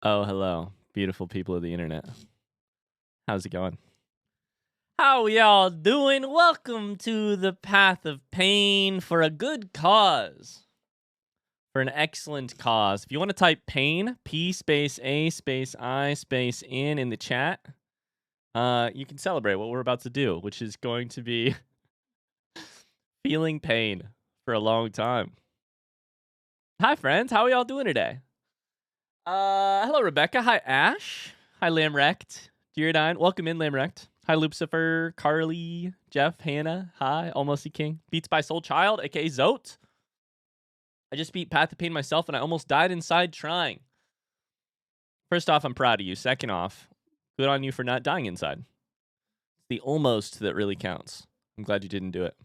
Oh, hello, beautiful people of the internet. How's it going? How y'all doing? Welcome to the path of pain for a good cause. For an excellent cause. If you want to type pain, P space A space I space in the chat, you can celebrate what we're about to do, which is going to be feeling pain for a long time. Hi, friends. How are y'all doing today? Hello, Rebecca. Hi, Ash. Hi, Lamrect. Gyrodine. Welcome in, Lamrect. Hi, Lucifer, Carly, Jeff, Hannah. Hi, Almost a King. Beats by Soul Child, aka Zote. I just beat Path of Pain myself, and I almost died inside trying. First off, I'm proud of you. Second off, good on you for not dying inside. It's the almost that really counts. I'm glad you didn't do it.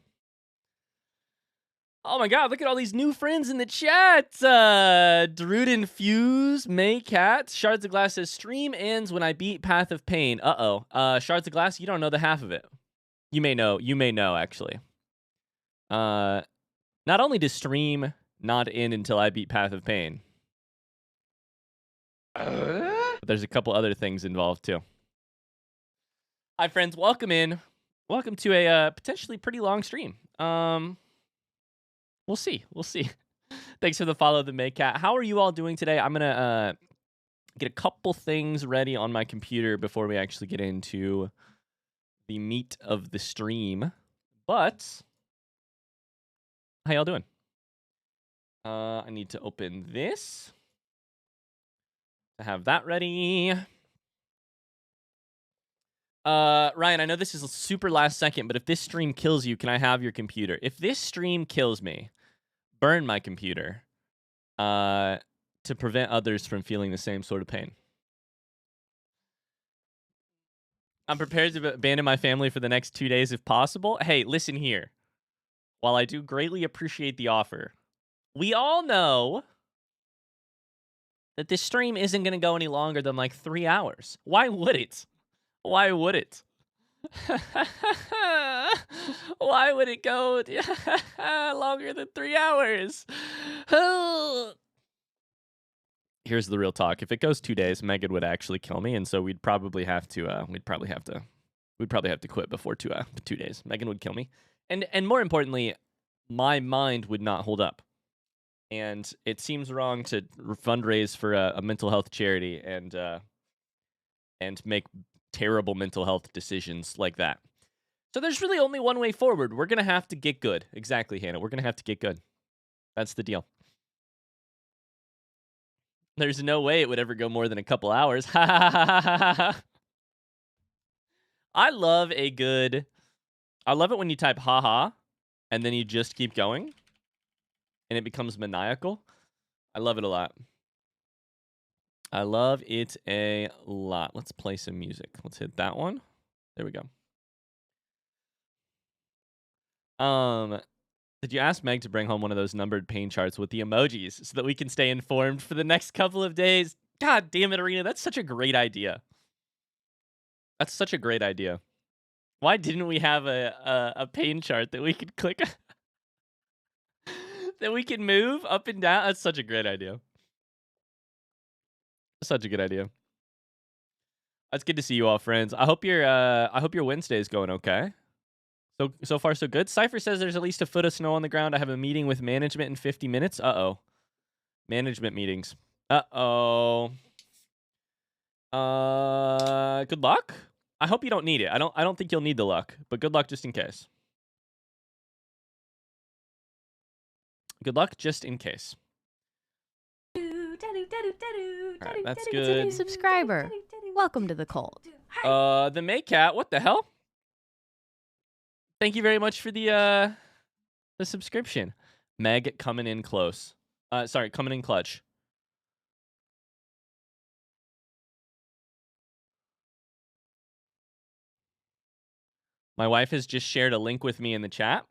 Oh my god, look at all these new friends in the chat. Druden Fuse, Maycat, Shards of Glass says, stream ends when I beat Path of Pain. Uh-oh. Shards of Glass, you don't know the half of it. You may know, actually. Not only does stream not end until I beat Path of Pain, but there's a couple other things involved, too. Hi, friends. Welcome in. Welcome to a potentially pretty long stream. We'll see. Thanks for the follow, the Maycat. How are you all doing today? I'm going to get a couple things ready on my computer before we actually get into the meat of the stream. But how y'all doing? I need to open this to have that ready. Ryan, I know this is super last second, but if this stream kills you, can I have your computer? If this stream kills me, burn my computer to prevent others from feeling the same sort of pain. I'm prepared to abandon my family for the next 2 days if possible. Hey, listen here. While I do greatly appreciate the offer, we all know that this stream isn't going to go any longer than like 3 hours. Why would it? Why would it? Why would it go longer than 3 hours? Here's the real talk. If it goes 2 days, Megan would actually kill me, and so we'd probably have to quit before 2 days. Megan would kill me, and more importantly, my mind would not hold up. And it seems wrong to fundraise for a mental health charity and make terrible mental health decisions like that. So there's really only one way forward. We're gonna have to get good. Exactly, Hannah. We're gonna have to get good. That's the deal. There's no way it would ever go more than a couple hours. I love it when you type haha and then you just keep going and it becomes maniacal. I love it a lot. I love it a lot. Let's play some music. Let's hit that one. There we go. Did you ask Meg to bring home one of those numbered pain charts with the emojis so that we can stay informed for the next couple of days? God damn it, Arena. That's such a great idea. That's such a great idea. Why didn't we have a pain chart that we could click that we can move up and down? That's such a great idea. Such a good idea. It's good to see you all, friends. I hope your Wednesday is going okay. So far, so good. Cypher says there's at least a foot of snow on the ground. I have a meeting with management in 50 minutes. Uh-oh. Management meetings. Uh-oh. Good luck. I hope you don't need it. I don't think you'll need the luck, but good luck just in case. Good luck just in case. All right, that's good. Subscriber. Welcome to the cult. The Maycat, what the hell? Thank you very much for the subscription. Meg coming in close. Sorry, coming in clutch. My wife has just shared a link with me in the chat.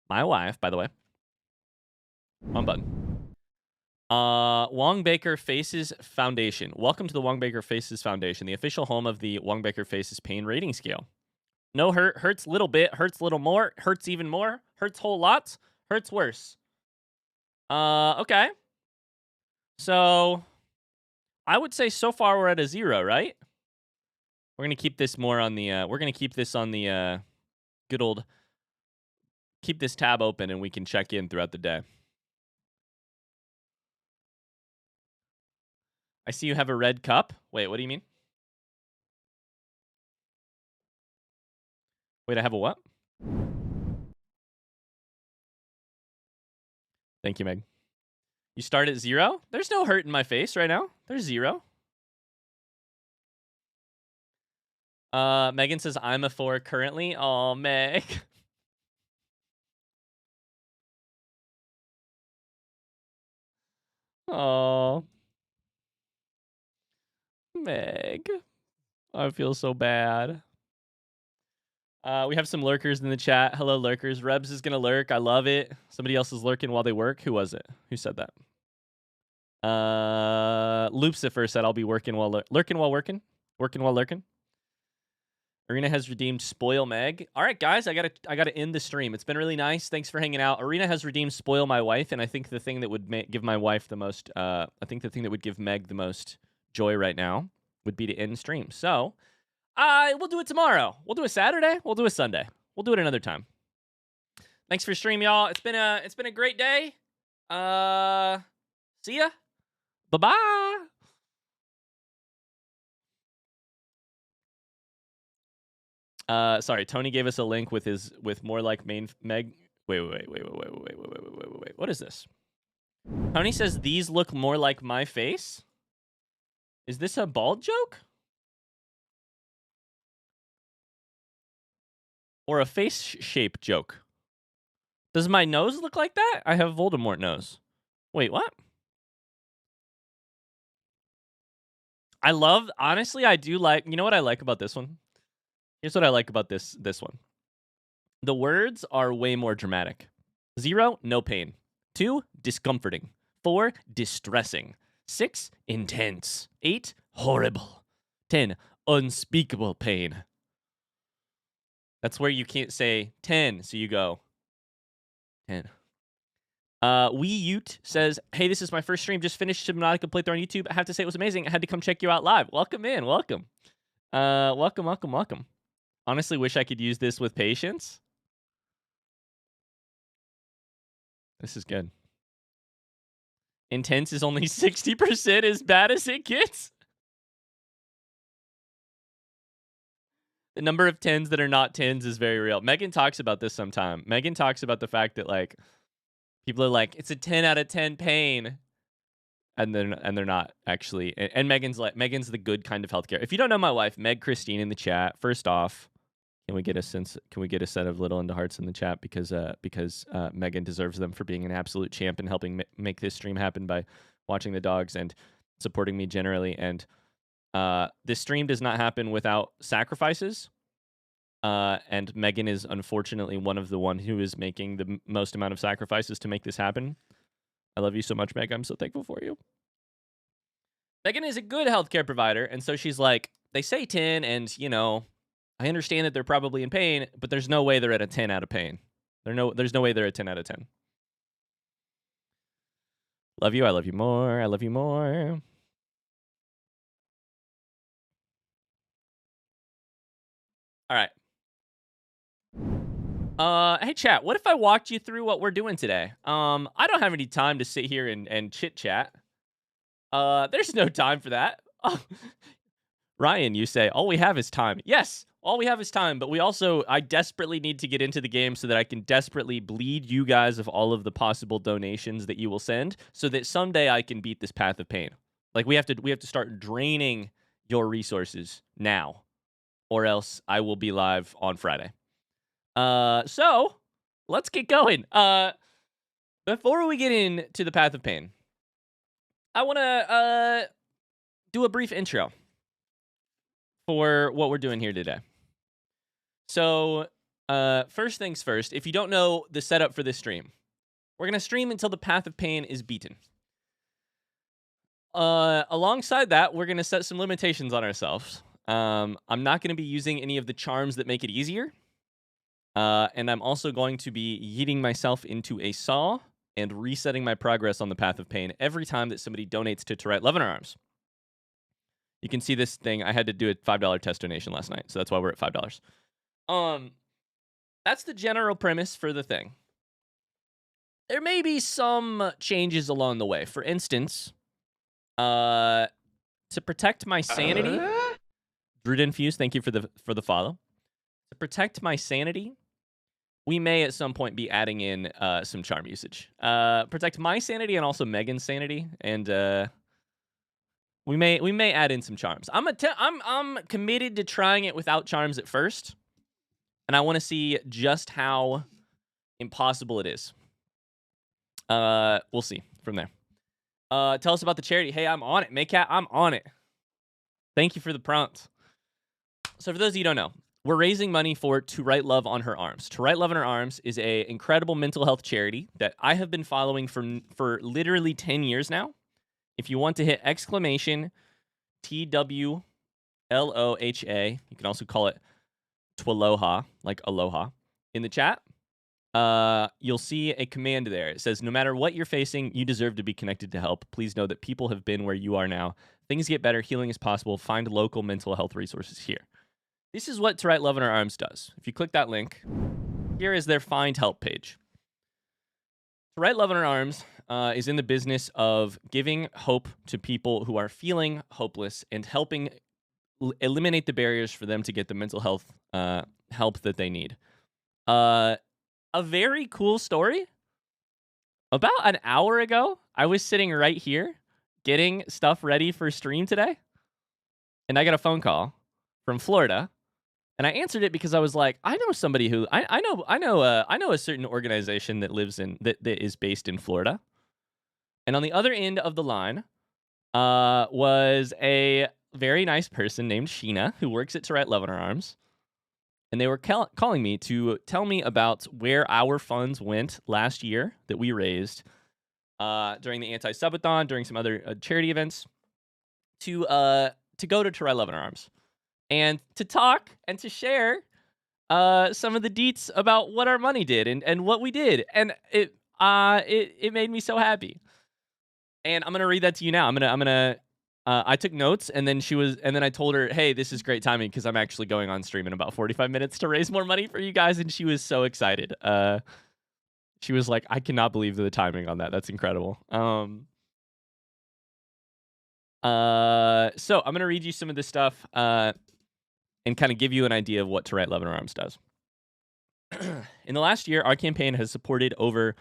My wife, by the way. Wrong button. Wong Baker Faces Foundation. Welcome to the Wong Baker Faces Foundation, the official home of the Wong Baker Faces pain rating scale. No hurt, hurts little bit, hurts little more, hurts even more, hurts whole lots, hurts worse. Okay. So I would say so far we're at a 0, right? We're gonna keep this more on the. We're gonna keep this on the good old. Keep this tab open, and we can check in throughout the day. I see you have a red cup. Wait, what do you mean? Wait, I have a what? Thank you, Meg. You start at 0? There's no hurt in my face right now. There's 0. Megan says I'm a 4 currently. Oh, Meg. Oh, Meg. I feel so bad. We have some lurkers in the chat. Hello, lurkers. Rebs is gonna lurk. I love it. Somebody else is lurking while they work. Who was it? Who said that? Lucifer said I'll be working while lurking while working. Working while lurking. Arena has redeemed Spoil Meg. All right, guys, I gotta end the stream. It's been really nice. Thanks for hanging out. Arena has redeemed Spoil My Wife, and I think the thing that would give my wife the most, I think the thing that would give Meg the most joy right now would be to end stream. So, we'll do it tomorrow. We'll do a Saturday. We'll do a Sunday. We'll do it another time. Thanks for stream, y'all. It's been a great day. See ya. Bye-bye. Sorry, Tony gave us a link with more like main Meg. Wait. What is this? Tony says these look more like my face. Is this a bald joke? Or a face shape joke? Does my nose look like that? I have Voldemort nose. Wait, what? Honestly, I do like, you know what I like about this one? Here's what I like about this one. The words are way more dramatic. 0, no pain. 2, discomforting. 4, distressing. 6, intense. 8, horrible. 10, unspeakable pain. That's where you can't say 10, so you go 10. Ute says, hey, this is my first stream. Just finished Subnautica playthrough on YouTube. I have to say it was amazing. I had to come check you out live. Welcome in. Welcome. Welcome. Honestly, wish I could use this with patience. This is good. Intense is only 60% as bad as it gets. The number of 10s that are not 10s is very real. Megan talks about this sometime. Megan talks about the fact that, like, people are like, it's a 10 out of 10 pain. And they're not actually. And Megan's the good kind of healthcare. If you don't know my wife, Meg Christine in the chat, first off, can we get a set of little into hearts in the chat because Megan deserves them for being an absolute champ and helping make this stream happen by watching the dogs and supporting me generally. And this stream does not happen without sacrifices. And Megan is unfortunately one who is making the most amount of sacrifices to make this happen. I love you so much, Meg. I'm so thankful for you. Megan is a good healthcare provider, and so she's like, they say 10, and, you know, I understand that they're probably in pain, but there's no way they're at a 10 out of pain. There's no way they're a 10 out of 10. Love you. I love you more. I love you more. All right. Hey chat, what if I walked you through what we're doing today? I don't have any time to sit here and chit chat. There's no time for that. Ryan, you say, all we have is time. Yes, all we have is time, but I desperately need to get into the game so that I can desperately bleed you guys of all of the possible donations that you will send so that someday I can beat this path of pain. Like, we have to start draining your resources now, or else I will be live on Friday. So let's get going. Before we get into the path of pain, I want to do a brief intro for what we're doing here today. So, first things first, if you don't know the setup for this stream, we're going to stream until the path of pain is beaten. Alongside that, we're going to set some limitations on ourselves. I'm not going to be using any of the charms that make it easier. And I'm also going to be yeeting myself into a saw and resetting my progress on the path of pain every time that somebody donates to Tourette Love in Our Arms. You can see this thing. I had to do a $5 test donation last night, so that's why we're at $5. That's the general premise for the thing. There may be some changes along the way. For instance, to protect my sanity, Brood Infused, thank you for the follow. To protect my sanity, we may at some point be adding in some charm usage. Protect my sanity and also Megan's sanity, and we may add in some charms. I'm committed to trying it without charms at first, and I want to see just how impossible it is. We'll see from there. Tell us about the charity. Hey, I'm on it. Maycat, I'm on it. Thank you for the prompt. So for those of you who don't know, we're raising money for To Write Love on Her Arms. To Write Love on Her Arms is a incredible mental health charity that I have been following for literally 10 years now. If you want to hit exclamation TWLOHA, you can also call it Twaloha, like aloha, in the chat. You'll see a command there. It says, no matter what you're facing, you deserve to be connected to help. Please know that people have been where you are now. Things get better. Healing is possible. Find local mental health resources here. This is what To Write Love on Our Arms does. If you click that link, here is their Find Help page. To Write Love on Our Arms is in the business of giving hope to people who are feeling hopeless and helping eliminate the barriers for them to get the mental health help that they need. A very cool story. About an hour ago, I was sitting right here getting stuff ready for stream today, and I got a phone call from Florida, and I answered it because I was like, I know somebody who I know a certain organization that lives in that is based in Florida, and on the other end of the line was a very nice person named Sheena who works at To Write Love on Our Arms. And they were calling me to tell me about where our funds went last year that we raised during the anti-subathon, during some other charity events, to go to Write Love on Our Arms, and to talk and to share some of the deets about what our money did and what we did, and it made me so happy. And I'm gonna read that to you now. I took notes, and then I told her, hey, this is great timing because I'm actually going on stream in about 45 minutes to raise more money for you guys, and she was so excited. She was like, I cannot believe the timing on that. That's incredible. So I'm going to read you some of this stuff and kind of give you an idea of what To Write Love on Our Arms does. In the last year, our campaign has supported over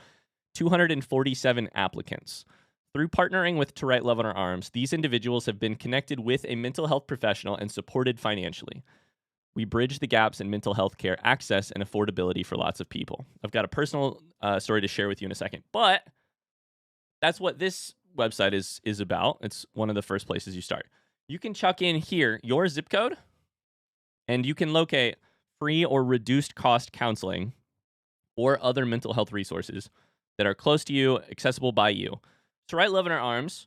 247 applicants. Through partnering with To Write Love on Our Arms, these individuals have been connected with a mental health professional and supported financially. We bridge the gaps in mental health care access and affordability for lots of people. I've got a personal story to share with you in a second, but that's what this website is about. It's one of the first places you start. You can chuck in here your zip code, and you can locate free or reduced cost counseling or other mental health resources that are close to you, accessible by you. To Write Love on Our Arms,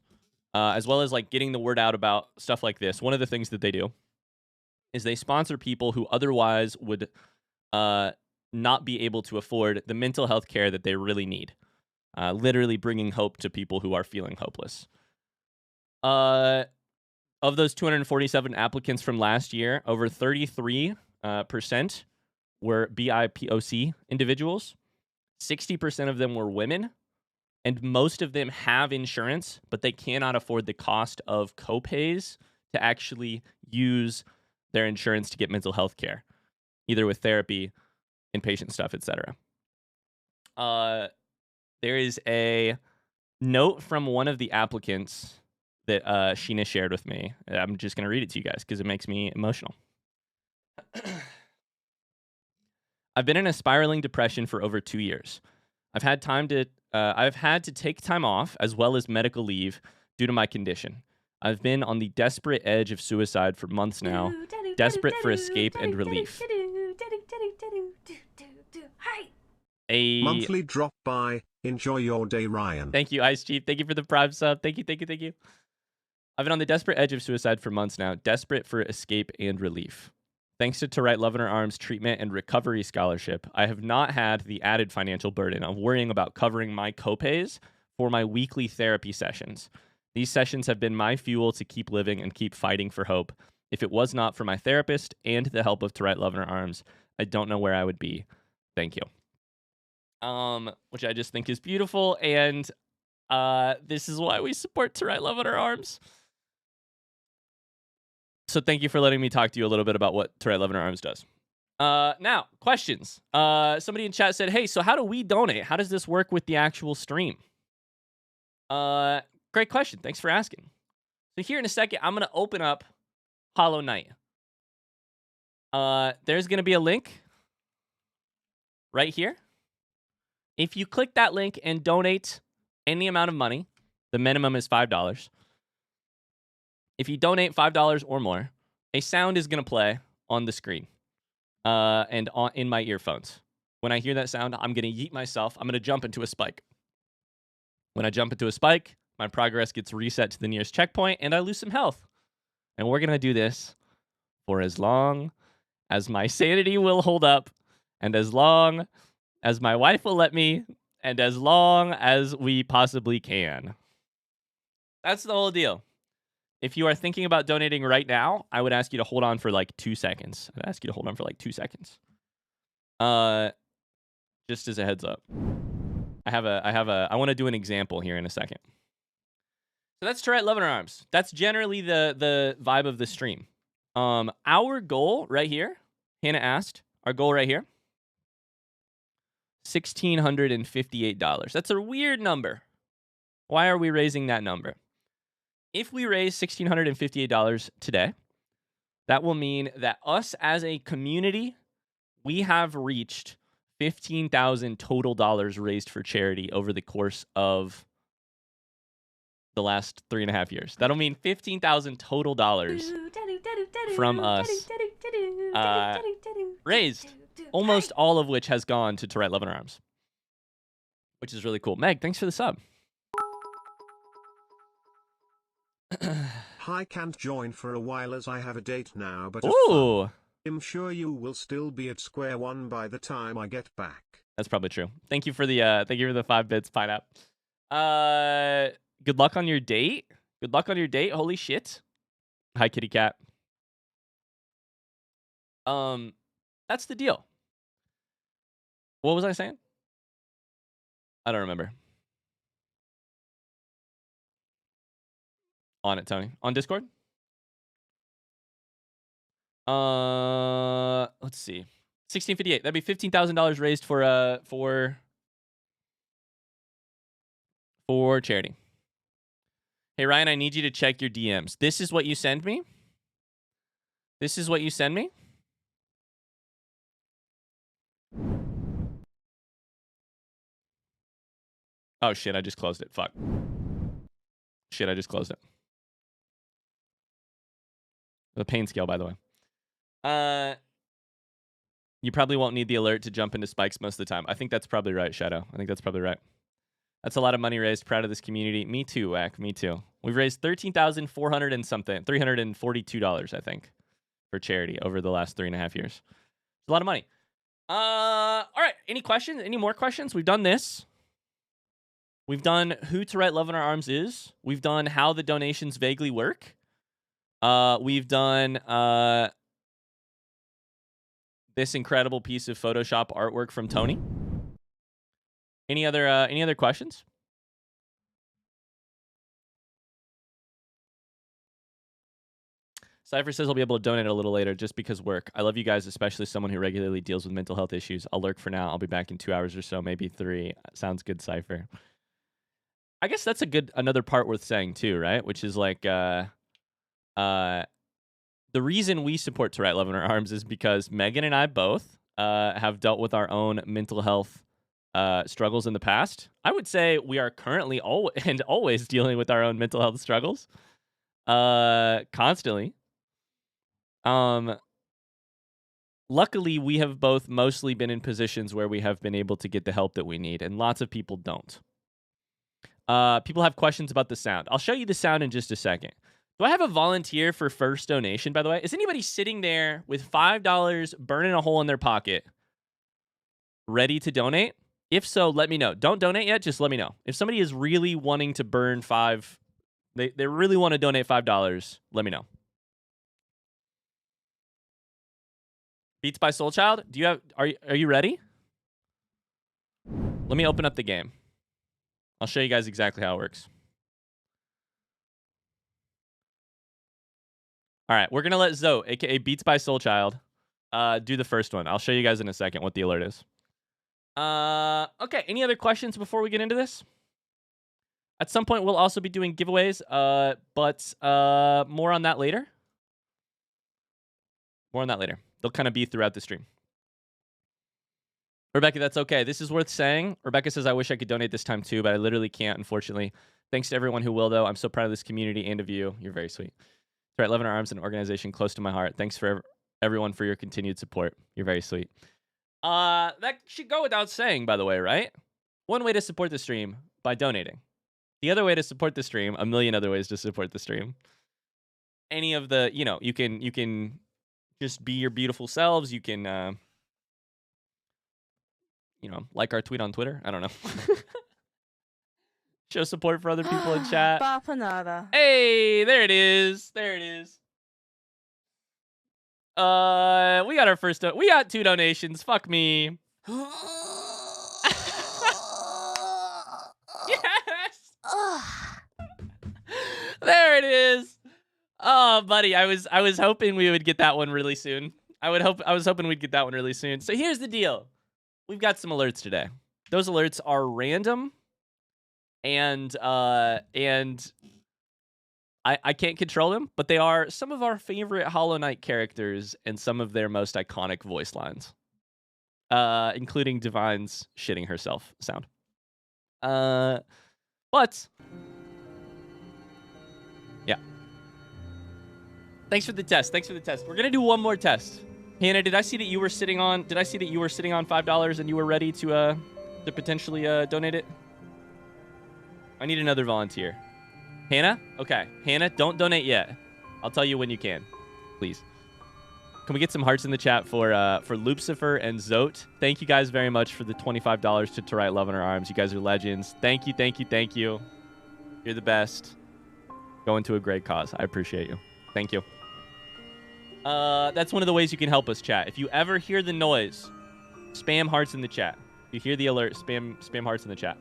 as well as like getting the word out about stuff like this, one of the things that they do is they sponsor people who otherwise would not be able to afford the mental health care that they really need, literally bringing hope to people who are feeling hopeless. Of those 247 applicants from last year, over 33% were BIPOC individuals. 60% of them were women. And most of them have insurance, but they cannot afford the cost of copays to actually use their insurance to get mental health care, either with therapy, inpatient stuff, etc. There is a note from one of the applicants that Sheena shared with me. I'm just going to read it to you guys because it makes me emotional. I've been in a spiraling depression for over 2 years. I've had to take time off as well as medical leave due to my condition. I've been on the desperate edge of suicide for months now, desperate for escape and relief. A monthly drop by. Enjoy your day, Ryan. Thank you, Ice Chief. Thank you for the Prime sub. Thank you. I've been on the desperate edge of suicide for months now, desperate for escape and relief. Thanks to Write Love on Our Arms treatment and recovery scholarship, I have not had the added financial burden of worrying about covering my copays for my weekly therapy sessions. These sessions have been my fuel to keep living and keep fighting for hope. If it was not for my therapist and the help of To Write Love in Our Arms, I don't know where I would be. Thank you. Which I just think is beautiful, and this is why we support To Write Love in Our Arms. So thank you for letting me talk to you a little bit about what To Write Love in Our Arms does. Now, questions. Somebody in chat said, hey, so how do we donate? How does this work with the actual stream? Great question. Thanks for asking. So here in a second, I'm going to open up Hollow Knight. There's going to be a link right here. If you click that link and donate any amount of money, the minimum is $5. If you donate $5 or more, a sound is going to play on the screen and in my earphones. When I hear that sound, I'm going to yeet myself. I'm going to jump into a spike. When I jump into a spike, my progress gets reset to the nearest checkpoint, and I lose some health. And we're going to do this for as long as my sanity will hold up, and as long as my wife will let me, and as long as we possibly can. That's the whole deal. If you are thinking about donating right now, I would ask you to hold on for like 2 seconds. I'd ask you to hold on for like 2 seconds. Just as a heads up. I want to do an example here in a second. So that's To Write Love in Our Arms. That's generally the vibe of the stream. Our goal right here, Hannah asked, our goal right here, $1,658. That's a weird number. Why are we raising that number? If we raise $1,658 today, that will mean that us as a community, we have reached $15,000 total dollars raised for charity over the course of the last 3.5 years. That'll mean $15,000 total dollars from us raised, almost all of which has gone to Write Love in Our Arms, which is really cool. Meg, thanks for the sub. I can't join for a while as I have a date now, but Ooh, I'm sure you will still be at square one by the time I get back. that's probably true. Thank you for the 5 bits, Pineapple. Good luck on your date. Good luck on your date. Holy shit. Hi, kitty cat. That's the deal. What was I saying? I don't remember. On it, Tony. On Discord? Let's see. 1658. That'd be $15,000 raised for charity. Hey Ryan, I need you to check your DMs. This is what you send me? This is what you send me? Oh shit, I just closed it. Fuck. Shit, I just closed it. The pain scale, by the way. You probably won't need the alert to jump into spikes most of the time. I think that's probably right, Shadow. I think that's probably right. That's a lot of money raised. Proud of this community. Me too, Wack. Me too. We've raised $13,400 and something. $342, I think, for charity over the last 3.5 years. It's a lot of money. All right. Any questions? Any more questions? We've done this. We've done who To Write Love in Our Arms is. We've done how the donations vaguely work. We've done this incredible piece of Photoshop artwork from Tony. Any other questions? Cypher says I'll be able to donate a little later just because work. I love you guys, especially someone who regularly deals with mental health issues. I'll lurk for now. I'll be back in 2 hours or so, maybe 3. Sounds good, Cypher. I guess that's another part worth saying too, right? Which is like the reason we support To Write Love in Our Arms is because Megan and I both have dealt with our own mental health struggles in the past. I would say we are currently always dealing with our own mental health struggles constantly. Luckily, we have both mostly been in positions where we have been able to get the help that we need, and lots of people don't. People have questions about the sound. I'll show you the sound in just a second. Do I have a volunteer for first donation, by the way? Is anybody sitting there with $5 burning a hole in their pocket, ready to donate? If so, let me know. Don't donate yet, just let me know. If somebody is really wanting to burn $5 They really want to donate $5, let me know. Beats by Soul Child? Do you have are you ready? Let me open up the game. I'll show you guys exactly how it works. All right, we're gonna let Zoe, aka Beats by Soul Child, do the first one. I'll show you guys in a second what the alert is. Okay, any other questions before we get into this? At some point, we'll also be doing giveaways, but more on that later. More on that later. They'll kind of be throughout the stream. Rebecca, that's okay. This is worth saying. Rebecca says, I wish I could donate this time too, but I literally can't, unfortunately. Thanks to everyone who will, though. I'm so proud of this community and of you. You're very sweet. Right, Lebanon Arms, an organization close to my heart. Thanks for everyone for your continued support. You're very sweet. That should go without saying, by the way, right? One way to support the stream, by donating. The other way to support the stream, a million other ways to support the stream. Any of the, you know, you can just be your beautiful selves. You can, you know, like our tweet on Twitter. I don't know. Show support for other people in chat. Hey, there it is. There it is. We got our first. We got 2 donations. Fuck me. Yes. There it is. Oh, buddy, I was hoping we would get that one really soon. I was hoping we'd get that one really soon. So here's the deal. We've got some alerts today. Those alerts are random, and I can't control them, but they are some of our favorite Hollow Knight characters and some of their most iconic voice lines, including Divine's shitting herself sound. But yeah. Thanks for the test. Thanks for the test. We're gonna do one more test. Hannah, did I see that you were sitting on $5 and you were ready to potentially donate it? I need another volunteer. Hannah? Okay. Hannah, don't donate yet. I'll tell you when you can. Please. Can we get some hearts in the chat for Lucifer and Zote? Thank you guys very much for the $25 to Write Love in Our Arms. You guys are legends. Thank you, thank you, thank you. You're the best. Going to a great cause. I appreciate you. Thank you. That's one of the ways you can help us, chat. If you ever hear the noise, spam hearts in the chat. If you hear the alert, spam hearts in the chat.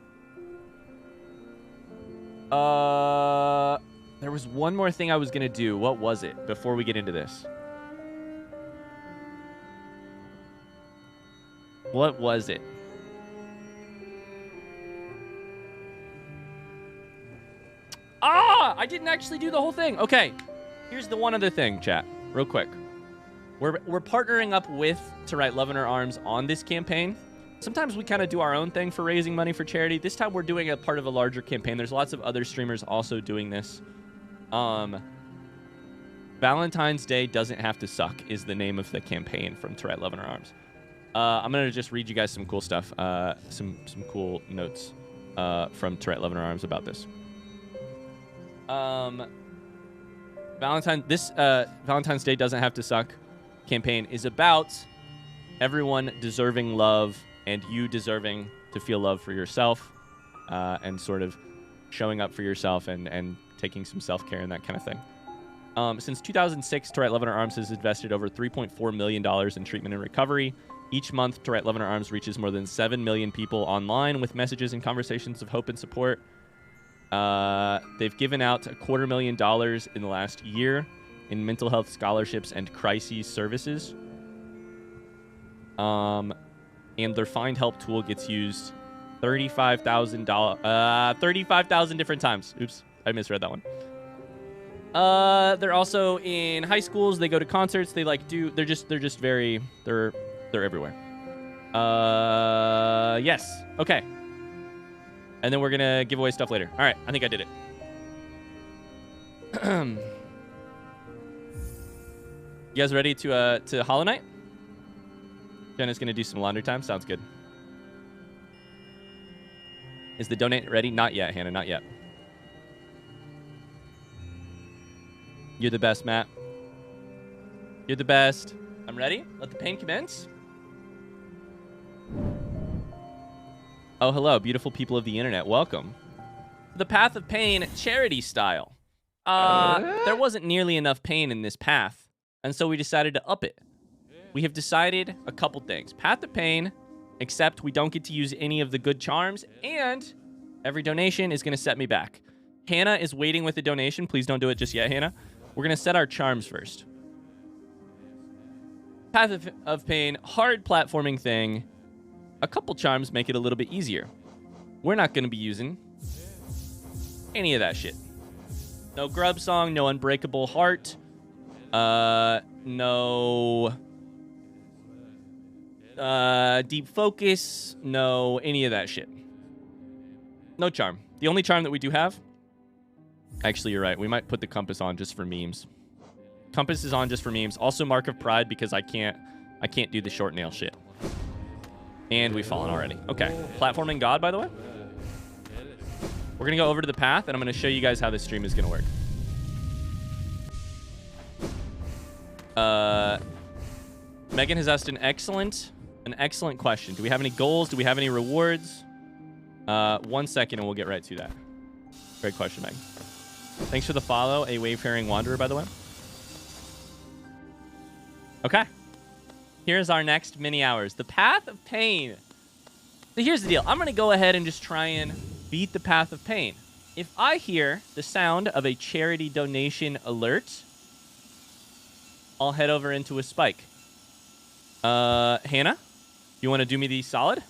There was one more thing I was gonna do. What was it before we get into this? What was it? Ah! I didn't actually do the whole thing. Okay. Here's the one other thing, chat. Real quick. We're partnering up with To Write Love in Our Arms on this campaign. Sometimes we kind of do our own thing for raising money for charity. This time we're doing a part of a larger campaign. There's lots of other streamers also doing this. Valentine's Day Doesn't Have to Suck is the name of the campaign from To Write Love in Our Arms. I'm going to just read you guys some cool stuff, some cool notes from To Write Love in Our Arms about this. Valentine's Day Doesn't Have to Suck campaign is about everyone deserving love and you deserving to feel love for yourself, and sort of showing up for yourself and taking some self-care and that kind of thing. Since 2006, To Write Love in Our Arms has invested over $3.4 million in treatment and recovery. Each month, To Write Love in Our Arms reaches more than 7 million people online with messages and conversations of hope and support. They've given out $250,000 in the last year in mental health scholarships and crises services. And their Find Help tool gets used 35,000 different times. Oops, I misread that one. They're also in high schools. They go to concerts. They're everywhere. Yes. Okay. And then we're gonna give away stuff later. All right, I think I did it. You guys ready to Hollow Knight? Jenna's gonna do some laundry time. Sounds good. Is the donate ready? Not yet, Hannah. Not yet. You're the best, Matt. You're the best. I'm ready. Let the pain commence. Oh, hello, beautiful people of the internet. Welcome to the Path of Pain charity style. there wasn't nearly enough pain in this path, and so we decided to up it. We have decided a couple things. Path of Pain, except we don't get to use any of the good charms, and every donation is going to set me back. Hannah is waiting with a donation. Please don't do it just yet, Hannah. We're going to set our charms first. Path of Pain, hard platforming thing. A couple charms make it a little bit easier. We're not going to be using any of that shit. No Grub Song, no Unbreakable Heart, no Deep Focus, no any of that shit. No charm. The only charm that we do have, actually you're right, we might put the Compass on just for memes. Compass is on just for memes. Also Mark of Pride because I can't do the short nail shit. And we've fallen already. Okay. Platforming God, by the way. We're going to go over to the path, and I'm going to show you guys how this stream is going to work. Megan has asked an excellent question. Do we have any goals? Do we have any rewards? 1 second, and we'll get right to that. Great question, Meg. Thanks for the follow, a wayfaring wanderer, by the way. Okay. Here's our next mini hours. The Path of Pain. So here's the deal. I'm going to go ahead and just try and beat the Path of Pain. If I hear the sound of a charity donation alert, I'll head over into a spike. Hannah, you want to do me the solid?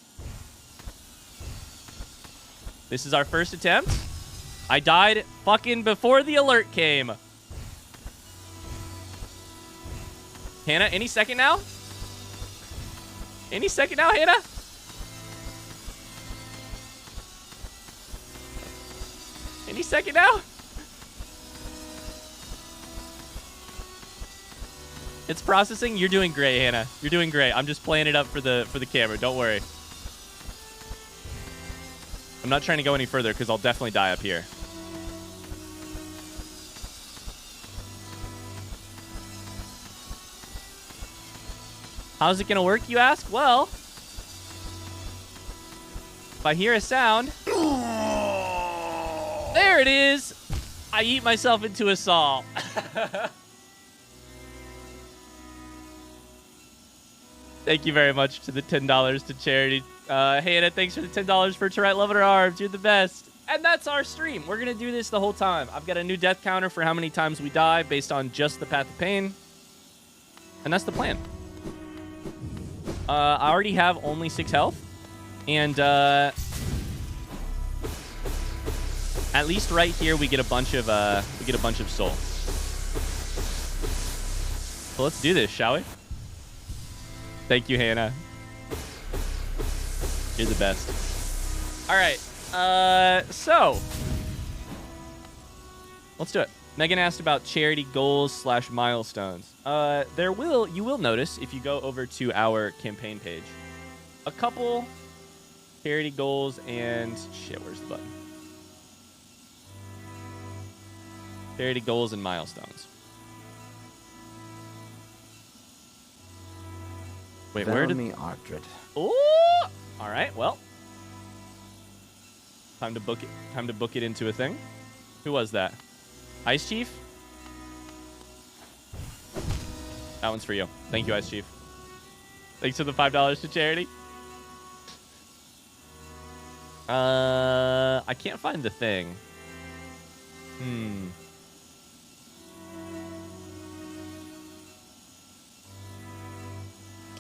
This is our first attempt. I died fucking before the alert came. Hannah, any second now? Any second now, Hannah? Any second now? It's processing. You're doing great, Hannah. You're doing great. I'm just playing it up for the camera. Don't worry. I'm not trying to go any further because I'll definitely die up here. How's it going to work, you ask? Well, if I hear a sound, there it is. I eat myself into a saw. Thank you very much to the $10 to charity. Hannah, thanks for the $10 for Tourette Loving Her Arms. You're the best. And that's our stream. We're going to do this the whole time. I've got a new death counter for how many times we die based on just the Path of Pain. And that's the plan. I already have only 6 health. And at least right here we get a bunch of soul. So let's do this, shall we? Thank you, Hannah. You're the best. All right. So let's do it. Megan asked about charity goals / milestones. You will notice if you go over to our campaign page, a couple charity goals and shit. Where's the button? Charity goals and milestones. Wait, where did me Ardred? Oh, all right. Well, time to book it. Time to book it into a thing. Who was that? Ice Chief? That one's for you. Thank you, Ice Chief. Thanks for the $5 to charity. I can't find the thing.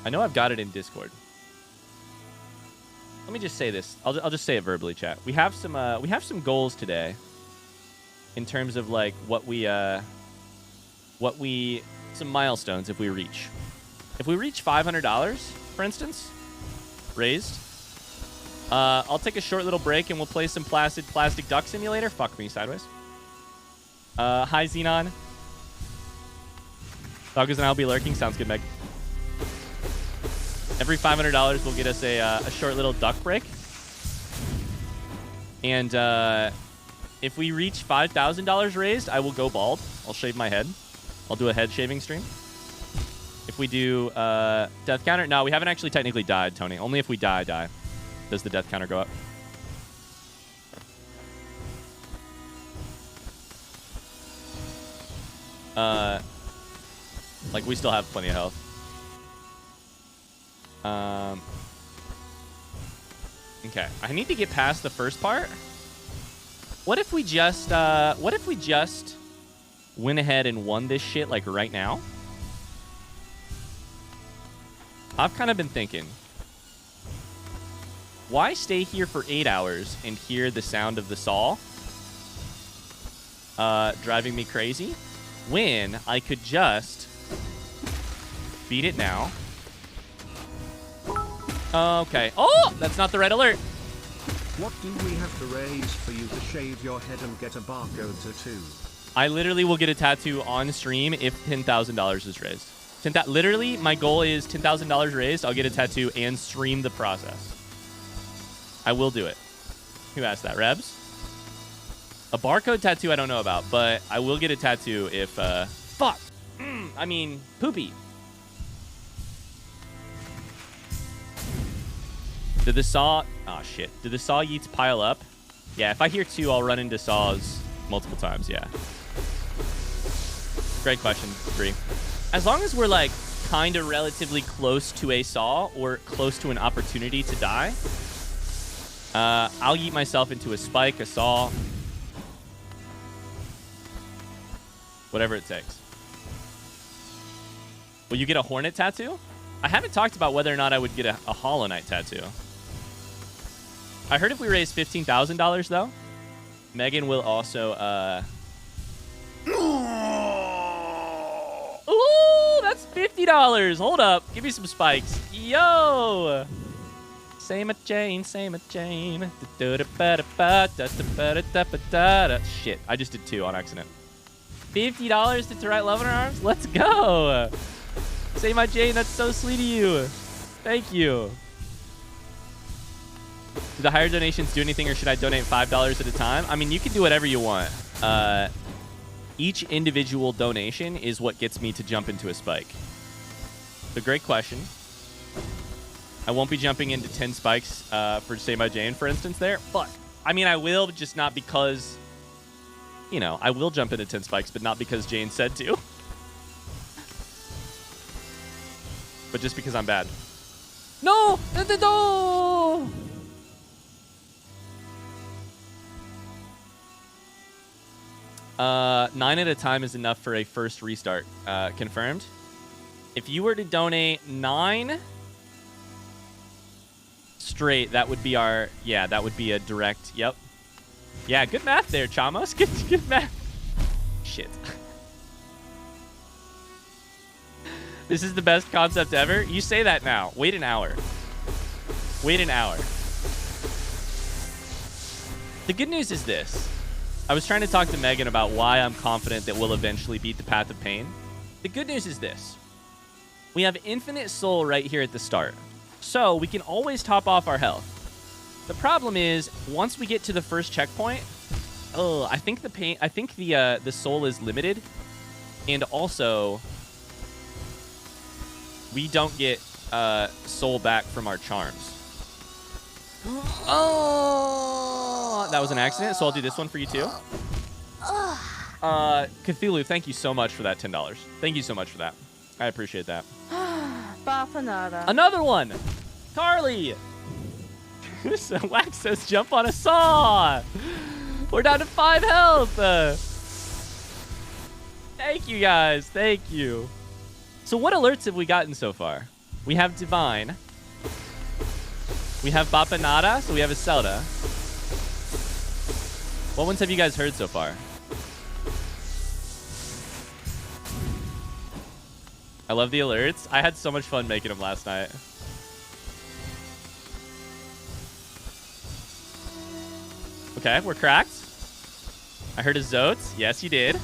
I know I've got it in Discord. Let me just say this. I'll just say it verbally, chat. We have some goals today. In terms of like some milestones if we reach. If we reach $500, for instance, raised, I'll take a short little break and we'll play some Plastic Duck Simulator. Fuck me sideways. Hi Xenon. Doggers and I'll be lurking. Sounds good, Meg. Every $500 will get us a short little duck break. And if we reach $5,000 raised, I will go bald. I'll shave my head. I'll do a head shaving stream. If we do death counter, no, we haven't actually technically died, Tony. Only if we die does the death counter go up. Like, we still have plenty of health. Okay, I need to get past the first part. What if we just went ahead and won this shit, like, right now? I've kind of been thinking, why stay here for 8 hours and hear the sound of the saw driving me crazy when I could just beat it now? Okay. Oh, that's not the red alert. What do we have to raise for you to shave your head and get a barcode tattoo? I literally will get a tattoo on stream if $10,000 is raised. Literally, my goal is $10,000 raised. I'll get a tattoo and stream the process. I will do it. Who asked that? Rebs? A barcode tattoo I don't know about, but I will get a tattoo if, fuck. I mean, poopy. Did the saw... Oh, shit. Did the saw yeets pile up? Yeah, if I hear 2, I'll run into saws multiple times, yeah. Great question, Bree. As long as we're, like, kind of relatively close to a saw or close to an opportunity to die, I'll yeet myself into a spike, a saw, whatever it takes. Will you get a Hornet tattoo? I haven't talked about whether or not I would get a Hollow Knight tattoo. I heard if we raise $15,000, though, Megan will also, Ooh, that's $50. Hold up. Give me some spikes. Yo! Say my chain, say my chain. Shit, I just did 2 on accident. $50 to write Love in Our Arms? Let's go! Say my chain, that's so sweet of you. Thank you. Do the higher donations do anything, or should I donate $5 at a time? I mean, you can do whatever you want. Each individual donation is what gets me to jump into a spike. So great question. I won't be jumping into 10 spikes for Say My Jane, for instance, there. But, I mean, I will, just not because, you know, I will jump into 10 spikes, but not because Jane said to. But just because I'm bad. No! No! 9 at a time is enough for a first restart. Confirmed. If you were to donate 9 straight, that would be our... Yeah, that would be a direct... Yep. Yeah, good math there, Chamos. Good math. Shit. This is the best concept ever? You say that now. Wait an hour. Wait an hour. The good news is this. I was trying to talk to Megan about why I'm confident that we'll eventually beat the Path of Pain. The good news is this. We have infinite soul right here at the start. So we can always top off our health. The problem is, once we get to the first checkpoint, I think the soul is limited. And also, we don't get soul back from our charms. Oh, that was an accident, so I'll do this one for you too. Cthulhu, thank you so much for that $10. Thank you so much for that. I appreciate that. Another one! Carly! Wax says jump on a saw! We're down to 5 health! Thank you guys, thank you. So what alerts have we gotten so far? We have Divine. We have Bapanada, so we have a Zelda. What ones have you guys heard so far? I love the alerts. I had so much fun making them last night. Okay, we're cracked. I heard a Zotes. Yes, you did.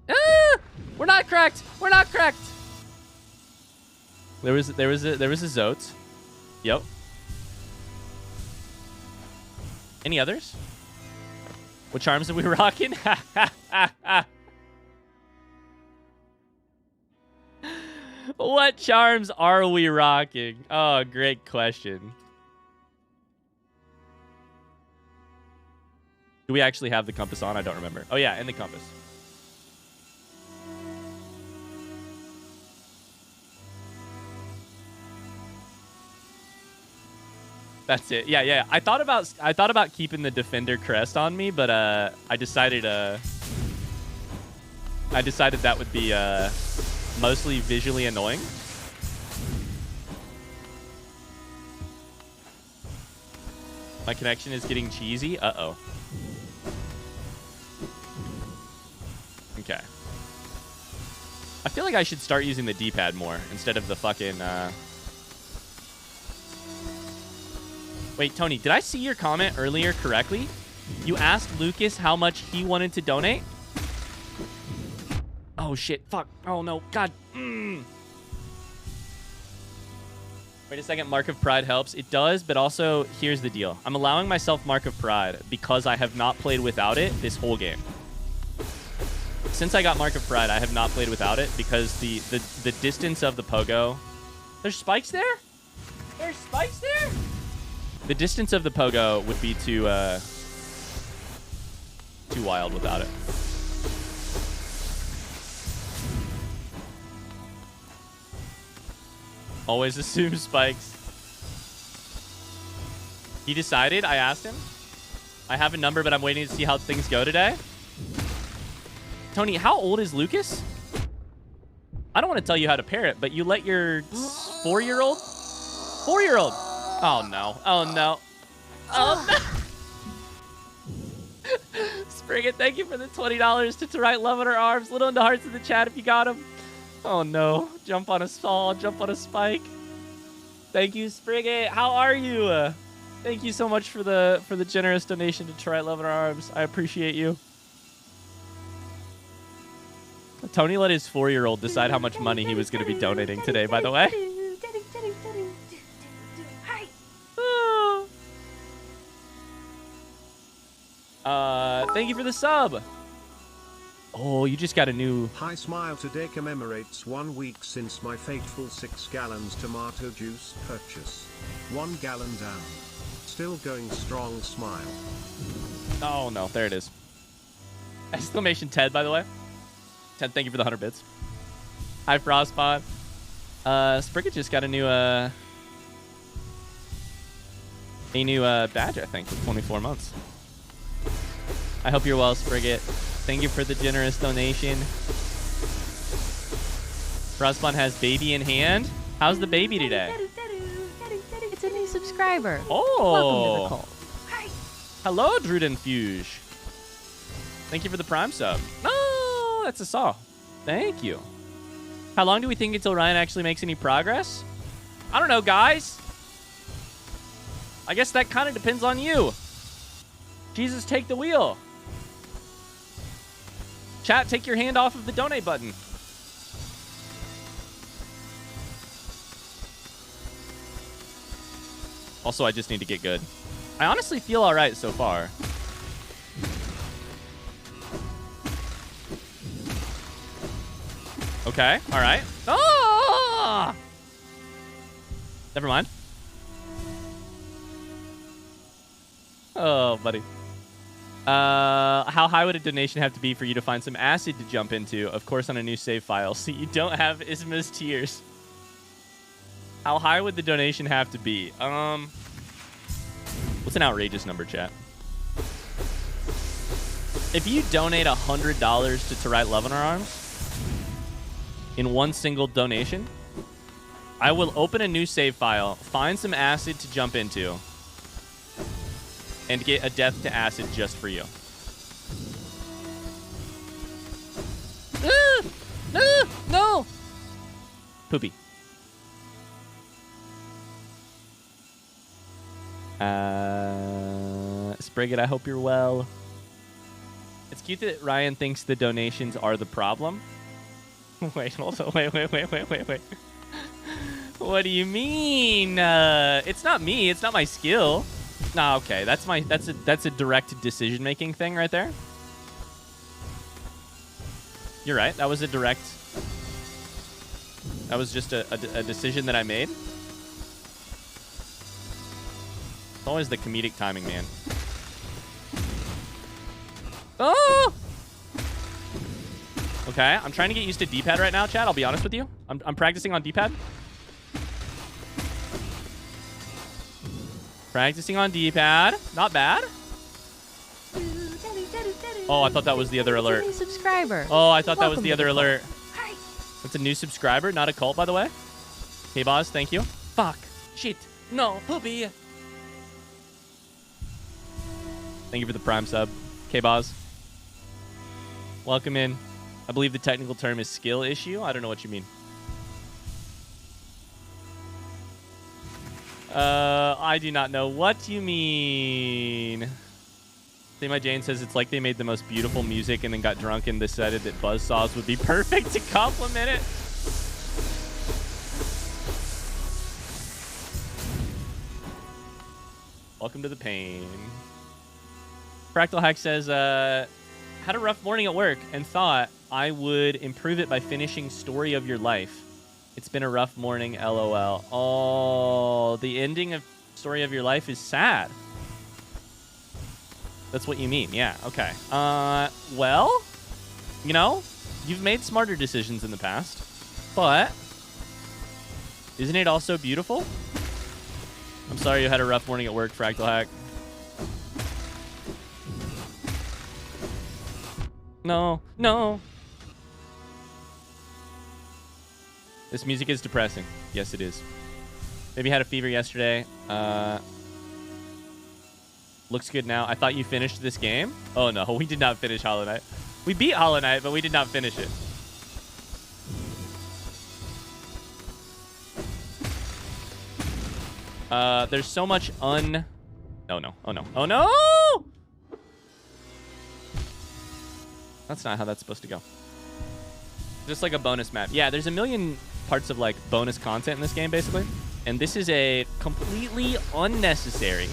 Ah! We're not cracked. We're not cracked. There was a Zotes. Yep. Any others? What charms are we rocking? What charms are we rocking? Oh, great question. Do we actually have the compass on? I don't remember. Oh, yeah, and the compass. That's it. Yeah, yeah. I thought about keeping the defender crest on me, but I decided that would be mostly visually annoying. My connection is getting cheesy. Uh-oh. Okay. I feel like I should start using the D-pad more instead of the fucking... Wait, Tony, did I see your comment earlier correctly? You asked Lucas how much he wanted to donate? Oh, shit. Fuck. Oh, no. God. Wait a second. Mark of Pride helps. It does, but also, here's the deal. I'm allowing myself Mark of Pride because I have not played without it this whole game. Since I got Mark of Pride, I have not played without it because the distance of the pogo... There's spikes there? There's spikes there? The distance of the pogo would be too wild without it. Always assume spikes. He decided. I asked him. I have a number, but I'm waiting to see how things go today. Tony, how old is Lucas? I don't want to tell you how to pair it, but you let your 4-year-old? 4-year-old. Oh, no. Oh, no. Oh, no. Sprigget, thank you for the $20 to write love on our arms. Little into hearts in the chat if you got them. Oh, no. Jump on a stall. Jump on a spike. Thank you, Sprigget. How are you? Thank you so much for the generous donation to write love on our arms. I appreciate you. Tony let his 4-year-old decide how much money he was going to be donating today, by the way. Thank you for the sub. Oh, you just got a new... Hi, Smile today commemorates 1 week since my fateful 6 gallons tomato juice purchase. 1 gallon down. Still going strong, Smile. Oh, no. There it is. Exclamation Ted, by the way. Ted, thank you for the 100 bits. Hi, Frostbot. Sprigget just got a new badge, I think, for 24 months. I hope you're well, Sprigget. Thank you for the generous donation. Frostbot has baby in hand. How's the baby today? It's a new subscriber. Oh. Welcome to the cult. Hello, Drudenfuge. Thank you for the Prime sub. Oh, that's a saw. Thank you. How long do we think until Ryan actually makes any progress? I don't know, guys. I guess that kind of depends on you. Jesus, take the wheel. Chat, take your hand off of the donate button. Also, I just need to get good. I honestly feel all right so far. Okay, all right. Oh! Never mind. Oh, buddy. How high would a donation have to be for you to find some acid to jump into? Of course, on a new save file. So you don't have Isma's tears. How high would the donation have to be? What's an outrageous number, chat? If you donate $100 to write love on our arms in one single donation, I will open a new save file, find some acid to jump into, and get a death to acid just for you. No! Poopy. Sprigget, I hope you're well. It's cute that Ryan thinks the donations are the problem. Wait, hold on. Wait. What do you mean? It's not me. It's not my skill. Nah, okay. That's a direct decision-making thing right there. You're right. That was a direct... That was just a decision that I made. It's always the comedic timing, man. Oh! Okay, I'm trying to get used to D-pad right now, chat. I'll be honest with you. I'm practicing on D-pad. Practicing on D-pad. Not bad. Oh, I thought that was the other alert. New subscriber. Oh, I thought that was Welcome the to other the alert. Hi. That's a new subscriber, not a cult, by the way. Hey, boss, thank you. Fuck. Shit. No, poopy. Thank you for the prime sub. K-Boz. Welcome in. I believe the technical term is skill issue. I don't know what you mean. I do not know what you mean. My Jane says it's like they made the most beautiful music and then got drunk and decided that buzzsaws would be perfect to complement it. Welcome to the pain. Fractal Hack says, had a rough morning at work and thought I would improve it by finishing Story of Your Life. It's been a rough morning, LOL. Oh, the ending of Story of Your Life is sad. That's what you mean. Yeah, okay. Well, you know, you've made smarter decisions in the past, but isn't it also beautiful? I'm sorry you had a rough morning at work, Fractal Hack. No, no. This music is depressing. Yes, it is. Maybe had a fever yesterday. Looks good now. I thought you finished this game. Oh, no. We did not finish Hollow Knight. We beat Hollow Knight, but we did not finish it. There's so much Oh, no. Oh, no. Oh, no! That's not how that's supposed to go. Just like a bonus map. Yeah, there's a million parts of like bonus content in this game, basically. And this is a completely unnecessary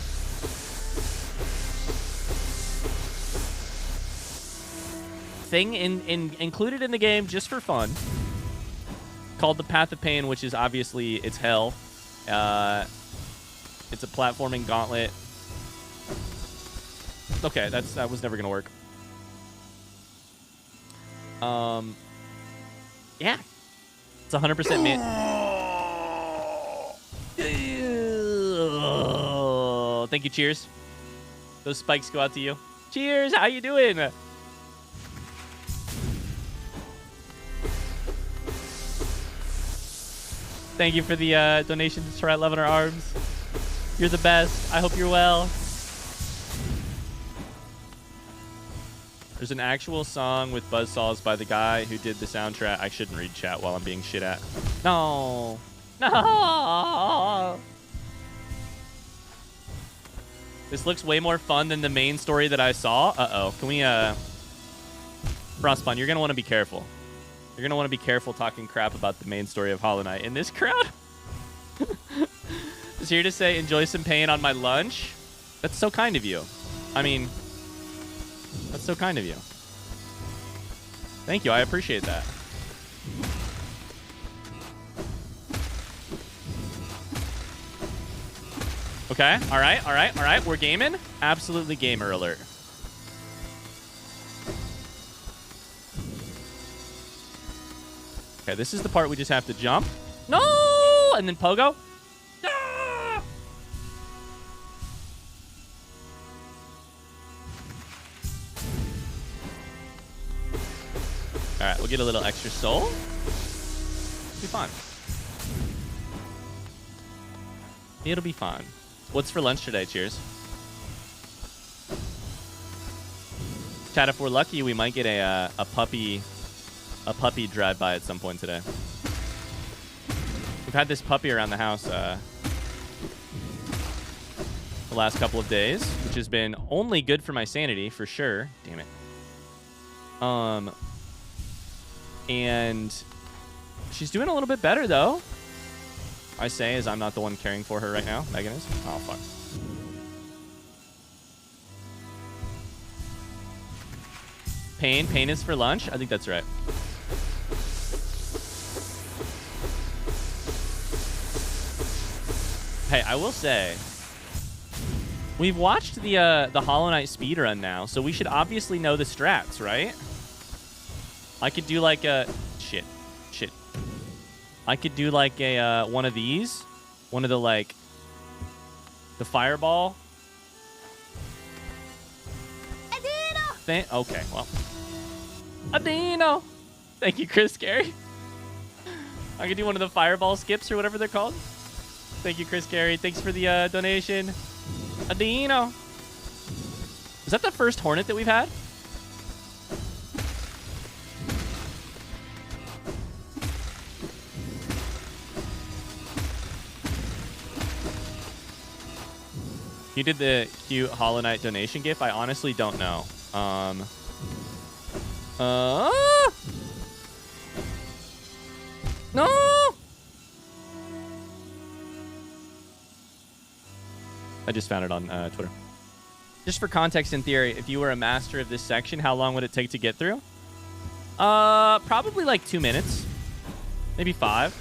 thing included in the game just for fun, called the Path of Pain, which is obviously it's hell. It's a platforming gauntlet. Okay, that was never gonna work. Yeah, it's 100% man. Thank you. Cheers. Those spikes go out to you. Cheers. How you doing? Thank you for the donation to Try Love in Our Arms. You're the best. I hope you're well. There's an actual song with buzzsaws by the guy who did the soundtrack. I shouldn't read chat while I'm being shit at. No. No. This looks way more fun than the main story that I saw. Uh-oh. Can we, Frostpun, you're going to want to be careful. You're going to want to be careful talking crap about the main story of Hollow Knight in this crowd. Just here to say, enjoy some pain on my lunch. That's so kind of you. I mean, that's so kind of you. Thank you. I appreciate that. Okay. All right. All right. All right. We're gaming. Absolutely gamer alert. Okay. This is the part we just have to jump. No! And then pogo. Ah! All right. We'll get a little extra soul. It'll be fun. It'll be fun. What's for lunch today? Cheers. Chat, if we're lucky, we might get a puppy drive by at some point today. We've had this puppy around the house the last couple of days, which has been only good for my sanity for sure. Damn it. And she's doing a little bit better though. I say, as I'm not the one caring for her right now. Megan is. Oh fuck. Pain is for lunch. I think that's right. Hey, I will say, we've watched the Hollow Knight speedrun now, so we should obviously know the strats, right? I could do like a shit. I could do like a one of these, one of the like The fireball. Adino! Okay, well. Adino! Thank you, Chris Carey. I'm gonna do one of the fireball skips or whatever they're called. Thank you, Chris Carey. Thanks for the donation. Adino. Is that the first Hornet that we've had? You did the cute Hollow Knight donation gift? I honestly don't know. No! I just found it on Twitter. Just for context, in theory, if you were a master of this section, how long would it take to get through? Probably like 2 minutes. Maybe 5.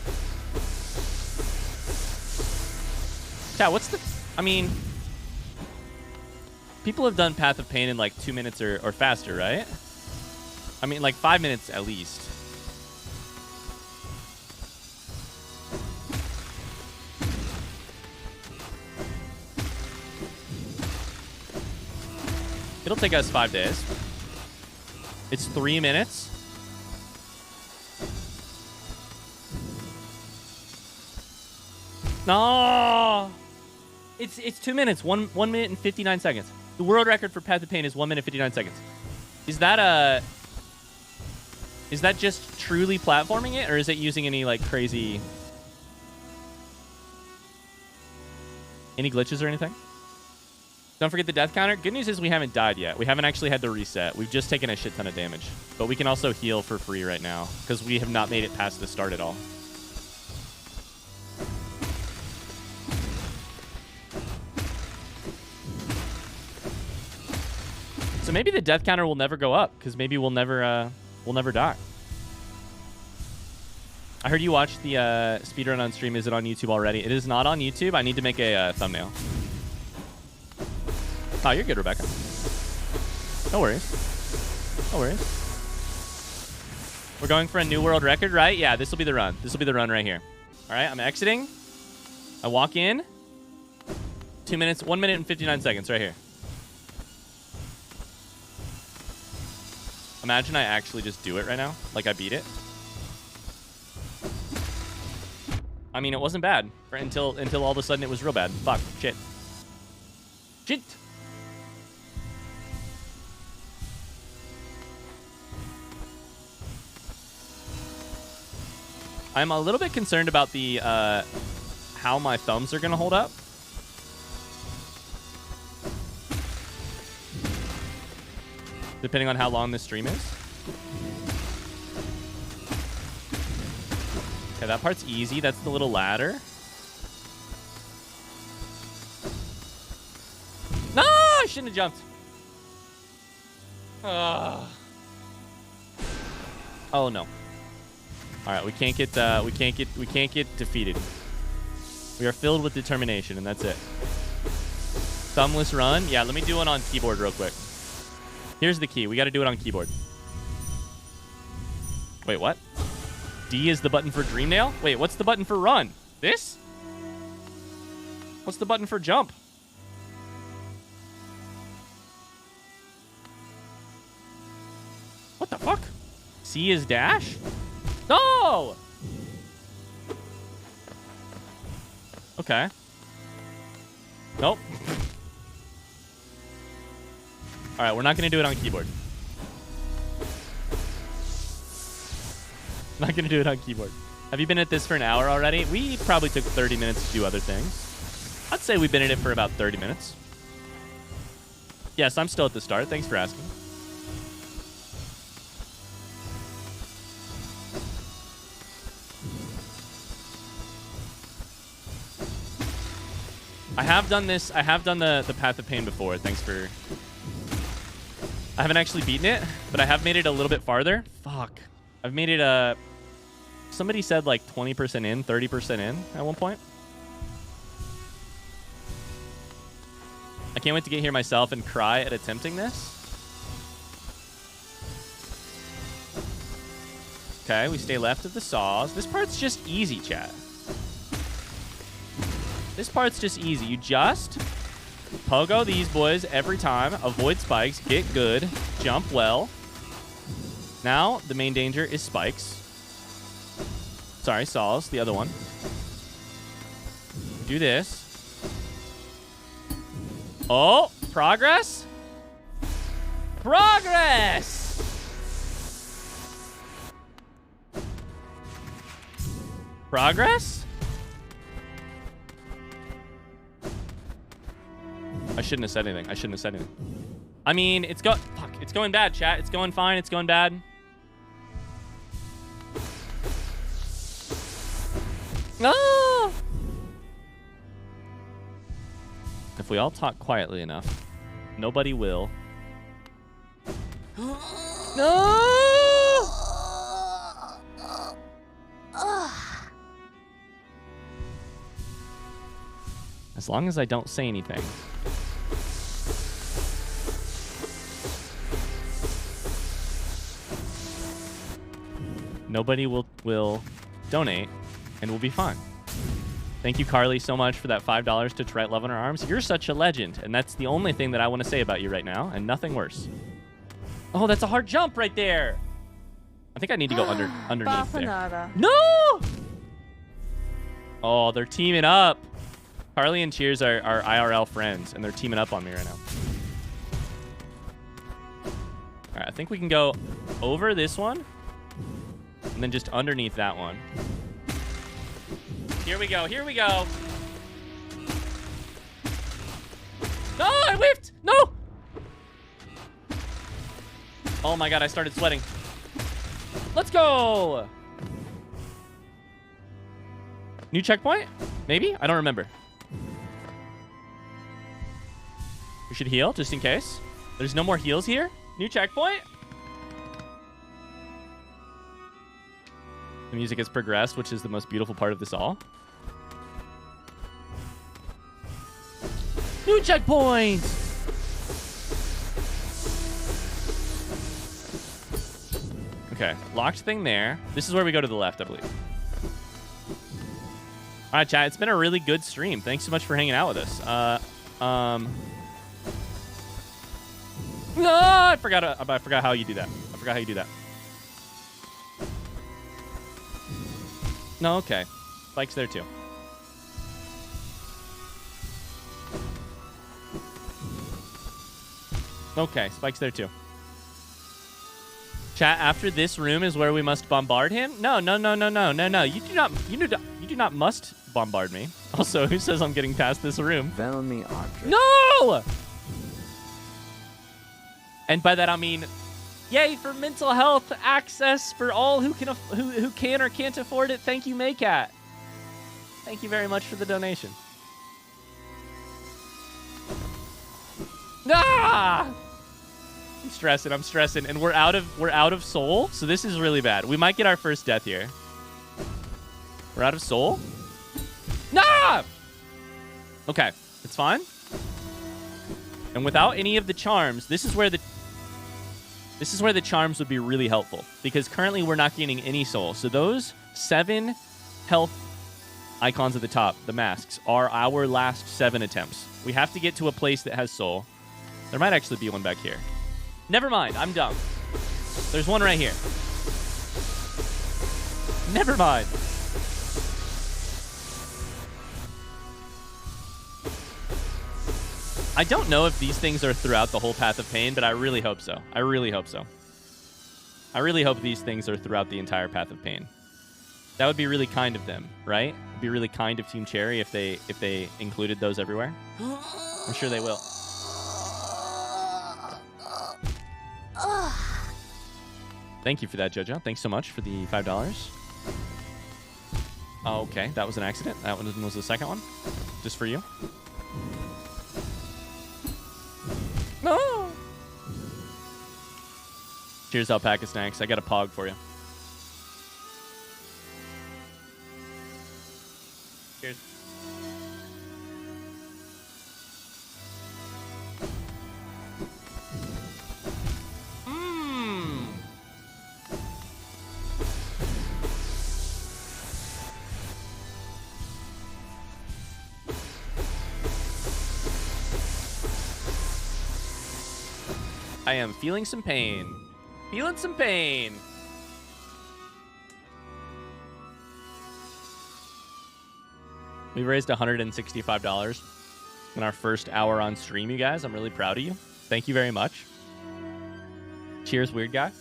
Chat, what's the... I mean... People have done Path of Pain in like 2 minutes or faster, right? I mean, like 5 minutes at least. It'll take us 5 days. It's 3 minutes. No! It's 2 minutes. 1 minute and 59 seconds. The world record for Path of Pain is 1 minute 59 seconds. Is that just truly platforming it, or is it using any like crazy glitches or anything? Don't forget the death counter. Good news is we haven't died yet. We haven't actually had to reset. We've just taken a shit ton of damage. But we can also heal for free right now because we have not made it past the start at all. So maybe the death counter will never go up because maybe we'll never die. I heard you watched the speedrun on stream. Is it on YouTube already? It is not on YouTube. I need to make a thumbnail. Oh, you're good, Rebecca. No worries. No worries. We're going for a new world record, right? Yeah, this will be the run. This will be the run right here. All right, I'm exiting. I walk in. 2 minutes, 1 minute and 59 seconds right here. Imagine I actually just do it right now. Like I beat it. I mean, it wasn't bad until all of a sudden it was real bad. Fuck. Shit. Shit. I'm a little bit concerned about the how my thumbs are gonna hold up. Depending on how long this stream is. Okay, that part's easy. That's the little ladder. No, I shouldn't have jumped. Oh no. All right, we can't get defeated. We are filled with determination, and that's it. Thumbless run. Yeah, let me do one on keyboard real quick. Here's the key. We got to do it on keyboard. Wait, what? D is the button for Dream Nail? Wait, what's the button for run? This? What's the button for jump? What the fuck? C is dash? No! Okay. Nope. All right, we're not going to do it on keyboard. Not going to do it on keyboard. Have you been at this for an hour already? We probably took 30 minutes to do other things. I'd say we've been at it for about 30 minutes. Yes, I'm still at the start. Thanks for asking. I have done this. I have done the Path of Pain before. Thanks for... I haven't actually beaten it, but I have made it a little bit farther. Fuck. I've made it somebody said like 20% in, 30% in at one point. I can't wait to get here myself and cry at attempting this. Okay, we stay left of the saws. This part's just easy, chat. This part's just easy. You just pogo these boys every time. Avoid spikes. Get good. Jump well. Now, the main danger is spikes. Sorry, Saul's the other one. Do this. Oh, progress? Progress! Progress? I shouldn't have said anything. I shouldn't have said anything. I mean, it's going bad, chat. It's going fine. It's going bad. No! If we all talk quietly enough, nobody will. No! As long as I don't say anything. Nobody will donate, and we'll be fine. Thank you, Carly, so much for that $5 to Tourette Love on Her Arms. You're such a legend, and that's the only thing that I want to say about you right now, and nothing worse. Oh, that's a hard jump right there. I think I need to go underneath there. No! Oh, they're teaming up. Carly and Cheers are IRL friends, and they're teaming up on me right now. All right, I think we can go over this one, and then just underneath that one. Here we go. Here we go. No, I whiffed. No. Oh my God, I started sweating. Let's go. New checkpoint? Maybe? I don't remember. We should heal just in case. There's no more heals here. New checkpoint. The music has progressed, which is the most beautiful part of this all. New checkpoint! Okay, locked thing there. This is where we go to the left, I believe. All right, chat. It's been a really good stream. Thanks so much for hanging out with us. No, I forgot how you do that. I forgot how you do that. No, okay. Spike's there too. Okay, Spike's there too. Chat, after this room is where we must bombard him? No. You do not must bombard me. Also, who says I'm getting past this room? Felony object. No! And by that I mean, yay for mental health access for all who can or can't afford it. Thank you, Maycat. Thank you very much for the donation. Ah! I'm stressing, and we're out of soul, so this is really bad. We might get our first death here. We're out of soul? Nah! Okay, it's fine. And without any of the charms, this is where the charms would be really helpful, because currently we're not gaining any soul. So those 7 health icons at the top, the masks, are our last 7 attempts. We have to get to a place that has soul. There might actually be one back here. Never mind, I'm dumb. There's one right here. Never mind. I don't know if these things are throughout the whole Path of Pain, but I really hope so. I really hope so. I really hope these things are throughout the entire Path of Pain. That would be really kind of them, right? It'd be really kind of Team Cherry if they included those everywhere. I'm sure they will. Thank you for that, Jojo. Thanks so much for the $5. Oh, okay, that was an accident. That one was the second one. Just for you. No. Cheers, Alpaca Snacks. I got a pog for you. Cheers. I am feeling some pain. Feeling some pain. We raised $165 in our first hour on stream, you guys. I'm really proud of you. Thank you very much. Cheers, weird guy.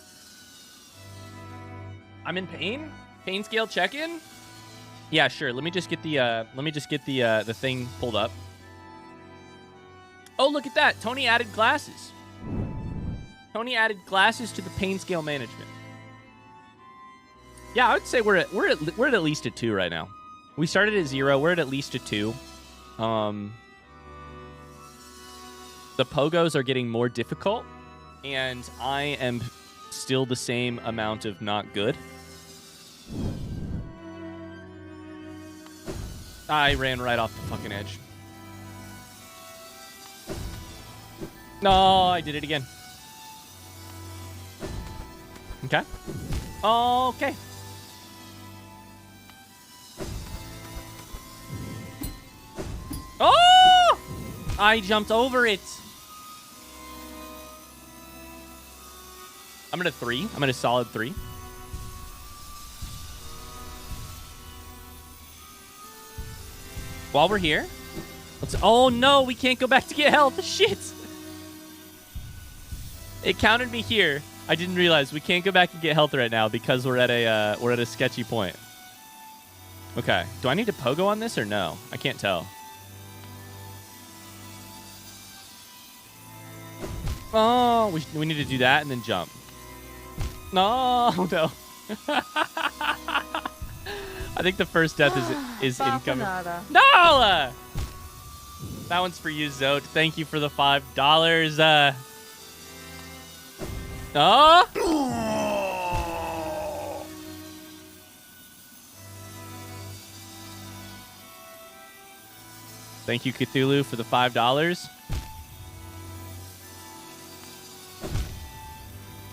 I'm in pain. Pain scale check-in. Yeah, sure. Let me just get the thing pulled up. Oh, look at that. Tony added glasses. Tony added glasses to the pain scale management. Yeah, I would say we're at least a 2 right now. We started at 0. We're at least a 2. The pogos are getting more difficult, and I am still the same amount of not good. I ran right off the fucking edge. No, I did it again. Okay. Okay. Oh! I jumped over it. I'm at a 3. I'm at a solid 3. While we're here, let's... Oh, no, we can't go back to get health. Shit. It counted me here. I didn't realize we can't go back and get health right now because we're at a sketchy point. Okay. Do I need to pogo on this or no? I can't tell. Oh, we need to do that and then jump. No, no. I think the first death is incoming. No! That one's for you, Zode. Thank you for the $5. Oh! Thank you, Cthulhu, for the $5.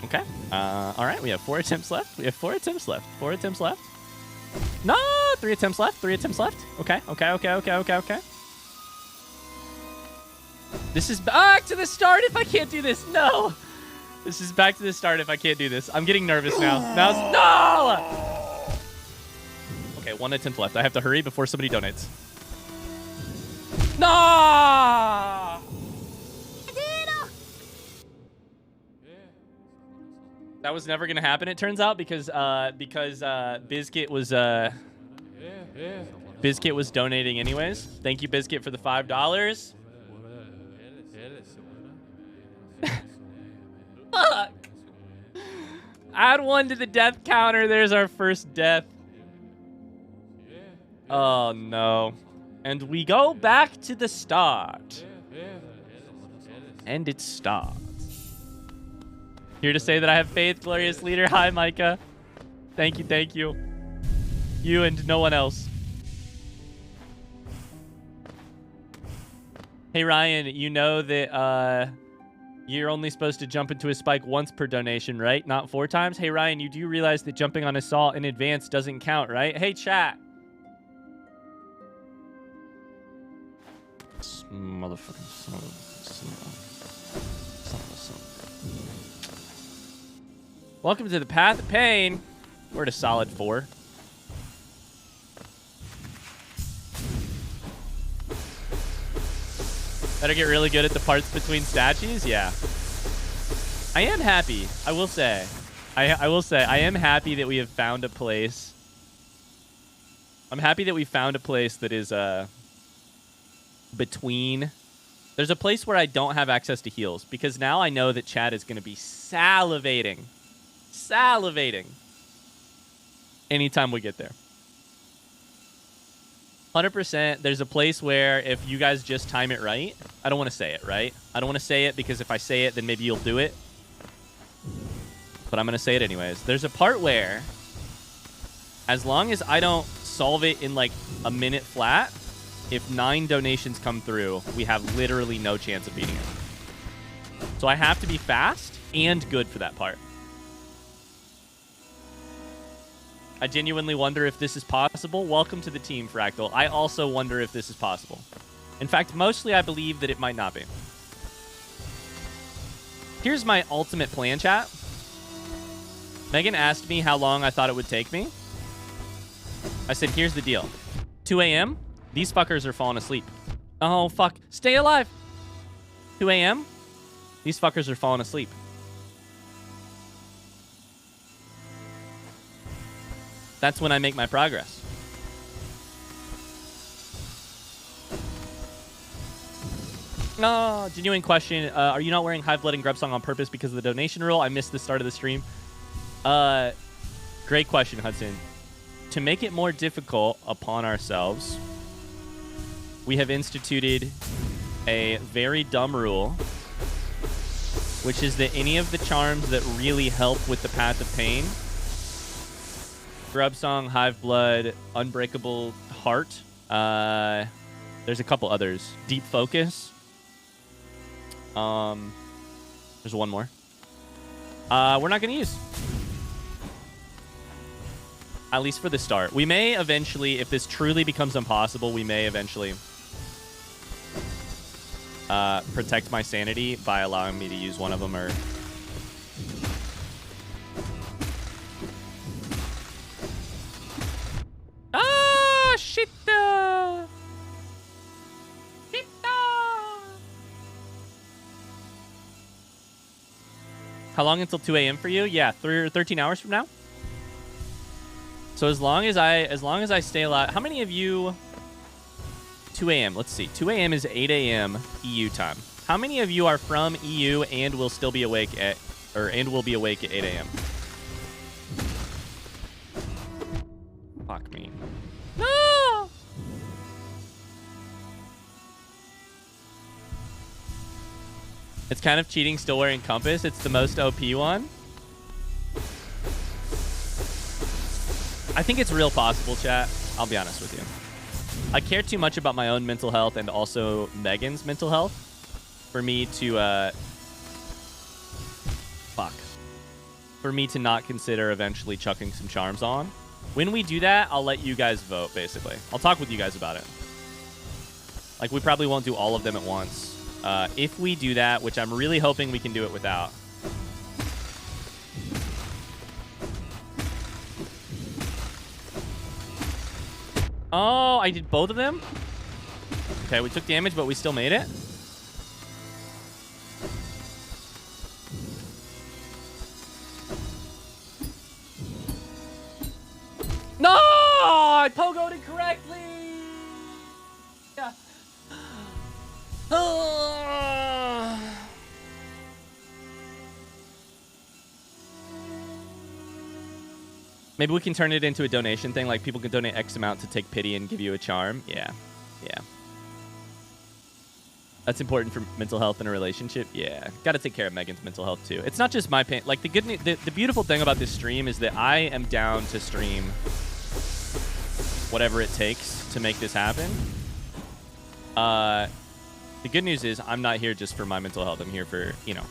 Okay. All right. We have 4 attempts left. 4 attempts left. No! 3 attempts left. 3 attempts left. Okay. This is back to the start if I can't do this. No! This is back to the start if I can't do this. I'm getting nervous now. No! Okay, 1 attempt left. I have to hurry before somebody donates. No! That was never gonna happen, it turns out, because Biscuit was donating anyways. Thank you, Biscuit, for the $5. Fuck! Add 1 to the death counter. There's our first death. Oh no. And we go back to the start. And it starts. Here to say that I have faith, glorious leader. Hi, Micah. Thank you. You and no one else. Hey, Ryan, you know that you're only supposed to jump into a spike once per donation, right? Not 4 times? Hey, Ryan, you do realize that jumping on assault in advance doesn't count, right? Hey, chat. Motherfucking son of a... Welcome to the Path of Pain. We're at a solid 4. Better get really good at the parts between statues? Yeah. I am happy, I will say. I will say, I am happy that we have found a place. I'm happy that we found a place that is between... There's a place where I don't have access to heals, because now I know that Chad is going to be salivating anytime we get there. 100%. There's a place where if you guys just time it right, I don't want to say it, right? I don't want to say it because if I say it, then maybe you'll do it. But I'm going to say it anyways. There's a part where, as long as I don't solve it in like a minute flat, if 9 donations come through, we have literally no chance of beating it. So I have to be fast and good for that part. I genuinely wonder if this is possible. Welcome to the team, Fractal. I also wonder if this is possible. In fact, mostly I believe that it might not be. Here's my ultimate plan, chat. Megan asked me how long I thought it would take me. I said, here's the deal. 2 a.m., these fuckers are falling asleep. Oh, fuck. Stay alive. 2 a.m., these fuckers are falling asleep. That's when I make my progress. No, genuine question. Are you not wearing Hive Blood and Grub Song on purpose because of the donation rule? I missed the start of the stream. Great question, Hudson. To make it more difficult upon ourselves, we have instituted a very dumb rule, which is that any of the charms that really help with the Path of Pain, Grub Song, Hive Blood, Unbreakable Heart, there's a couple others. Deep Focus. There's one more. We're not going to use. At least for the start. We may eventually, if this truly becomes impossible, we may eventually protect my sanity by allowing me to use one of them or... Ah, shit! Shit! How long until 2 a.m. for you? Yeah, 13 hours from now. So as long as I stay alive, how many of you? 2 a.m. Let's see. 2 a.m. is 8 a.m. EU time. How many of you are from EU and will still be awake at, will be awake at 8 a.m.? Fuck me. No! It's kind of cheating still wearing Compass. It's the most OP one. I think it's real possible, chat. I'll be honest with you. I care too much about my own mental health and also Megan's mental health for me to, for me to not consider eventually chucking some charms on. When we do that, I'll let you guys vote, basically. I'll talk with you guys about it. Like, we probably won't do all of them at once. If we do that, which I'm really hoping we can do it without. Oh, I did both of them? Okay, we took damage, but we still made it. No! I pogoed it correctly! Yeah. Maybe we can turn it into a donation thing, like people can donate X amount to take pity and give you a charm. Yeah, yeah. That's important for mental health in a relationship. Yeah, got to take care of Megan's mental health too. It's not just my pain. Like the beautiful thing about this stream is that I am down to stream whatever it takes to make this happen. The good news is I'm not here just for my mental health. I'm here for, you know.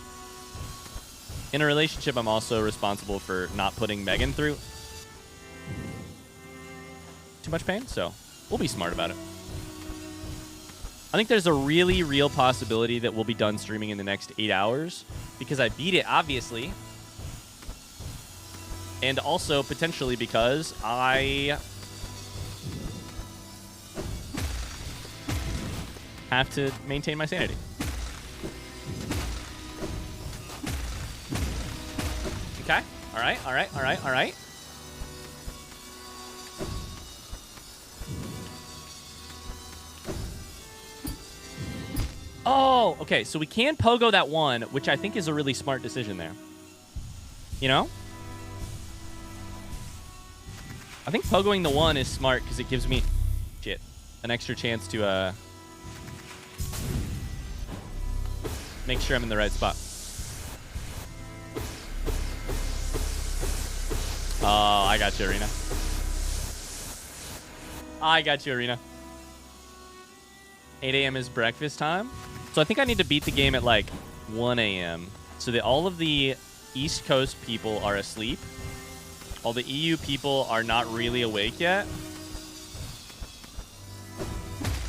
In a relationship, I'm also responsible for not putting Megan through too much pain, so we'll be smart about it. I think there's a really real possibility that we'll be done streaming in the next 8 hours because I beat it, obviously. And also potentially because I have to maintain my sanity. Okay. All right. All right. All right. All right. Oh, okay. So we can pogo that one, which I think is a really smart decision there. You know? I think pogoing the one is smart because it gives me an extra chance to make sure I'm in the right spot. Oh, I got you, Arena. I got you, Arena. 8 a.m. is breakfast time. So I think I need to beat the game at like 1 a.m. so that all of the East Coast people are asleep. All the EU people are not really awake yet.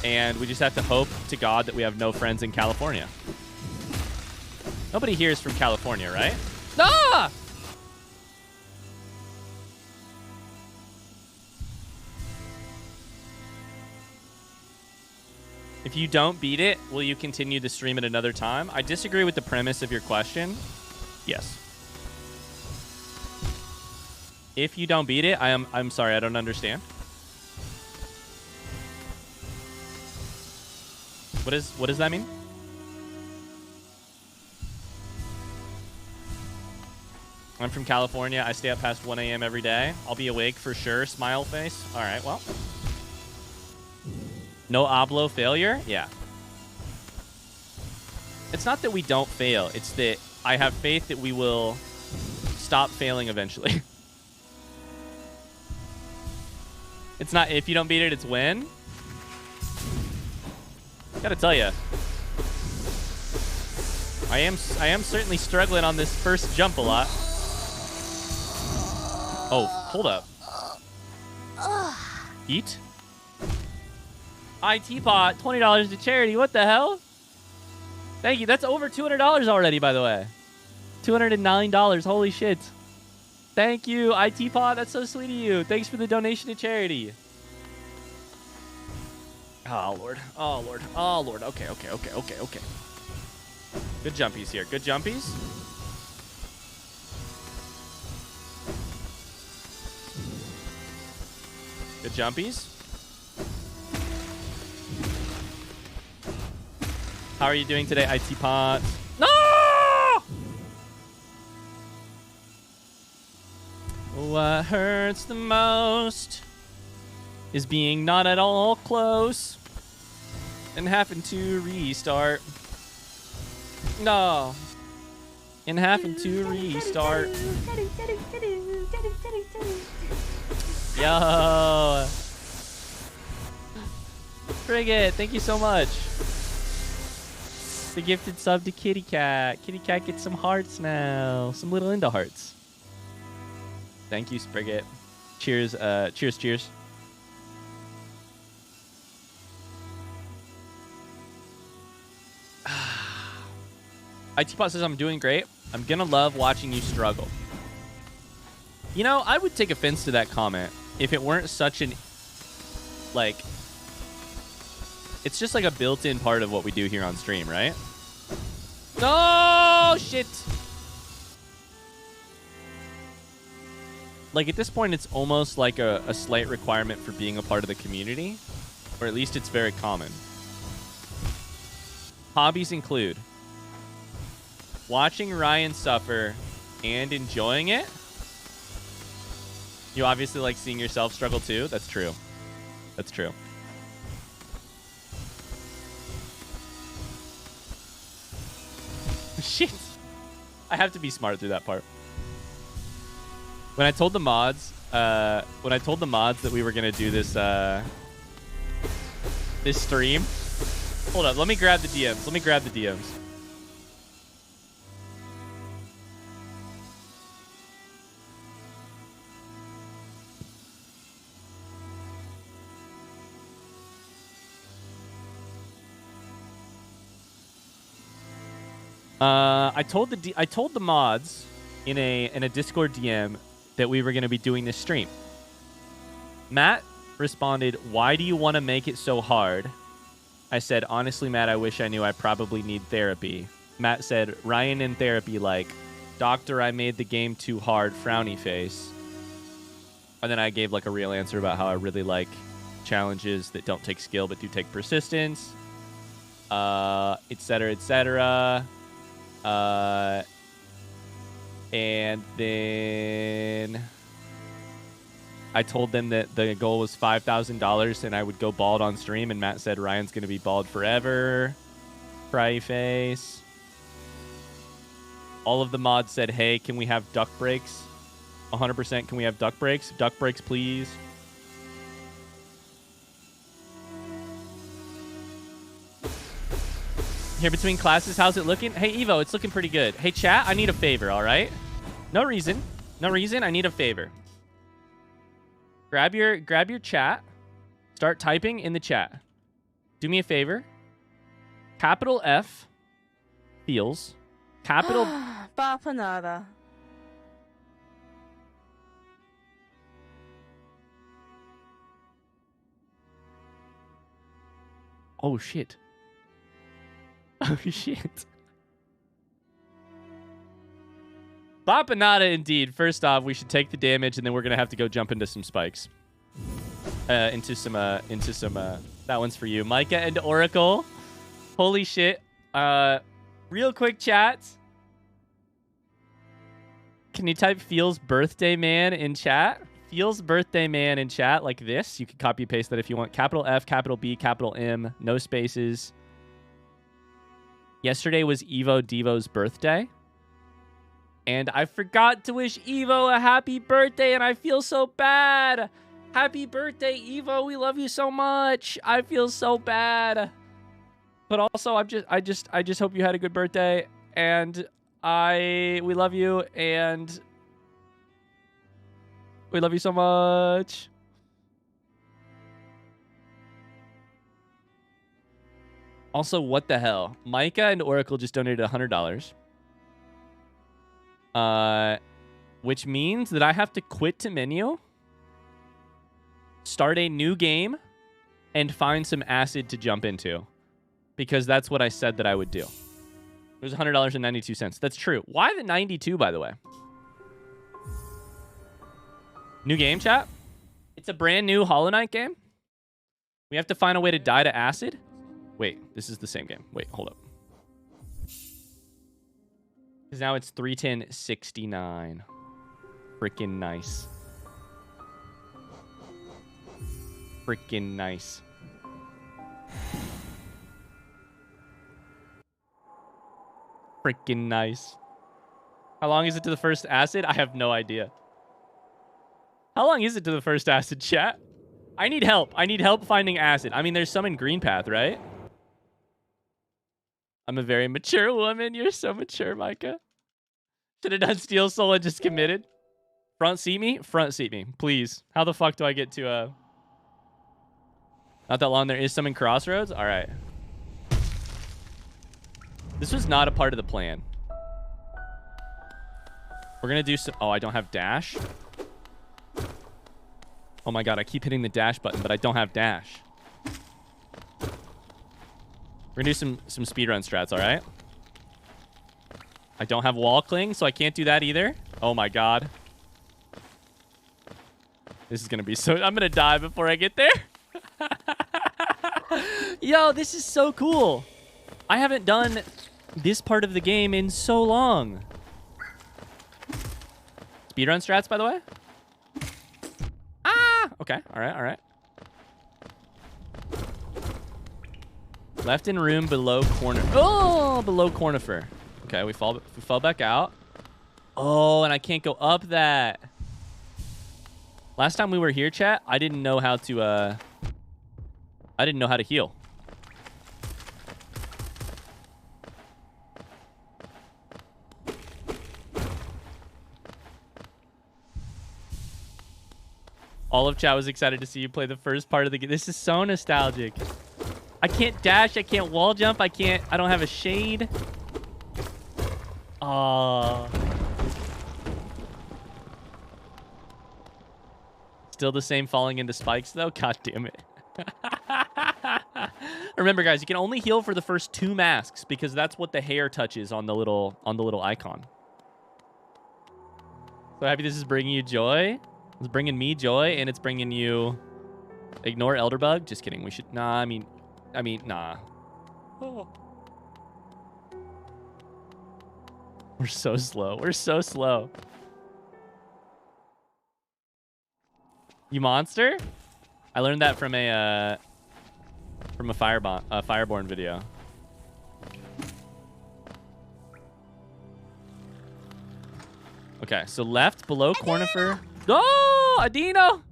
And we just have to hope to God that we have no friends in California. Nobody here is from California, right? Ah! If you don't beat it, will you continue to stream at another time? I disagree with the premise of your question. Yes. If you don't beat it, I'm sorry, I don't understand. What does that mean? I'm from California. I stay up past 1 a.m. every day. I'll be awake for sure. Smile face. All right, well. No oblo failure? Yeah. It's not that we don't fail. It's that I have faith that we will stop failing eventually. It's not if you don't beat it, it's when. Gotta tell you. I am certainly struggling on this first jump a lot. Oh, hold up. Eat? IT pot, $20 to charity. What the hell? Thank you. That's over $200 already, by the way. $209. Holy shit. Thank you, IT pot. That's so sweet of you. Thanks for the donation to charity. Oh, Lord. Oh, Lord. Oh, Lord. Okay. Good jumpies here. Good jumpies. Good jumpies. How are you doing today, IT pot? No! What hurts the most is being not at all close and having to restart. No. And having to restart. Yo. Frigate, thank you so much. The gifted sub to Kitty Cat. Kitty Cat gets some hearts now. Some little into hearts. Thank you, Sprigget. Cheers, cheers. ITPot says, I'm doing great. I'm gonna love watching you struggle. You know, I would take offense to that comment if it weren't such an, like, it's just like a built-in part of what we do here on stream, right? Oh, shit. Like, at this point, it's almost like a slight requirement for being a part of the community, or at least it's very common. Hobbies include watching Ryan suffer and enjoying it. You obviously like seeing yourself struggle too. That's true. That's true. Shit. I have to be smart through that part. When I told the mods, that we were gonna do this, this stream. Hold up. Let me grab the DMs. I told the mods in a Discord DM that we were going to be doing this stream. Matt responded, "Why do you want to make it so hard?" I said, "Honestly, Matt, I wish I knew. I probably need therapy." Matt said, "Ryan in therapy, like, doctor, I made the game too hard, frowny face." And then I gave like a real answer about how I really like challenges that don't take skill but do take persistence, etc., etc. And then I told them that the goal was $5,000 and I would go bald on stream, and Matt said Ryan's going to be bald forever. Cry face. All of the mods said, hey, can we have duck breaks? 100% can we have duck breaks? Duck breaks, please. Here between classes, how's it looking? Hey, Evo, it's looking pretty good. Hey, chat, I need a favor, all right? No reason. I need a favor. Grab your chat. Start typing in the chat. Do me a favor. Capital F feels Capital. Bapanada. Oh shit. Oh shit. Bapanada indeed. First off, we should take the damage, and then we're gonna have to go jump into some spikes. Into some. That one's for you, Micah and Oracle. Holy shit. Real quick chat. Can you type Feels Birthday Man in chat? Feels Birthday Man in chat like this. You can copy paste that if you want. Capital F, capital B, capital M, no spaces. Yesterday was Evo Devo's birthday. And I forgot to wish Evo a happy birthday, and I feel so bad. Happy birthday, Evo. We love you so much. I feel so bad. But also, I just hope you had a good birthday, and we love you, and we love you so much. Also, what the hell? Micah and Oracle just donated $100. Which means that I have to quit to menu, start a new game, and find some acid to jump into. Because that's what I said that I would do. It was $100.92. That's true. Why the 92, by the way? New game, chat? It's a brand new Hollow Knight game. We have to find a way to die to acid. Wait, this is the same game. Wait, hold up. Because now it's 310.69. Freaking nice. Freaking nice. Freaking nice. How long is it to the first acid? I have no idea. How long is it to the first acid, chat? I need help. I need help finding acid. I mean, there's some in Green Path, right? I'm a very mature woman. You're so mature, Micah. Should have done Steel Soul and just committed. Front seat me? Front seat me, please. How the fuck do I get to Not that long. There is some in Crossroads? All right. This was not a part of the plan. We're going to do some... Oh, I don't have dash. Oh my god, I keep hitting the dash button, but I don't have dash. We're going to do some speedrun strats, all right? I don't have wall cling, so I can't do that either. Oh my god. This is going to be so... I'm going to die before I get there. Yo, this is so cool. I haven't done this part of the game in so long. Speedrun strats, by the way. Ah! Okay, all right, all right. Left in room below corner. Oh, below cornifer. Okay, we fall back out. Oh, and I can't go up that. Last time we were here, chat, I didn't know how to heal. All of chat was excited to see you play the first part of the game. This is so nostalgic. I can't dash. I can't wall jump. I don't have a shade. Oh. Still the same falling into spikes, though? God damn it. Remember, guys, you can only heal for the first 2 masks because that's what the hair touches on the little icon. So happy this is bringing you joy. It's bringing me joy, and it's bringing you... Ignore Elderbug? Just kidding. We should... Nah, I mean, nah. Oh. We're so slow. We're so slow. You monster? I learned that from a Fireborn video. Okay, so left below cornifer. Oh, Adino!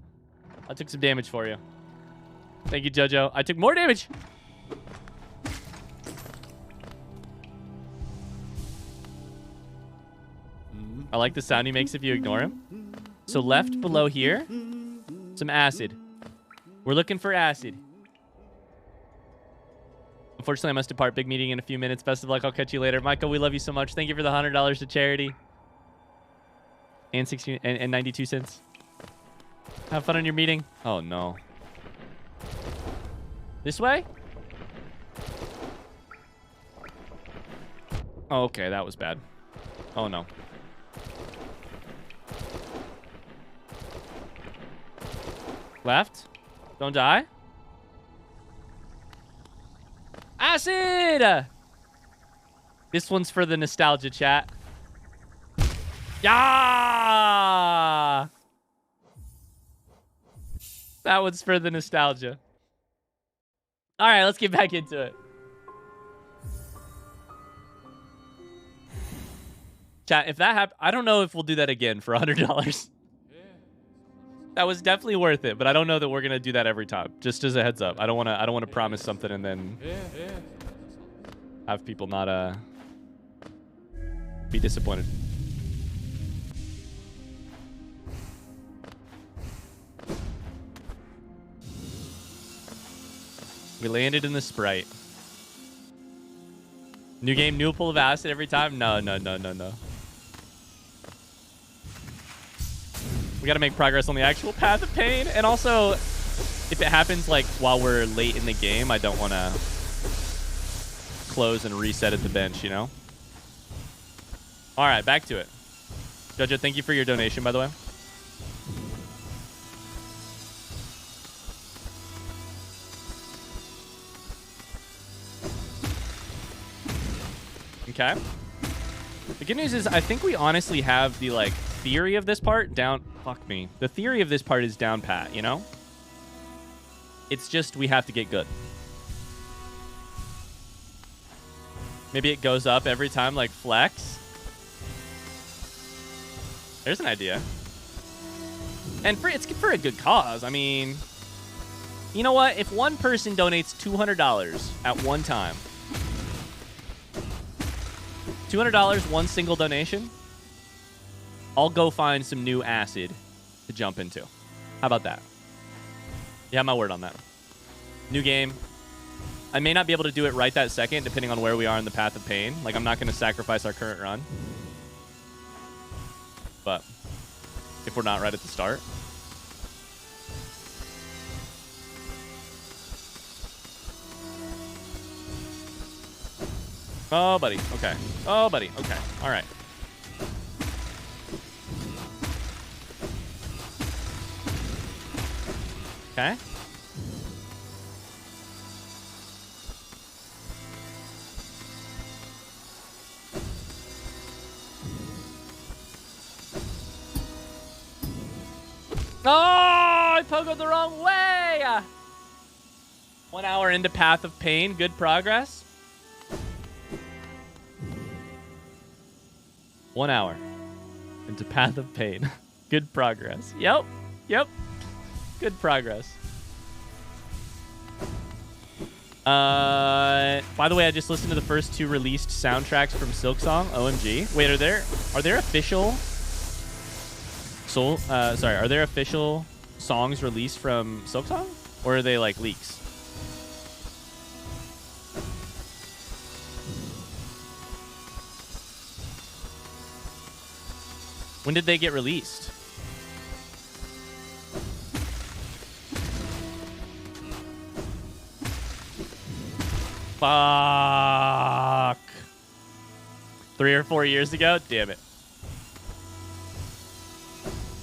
I took some damage for you. Thank you, Jojo. I took more damage. I like the sound he makes if you ignore him. So left below here, some acid. We're looking for acid. Unfortunately, I must depart. Big meeting in a few minutes. Best of luck. I'll catch you later. Michael, we love you so much. Thank you for the $100 to charity. And 16 and 92 cents. Have fun on your meeting. Oh, no. This way? Oh, okay. That was bad. Oh, no. Left. Don't die. Acid! This one's for the nostalgia chat. Yeah! That one's for the nostalgia. All right, let's get back into it. Chat, if that happens, I don't know if we'll do that again for $100. That was definitely worth it, but I don't know that we're gonna do that every time. Just as a heads up, I don't want to promise something and then have people not be disappointed. We landed in the Sprite. New game, new pool of acid every time? No. We got to make progress on the actual path of pain. And also, if it happens like while we're late in the game, I don't want to close and reset at the bench, you know? All right, back to it. Jojo, thank you for your donation, by the way. Okay. The good news is I think we honestly have the, like, theory of this part down. Fuck me. The theory of this part is down pat, you know? It's just we have to get good. Maybe it goes up every time, like flex. There's an idea. And it's for a good cause. I mean, you know what? If one person donates $200 at one time, $200, one single donation, I'll go find some new acid to jump into. How about that? You have my word on that. New game. I may not be able to do it right that second, depending on where we are in the path of pain. Like, I'm not going to sacrifice our current run. But if we're not right at the start. Oh, buddy. Okay. Oh, buddy. Okay. All right. Okay. Oh, I pogoed the wrong way. 1 hour into Path of Pain. Good progress. 1 hour into Path of Pain. Good progress. Yep. Good progress. By the way, I just listened to the first 2 released soundtracks from Silksong. OMG. Wait, are there official are there official songs released from Silksong? Or are they like leaks? When did they get released? Fuck. 3 or 4 years ago? Damn it.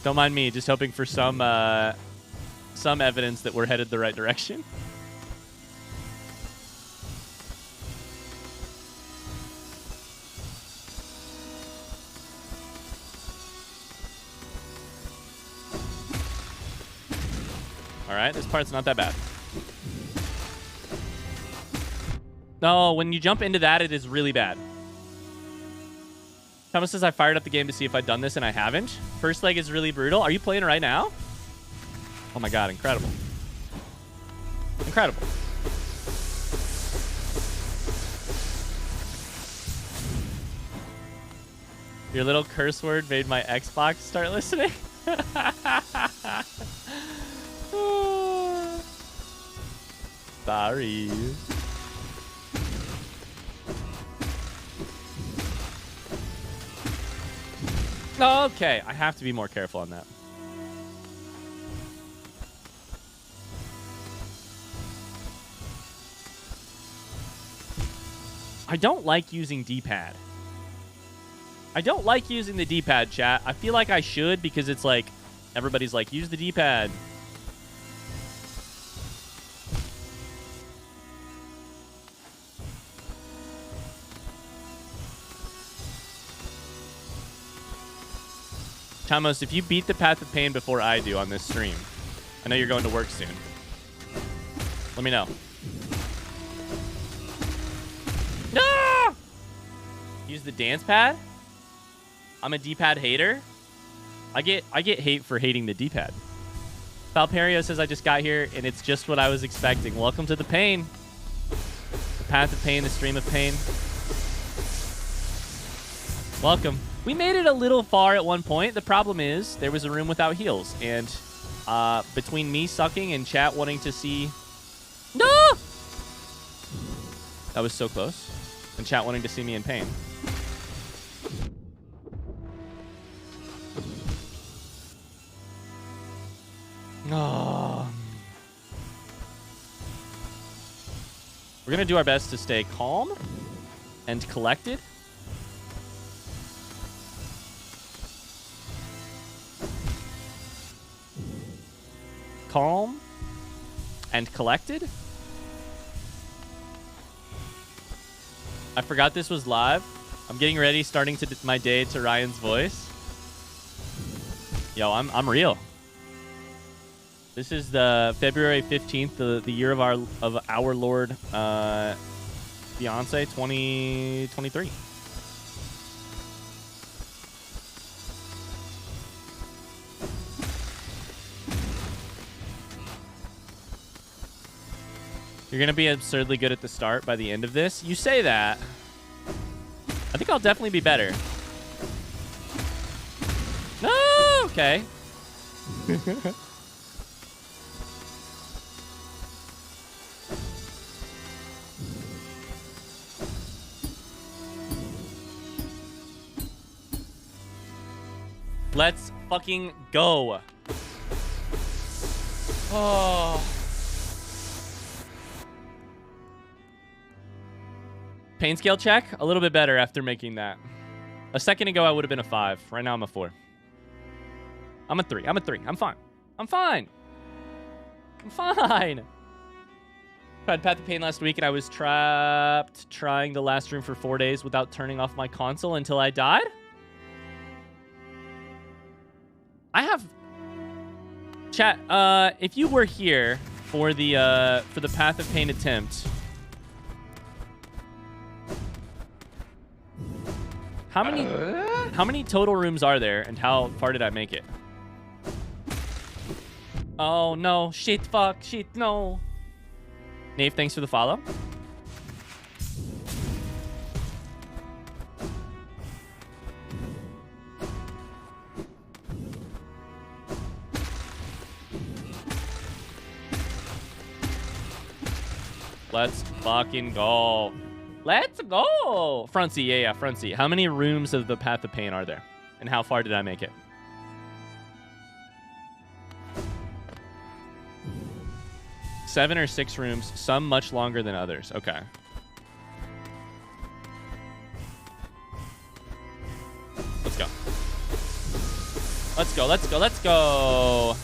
Don't mind me, just hoping for some evidence that we're headed the right direction. All right, this part's not that bad. No, when you jump into that, it is really bad. Thomas says I fired up the game to see if I'd done this, and I haven't. First leg is really brutal. Are you playing it right now? Oh my god, incredible. Incredible. Your little curse word made my Xbox start listening. Sorry. Okay, I have to be more careful on that. I don't like using D-pad. I don't like using the D-pad, chat. I feel like I should because it's like, everybody's like, use the D-pad. Thomas, if you beat the Path of Pain before I do on this stream, I know you're going to work soon. Let me know. No! Use the dance pad? I'm a D-pad hater. I get hate for hating the D-pad. Valperio says I just got here and it's just what I was expecting. Welcome to the pain. The Path of Pain, the stream of pain. Welcome. We made it a little far at one point. The problem is there was a room without heals. And between me sucking and chat wanting to see... No! That was so close. And chat wanting to see me in pain. Oh. We're going to do our best to stay calm and collected. Calm and collected. I forgot this was live. I'm getting ready, starting my day to Ryan's voice. Yo, I'm real. This is the February 15th, the year of our Lord Beyonce 2023. You're going to be absurdly good at the start by the end of this. You say that. I think I'll definitely be better. No! Okay. Let's fucking go. Oh. Pain scale check. A little bit better after making that. A second ago, I would have been a 5. Right now, I'm a 4. I'm a 3. I'm a 3. I'm fine. I'm fine. I'm fine. Tried Path of Pain last week, and I was trapped trying the last room for 4 days without turning off my console until I died. I have... Chat, if you were here for the Path of Pain attempt... How many total rooms are there, and how far did I make it? Oh, no. Shit, fuck, shit, no. Nave, thanks for the follow. Let's fucking go. Let's go! Front seat, yeah, front seat. How many rooms of the Path of Pain are there? And how far did I make it? Seven or 6 rooms, some much longer than others. Okay. Let's go. Let's go, let's go, let's go!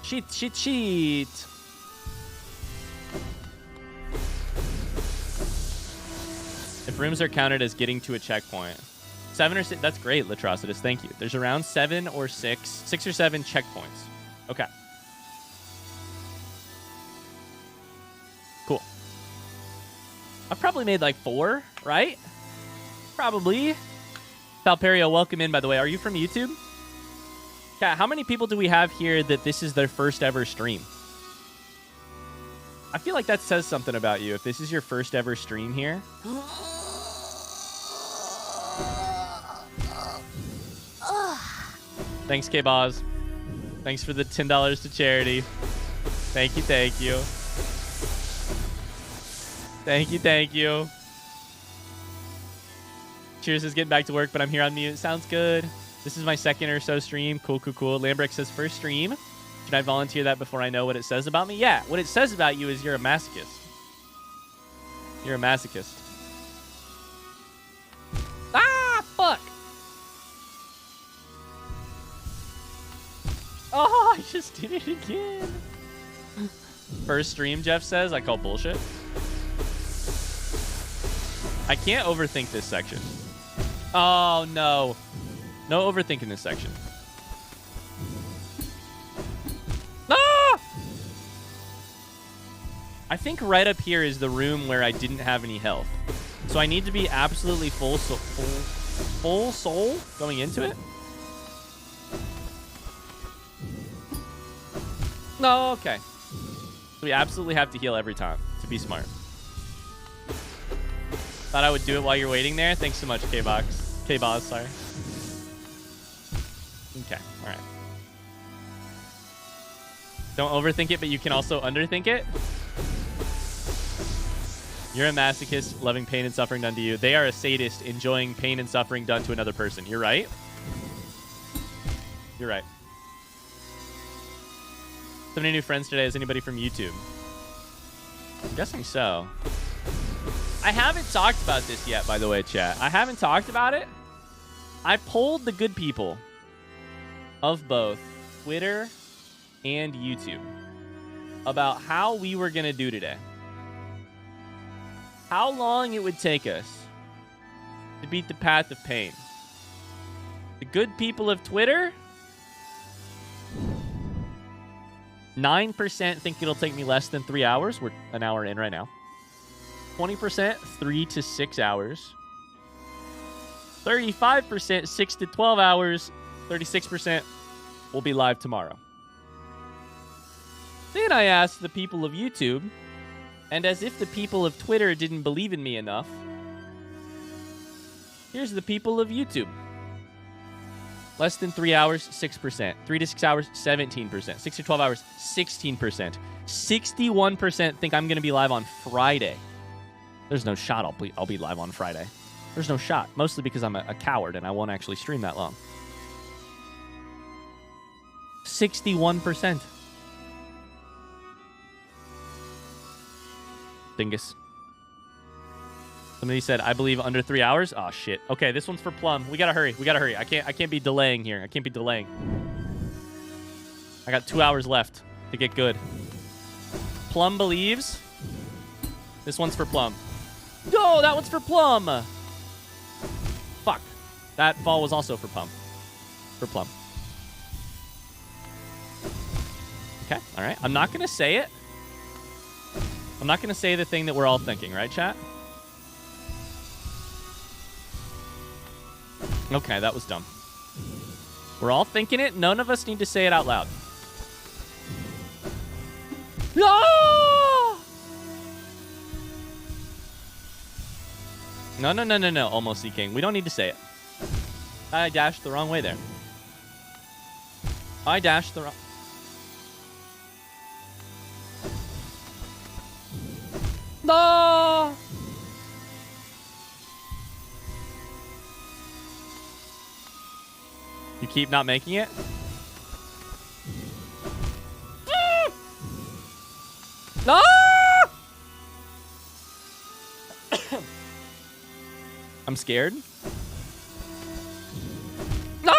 Cheat, cheat, cheat! If rooms are counted as getting to a checkpoint. 7 or 6, that's great, Latrocitus, thank you. There's around 6 or 7 checkpoints. Okay. Cool. I've probably made like 4, right? Probably. Valperio, welcome in, by the way. Are you from YouTube? Kat, how many people do we have here that this is their first ever stream? I feel like that says something about you if this is your first ever stream here. Thanks, K-Boz. Thanks for the $10 to charity. Thank you, thank you. Thank you, thank you. Cheers is getting back to work, but I'm here on mute. Sounds good. This is my second or so stream. Cool, cool, cool. Lambrick says first stream. Should I volunteer that before I know what it says about me? Yeah, what it says about you is you're a masochist. You're a masochist. Ah, fuck. Oh, I just did it again. First stream, Jeff says. I call bullshit. I can't overthink this section. Oh, no. No overthinking this section. Ah! I think right up here is the room where I didn't have any health. So I need to be absolutely full soul going into it. No, okay. So we absolutely have to heal every time to be smart. Thought I would do it while you're waiting there. Thanks so much, K-Box. K-Boz, sorry. Okay, all right. Don't overthink it, but you can also underthink it. You're a masochist, loving pain and suffering done to you. They are a sadist, enjoying pain and suffering done to another person. You're right. You're right. So many new friends today. Is anybody from YouTube? I'm guessing so. I haven't talked about this yet, by the way, chat. I haven't talked about it. I polled the good people of both Twitter and YouTube about how we were going to do today. How long it would take us to beat the path of pain. The good people of Twitter, 9% think it'll take me less than 3 hours. We're an hour in right now. 20%, 3 to 6 hours. 35%, 6 to 12 hours. 36% will be live tomorrow. Then I asked the people of YouTube, and as if the people of Twitter didn't believe in me enough, here's the people of YouTube. Less than 3 hours, 6%. 3 to 6 hours, 17%. 6 to 12 hours, 16%. 61% think I'm going to be live on Friday. There's no shot I'll be live on Friday. There's no shot. Mostly because I'm a coward and I won't actually stream that long. 61%. Dingus. Somebody said, I believe under 3 hours. Oh, shit. Okay, this one's for Plum. We gotta hurry. We gotta hurry. I can't be delaying here. I can't be delaying. I got 2 hours left to get good. Plum believes. This one's for Plum. No, that one's for Plum. Fuck. That fall was also for Plum. For Plum. Okay, all right. I'm not gonna say it. I'm not gonna say the thing that we're all thinking, right, chat? Okay, that was dumb. We're all thinking it. None of us need to say it out loud. No! No. Almost Sea King. We don't need to say it. I dashed the wrong way there. I dashed the wrong... No! You keep not making it? No! I'm scared. No!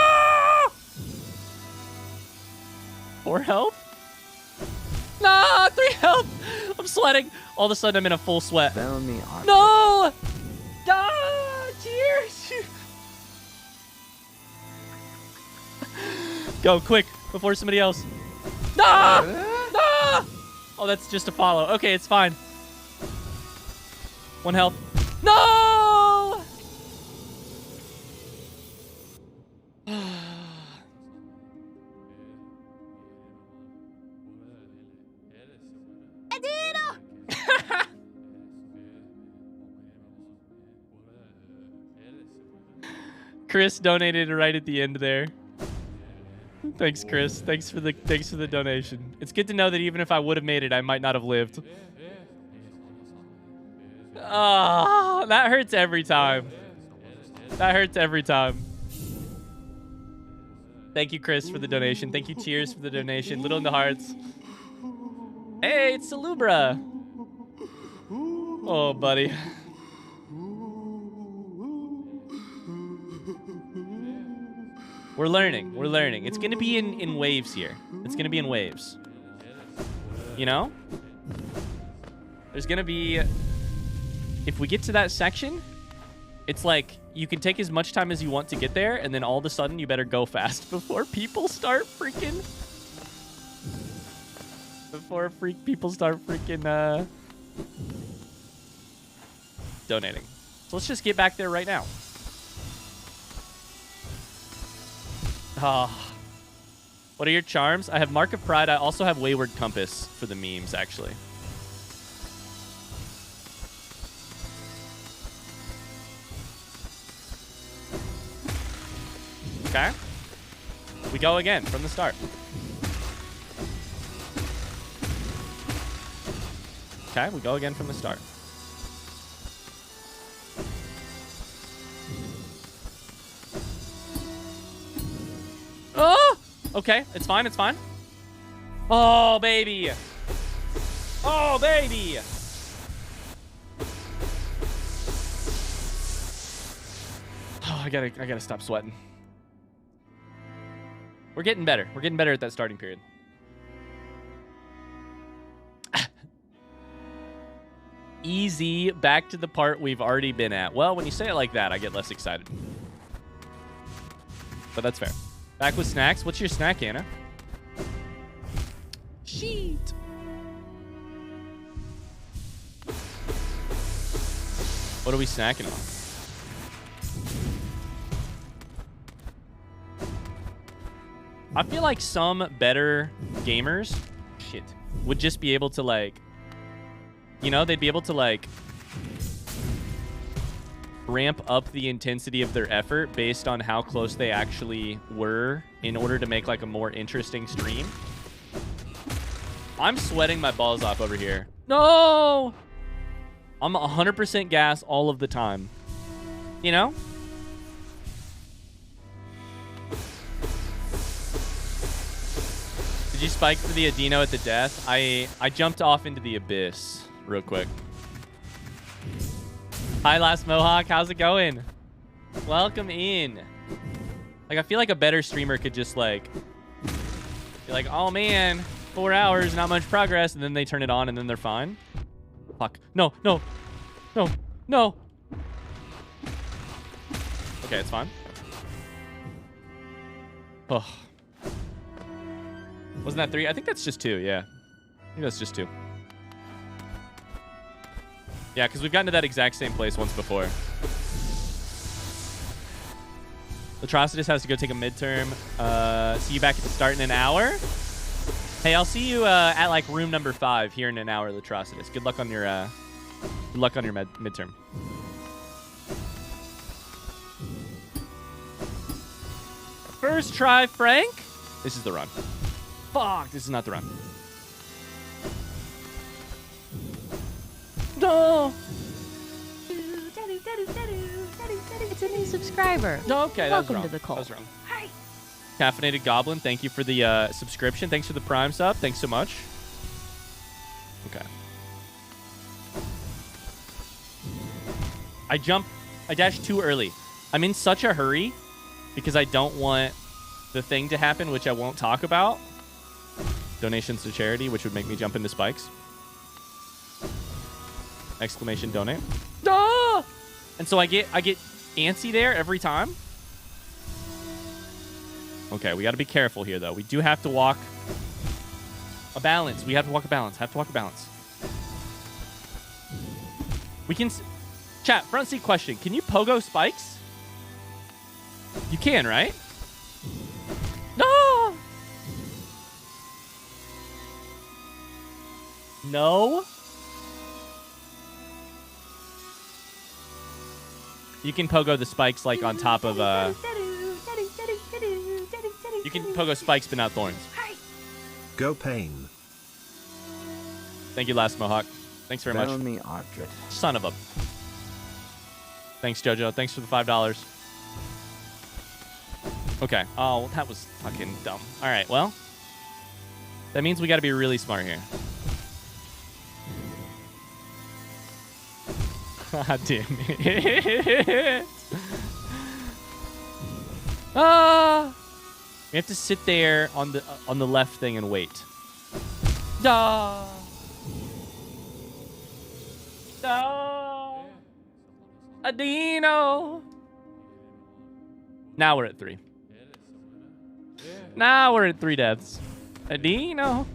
4 health? No! 3 health! I'm sweating. All of a sudden, I'm in a full sweat. No! Ah, cheers! Go, quick, before somebody else. No! No! Oh, that's just a follow. Okay, it's fine. 1 health. No! Chris donated right at the end there. Thanks, Chris. Thanks for the donation. It's good to know that even if I would have made it, I might not have lived. Oh, that hurts every time. That hurts every time. Thank you, Chris, for the donation. Thank you, Cheers, for the donation. Little in the hearts. Hey, it's Salubra. Oh, buddy. We're learning. We're learning. It's going to be in waves here. It's going to be in waves. You know? There's going to be... If we get to that section, it's like you can take as much time as you want to get there, and then all of a sudden you better go fast before people start freaking... people start freaking, donating. So let's just get back there right now. Ah. What are your charms? I have Mark of Pride. I also have Wayward Compass for the memes, actually. Okay. We go again from the start. Okay, we go again from the start. Oh! Okay, it's fine, it's fine. Oh, baby. Oh, baby. Oh, I gotta stop sweating. We're getting better. We're getting better at that starting period. Easy, back to the part we've already been at. Well, when you say it like that, I get less excited. But that's fair. Back with snacks. What's your snack, Anna? Sheet. What are we snacking on? I feel like some better gamers, would just be able to, like, you know, they'd be able to, like, ramp up the intensity of their effort based on how close they actually were in order to make, like, a more interesting stream. I'm sweating my balls off over here. No! I'm 100% gas all of the time. You know? Did you spike for the Adino at the death? I jumped off into the abyss real quick. Hi, Last Mohawk. How's it going? Welcome in. Like, I feel like a better streamer could just, like, be like, oh, man, 4 hours, not much progress, and then they turn it on, and then they're fine. Fuck. No, no, no, no. Okay, it's fine. Oh. Wasn't that 3? I think that's just 2, yeah. I think that's just 2. Yeah, because we've gotten to that exact same place once before. Latrocitus has to go take a midterm. See you back at the start in an hour. Hey, I'll see you at like room number 5 here in an hour, Latrocitus. Good luck on your midterm. First try, Frank. This is the run. Fuck, this is not the run. No. It's a new subscriber. Okay, that was Welcome wrong. to the cult. That was wrong. Hi. Caffeinated Goblin, thank you for the subscription. Thanks for the Prime sub. Thanks so much. Okay. I dashed too early. I'm in such a hurry because I don't want the thing to happen, which I won't talk about. Donations to charity, which would make me jump into spikes. Exclamation donate. Ah! And so I get antsy there every time. Okay, we got to be careful here, though. We do have to walk a balance. We have to walk a balance. Have to walk a balance. We can... Chat, front seat question. Can you pogo spikes? You can, right? No! No? You can pogo the spikes, like, on top of, You can pogo spikes, but not thorns. Go Pain. Thank you, Last Mohawk. Thanks very much. Me, Audrey. Son of a... Thanks, Jojo. Thanks for the $5. Okay. Oh, that was fucking dumb. All right, well. That means we got to be really smart here. God damn it. We have to sit there on the left thing and wait. Da. Da. Adino. Now we're at 3. Now we're at 3 deaths. Adino.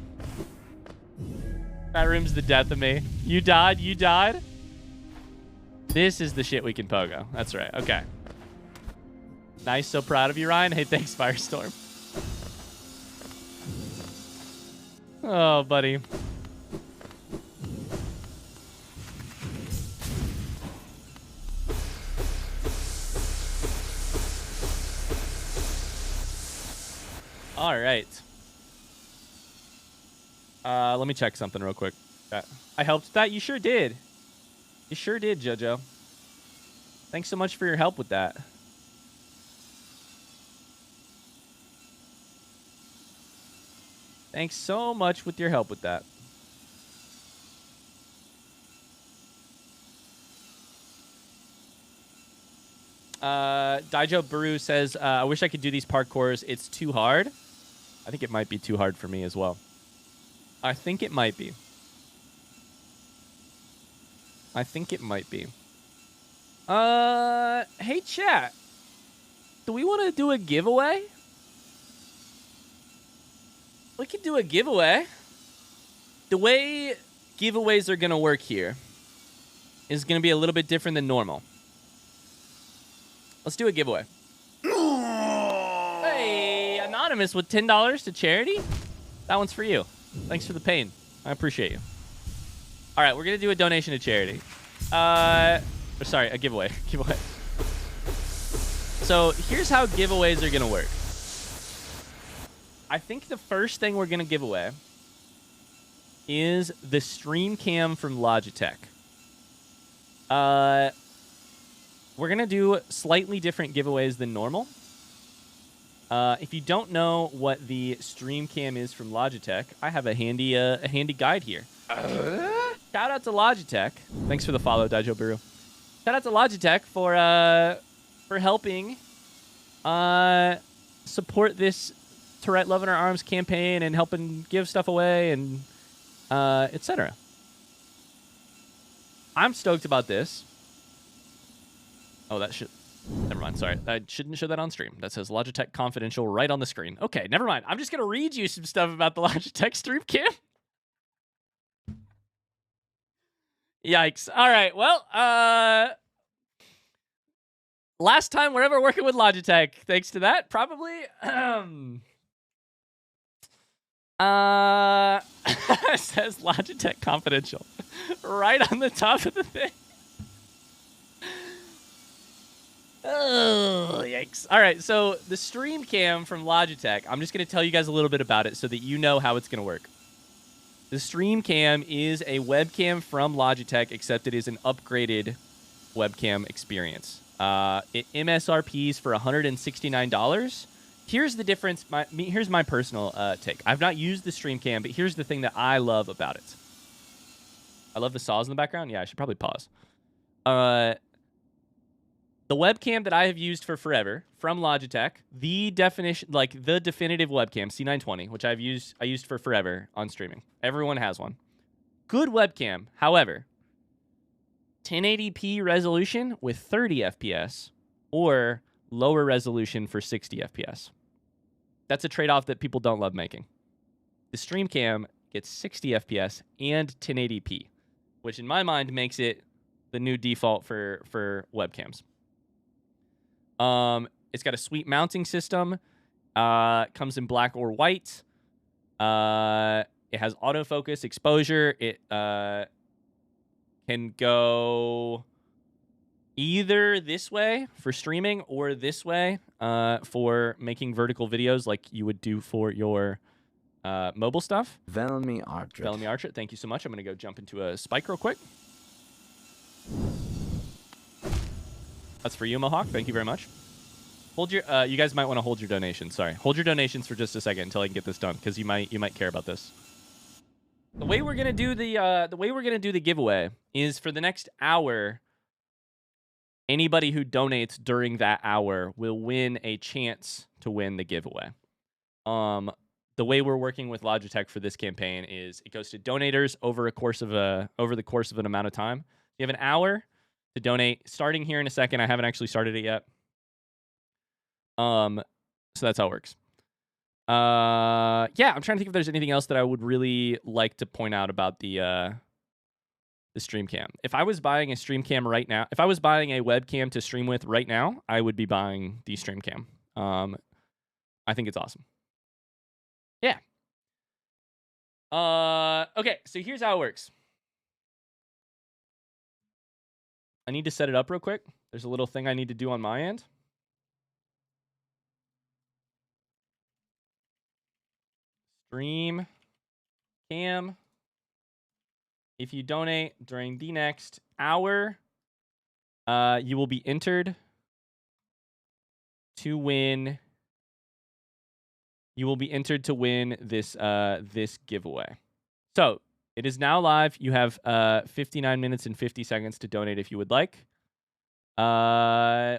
That room's the death of me. You died? You died? This is the shit we can pogo. That's right. Okay. Nice. So proud of you, Ryan. Hey, thanks, Firestorm. Oh, buddy. All right. Let me check something real quick. I helped with that. You sure did. You sure did, JoJo. Thanks so much for your help with that. Thanks so much with your help with that. Daijo Baru says, I wish I could do these parkours. It's too hard. I think it might be too hard for me as well. I think it might be. I think it might be. Hey, chat. Do we want to do a giveaway? We could do a giveaway. The way giveaways are going to work here is going to be a little bit different than normal. Let's do a giveaway. Hey, Anonymous with $10 to charity. That one's for you. Thanks for the pain. I appreciate you. All right, we're going to do a donation to charity. Sorry, a giveaway. Giveaway. So here's how giveaways are going to work. I think the first thing we're going to give away is the stream cam from Logitech. We're going to do slightly different giveaways than normal. If you don't know what the stream cam is from Logitech, I have a handy guide here. Shout out to Logitech. Thanks for the follow, Daijo Baru. Shout out to Logitech for helping support this Tourette Love in Our Arms campaign and helping give stuff away and etc. I'm stoked about this. Oh, that should... Never mind. Sorry. I shouldn't show that on stream. That says Logitech Confidential right on the screen. Okay, never mind. I'm just going to read you some stuff about the Logitech stream cam. Yikes. All right. Well, last time we're ever working with Logitech. Thanks to that, probably. It says Logitech Confidential right on the top of the thing. Oh, yikes. All right, so the stream cam from Logitech, I'm just going to tell you guys a little bit about it so that you know how it's going to work. The stream cam is a webcam from Logitech, except it is an upgraded webcam experience. It MSRPs for $169. Here's the difference. Here's my personal take. I've not used the stream cam, but here's the thing that I love about it. I love the saws in the background. Yeah, I should probably pause. The webcam that I have used for forever from Logitech, the definitive webcam, C920, which I used for forever on streaming. Everyone has one. Good webcam. However, 1080p resolution with 30 FPS or lower resolution for 60 FPS. That's a trade-off that people don't love making. The stream cam gets 60 FPS and 1080p, which in my mind makes it the new default for webcams. It's got a sweet mounting system. Comes in black or white. It has autofocus, exposure. It can go either this way for streaming or this way for making vertical videos like you would do for your mobile stuff. Velmi Archer. Thank you so much. I'm going to go jump into a spike real quick. That's for you, Mohawk. Thank you very much. Hold your. You guys might want to hold your donations. Sorry, hold your donations for just a second until I can get this done, because you might care about this. The way we're gonna do the giveaway is for the next hour. Anybody who donates during that hour will win a chance to win the giveaway. The way we're working with Logitech for this campaign is it goes to donators over the course of an amount of time. You have an hour to donate, starting here in a second. I haven't actually started it yet. So that's how it works. Yeah, I'm trying to think if there's anything else that I would really like to point out about the stream cam. If I was buying a stream cam right now, if I was buying a webcam to stream with right now, I would be buying the stream cam. I think it's awesome. Yeah. Okay, so here's how it works. I need to set it up real quick. There's a little thing I need to do on my end. Stream cam. If you donate during the next hour, you will be entered to win. You will be entered to win this this giveaway. So it is now live. You have 59 minutes and 50 seconds to donate if you would like. 1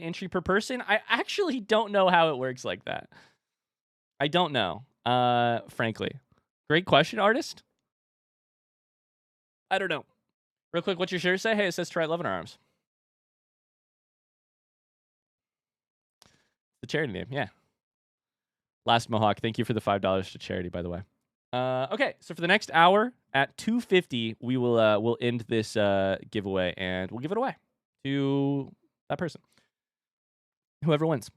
entry per person. I actually don't know how it works like that. I don't know. Frankly, great question, artist. I don't know. Real quick, what's your shirt say? Hey, it says "Try Love in Our Arms." The charity name, yeah. Last Mohawk, thank you for the $5 to charity, by the way. Okay, so for the next hour at 2:50, we will we'll end this giveaway and we'll give it away to that person, whoever wins.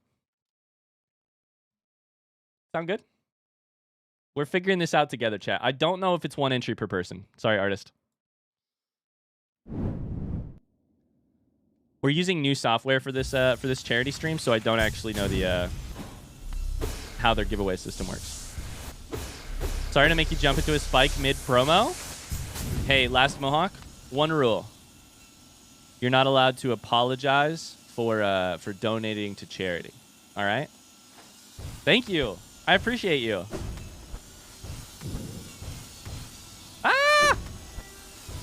Sound good? We're figuring this out together, chat. I don't know if it's 1 entry per person. Sorry, artist. We're using new software for this charity stream, so I don't actually know the how their giveaway system works. Sorry to make you jump into a spike mid-promo. Hey, Last Mohawk, 1 rule. You're not allowed to apologize for donating to charity. All right? Thank you. I appreciate you. Ah!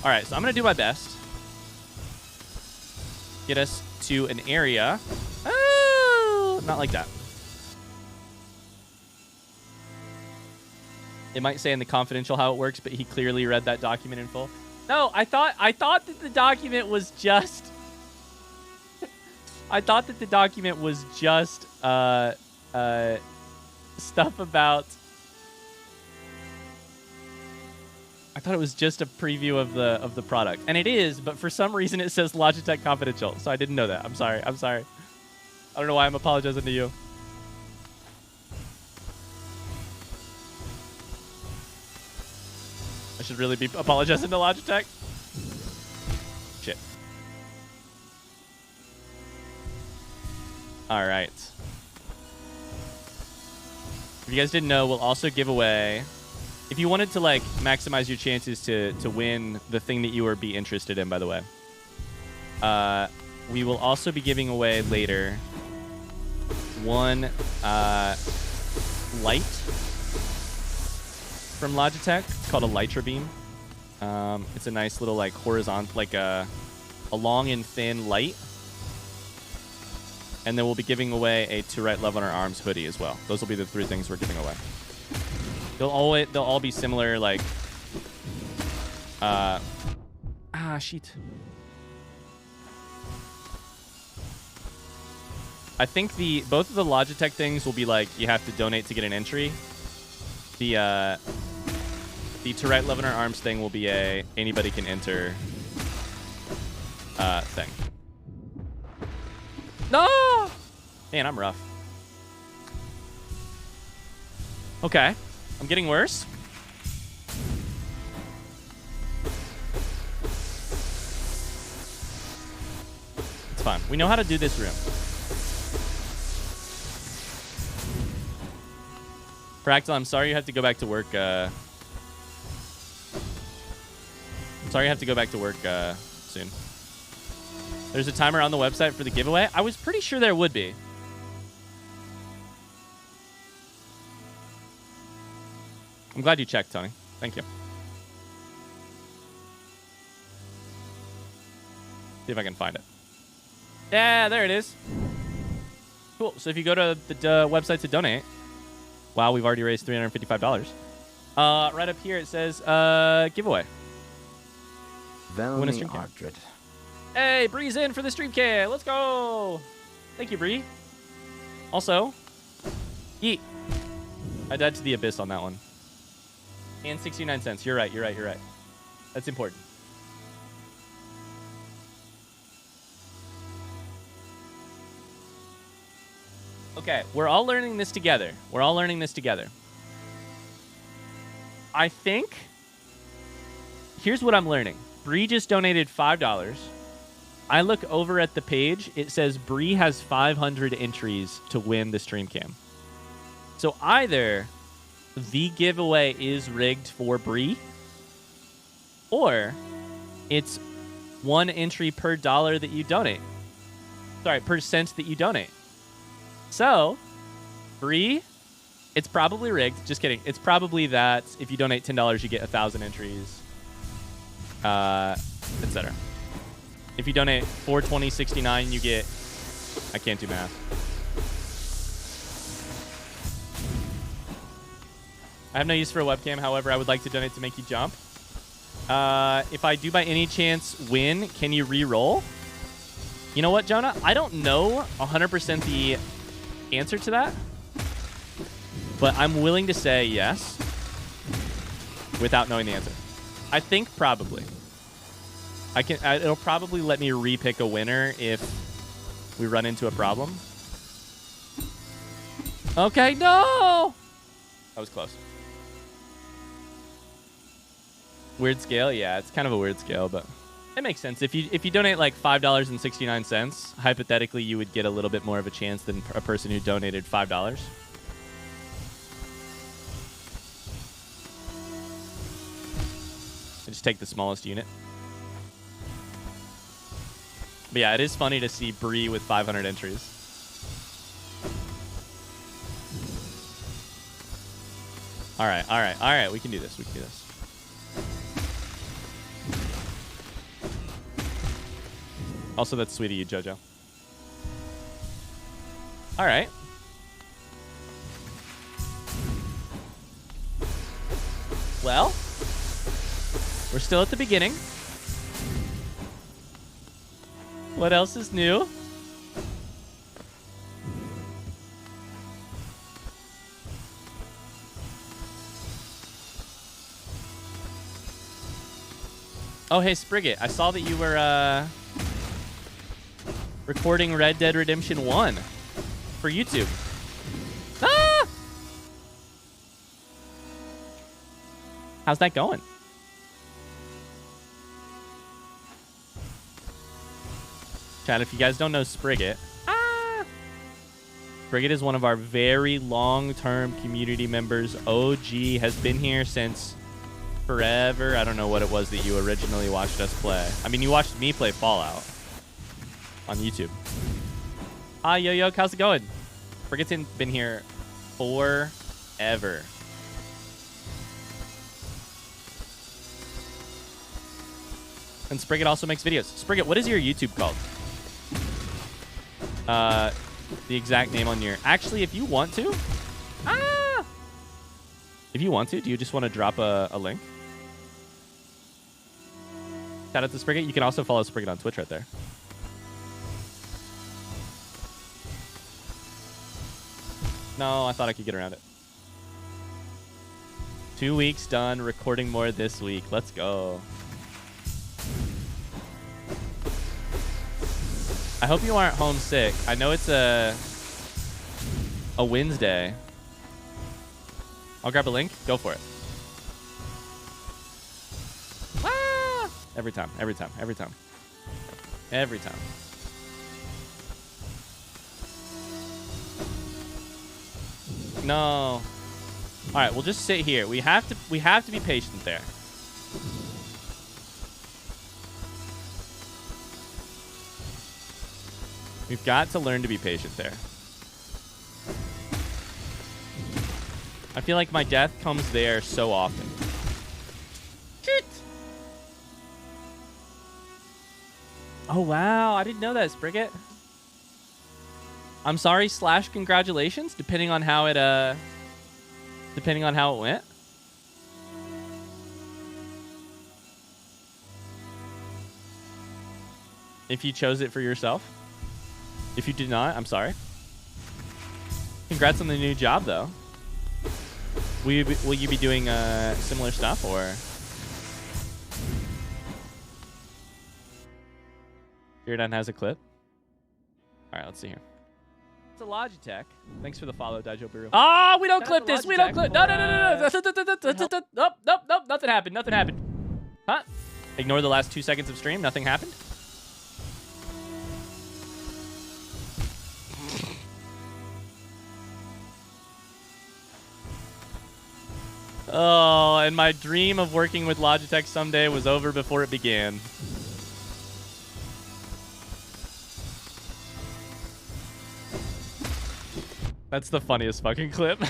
All right, so I'm going to do my best. Get us to an area. Oh, not like that. It might say in the confidential how it works, but he clearly read that document in full. No, I thought that the document was just I thought that the document was just stuff about I thought it was just a preview of the product. And it is, but for some reason it says Logitech Confidential. So I didn't know that. I'm sorry. I don't know why I'm apologizing to you. I should really be apologizing to Logitech. Shit. All right. If you guys didn't know, we'll also give away, if you wanted to like maximize your chances to win the thing that you would be interested in, by the way, we will also be giving away later 1 light from Logitech. It's called a Lytra Beam. It's a nice little like horizontal, like a long and thin light. And then we'll be giving away a To Write Love on Our Arms hoodie as well. Those will be the 3 things we're giving away. They'll all be similar, like shit. I think both of the Logitech things will be like you have to donate to get an entry. The To Write Love in Our Arms thing will be a anybody can enter thing. No! Man, I'm rough. Okay. I'm getting worse. It's fine. We know how to do this room. Fractal, I'm sorry you have to go back to work. I'm sorry you have to go back to work soon. There's a timer on the website for the giveaway. I was pretty sure there would be. I'm glad you checked, Tony. Thank you. See if I can find it. Yeah, there it is. Cool. So if you go to the website to donate, wow, we've already raised $355. Right up here it says giveaway. Win a stream cam. Hey, Bree's in for the stream cam. Let's go. Thank you, Bree. Also, yeet. I died to the abyss on that one. And 69 cents. You're right. That's important. Okay, we're all learning this together. I think, here's what I'm learning. Bree just donated $5. I look over at the page. It says Bree has 500 entries to win the stream cam. So either the giveaway is rigged for Bree, or it's 1 entry per dollar that you donate. Sorry, per cent that you donate. So, Bree, it's probably rigged. Just kidding. It's probably that if you donate $10, you get 1,000 entries, etc. If you donate $420.69, you get... I can't do math. I have no use for a webcam. However, I would like to donate to make you jump. If I do by any chance win, can you re-roll? You know what, Jonah? I don't know 100% the answer to that, but I'm willing to say yes without knowing the answer. I think probably. It'll probably let me re-pick a winner if we run into a problem. Okay, no! That was close. Weird scale? Yeah, it's kind of a weird scale, but it makes sense. If you donate like $5.69, hypothetically, you would get a little bit more of a chance than a person who donated $5. I just take the smallest unit. But yeah, it is funny to see Bree with 500 entries. All right. We can do this. Also, that's sweet of you, Jojo. All right. Well, we're still at the beginning. What else is new? Oh, hey, Sprigget. I saw that you were recording Red Dead Redemption 1 for YouTube. Ah! How's that going? Chat, if you guys don't know Sprigget, Sprigget is one of our very long-term community members. OG, has been here since forever. I don't know what it was that you originally watched us play. I mean, you watched me play Fallout on YouTube. Hi, Yo-Yo, how's it going? Sprigget's been here forever. And Sprigget also makes videos. Sprigget, what is your YouTube called? The exact name on your... Actually, if you want to... If you want to, do you just want to drop a link? Shout out to Sprigget. You can also follow Sprigget on Twitch right there. No, I thought I could get around it. 2 weeks done. Recording more this week. Let's go. I hope you aren't homesick. I know it's a Wednesday. I'll grab a link. Go for it. Ah! Every time. No. All right, we'll just sit here. We have to be patient there. We've got to learn to be patient there. I feel like my death comes there so often. Shit! Oh, wow. I didn't know that, Sprigget. I'm sorry / congratulations, depending on how it went. If you chose it for yourself. If you did not, I'm sorry. Congrats on the new job, though. Will you be doing similar stuff, or? Fearodon has a clip. All right, let's see here. It's a Logitech. Thanks for the follow, Daijo Buru. Oh, we don't clip this. We don't clip. No. Nope. Nothing happened. Nothing happened. Huh? Ignore the last 2 seconds of stream. Nothing happened. Oh, and my dream of working with Logitech someday was over before it began. That's the funniest fucking clip.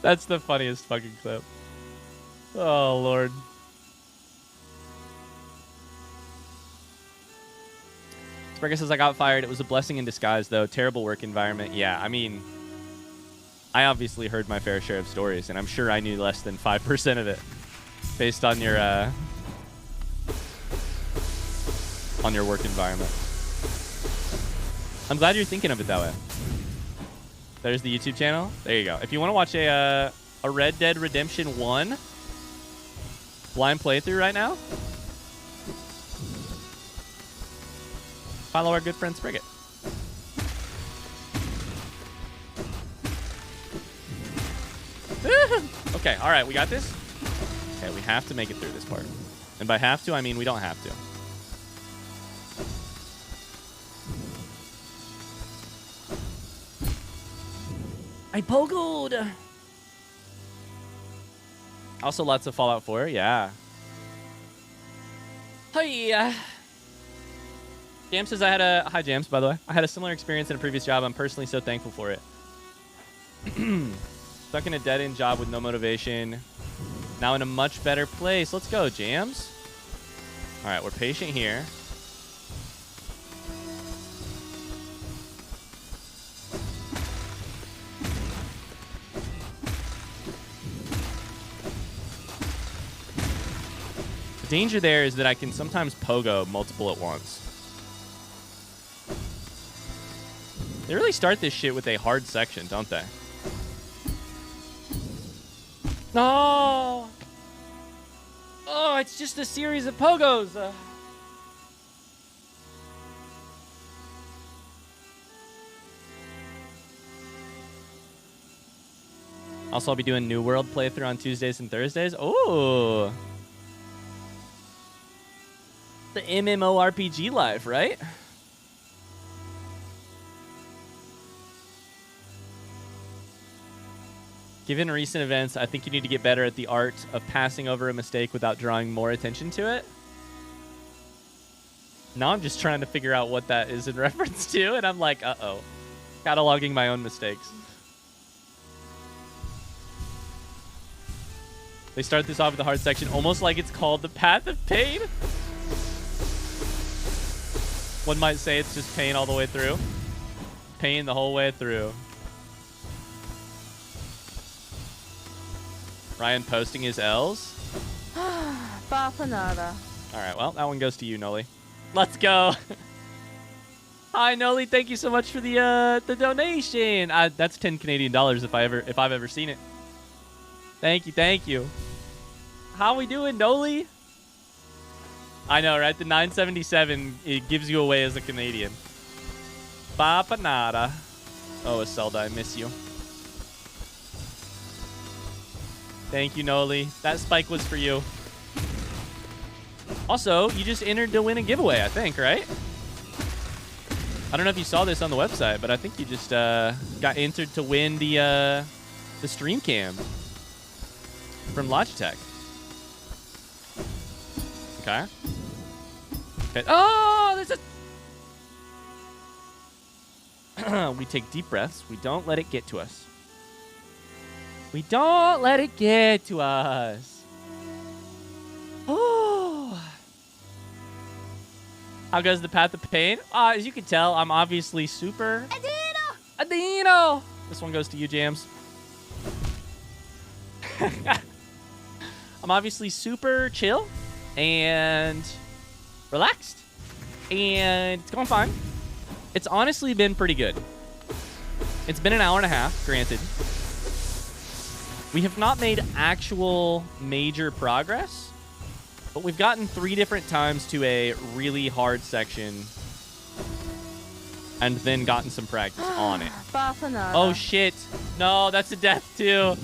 That's the funniest fucking clip. Oh, Lord. Sprigga says, I got fired. It was a blessing in disguise, though. Terrible work environment. Yeah, I mean, I obviously heard my fair share of stories, and I'm sure I knew less than 5% of it based on your work environment. I'm glad you're thinking of it that way. There's the YouTube channel. There you go. If you want to watch a Red Dead Redemption 1 blind playthrough right now, follow our good friend Sprigget. Okay, all right, we got this. Okay, we have to make it through this part. And by have to, I mean we don't have to. I pogoed. Also, lots of Fallout 4. Yeah. Hi. Jam says I had a... Hi, Jams, by the way. I had a similar experience in a previous job. I'm personally so thankful for it. Stuck in a dead-end job with no motivation. Now in a much better place. Let's go, Jams. All right, we're patient here. The danger there is that I can sometimes pogo multiple at once. They really start this shit with a hard section, don't they? No! Oh, it's just a series of pogos. Also, I'll be doing New World playthrough on Tuesdays and Thursdays. Oh! The MMORPG life, right? Given recent events, I think you need to get better at the art of passing over a mistake without drawing more attention to it. Now I'm just trying to figure out what that is in reference to, and I'm like, uh-oh. Cataloging my own mistakes. They start this off with the hard section, almost like it's called the Path of Pain. One might say it's just pain all the way through. Pain the whole way through. Ryan posting his L's. Bapanada. All right, well, that one goes to you, Noli. Let's go. Hi, Noli. Thank you so much for the donation. That's 10 Canadian dollars if I've ever seen it. Thank you. How we doing, Noli? I know, right? The 977, it gives you away as a Canadian. Bapanada. Oh, Iselda, I miss you. Thank you, Noli. That spike was for you. Also, you just entered to win a giveaway, I think, right? I don't know if you saw this on the website, but I think you just got entered to win the stream cam from Logitech. Okay. Oh, there's a... We take deep breaths. We don't let it get to us. We don't let it get to us. Oh. How goes the path of pain? As you can tell, I'm obviously super... Adino! This one goes to you, Jams. I'm obviously super chill and relaxed. And it's going fine. It's honestly been pretty good. It's been an hour and a half, granted. We have not made actual major progress, but we've gotten 3 different times to a really hard section and then gotten some practice on it. Oh, shit. No, that's a death, too.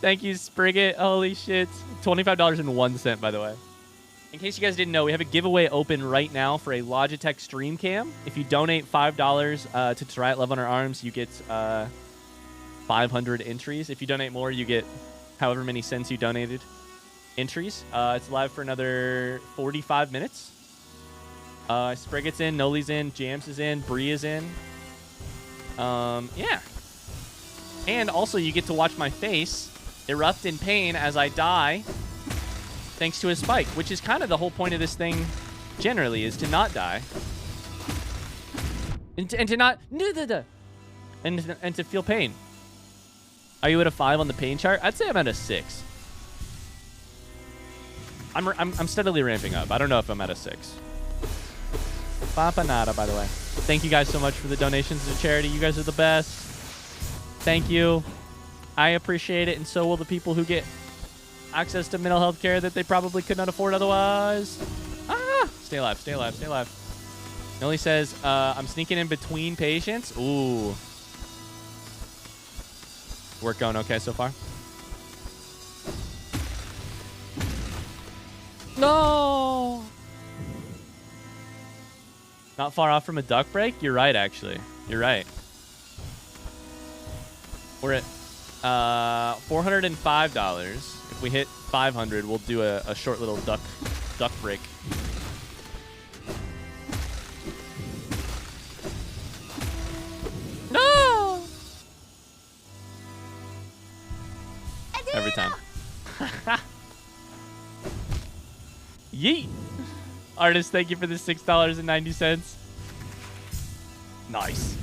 Thank you, Sprigget. Holy shit. $25.01, by the way. In case you guys didn't know, we have a giveaway open right now for a Logitech Stream Cam. If you donate $5 to Riot Love on Our Arms, you get 500 entries. If you donate more, you get however many cents you donated entries. It's live for another 45 minutes. Sprigget's in, Noli's in, Jams is in, Bree is in. Yeah. And also, you get to watch my face erupt in pain as I die thanks to a spike, which is kind of the whole point of this thing generally, is to not die. And to not... And to feel pain. Are you at a 5 on the pain chart? I'd say I'm at a 6. I'm steadily ramping up. I don't know if I'm at a 6. Papanada, by the way. Thank you guys so much for the donations to charity. You guys are the best. Thank you. I appreciate it, and so will the people who get access to mental health care that they probably could not afford otherwise. Ah! Stay alive, stay alive, stay alive. Noli says, I'm sneaking in between patients. Ooh. Work going okay so far? No! Not far off from a duck break? You're right, actually. You're right. We're at $405. If we hit 500, we'll do a short little duck break. No! Every time. Yeet! Artist, thank you for the $6.90. Nice.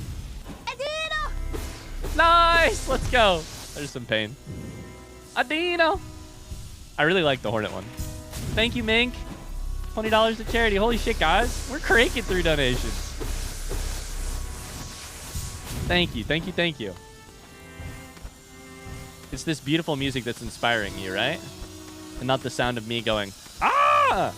Nice! Let's go. There's some pain. Adino! I really like the Hornet one. Thank you, Mink. $20 to charity. Holy shit, guys. We're cranking through donations. Thank you, thank you, thank you. It's this beautiful music that's inspiring you, right? And not the sound of me going, ah!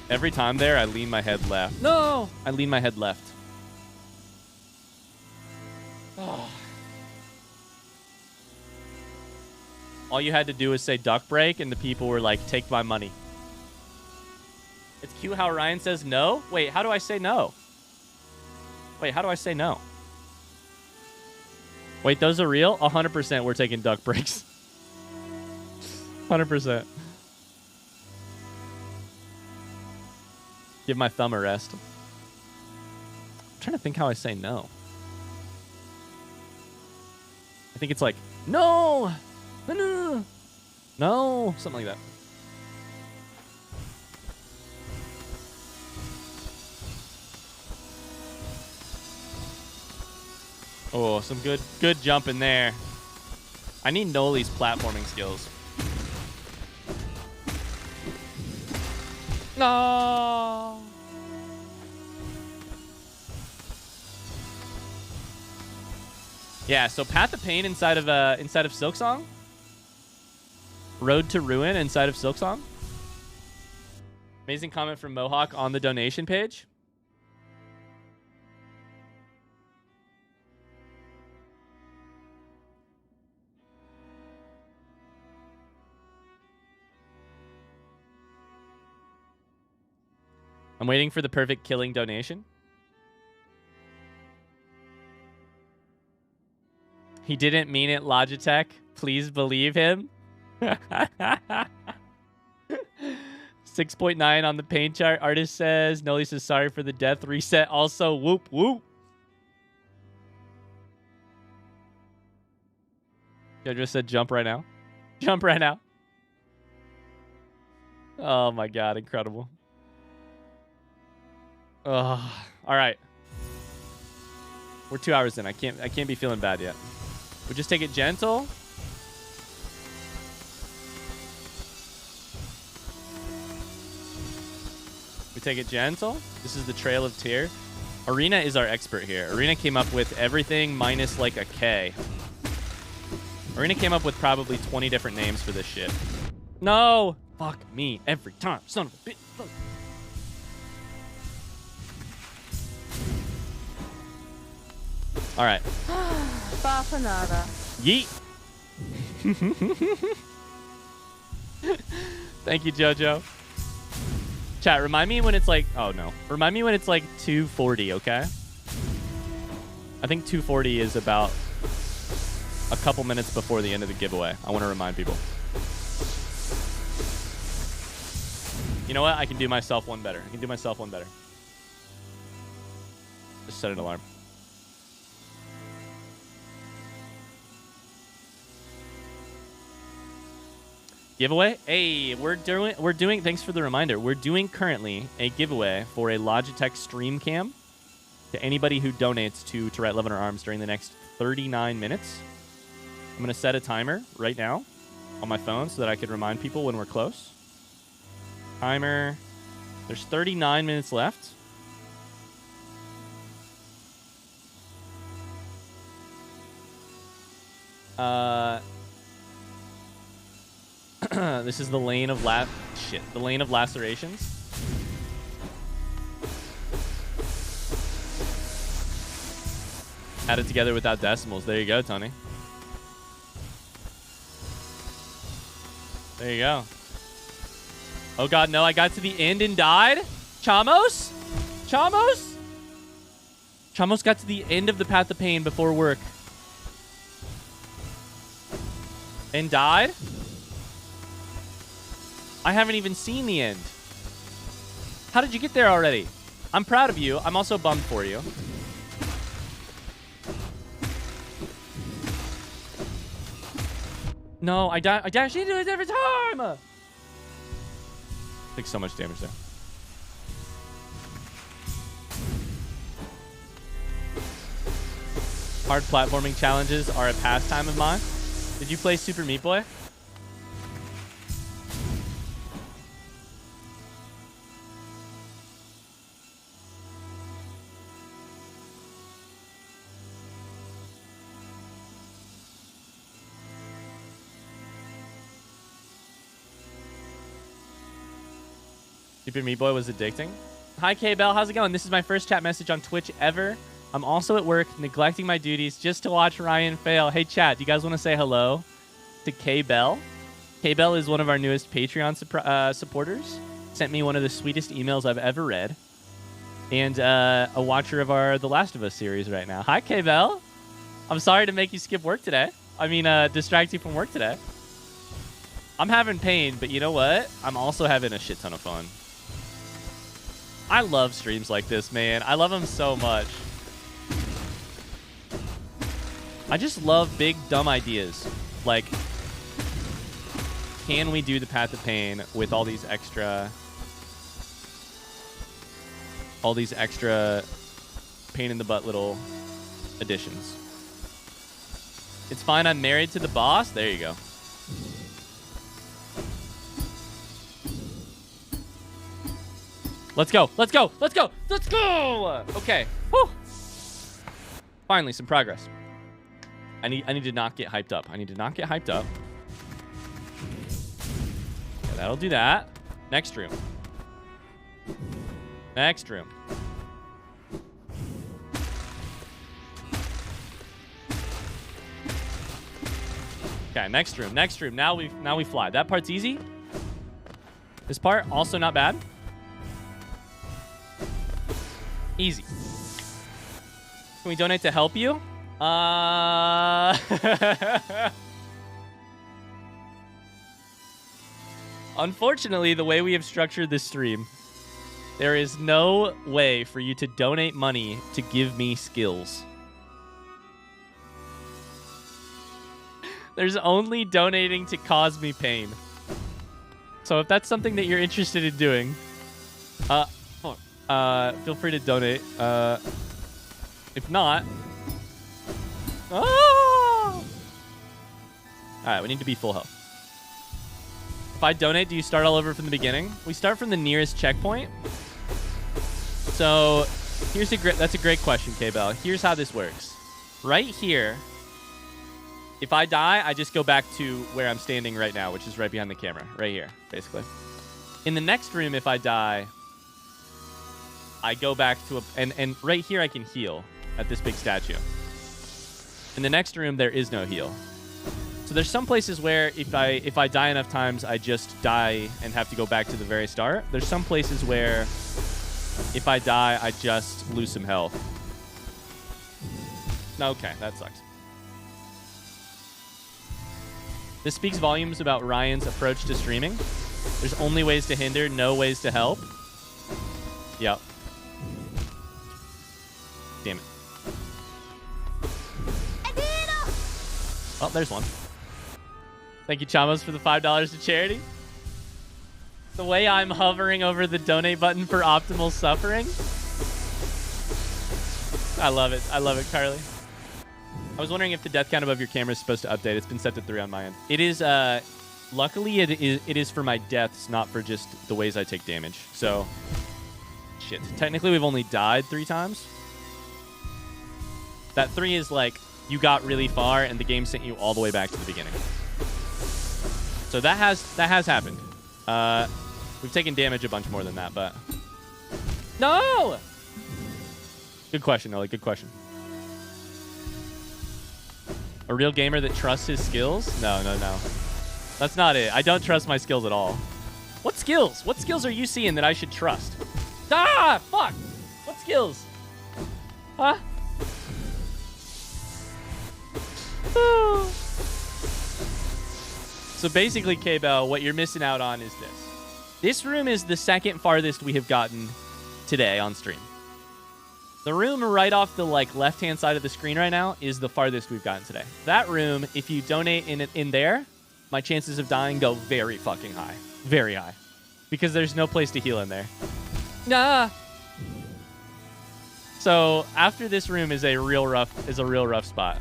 Every time there, I lean my head left. No! I lean my head left. Oh. All you had to do was say duck break, and the people were like, take my money. It's cute how Ryan says no. Wait, how do I say no? Wait, how do I say no? Wait, those are real? 100% we're taking duck breaks. 100%. Give my thumb a rest. I'm trying to think how I say no. I think it's like, no! No, no, no. No! Something like that. Oh, some good jump in there. I need Noli's platforming skills. No. Yeah, so Path of Pain inside of Silksong. Road to Ruin inside of Silksong. Amazing comment from Mohawk on the donation page. I'm waiting for the perfect killing donation. He didn't mean it, Logitech. Please believe him. 6.9 on the pain chart. Artist says, Noli says, sorry for the death reset. Also, whoop, whoop. Jojo said, jump right now. Jump right now. Oh my God, incredible. Oh, all right. We're 2 hours in. I can't be feeling bad yet. We'll just take it gentle. We take it gentle. This is the Trail of Tear. Arena is our expert here. Arena came up with everything minus like a K. Arena came up with probably 20 different names for this shit. No! Fuck me every time. Son of a bitch. Fuck. All right. Bafanada. Yeet. Thank you, Jojo. Chat, remind me when it's like... Oh, no. Remind me when it's like 2:40, okay? I think 2:40 is about a couple minutes before the end of the giveaway. I want to remind people. You know what? I can do myself one better. I can do myself one better. Just set an alarm. Giveaway? Hey, we're doing thanks for the reminder. We're doing currently a giveaway for a Logitech stream cam to anybody who donates to Write Love in Our Arms during the next 39 minutes. I'm going to set a timer right now on my phone so that I can remind people when we're close. Timer. There's 39 minutes left. This is the lane of the lane of lacerations. Add it together without decimals. There you go, Tony. There you go. Oh God, no! I got to the end and died. Chamos? Chamos? Chamos got to the end of the Path of Pain before work and died. I haven't even seen the end. How did you get there already? I'm proud of you. I'm also bummed for you. No, I dash into it every time. Takes so much damage there. Hard platforming challenges are a pastime of mine. Did you play Super Meat Boy? Super Meat Boy was addicting. Hi, K-Bell. How's it going? This is my first chat message on Twitch ever. I'm also at work, neglecting my duties just to watch Ryan fail. Hey, chat, do you guys want to say hello to K-Bell? K-Bell is one of our newest Patreon supporters. Sent me one of the sweetest emails I've ever read. And a watcher of our The Last of Us series right now. Hi, K-Bell. I'm sorry to make you skip work today. I mean, distract you from work today. I'm having pain, but you know what? I'm also having a shit ton of fun. I love streams like this, man. I love them so much. I just love big, dumb ideas. Like, can we do the Path of Pain with all these extra pain in the butt little additions? It's fine. I'm married to the boss. There you go. Let's go. Let's go. Let's go. Let's go. Okay. Whew. Finally, some progress. I need to not get hyped up. I need to not get hyped up. Okay, that'll do that. Next room. Next room. Okay, next room. Next room. Now we fly. That part's easy. This part also not bad. Easy. Can we donate to help you? Unfortunately, the way we have structured this stream, there is no way for you to donate money to give me skills. There's only donating to cause me pain. So if that's something that you're interested in doing, feel free to donate. If not, all right, we need to be full health. If I donate, do you start all over from the beginning? We start from the nearest checkpoint. So that's a great question, K-Bell. Here's how this works. Right here, if I die, I just go back to where I'm standing right now, which is right behind the camera. Right here, basically. In the next room, if I die, I go back to and right here I can heal at this big statue. In the next room, there is no heal. So there's some places where if I die enough times, I just die and have to go back to the very start. There's some places where if I die, I just lose some health. Okay, that sucks. This speaks volumes about Ryan's approach to streaming. There's only ways to hinder, no ways to help. Yep. Damn it. Oh, there's one. Thank you, Chamos, for the $5 to charity. The way I'm hovering over the donate button for optimal suffering. I love it. I love it, Carly. I was wondering if the death count above your camera is supposed to update. It's been set to 3 on my end. It is, luckily it is for my deaths, not for just the ways I take damage. So, shit. Technically, we've only died 3 times. That 3 is like, you got really far and the game sent you all the way back to the beginning. So that has happened. We've taken damage a bunch more than that, but... No! Good question, Noah. Good question. A real gamer that trusts his skills? No. That's not it. I don't trust my skills at all. What skills? What skills are you seeing that I should trust? Ah! Fuck! What skills? Huh? So basically, K-Bell, what you're missing out on is this. This room is the second farthest we have gotten today on stream. The room right off the left-hand side of the screen right now is the farthest we've gotten today. That room, if you donate in there, my chances of dying go very fucking high. Very high. Because there's no place to heal in there. Nah. So after this room is a real rough spot.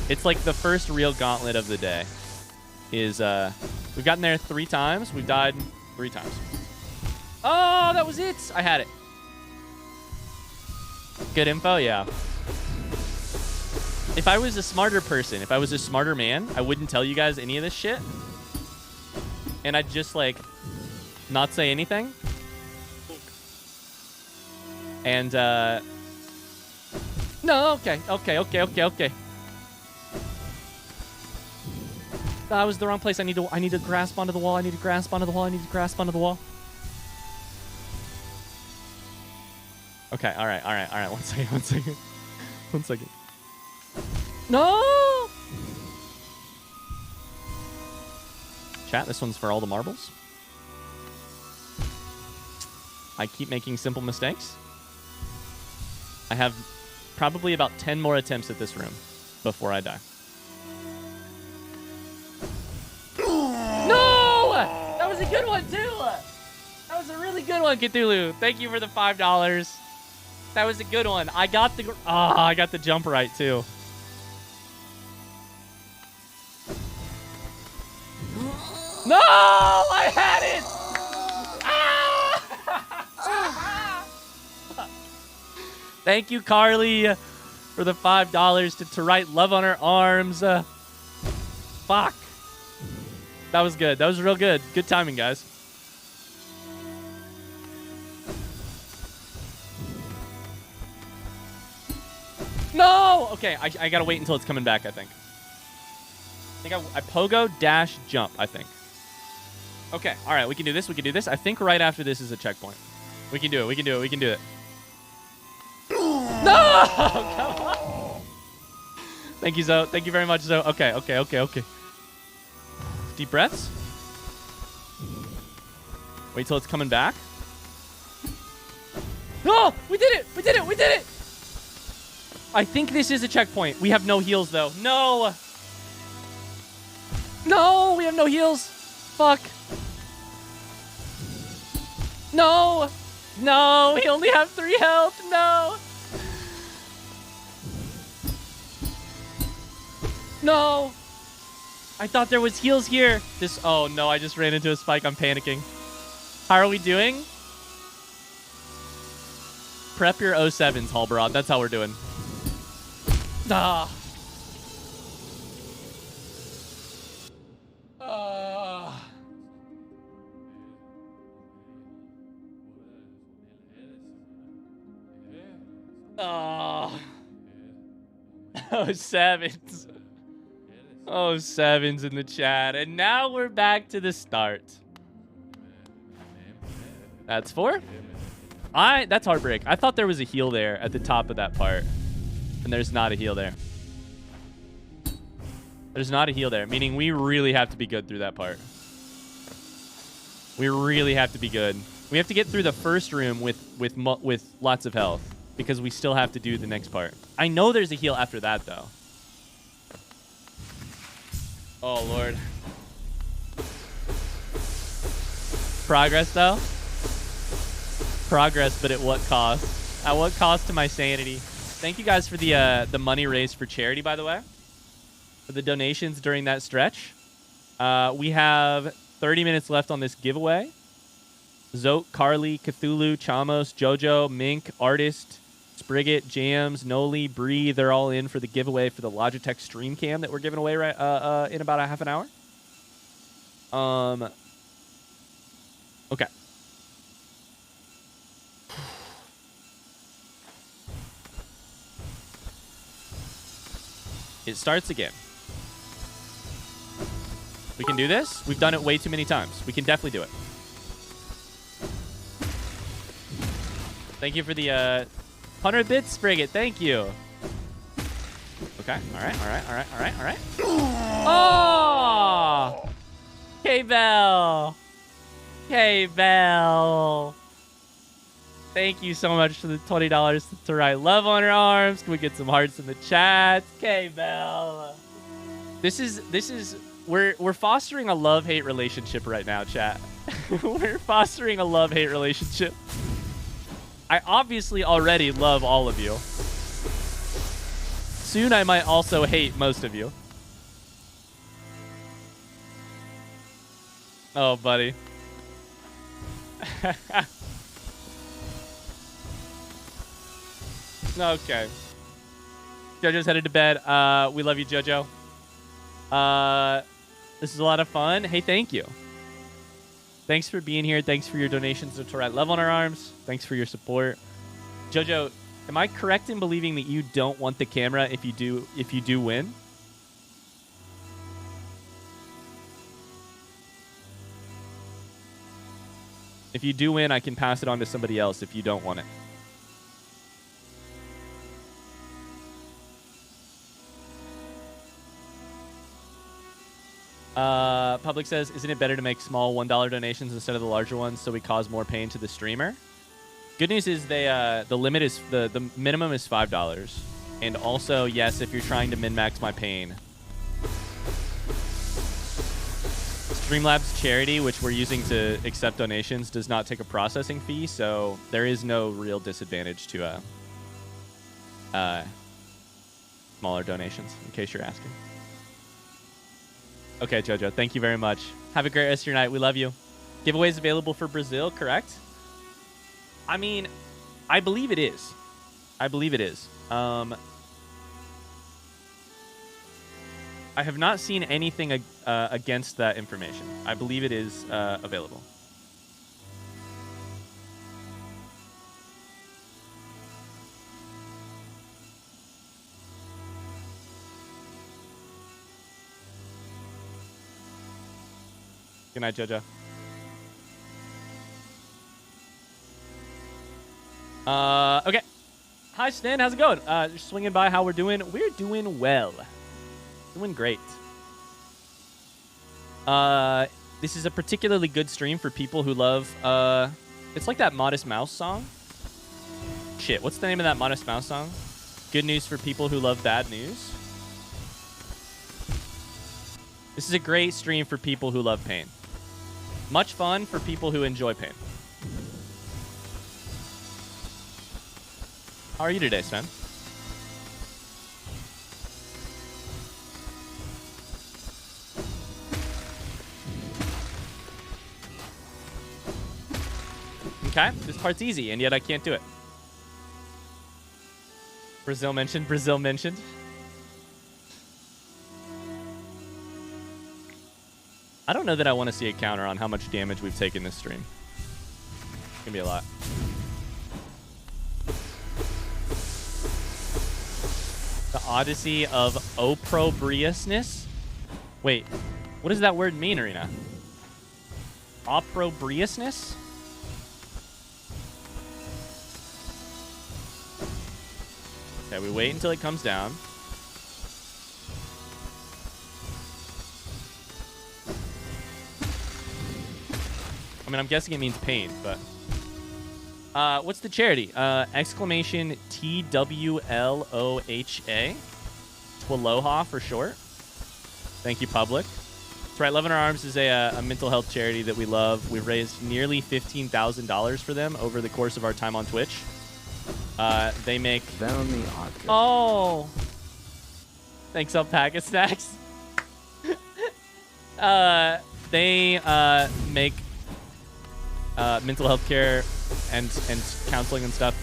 It's like the first real gauntlet of the day. We've gotten there 3 times. We've died 3 times. Oh, that was it. I had it. Good info, yeah. If I was a smarter person, if I was a smarter man, I wouldn't tell you guys any of this shit. And I'd just not say anything. And no, okay. That was the wrong place. I need to grasp onto the wall. I need to grasp onto the wall. Okay, all right. 1 second. No! Chat, this one's for all the marbles. I keep making simple mistakes. I have probably about 10 more attempts at this room before I die. No! That was a good one, too! That was a really good one, Cthulhu. Thank you for the $5. That was a good one. I got the jump right, too. No! I had it! Ah! Thank you, Carly, for the $5 to write love on her arms. Fuck. That was good. That was real good. Good timing, guys. No! Okay, I gotta wait until it's coming back, I think. I pogo dash jump, I think. Okay, all right, we can do this. I think right after this is a checkpoint. We can do it. No! Come on. Thank you, Zoe. Thank you very much, Zoe. Okay. Deep breaths. Wait till it's coming back. No! We did it! We did it! We did it! I think this is a checkpoint. We have no heals, though. No! No! We have no heals. Fuck. No! No! We only have 3 health. No! No! I thought there was heals here. This. Oh, no. I just ran into a spike. I'm panicking. How are we doing? Prep your 07s, Halbarad. That's how we're doing. Ah. Oh. Oh, sevens. Oh, sevens in the chat. And now we're back to the start. That's 4. That's heartbreak. I thought there was a heal there at the top of that part. And there's not a heal there. There's not a heal there, meaning we really have to be good through that part. We really have to be good. We have to get through the first room with lots of health because we still have to do the next part. I know there's a heal after that, though. Oh, Lord. Progress, though? Progress, but at what cost? At what cost to my sanity? Thank you guys for the money raised for charity, by the way. For the donations during that stretch. We have 30 minutes left on this giveaway. Zote, Carly, Cthulhu, Chamos, Jojo, Mink, Artist, Sprigget, Jams, Noli, Bree, they're all in for the giveaway for the Logitech Stream Cam that we're giving away right in about a half an hour. Okay. It starts again. We can do this. We've done it way too many times. We can definitely do it. Thank you for the 100 bits, Sprigget. Thank you. Okay. All right. All right. All right. All right. All right. Oh! K-Bell. K-Bell. Thank you so much for the $20 to write love on her arms. Can we get some hearts in the chat? K-Bell. This is we're fostering a love-hate relationship right now, chat. We're fostering a love-hate relationship. I obviously already love all of you. Soon I might also hate most of you. Oh, buddy. Okay. JoJo's headed to bed. We love you, JoJo. This is a lot of fun. Hey, thank you. Thanks for being here. Thanks for your donations to write love on our arms. Thanks for your support. JoJo, am I correct in believing that you don't want the camera if you do win? If you do win, I can pass it on to somebody else if you don't want it. Public says, isn't it better to make small $1 donations instead of the larger ones so we cause more pain to the streamer? Good news is the limit is the minimum is $5. And also, yes, if you're trying to min-max my pain. Streamlabs charity, which we're using to accept donations, does not take a processing fee, so there is no real disadvantage to smaller donations, in case you're asking. Okay, JoJo, thank you very much. Have a great rest of your night. We love you. Giveaways available for Brazil, correct? I mean, I believe it is. I believe it is. I have not seen anything against that information. I believe it is available. Good night, JoJo. Okay. Hi, Stan. How's it going? Just swinging by how we're doing. We're doing well. Doing great. This is a particularly good stream for people who love, it's like that Modest Mouse song. Shit, what's the name of that Modest Mouse song? Good news for people who love bad news. This is a great stream for people who love pain. Much fun for people who enjoy pain. How are you today, Sven? Okay, this part's easy, and yet I can't do it. Brazil mentioned. Brazil mentioned. I don't know that I want to see a counter on how much damage we've taken this stream. It's gonna be a lot. The Odyssey of opprobriousness? Wait, what does that word mean, Arena? Opprobriousness? Okay, we wait until it comes down. I mean, I'm guessing it means pain, but... what's the charity? Exclamation TWLOHA. Twaloha for short. Thank you, public. That's right, Love in Our Arms is a mental health charity that we love. We've raised nearly $15,000 for them over the course of our time on Twitch. They make... Oh! Thanks, Alpaca Stacks. They make mental health care and counseling and stuff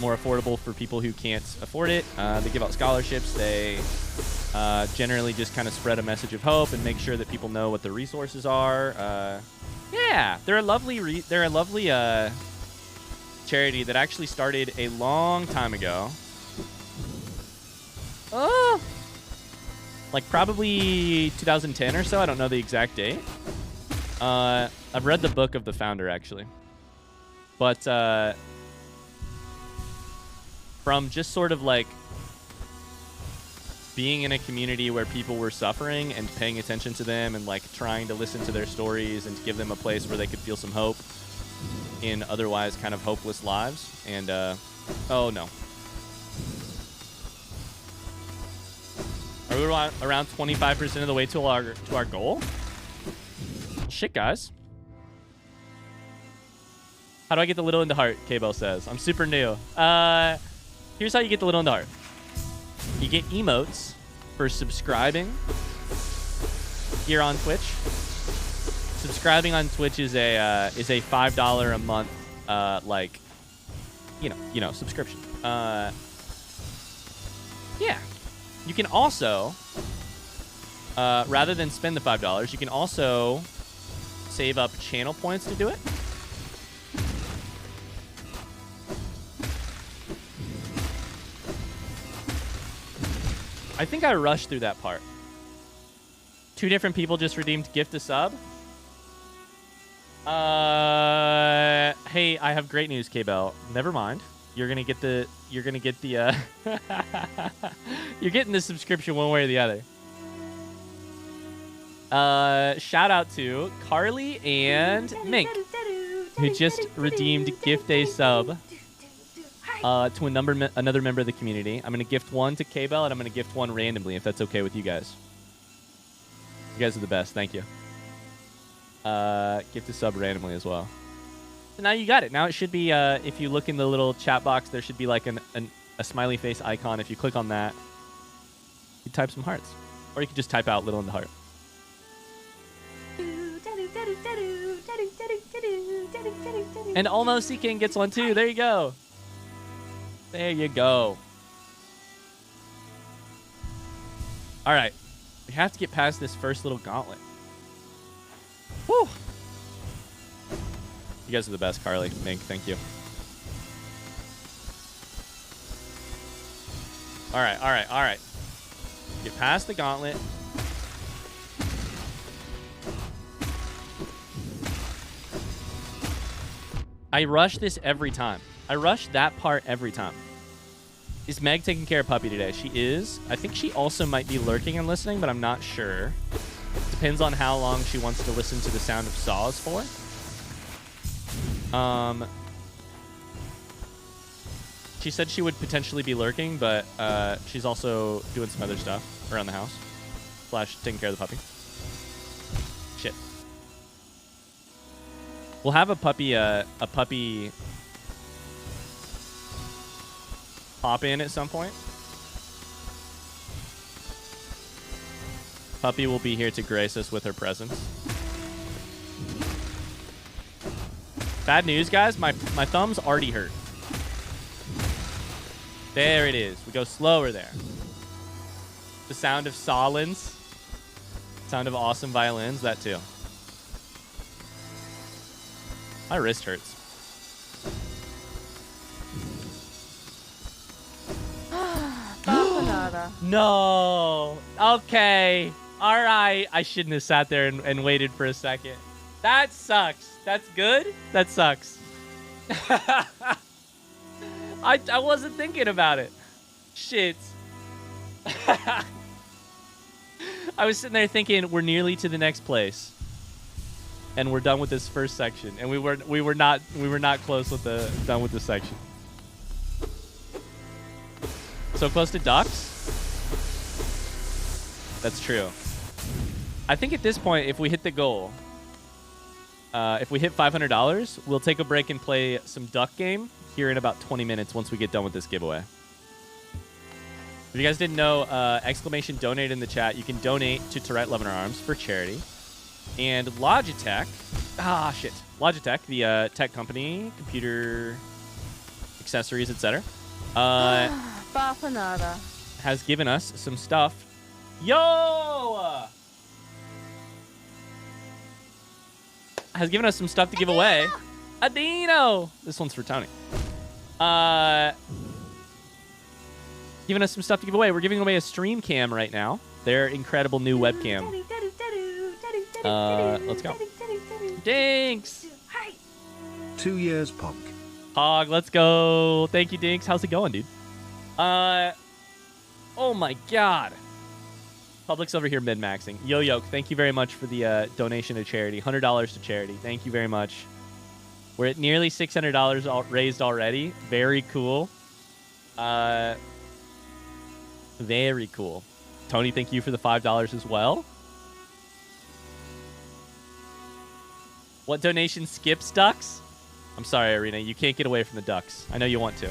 more affordable for people who can't afford it. They give out scholarships. They generally just kind of spread a message of hope and make sure that people know what the resources are. Yeah, they're a lovely charity that actually started a long time ago. Oh, like probably 2010 or so. I don't know the exact date. I've read the book of the founder, actually. But from just sort of like being in a community where people were suffering and paying attention to them and like trying to listen to their stories and to give them a place where they could feel some hope in otherwise kind of hopeless lives. And, oh no. Are we around 25% of the way to our goal? Shit, guys. How do I get the little into heart? K-Bell says. I'm super new. Here's how you get the little into heart. You get emotes for subscribing here on Twitch. Subscribing on Twitch is a $5 a month like you know subscription. Yeah. You can also rather than spend the $5, you can also save up channel points to do it. I think I rushed through that part. 2 different people just redeemed gift a sub. Hey, I have great news, K-Bell. Never mind. You're getting the you're getting the subscription one way or the other. Shout out to Carly and Mink, who just redeemed gift a sub to another member of the community. I'm going to gift one to K-Bell, and I'm going to gift one randomly, if that's okay with you guys. You guys are the best. Thank you. Gift a sub randomly as well. So now you got it. Now it should be, if you look in the little chat box, there should be like a smiley face icon. If you click on that, you type some hearts. Or you could just type out little in the heart. And Almost Seeking gets one too. There you go. There you go. All right. We have to get past this first little gauntlet. Woo! You guys are the best, Carly. Mink, thank you. All right, all right, all right. Get past the gauntlet. I rush this every time. I rush that part every time. Is Meg taking care of Puppy today? She is. I think she also might be lurking and listening, but I'm not sure. Depends on how long she wants to listen to the sound of saws for. She said she would potentially be lurking, but she's also doing some other stuff around the house. / taking care of the puppy. Shit. We'll have a puppy pop in at some point. Puppy will be here to grace us with her presence. Bad news, guys. My thumb's already hurt. There it is. We go slower there. The sound of solins. Sound of awesome violins. That too. My wrist hurts. No. Okay. All right. I shouldn't have sat there and waited for a second. That sucks. That's good. That sucks. I wasn't thinking about it. Shit. I was sitting there thinking we're nearly to the next place, and we're done with this first section, and we were not close with done with this section. So close to ducks. That's true. I think at this point, if we hit the goal, if we hit $500, we'll take a break and play some duck game here in about 20 minutes once we get done with this giveaway. If you guys didn't know, exclamation donate in the chat. You can donate to Tourette Love in Our Arms for charity. And Logitech, Logitech, the tech company, computer accessories, etc. Has given us some stuff. Yo! Has given us some stuff to give away. Adino! This one's for Tony. Giving us some stuff to give away. We're giving away a stream cam right now. Their incredible new webcam. Let's go. Dinks! 2 years, Pog. Pog, let's go. Thank you, Dinks. How's it going, dude? Oh my god. Public's over here mid-maxing. Yo-Yo, thank you very much for the donation to charity. $100 to charity. Thank you very much. We're at nearly $600 raised already. Very cool. Very cool. Tony, thank you for the $5 as well. What donation skips ducks? I'm sorry, Arena. You can't get away from the ducks. I know you want to.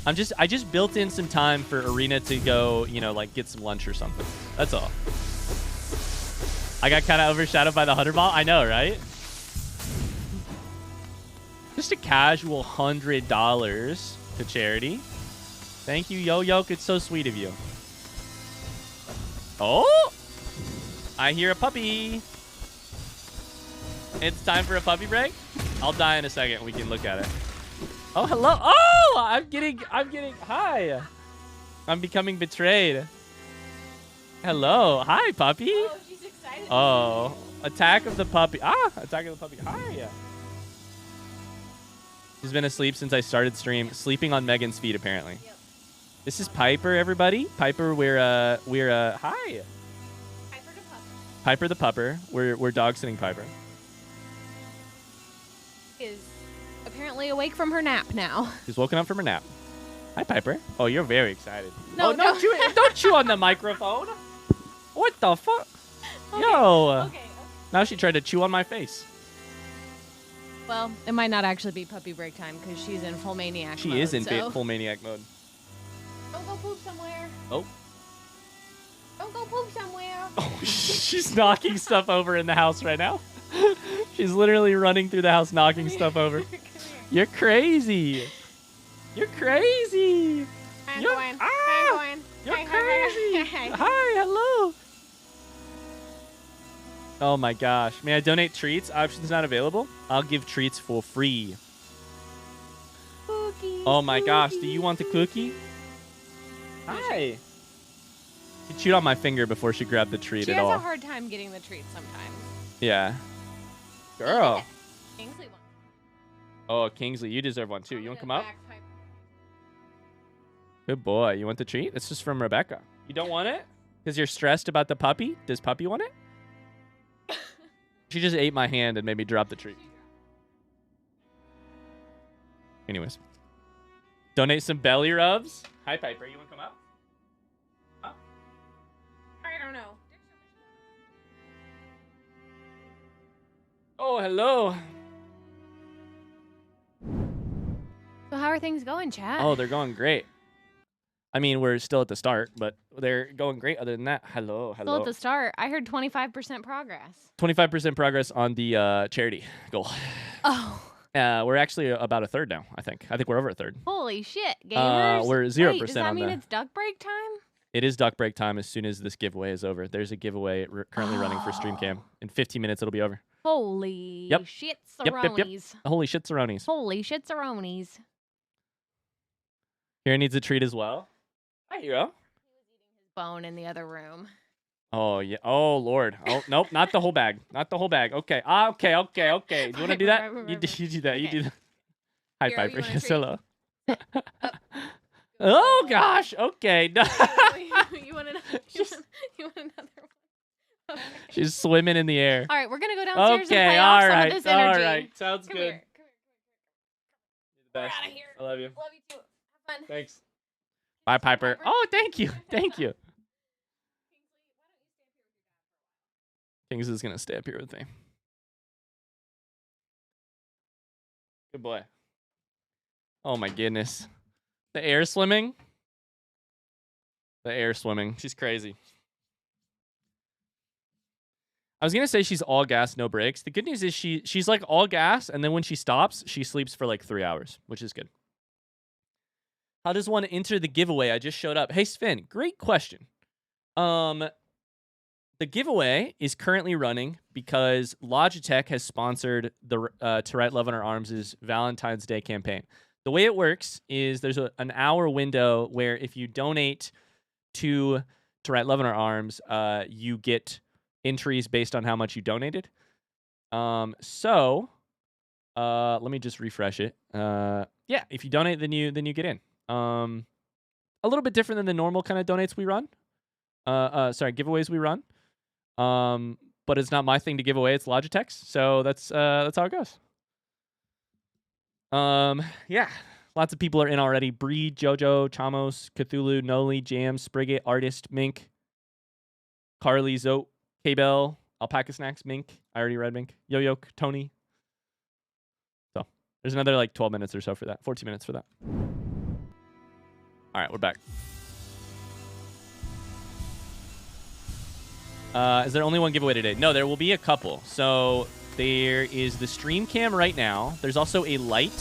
I just built in some time for Arena to go, like get some lunch or something. That's all. I got kind of overshadowed by the 100 ball. I know, right? Just a casual $100 to charity. Thank you, Yo-Yo. It's so sweet of you. Oh! I hear a puppy. It's time for a puppy break. I'll die in a second. We can look at it. Oh, hello. Oh, I'm getting, hi. I'm becoming betrayed. Hello. Hi, puppy. Oh, she's excited. Oh, attack of the puppy. Attack of the puppy. Hi. She's been asleep since I started stream. Sleeping on Megan's feet, apparently. Yep. This is Piper, everybody. Piper, we're hi. Piper the puppy. Piper the pupper. We're dog sitting Piper. Is apparently awake from her nap now. She's woken up from her nap. Hi, Piper. Oh, you're very excited. No, oh, no. Don't chew on the microphone. What the fuck? Okay. Yo. Okay. Now she tried to chew on my face. Well, it might not actually be puppy break time because she's in full maniac mode. She is in full maniac mode. Don't go poop somewhere. Oh. Don't go poop somewhere. Oh, she's knocking stuff over in the house right now. She's literally running through the house knocking stuff over. You're crazy. You're crazy. I'm You're, going. ah, I'm going. You're Hi, crazy. hi, hi. Hi, hello. Oh my gosh. May I donate treats? Options not available. I'll give treats for free. Cookie, Oh my gosh. Do cookie, you want the cookie? Hi. She chewed on my finger before she grabbed the treat She at has all. a hard time getting the treat sometimes. Yeah. Girl. Kingsley wants. Oh, Kingsley, you deserve one too. You want to come up? Back Good boy. You want the treat? It's just from Rebecca. You don't want it? Because you're stressed about the puppy? Does puppy want it? She just ate my hand and made me drop the treat. Anyways. Donate some belly rubs. Hi, Piper. You want to come up? Up? I don't know. Oh, hello. So how are things going, chat? Oh, they're going great. I mean, we're still at the start, but they're going great. Other than that, hello. Still at the start. I heard 25% progress. 25% progress on the charity goal. Oh. We're actually about a third now, I think. I think we're over a third. Holy shit, gamers. We're 0% Wait, does that on mean the... it's duck break time? It is duck break time as soon as this giveaway is over. There's a giveaway currently running for StreamCam. In 15 minutes, it'll be over. Holy shit, Yep. saronies. Holy shit-saronies. Holy shit, saronies. Kira needs a treat as well. Hi, Hero. Bone in the other room. Oh, yeah. Oh, Lord. Oh, nope. Not the whole bag. Not the whole bag. Okay. Okay. Do you want to do that? You do that. You do that. Hi, Hero, Piper. you want a Yes, treat? hello. Oh, gosh. Okay. No. you want another one? Okay. She's swimming in the air. All right, we're going to go downstairs and Okay. play All off some right. of this energy. All right. Sounds Come good. here. You're the We're best. out of here. I love you. Love you too. Have fun. Thanks. Bye, Piper. Oh, thank you. Thank you. Kings is going to stay up here with me. Good boy. Oh, my goodness. The air swimming. The air swimming. She's crazy. I was going to say she's all gas, no brakes. The good news is she's like all gas, and then when she stops, she sleeps for like 3 hours, which is good. How does one enter the giveaway? I just showed up. Hey, Sven, great question. The giveaway is currently running because Logitech has sponsored the To Write Love on Our Arms' Valentine's Day campaign. The way it works is there's an hour window where if you donate to Write Love on Our Arms, you get entries based on how much you donated. Let me just refresh it. Yeah, if you donate, then you get in. A little bit different than the normal kind of donates we run. Giveaways we run. But it's not my thing to give away. It's Logitech's. So that's how it goes. Yeah. Lots of people are in already. Bree, Jojo, Chamos, Cthulhu, Noli, Jam, Sprigget, Artist, Mink, Carly, Zote, K-Bell, Alpaca Snacks, Mink. I already read Mink. Yo-Yoke, Tony. So there's another like 12 minutes or so for that. 14 minutes for that. All right, we're back. Is there only one giveaway today? No, there will be a couple. So there is the stream cam right now. There's also a light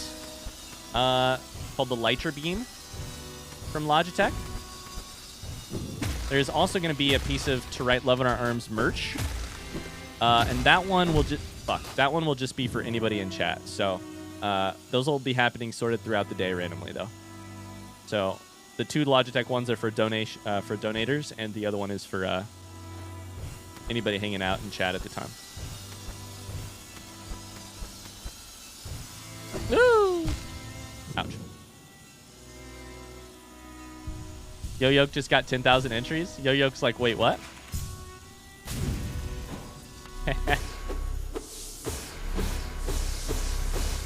called the Lytra Beam from Logitech. There's also going to be a piece of To Write Love on Our Arms merch. And that one will just be for anybody in chat. So those will be happening sorted throughout the day randomly though. So the two Logitech ones are for donators, and the other one is for anybody hanging out in chat at the time. Woo! Ouch. Yo-Yoke just got 10,000 entries. Yo-Yoke's like, wait, what?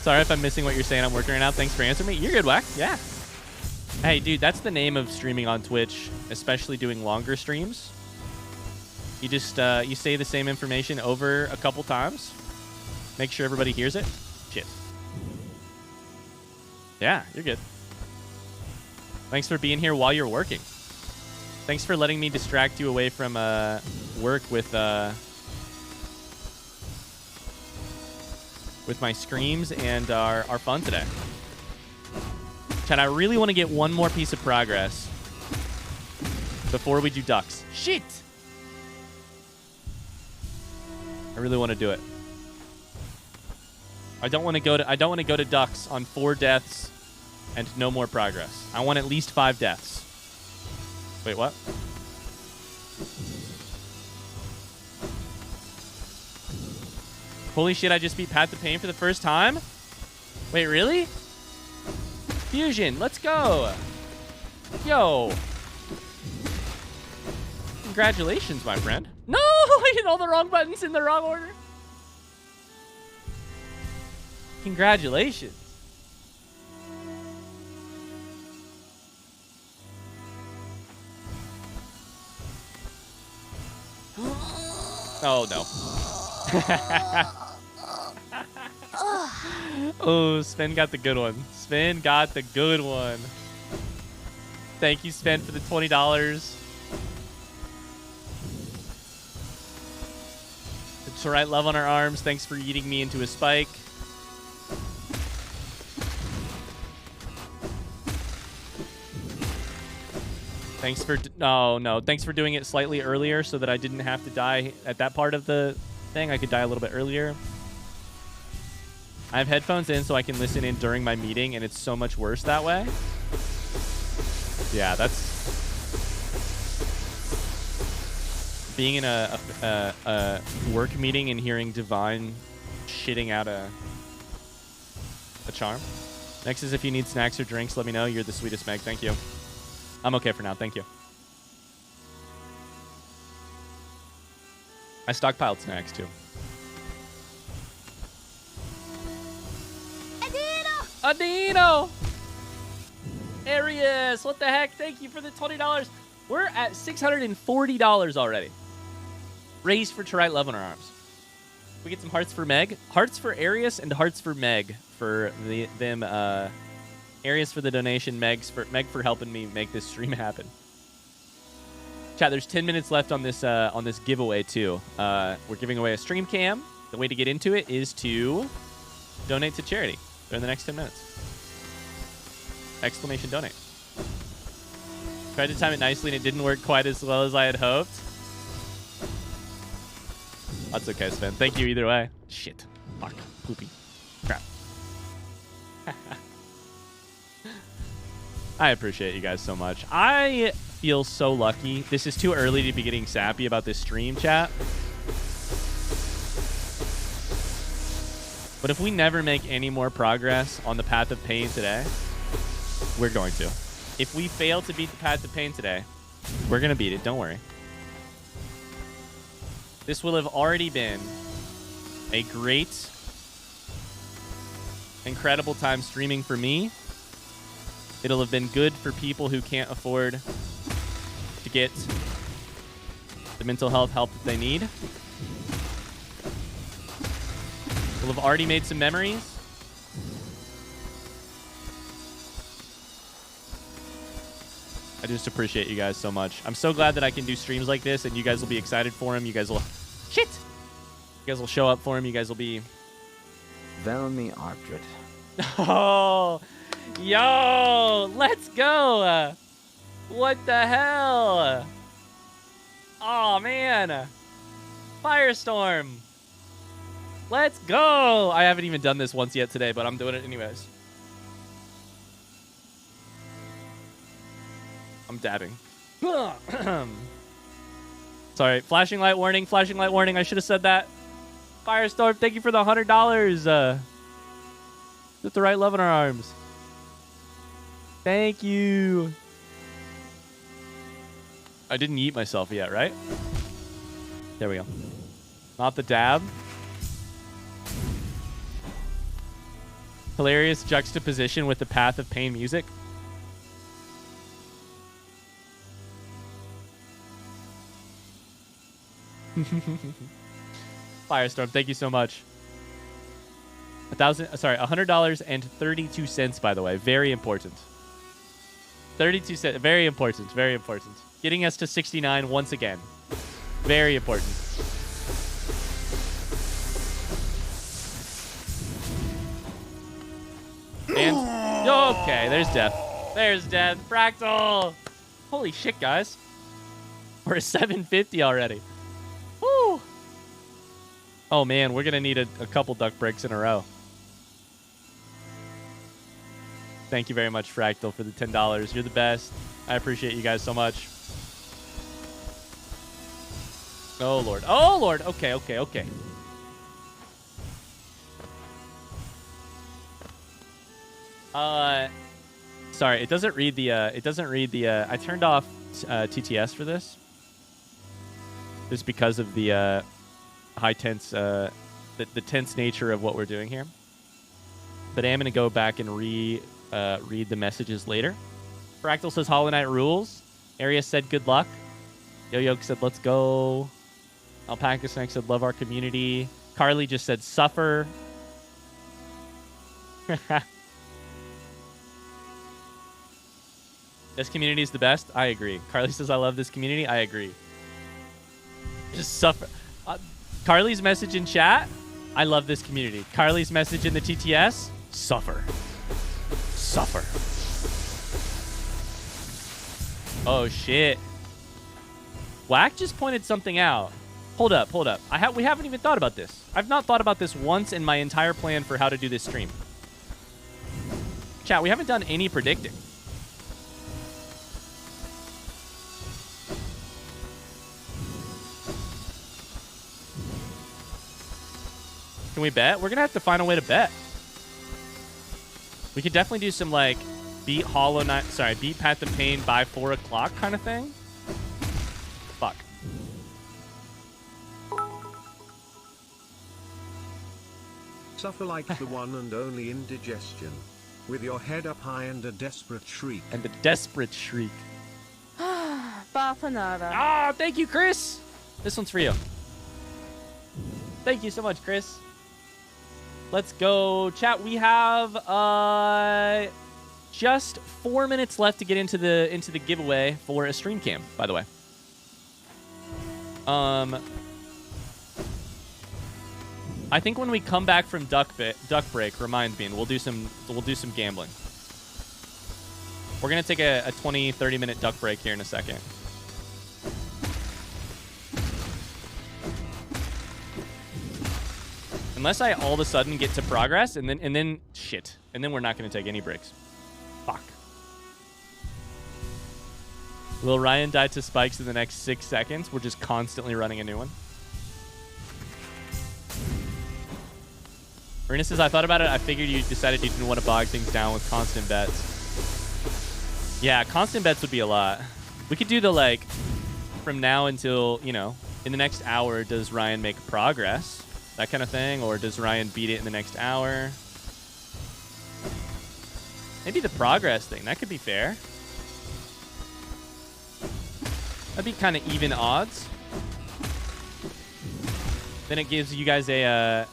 Sorry if I'm missing what you're saying. I'm working right now. Thanks for answering me. You're good, Wack. Yeah. Hey, dude, that's the name of streaming on Twitch, especially doing longer streams. You just you say the same information over a couple times. Make sure everybody hears it. Shit. Yeah, you're good. Thanks for being here while you're working. Thanks for letting me distract you away from work with my screams and our fun today. Chad, I really want to get one more piece of progress before we do ducks. Shit! I really want to do it. I don't want to go to ducks on 4 deaths and no more progress. I want at least 5 deaths. Wait, what? Holy shit, I just beat Pat the Pain for the first time? Wait, really? Fusion, let's go. Yo. Congratulations, my friend. No, I hit all the wrong buttons in the wrong order. Congratulations. Oh, no. Oh, Sven got the good one. Sven got the good one. Thank you, Sven, for the $20. It's all right, love on our arms. Thanks for eating me into a spike. Thanks for... No. Thanks for doing it slightly earlier so that I didn't have to die at that part of the thing. I could die a little bit earlier. I have headphones in so I can listen in during my meeting, and it's so much worse that way. Yeah, that's... Being in a work meeting and hearing Divine shitting out a charm. Next is if you need snacks or drinks, let me know. You're the sweetest, Meg. Thank you. I'm okay for now. Thank you. I stockpiled snacks, too. Adino! Arius, what the heck? Thank you for the $20. We're at $640 already. Raised for to write love on our arms. We get some hearts for Meg. Hearts for Arius and hearts for Meg for them. Arius for the donation, Meg for helping me make this stream happen. Chat, there's 10 minutes left on this giveaway too. We're giving away a stream cam. The way to get into it is to donate to charity during the next 10 minutes. Exclamation donate. Tried to time it nicely and it didn't work quite as well as I had hoped. That's okay, Sven. Thank you either way. Shit. Fuck. Poopy. Crap. I appreciate you guys so much. I feel so lucky. This is too early to be getting sappy about this stream, chat. But if we never make any more progress on the path of pain today, we're going to. If we fail to beat the path of pain today, we're going to beat it. Don't worry. This will have already been a great, incredible time streaming for me. It'll have been good for people who can't afford to get the mental health help that they need. We'll have already made some memories. I just appreciate you guys so much. I'm so glad that I can do streams like this, and you guys will be excited for them. You guys will... Shit! You guys will show up for them. You guys will be... Velmi Artred. Oh! Yo! Let's go! What the hell? Oh, man. Firestorm. Let's go! I haven't even done this once yet today, but I'm doing it anyways. I'm dabbing. Sorry. Flashing light warning. Flashing light warning. I should have said that. Firestorm, thank you for the $100. With the right love in our arms. Thank you. I didn't eat myself yet, right? There we go. Not the dab. Hilarious juxtaposition with the Path of Pain music. Firestorm, thank you so much. $100.32, by the way. Very important. 32 cents. Very important. Very important. Getting us to 69 once again. Very important. And okay, there's death. There's death. Fractal. Holy shit, guys. We're at 750 already. Woo. Oh man, we're gonna need a couple duck breaks in a row. Thank you very much, Fractal, for the $10. You're the best. I appreciate you guys so much. Oh lord. Oh lord. Okay, okay, okay. Sorry, it doesn't read the I turned off TTS for this. just because of the high tense, the tense nature of what we're doing here. But I am going to go back and read the messages later. Fractal says Hollow Knight rules. Arius said good luck. Yo-Yo said let's go. Alpaca Snake said love our community. Carly just said suffer. This community is the best. I agree. Carly says I love this community. I agree. Just suffer. Carly's message in chat. I love this community. Carly's message in the TTS. Suffer. Suffer. Oh shit. Whack just pointed something out. Hold up. We haven't even thought about this. I've not thought about this once in my entire plan for how to do this stream. Chat, we haven't done any predicting. Can we bet? We're gonna have to find a way to bet. We could definitely do some like beat Path of Pain by 4 o'clock kind of thing. Fuck. Suffer like the one and only Indigestion. With your head up high and a desperate shriek. Bafanada. Ah, thank you, Chris. This one's for you. Thank you so much, Chris. Let's go, chat. We have just 4 minutes left to get into the giveaway for a stream cam. By the way, I think when we come back from duck break, remind me, and we'll do some gambling. We're gonna take a 20-30 minute duck break here in a second. Unless I all of a sudden get to progress, and then shit, and then we're not gonna take any breaks. Fuck. Will Ryan die to spikes in the next 6 seconds? We're just constantly running a new one. Marina says, I thought about it. I figured you decided you didn't want to bog things down with constant bets. Yeah, constant bets would be a lot. We could do the, like, from now until, you know, in the next hour, does Ryan make progress? That kind of thing. Or does Ryan beat it in the next hour? Maybe the progress thing. That could be fair. That'd be kind of even odds. Then it gives you guys a...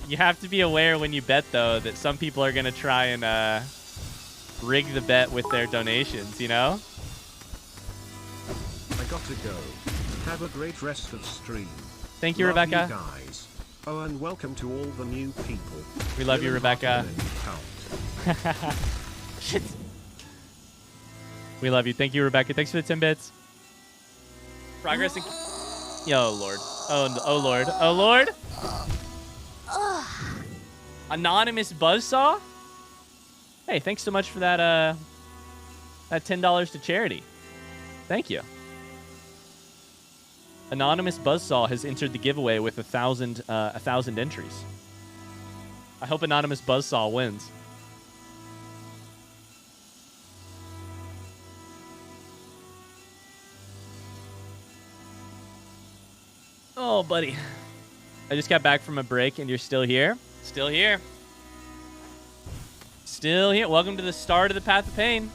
you have to be aware when you bet, though, that some people are going to try and rig the bet with their donations, you know? I got to go. Have a great rest of stream. Thank you, love Rebecca. You guys. Oh, and welcome to all the new people. We love you, Rebecca. Shit. We love you. Thank you, Rebecca. Thanks for the 10 bits. Progress in... Yo, Lord. Oh, Lord. Oh, Lord. Anonymous Buzzsaw? Hey, thanks so much for that $10 to charity. Thank you. Anonymous Buzzsaw has entered the giveaway with 1,000 entries. I hope Anonymous Buzzsaw wins. Oh, buddy. I just got back from a break and you're still here? Still here. Still here. Welcome to the start of the Path of Pain.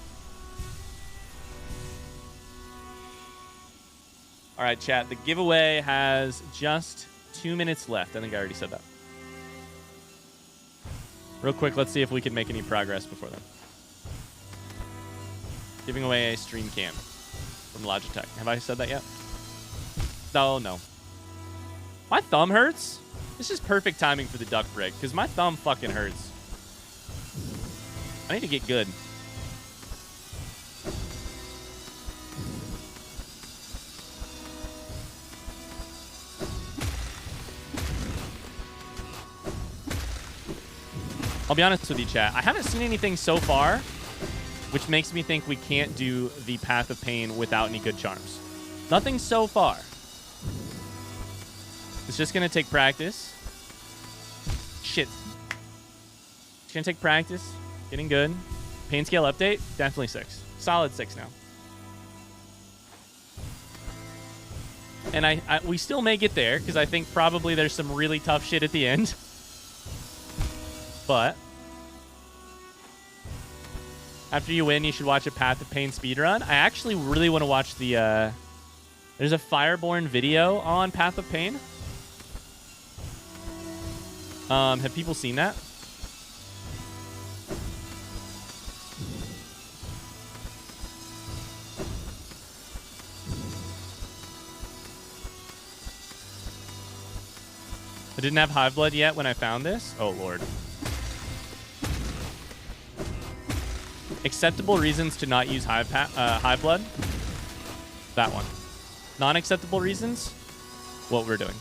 All right, chat. The giveaway has just 2 minutes left. I think I already said that. Real quick, let's see if we can make any progress before then. Giving away a stream cam from Logitech. Have I said that yet? Oh, no. My thumb hurts. This is perfect timing for the duck break because my thumb fucking hurts. I need to get good. I'll be honest with you, chat. I haven't seen anything so far which makes me think we can't do the Path of Pain without any good charms. Nothing so far. It's just going to take practice. Shit. It's going to take practice. Getting good. Pain scale update? Definitely 6. Solid 6 now. And we still may get there, because I think probably there's some really tough shit at the end. But after you win, you should watch a Path of Pain speedrun. I actually really want to watch the... there's a Fireborn video on Path of Pain. Have people seen that? I didn't have Hive Blood yet when I found this. Oh, Lord. Acceptable reasons to not use Hive Blood. That one. Non-acceptable reasons. What we're doing.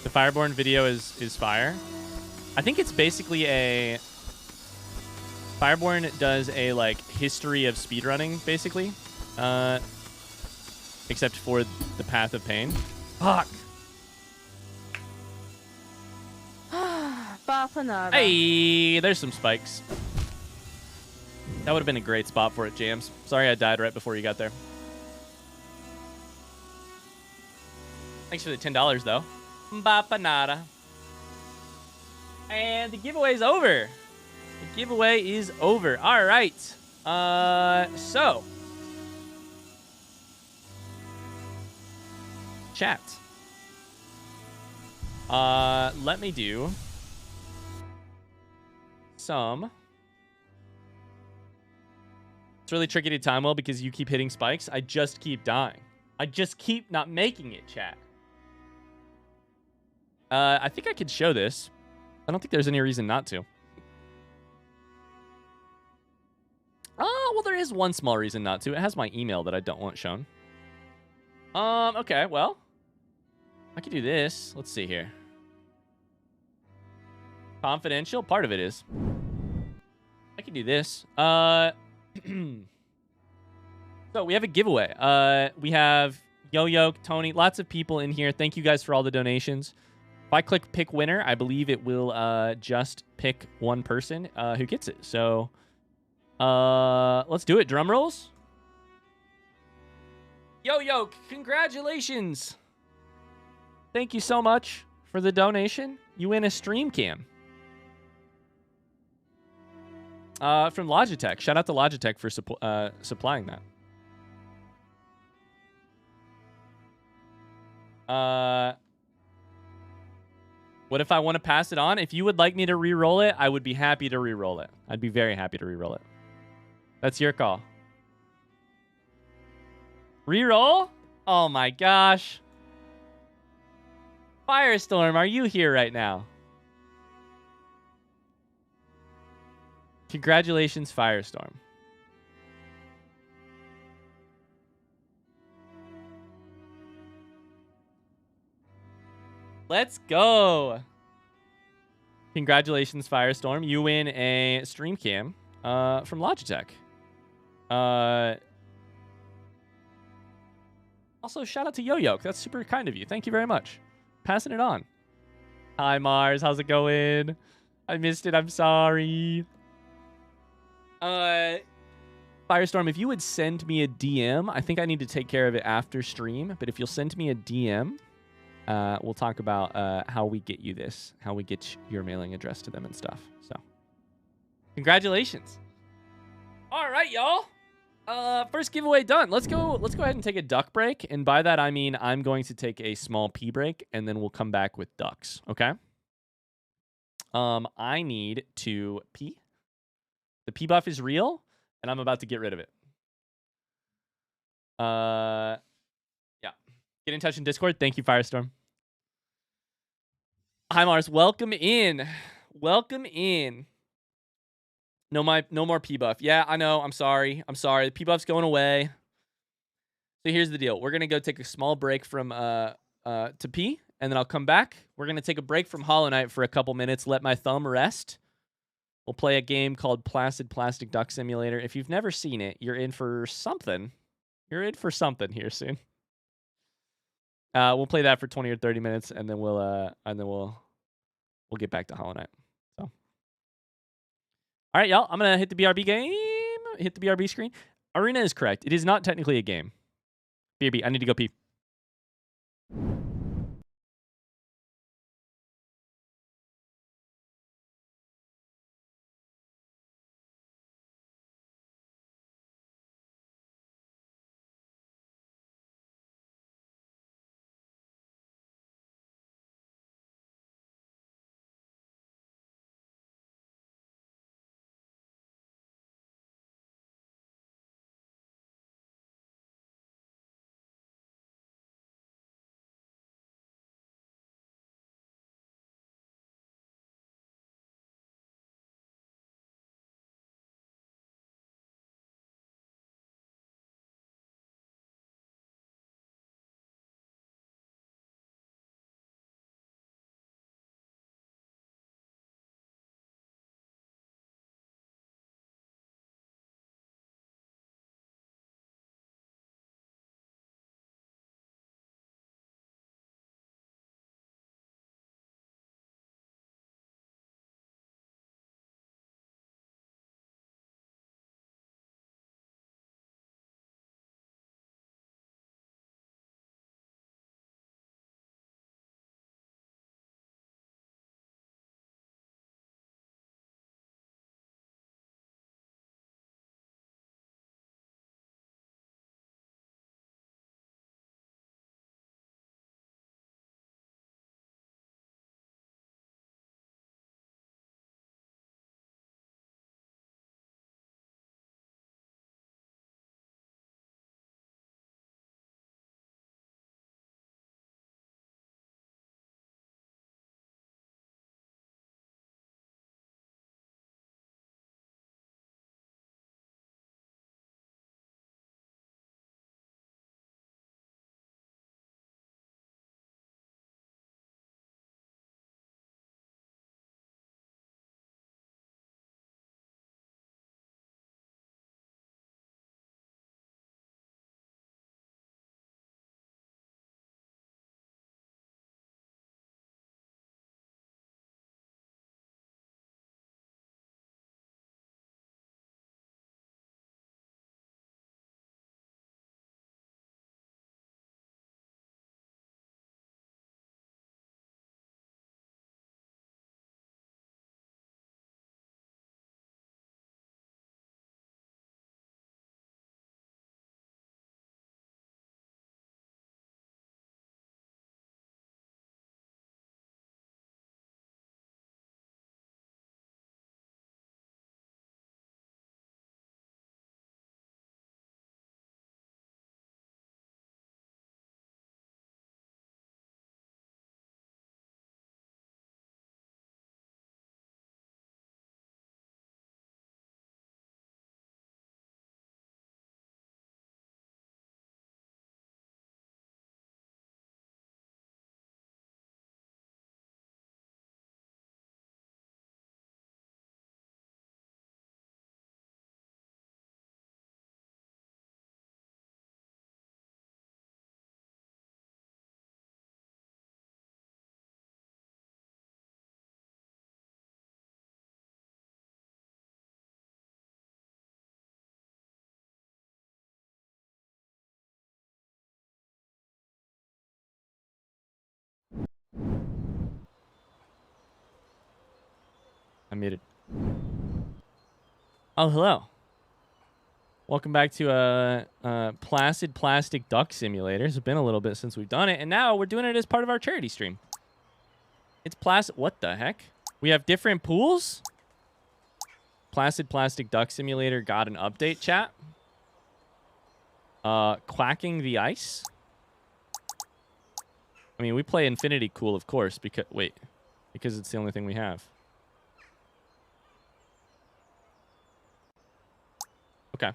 The Fireborn video is fire. I think it's basically a... Fireborn does a, like, history of speedrunning, basically. Except for the Path of Pain. Fuck! Hey, there's some spikes. That would have been a great spot for it, Jams. Sorry I died right before you got there. Thanks for the $10, though. Bapanada. And the giveaway's over. The giveaway is over. All right. So. Chat. Let me do some. It's really tricky to time well because you keep hitting spikes. I just keep dying. I just keep not making it, chat. I think I could show this. I don't think there's any reason not to. Oh, well, there is one small reason not to. It has my email that I don't want shown. Okay, well. I could do this. Let's see here. Confidential? Part of it is. I can do this. So we have a giveaway. We have Yo-Yo, Tony, lots of people in here. Thank you guys for all the donations. If I click pick winner, I believe it will just pick one person who gets it. So let's do it. Drum rolls. Yo-Yo, congratulations. Thank you so much for the donation. You win a stream cam. From Logitech. Shout out to Logitech for supplying that. What if I want to pass it on? If you would like me to re-roll it, I would be happy to re-roll it. I'd be very happy to re-roll it. That's your call. Re-roll? Oh my gosh. Firestorm, are you here right now? Congratulations, Firestorm. Let's go. Congratulations, Firestorm. You win a stream cam from Logitech. Also, shout out to Yo-Yo. That's super kind of you. Thank you very much. Passing it on. Hi, Mars. How's it going? I missed it. I'm sorry. Firestorm, if you would send me a DM, I think I need to take care of it after stream, but if you'll send me a DM, we'll talk about how we get you this, how we get your mailing address to them and stuff. So, congratulations. All right, y'all. First giveaway done. Let's go ahead and take a duck break, and by that I mean I'm going to take a small pee break, and then we'll come back with ducks. Okay. I need to pee. The pee buff is real, and I'm about to get rid of it. Yeah. Get in touch in Discord. Thank you, Firestorm. Hi, Mars. Welcome in. Welcome in. No more P buff. Yeah, I know. I'm sorry. The P buff's going away. So here's the deal. We're gonna go take a small break from to pee, and then I'll come back. We're gonna take a break from Hollow Knight for a couple minutes. Let my thumb rest. We'll play a game called Placid Plastic Duck Simulator. If you've never seen it, you're in for something. You're in for something here soon. We'll play that for 20 or 30 minutes, and then we'll get back to Hollow Knight. So, all right, y'all. I'm gonna hit the BRB game. hit the BRB screen. Arena is correct. It is not technically a game. BRB, I need to go pee. I muted. Oh, hello. Welcome back to Placid Plastic Duck Simulator. It's been a little bit since we've done it, and now we're doing it as part of our charity stream. It's Placid... What the heck? We have different pools? Placid Plastic Duck Simulator got an update, chat. Quacking the ice. I mean, we play Infinity Cool, of course, because... Wait. Because it's the only thing we have. Okay.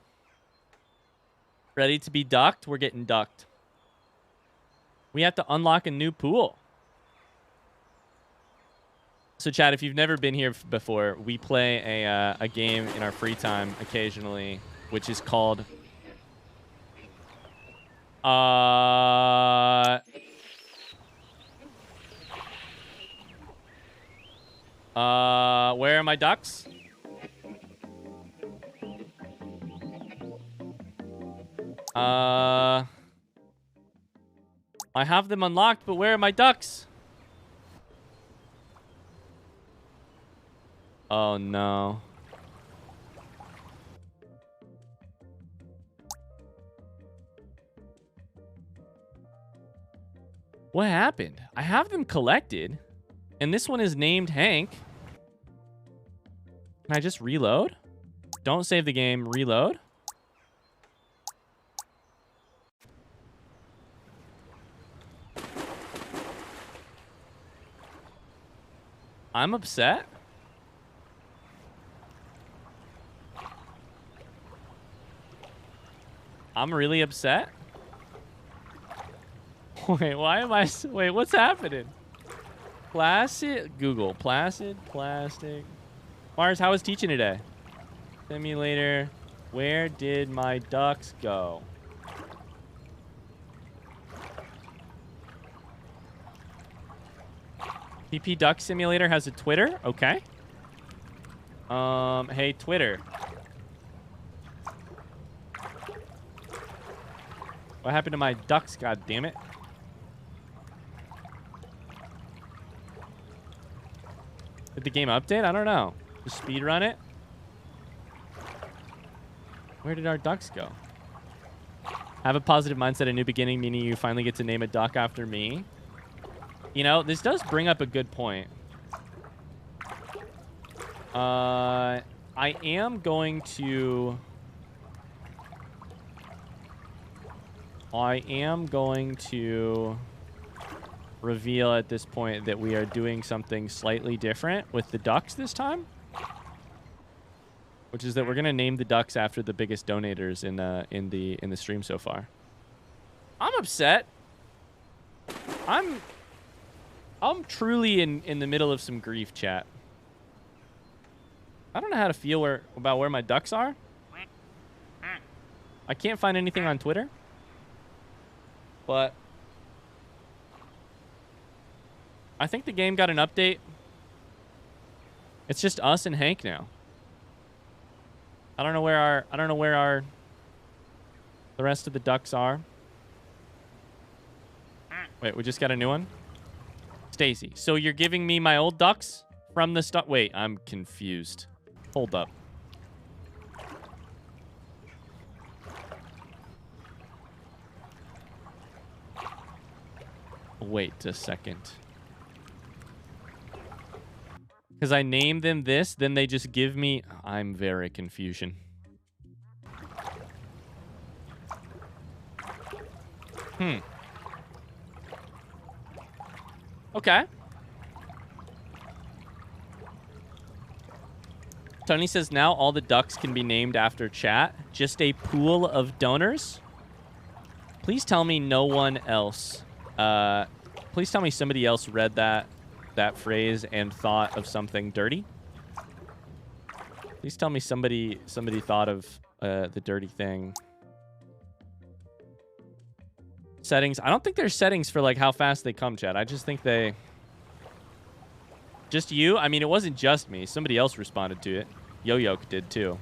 Ready to be ducked? We're getting ducked. We have to unlock a new pool. So, Chad, if you've never been here before, we play a game in our free time occasionally, which is called... where are my ducks? I have them unlocked, but where are my ducks? Oh, no. What happened? I have them collected, and this one is named Hank. Can I just reload? Don't save the game. Reload. I'm upset. I'm really upset. Wait, why am I... Wait, what's happening? Placid... Google. Placid, plastic... Mars, how was teaching today? Simulator. Where did my ducks go? PP Duck Simulator has a Twitter? Okay. Hey, Twitter. What happened to my ducks, god damn it? Did the game update? I don't know. Just speed run it? Where did our ducks go? Have a positive mindset, a new beginning, meaning you finally get to name a duck after me. You know, this does bring up a good point. I am going to reveal at this point that we are doing something slightly different with the ducks this time. Which is that we're gonna name the ducks after the biggest donators in the stream so far. I'm upset. I'm truly in the middle of some grief, chat. I don't know how to feel about where my ducks are. I can't find anything on Twitter. But I think the game got an update. It's just us and Hank now. I don't know where the rest of the ducks are. Wait, we just got a new one? Stacy, so you're giving me my old ducks from the start? Wait, I'm confused. Hold up. Wait a second. Because I named them this, then they just give me... I'm very confusion. Okay. Tony says now all the ducks can be named after chat. Just a pool of donors. Please tell me no one else. Please tell me somebody else read that phrase and thought of something dirty. Please tell me somebody thought of the dirty thing. Settings. I don't think there's settings for like how fast they come, chat. I just think they... Just you? I mean, it wasn't just me. Somebody else responded to it. Yo-Yoke did too.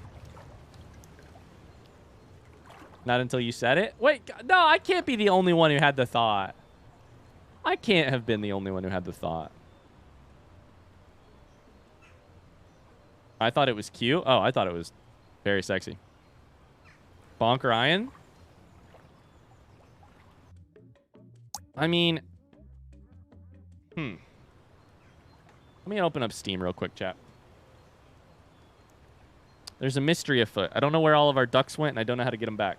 Not until you said it? Wait, no, I can't be the only one who had the thought. I can't have been the only one who had the thought. I thought it was cute. Oh, I thought it was very sexy. Bonk Ryan? I mean... Let me open up Steam real quick, chat. There's a mystery afoot. I don't know where all of our ducks went, and I don't know how to get them back.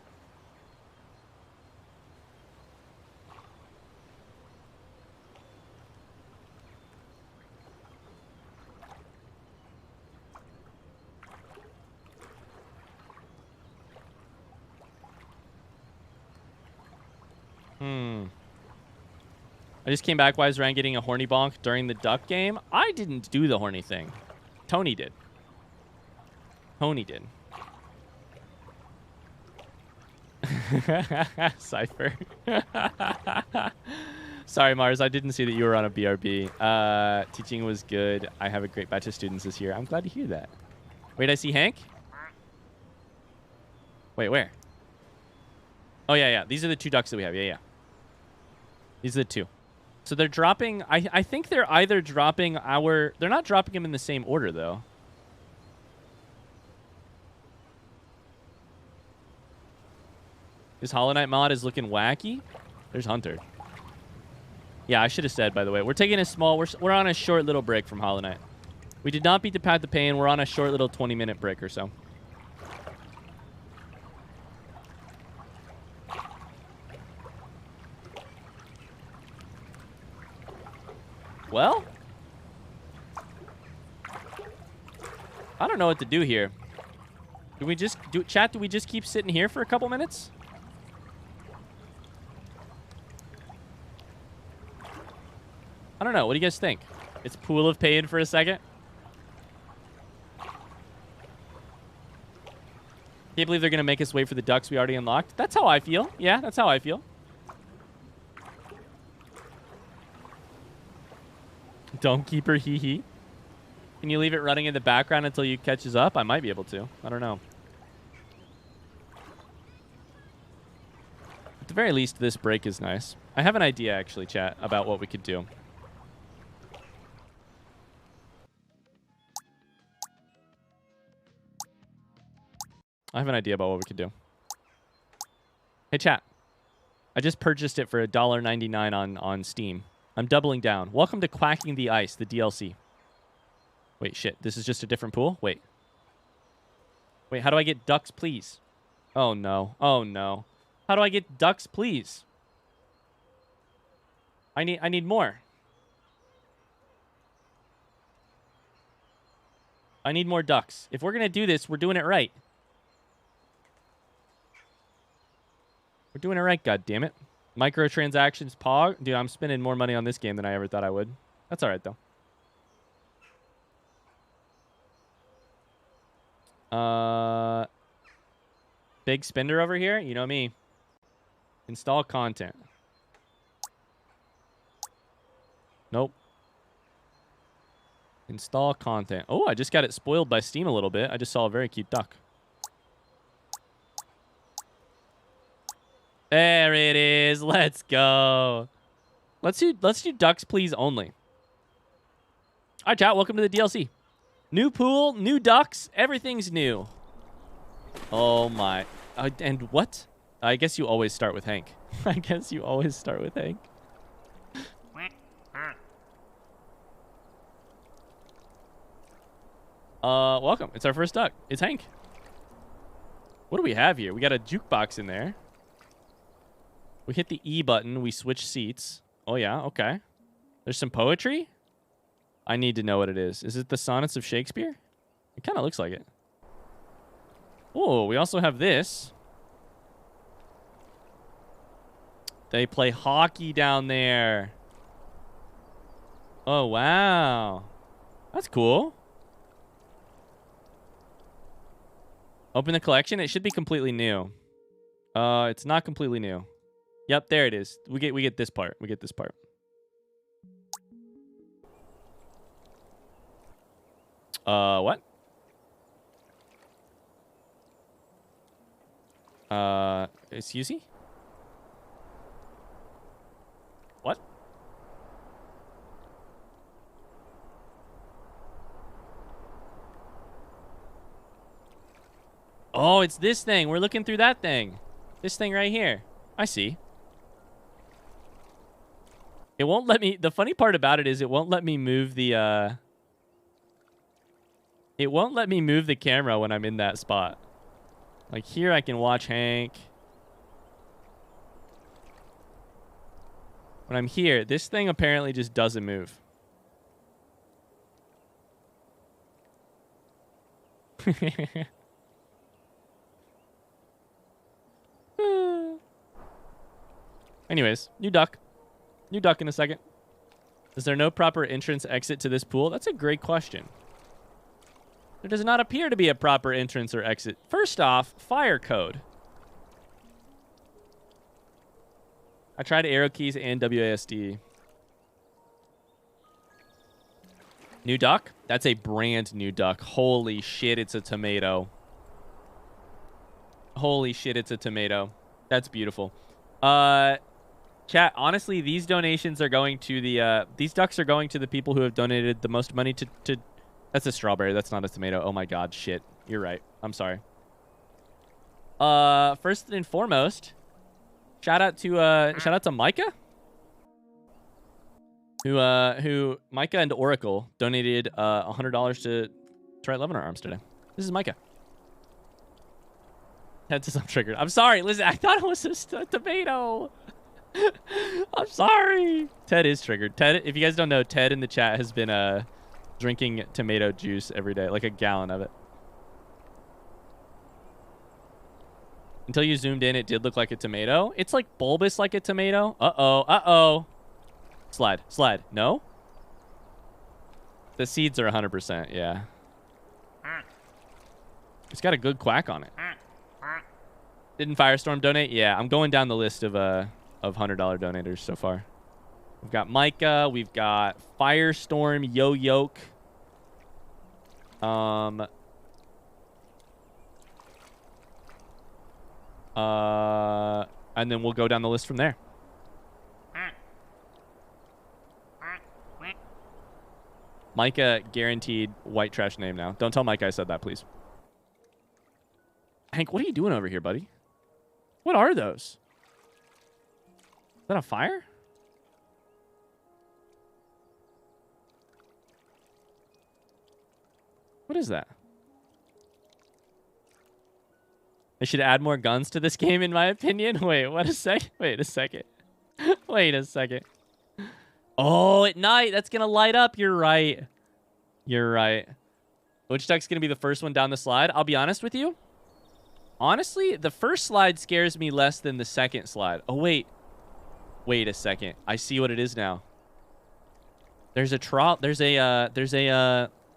I just came back. Why is Ryan getting a horny bonk during the duck game? I didn't do the horny thing. Tony did. Tony did. Cypher. Sorry, Mars. I didn't see that you were on a BRB. Teaching was good. I have a great batch of students this year. I'm glad to hear that. Wait, I see Hank? Wait, where? Oh, yeah, yeah. These are the 2 ducks that we have. Yeah, yeah. These are the 2. So they're dropping... I think they're either dropping our... They're not dropping them in the same order, though. This Hollow Knight mod is looking wacky. There's Hunter. Yeah, I should have said, by the way. We're taking a small... We're on a short little break from Hollow Knight. We did not beat the Path of Pain. We're on a short little 20-minute break or so. Well, I don't know what to do here. Do we just do chat? Do we just keep sitting here for a couple minutes? I don't know. What do you guys think? It's Pool of Pain for a second. Can't believe they're gonna make us wait for the ducks we already unlocked. That's how I feel. Yeah, that's how I feel. Don't keep her hee hee. Can you leave it running in the background until you catches up? I might be able to. I don't know. At the very least, this break is nice. I have an idea, actually, chat, about what we could do. I have an idea about what we could do. Hey, chat. I just purchased it for $1.99 on Steam. I'm doubling down. Welcome to Quacking the Ice, the DLC. Wait, shit. This is just a different pool? Wait. Wait, how do I get ducks, please? Oh, no. Oh, no. How do I get ducks, please? I need more. I need more ducks. If we're going to do this, we're doing it right. We're doing it right, goddammit. Microtransactions, Pog. Dude, I'm spending more money on this game than I ever thought I would. That's all right, though. Big spender over here. You know me. Install content. Nope. Install content. Oh, I just got it spoiled by Steam a little bit. I just saw a very cute duck. There it is. Let's go. Let's do ducks please only. All right, chat. Welcome to the DLC. New pool, new ducks. Everything's new. Oh my. And what? I guess you always start with Hank. I guess you always start with Hank. Welcome. It's our first duck. It's Hank. What do we have here? We got a jukebox in there. We hit the E button. We switch seats. Oh, yeah. Okay. There's some poetry? I need to know what it is. Is it the Sonnets of Shakespeare? It kind of looks like it. Oh, we also have this. They play hockey down there. Oh, wow. That's cool. Open the collection. It should be completely new. It's not completely new. Yep, there it is. We get this part. We get this part. What? Excuse me? What? Oh, it's this thing. We're looking through that thing. This thing right here. I see. It won't let me... The funny part about it is it won't let me move the... It won't let me move the camera when I'm in that spot. Like here I can watch Hank. When I'm here, this thing apparently just doesn't move. Anyways, new duck. New duck in a second. Is there no proper entrance exit to this pool? That's a great question. There does not appear to be a proper entrance or exit. First off, fire code. I tried arrow keys and WASD. New duck? That's a brand new duck. Holy shit, it's a tomato. Holy shit, it's a tomato. That's beautiful. Chat, honestly, these donations are going to the these ducks are going to the people who have donated the most money to that's a strawberry, that's not a tomato. Oh my god, shit. You're right. I'm sorry. First and foremost, shout out to Micah. Who Micah and Oracle donated $100 to write Lebanon Arms today. This is Micah. Ted says I'm triggered. I'm sorry. Listen, I thought it was a tomato. I'm sorry. Ted is triggered. Ted, if you guys don't know, Ted in the chat has been drinking tomato juice every day, like a gallon of it. Until you zoomed in, it did look like a tomato. It's like bulbous like a tomato. Uh-oh. Uh-oh. Slide. Slide. No? The seeds are 100%. Yeah. It's got a good quack on it. Didn't Firestorm donate? Yeah, I'm going down the list of $100 donators so far. We've got Micah. We've got Firestorm, Yo Yoke. And then we'll go down the list from there. Micah guaranteed white trash name now. Don't tell Micah I said that, please. Hank, what are you doing over here, buddy? What are those? Is that a fire? What is that? They should add more guns to this game, in my opinion. Wait, what a sec? Wait a second. Wait a second. Oh, at night. That's going to light up. You're right. You're right. Which duck's going to be the first one down the slide? I'll be honest with you. Honestly, the first slide scares me less than the second slide. Oh, wait. Wait a second. I see what it is now. There's a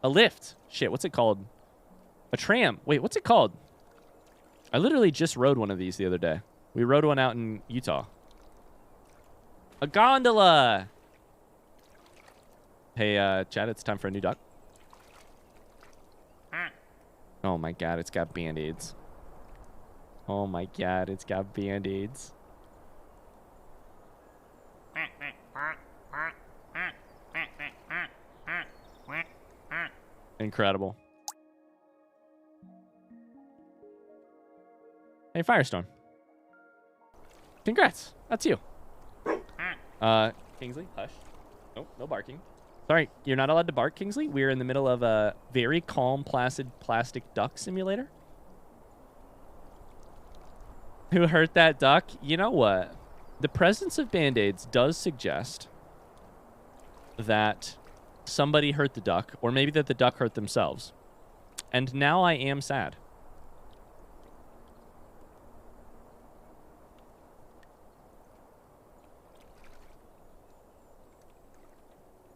lift. Shit, what's it called? A tram. Wait, what's it called? I literally just rode one of these the other day. We rode one out in Utah. A gondola. Hey, Chad, it's time for a new duck. Oh my god, it's got band-aids. Oh my god, it's got band-aids. Incredible. Hey, Firestorm. Congrats. That's you. Kingsley, hush. Nope, no barking. Sorry, you're not allowed to bark, Kingsley. We're in the middle of a very calm, placid plastic duck simulator. Who hurt that duck? You know what? The presence of band-aids does suggest that somebody hurt the duck, or maybe that the duck hurt themselves. And now I am sad.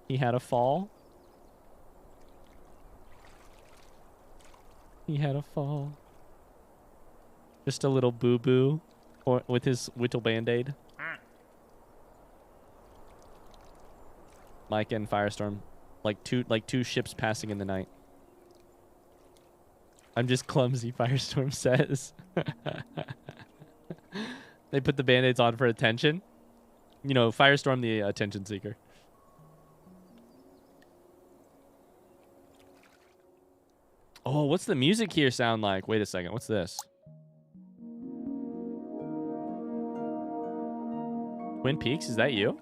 He had a fall. He had a fall. Just a little boo-boo with his whittle band-aid. Mike and Firestorm. Like two ships passing in the night. I'm just clumsy, Firestorm says. They put the band-aids on for attention. You know, Firestorm the attention seeker. Oh, what's the music here sound like? Wait a second. What's this? Twin Peaks, is that you?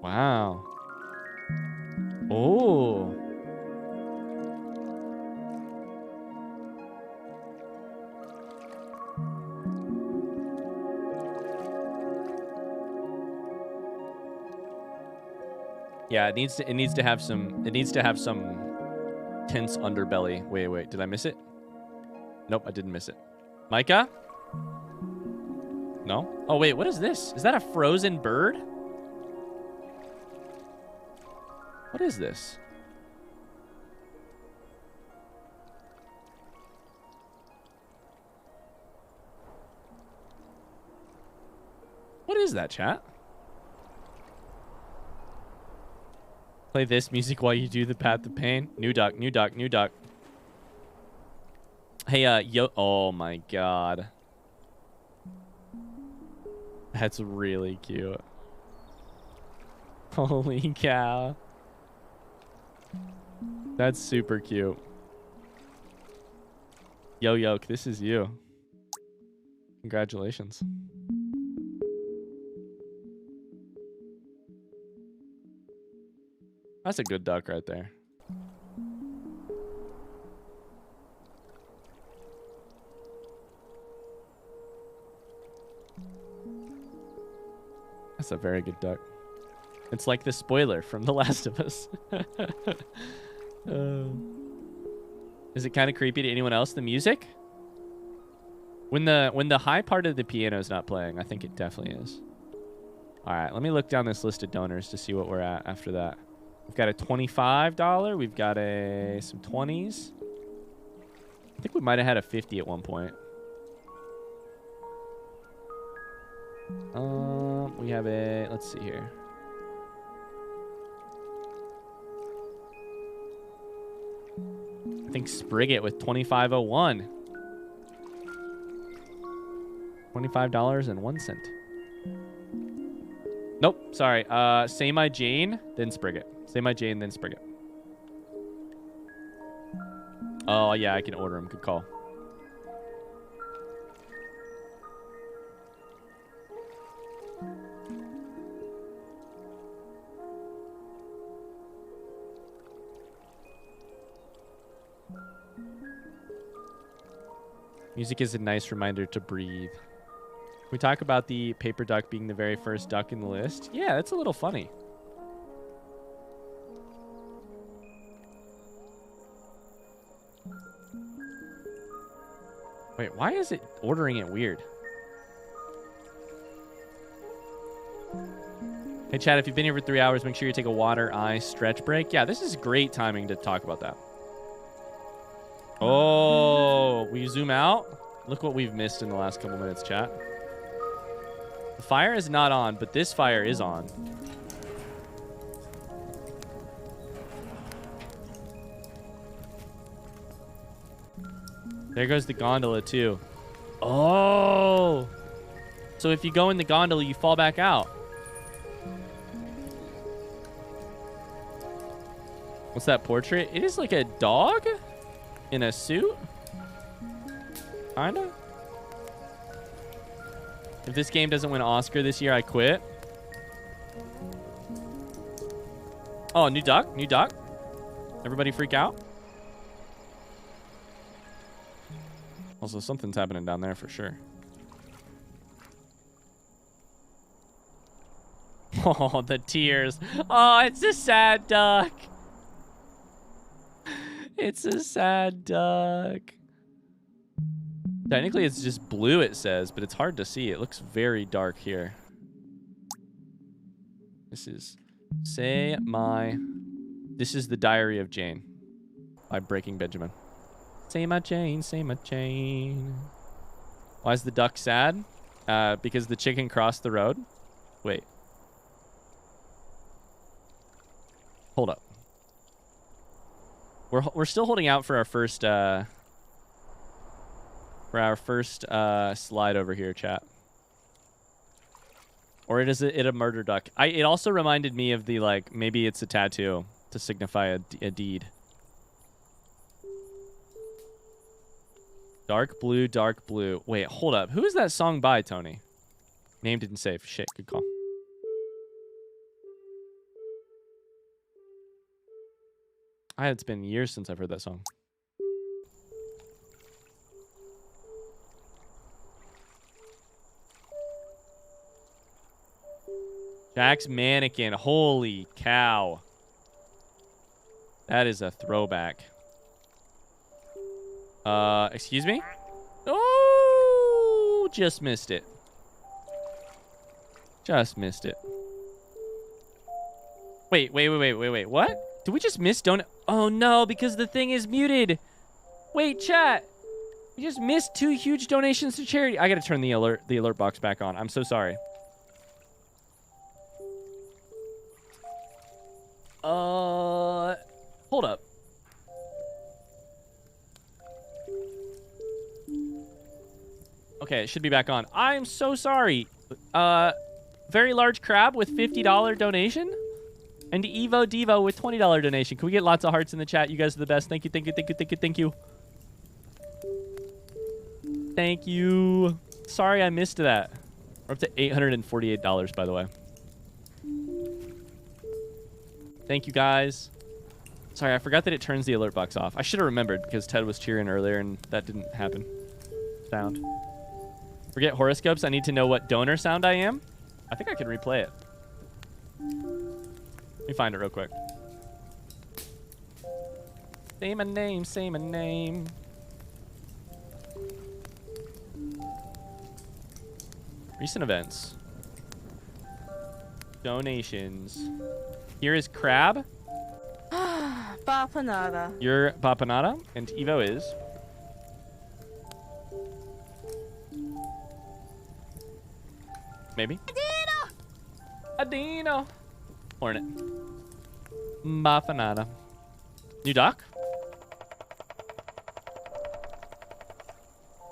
Wow. Oh. Yeah, it needs to have some tense underbelly. Wait, did I miss it? Nope, I didn't miss it. Micah? No? Oh wait, what is this? Is that a frozen bird? What is this? What is that, chat? Play this music while you do the Path of Pain. New duck, new duck, new duck. Hey, yo. Oh my god. That's really cute. Holy cow. That's super cute. Yo, Yoke, this is you. Congratulations. That's a good duck right there. That's a very good duck. It's like the spoiler from The Last of Us. Is it kind of creepy to anyone else, the music? When the high part of the piano is not playing, I think it definitely is. All right, let me look down this list of donors to see what we're at after that. We've got a $25. We've got some 20s. I think we might have had a 50 at one point. We have a, let's see here. I think Sprigget with 2501. $25.01. Nope, sorry. Say My Jane, then Sprigget. Say My Jane, then Sprigget. Oh, yeah, I can order them. Good call. Music is a nice reminder to breathe. We talk about the paper duck being the very first duck in the list. Yeah, that's a little funny. Wait, why is it ordering it weird? Hey, Chad, if you've been here for 3 hours, make sure you take a water, ice, stretch break. Yeah, this is great timing to talk about that. Oh, will you zoom out? Look what we've missed in the last couple minutes, chat. The fire is not on, but this fire is on. There goes the gondola, too. Oh! So if you go in the gondola, you fall back out. What's that portrait? It is like a dog in a suit? Kinda? If this game doesn't win Oscar this year, I quit. Oh, new duck? New duck? Everybody freak out? Also, something's happening down there for sure. Oh, the tears. Oh, it's a sad duck. It's a sad duck. Technically, it's just blue, it says, but it's hard to see. It looks very dark here. This is This is The Diary of Jane by Breaking Benjamin. Say my Jane, say my Jane. Why is the duck sad? Because the chicken crossed the road? Wait. Hold up. We're still holding out for our first slide over here, chat. Or is it a murder duck? It also reminded me of the, like, maybe it's a tattoo to signify a deed. Dark blue, dark blue. Wait, hold up. Who is that song by, Tony? Name didn't save. Shit, good call. It's been years since I've heard that song. Jack's mannequin. Holy cow. That is a throwback. Excuse me? Oh, just missed it. Just missed it. Wait. What? Did we just miss donut? Oh no, because the thing is muted. Wait, chat. We just missed 2 huge donations to charity. I gotta turn the alert box back on. I'm so sorry. Hold up. Okay, it should be back on. I'm so sorry. Very large crab with $50 donation. And Evo Devo with $20 donation. Can we get lots of hearts in the chat? You guys are the best. Thank you, thank you, thank you, thank you, thank you. Thank you. Sorry I missed that. We're up to $848, by the way. Thank you, guys. Sorry, I forgot that it turns the alert box off. I should have remembered because Ted was cheering earlier and that didn't happen. Sound. Forget horoscopes. I need to know what donor sound I am. I think I can replay it. Let me find it real quick. Say my name, say my name. Recent events. Donations. Here is Crab. Bapanada. You're Bapanada, and Evo is... Maybe? Adino! Hornet. Bapanada. New doc?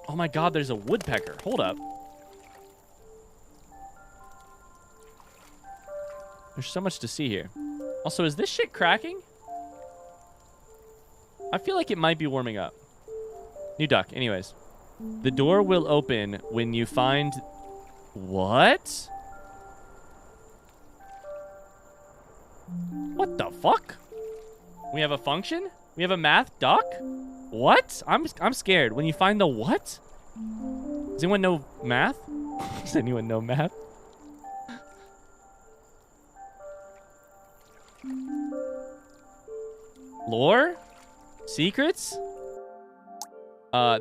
Oh my god, there's a woodpecker. Hold up. There's so much to see here. Also, is this shit cracking? I feel like it might be warming up. New duck. Anyways. The door will open when you find... What? What the fuck? We have a function? We have a math duck? What? I'm scared. When you find the what? Does anyone know math? Does anyone know math? Lore? Secrets?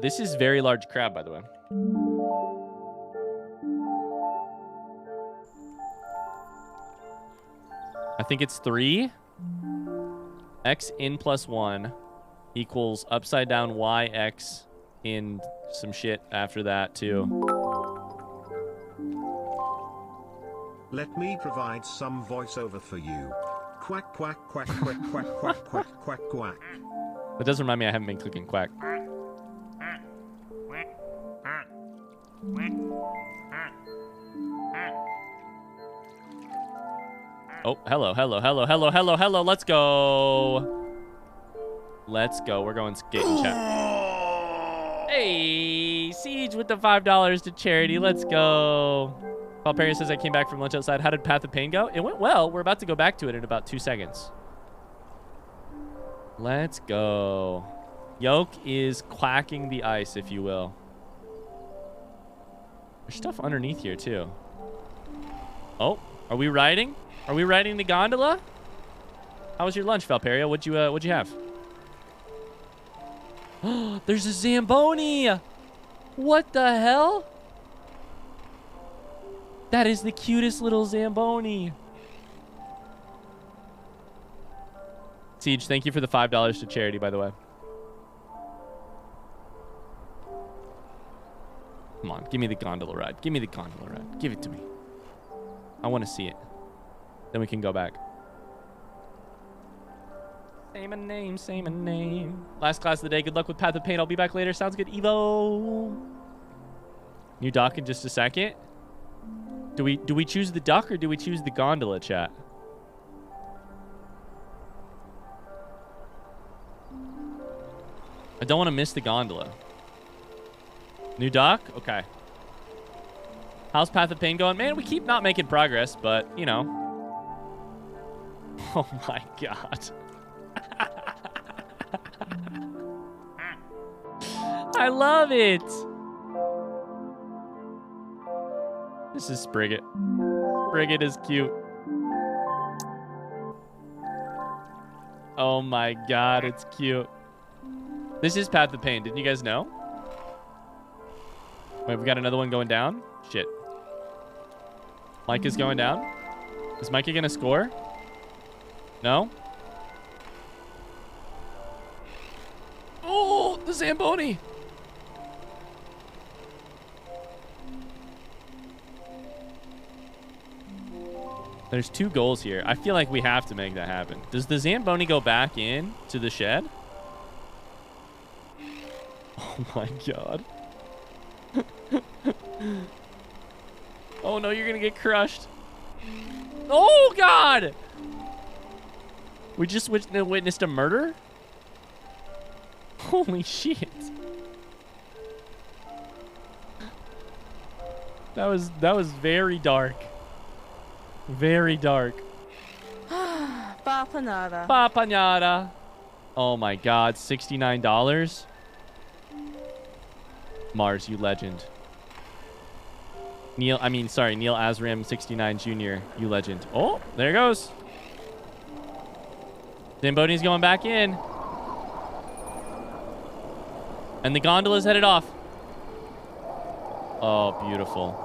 This is very large crab, by the way. I think it's 3. X in plus 1 equals upside down Y X in some shit after that, too. Let me provide some voiceover for you. Quack, quack, quack, quack, quack, quack, quack, quack, quack. That does remind me I haven't been clicking quack. Oh, hello, hello, hello, hello, hello, hello. Let's go. Let's go. We're going skating chat. Hey, Siege with the $5 to charity. Let's go. Valperia says I came back from lunch outside. How did Path of Pain go? It went well. We're about to go back to it in about 2 seconds. Let's go. Yoke is quacking the ice, if you will. There's stuff underneath here, too. Oh, are we riding? Are we riding the gondola? How was your lunch, Valperia? What'd you have? Oh, there's a Zamboni! What the hell? That is the cutest little Zamboni. Siege, thank you for the $5 to charity, by the way. Come on, give me the gondola ride. Give me the gondola ride. Give it to me. I want to see it. Then we can go back. Say my name, say my name. Last class of the day. Good luck with Path of Pain. I'll be back later. Sounds good, Evo. New dock in just a second. Do we choose the duck or do we choose the gondola, chat? I don't want to miss the gondola. New dock? Okay. How's Path of Pain going? Man, we keep not making progress, but, you know. Oh my god. I love it. This is Sprigget. Sprigget is cute. Oh my god, it's cute. This is Path of Pain. Didn't you guys know? Wait, we got another one going down? Shit. Micah's going down? Is Micah gonna score? No? Oh, the Zamboni! There's 2 goals here. I feel like we have to make that happen. Does the Zamboni go back in to the shed? Oh my god. Oh no, you're gonna get crushed. Oh god! We just witnessed a murder? Holy shit. That was very dark. Very dark. Papanada. Papanada. Oh my god, $69. Mars, you legend. Neil Azram 69 Jr., you legend. Oh, there it goes. Zamboni's going back in. And the gondola's headed off. Oh, beautiful.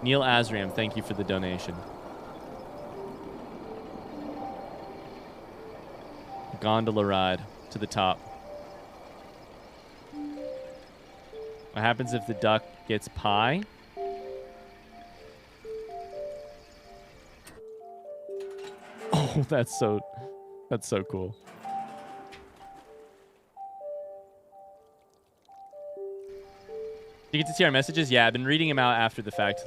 Neil Azram, thank you for the donation. Gondola ride to the top. What happens if the duck gets pie? Oh, that's so cool. You get to see our messages? Yeah, I've been reading them out after the fact.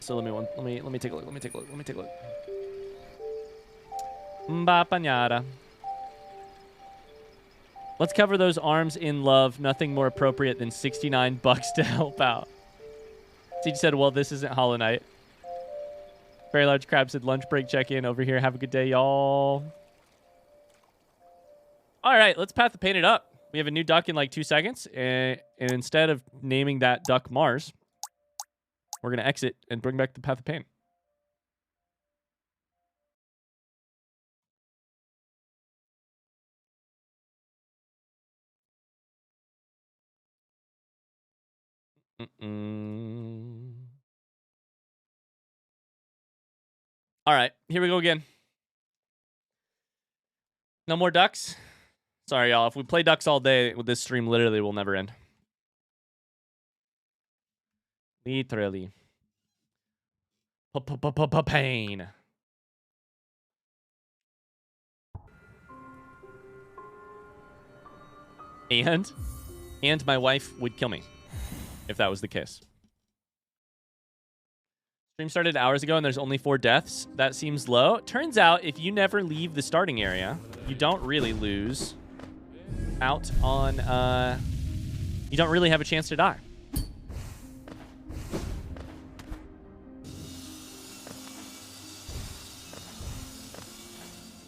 So let me take a look. Let me take a look. Mbapanada. Let's cover those arms in love. Nothing more appropriate than $69 to help out. Siege said, well, this isn't Hollow Knight. Very Large Crab said, lunch break check-in over here. Have a good day, y'all. All right, let's Path of Pain it up. We have a new duck in like 2 seconds. And instead of naming that duck Mars, we're going to exit and bring back the Path of Pain. All right, here we go again. No more ducks. Sorry, y'all. If we play ducks all day, this stream literally will never end. Literally. Pain. And my wife would kill me if that was the case. Stream started hours ago and there's only 4 deaths. That seems low. Turns out if you never leave the starting area, you don't really lose out on, you don't really have a chance to die.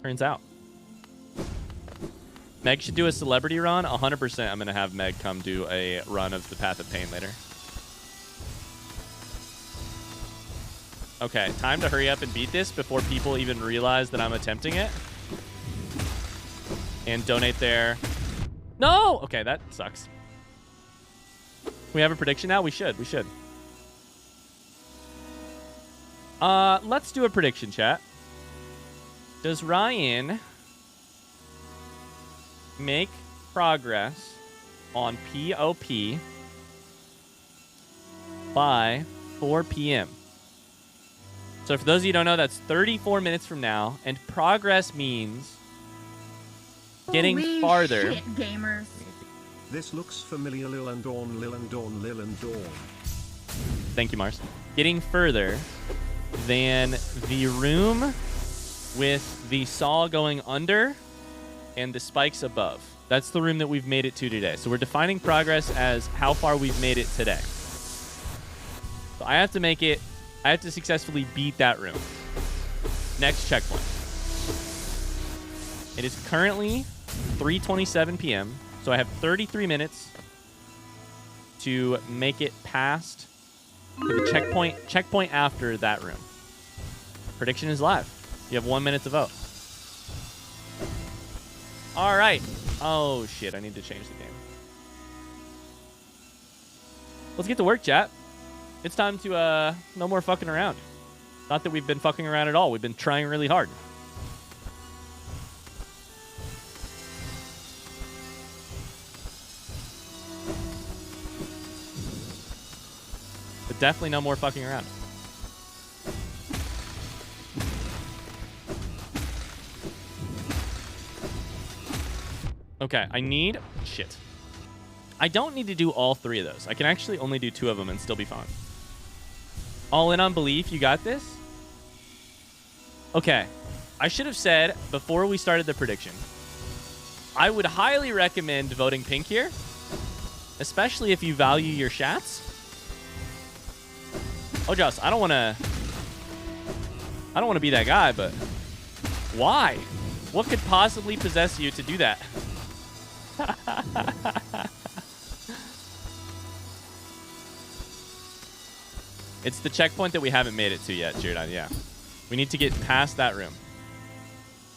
Turns out. Meg should do a celebrity run. 100% I'm going to have Meg come do a run of the Path of Pain later. Okay, time to hurry up and beat this before people even realize that I'm attempting it. And donate there. No! Okay, that sucks. We have a prediction now? We should. Let's do a prediction, chat. Does Ryan make progress on POP by 4 p.m.? So for those of you who don't know, that's 34 minutes from now, and progress means getting farther. Shit, gamers. This looks familiar. Lil and Dawn, Lil and Dawn, Lil and Dawn. Thank you, Mars. Getting further than the room with the saw going under and the spikes above. That's the room that we've made it to today. So we're defining progress as how far we've made it today. So I have to successfully beat that room. Next checkpoint. It is currently 3:27 p.m. So I have 33 minutes to make it past to the checkpoint after that room. Prediction is live. You have 1 minute to vote. All right. Oh, shit. I need to change the game. Let's get to work, chat. It's time to, no more fucking around. Not that we've been fucking around at all. We've been trying really hard. But definitely no more fucking around. Okay, I need... Shit. I don't need to do all 3 of those. I can actually only do 2 of them and still be fine. All in on belief. You got this? Okay. I should have said, before we started the prediction, I would highly recommend voting pink here, especially if you value your shats. Oh, Joss, I don't want to be that guy, but why? What could possibly possess you to do that? It's the checkpoint that we haven't made it to yet, Jirdan. Yeah. We need to get past that room.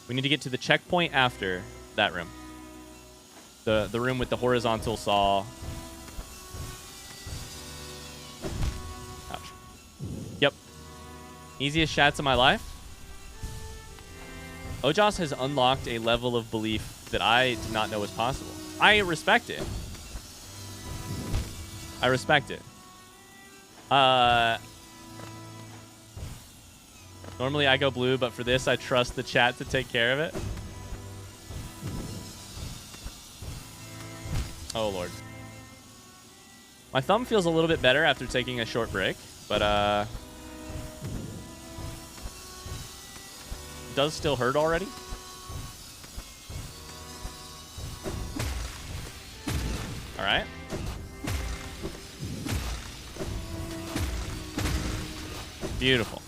We need to get to the checkpoint after that room. The room with the horizontal saw. Ouch. Yep. Easiest shats of my life. Ojas has unlocked a level of belief that I did not know was possible. I respect it. I respect it. Normally I go blue, but for this I trust the chat to take care of it. Oh, Lord. My thumb feels a little bit better after taking a short break, but does still hurt already. All right. Beautiful.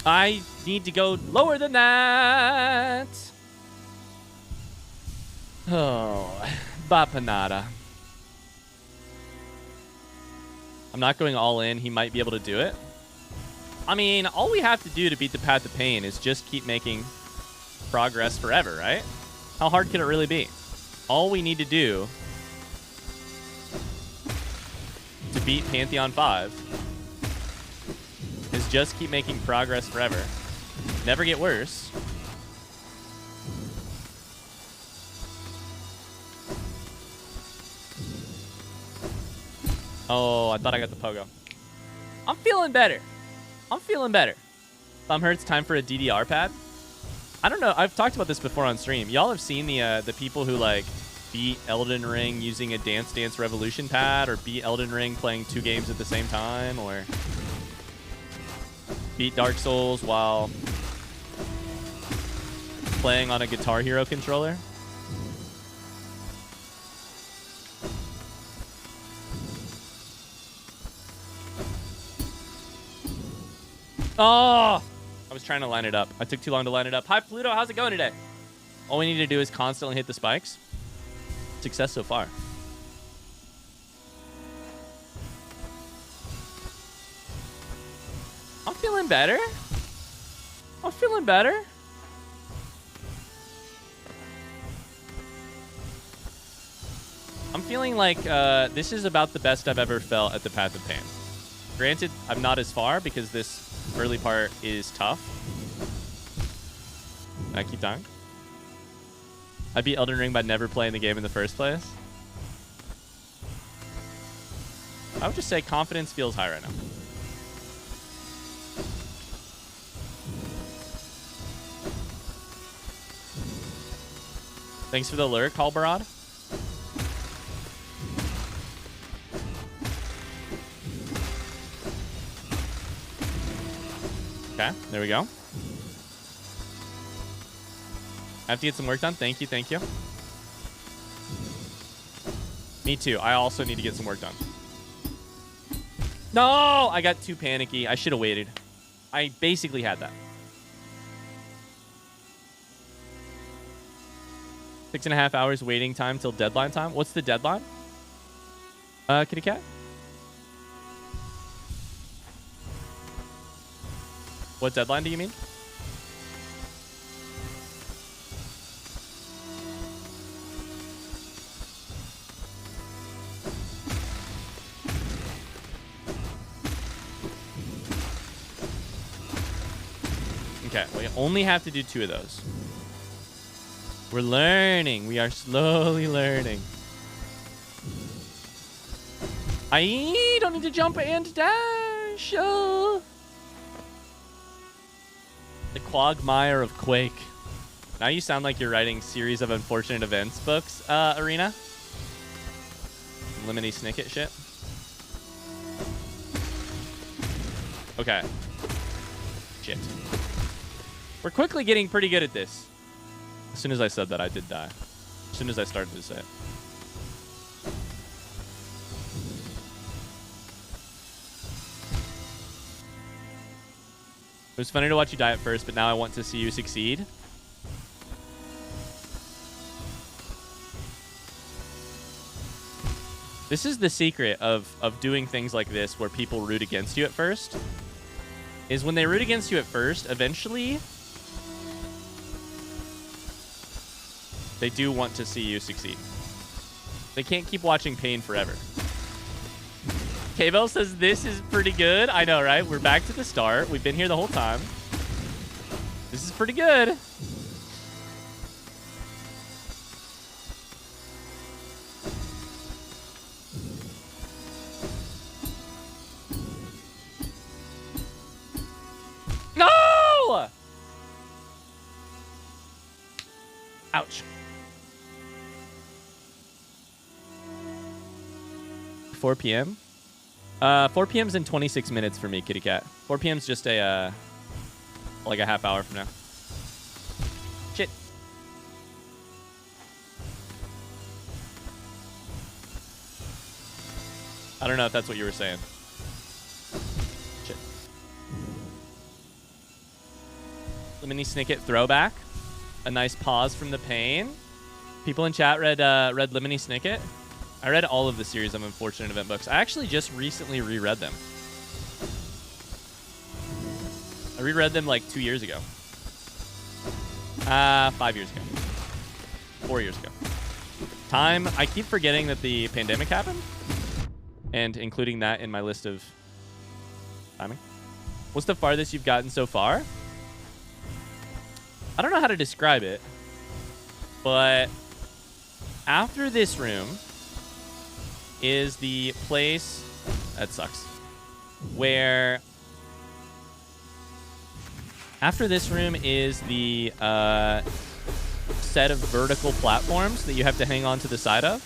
I need to go lower than that. Oh, Bapanada. I'm not going all in. He might be able to do it. I mean, all we have to do to beat the Path of Pain is just keep making progress forever, right? How hard can it really be? All we need to do to beat Pantheon 5 is just keep making progress forever. Never get worse. Oh, I thought I got the pogo. I'm feeling better. I'm feeling better. Thumb hurts. Time for a DDR pad. I don't know. I've talked about this before on stream. Y'all have seen the people who like beat Elden Ring using a Dance Dance Revolution pad, or beat Elden Ring playing 2 games at the same time, or beat Dark Souls while playing on a Guitar Hero controller. Oh, I was trying to line it up. I took too long to line it up. Hi, Pluto. How's it going today? All we need to do is constantly hit the spikes. Success so far. I'm feeling better. I'm feeling better. I'm feeling like this is about the best I've ever felt at the Path of Pain. Granted, I'm not as far because this early part is tough. I keep dying. I beat Elden Ring by never playing the game in the first place. I would just say confidence feels high right now. Thanks for the lure, Kalbarad. Okay, there we go. I have to get some work done. Thank you, thank you. Me too. I also need to get some work done. No! I got too panicky. I should have waited. I basically had that. 6.5 hours waiting time till deadline time. What's the deadline? Kitty cat? What deadline do you mean? Okay, we only have to do 2 of those. We're learning. We are slowly learning. I don't need to jump and dash. The quagmire of Quake. Now you sound like you're writing Series of Unfortunate Events books, Arena. Lemony Snicket shit. Okay. Shit. We're quickly getting pretty good at this. As soon as I said that, I did die. As soon as I started to say it. It was funny to watch you die at first, but now I want to see you succeed. This is the secret of doing things like this where people root against you at first. Is when they root against you at first, eventually they do want to see you succeed. They can't keep watching pain forever. K-Bell says this is pretty good. I know, right? We're back to the start. We've been here the whole time. This is pretty good. No! Ouch. 4 p.m.? 4 p.m.'s in 26 minutes for me, kitty cat. 4 p.m.'s just a, like a half hour from now. Shit. I don't know if that's what you were saying. Shit. Lemony Snicket throwback. A nice pause from the pain. People in chat read Lemony Snicket. I read all of the Series of Unfortunate Event books. I actually just recently reread them. I reread them like 2 years ago. 5 years ago. 4 years ago. Time, I keep forgetting that the pandemic happened. And including that in my list of timing. What's the farthest you've gotten so far? I don't know how to describe it. But after this room is the place, that sucks, where after this room is the set of vertical platforms that you have to hang on to the side of.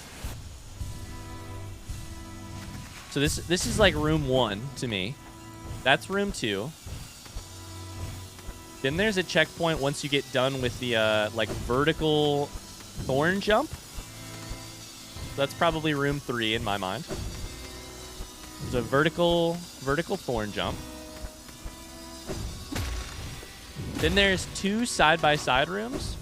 So this is like room 1 to me. That's room 2. Then there's a checkpoint once you get done with the like vertical thorn jump. That's probably room 3 in my mind. There's a vertical thorn jump. Then there's 2 side-by-side rooms.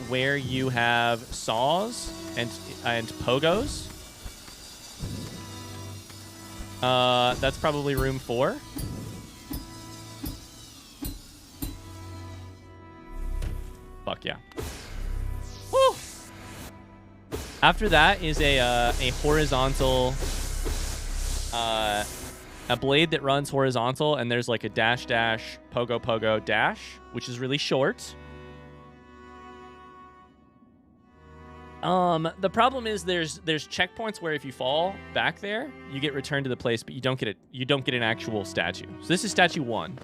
Where you have saws and pogos. That's probably room 4. Fuck yeah. Woo! After that is a horizontal, a blade that runs horizontal, and there's like a dash, pogo, dash, which is really short. The problem is there's checkpoints where if you fall back there, you get returned to the place, but you don't get an actual statue. So this is statue 1.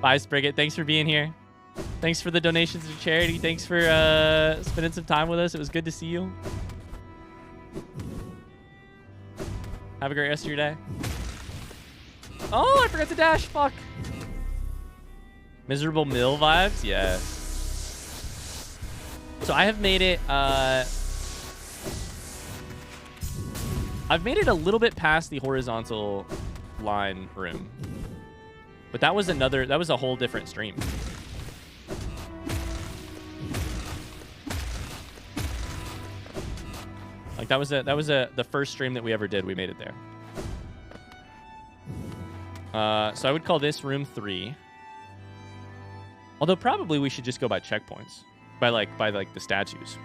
Bye, Sprigget. Thanks for being here. Thanks for the donations to charity. Thanks for spending some time with us. It was good to see you. Have a great rest of your day. Oh, I forgot to dash. Fuck. Miserable Mill vibes? Yeah. So I have made it, I've made it a little bit past the horizontal line room. But that was a whole different stream. Like that was the first stream that we ever did. We made it there. So I would call this room 3. Although probably we should just go by checkpoints. By the statues.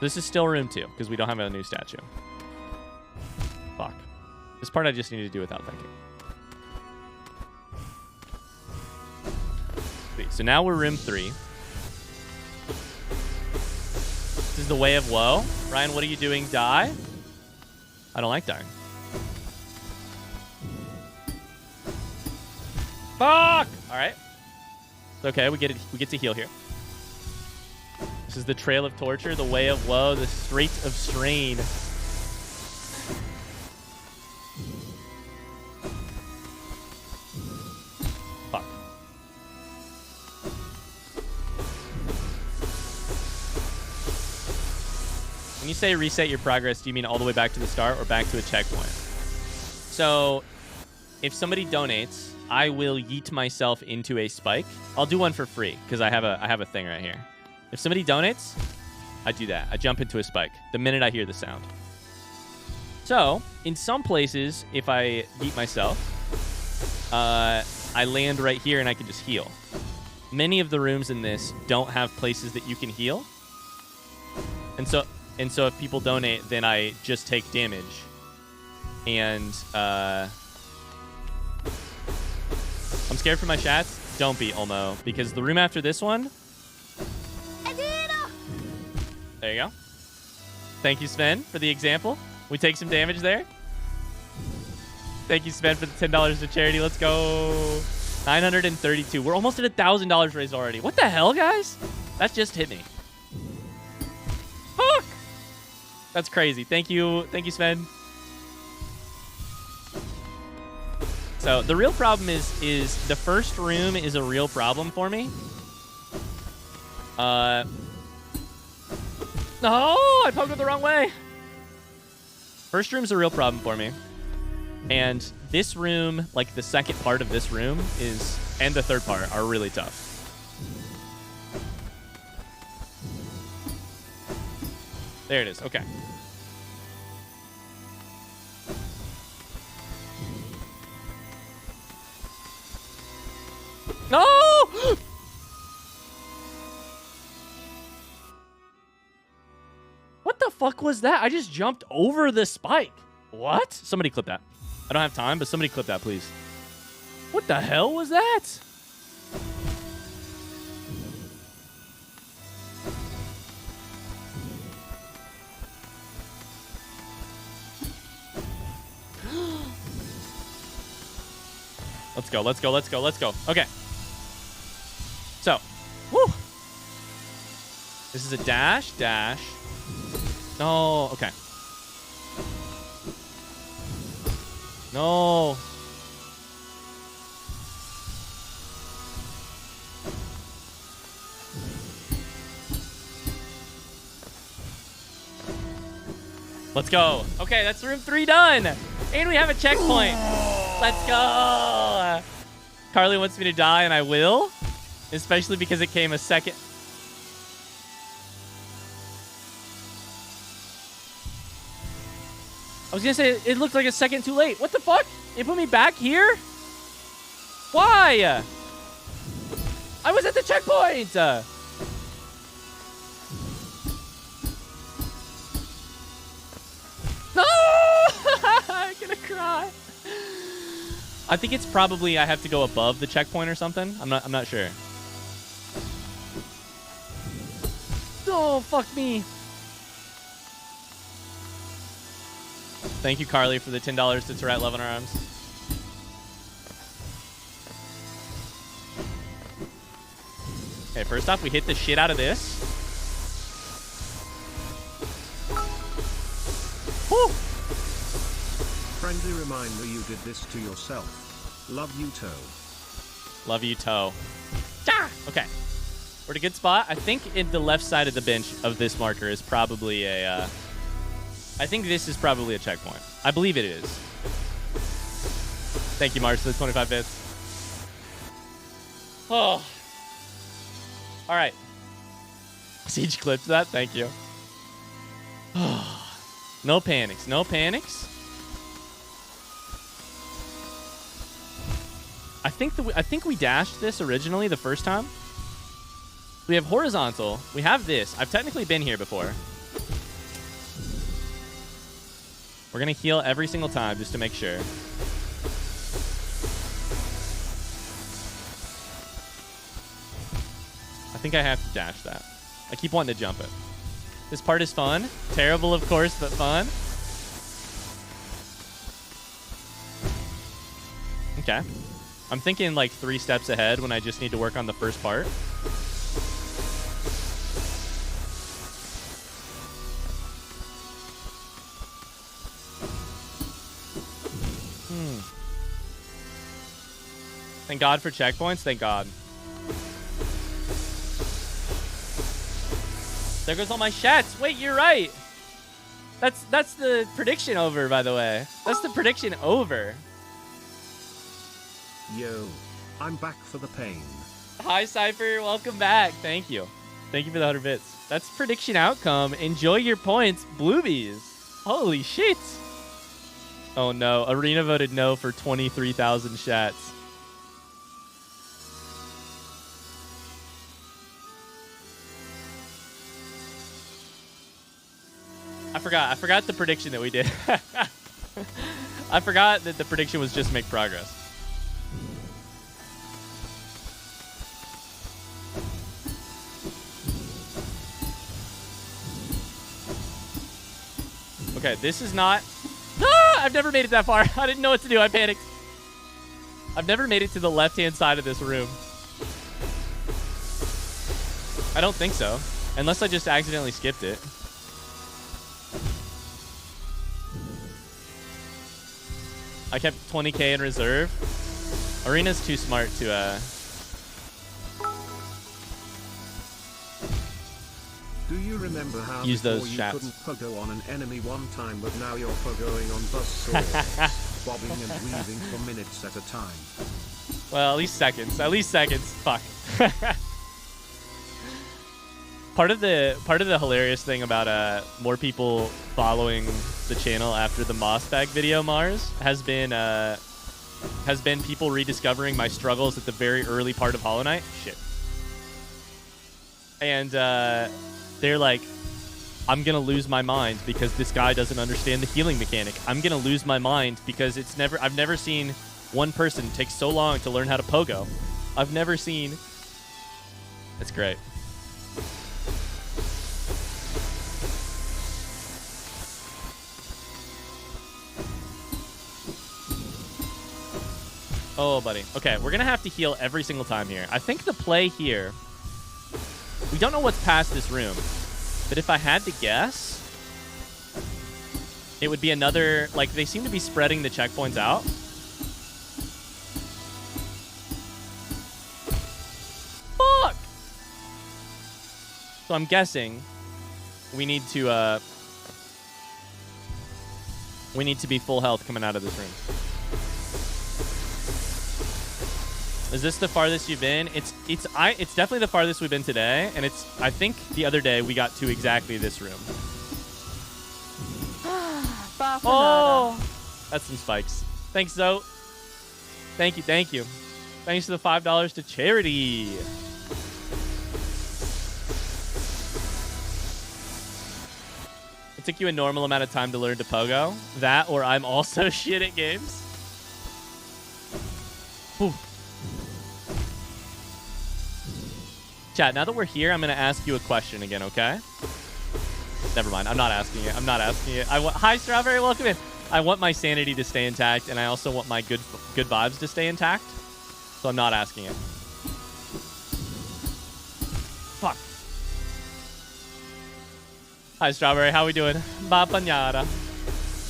This is still room 2 because we don't have a new statue. Fuck. This part I just need to do without thinking. Sweet. So now we're room 3. This is the way of woe. Ryan, what are you doing? Die? I don't like dying. Fuck! All right. It's okay. We get it. We get to heal here. This is the trail of torture, the way of woe, the strait of strain. Fuck. When you say reset your progress, do you mean all the way back to the start or back to a checkpoint? So, if somebody donates, I will yeet myself into a spike. I'll do one for free because I have a thing right here. If somebody donates, I do that. I jump into a spike the minute I hear the sound. So, in some places, if I yeet myself, I land right here and I can just heal. Many of the rooms in this don't have places that you can heal. And so if people donate, then I just take damage. And I'm scared for my shots. Don't be, Olmo, because the room after this one. There you go. Thank you, Sven, for the example. We take some damage there. Thank you, Sven, for the $10 to charity. Let's go. 932. We're almost at $1,000 raised already. What the hell, guys? That just hit me. Fuck. That's crazy. Thank you. Thank you, Sven. So the real problem is the first room is a real problem for me. No, I poked it the wrong way. First room's a real problem for me. And this room, like the second part of this room and the third part are really tough. There it is. Okay. No! What the fuck was that? I just jumped over the spike. What? Somebody clip that. I don't have time, but somebody clip that, please. What the hell was that? Let's go, let's go, let's go, let's go. Okay. So, woo! This is a dash, dash. No, okay. No. Let's go. Okay, that's room 3 done. And we have a checkpoint. Let's go. Carly wants me to die, and I will. Especially because it came a second. I was going to say, it looked like a second too late. What the fuck? It put me back here? Why? I was at the checkpoint. No! I'm going to cry. I think it's probably I have to go above the checkpoint or something. I'm not sure. Oh, fuck me. Thank you, Carly, for the $10 to Tourette Love in Our Arms. Okay, first off, we hit the shit out of this. Woo! Friendly reminder you did this to yourself. Love you, Toe. Love you, Toe. Ah! Okay. We're at a good spot. I think in the left side of the bench of this marker is probably a... I think this is probably a checkpoint. I believe it is. Thank you, Mars, for the 25 bits. Oh. All right. Siege clipped that. Thank you. No panics. No panics. I think we dashed this originally the first time. We have horizontal. We have this. I've technically been here before. We're going to heal every single time just to make sure. I think I have to dash that. I keep wanting to jump it. This part is fun. Terrible, of course, but fun. Okay. I'm thinking like 3 steps ahead when I just need to work on the first part. Thank God for checkpoints. Thank God. There goes all my shats. Wait, you're right. That's the prediction over, by the way. That's the prediction over. Yo, I'm back for the pain. Hi, Cypher. Welcome back. Thank you. Thank you for the 100 bits. That's prediction outcome. Enjoy your points, Bluebies. Holy shit. Oh, no. Arena voted no for 23,000 shats. I forgot the prediction that we did. I forgot that the prediction was just make progress. Okay, this is not... Ah! I've never made it that far. I didn't know what to do. I panicked. I've never made it to the left-hand side of this room. I don't think so. Unless I just accidentally skipped it. I kept 20k in reserve. Arena's too smart to, Do you remember how use before those you shots. couldn't pogo on an enemy one time, but now you're pogoing on bus swords, bobbing and weaving for minutes at a time? Well, at least seconds. At least seconds. Fuck. Part of the hilarious thing about more people following the channel after the Moss Bag video, Mars, has been people rediscovering my struggles at the very early part of Hollow Knight. Shit. And they're like, I'm gonna lose my mind because this guy doesn't understand the healing mechanic. I'm gonna lose my mind because I've never seen one person take so long to learn how to pogo. I've never seen. It's great. Oh, buddy. Okay, we're gonna have to heal every single time here. I think the play here, we don't know what's past this room, but if I had to guess, it would be another, like, they seem to be spreading the checkpoints out. Fuck! So I'm guessing we need to be full health coming out of this room. Is this the farthest you've been? It's definitely the farthest we've been today, and I think the other day we got to exactly this room. Oh, that's some spikes. Thanks, Zoe. Thank you. Thanks to the $5 to charity. It took you a normal amount of time to learn to pogo. That, or I'm also shit at games. Whew. Chat, now that we're here, I'm going to ask you a question again, okay? Never mind. I'm not asking it. Hi, Strawberry. Welcome in. I want my sanity to stay intact, and I also want my good vibes to stay intact. So I'm not asking it. Fuck. Hi, Strawberry. How we doing? Ba Panyada.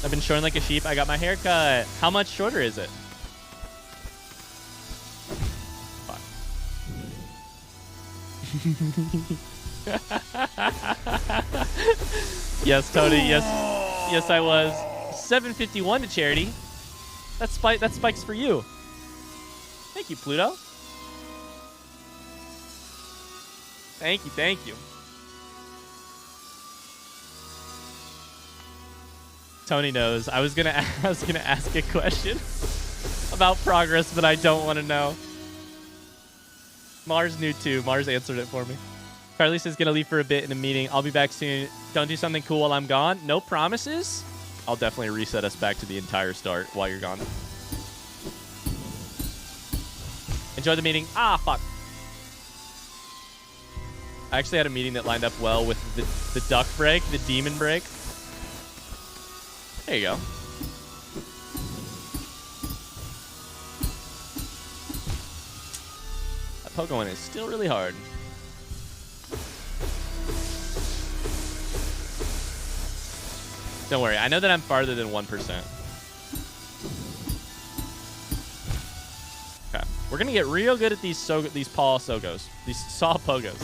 I've been shorn like a sheep. I got my hair cut. How much shorter is it? Yes, Tony. Yes, I was. 751 to charity. That spike's for you. Thank you, Pluto. Thank you. Tony knows. I was gonna ask a question about progress, but I don't want to know. Mars knew too. Mars answered it for me. Carly says gonna leave for a bit in a meeting. I'll be back soon. Don't do something cool while I'm gone. No promises. I'll definitely reset us back to the entire start while you're gone. Enjoy the meeting. Ah, fuck. I actually had a meeting that lined up well with the duck break, the demon break. There you go. Pogoing is still really hard. Don't worry. I know that I'm farther than 1%. Okay. We're going to get real good at these Paul Sogos. These Saw Pogos.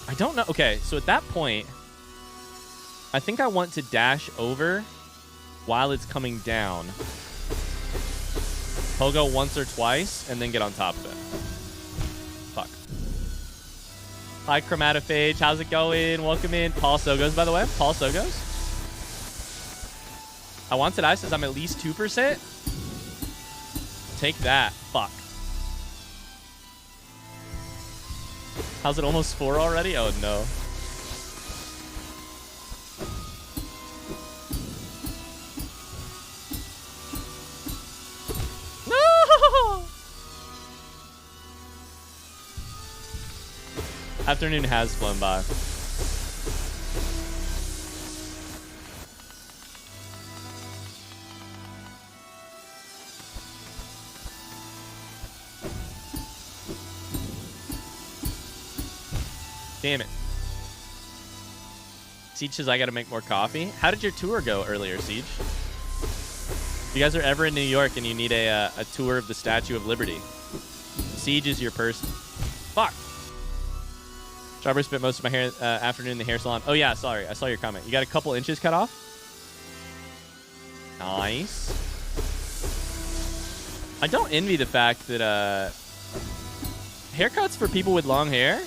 I don't know. Okay, so at that point, I think I want to dash over while it's coming down. Pogo once or twice, and then get on top of it. Fuck. Hi, Chromatophage. How's it going? Welcome in. Paul Sogos, by the way. Paul Sogos. I Wanted Ice says I'm at least 2%. Take that. Fuck. How's it almost 4 already? Oh, no. No! Afternoon has flown by. Damn it. Siege says I gotta make more coffee. How did your tour go earlier, Siege? If you guys are ever in New York and you need a tour of the Statue of Liberty, Siege is your person. Fuck. Strawberry spent most of my hair afternoon in the hair salon. Oh yeah, sorry. I saw your comment. You got a couple inches cut off? Nice. I don't envy the fact that haircuts for people with long hair,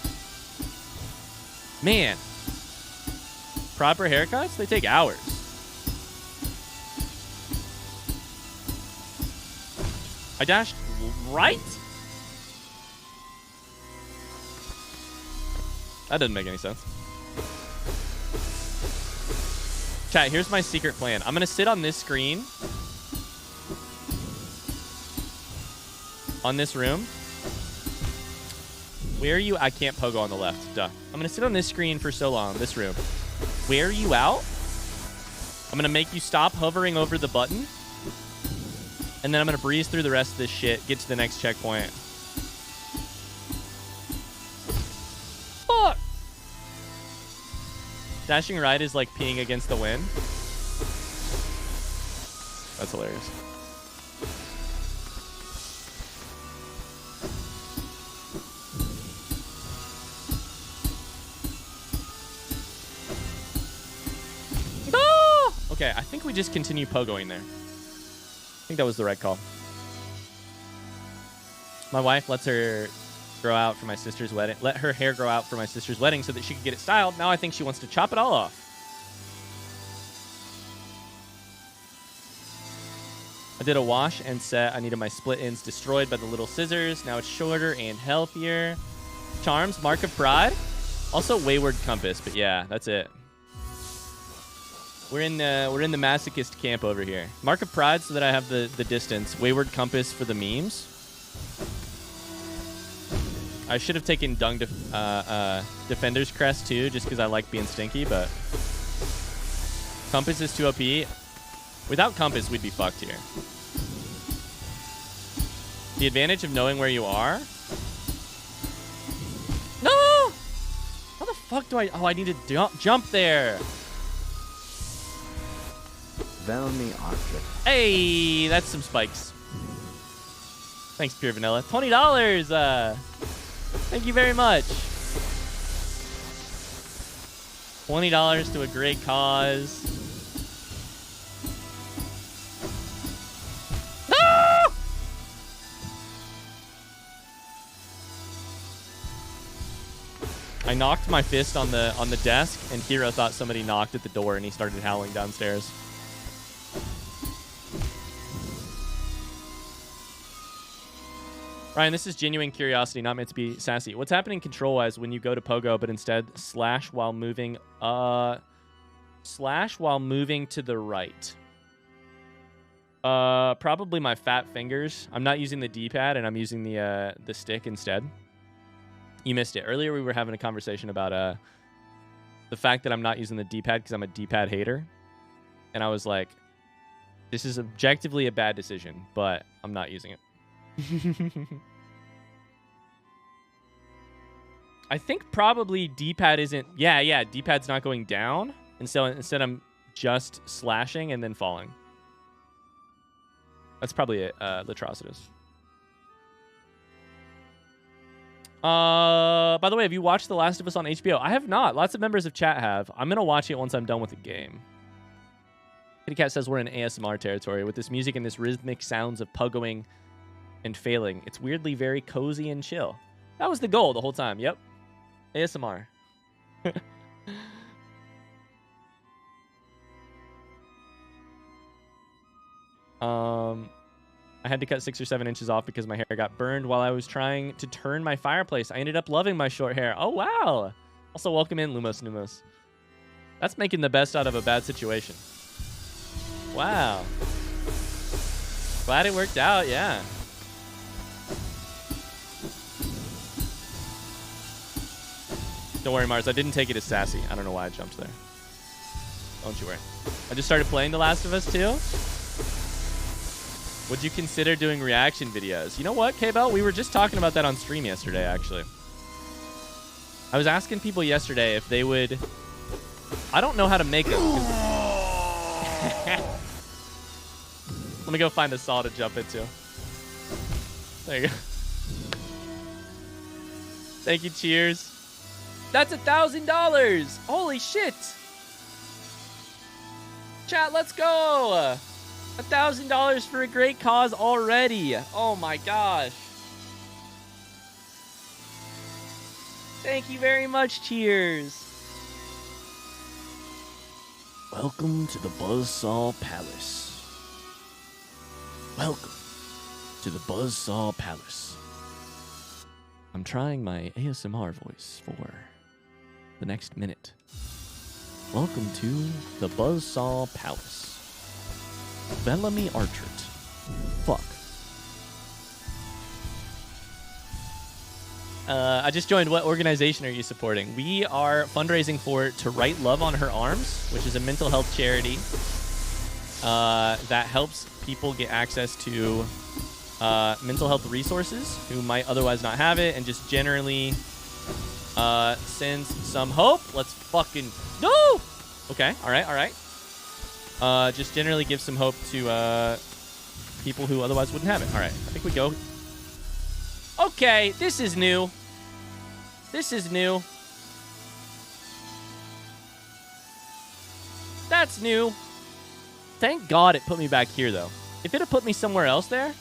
man, proper haircuts, they take hours. I dashed right? That doesn't make any sense. Chat, here's my secret plan. I'm going to sit on this screen. On this room. Where are you? I can't pogo on the left. Duh. I'm going to sit on this screen for so long. This room. Where are you out? I'm going to make you stop hovering over the button. And then I'm going to breeze through the rest of this shit. Get to the next checkpoint. Fuck! Dashing right is like peeing against the wind. That's hilarious. Okay, I think we just continue pogoing there. I think that was the right call. My wife lets her grow out for my sister's wedding. Let her hair grow out for my sister's wedding so that she could get it styled. Now I think she wants to chop it all off. I did a wash and set. I needed my split ends destroyed by the little scissors. Now it's shorter and healthier. Charms, Mark of Pride. Also Wayward Compass, but yeah, that's it. We're in the masochist camp over here. Mark of Pride so that I have the distance. Wayward Compass for the memes. I should have taken Dung Defender's Crest too, just because I like being stinky, but Compass is too OP. Without Compass, we'd be fucked here. The advantage of knowing where you are. No! How the fuck do I... Oh, I need to jump there. Velmy Archer. Hey, that's some spikes. Thanks, Pure Vanilla. $20. Thank you very much. $20 to a great cause. No! I knocked my fist on the desk, and Hero thought somebody knocked at the door, and he started howling downstairs. Ryan, this is genuine curiosity, not meant to be sassy. What's happening control-wise when you go to pogo, but instead slash while moving to the right? Probably my fat fingers. I'm not using the D-pad, and I'm using the stick instead. You missed it. Earlier, we were having a conversation about the fact that I'm not using the D-pad because I'm a D-pad hater. And I was like, this is objectively a bad decision, but I'm not using it. I think probably D-pad isn't... Yeah, D-pad's not going down. And so instead I'm just slashing and then falling. That's probably it, Latrocitus. By the way, have you watched The Last of Us on HBO? I have not. Lots of members of chat have. I'm going to watch it once I'm done with the game. Kitty Cat says we're in ASMR territory with this music and this rhythmic sounds of puggoing and failing. It's weirdly very cozy and chill. That was the goal the whole time. Yep. ASMR. I had to cut 6 or 7 inches off because my hair got burned while I was trying to turn my fireplace. I ended up loving my short hair. Oh, wow. Also, welcome in, Lumos Numos. That's making the best out of a bad situation. Wow. Glad it worked out, yeah. Don't worry, Mars. I didn't take it as sassy. I don't know why I jumped there. Don't you worry. I just started playing The Last of Us 2. Would you consider doing reaction videos? You know what, K-Bell? We were just talking about that on stream yesterday, actually. I was asking people yesterday if they would... I don't know how to make them. Let me go find a saw to jump into. There you go. Thank you, cheers. That's $1,000! Holy shit! Chat, let's go! $1,000 for a great cause already. Oh my gosh. Thank you very much, cheers. Welcome to the Buzzsaw Palace. Welcome to the Buzzsaw Palace. I'm trying my ASMR voice for the next minute. Welcome to the Buzzsaw Palace. Bellamy Archert. Fuck. I just joined. What organization are you supporting? We are fundraising for To Write Love on Her Arms, which is a mental health charity that helps people get access to mental health resources who might otherwise not have it, and just generally sends some hope. Let's fucking... No! Okay, all right. Just generally give some hope to people who otherwise wouldn't have it. All right, I think we go. Okay, this is new. This is new. That's new. Thank God it put me back here, though. If it had put me somewhere else there,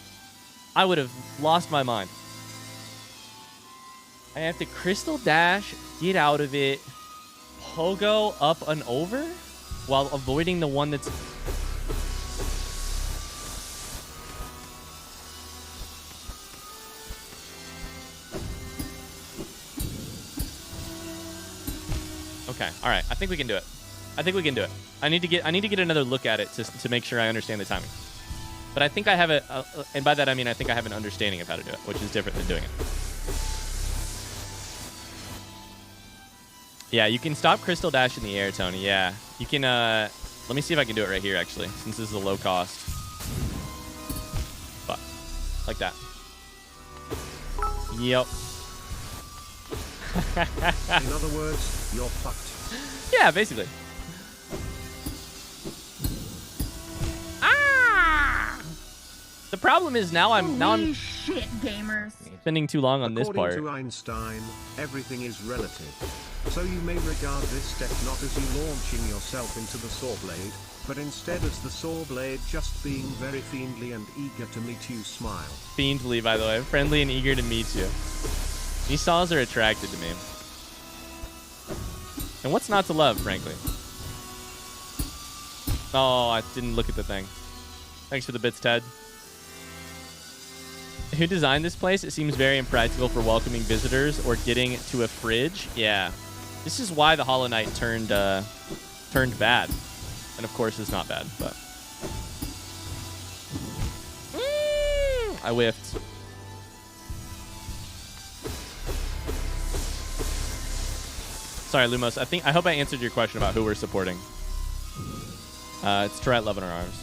I would have lost my mind. I have to crystal dash, get out of it, pogo up and over, while avoiding the one that's... Okay, all right. I think we can do it. I need to get another look at it to make sure I understand the timing. But I think I have and by that I mean I think I have an understanding of how to do it, which is different than doing it. Yeah, you can stop crystal dash in the air, Tony. Yeah, you can. Let me see if I can do it right here, actually, since this is a low cost. Fuck, like that. Yep. In other words, you're fucked. Yeah, basically. Ah! The problem is now I'm shit, gamers. spending too long on this part. According to Einstein, everything is relative. So you may regard this step not as you launching yourself into the saw blade, but instead as the saw blade just being very fiendly and eager to meet you smile. Fiendly, by the way. Friendly and eager to meet you. These saws are attracted to me. And what's not to love, frankly? Oh, I didn't look at the thing. Thanks for the bits, Ted. Who designed this place? It seems very impractical for welcoming visitors or getting to a fridge. Yeah. This is why the Hollow Knight turned bad. And of course it's not bad, but... I whiffed. Sorry, Lumos. I hope I answered your question about who we're supporting. It's To Write Love in Our Arms.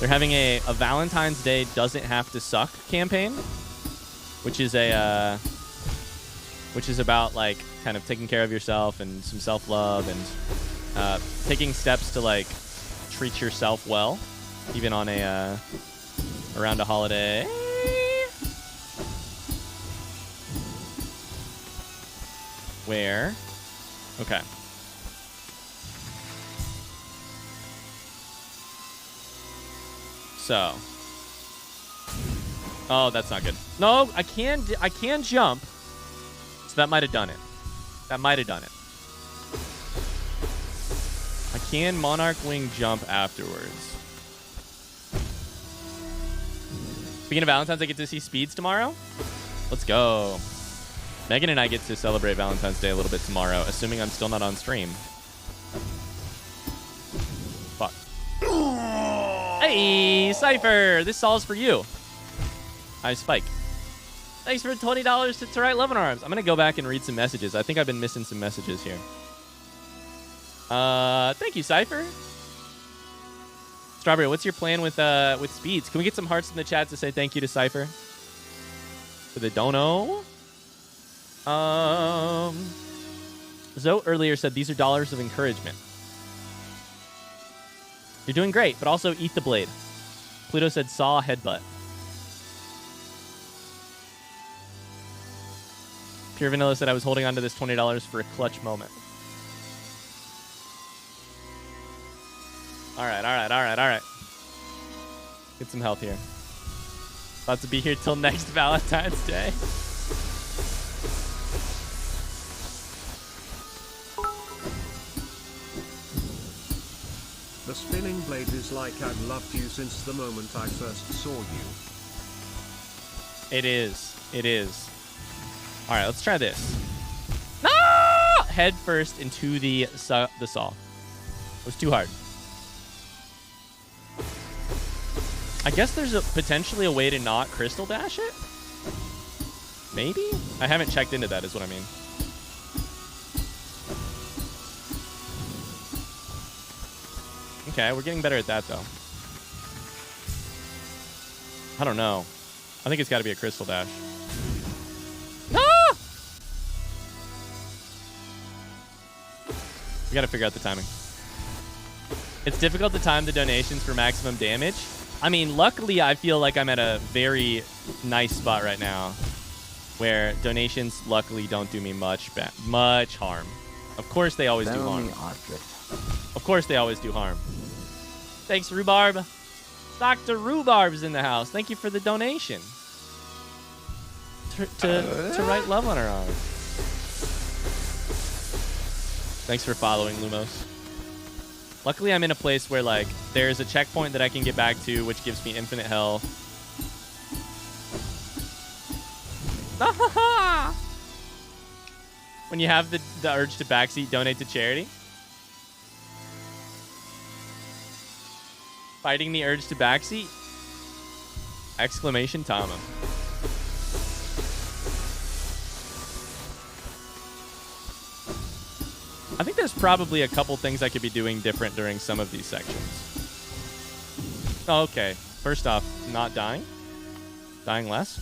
They're having a Valentine's Day Doesn't Have to Suck campaign, which is about like kind of taking care of yourself and some self-love and taking steps to like treat yourself well, even on a around a holiday. Where? Okay. So. Oh, that's not good. No, I can jump. So that might have done it. That might have done it. I can Monarch Wing jump afterwards. Speaking of Valentine's, I get to see Speeds tomorrow. Let's go. Megan and I get to celebrate Valentine's Day a little bit tomorrow, assuming I'm still not on stream. Fuck. Hey, Cypher! This song's for you. Hi, Spike. Thanks for $20 to Write Love in Our Arms. I'm going to go back and read some messages. I think I've been missing some messages here. Thank you, Cypher. Strawberry, what's your plan with Speeds? Can we get some hearts in the chat to say thank you to Cypher? For the dono? Zoe earlier said these are dollars of encouragement. You're doing great, but also eat the blade. Pluto said saw headbutt. Pure Vanilla said I was holding on to this $20 for a clutch moment. All right. Get some health here. About to be here till next Valentine's Day. The spinning blade is like I've loved you since the moment I first saw you. It is. All right, let's try this. No! Head first into the saw. It was too hard. I guess there's potentially a way to not crystal dash it? Maybe? I haven't checked into that is what I mean. Okay, we're getting better at that, though. I don't know. I think it's got to be a crystal dash. Ah! We got to figure out the timing. It's difficult to time the donations for maximum damage. I mean, luckily, I feel like I'm at a very nice spot right now where donations, luckily, don't do me much harm. Of course, they always do harm. Of course, they always do harm. Thanks, Rhubarb. Dr. Rhubarb's in the house. Thank you for the donation. To Write Love on Our Arms. Thanks for following, Lumos. Luckily, I'm in a place where, like, there's a checkpoint that I can get back to, which gives me infinite health. When you have the urge to backseat, donate to charity. Fighting the urge to backseat? Exclamation Tama. I think there's probably a couple things I could be doing different during some of these sections. Oh, okay. First off, not dying. Dying less.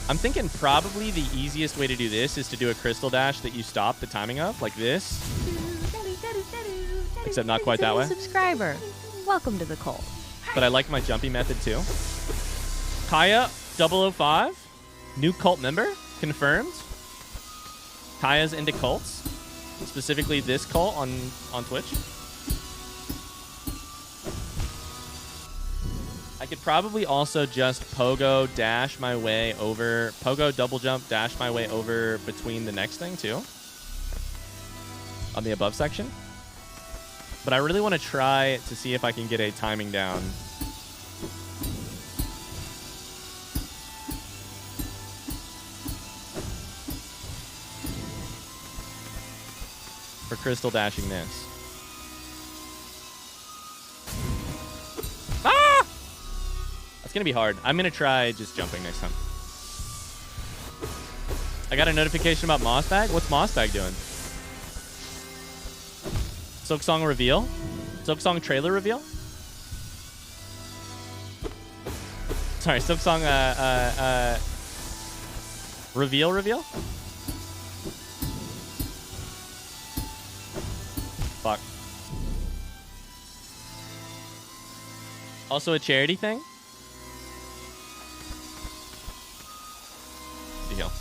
I'm thinking probably the easiest way to do this is to do a crystal dash that you stop the timing of, like this. Except not quite that way. Subscriber. Welcome to the cult. But I like my jumpy method too. Kaya 005, new cult member, confirmed. Kaya's into cults, specifically this cult on Twitch. I could probably also just pogo dash my way over, pogo double jump dash my way over between the next thing too, on the above section. But I really want to try to see if I can get a timing down. For crystal dashing this. Ah! That's going to be hard. I'm going to try just jumping next time. I got a notification about Mossbag. What's Mossbag doing? Silksong reveal? Silksong trailer reveal? Sorry, Silksong reveal? Fuck. Also a charity thing? Deal.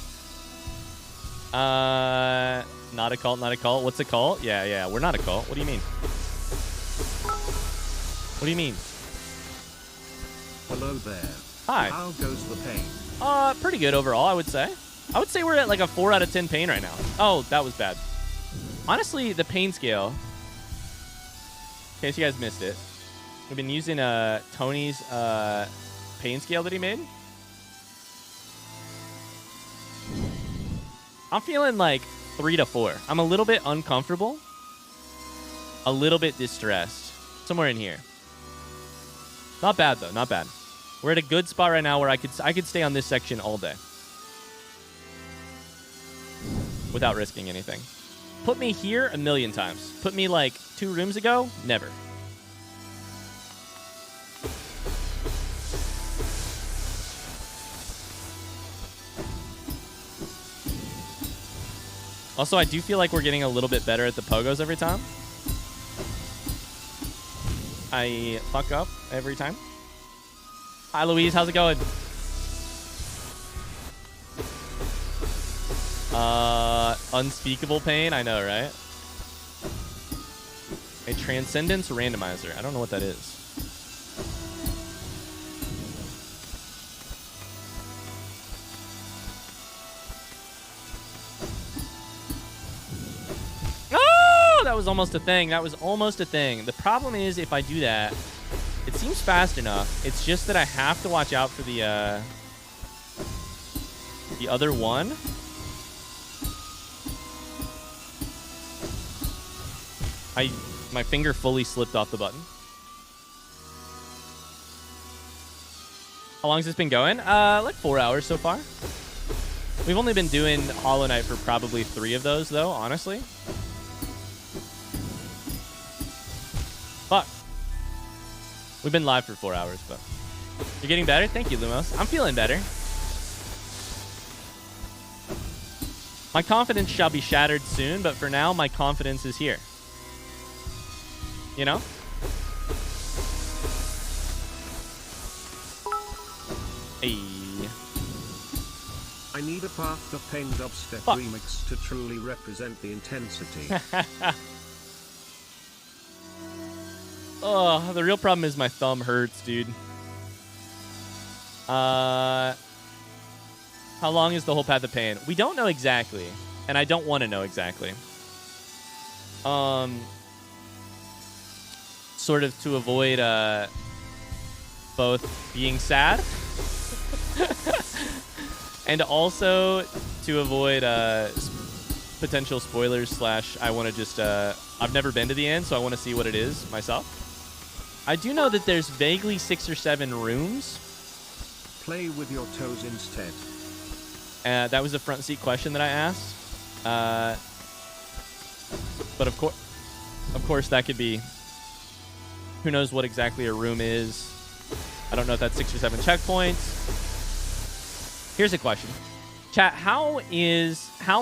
Not a cult, not a cult. What's a cult? Yeah, we're not a cult. What do you mean? What do you mean? Hello there. Hi. How goes the pain? Pretty good overall, I would say. I would say we're at like a 4 out of 10 pain right now. Oh, that was bad. Honestly, the pain scale, in case you guys missed it, we've been using Tony's pain scale that he made. I'm feeling like 3 to 4. I'm a little bit uncomfortable, a little bit distressed, somewhere in here. Not bad though, not bad. We're at a good spot right now where I could stay on this section all day without risking anything. Put me here a million times. Put me like 2 rooms ago, never. Also, I do feel like we're getting a little bit better at the pogos every time. I fuck up every time. Hi, Louise. How's it going? Unspeakable pain. I know, right? A transcendence randomizer. I don't know what that is. That was almost a thing. That was almost a thing. The problem is if I do that, it seems fast enough. It's just that I have to watch out for the other one. My finger fully slipped off the button. How long has this been going? Like 4 hours so far. We've only been doing Hollow Knight for probably 3 of those, though, honestly. Fuck. We've been live for 4 hours, but you're getting better? Thank you, Lumos. I'm feeling better. My confidence shall be shattered soon, but for now, my confidence is here. You know? Hey. I need a Path to Pain dubstep remix to truly represent the intensity. Oh, the real problem is my thumb hurts, dude. How long is the whole Path of Pain? We don't know exactly, and I don't want to know exactly. Sort of to avoid both being sad and also to avoid potential spoilers / I want to just I've never been to the end, so I want to see what it is myself. I do know that there's vaguely 6 or 7 rooms. Play with your toes instead. That was a front seat question that I asked. But of course, that could be. Who knows what exactly a room is? I don't know if that's 6 or 7 checkpoints. Here's a question, chat. How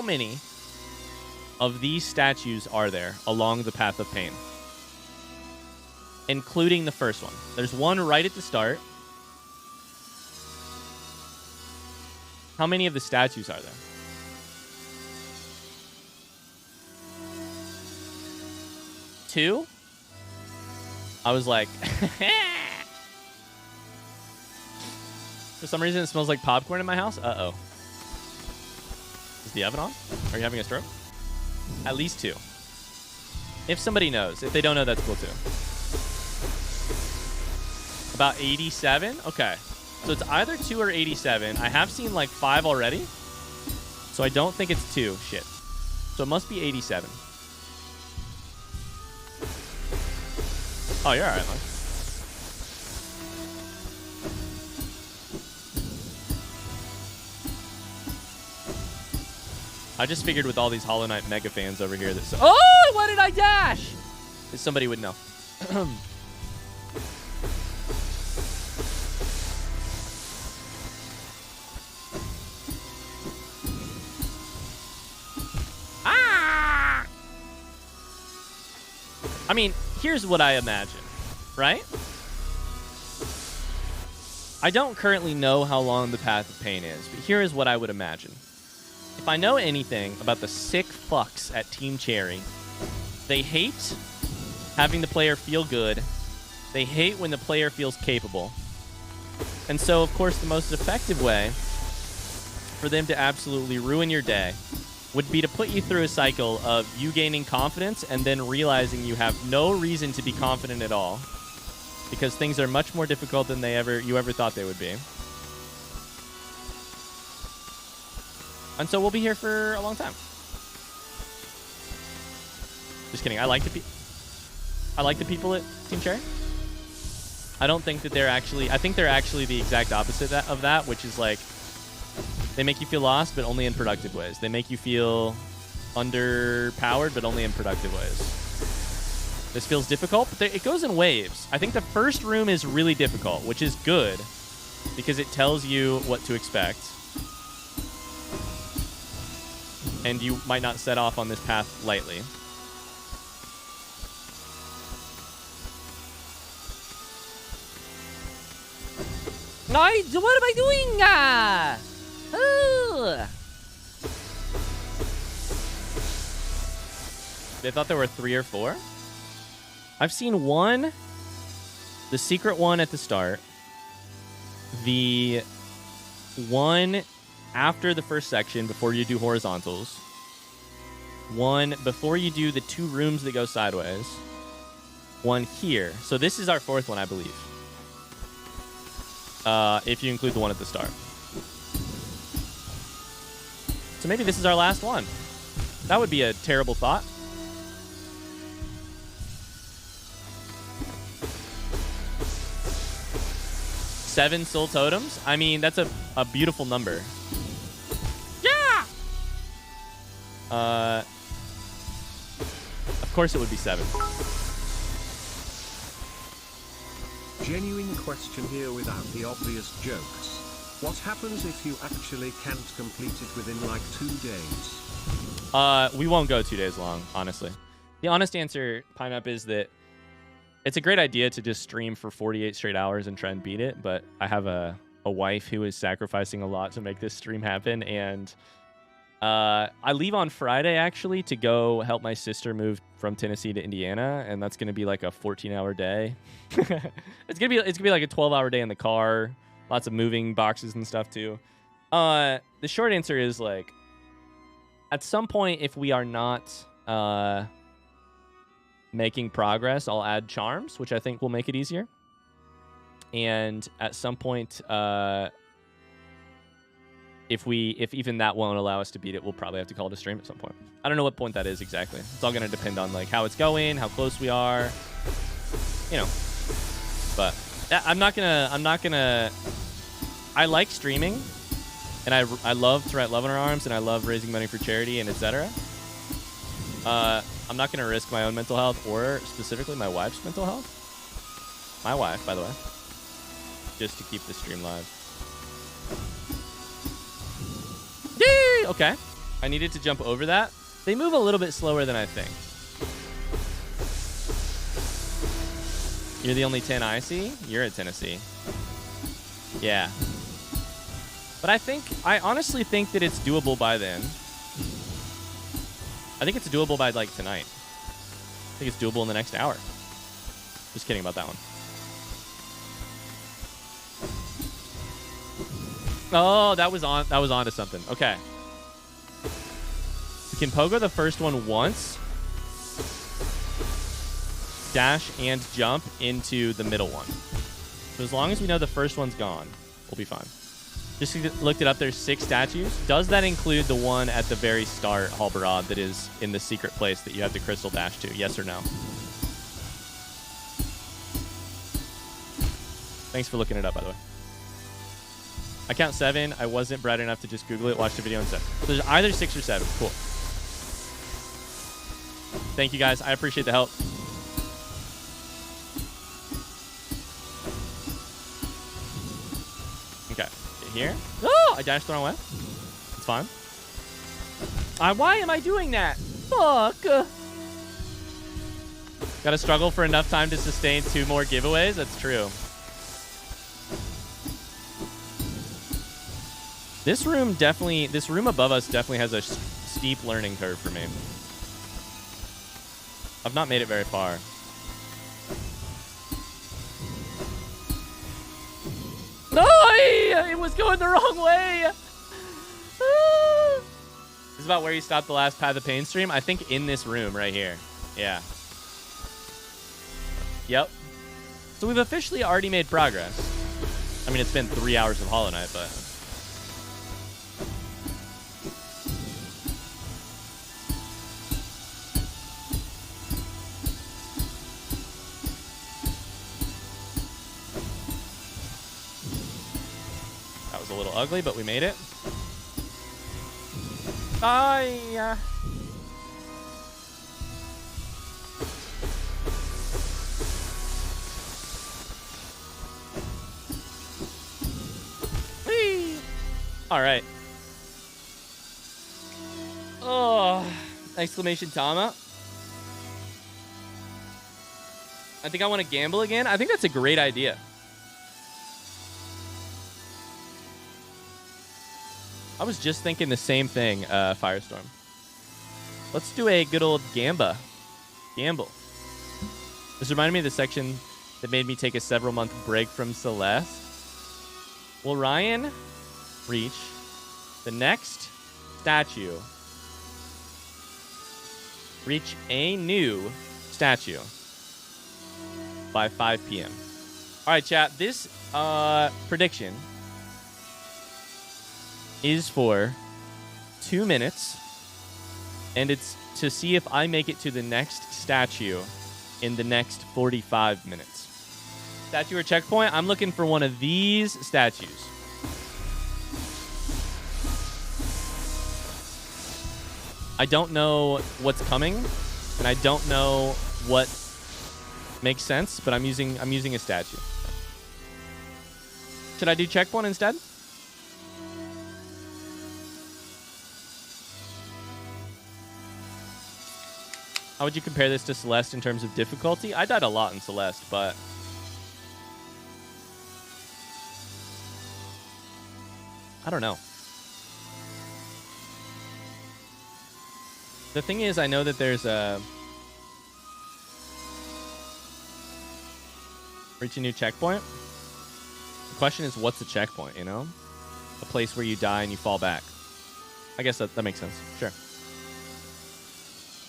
many of these statues are there along the Path of Pain, including the first one? There's one right at the start. How many of the statues are there? 2? I was like, for some reason it smells like popcorn in my house. Uh-oh. Is the oven on? Are you having a stroke? At least 2. If somebody knows. If they don't know, that's cool too. About 87? Okay. So it's either 2 or 87. I have seen like 5 already. So I don't think it's 2. Shit. So it must be 87. Oh, you're alright, man. I just figured with all these Hollow Knight mega fans over here that... Oh, why did I dash? That somebody would know. Ah! I mean, here's what I imagine, right? I don't currently know how long the Path of Pain is, but here is what I would imagine. If I know anything about the sick fucks at Team Cherry, they hate having the player feel good. They hate when the player feels capable. And so, of course, the most effective way for them to absolutely ruin your day would be to put you through a cycle of you gaining confidence and then realizing you have no reason to be confident at all because things are much more difficult than you ever thought they would be. And so we'll be here for a long time. Just kidding. I like the people at Team Cherry. I don't think that they're actually... I think they're actually the exact opposite of that, which is like... They make you feel lost, but only in productive ways. They make you feel underpowered, but only in productive ways. This feels difficult, but it goes in waves. I think the first room is really difficult, which is good, because it tells you what to expect. And you might not set off on this path lightly. What am I doing? They thought there were 3 or 4. I've seen one, the secret one at the start, the one after the first section before you do horizontals, one before you do the 2 rooms that go sideways, one here. So this is our 4th one, I believe. If you include the one at the start. So maybe this is our last one. That would be a terrible thought. Seven soul totems? I mean, that's a beautiful number. Yeah! Of course it would be 7. Genuine question here without the obvious jokes. What happens if you actually can't complete it within like 2 days? We won't go 2 days long, honestly. The honest answer, Pineup, is that it's a great idea to just stream for 48 straight hours and try and beat it, but I have a wife who is sacrificing a lot to make this stream happen, and I leave on Friday, actually, to go help my sister move from Tennessee to Indiana, and that's going to be like a 14-hour day. It's gonna be like a 12-hour day in the car. Lots of moving boxes and stuff, too. The short answer is, like, at some point, if we are not making progress, I'll add charms, which I think will make it easier. And at some point, if even that won't allow us to beat it, we'll probably have to call it a stream at some point. I don't know what point that is exactly. It's all going to depend on like how it's going, how close we are, you know. But I'm not gonna. I like streaming, and I love to write Love on Our Arms, and I love raising money for charity and etc. I'm not gonna risk my own mental health or specifically my wife's mental health. My wife, by the way, just to keep the stream live. Yay! Okay. I needed to jump over that. They move a little bit slower than I think. You're the only 10 I see? You're at Tennessee. Yeah. But I honestly think that it's doable by then. I think it's doable by, like, tonight. I think it's doable in the next hour. Just kidding about that one. Oh, that was on to something. Okay. We can pogo the first one once. Dash and jump into the middle one. So as long as we know the first one's gone, we'll be fine. Just looked it up. There's 6 statues. Does that include the one at the very start, Halbarad, that is in the secret place that you have the crystal dash to? Yes or no? Thanks for looking it up, by the way. I count 7. I wasn't bright enough to just Google it, watch the video instead. So there's either 6 or 7. Cool. Thank you, guys. I appreciate the help. Okay. Get here. Oh, I dashed the wrong way. It's fine. Why am I doing that? Fuck. Gotta struggle for enough time to sustain 2 more giveaways? That's true. This room above us definitely has a steep learning curve for me. I've not made it very far. No, it was going the wrong way. This is about where you stopped the last Path of Pain stream. I think in this room right here. Yeah. Yep. So we've officially already made progress. I mean, it's been 3 hours of Hollow Knight, but... that was a little ugly, but we made it. Yeah. Whee! All right. Oh, exclamation Tama. I think I want to gamble again. I think that's a great idea. I was just thinking the same thing, Firestorm. Let's do a good old Gamble. This reminded me of the section that made me take a several-month break from Celeste. Will Ryan reach the next statue? Reach a new statue by 5 p.m. All right, chat. This prediction is for 2 minutes, and it's to see if I make it to the next statue in the next 45 minutes. Statue or checkpoint? I'm looking for one of these statues. I don't know what's coming, and I don't know what makes sense, but I'm using a statue. Should I do checkpoint instead? How would you compare this to Celeste in terms of difficulty? I died a lot in Celeste, but... I don't know. The thing is, I know that there's a... Reach a new checkpoint? The question is, what's a checkpoint, you know? A place where you die and you fall back. I guess that makes sense. Sure.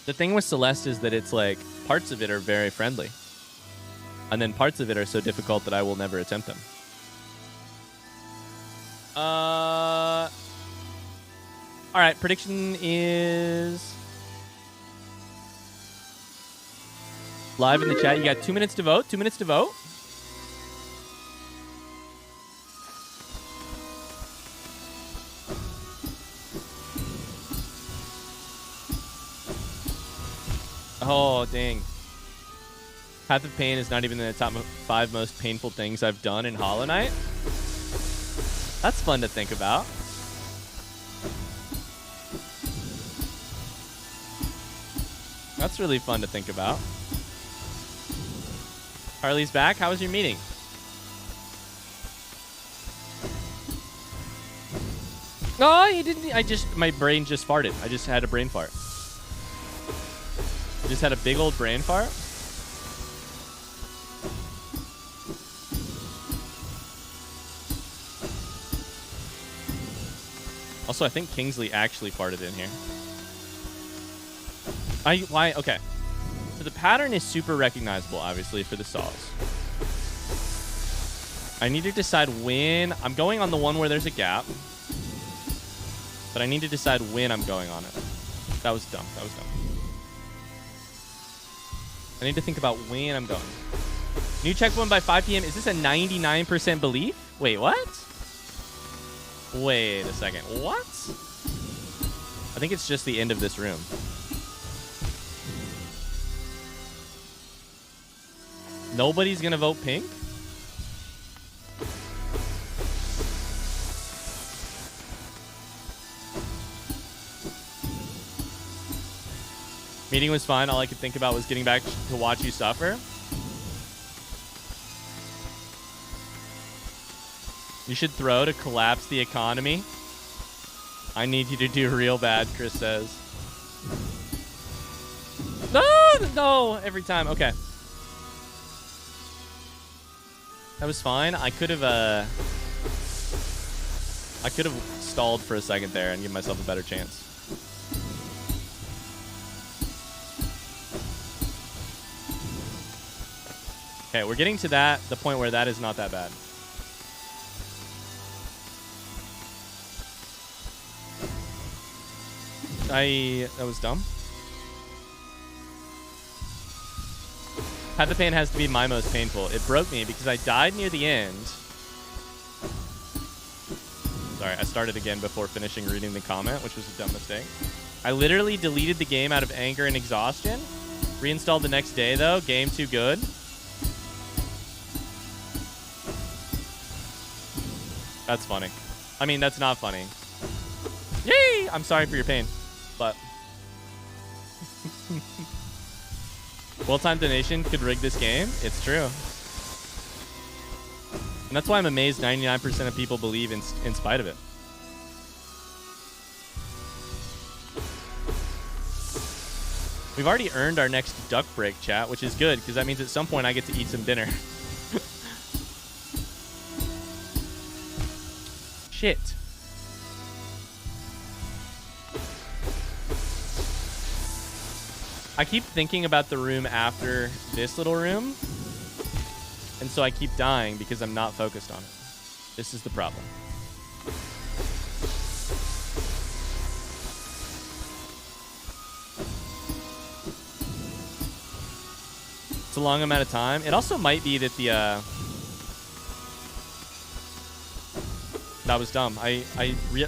The thing with Celeste is that it's like, parts of it are very friendly. And then parts of it are so difficult that I will never attempt them. Alright, prediction is... live in the chat. You got 2 minutes to vote. 2 minutes to vote. Oh, dang. Path of Pain is not even in the top 5 most painful things I've done in Hollow Knight. That's fun to think about. That's really fun to think about. Harley's back. How was your meeting? No, you didn't. My brain just farted. I just had a brain fart. Just had a big old brain fart. Also, I think Kingsley actually farted in here. Why? Okay. So the pattern is super recognizable, obviously, for the saws. I need to decide when. I'm going on the one where there's a gap. But I need to decide when I'm going on it. That was dumb. That was dumb. I need to think about when I'm going. New checkpoint by 5 p.m. Is this a 99% belief? Wait, what? Wait a second. What? I think it's just the end of this room. Nobody's gonna vote pink? Meeting was fine. All I could think about was getting back to watch you suffer. You should throw to collapse the economy. I need you to do real bad, Chris says. No, no, every time. Okay. That was fine. I could have stalled for a second there and give myself a better chance. Okay, we're getting to the point where that is not that bad. That was dumb. Path of Pain has to be my most painful. It broke me because I died near the end. Sorry, I started again before finishing reading the comment, which was a dumb mistake. I literally deleted the game out of anger and exhaustion. Reinstalled the next day, though. Game too good. That's funny. I mean, that's not funny. Yay! I'm sorry for your pain, but... Well-timed donation could rig this game. It's true. And that's why I'm amazed 99% of people believe in spite of it. We've already earned our next duck break, chat, which is good, because that means at some point I get to eat some dinner. Shit. I keep thinking about the room after this little room, and so I keep dying because I'm not focused on it. This is the problem. It's a long amount of time. It also might be that the that was dumb. I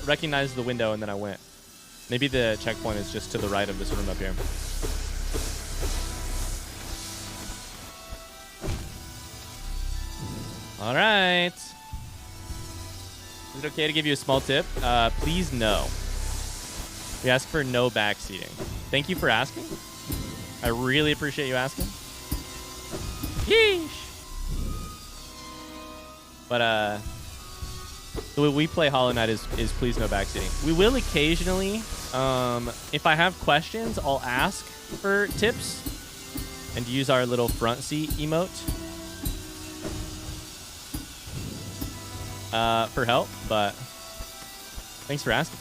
recognized the window and then I went. Maybe the checkpoint is just to the right of this room up here. All right. Is it okay to give you a small tip? Please no. We ask for no backseating. Thank you for asking. I really appreciate you asking. Yeesh. But the way we play Hollow Knight is please no backseating. We will occasionally, if I have questions, I'll ask for tips and use our little front seat emote for help, but thanks for asking.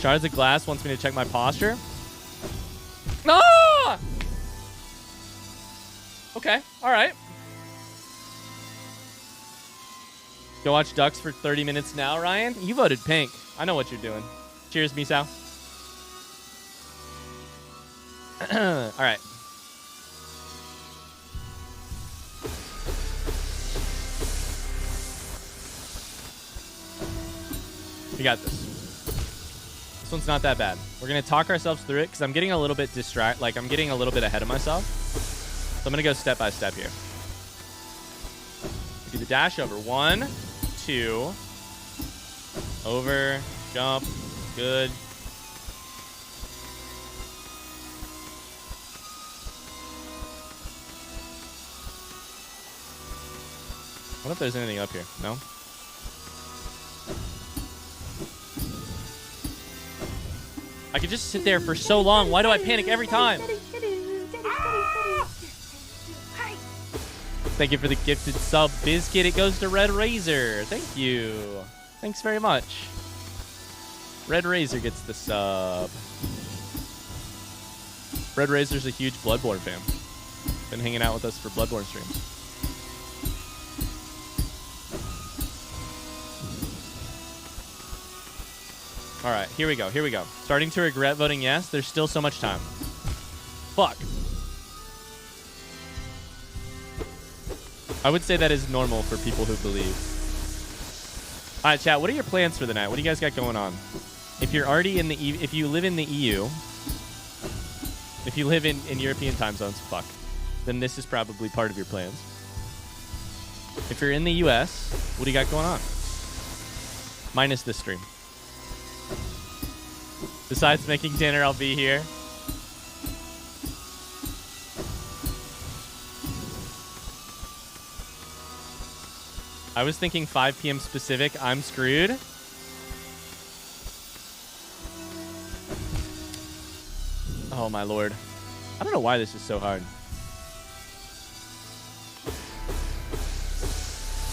Shards of Glass wants me to check my posture. No! Okay, all right. Go watch Ducks for 30 minutes now, Ryan. You voted pink. I know what you're doing. Cheers, Misao. All right. We got this. This one's not that bad. We're going to talk ourselves through it because I'm getting a little bit I'm getting a little bit ahead of myself. So I'm going to go step by step here. Do the dash over. 1, 2. Over. Jump. Good. What if there's anything up here? No? I could just sit there for so long. Why do I panic every time? Thank you for the gifted sub, Bizkit. It goes to Red Razor. Thank you. Thanks very much. Red Razor gets the sub. Red Razor's a huge Bloodborne fan. Been hanging out with us for Bloodborne streams. All right, here we go. Here we go. Starting to regret voting yes. There's still so much time. Fuck. I would say that is normal for people who believe. All right, chat. What are your plans for the night? What do you guys got going on? If you're already in the if you live in the EU, if you live in European time zones, fuck, then this is probably part of your plans. If you're in the US, what do you got going on? Minus this stream. Besides making dinner, I'll be here. I was thinking 5 p.m. specific. I'm screwed. Oh, my lord. I don't know why this is so hard.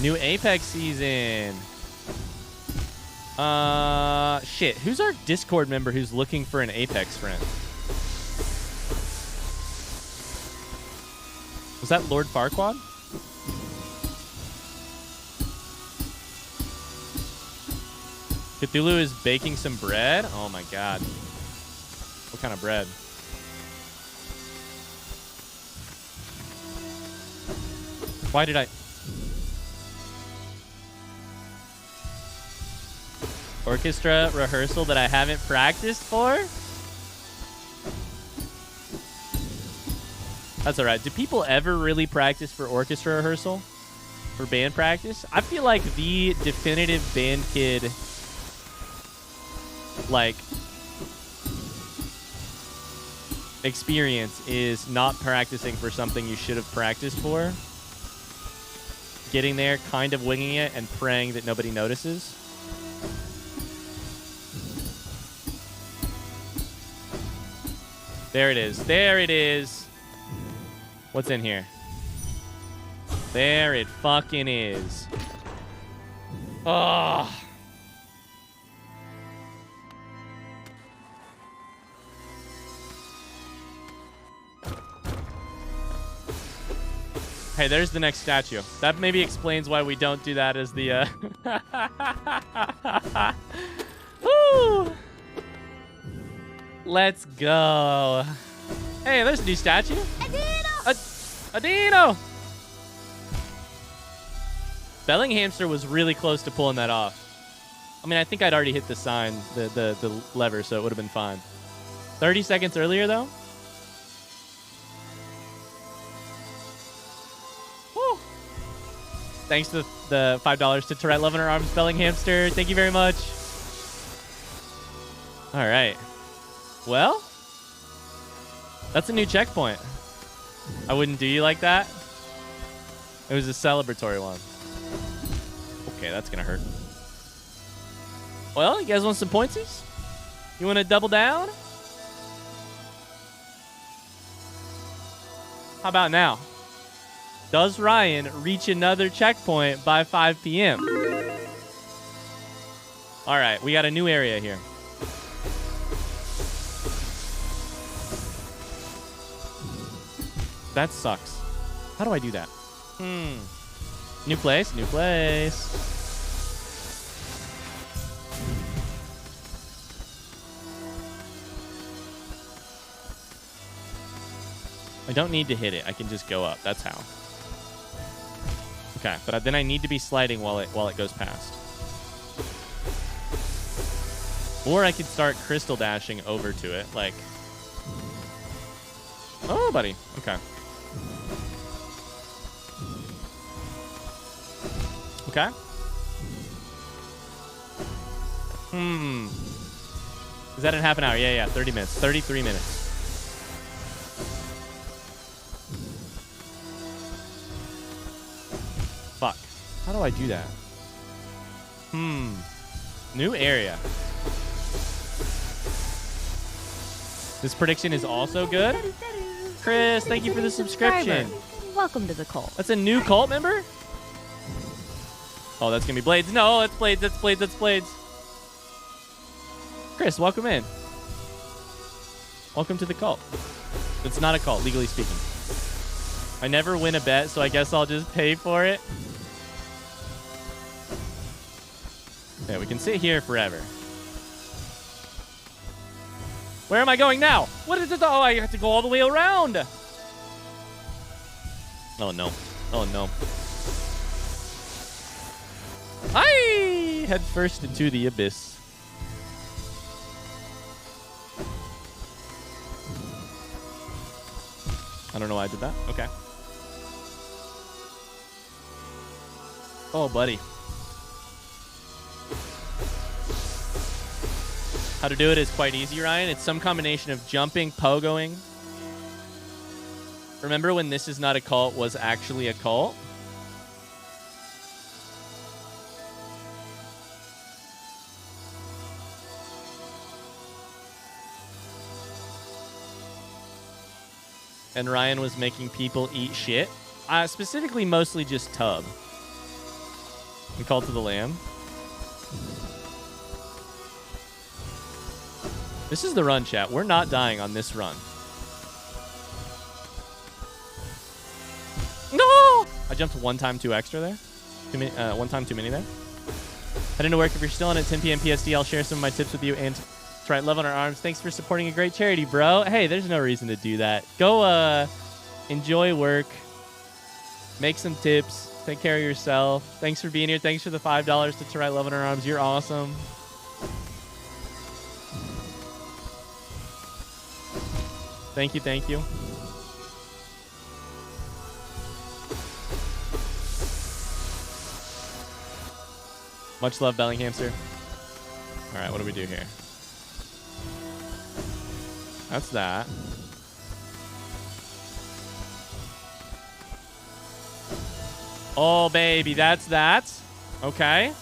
New Apex season. Shit. Who's our Discord member who's looking for an Apex friend? Was that Lord Farquaad? Cthulhu is baking some bread? Oh my god. What kind of bread? Why did I... Orchestra rehearsal that I haven't practiced for? That's alright. Do people ever really practice for orchestra rehearsal? For band practice? I feel like the definitive band kid... like experience is not practicing for something you should have practiced for, getting there, kind of winging it, and praying that nobody notices. There it is. There it is. What's in here? There it fucking is. Oh. Hey, there's the next statue. That maybe explains why we don't do that as the, Woo! Let's go. Hey, there's a new statue. Adino! Bellinghamster was really close to pulling that off. I mean, I think I'd already hit the sign, the lever, so it would have been fine. 30 seconds earlier, though? Woo! Thanks to the $5 to Tourette Love in Her Arms, Bellinghamster. Thank you very much. All right. Well, that's a new checkpoint. I wouldn't do you like that. It was a celebratory one. Okay, that's gonna hurt. Well, you guys want some pointsies? You want to double down? How about now? Does Ryan reach another checkpoint by 5 p.m.? All right, we got a new area here. That sucks. How do I do that? New place, new place. I don't need to hit it. I can just go up. That's how. Okay, but then I need to be sliding while it goes past. Or I could start crystal dashing over to it, like... Oh, buddy. Okay. Okay. Is that in half an hour? Yeah, 30 minutes. 33 minutes. Fuck. How do I do that? New area. This prediction is also good. Chris, thank you for the subscription. Welcome to the cult. That's a new cult member? Oh, that's going to be Blades. No, it's Blades. That's Blades. That's Blades. Chris, welcome in. Welcome to the cult. It's not a cult, legally speaking. I never win a bet, so I guess I'll just pay for it. Yeah, we can sit here forever. Where am I going now? What is it? Oh, I have to go all the way around. Oh, no. Oh, no. Hi! head first into the abyss. I don't know why I did that. Okay. Oh, buddy. How to do it is quite easy, Ryan. It's some combination of jumping, pogoing. Remember when This Is Not a Cult was actually a cult? And Ryan was making people eat shit. Specifically, mostly just tub. And Cult of the Lamb. This is the run, chat. We're not dying on this run. No! I jumped one time too extra there. One time too many there. Heading to work. If you're still on at 10 p.m. PST, I'll share some of my tips with you and to write love on our arms. Thanks for supporting a great charity, bro. Hey, there's no reason to do that. Go enjoy work. Make some tips. Take care of yourself. Thanks for being here. Thanks for the $5 to write love on our arms. You're awesome. Thank you, thank you. Much love, Bellinghamster. All right, what do we do here? That's that. Oh, baby, that's that. Okay.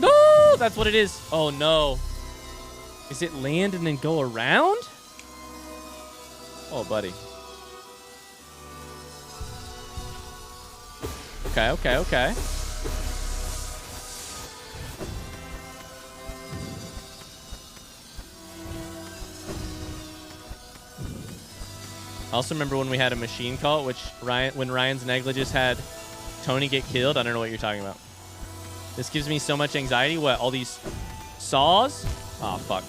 No, that's what it is. Oh, no. Is it land and then go around? Oh, buddy. Okay, okay, okay. I also remember when we had a machine cult, which when Ryan's negligence had Tony get killed. I don't know what you're talking about. This gives me so much anxiety. What, all these saws? Oh, fuck.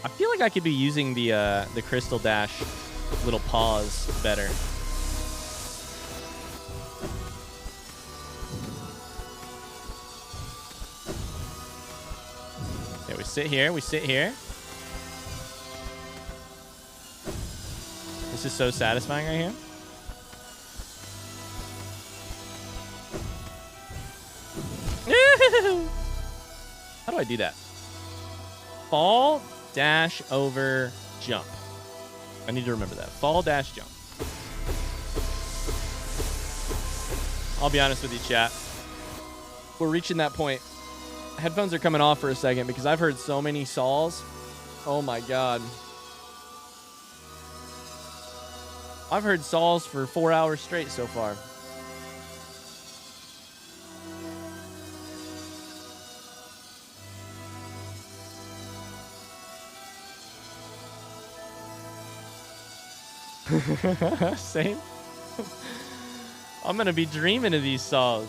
I feel like I could be using the Crystal Dash little paws better. Okay, we sit here. We sit here. This is so satisfying right here. How do I do that? Fall, dash, over, jump. I need to remember that. Fall, dash, jump. I'll be honest with you, chat. We're reaching that point. Headphones are coming off for a second because I've heard so many saws. Oh my God. I've heard saws for 4 hours straight so far. Same. I'm gonna be dreaming of these saws.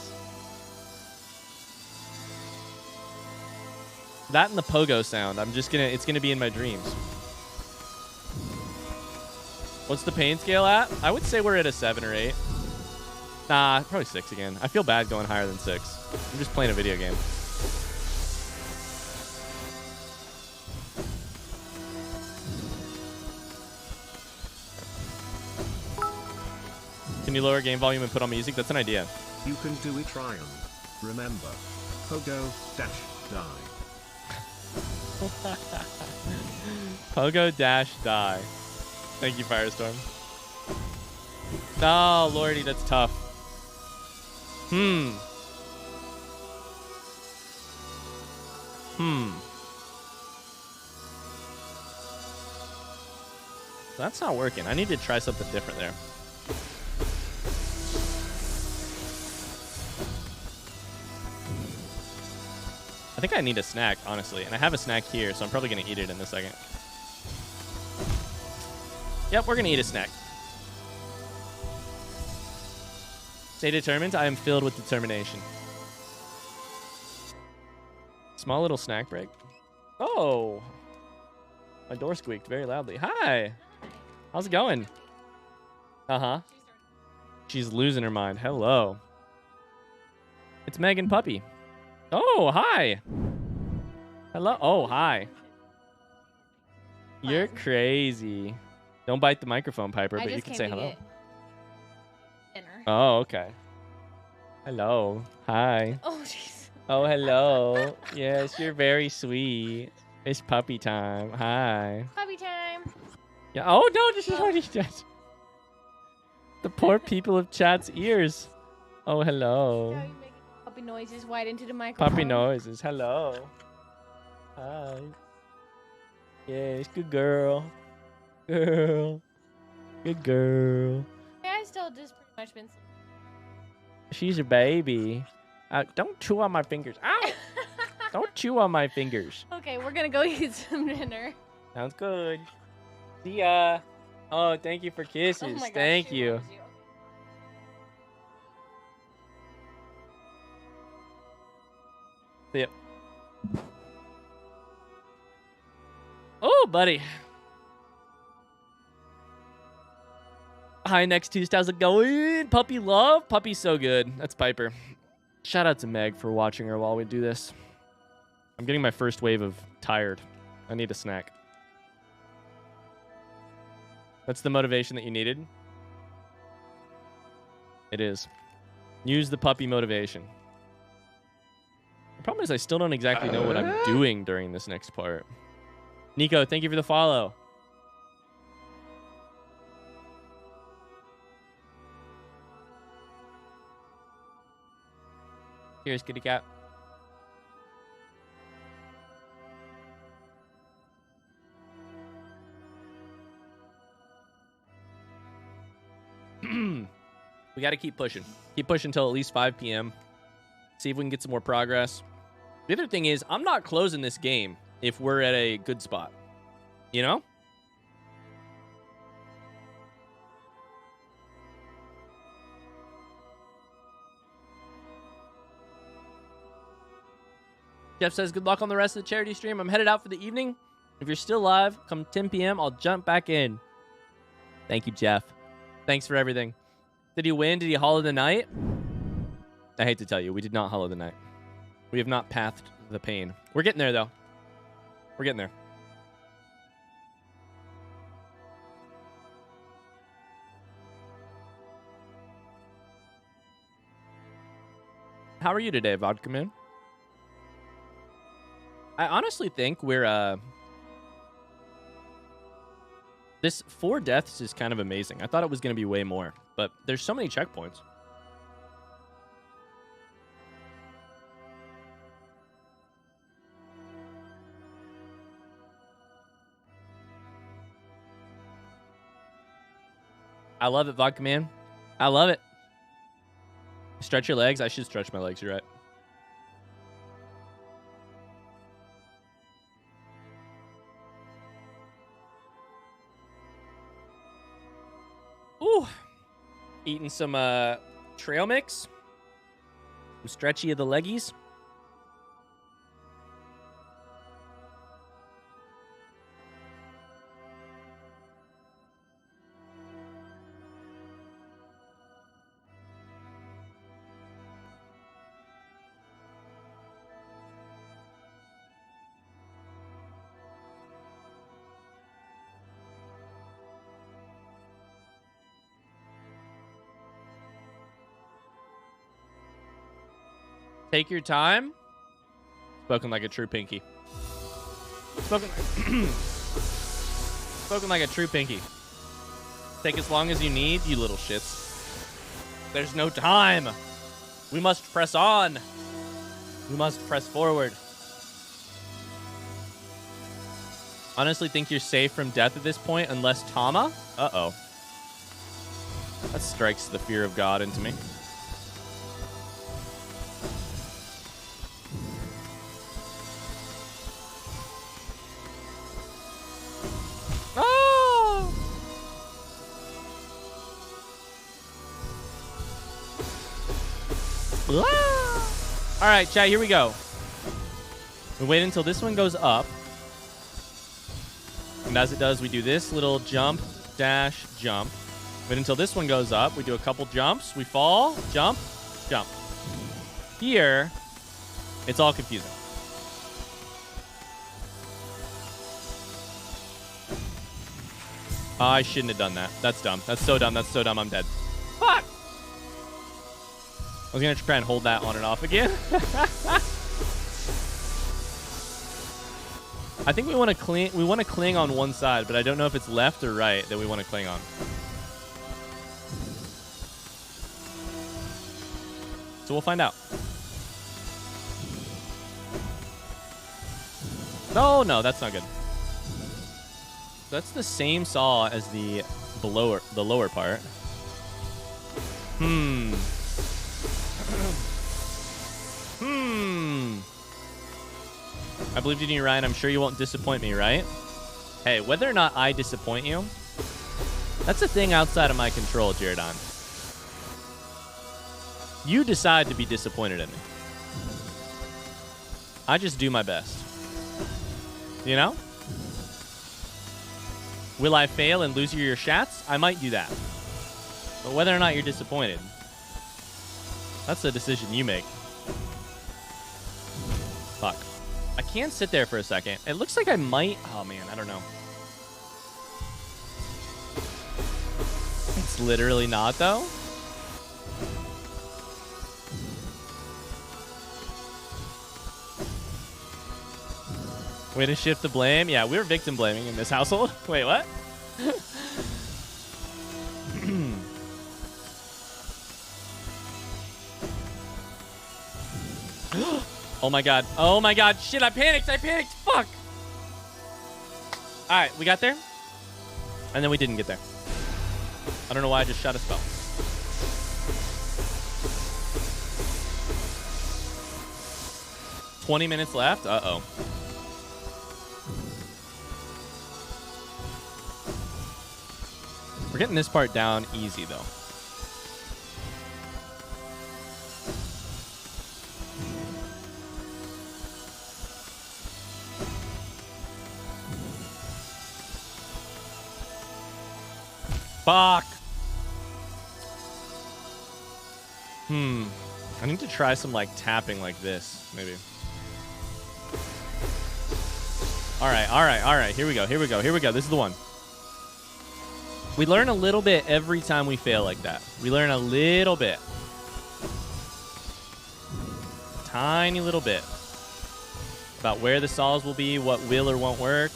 That and the pogo sound. It's gonna be in my dreams. What's the pain scale at? I would say we're at a 7 or 8. Nah, probably 6 again. I feel bad going higher than 6. I'm just playing a video game. Can you lower game volume and put on music? That's an idea. You can do it, Ryan. Remember, pogo dash die. Pogo dash die. Thank you, Firestorm. Oh, lordy, that's tough. That's not working. I need to try something different there. I think I need a snack, honestly. And I have a snack here, so I'm probably going to eat it in a second. Yep, we're going to eat a snack. Stay determined. I am filled with determination. Small little snack break. Oh. My door squeaked very loudly. Hi. How's it going? Uh-huh. She's losing her mind. Hello. It's Megan Puppy. Oh, hi. Hello. Oh, hi. You're crazy. Don't bite the microphone, Piper, but you can say hello. Dinner. Oh, okay. Hello. Hi. Oh, jeez. Oh, hello. Yes, you're very sweet. It's puppy time. Hi. Puppy time. Yeah. Oh, no, this is already dead. The poor people of chat's ears. Oh, hello. Now you making puppy noises right into the microphone. Puppy noises. Hello. Hi. Yes, good girl. Girl. Good girl. Yeah, I still just pretty much been. She's a baby. Don't chew on my fingers. Ow! Don't chew on my fingers. Okay, we're gonna go eat some dinner. Sounds good. See ya. Oh, thank you for kisses. Oh my gosh, thank she you. loves you. See ya. Oh, buddy. Hi, next Tuesday. How's it going? Puppy love? Puppy's so good. That's Piper. Shout out to Meg for watching her while we do this. I'm getting my first wave of tired. I need a snack. That's the motivation that you needed? It is. Use the puppy motivation. The problem is I still don't exactly know what I'm doing during this next part. Nico, thank you for the follow. Here's kitty cat. We got to keep pushing. Keep pushing until at least 5 p.m. See if we can get some more progress. The other thing is, I'm not closing this game if we're at a good spot. You know? Jeff says, good luck on the rest of the charity stream. I'm headed out for the evening. If you're still live, come 10 p.m., I'll jump back in. Thank you, Jeff. Thanks for everything. Did he win? Did he hollow the night? I hate to tell you, we did not hollow the night. We have not pathed the pain. We're getting there, though. We're getting there. How are you today, Vodka Man? I honestly think we're, this 4 deaths is kind of amazing. I thought it was going to be way more, but there's so many checkpoints. I love it, Vodka Man. I love it. Stretch your legs. I should stretch my legs. You're right. Ooh. Eating some trail mix. Some stretchy of the leggies. Take your time. Spoken like a true pinky. Spoken like a true pinky. Take as long as you need, you little shits. There's no time. We must press on. We must press forward. Honestly think you're safe from death at this point unless Tama? Uh-oh. That strikes the fear of God into me. All right, chat, here we go. We wait until this one goes up. And as it does, we do this little jump dash, jump. But until this one goes up, we do a couple jumps. We fall, jump, jump. Here, it's all confusing. I shouldn't have done that. That's dumb. That's so dumb. That's so dumb. I'm dead. Fuck! I was going to try and hold that on and off again. I think we want to cling on one side, but I don't know if it's left or right that we want to cling on. So we'll find out. Oh, no, that's not good. That's the same saw as the lower part. I believed in you, Ryan. I'm sure you won't disappoint me, right? Hey, whether or not I disappoint you, that's a thing outside of my control, Jaredon. You decide to be disappointed in me. I just do my best. You know? Will I fail and lose you your shats? I might do that. But whether or not you're disappointed, that's a decision you make. Fuck. I can sit there for a second. It looks like I might... Oh, man. I don't know. It's literally not, though. Way to shift the blame. Yeah, we're victim blaming in this household. Wait, what? Oh my god. Oh my god. Shit, I panicked. Fuck. Alright, we got there. And then we didn't get there. I don't know why I just shot a spell. $20 minutes left. Uh-oh. We're getting this part down easy, though. Fuck. I need to try some, like, tapping like this, maybe. All right. Here we go. This is the one. We learn a little bit every time we fail like that. We learn a little bit. Tiny little bit. About where the saws will be, what will or won't work.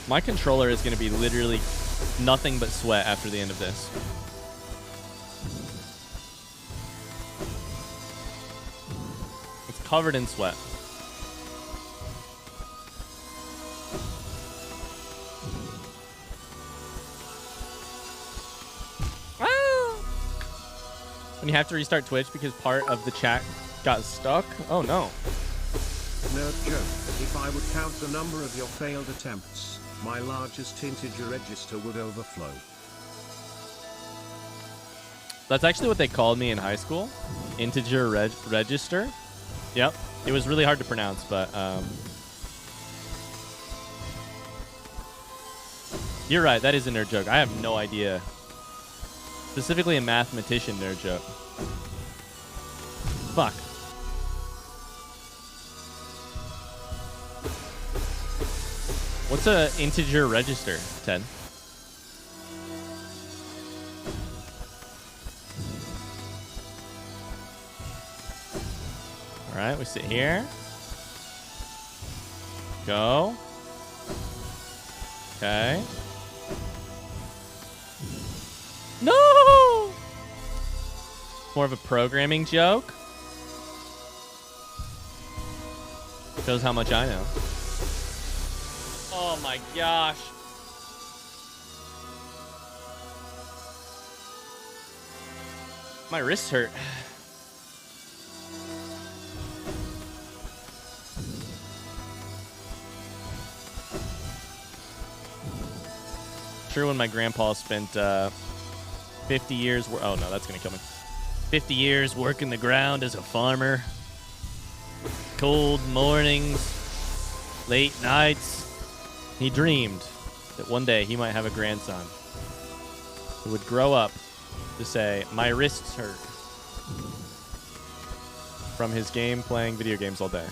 My controller is going to be literally nothing but sweat after the end of this. It's covered in sweat. When you have to restart Twitch because part of the chat got stuck? Oh no. Nerd joke. If I would count the number of your failed attempts, my largest integer register would overflow. That's actually what they called me in high school. Integer register. Yep. It was really hard to pronounce, but you're right. That is a nerd joke. I have no idea. Specifically a mathematician nerd joke. Fuck. What's a integer register, Ted? All right, we sit here. Go. Okay. No! More of a programming joke. Shows how much I know. Oh my gosh. My wrists hurt. Sure, when my grandpa spent 50 years... Oh no, that's going to kill me. 50 years working the ground as a farmer. Cold mornings, late nights. He dreamed that one day he might have a grandson who would grow up to say, "My wrists hurt," from his game playing video games all day.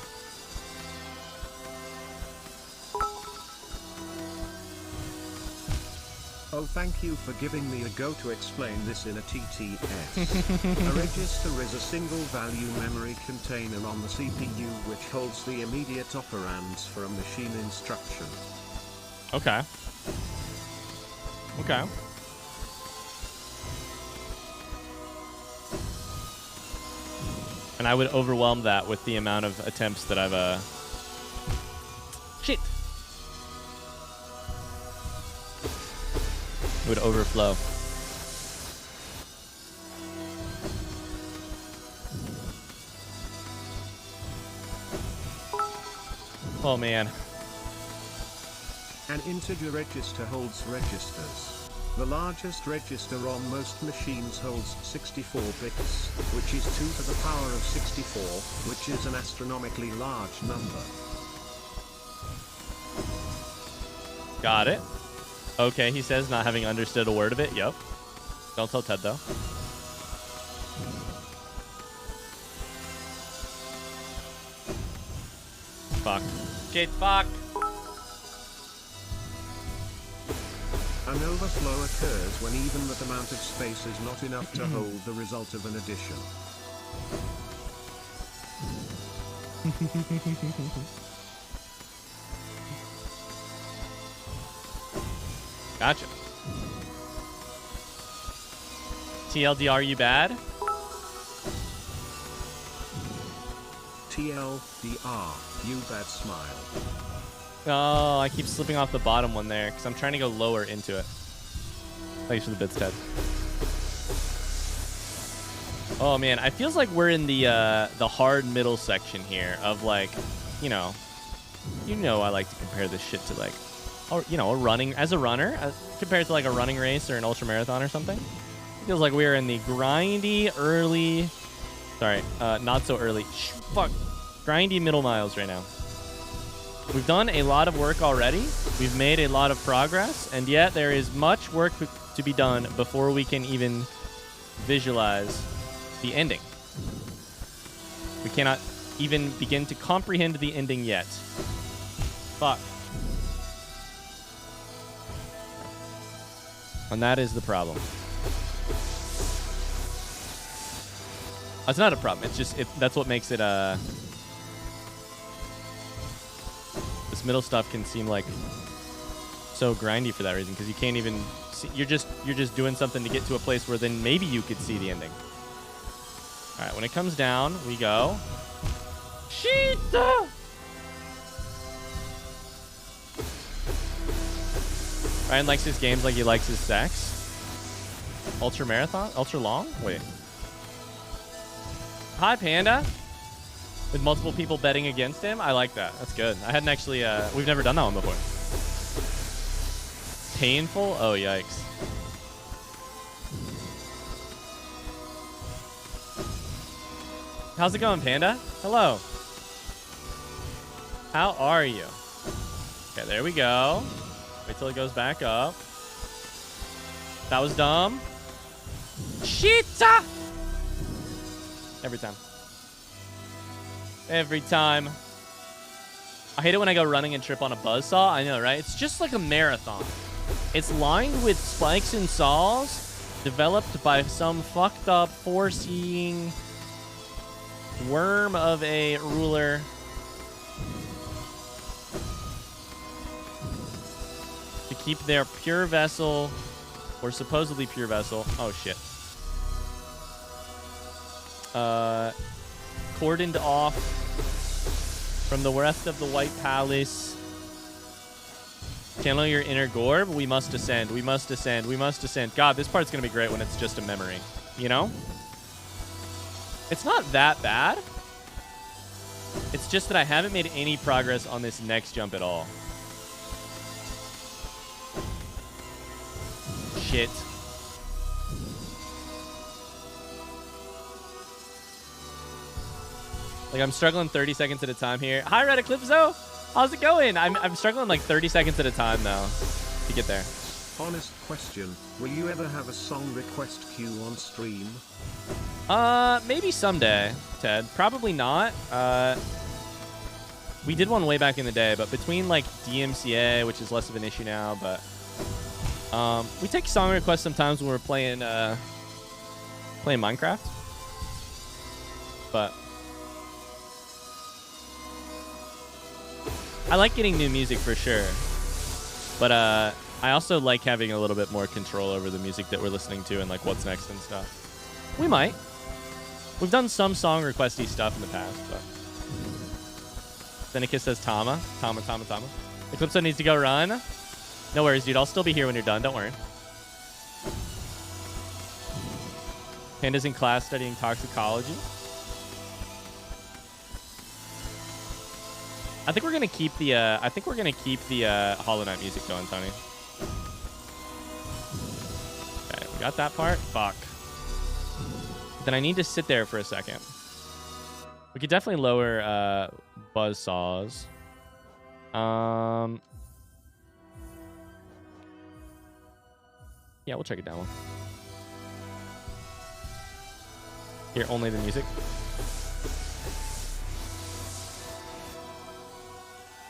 Oh, thank you for giving me a go to explain this in a TTS. A register is a single value memory container on the CPU which holds the immediate operands for a machine instruction. Okay. Okay. And I would overwhelm that with the amount of attempts that I've, Shit! It would overflow. Oh, man. An integer register holds registers. The largest register on most machines holds 64 bits, which is 2 to the power of 64, which is an astronomically large number. Got it. Okay, he says, not having understood a word of it. Yep. Don't tell Ted, though. Fuck. Shit, fuck. An overflow occurs when even that amount of space is not enough to hold the result of an addition. Gotcha. TLDR, you bad? TLDR, you bad smile. Oh, I keep slipping off the bottom one there because I'm trying to go lower into it. Thanks for the bits, Ted. Oh man, it feels like we're in the hard middle section here of like, you know, I like to compare this shit to like, or you know, a running as a runner compared to like a running race or an ultra marathon or something. It feels like we're in the grindy early, sorry, not so early. Fuck, grindy middle miles right now. We've done a lot of work already. We've made a lot of progress, and yet there is much work to be done before we can even visualize the ending. We cannot even begin to comprehend the ending yet. Fuck. And that is the problem. That's not a problem. It's just, that's what makes it, this middle stuff can seem like so grindy for that reason, because you can't even see, you're just doing something to get to a place where then maybe you could see the ending. All right, when it comes down, we go. Shita! Ryan likes his games like he likes his sex. Ultra marathon? Ultra long? Wait. Hi, Panda. With multiple people betting against him? I like that. That's good. I hadn't actually, we've never done that one before. Painful? Oh, yikes. How's it going, Panda? Hello. How are you? Okay, there we go. Wait till it goes back up. That was dumb. Cheetah! Every time. Every time. I hate it when I go running and trip on a buzzsaw. I know, right? It's just like a marathon. It's lined with spikes and saws developed by some fucked up foreseeing worm of a ruler. To keep their pure vessel, or supposedly pure vessel. Oh, shit. Cordoned off from the rest of the White Palace. Channel your inner Gorb. We must ascend. We must ascend. We must ascend. God, this part's going to be great when it's just a memory. You know? It's not that bad. It's just that I haven't made any progress on this next jump at all. Shit. Like, I'm struggling 30 seconds at a time here. Hi, Red Eclipso. How's it going? I'm struggling like 30 seconds at a time now to get there. Honest question, will you ever have a song request queue on stream? Maybe someday, Ted. Probably not. We did one way back in the day, but between like DMCA, which is less of an issue now, but we take song requests sometimes when we're playing Minecraft. But I like getting new music for sure. But I also like having a little bit more control over the music that we're listening to and like what's next and stuff. We might. We've done some song requesty stuff in the past, but Seneca says Tama. Eclipso needs to go run. No worries, dude. I'll still be here when you're done. Don't worry. Panda's in class studying toxicology. I think we're gonna keep the Hollow Knight music going, Tony. Okay, we got that part. Fuck. Then I need to sit there for a second. We could definitely lower buzz saws. Yeah, we'll check it down one. Hear only the music.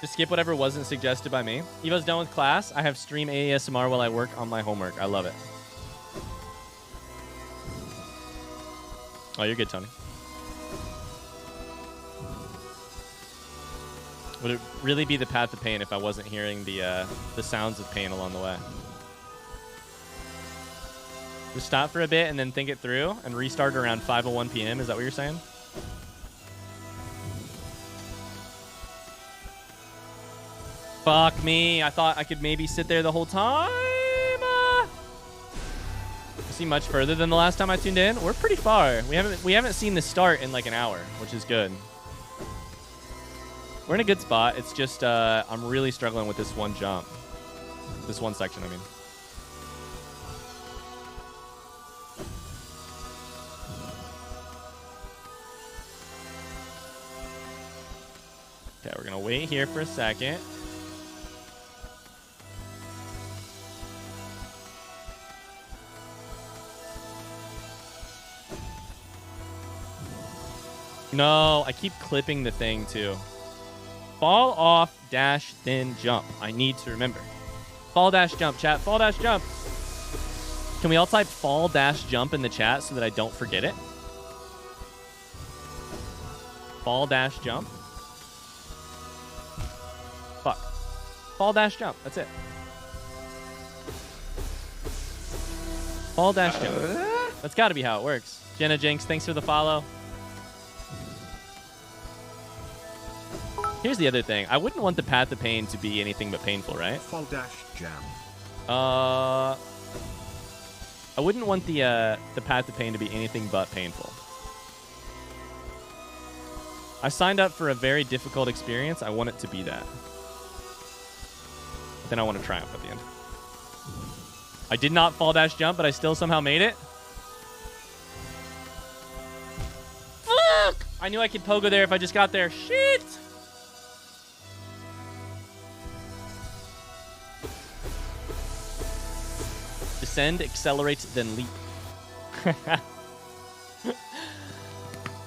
Just skip whatever wasn't suggested by me. Evo's done with class. I have stream ASMR while I work on my homework. I love it. Oh, you're good, Tony. Would it really be the path of pain if I wasn't hearing the sounds of pain along the way? Just stop for a bit and then think it through and restart around 5:01 p.m. Is that what you're saying? Fuck me. I thought I could maybe sit there the whole time. You see much further than the last time I tuned in? We're pretty far. We haven't seen the start in like an hour, which is good. We're in a good spot. It's just I'm really struggling with this one jump. This one section, I mean. Okay, we're gonna wait here for a second. No, I keep clipping the thing too. Fall off, dash, then jump. I need to remember. Fall, dash, jump, chat. Fall, dash, jump. Can we all type fall, dash, jump in the chat so that I don't forget it? Fall, dash, jump. Fuck. Fall, dash, jump. That's it. Fall, dash, jump. That's got to be how it works. Jenna Jinx, thanks for the follow. Here's the other thing. I wouldn't want the path of pain to be anything but painful, right? Fall dash jam. I wouldn't want the path of pain to be anything but painful. I signed up for a very difficult experience. I want it to be that. But then I want to triumph at the end. I did not fall dash jump, but I still somehow made it. Fuck! I knew I could pogo there if I just got there. Shit! Descend, accelerate, then leap. I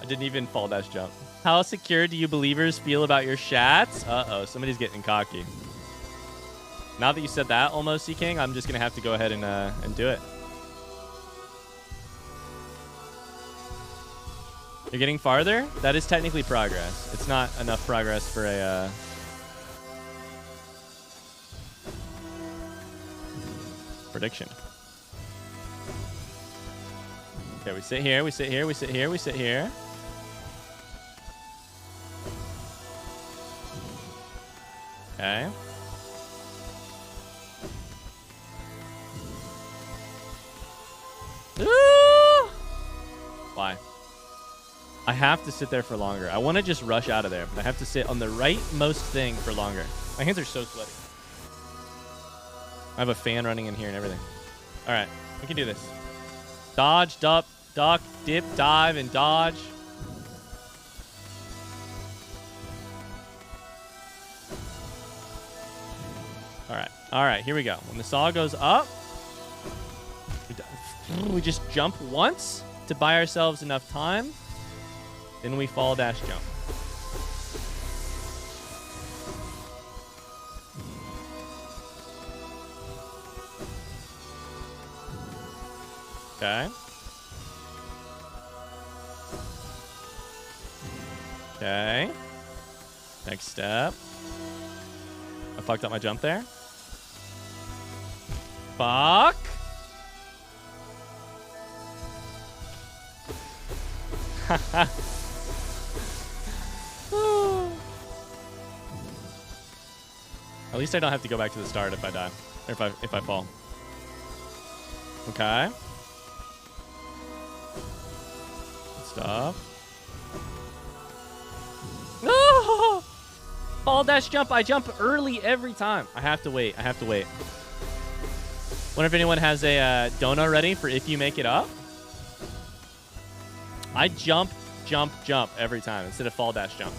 didn't even fall dash jump. How secure do you believers feel about your shats? Uh-oh, somebody's getting cocky. Now that you said that, almost, King, I'm just going to have to go ahead and do it. You're getting farther? That is technically progress. It's not enough progress for a... prediction. Okay, we sit here, we sit here, we sit here, we sit here. Okay. Ooh! Why? I have to sit there for longer. I want to just rush out of there, but I have to sit on the rightmost thing for longer. My hands are so sweaty. I have a fan running in here and everything. All right, we can do this. Dodge, duck, dip, dive, and dodge. All right, here we go. When the saw goes up, we just jump once to buy ourselves enough time. Then we fall dash jump. Okay. Okay. Next step. I fucked up my jump there. Fuck. At least I don't have to go back to the start if I die. Or if I fall. Okay. Good stuff. No! Fall dash jump. I jump early every time. I have to wait. I have to wait. Wonder if anyone has a donut ready for if you make it up. I jump, jump, jump every time instead of fall dash jump.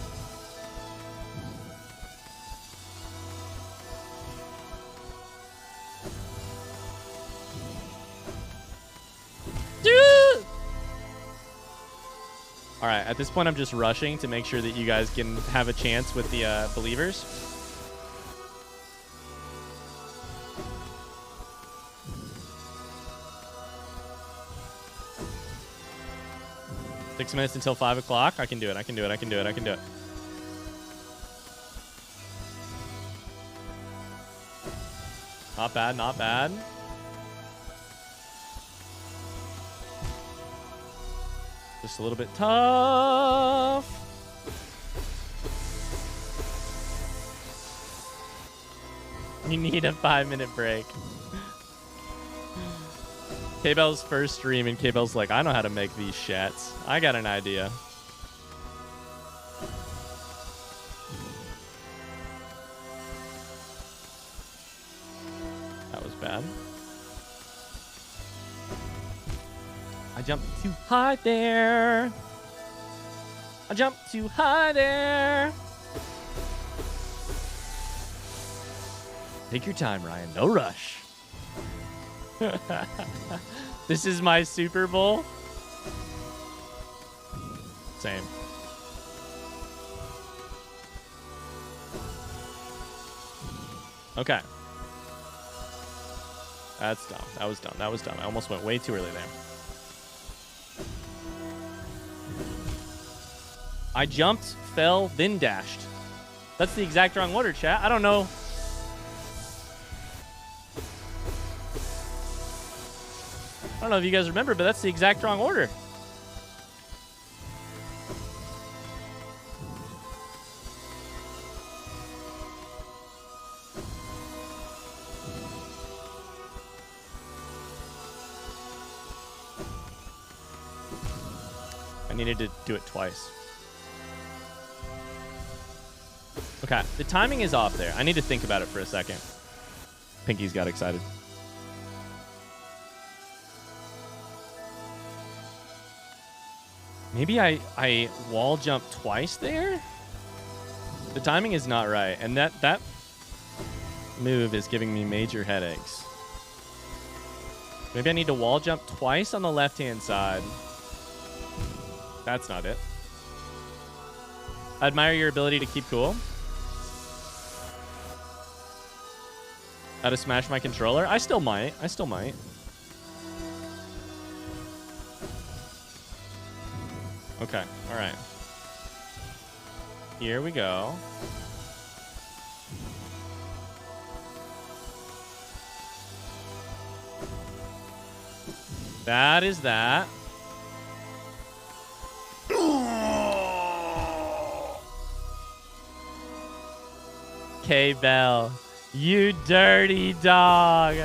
All right, at this point, I'm just rushing to make sure that you guys can have a chance with the believers. Six minutes until 5 o'clock. I can do it. I can do it. I can do it. I can do it. Not bad. Not bad. Just a little bit tough. You need a 5-minute break. K-Bell's first stream, and K-Bell's like, I know how to make these shats. I got an idea. That was bad. I jumped too high there. I jumped too high there. Take your time, Ryan. No rush. This is my Super Bowl. Same. Okay. That's dumb. That was dumb. That was dumb. I almost went way too early there. I jumped, fell, then dashed. That's the exact wrong order, chat. I don't know. I don't know if you guys remember, but that's the exact wrong order. I needed to do it twice. Okay, the timing is off there. I need to think about it for a second. Pinky's got excited. Maybe I wall jump twice there? The timing is not right, and that move is giving me major headaches. Maybe I need to wall jump twice on the left-hand side. That's not it. I admire your ability to keep cool. How to smash my controller? I still might. I still might. Okay, all right. Here we go. That is that. K-Bell, you dirty dog.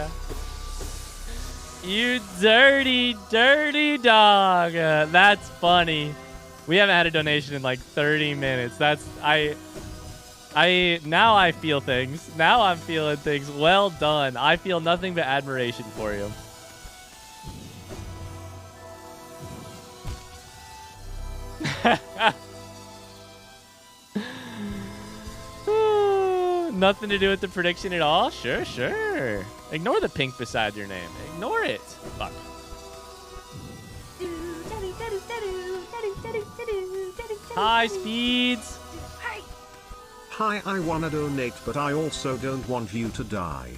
You dirty, dirty dog. That's funny. We haven't had a donation in like 30 minutes. That's now I feel things. Now I'm feeling things. Well done. I feel nothing but admiration for you. Nothing to do with the prediction at all? Sure, sure. Ignore the pink beside your name. Ignore it. Fuck. Hi, Speeds. Hi, I wanna donate, but I also don't want you to die.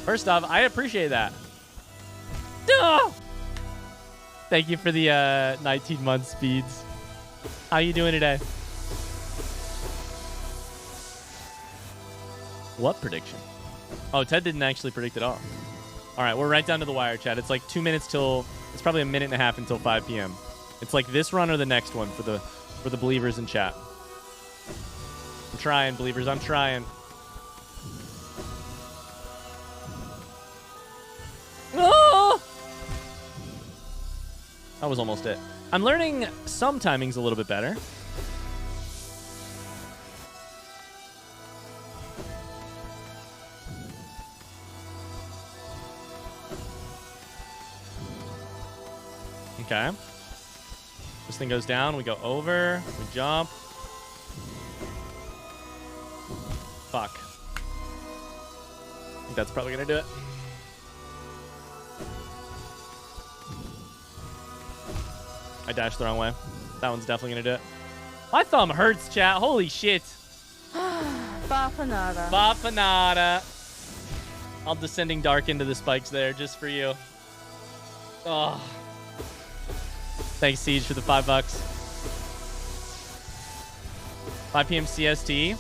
First off, I appreciate that. Duh! Thank you for the 19 month Speeds. How you doing today? What prediction? Oh, Ted didn't actually predict at all. All right, we're right down to the wire, chat. It's like 2 minutes till... It's probably a minute and a half until 5 p.m. It's like this run or the next one for the believers in chat. I'm trying, believers. I'm trying. Oh! That was almost it. I'm learning some timings a little bit better. Okay. This thing goes down. We go over. We jump. Fuck. I think that's probably going to do it. I dashed the wrong way. That one's definitely going to do it. My thumb hurts, chat. Holy shit. Bafanada. Bafanada. I'll descending dark into the spikes there just for you. Oh. Thanks, Siege, for the $5. 5 p.m. CST.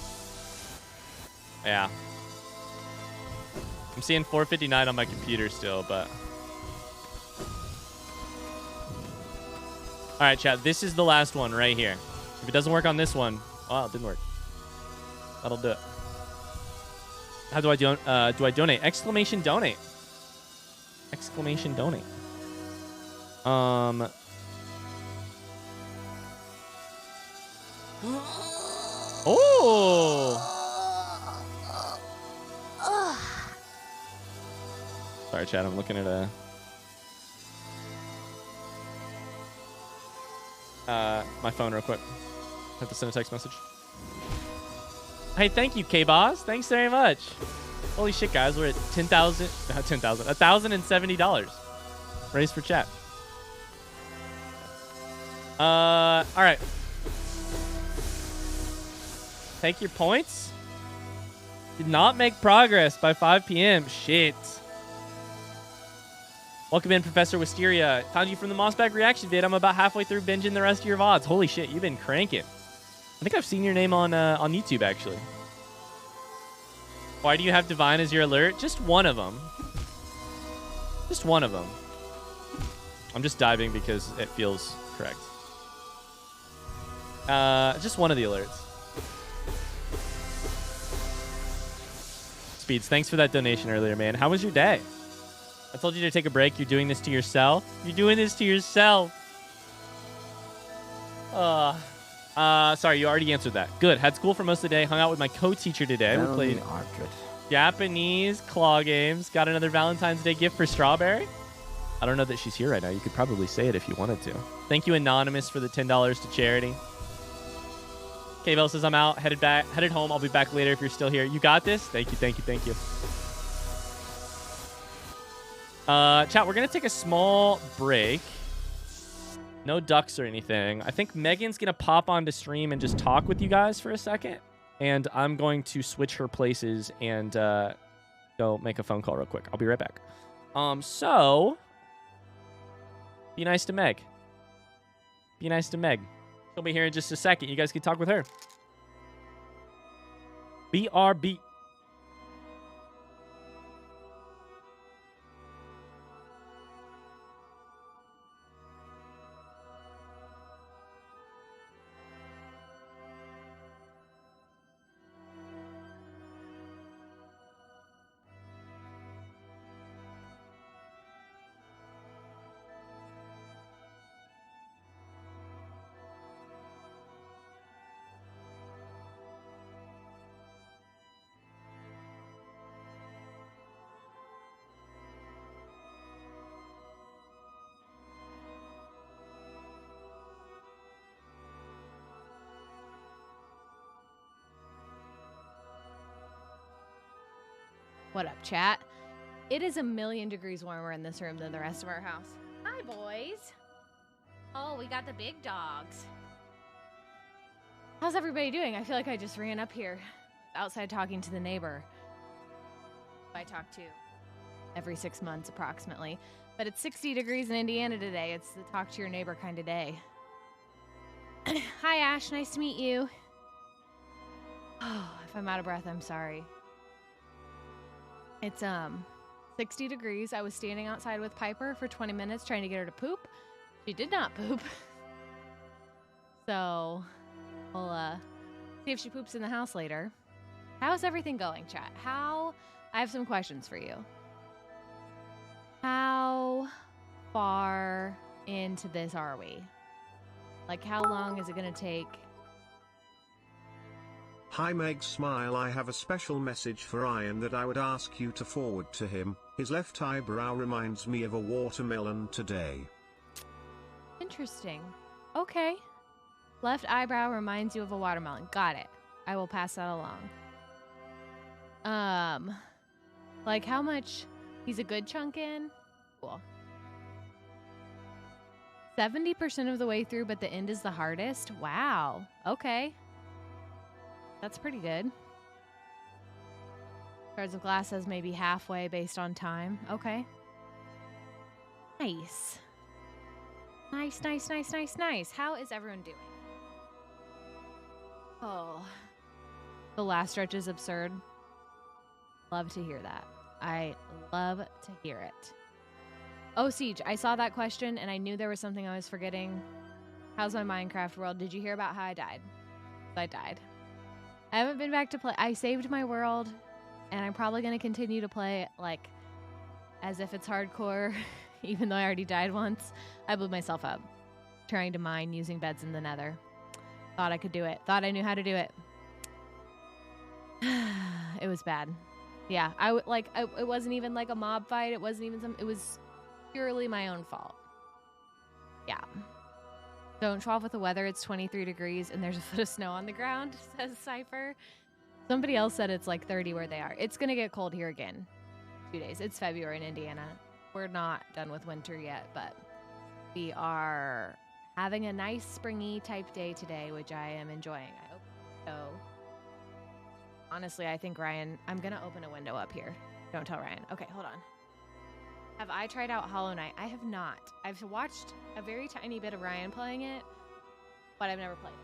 Yeah. I'm seeing 4:59 on my computer still, but... All right, chat. This is the last one right here. If it doesn't work on this one... Oh, it didn't work. That'll do it. How do I donate? Exclamation donate. Exclamation donate. Oh! Sorry, chat. I'm looking at my phone real quick. Have to send a text message. Hey, thank you, K-Boss. Thanks very much. Holy shit, guys. We're at $1,070. Raise for chat. All right. Take your points. Did not make progress by 5 p.m. Shit. Welcome in, Professor Wisteria. Found you from the Mossbag reaction vid. I'm about halfway through binging the rest of your VODs. Holy shit, you've been cranking. I think I've seen your name on YouTube, actually. Why do you have Divine as your alert? Just one of them. Just one of them. I'm just diving because it feels correct. Just one of the alerts. Speeds, thanks for that donation earlier, man. How was your day? I told you to take a break. You're doing this to yourself. You're doing this to yourself. Sorry, you already answered that. Good. Had school for most of the day. Hung out with my co-teacher today. We played Japanese claw games. Got another Valentine's Day gift for Strawberry. I don't know that she's here right now. You could probably say it if you wanted to. Thank you, Anonymous, for the $10 to charity. K-Bell says I'm out. Headed home. I'll be back later if you're still here. You got this? Thank you, thank you, thank you. Chat, we're going to take a small break. No ducks or anything. I think Megan's going to pop onto stream and just talk with you guys for a second. And I'm going to switch her places and go make a phone call real quick. I'll be right back. So, be nice to Meg. Be nice to Meg. She'll be here in just a second. You guys can talk with her. BRB. What up, chat? It is 1,000,000 degrees warmer in this room than the rest of our house. Hi, boys. Oh, we got the big dogs. How's everybody doing? I feel like I just ran up here outside talking to the neighbor. I talk to every 6 months approximately. But it's 60 degrees in Indiana today. It's the talk to your neighbor kind of day. Hi, Ash. Nice to meet you. Oh, if I'm out of breath, I'm sorry. It's 60 degrees. I was standing outside with Piper for 20 minutes trying to get her to poop. She did not poop. So we'll see if she poops in the house later. How's everything going, chat? I have some questions for you. How far into this are we? Like, how long is it going to take? Hi Meg Smile, I have a special message for Ryan that I would ask you to forward to him. His left eyebrow reminds me of a watermelon today. Interesting. Okay. Left eyebrow reminds you of a watermelon. Got it. I will pass that along. Like how much? He's a good chunk in? Cool. 70% of the way through, but the end is the hardest? Wow. Okay. That's pretty good. Shards of Glass says maybe halfway based on time. Okay. Nice. Nice, nice, nice, nice, nice. How is everyone doing? Oh. The last stretch is absurd. Love to hear that. I love to hear it. Oh, Siege, I saw that question and I knew there was something I was forgetting. How's my Minecraft world? Did you hear about how I died? I died. I haven't been back to play. I saved my world, and I'm probably going to continue to play it, like, as if it's hardcore, even though I already died once. I blew myself up, trying to mine using beds in the nether. Thought I could do it. Thought I knew how to do it. It was bad. Yeah, it wasn't even like a mob fight. It wasn't even it was purely my own fault. Yeah. Don't trough with the weather. It's 23 degrees and there's a foot of snow on the ground, says Cypher. Somebody else said it's like 30 where they are. It's going to get cold here again. 2 days. It's February in Indiana. We're not done with winter yet, but we are having a nice springy type day today, which I am enjoying. I hope so. Honestly, I think Ryan, I'm going to open a window up here. Don't tell Ryan. Okay, hold on. Have I tried out Hollow Knight? I have not. I've watched a very tiny bit of Ryan playing it, but I've never played it.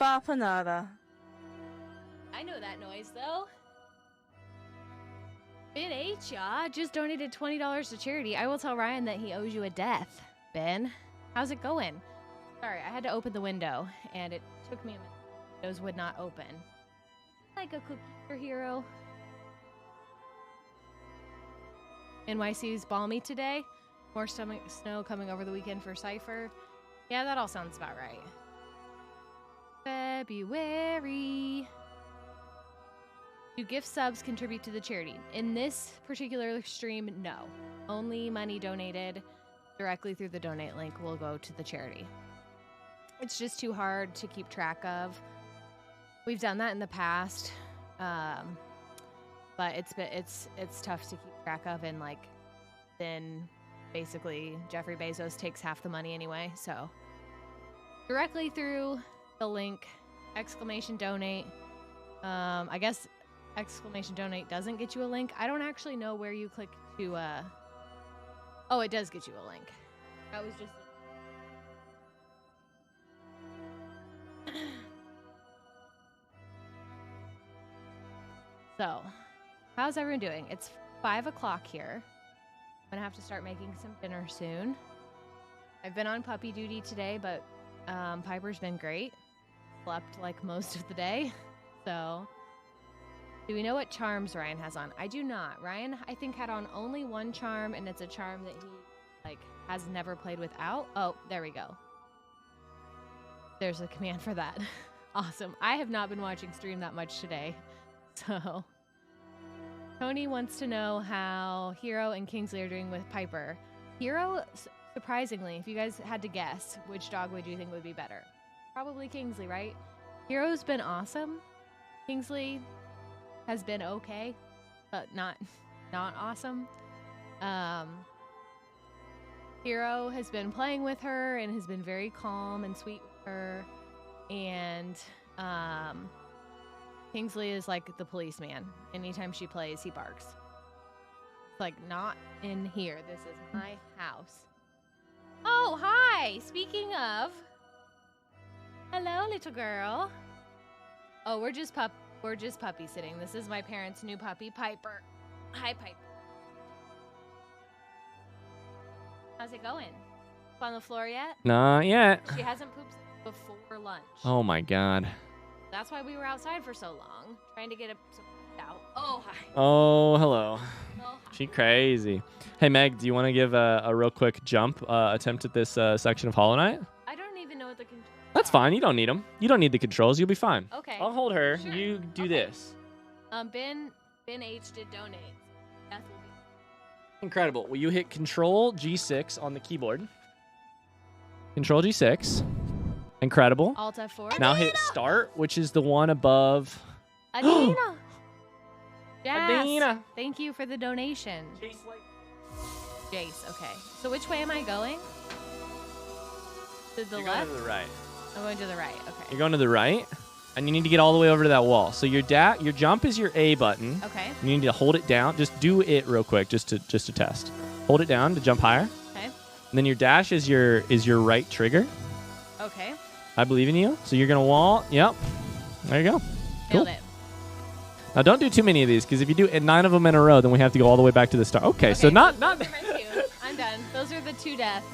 Bapanada. I know that noise, though. Ben H, ya just donated $20 to charity. I will tell Ryan that he owes you a death. Ben, how's it going? Sorry, I had to open the window, and it took me a minute. Those would not open. Like a cookie for hero. NYC's balmy today. More snow coming over the weekend for Cypher. Yeah, that all sounds about right. February. Do gift subs contribute to the charity? In this particular stream, no. Only money donated directly through the donate link will go to the charity. It's just too hard to keep track of. We've done that in the past, but it's tough to keep track of, and like then basically Jeffrey Bezos takes half the money anyway. So directly through the link, !donate. I guess !donate doesn't get you a link. I don't actually know where you click to. Oh, it does get you a link. That was just. So, how's everyone doing? It's 5 o'clock here. gonna have to start making some dinner soon. I've been on puppy duty today, but Piper's been great. Slept like most of the day. So, do we know what charms Ryan has on? I do not. Ryan, I think, had on only one charm, and it's a charm that he has never played without. Oh, there we go. There's a command for that. Awesome. I have not been watching stream that much today. So, Tony wants to know how Hero and Kingsley are doing with Piper. Hero, surprisingly, if you guys had to guess, which dog would you think would be better? Probably Kingsley, right? Hero's been awesome. Kingsley has been okay, but not awesome. Hero has been playing with her and has been very calm and sweet with her. And Kingsley is like the policeman. Anytime she plays, he barks. It's like, not in here. This is my house. Oh, hi. Speaking of, hello, little girl. Oh, we're just puppy sitting. This is my parents' new puppy, Piper. Hi, Piper. How's it going? Up on the floor yet? Not yet. She hasn't pooped before lunch. Oh my God. That's why we were outside for so long, trying to get some out. Oh, hi. Oh, hello. Oh, hi. She crazy. Hey, Meg, do you want to give a real quick jump attempt at this section of Hollow Knight? I don't even know what the controls That's are. fine. You don't need them. You don't need the controls. You'll be fine. Okay. I'll hold her. Sure. You do Okay. this. Ben H did donate. Beth will be. Incredible. Will you hit Control G6 on the keyboard? Control G6. Incredible. Alt F4. Now hit Start, which is the one above. Adina. Yes. Adina. Thank you for the donation. Jace. Okay. So which way am I going? To the You're left? going to the right. I'm going to the right. Okay. You're going to the right, and you need to get all the way over to that wall. So your jump is your A button. Okay. You need to hold it down. Just do it real quick, just to test. Hold it down to jump higher. Okay. And then your dash is your right trigger. Okay. I believe in you. So you're gonna wall. Yep. There you go. Nailed Cool. it. Now don't do too many of these, because if you do 9 of them in a row, then we have to go all the way back to the start. Okay. So not. Those are my two. I'm done. Those are the 2 deaths.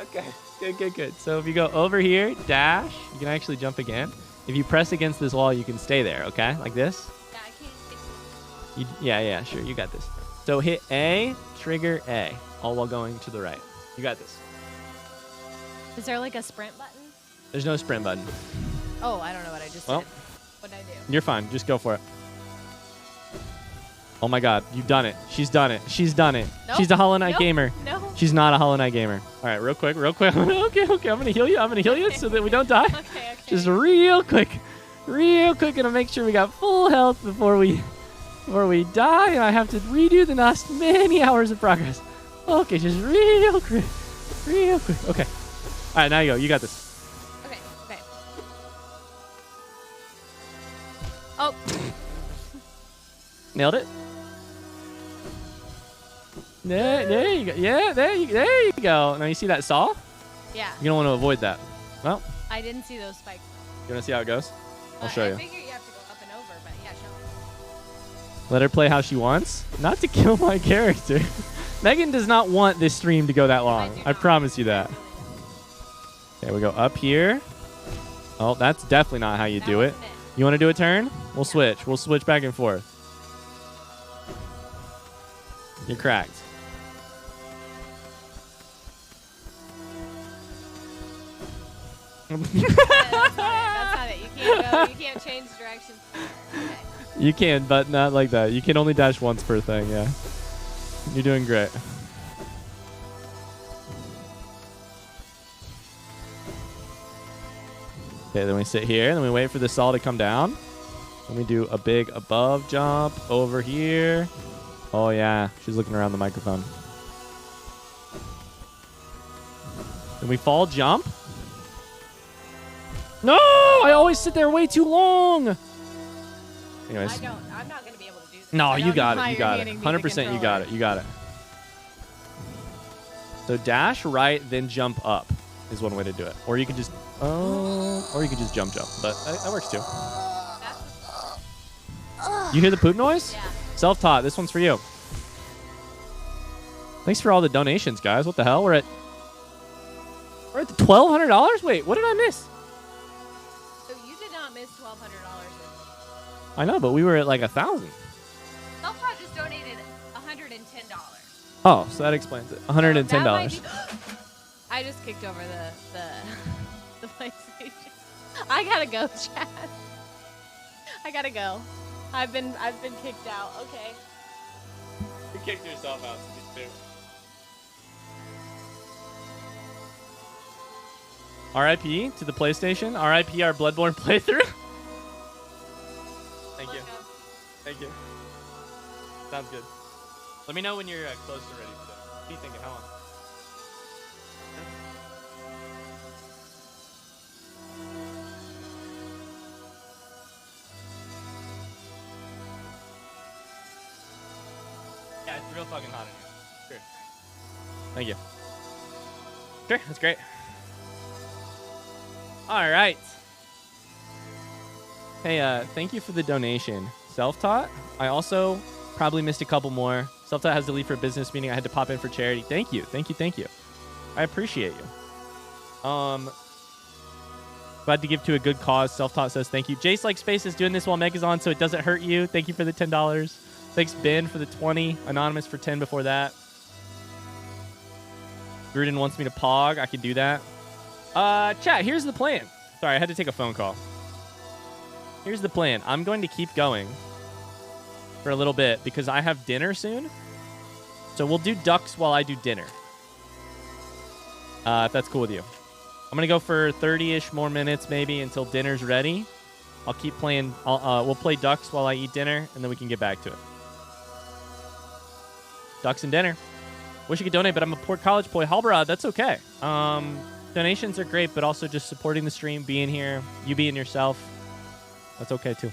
Okay. Good. So if you go over here, dash, you can actually jump again. If you press against this wall, you can stay there. Okay, like this. Yeah, I can't. Yeah, sure. You got this. So hit A, trigger A, all while going to the right. You got this. Is there like a sprint button? There's no sprint button. Oh, I don't know what I just Well. did. What did I do? You're fine. Just go for it. Oh my God, you've done it. She's done it. Nope. She's a Hollow Knight Nope. gamer. No. She's not a Hollow Knight gamer. All right, real quick. okay. I'm gonna heal you so that we don't die. Okay. Just real quick. Gonna make sure we got full health before we die, and I have to redo the last many hours of progress. Okay, just real quick. Okay. All right, now you go. You got this. Okay. Oh. Nailed it. There you go. Yeah, there you go. Now you see that saw? Yeah. You don't want to avoid that. Well, I didn't see those spikes. you want to see how it goes? I'll show I you. figure you have to go up and over, but yeah, show me. Let her play how she wants. Not to kill my character. Megan does not want this stream to go that long. do I not. promise you that. Okay, we go up here. Oh, that's definitely not how you do it. You want to do a turn? We'll switch. We'll switch back and forth. You're cracked. That's not it. You can't change directions. Okay. You can, but not like that. You can only dash once per thing, yeah. You're doing great. Okay, then we sit here, then we wait for the saw to come down. Then we do a big above jump over here. Oh, yeah. She's looking around the microphone. Then we fall jump. No! I always sit there way too long. Anyways. I'm not going to be able to do this. No, I you don't got know it. how You you're got it. handing me the 100% you got it. controller. You got it. So dash right, then jump up is one way to do it. Or you can just jump. But that works too. You hear the poop noise? Yeah. Self-taught. This one's for you. Thanks for all the donations, guys. What the hell? We're at the $1,200. Wait, what did I miss? So you did not miss $1,200. I know, but we were at like 1,000. Self-taught just donated $110. Oh, so that explains it. $110. So that might be- I just kicked over the PlayStation. I gotta go, Chad. I gotta go. I've been kicked out. Okay. You kicked yourself out, too. RIP to the PlayStation. RIP our Bloodborne playthrough. Thank you. Thank you. Sounds good. Let me know when you're close to ready. What are you thinking? How long? Yeah, it's real fucking hot in here. Sure. Thank you. Sure, that's great. All right. Hey, thank you for the donation. Self-taught. I also probably missed a couple more. Self-taught has to leave for a business meeting. I had to pop in for charity. Thank you. Thank you. Thank you. I appreciate you. Glad to give to a good cause. Self-taught says thank you. Jace Like Space is doing this while Meg is on, so it doesn't hurt you. Thank you for the $10. Thanks, Ben, for the 20. Anonymous for 10 before that. Gruden wants me to pog. I can do that. Chat, here's the plan. Sorry, I had to take a phone call. Here's the plan. I'm going to keep going for a little bit because I have dinner soon. So we'll do ducks while I do dinner. If that's cool with you. I'm going to go for 30-ish more minutes maybe until dinner's ready. I'll keep playing. We'll play ducks while I eat dinner, and then we can get back to it. Ducks and dinner. Wish you could donate, but I'm a poor college boy. Halbarad, that's okay. Donations are great, but also just supporting the stream, being here, you being yourself. That's okay, too.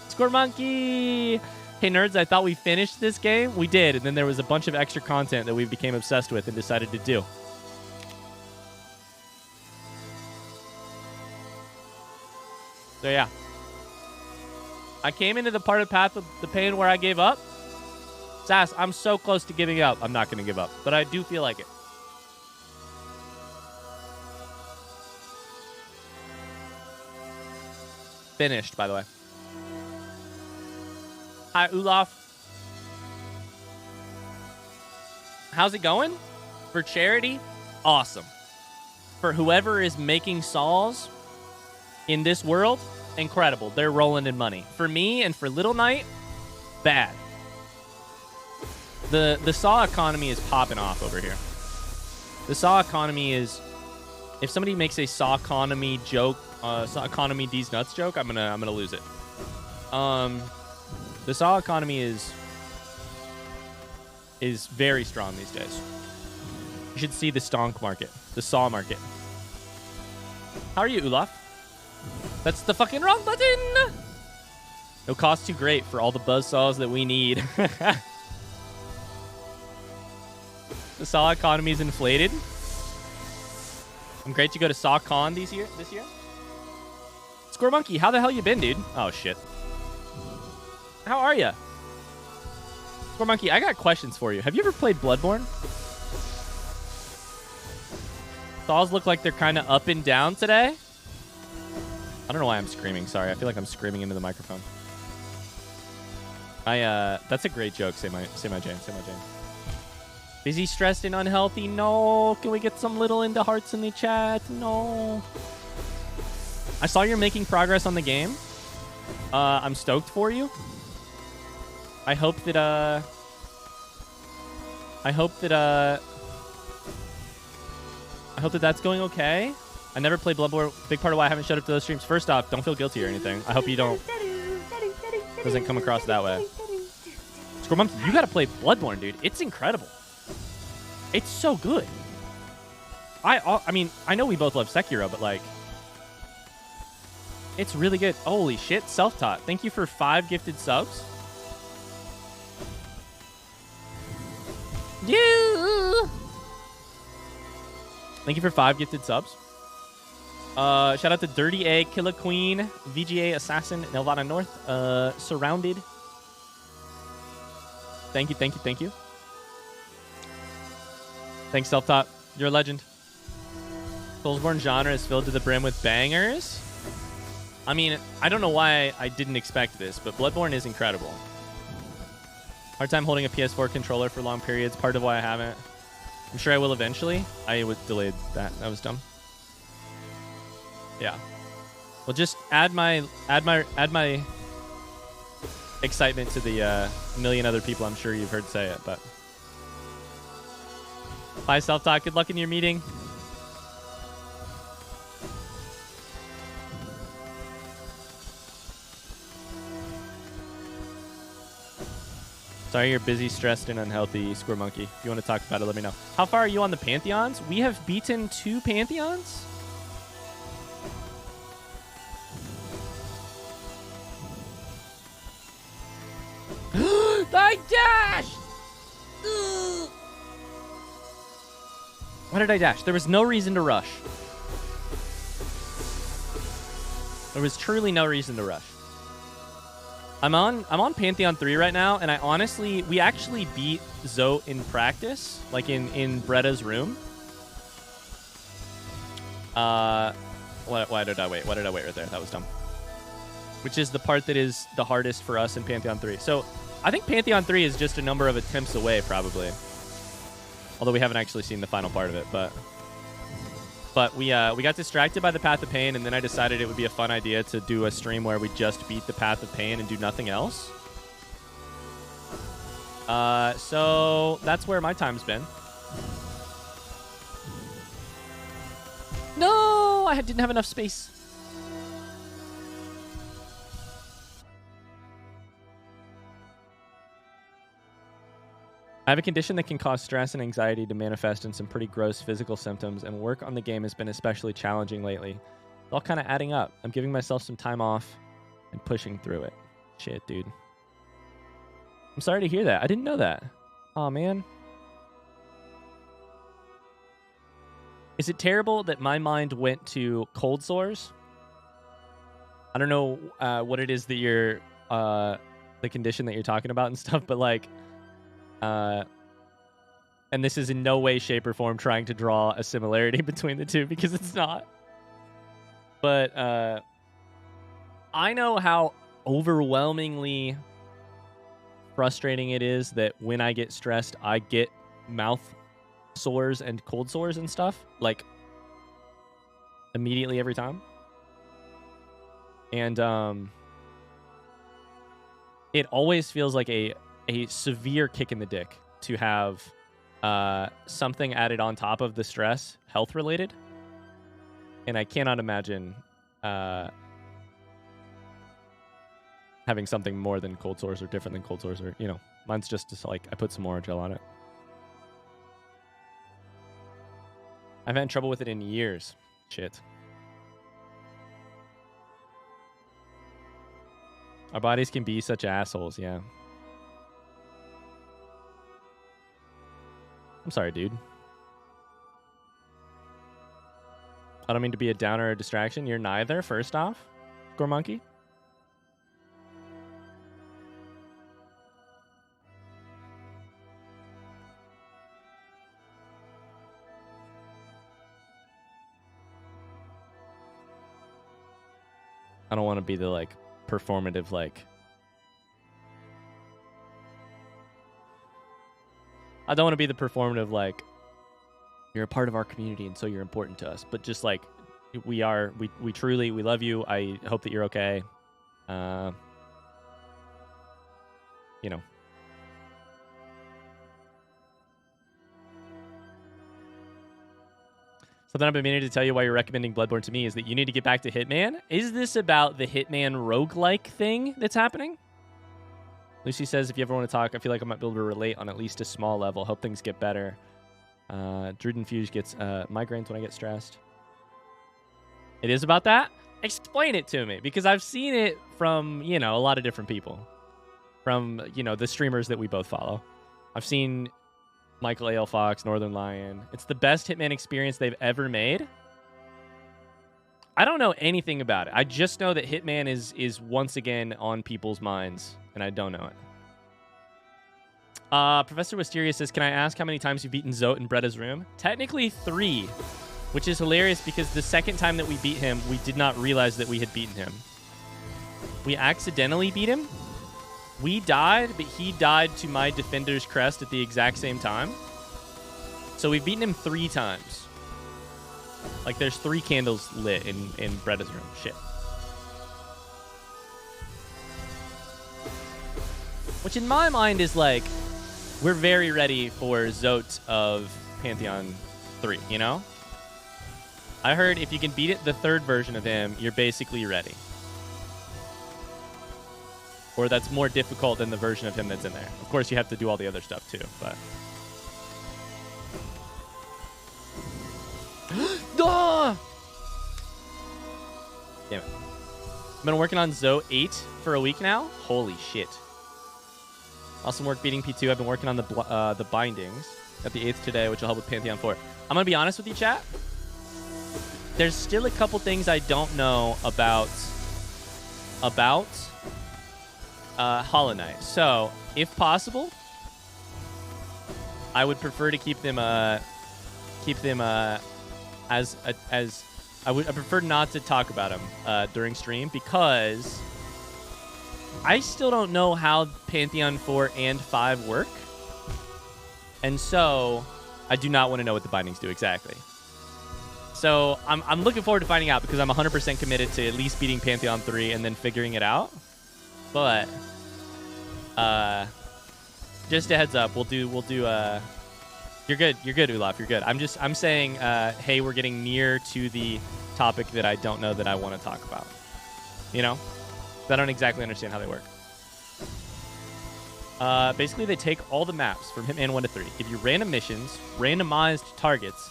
Score Monkey! Hey, nerds, I thought we finished this game. We did, and then there was a bunch of extra content that we became obsessed with and decided to do. So, yeah. I came into the part of Path of the Pain where I gave up. Sass, I'm so close to giving up. I'm not going to give up, but I do feel like it. Finished, by the way. Hi, Olaf. How's it going? For charity? Awesome. For whoever is making saws in this world, incredible. They're rolling in money. For me and for Little Knight, bad. The saw economy is popping off over here. The saw economy is... If somebody makes a saw economy joke, saw economy D's nuts joke, I'm gonna lose it. The saw economy is very strong these days. You should see the stonk market, the saw market. How are you, Olaf? That's the fucking wrong button. No cost too great for all the buzz saws that we need. The saw economy is inflated. I'm great to go to SawCon this year. Score Monkey, how the hell you been, dude? Oh, shit. How are ya? Score Monkey, I got questions for you. Have you ever played Bloodborne? Saws look like they're kind of up and down today. I don't know why I'm screaming. Sorry, I feel like I'm screaming into the microphone. That's a great joke. Say my Jane. Busy, stressed, and unhealthy? No. Can we get some little into hearts in the chat? No. I saw you're making progress on the game. I'm stoked for you. I hope that that's going okay. I never played Bloodborne. Big part of why I haven't showed up to those streams. First off, don't feel guilty or anything. I hope you doesn't come across that way. Score Monkey, you gotta play Bloodborne, dude. It's incredible. It's so good. I mean, I know we both love Sekiro, but like, it's really good. Holy shit, self-taught. Thank you for 5 gifted subs. Yeah. Thank you for 5 gifted subs. Shout out to Dirty A, Killer Queen, VGA Assassin, Nelvana North, Surrounded. Thank you. Thanks, Self-Taught. You're a legend. Soulsborne genre is filled to the brim with bangers. I mean, I don't know why I didn't expect this, but Bloodborne is incredible. Hard time holding a PS4 controller for long periods. Part of why I haven't. I'm sure I will eventually. I was delayed that. That was dumb. Yeah. Well, just add my excitement to the million other people I'm sure you've heard say it. But bye, Self-Talk. Good luck in your meeting. Sorry you're busy, stressed, and unhealthy, Square Monkey. If you want to talk about it, let me know. How far are you on the Pantheons? We have beaten 2 Pantheons? I dashed! Why did I dash? There was no reason to rush. There was truly no reason to rush. I'm on Pantheon 3 right now, and we actually beat Zoe in practice, like in Bretta's room. Why did I wait? Why did I wait right there? That was dumb. Which is the part that is the hardest for us in Pantheon 3. So I think Pantheon 3 is just a number of attempts away, probably. Although we haven't actually seen the final part of it, but we got distracted by the Path of Pain, and then I decided it would be a fun idea to do a stream where we just beat the Path of Pain and do nothing else. So that's where my time's been. No, I didn't have enough space. I have a condition that can cause stress and anxiety to manifest in some pretty gross physical symptoms, and work on the game has been especially challenging lately. It's all kind of adding up. I'm giving myself some time off and pushing through it. Shit, dude. I'm sorry to hear that. I didn't know that. Aw, man. Is it terrible that my mind went to cold sores? I don't know what it is that you're, the condition that you're talking about and stuff, but like, and this is in no way, shape, or form trying to draw a similarity between the two, because it's not. But I know how overwhelmingly frustrating it is that when I get stressed, I get mouth sores and cold sores and stuff, like, immediately every time. And it always feels like a severe kick in the dick to have something added on top of the stress, health related. And I cannot imagine having something more than cold sores or different than cold sores, or, you know, mine's just like I put some more gel on it. I've had trouble with it in years. Shit. Our bodies can be such assholes, yeah. I'm sorry, dude. I don't mean to be a downer or a distraction. You're neither, first off, Score Monkey. I don't want to be the, like, performative, like... I don't want to be the performative, like, you're a part of our community and so you're important to us. But just, like, we truly, we love you. I hope that you're okay. You know. Something I've been meaning to tell you why you're recommending Bloodborne to me is that you need to get back to Hitman. Is this about the Hitman roguelike thing that's happening? Lucy says, if you ever want to talk, I feel like I might be able to relate on at least a small level. Hope things get better. Druden Fuse gets migraines when I get stressed. It is about that? Explain it to me, because I've seen it from, you know, a lot of different people. From, you know, the streamers that we both follow. I've seen Michael A.L. Fox, Northern Lion. It's the best Hitman experience they've ever made. I don't know anything about it. I just know that Hitman is once again on people's minds, and I don't know it. Professor Wisteria says, can I ask how many times you've beaten Zote in Bretta's room? Technically 3, which is hilarious because the second time that we beat him, we did not realize that we had beaten him. We accidentally beat him. We died, but he died to my Defender's Crest at the exact same time. So we've beaten him 3 times. Like, there's 3 candles lit in Bretta's room. Shit. Which in my mind is like, we're very ready for Zote of Pantheon 3, you know? I heard if you can beat it, the 3rd version of him, you're basically ready. Or that's more difficult than the version of him that's in there. Of course, you have to do all the other stuff too, but... Ah! Damn it. I've been working on Zote 8 for a week now. Holy shit. Awesome work beating P2. I've been working on the bindings. Got the 8th today, which will help with Pantheon 4. I'm going to be honest with you, chat. There's still a couple things I don't know about Hollow Knight. So, if possible, I would prefer to keep them I prefer not to talk about them during stream because I still don't know how Pantheon 4 and 5 work. And so I do not want to know what the bindings do exactly. So I'm looking forward to finding out because I'm 100% committed to at least beating Pantheon 3 and then figuring it out. But just a heads up, we'll do you're good, Olaf, you're good. I'm saying hey, we're getting near to the topic that I don't know that I want to talk about. You know? I don't exactly understand how they work. Basically, they take all the maps from Hitman 1 to 3. Give you random missions, randomized targets.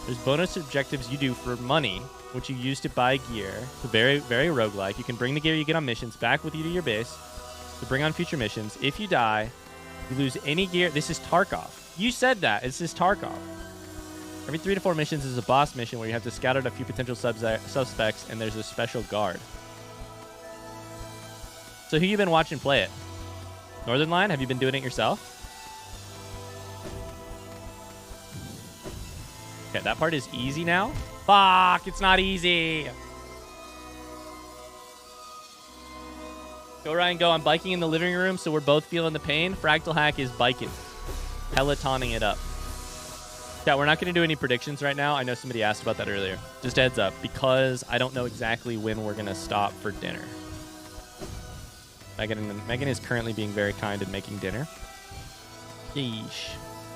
There's bonus objectives you do for money, which you use to buy gear. So very, very roguelike. You can bring the gear you get on missions back with you to your base to bring on future missions. If you die, you lose any gear. This is Tarkov. You said that. This is Tarkov. Every 3 to 4 missions is a boss mission where you have to scout out a few potential suspects, and there's a special guard. So who you been watching play it? Northern Lion? Have you been doing it yourself? Okay, that part is easy now. Fuck, it's not easy. Go, Ryan, go. I'm biking in the living room, so we're both feeling the pain. Fractal Hack is biking. Pelotoning it up. Yeah, we're not going to do any predictions right now. I know somebody asked about that earlier. Just a heads up, because I don't know exactly when we're going to stop for dinner. Megan is currently being very kind and making dinner. Yeesh.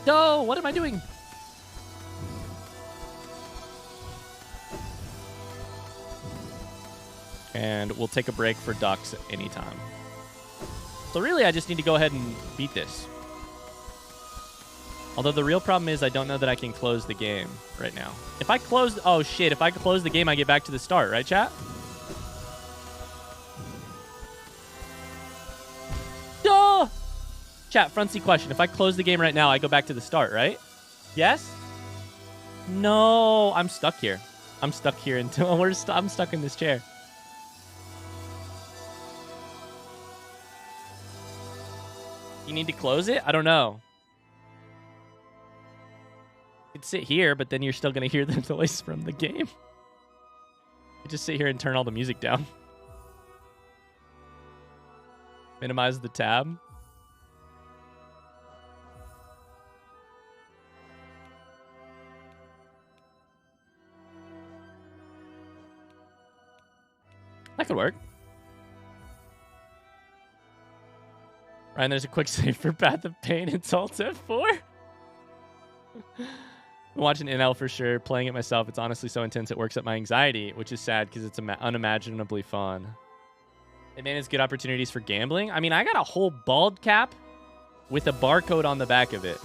No, what am I doing? And we'll take a break for ducks at any time. So really, I just need to go ahead and beat this. Although the real problem is I don't know that I can close the game right now. If I close... Oh, shit. If I close the game, I get back to the start. Right, chat? Oh! Chat, front seat question. If I close the game right now, I go back to the start, right? Yes? No. I'm stuck here. I'm stuck here until... I'm stuck in this chair. You need to close it? I don't know. You could sit here, but then you're still going to hear the noise from the game. You just sit here and turn all the music down. Minimize the tab. That could work. Ryan, there's a quick save for Path of Pain and Salt F4. I'm watching NL for sure. Playing it myself, it's honestly so intense it works up my anxiety, which is sad because it's unimaginably fun. It has good opportunities for gambling. I mean, I got a whole bald cap with a barcode on the back of it.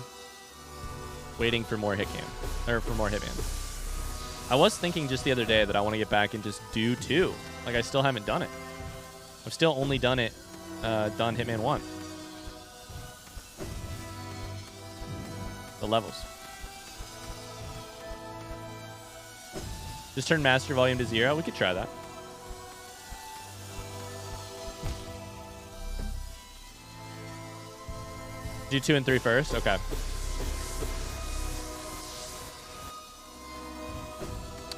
Waiting for more Hitman. Or for more Hitman. I was thinking just the other day that I want to get back and just do 2. Like, I still haven't done it. I've still only done Hitman 1. The levels. Just turn master volume to 0. We could try that. Do 2 and 3 first? Okay.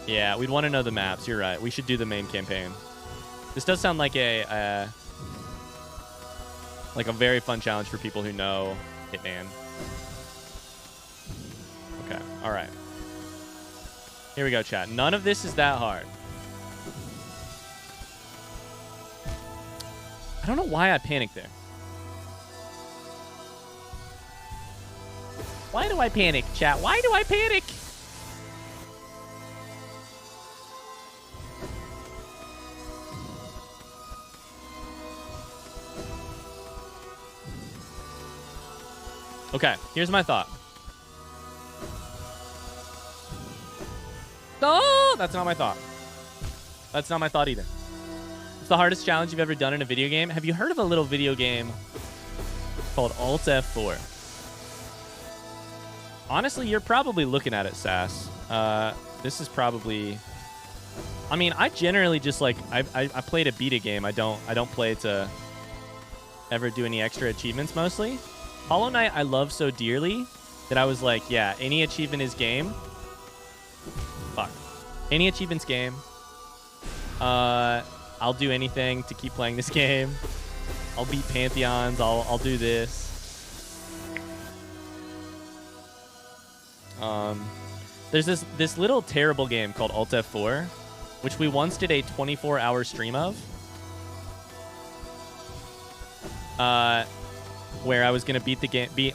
Yeah, we'd want to know the maps. You're right. We should do the main campaign. This does sound like a very fun challenge for people who know Hitman. Okay. All right. Here we go, chat. None of this is that hard. I don't know why I panicked there. Why do I panic, chat? Why do I panic? Okay, here's my thought. Oh, that's not my thought. That's not my thought either. It's the hardest challenge you've ever done in a video game. Have you heard of a little video game called Alt F4? Honestly, you're probably looking at it, Sass. This is probably... I mean, I generally just like... I play to beat a game. I don't play to ever do any extra achievements mostly. Hollow Knight I love so dearly that I was like, yeah, any achievement is game. Fuck. Any achievement's game. I'll do anything to keep playing this game. I'll beat Pantheons. I'll do this. There's this little terrible game called Alt F4, which we once did a 24-hour stream of. Where I was gonna beat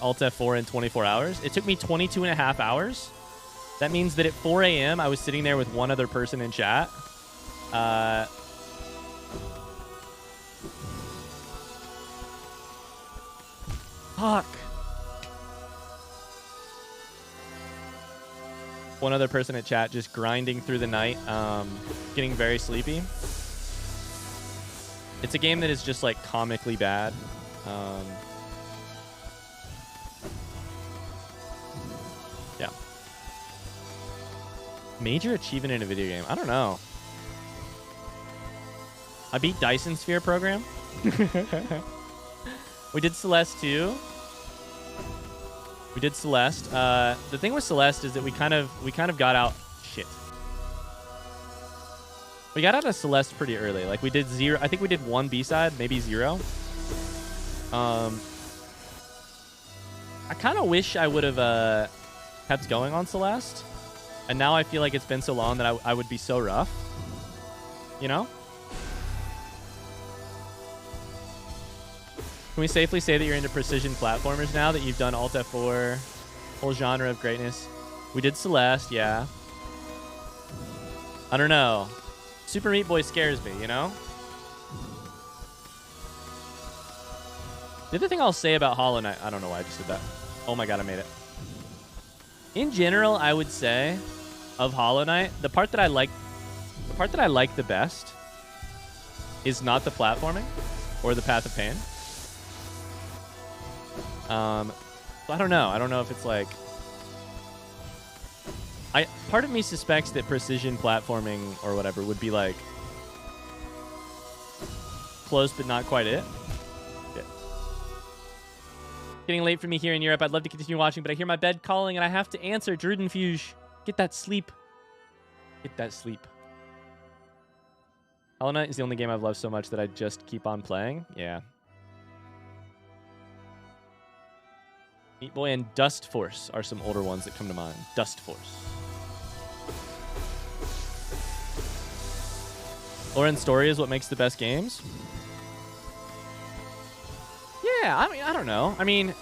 Alt F4 in 24 hours. It took me 22 and a half hours. That means that at 4 a.m. I was sitting there with one other person in chat. Fuck. One other person in chat just grinding through the night, getting very sleepy. It's a game that is just like comically bad. Yeah. Major achievement in a video game. I don't know. I beat Dyson Sphere Program. We did Celeste too. We did Celeste. The thing with Celeste is that we kind of got out. Shit. We got out of Celeste pretty early. Like we did 0. I think we did 1 B-side, maybe 0. I kind of wish I would have kept going on Celeste. And now I feel like it's been so long that I would be so rough. You know? Can we safely say that you're into precision platformers now that you've done Alt F4, whole genre of greatness? We did Celeste, yeah. I don't know. Super Meat Boy scares me, you know? The other thing I'll say about Hollow Knight, I don't know why I just did that. Oh my god, I made it. In general, I would say of Hollow Knight, the part that I like the best is not the platforming or the Path of Pain. I don't know. I don't know if it's like... Part of me suspects that precision platforming or whatever would be like... close but not quite it. Yeah. Getting late for me here in Europe. I'd love to continue watching, but I hear my bed calling and I have to answer. Drudenfuge. Get that sleep. Get that sleep. Hollow Knight is the only game I've loved so much that I just keep on playing. Yeah. Meat Boy and Dust Force are some older ones that come to mind. Dust Force. Lore and story is what makes the best games? Yeah, I mean, I don't know. I mean,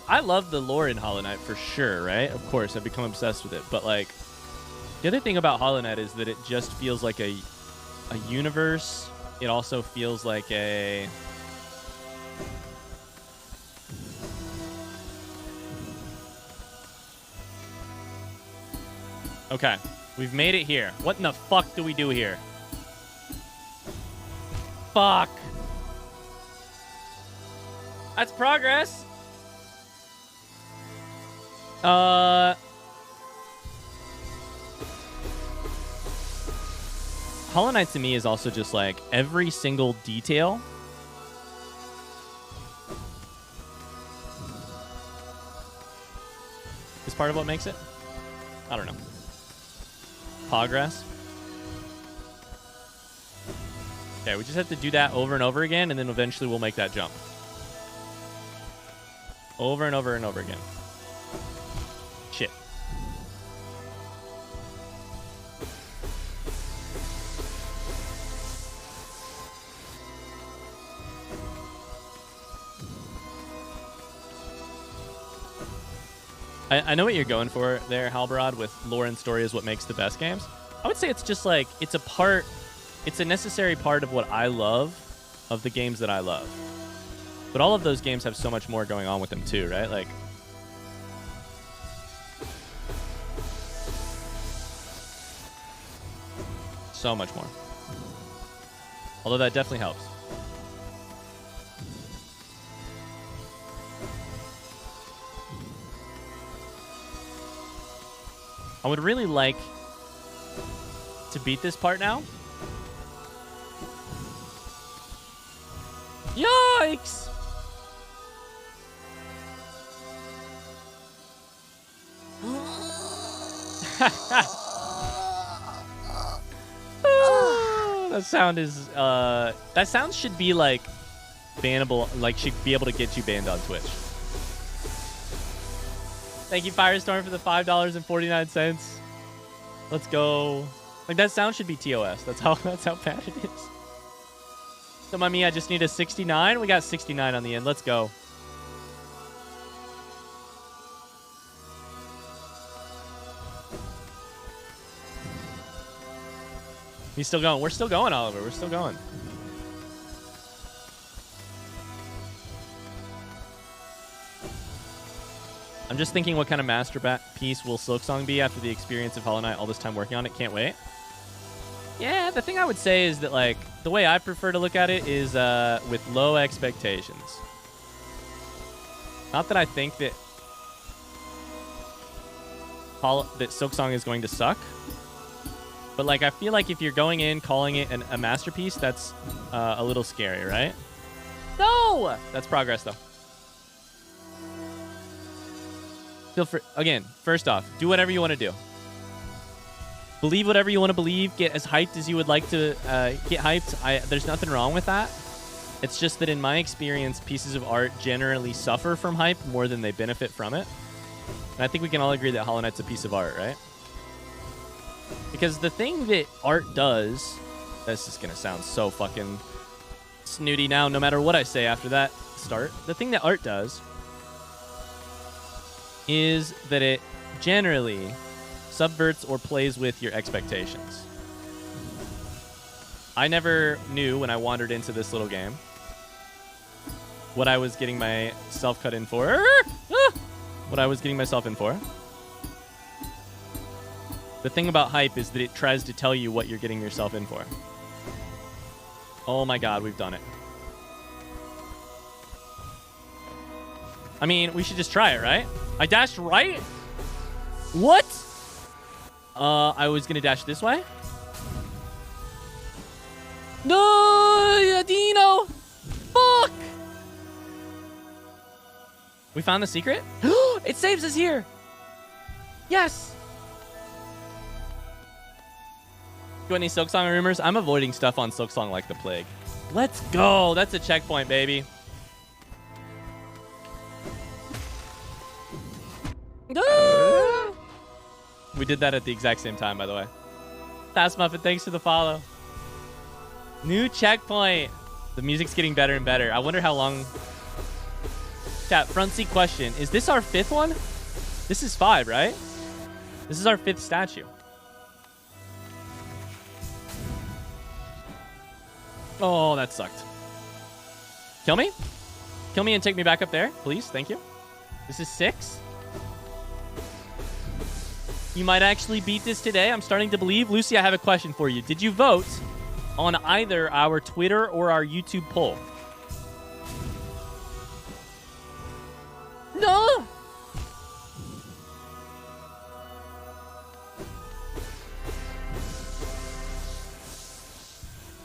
I love the lore in Hollow Knight for sure, right? Of course, I've become obsessed with it. But, like, the other thing about Hollow Knight is that it just feels like a universe. It also feels like a... Okay, we've made it here. What in the fuck do we do here? Fuck. That's progress. Hollow Knight to me is also just like every single detail is part of what makes it. I don't know. Progress. Okay, we just have to do that over and over again, and then eventually we'll make that jump. Over and over and over again. Shit. I know what you're going for there, Halbarad, with lore and story is what makes the best games. I would say it's just like, it's a necessary part of what I love of the games that I love. But all of those games have so much more going on with them too, right? Like, so much more. Although that definitely helps. I would really like to beat this part now. Yikes! That sound is that sound should be like bannable, like should be able to get you banned on Twitch. Thank you, Firestorm, for the $5.49. Let's go. Like, that sound should be TOS. That's how bad it is. So, I just need a 69. We got 69 on the end. Let's go. He's still going. We're still going, Oliver. We're still going. I'm just thinking what kind of masterpiece will Silksong be after the experience of Hollow Knight all this time working on it. Can't wait. Yeah, the thing I would say is that, like, the way I prefer to look at it is with low expectations. Not that I think that Silksong is going to suck. But, like, I feel like if you're going in calling it a masterpiece, that's a little scary, right? No! That's progress, though. Feel free. Again, first off, do whatever you want to do. Believe whatever you want to believe. Get as hyped as you would like to get hyped. There's nothing wrong with that. It's just that in my experience, pieces of art generally suffer from hype more than they benefit from it. And I think we can all agree that Hollow Knight's a piece of art, right? Because the thing that art does... This is going to sound so fucking snooty now, no matter what I say after that start. The thing that art does is that it generally subverts or plays with your expectations. I never knew when I wandered into this little game what I was getting myself cut in for. What I was getting myself in for. The thing about hype is that it tries to tell you what you're getting yourself in for. Oh my god, we've done it. I mean, we should just try it, right? I dashed right? What? I was gonna dash this way? No, Dino! Fuck! We found the secret? It saves us here! Yes! Got any Silksong rumors? I'm avoiding stuff on Silksong like the plague. Let's go! That's a checkpoint, baby. We did that at the exact same time, by the way. Fast Muffin, thanks for the follow. New checkpoint. The music's getting better and better. I wonder how long... Chat, front seat question. Is this our 5th one? This is 5, right? This is our 5th statue. Oh, that sucked. Kill me? Kill me and take me back up there, please. Thank you. This is 6. You might actually beat this today. I'm starting to believe. Lucy, I have a question for you. Did you vote on either our Twitter or our YouTube poll? No!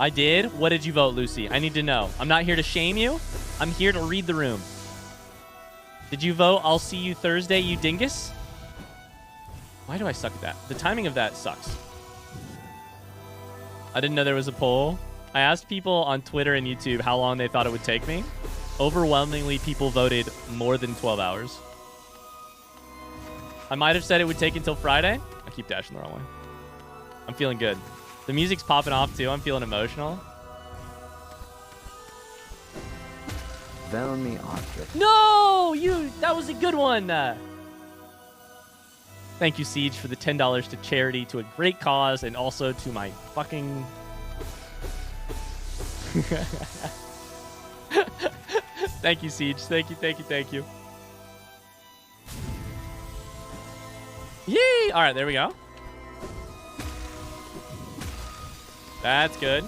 I did? What did you vote, Lucy? I need to know. I'm not here to shame you. I'm here to read the room. Did you vote, I'll see you Thursday, you dingus? Why do I suck at that? The timing of that sucks. I didn't know there was a poll. I asked people on Twitter and YouTube how long they thought it would take me. Overwhelmingly, people voted more than 12 hours. I might have said it would take until Friday. I keep dashing the wrong way. I'm feeling good. The music's popping off too. I'm feeling emotional. Velmi object. No! That was a good one. Thank you, Siege, for the $10 to charity, to a great cause, and also to my fucking... Thank you, Siege. Thank you, thank you, thank you. Yay! All right, there we go. That's good.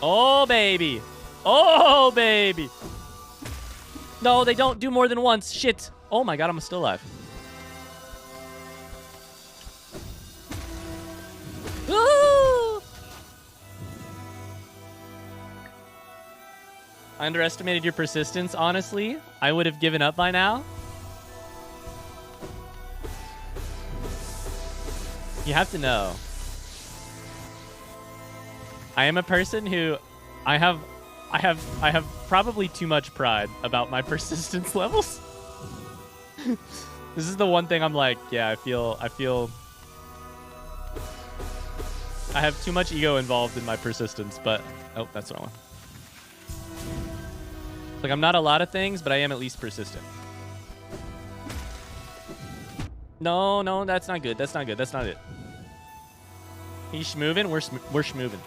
Oh, baby. Oh, baby. No, they don't do more than once. Shit. Oh, my God, I'm still alive. Ooh! I underestimated your persistence, honestly. I would have given up by now. You have to know. I am a person who I have probably too much pride about my persistence levels. This is the one thing I'm like, yeah, I feel I have too much ego involved in my persistence, but oh, that's what I want. Like, I'm not a lot of things, but I am at least persistent. No, no, that's not good. That's not good. That's not it. He's schmoving. We're schmoving.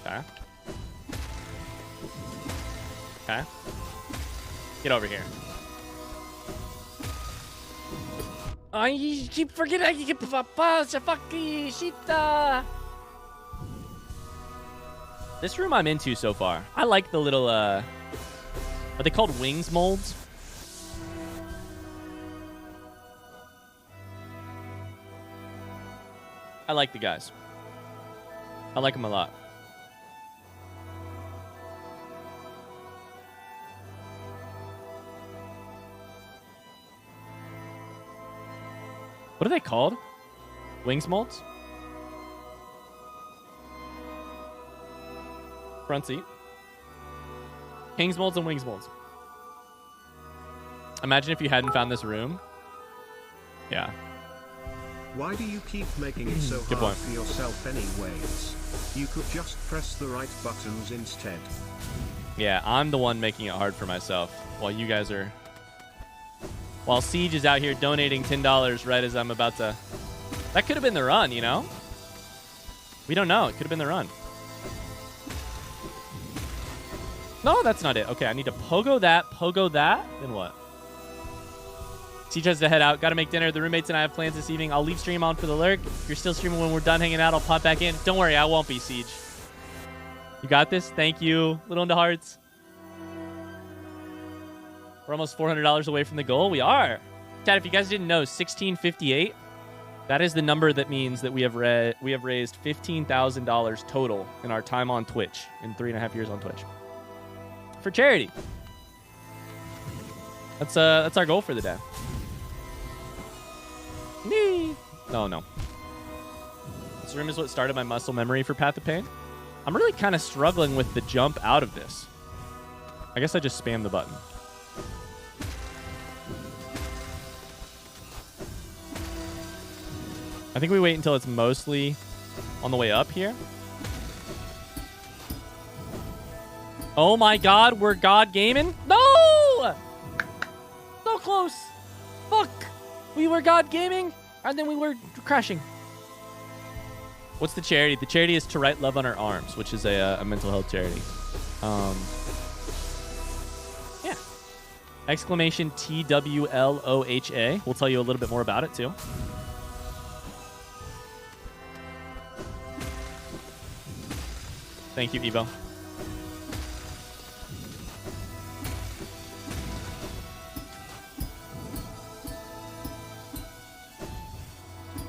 Okay. Okay. Get over here. I keep forgetting. I keep fucking shit. This room I'm into so far. I like the little are they called wings molds? I like the guys. I like them a lot. What are they called? Wings molds? Front seat. Kings molds and wings molds. Imagine if you hadn't found this room. Yeah. Why do you keep making it so Good hard point. for yourself anyways? You could just press the right buttons instead. Yeah, I'm the one making it hard for myself while you guys are... While Siege is out here donating $10 right as I'm about to... That could have been the run, you know? We don't know. It could have been the run. No, that's not it. Okay, I need to pogo that, then what? Siege has to head out. Gotta make dinner. The roommates and I have plans this evening. I'll leave stream on for the lurk. If you're still streaming when we're done hanging out, I'll pop back in. Don't worry, I won't be, Siege. You got this? Thank you. Little into hearts. We're almost $400 away from the goal. We are. Chat, if you guys didn't know, 1658, that is the number that means that we have raised $15,000 total in our time on Twitch, in 3.5 years on Twitch. For charity. That's our goal for the day. Nee. Oh, no. This room is what started my muscle memory for Path of Pain. I'm really kind of struggling with the jump out of this. I guess I just spammed the button. I think we wait until it's mostly on the way up here. Oh my God, we're God gaming? No! So close. Fuck. We were God gaming, and then we were crashing. What's the charity? The charity is To Write Love on Our Arms, which is a mental health charity. Yeah. Exclamation TWLOHA. We'll tell you a little bit more about it, too. Thank you, Evo.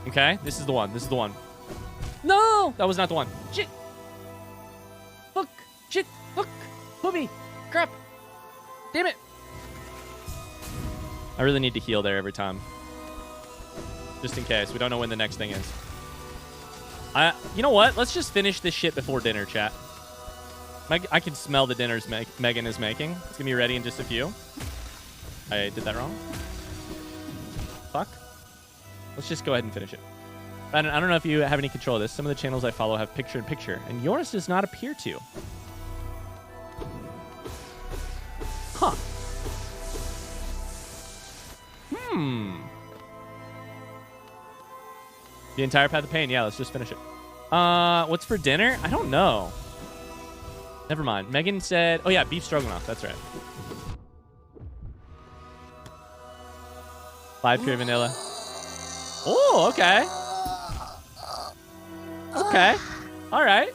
Okay, this is the one. This is the one. No! That was not the one. Shit! Fuck! Shit! Fuck! Poopy! Crap! Damn it! I really need to heal there every time. Just in case. We don't know when the next thing is. You know what? Let's just finish this shit before dinner, chat. I can smell the dinners Megan is making. It's going to be ready in just a few. I did that wrong. Fuck. Let's just go ahead and finish it. I don't know if you have any control of this. Some of the channels I follow have picture-in-picture, and yours does not appear to. Huh. The entire Path of Pain. Yeah, let's just finish it. What's for dinner? I don't know. Never mind. Megan said... Oh, yeah, beef stroganoff. That's right. 5 pure vanilla. Oh, okay. Okay. All right.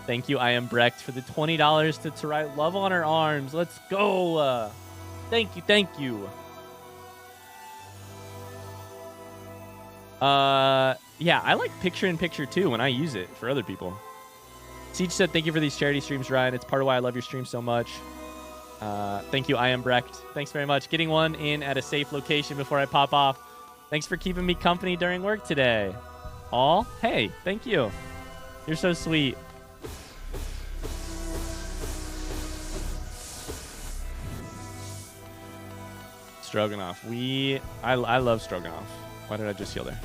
Thank you, I am Brecht, for the $20 to write love on her arms. Let's go. Thank you. Thank you. Yeah, I like picture-in-picture too when I use it for other people. Siege said, thank you for these charity streams, Ryan. It's part of why I love your stream so much. Thank you, I am Brecht. Thanks very much. Getting one in at a safe location before I pop off. Thanks for keeping me company during work today. Aw, hey, thank you. You're so sweet. Stroganoff. I love Stroganoff. Why did I just heal there?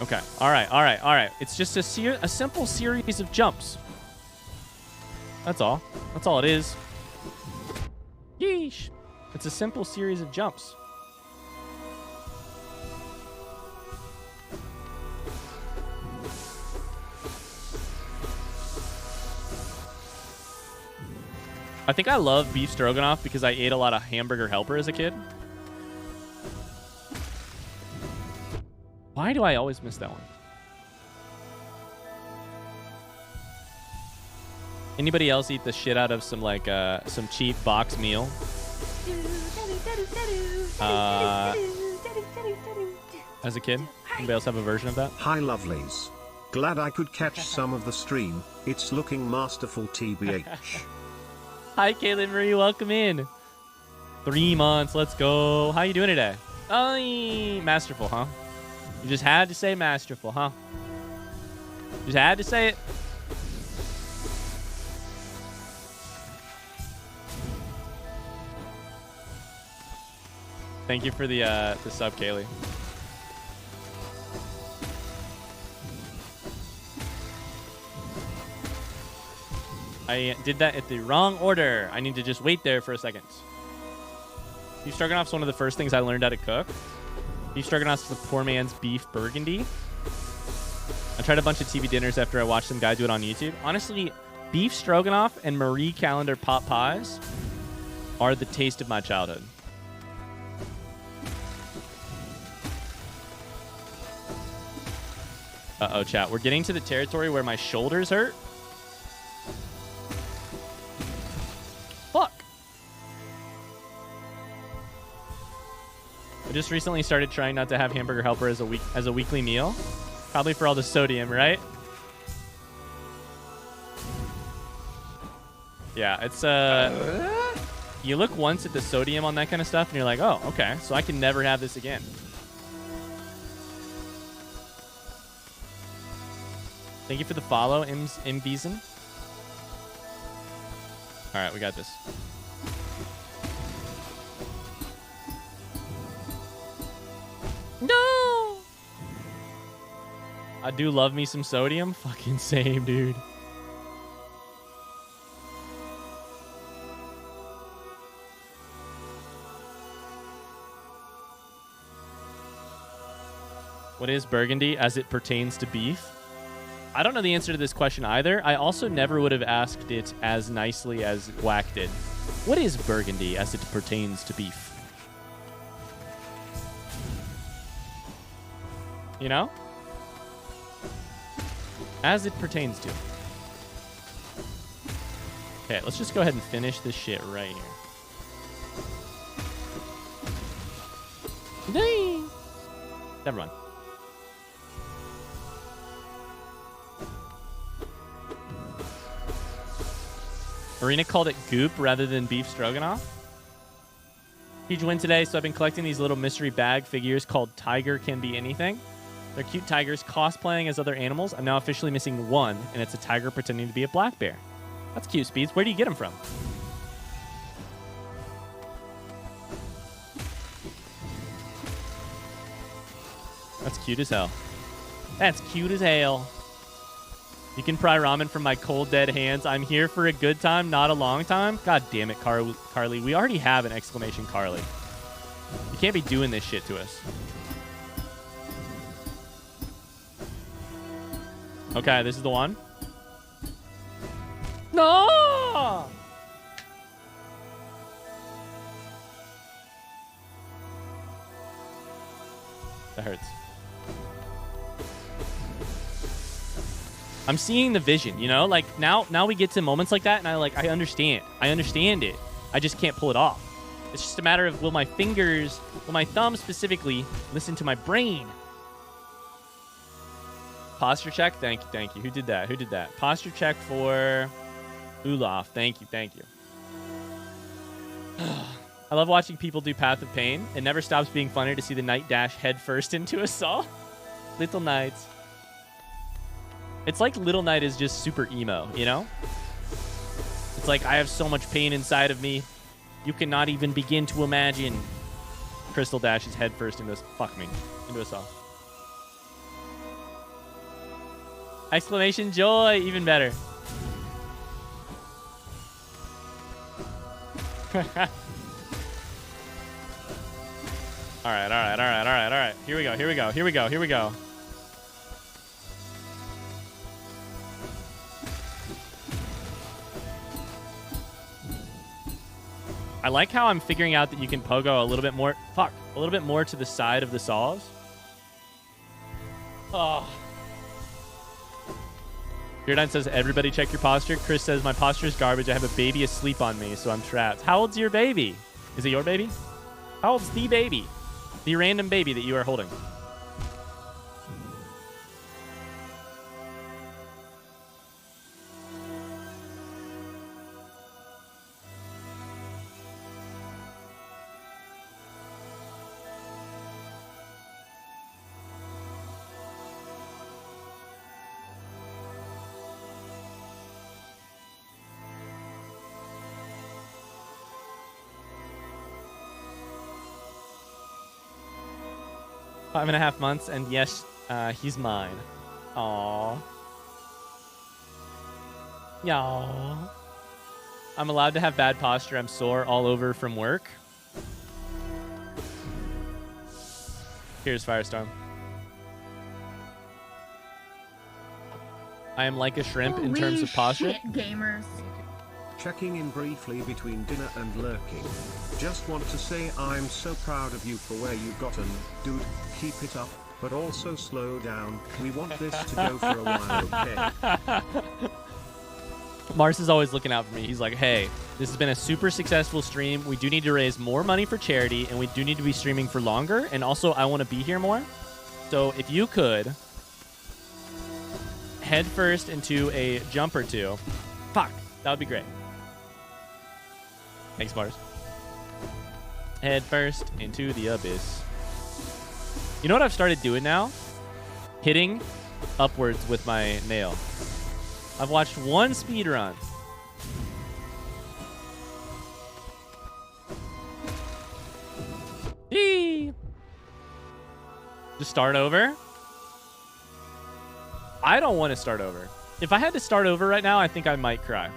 Okay. All right. It's just a simple series of jumps. That's all. That's all it is. Yeesh. It's a simple series of jumps. I think I love beef stroganoff because I ate a lot of hamburger helper as a kid. Why do I always miss that one? Anybody else eat the shit out of some like some cheap box meal? As a kid? Anybody else have a version of that? Hi lovelies. Glad I could catch some of the stream. It's looking masterful TBH. Hi Caitlin Marie, welcome in. 3 months, let's go. How you doing today? Oh, masterful, huh? You just had to say masterful, huh? Just had to say it. Thank you for the sub, Kaylee. I did that at the wrong order. I need to just wait there for a second. Beef stroganoff's one of the first things I learned how to cook. Beef stroganoff's the poor man's beef burgundy. I tried a bunch of TV dinners after I watched some guy do it on YouTube. Honestly, beef stroganoff and Marie Callender pot pies are the taste of my childhood. Uh-oh, chat. We're getting to the territory where my shoulders hurt. Fuck. I just recently started trying not to have hamburger helper as a weekly meal. Probably for all the sodium, right? Yeah, it's you look once at the sodium on that kind of stuff and you're like, oh, okay, so I can never have this again. Thank you for the follow, M. Beeson. All right, we got this. No! I do love me some sodium. Fucking same, dude. What is burgundy as it pertains to beef? I don't know the answer to this question either. I also never would have asked it as nicely as Whack did. What is burgundy as it pertains to beef? You know? As it pertains to. Okay, let's just go ahead and finish this shit right here. Dang. Never mind. Marina called it goop rather than beef stroganoff. Huge win today, so I've been collecting these little mystery bag figures called Tiger Can Be Anything. They're cute tigers cosplaying as other animals. I'm now officially missing one, and it's a tiger pretending to be a black bear. That's cute, Speeds. Where do you get them from? That's cute as hell. That's cute as hell. You can pry ramen from my cold, dead hands. I'm here for a good time, not a long time. God damn it, Carly. We already have an exclamation Carly. You can't be doing this shit to us. Okay, this is the one. No! That hurts. I'm seeing the vision, you know? Like, now we get to moments like that, and I understand. I understand it. I just can't pull it off. It's just a matter of will my thumb specifically, listen to my brain? Posture check? Thank you. Who did that? Posture check for Olaf. Thank you. I love watching people do Path of Pain. It never stops being funny to see the knight dash head first into a saw. Little Knights. It's like Little Knight is just super emo, you know? It's like, I have so much pain inside of me. You cannot even begin to imagine. Crystal dashes head first into a saw. Exclamation joy, even better. All right. Here we go. I like how I'm figuring out that you can pogo a little bit more to the side of the saws. Oh. Beardine says, everybody check your posture. Chris says, my posture is garbage. I have a baby asleep on me, so I'm trapped. How old's your baby? Is it your baby? How old's the baby? The random baby that you are holding. Five and a half months, and yes, he's mine. Aww. Y'all. I'm allowed to have bad posture. I'm sore all over from work. Here's Firestorm. I am like a shrimp in terms of posture. Shit, gamers. Checking in briefly between dinner and lurking. Just want to say I'm so proud of you for where you've gotten. Dude, keep it up, but also slow down. We want this to go for a while, okay? Mars is always looking out for me. He's like, hey, this has been a super successful stream. We do need to raise more money for charity, and we do need to be streaming for longer. And also, I want to be here more. So if you could head first into a jump or two, that would be great. Thanks, Mars. Head first into the abyss. You know what I've started doing now? Hitting upwards with my nail. I've watched one speedrun. Just start over? I don't want to start over. If I had to start over right now, I think I might cry.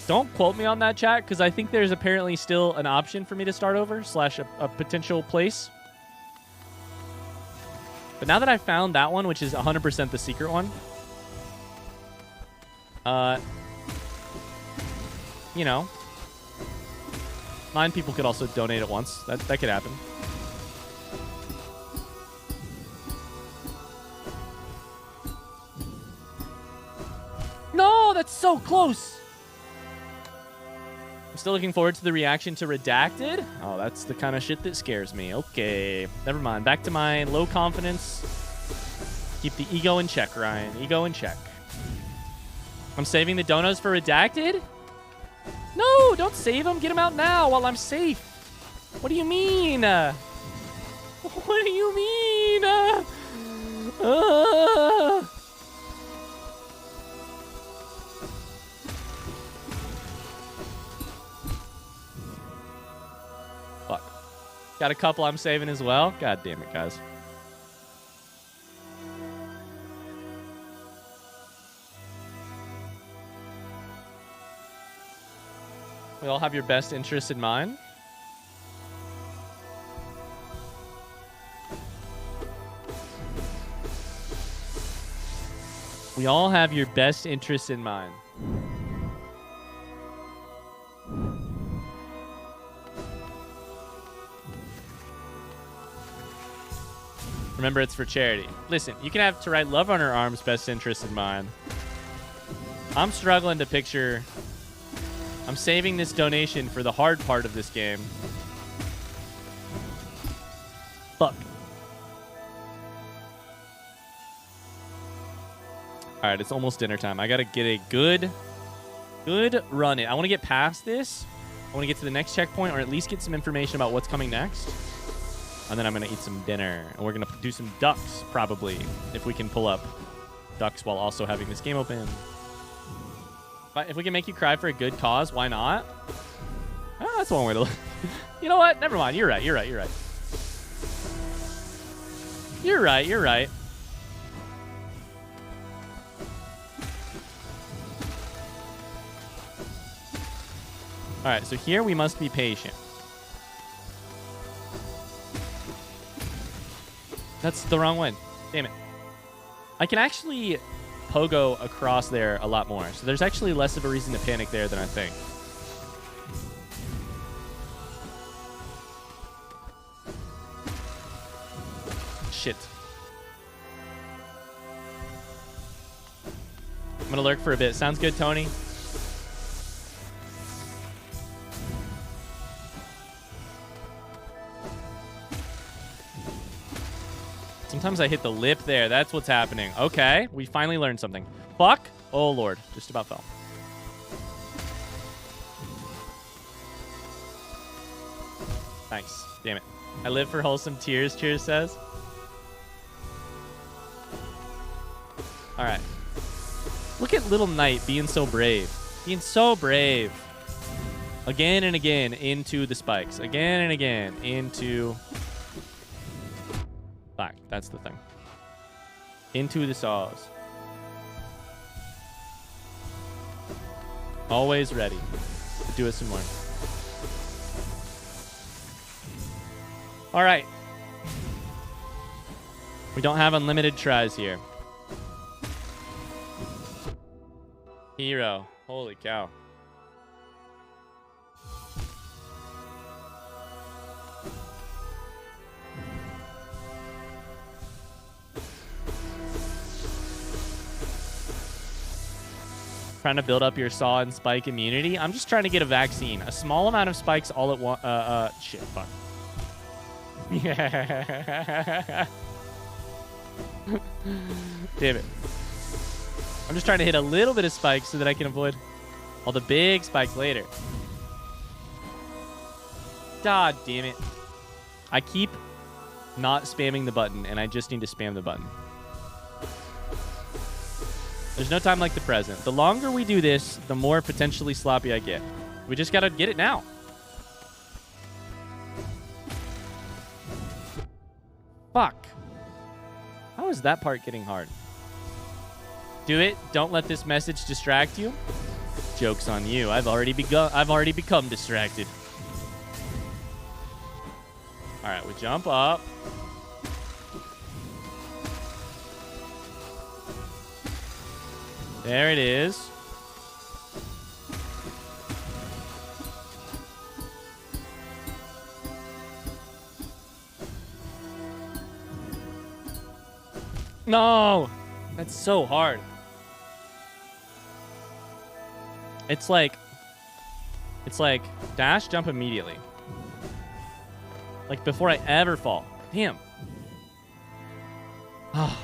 Don't quote me on that, chat, because I think there's apparently still an option for me to start over, / a potential place. But now that I found that one, which is 100% the secret one, you know, 9 people could also donate at once. That could happen. No, that's so close. I'm still looking forward to the reaction to Redacted. Oh, that's the kind of shit that scares me. Okay, never mind. Back to my low confidence Keep the ego in check, Ryan. Ego in check. I'm saving the donos for redacted? No, don't save them. Get them out now while I'm safe. What do you mean? What do you mean? Fuck. Got a couple I'm saving as well. God damn it, guys. We all have your best interests in mind. We all have your best interests in mind. Remember, it's for charity. Listen, you can have to write Love Runner Arm's best interests in mind. I'm struggling to picture... I'm saving this donation for the hard part of this game. Fuck. All right, it's almost dinner time. I got to get a good run in. I want to get past this. I want to get to the next checkpoint, or at least get some information about what's coming next. And then I'm going to eat some dinner. And we're going to do some ducks, probably, if we can pull up ducks while also having this game open. But if we can make you cry for a good cause, why not? Oh, that's one way to look. You know what? Never mind. You're right. You're right. You're right. You're right. You're right. All right. So here we must be patient. That's the wrong one. Damn it. I can actually pogo across there a lot more. So there's actually less of a reason to panic there than I think. Shit. I'm gonna lurk for a bit. Sounds good, Tony? Sometimes I hit the lip there. That's what's happening. Okay. We finally learned something. Fuck. Oh, Lord. Just about fell. Nice. Damn it. I live for wholesome tears, Cheers says. All right. Look at Little Knight being so brave. Being so brave. Again and again into the spikes. Again and again into... Fuck, that's the thing. Into the saws. Always ready to do it some more. All right. We don't have unlimited tries here. Hero. Holy cow. Trying to build up your saw and spike immunity. I'm just trying to get a vaccine. A small amount of spikes all at once. Shit, fuck. Yeah. Damn it. I'm just trying to hit a little bit of spikes so that I can avoid all the big spikes later. God damn it. I keep not spamming the button, and I just need to spam the button. There's no time like the present. The longer we do this, the more potentially sloppy I get. We just gotta get it now. Fuck. How is that part getting hard? Do it. Don't let this message distract you. Joke's on you. I've already become distracted. All right, we jump up. There it is. No! That's so hard. It's like dash, jump immediately. Like before I ever fall. Damn. Oh.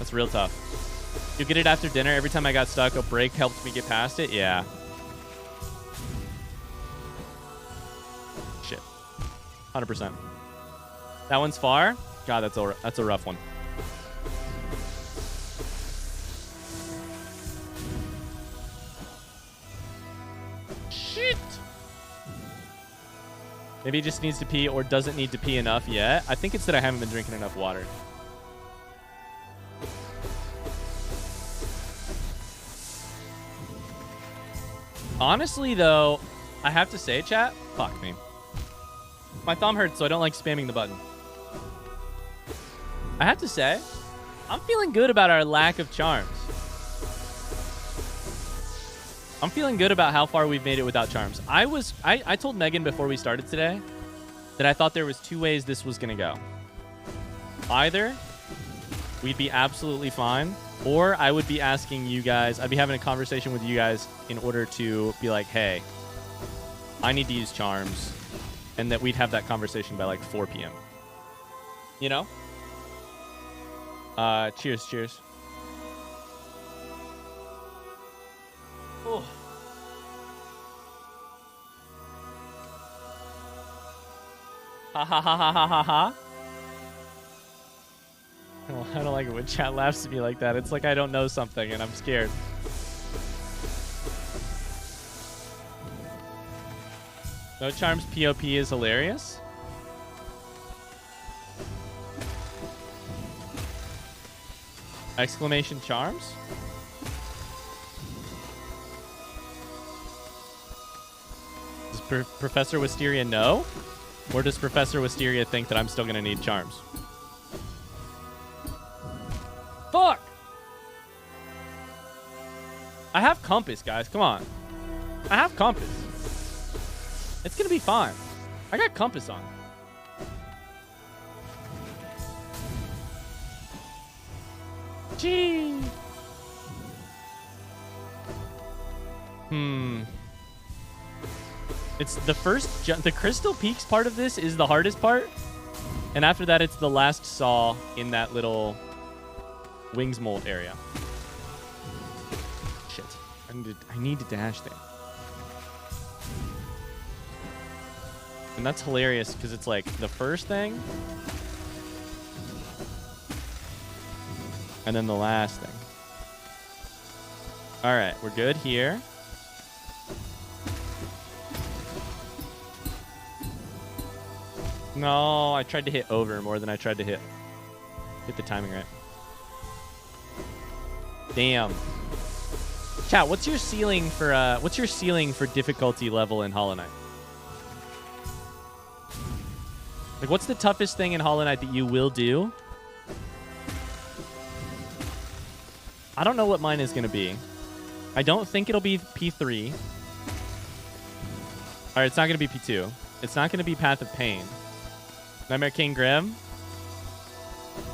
That's real tough. You get it after dinner. Every time I got stuck, a break helped me get past it. Yeah. Shit. 100%. That one's far. God, that's a rough one. Shit. Maybe he just needs to pee or doesn't need to pee enough yet. I think it's that I haven't been drinking enough water. Honestly, though, I have to say, chat, fuck me. My thumb hurts, so I don't like spamming the button. I have to say, I'm feeling good about our lack of charms. I'm feeling good about how far we've made it without charms. I told Megan before we started today that I thought there was 2 ways this was going to go. Either we'd be absolutely fine, or I would be asking you guys, I'd be having a conversation with you guys in order to be like, hey, I need to use charms, and that we'd have that conversation by like 4 p.m. You know? Cheers, cheers. Oh. Ha ha ha ha ha ha ha. I don't like it when chat laughs at me like that. It's like I don't know something and I'm scared. No charms POP is hilarious. Exclamation charms? Does Professor Wisteria know? Or does Professor Wisteria think that I'm still going to need charms? Fuck! I have compass, guys. Come on. I have compass. It's going to be fine. I got compass on. Gee. It's the first the Crystal Peaks part of this is the hardest part. And after that, it's the last saw in that little wings mold area. Shit. I need to dash there. And that's hilarious because it's like the first thing and then the last thing. All right, we're good here. No, I tried to hit over more than I tried to hit the timing right. Damn. Chat, what's your ceiling for difficulty level in Hollow Knight? Like, what's the toughest thing in Hollow Knight that you will do? I don't know what mine is going to be. I don't think it'll be P3. All right, it's not going to be P2. It's not going to be Path of Pain. Nightmare King Grim.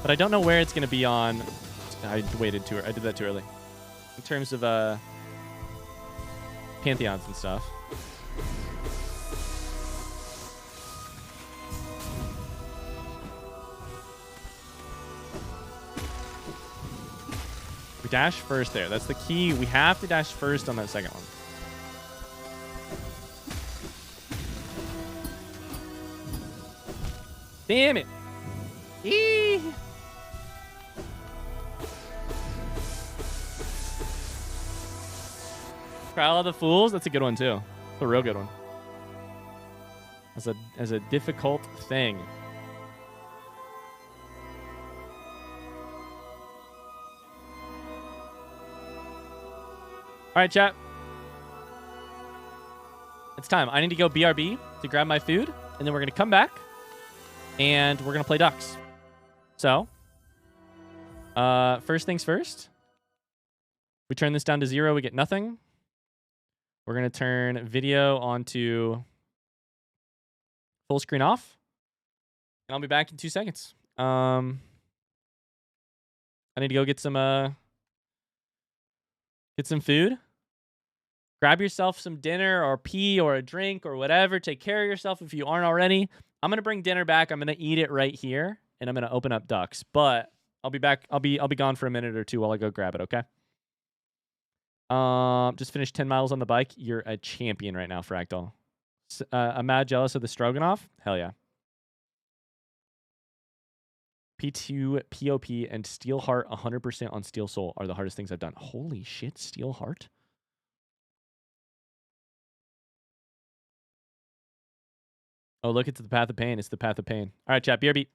But I don't know where it's going to be on. I did that too early. In terms of Pantheons and stuff. We dash first there. That's the key. We have to dash first on that second one. Damn it. Eee. Trial of the Fools. That's a good one too. It's a real good one. As a difficult thing. All right, chat. It's time. I need to go BRB to grab my food, and then we're going to come back, and we're going to play ducks. So, first things first. We turn this down to 0. We get nothing. We're going to turn video onto full screen off, and I'll be back in 2 seconds. I need to go get some food. Grab yourself some dinner or pee or a drink or whatever. Take care of yourself if you aren't already. I'm going to bring dinner back. I'm going to eat it right here, and I'm going to open up ducks. But I'll be back. I'll be gone for a minute or two while I go grab it, okay? Just finished 10 miles on the bike. You're a champion right now, Fractal. I'm mad jealous of the Stroganoff. Hell yeah. P2, POP, and Steel Heart 100% on Steel Soul are the hardest things I've done. Holy shit, Steel Heart? Oh, look, it's the Path of Pain. It's the Path of Pain. All right, chat. BRB.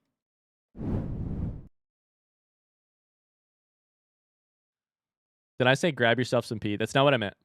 Did I say grab yourself some pee? That's not what I meant.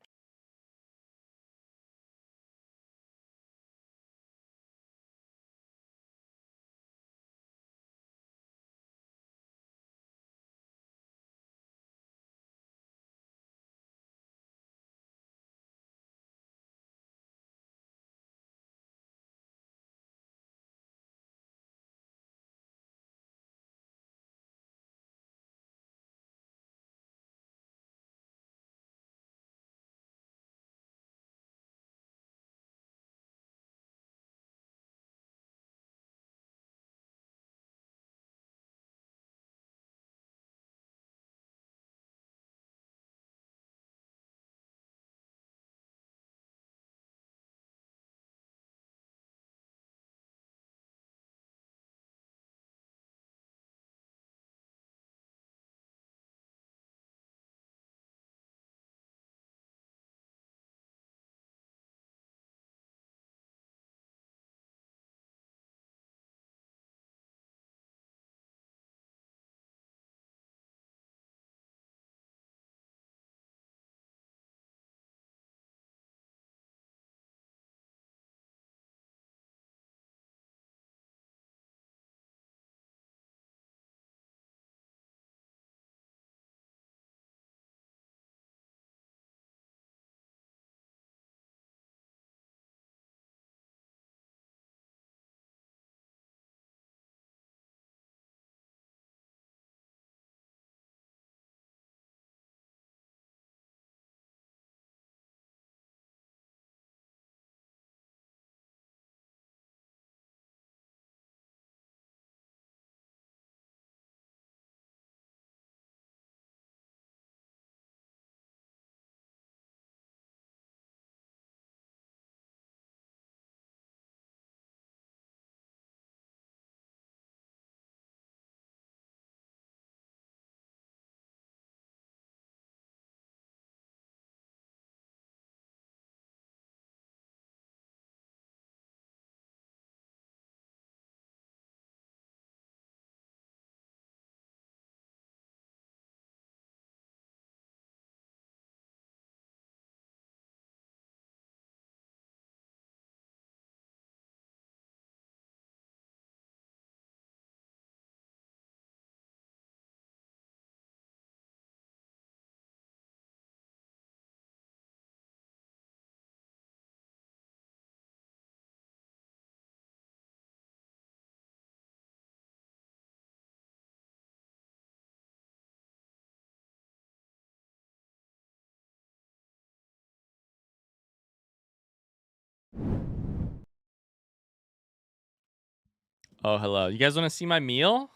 Oh, hello. You guys want to see my meal?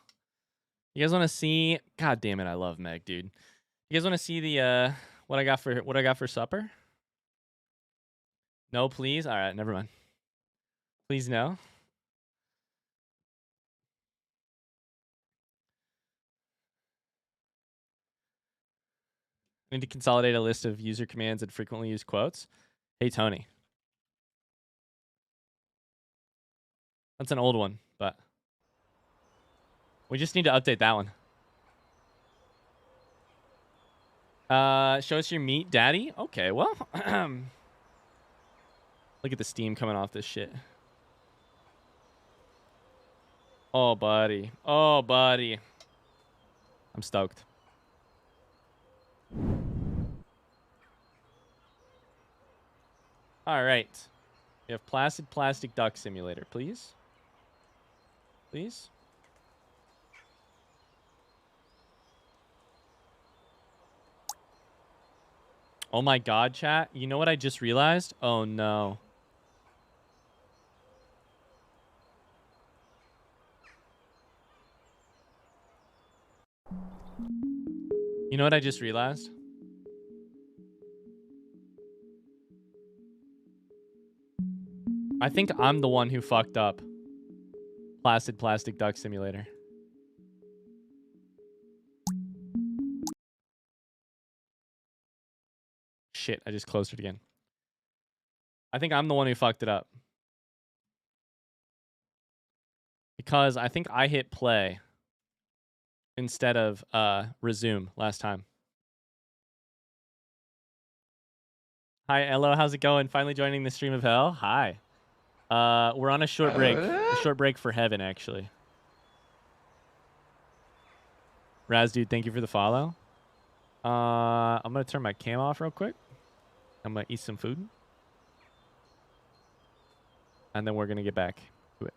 You guys want to see? God damn it, I love Meg, dude. You guys want to see the what I got for supper? No, please. All right, never mind. Please no. I need to consolidate a list of user commands and frequently used quotes. Hey, Tony. That's an old one, but we just need to update that one. Show us your meat, daddy. Okay, well, look at the steam coming off this shit. Oh, buddy. Oh, buddy. I'm stoked. All right. We have Placid Plastic Duck Simulator, please. Please. Oh my god, chat. You know what I just realized? Oh no. You know what I just realized? I think I'm the one who fucked up. Plastic Duck Simulator. Shit, I just closed it again. I think I'm the one who fucked it up. Because I think I hit play instead of resume last time. Hi, Elo, how's it going? Finally joining the stream of hell? Hi. We're on a short break. A short break for heaven, actually. Raz, dude, thank you for the follow. I'm going to turn my cam off real quick. I'm going to eat some food. And then we're going to get back to it.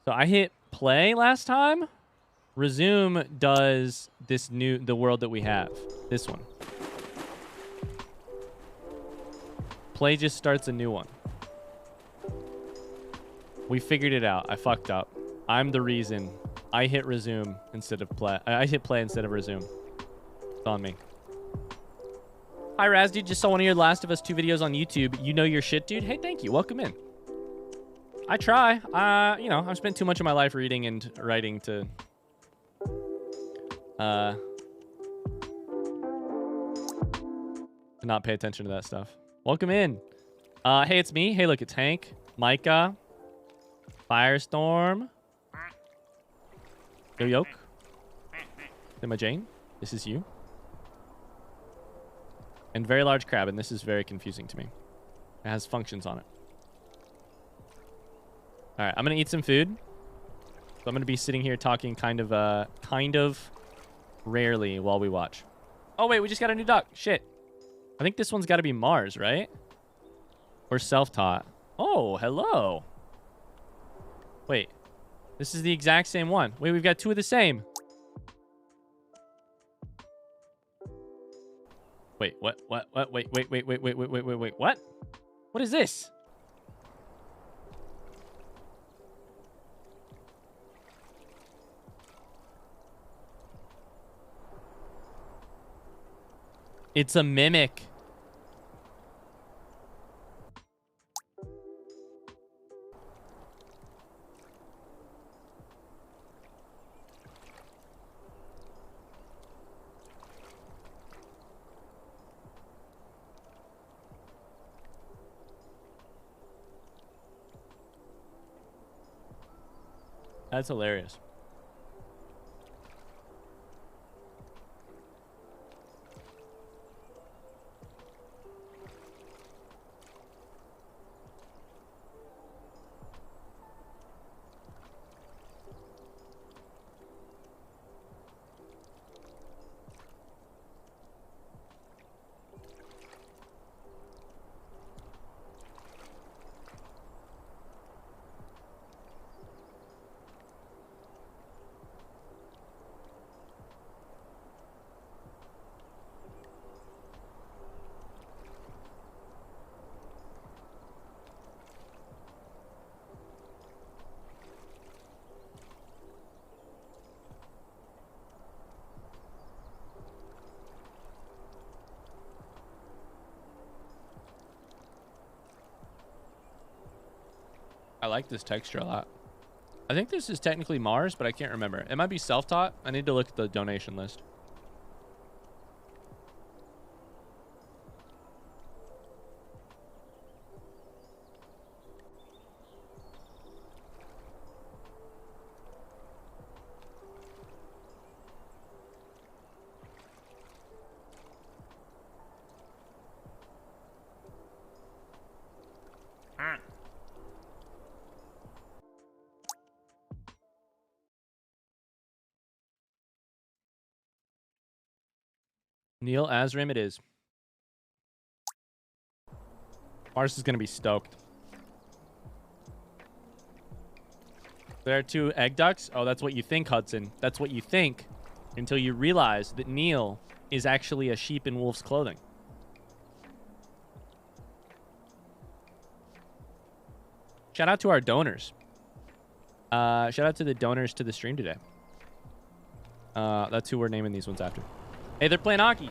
So I hit play last time. Resume does the world that we have. This one. Play just starts a new one. We figured it out. I fucked up. I'm the reason. I hit resume instead of play. I hit play instead of resume. It's on me. Hi, Raz, dude. Just saw one of your Last of Us 2 videos on YouTube. You know your shit, dude. Hey, thank you. Welcome in. I try. You know, I've spent too much of my life reading and writing to not pay attention to that stuff. Welcome in. Hey, it's me. Hey, look, it's Hank, Micah, Firestorm, Yo Yoke, Emma Jane. This is you. And Very Large Crab, and this is very confusing to me. It has functions on it. All right, I'm gonna eat some food. So I'm gonna be sitting here talking kind of rarely while we watch. Oh wait, we just got a new duck. Shit. I think this one's got to be Mars, right? Or self-taught. Oh, hello. Wait, this is the exact same one. Wait, we've got two of the same. Wait, what? Wait, what? What is this? It's a mimic. That's hilarious. I like this texture a lot. I think this is technically Mars, but I can't remember. It might be self-taught. I need to look at the donation list. Neil Azrim it is. Mars is going to be stoked. There are two egg ducks? Oh, that's what you think, Hudson. That's what you think until you realize that Neil is actually a sheep in wolf's clothing. Shout out to our donors. Shout out to the donors to the stream today. That's who we're naming these ones after. Hey, they're playing hockey.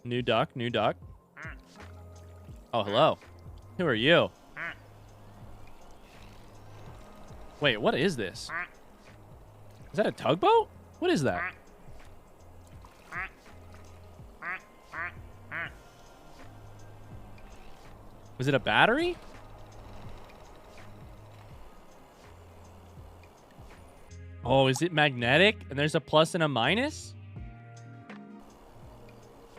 New duck, new duck. Oh, hello. Who are you? Wait, what is this? Is that a tugboat? What is that? Was it a battery? Oh, is it magnetic? And there's a plus and a minus?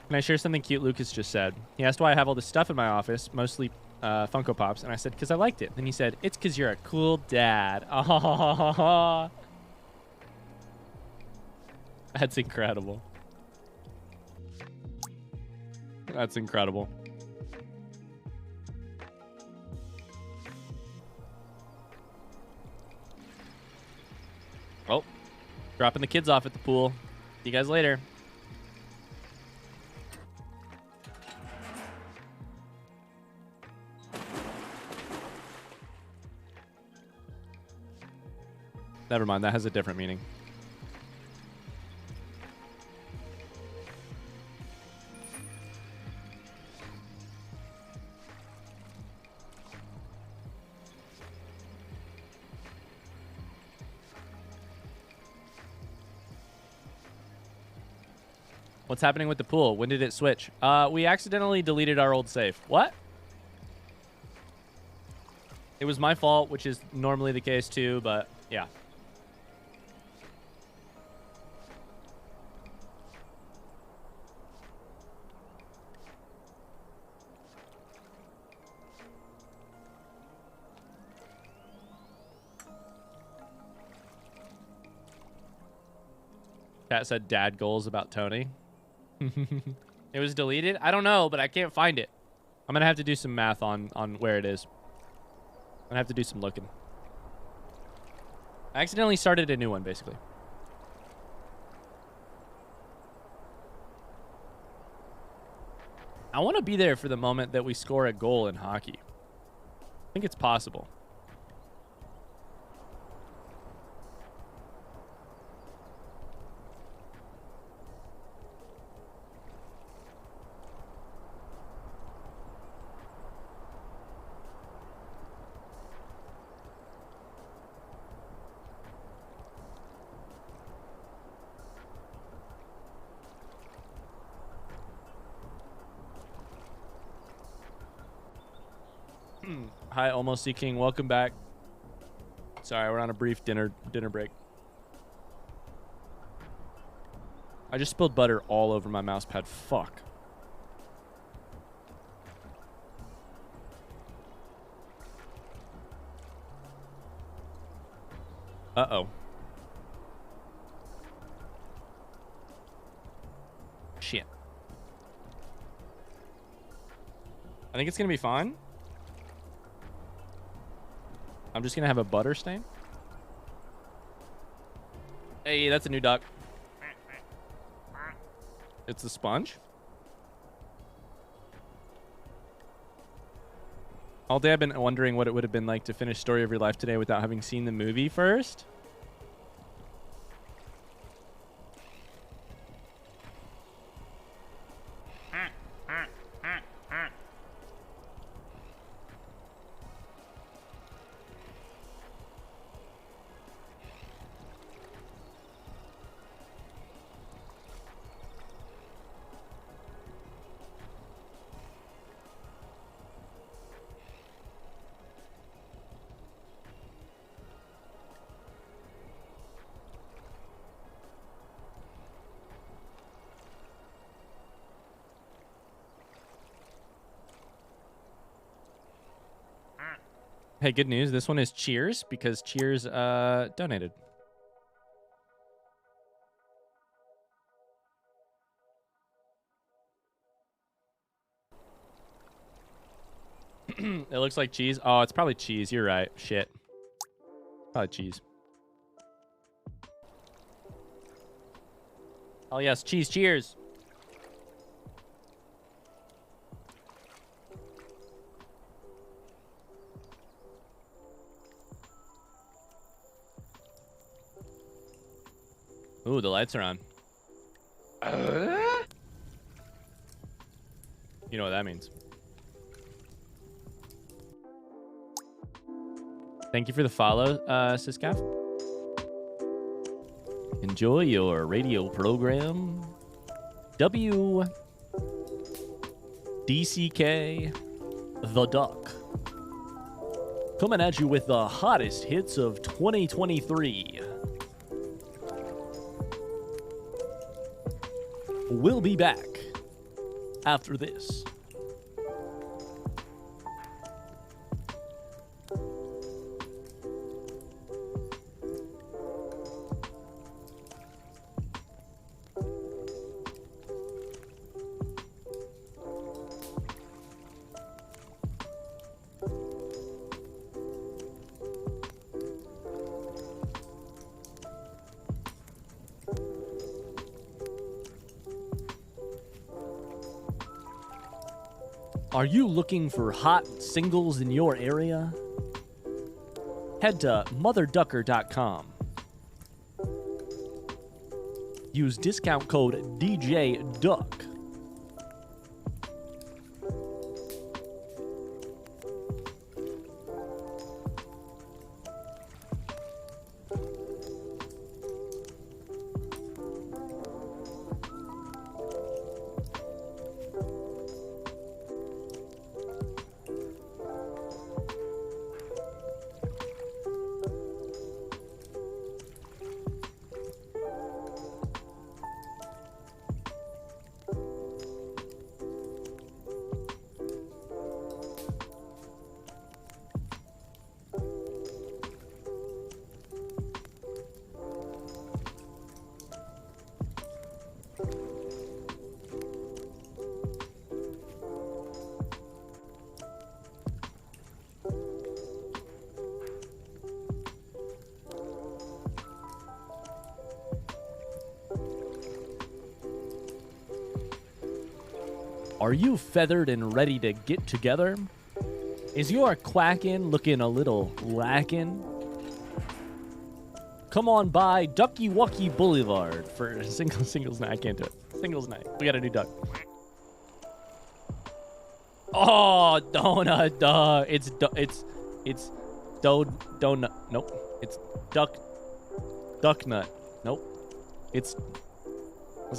Can I share something cute Lucas just said? He asked why I have all this stuff in my office, mostly Funko Pops, and I said, because I liked it. Then he said, it's because you're a cool dad. Oh, that's incredible. That's incredible. Oh, dropping the kids off at the pool. See you guys later. Never mind, that has a different meaning. What's happening with the pool? When did it switch? We accidentally deleted our old save. What? It was my fault, which is normally the case too, but yeah. Cat said dad goals about Tony. It was deleted? I don't know, but I can't find it. I'm going to have to do some math on where it is. I'm going to have to do some looking. I accidentally started a new one, basically. I want to be there for the moment that we score a goal in hockey. I think it's possible. Hi, Almost Sea King. Welcome back. Sorry, we're on a brief dinner break. I just spilled butter all over my mouse pad. Fuck. Uh-oh. Shit. I think it's gonna be fine. I'm just gonna have a butter stain. Hey, that's a new duck. It's a sponge. All day I've been wondering what it would have been like to finish Story of Your Life today without having seen the movie first. Hey, good news. This one is Cheers because Cheers donated. It looks like cheese. Oh, it's probably cheese. You're right. Shit. Probably cheese. Oh, yes. Cheese. Cheers. Ooh, the lights are on. You know what that means. Thank you for the follow, Siscaf. Enjoy your radio program. DCK, The Duck. Coming at you with the hottest hits of 2023. We'll be back after this. Are you looking for hot singles in your area? Head to motherducker.com. Use discount code DJDuck. Are you feathered and ready to get together? Is your quackin' looking a little lacking? Come on by Ducky Wucky Boulevard for singles night. I can't do it. Singles night. We got a new duck. Oh, donut, duh. It's donut. Nope. It's duck nut. Nope. That's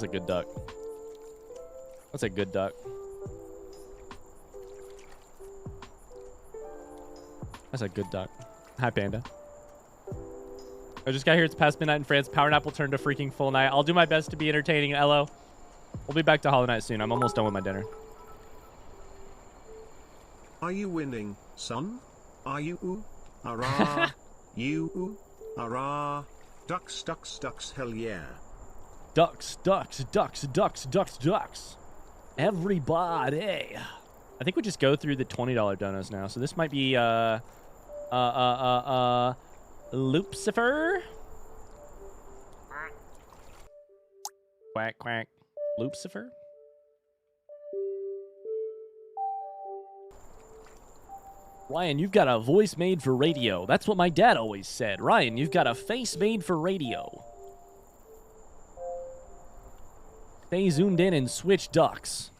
a good duck. That's a good duck. That's a good duck. Hi, Panda. I just got here. It's past midnight in France. Power nap will turn to freaking full night. I'll do my best to be entertaining. LO. We'll be back to Hollow Knight soon. I'm almost done with my dinner. Are you winning, son? Are you ooh? Hurrah! You ooh? Hurrah! Ducks, ducks, ducks, hell yeah. Ducks, ducks, ducks, ducks, ducks, ducks. Everybody. I think we just go through the $20 donuts now. So this might be Lucifer. Quack, quack. Lucifer. Ryan, you've got a voice made for radio. That's what my dad always said. Ryan, you've got a face made for radio. Stay zoomed in and switch ducks.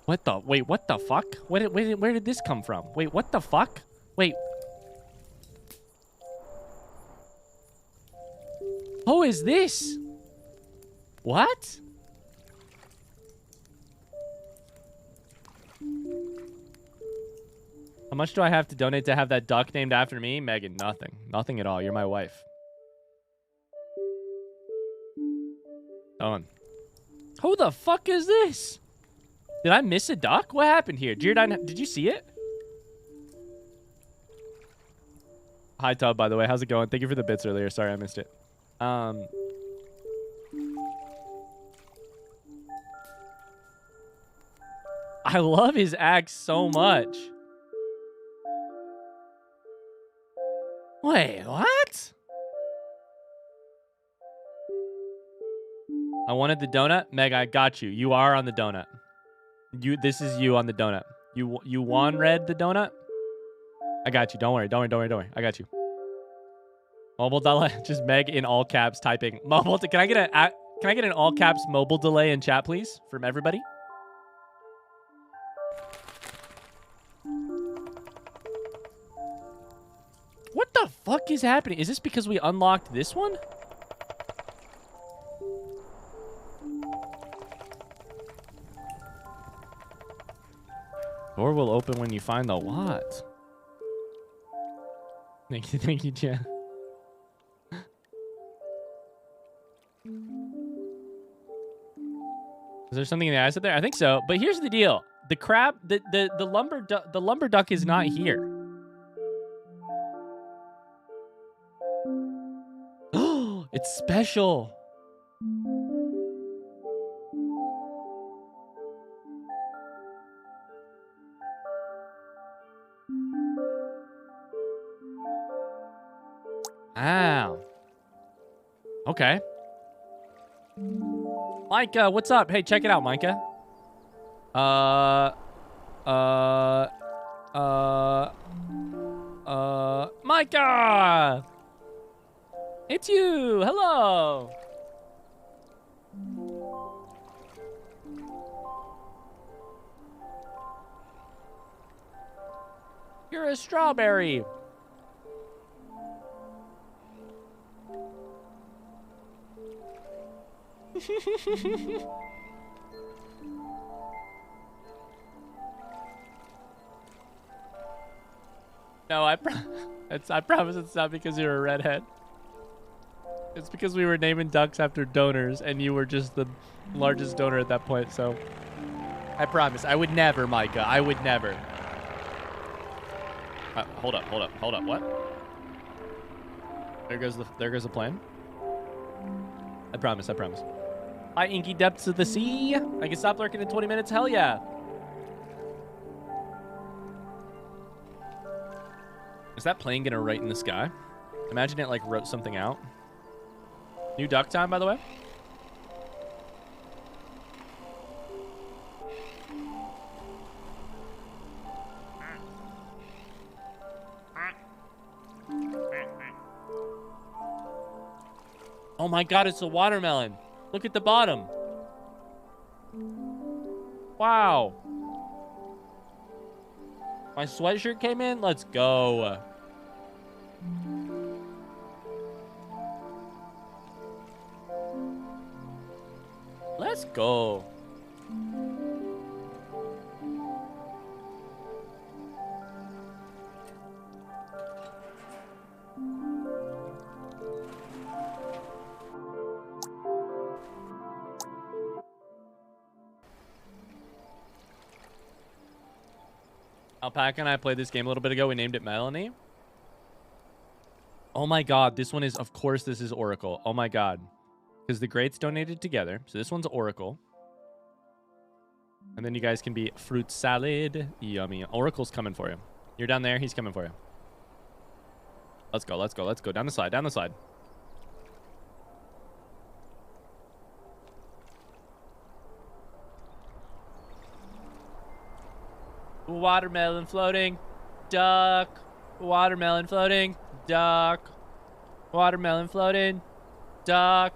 What the? Wait, what the fuck? Where did this come from? Wait, what the fuck? Wait. Who is this? What? How much do I have to donate to have that duck named after me? Megan, nothing. Nothing at all. You're my wife. Done. Who the fuck is this? Did I miss a duck? What happened here? Giordine, did you see it? Hi, Tub, by the way. How's it going? Thank you for the bits earlier. Sorry, I missed it. I love his axe so much. Wait, what? I wanted the donut. Meg, I got you. You are on the donut. This is you on the donut. You won red the donut? I got you. Don't worry. I got you. Mobile delay. Just Meg in all caps typing. Mobile. Can I get an all caps mobile delay in chat, please, from everybody? What the fuck is happening? Is this because we unlocked this one? Door will open when you find the what? Thank you, Jen. Is there something in the eyes up there? I think so. But here's the deal: the crab, the lumber duck is not here. Oh, it's special. Wow. Okay. Micah, what's up? Hey, check it out, Micah. Micah! It's you! Hello! You're a strawberry. No, I promise it's not because you're a redhead. It's because we were naming ducks after donors, and you were just the largest donor at that point, so... I promise. I would never, Micah. I would never. Hold up. What? There goes the plane. I promise. Hi, inky depths of the sea. I can stop lurking in 20 minutes. Hell yeah. Is that plane gonna write in the sky? Imagine it like wrote something out. New duck time, by the way. Oh my god, it's a watermelon. Look at the bottom. Wow. My sweatshirt came in? Let's go. Let's go. Alpaca and I played this game a little bit ago. We named it Melanie. Oh my god, this one is, of course, this is Oracle. Oh my god. Because the greats donated together. So this one's Oracle. And then you guys can be fruit salad. Yummy. Oracle's coming for you. You're down there. He's coming for you. Let's go. Down the slide. Watermelon floating. Duck. Watermelon floating. Duck. Watermelon floating. Duck.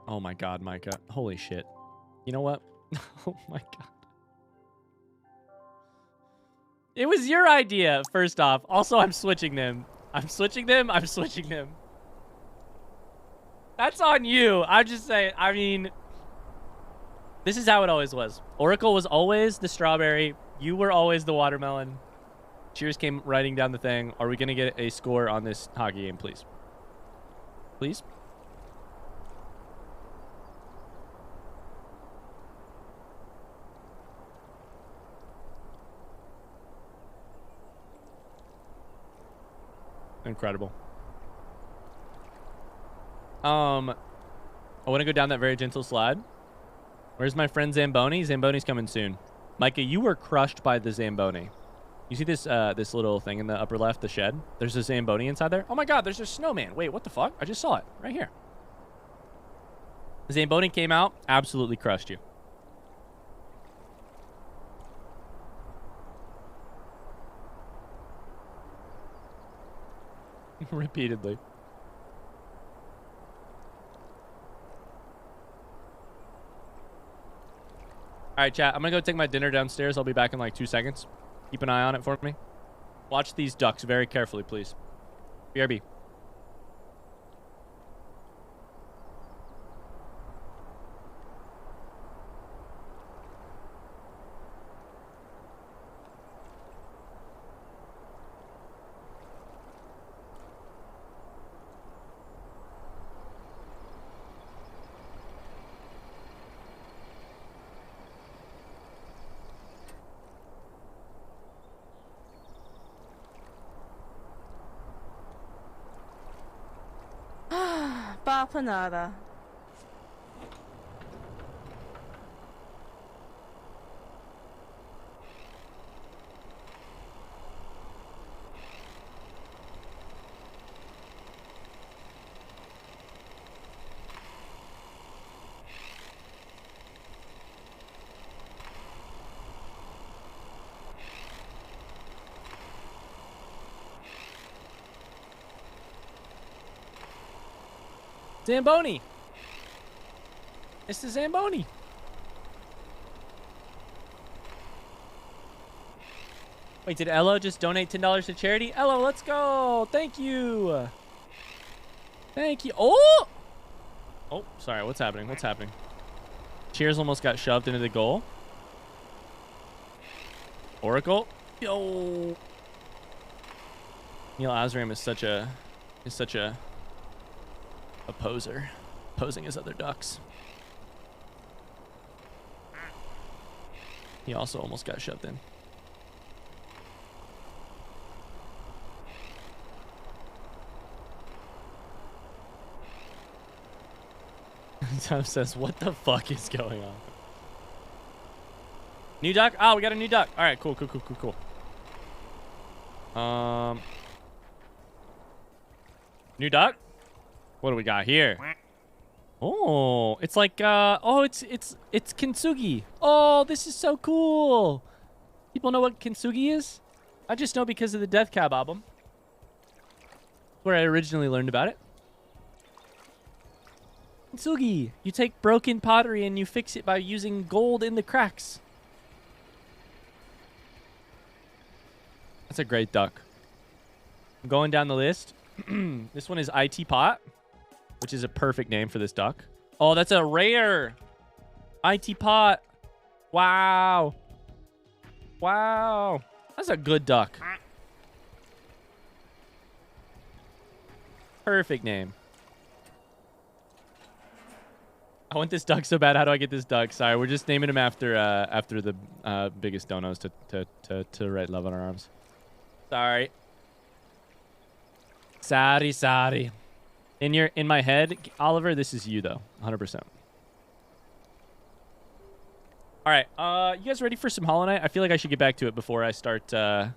Oh my god, Micah. Holy shit. You know what? Oh my god. It was your idea, first off. Also, I'm switching them. I'm switching them. That's on you. I'm just saying, I mean, this is how it always was. Oracle was always the strawberry. You were always the watermelon. Cheers came writing down the thing. Are we going to get a score on this hockey game, please? Please. Incredible. I want to go down that very gentle slide. Where's my friend Zamboni? Zamboni's coming soon. Micah, you were crushed by the Zamboni. You see this this little thing in the upper left, the shed? There's a Zamboni inside there. Oh my god, there's a snowman. Wait, what the fuck? I just saw it right here. The Zamboni came out, absolutely crushed you. Repeatedly. All right, chat. I'm going to go take my dinner downstairs. I'll be back in like 2 seconds. Keep an eye on it for me. Watch these ducks very carefully, please. BRB. Nada. Zamboni. It's the Zamboni. Wait, did Ella just donate $10 to charity? Ella, let's go. Thank you. Thank you. Oh! Oh, sorry. What's happening? What's happening? Cheers almost got shoved into the goal. Oracle. Yo. Neil Azram is such a poser, posing his other ducks. He also almost got shoved in. Tom says, what the fuck is going on? New duck? Oh, we got a new duck. All right, cool. New duck? What do we got here? Oh, it's like, oh, it's kintsugi. Oh, this is so cool. People know what kintsugi is? I just know because of the Death Cab album. That's where I originally learned about it. Kintsugi. You take broken pottery and you fix it by using gold in the cracks. That's a great duck. I'm going down the list. This one is IT Pot, which is a perfect name for this duck. Oh, that's a rare. IT Pot. Wow. Wow. That's a good duck. Perfect name. I want this duck so bad. How do I get this duck? Sorry, we're just naming him after after the biggest donos to write love on our arms. Sorry. Sorry. In my head, Oliver, this is you though, 100%. All right, you guys ready for some Hollow Knight? I feel like I should get back to it before I start. But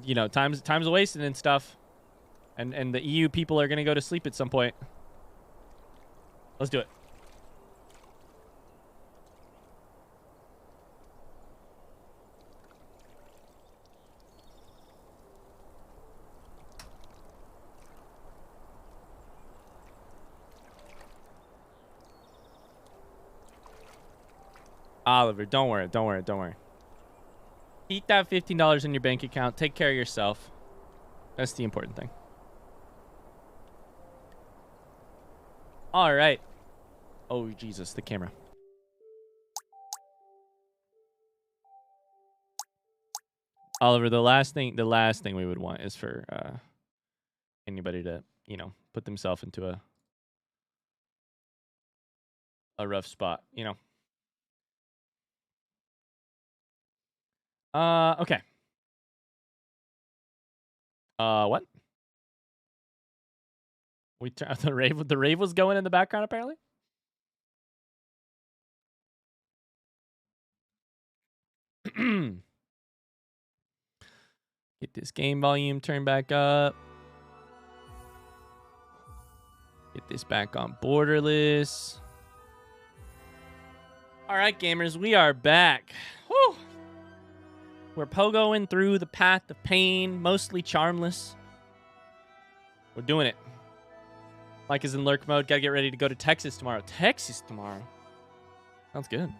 you know, time's wasting and stuff, and the EU people are gonna go to sleep at some point. Let's do it. Oliver, don't worry. Keep that $15 in your bank account. Take care of yourself. That's the important thing. All right. Oh, Jesus, the camera. Oliver, the last thing we would want is for anybody to, put themselves into a rough spot, Okay. What? The rave was going in the background apparently. Get this game volume turned back up. Get this back on borderless. All right, gamers, we are back. Woo! We're pogoing through the path of pain, mostly charmless. We're doing it. Mike is in lurk mode. Gotta get ready to go to Texas tomorrow. Texas tomorrow. Sounds good.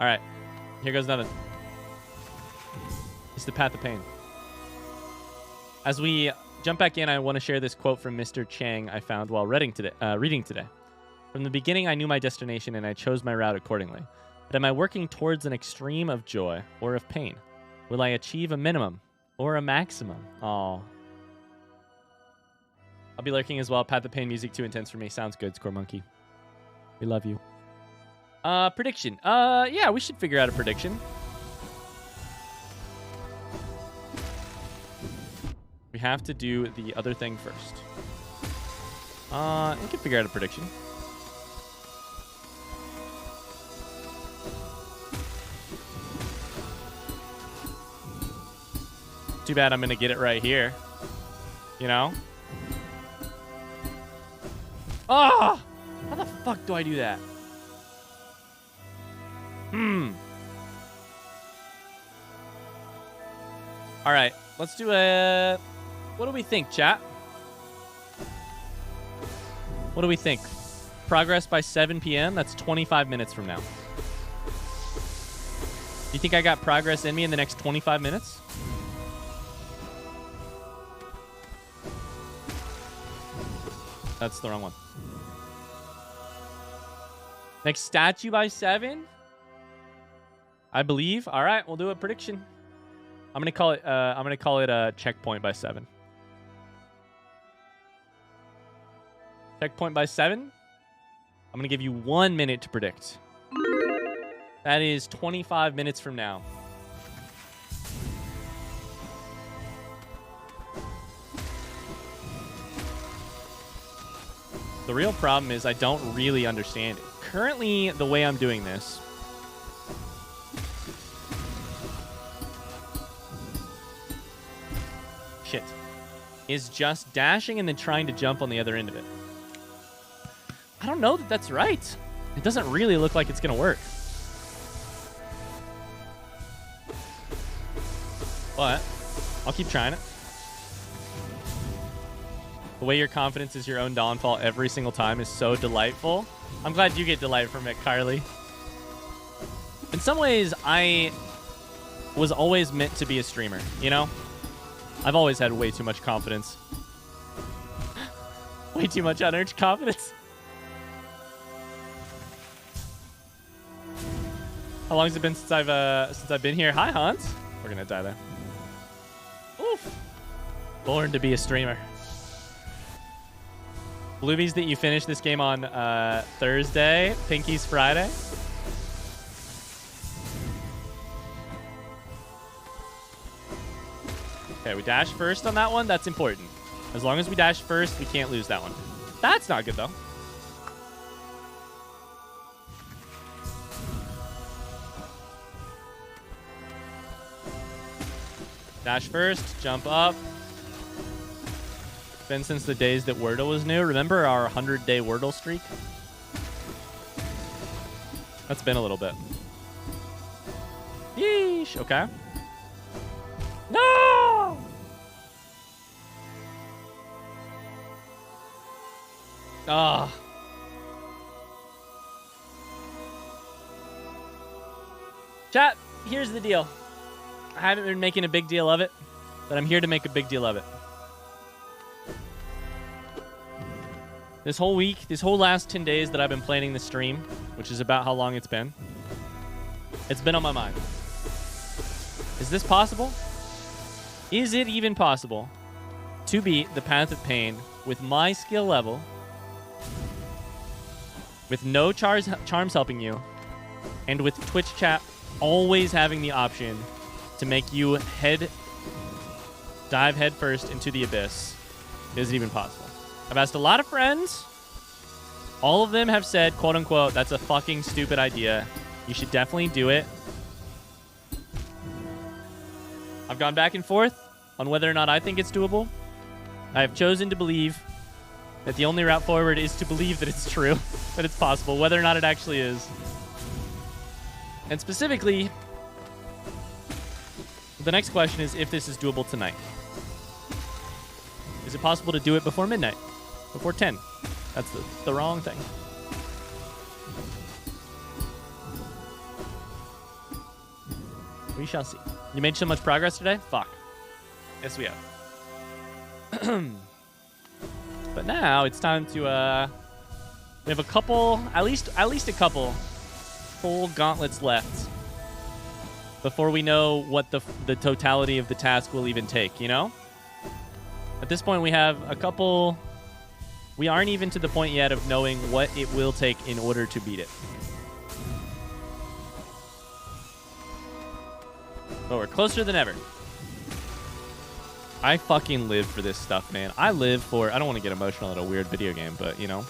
All right. Here goes nothing. It's the path of pain. As we jump back in, I want to share this quote from Mr. Chang I found while reading today. From the beginning, I knew my destination and I chose my route accordingly. But am I working towards an extreme of joy or of pain? Will I achieve a minimum or a maximum? Aw. I'll be lurking as well. Path of Pain music too intense for me. Sounds good, Score Monkey. We love you. Prediction. Yeah, we should figure out a prediction. We have to do the other thing first. We can figure out a prediction. Too bad I'm going to get it right here. Oh! How the fuck do I do that? All right. Let's do a... What do we think, chat? What do we think? Progress by 7 p.m.? That's 25 minutes from now. Do you think I got progress in me in the next 25 minutes? That's the wrong one. Next statue by 7? I believe. All right, we'll do a prediction. I'm gonna call it a checkpoint by 7. Checkpoint by 7. I'm gonna give you 1 minute to predict. That is 25 minutes from now. The real problem is I don't really understand it. Currently, the way I'm doing this... Shit. Is just dashing and then trying to jump on the other end of it. I don't know that that's right. It doesn't really look like it's going to work. But I'll keep trying it. The way your confidence is your own downfall every single time is so delightful. I'm glad you get delight from it, Carly. In some ways, I was always meant to be a streamer, I've always had way too much confidence. Way too much unearned confidence. How long has it been since I've been here? Hi, Hans. We're gonna die there. Oof. Born to be a streamer. Bluebies that you finish this game on Thursday. Pinky's Friday. Okay, we dash first on that one. That's important. As long as we dash first, we can't lose that one. That's not good, though. Dash first, jump up. It's been since the days that Wordle was new. Remember our 100-day Wordle streak? That's been a little bit. Yeesh, okay. No! Ah. Chat, here's the deal. I haven't been making a big deal of it, but I'm here to make a big deal of it. This whole week, this whole last 10 days that I've been planning the stream, which is about how long it's been on my mind. Is this possible? Is it even possible to beat the Path of Pain with my skill level, with no charms helping you, and with Twitch chat always having the option to make you dive head first into the abyss? Is it even possible? I've asked a lot of friends. All of them have said, quote unquote, that's a fucking stupid idea. You should definitely do it. I've gone back and forth on whether or not I think it's doable. I have chosen to believe that the only route forward is to believe that it's true, that it's possible, whether or not it actually is. And specifically, the next question is if this is doable tonight. Is it possible to do it before midnight? Before 10? That's the wrong thing. We shall see. You made so much progress today? Fuck. Yes, we have. But now it's time to, we have a couple, at least a couple full gauntlets left before we know what the totality of the task will even take, you know? At this point, we have a couple. We aren't even to the point yet of knowing what it will take in order to beat it. But we're closer than ever. I fucking live for this stuff, man. I live for... I don't want to get emotional at a weird video game, but, you know.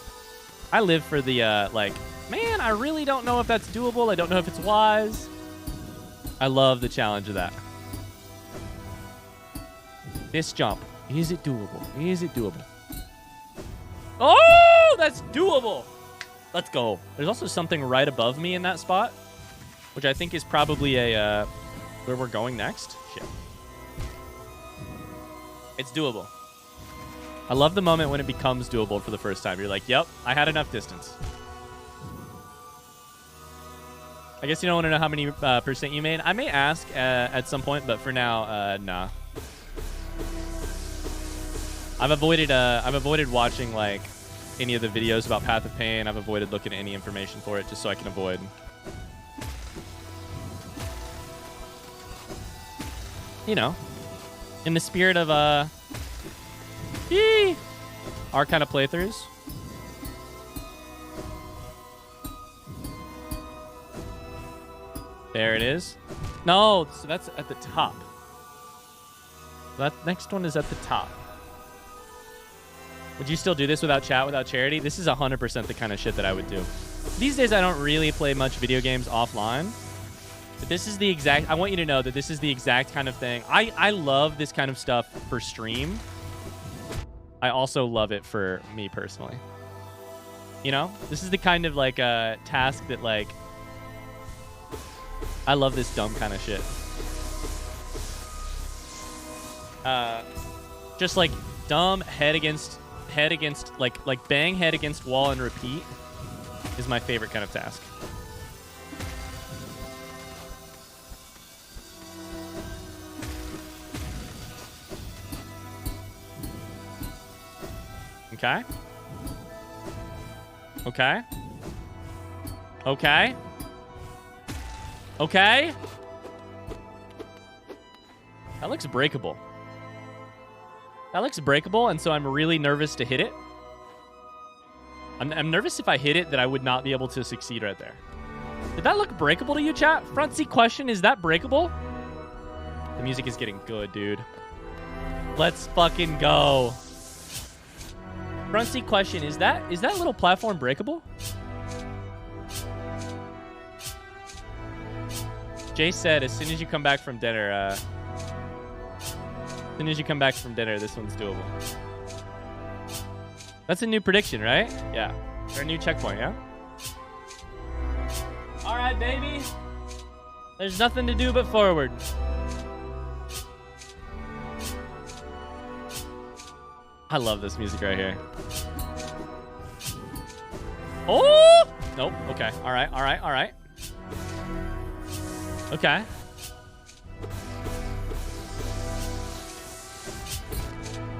I live for the, like, man, I really don't know if that's doable. I don't know if it's wise. I love the challenge of that. This jump. Is it doable? Is it doable? Oh, that's doable. Let's go. There's also something right above me in that spot, which I think is probably a where we're going next. Shit. It's doable. I love the moment when it becomes doable for the first time. You're like, yep, I had enough distance. I guess you don't want to know how many percent you made. I may ask at some point, but for now, nah. I've avoided watching like any of the videos about Path of Pain. I've avoided looking at any information for it just so I can avoid. You know, in the spirit of our kind of playthroughs. There it is. No, so that's at the top. That next one is at the top. Would you still do this without chat, without charity? This is 100% the kind of shit that I would do. These days, I don't really play much video games offline. But this is the exact... I want you to know that this is the exact kind of thing. I love this kind of stuff for stream. I also love it for me personally. You know? This is the kind of, like, task that, like... I love this dumb kind of shit. Just, like, dumb head against, like bang head against wall and repeat is my favorite kind of task. Okay. Okay. Okay. Okay. That looks breakable. That looks breakable, and so I'm really nervous to hit it. I'm nervous if I hit it that I would not be able to succeed right there. Did that look breakable to you, chat? Front seat question, is that breakable? The music is getting good, dude. Let's fucking go. Front seat question, is that little platform breakable? Jay said as soon as you come back from dinner, as soon as you come back from dinner, this one's doable. That's a new prediction, right? Yeah. Or a new checkpoint, yeah? All right, baby. There's nothing to do but forward. I love this music right here. Oh! Nope. Okay. All right. All right. All right. Okay.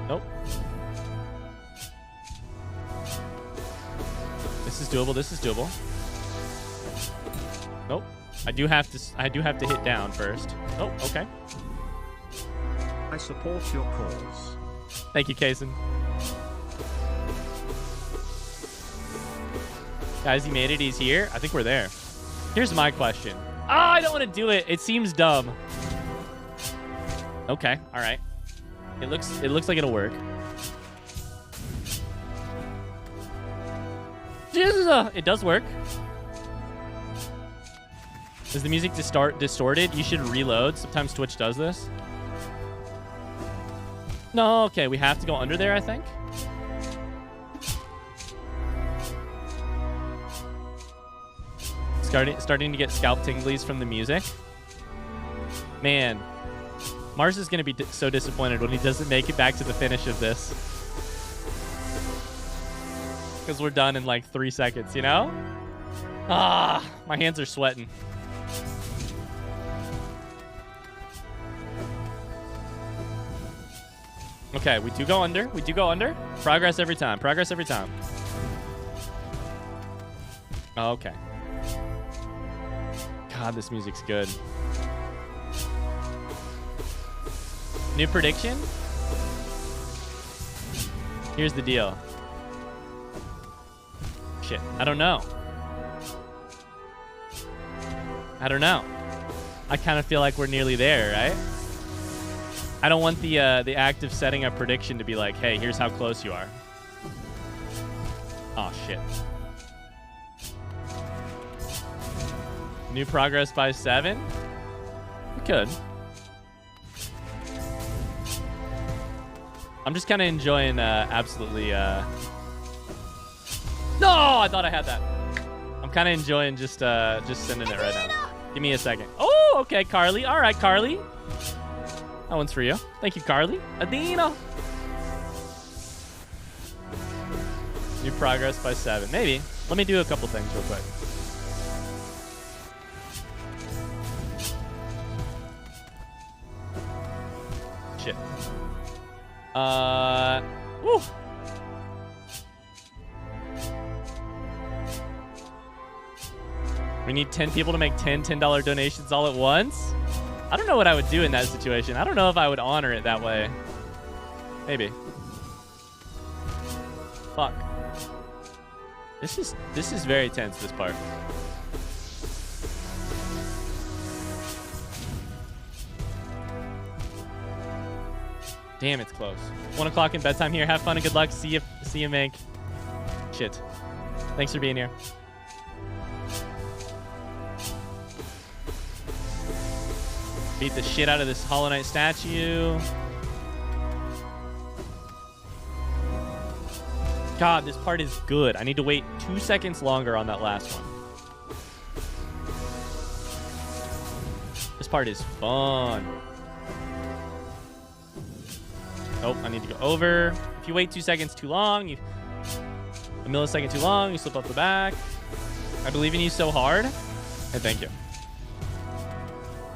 Nope. This is doable. This is doable. Nope. I do have to hit down first. Oh, okay. I support your cause. Thank you, Kason. Guys, he made it. He's here. I think we're there. Here's my question. Oh, I don't want to do it. It seems dumb. Okay. All right. It looks like it'll work. It does work. Is the music distorted? You should reload. Sometimes Twitch does this. No, okay. We have to go under there, I think. Starting to get scalp tinglies from the music. Man, Mars is going to be so disappointed when he doesn't make it back to the finish of this. Because we're done in like 3 seconds, you know? Ah, my hands are sweating. Okay, we do go under. We do go under. Progress every time. Progress every time. Okay. God, this music's good. New prediction? Here's the deal. Shit, I don't know. I don't know. I kind of feel like we're nearly there, right? I don't want the act of setting a prediction to be like, hey, here's how close you are. Oh, shit. New progress by 7? We could. I'm just kind of enjoying absolutely... No! I thought I had that. I'm kind of enjoying just sending it right now. Give me a second. Oh, okay, Carly. All right, Carly. That one's for you. Thank you, Carly. Adina. New progress by 7. Maybe. Let me do a couple things real quick. Shit. Woo. We need 10 people to make 10 $10 donations all at once. I don't know what I would do in that situation. I don't know if I would honor it that way. Maybe. Fuck. This is very tense, this part. Damn, it's close. 1 o'clock in bedtime here. Have fun and good luck. See you, Mank. Shit. Thanks for being here. Beat the shit out of this Hollow Knight statue. God, this part is good. I need to wait 2 seconds longer on that last one. This part is fun. Oh, I need to go over. If you wait 2 seconds too long, a millisecond too long, you slip off the back. I believe in you so hard. And thank you.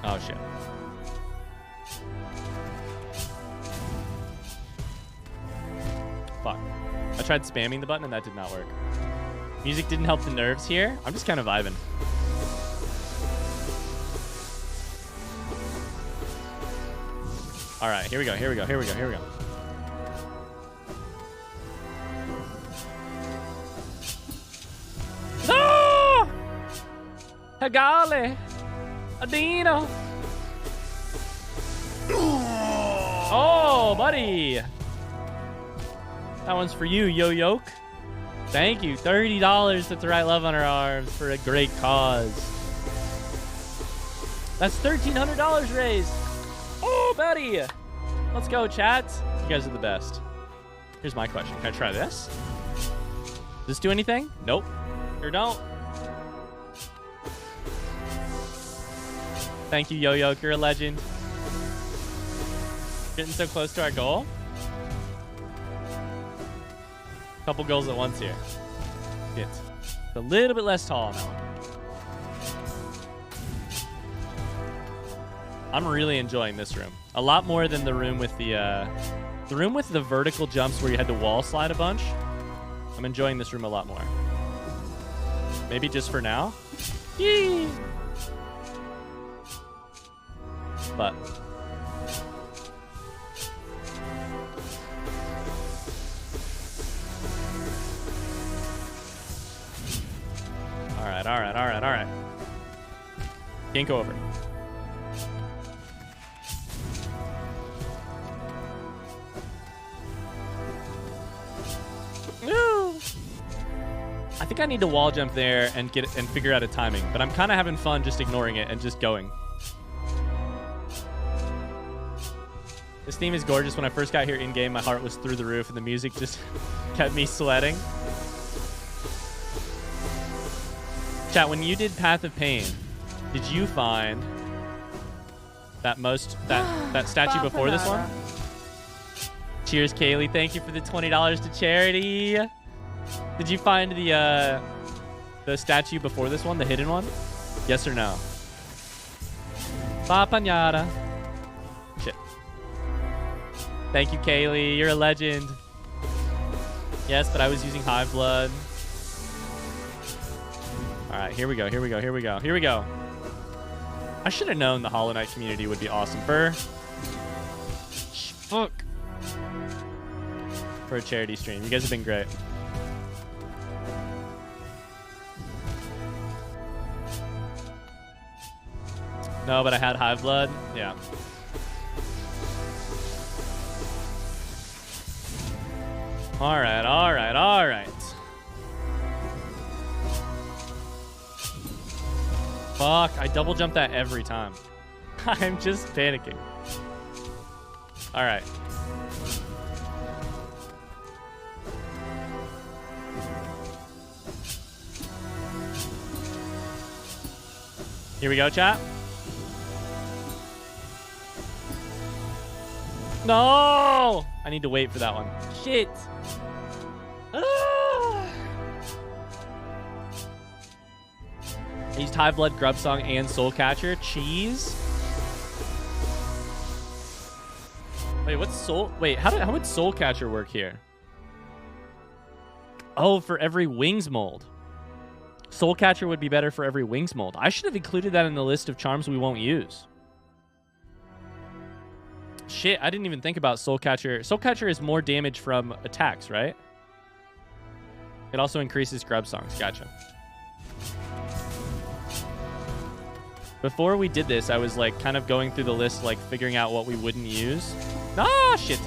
Oh, shit. Fuck. I tried spamming the button and that did not work. Music didn't help the nerves here. I'm just kind of vibing. All right, here we go. No! Hagale! Adino! Oh, buddy! That one's for you, Yo-Yoke. Thank you. $30 to write love on our arms for a great cause. That's $1,300 raised. Oh, buddy. Let's go, chat. You guys are the best. Here's my question. Can I try this? Does this do anything? Nope. Or don't. Thank you, Yo-Yoke. You're a legend. Getting so close to our goal. Couple goals at once here. It's a little bit less tall on that one. I'm really enjoying this room. A lot more than the room with the vertical jumps where you had to wall slide a bunch. I'm enjoying this room a lot more. Maybe just for now. Yee! But right, all right, all right, all right. Can't go over. No. I think I need to wall jump there and figure out a timing, but I'm kind of having fun just ignoring it and just going. This theme is gorgeous. When I first got here in game, my heart was through the roof, and the music just kept me sweating. Chat, when you did Path of Pain, did you find that statue before this one? Cheers, Kaylee. Thank you for the $20 to charity. Did you find the statue before this one, the hidden one? Yes or no? Papanada. Shit. Thank you, Kaylee. You're a legend. Yes, but I was using Hive Blood. All right, here we go. Here we go. Here we go. Here we go. I should have known the Hollow Knight community would be awesome for a charity stream. You guys have been great. No, but I had Hive Blood. Yeah. All right, all right, all right. Fuck, I double jump that every time. I'm just panicking. All right. Here we go, chat. No! I need to wait for that one. Shit. Ah! I used Hive Blood, Grub Song, and Soul Catcher. Cheese. Wait, what's Soul? Wait, how would Soul Catcher work here? Oh, for every Wings mold. Soul Catcher would be better for every Wings mold. I should have included that in the list of charms we won't use. Shit, I didn't even think about Soul Catcher. Soul Catcher is more damage from attacks, right? It also increases Grub Songs. Gotcha. Before we did this, I was like kind of going through the list, like figuring out what we wouldn't use. Ah, shit.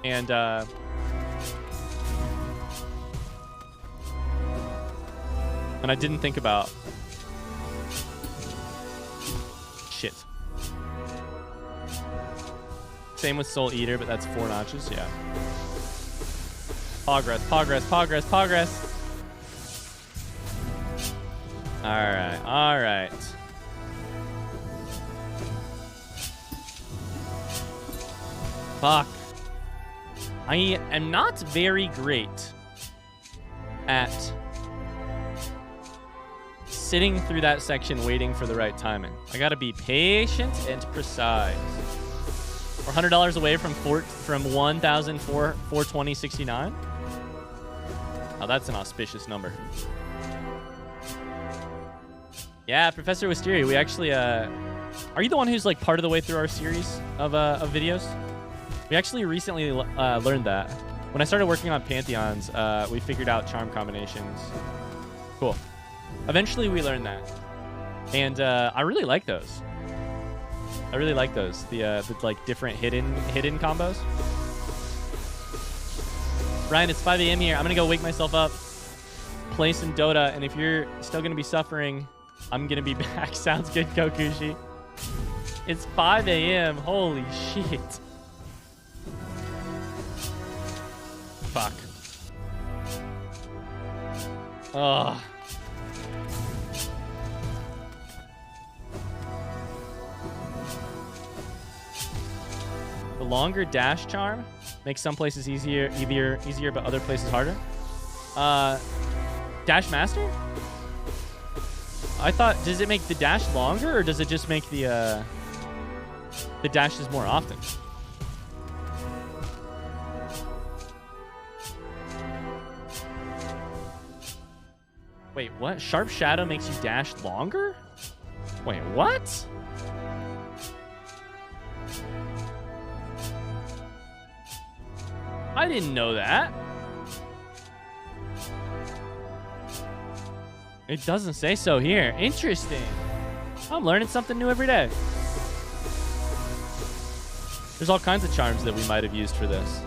And I didn't think about shit. Same with Soul Eater, but that's 4 notches. Yeah. Progress, progress, progress, progress. All right, all right. Fuck. I am not very great at sitting through that section waiting for the right timing. I gotta be patient and precise. We're $100 away from 1,420.69. Oh, that's an auspicious number. Yeah, Professor Wisteria, we actually are you the one who's like part of the way through our series of videos? We actually recently learned that. When I started working on Pantheons, we figured out charm combinations. Cool. Eventually we learned that. And I really like those. I really like those. The like different hidden combos. Ryan, it's 5 a.m. here. I'm gonna go wake myself up, play some Dota, and if you're still gonna be suffering, I'm gonna be back. Sounds good, Kokushi. It's 5 a.m. Holy shit. Fuck. Ugh. The longer dash charm makes some places easier, but other places harder. Dash master? I thought, does it make the dash longer, or does it just make the dashes more often? Wait, what? Sharp Shadow makes you dash longer? Wait, what? I didn't know that. It doesn't say so here. Interesting. I'm learning something new every day. There's all kinds of charms that we might have used for this.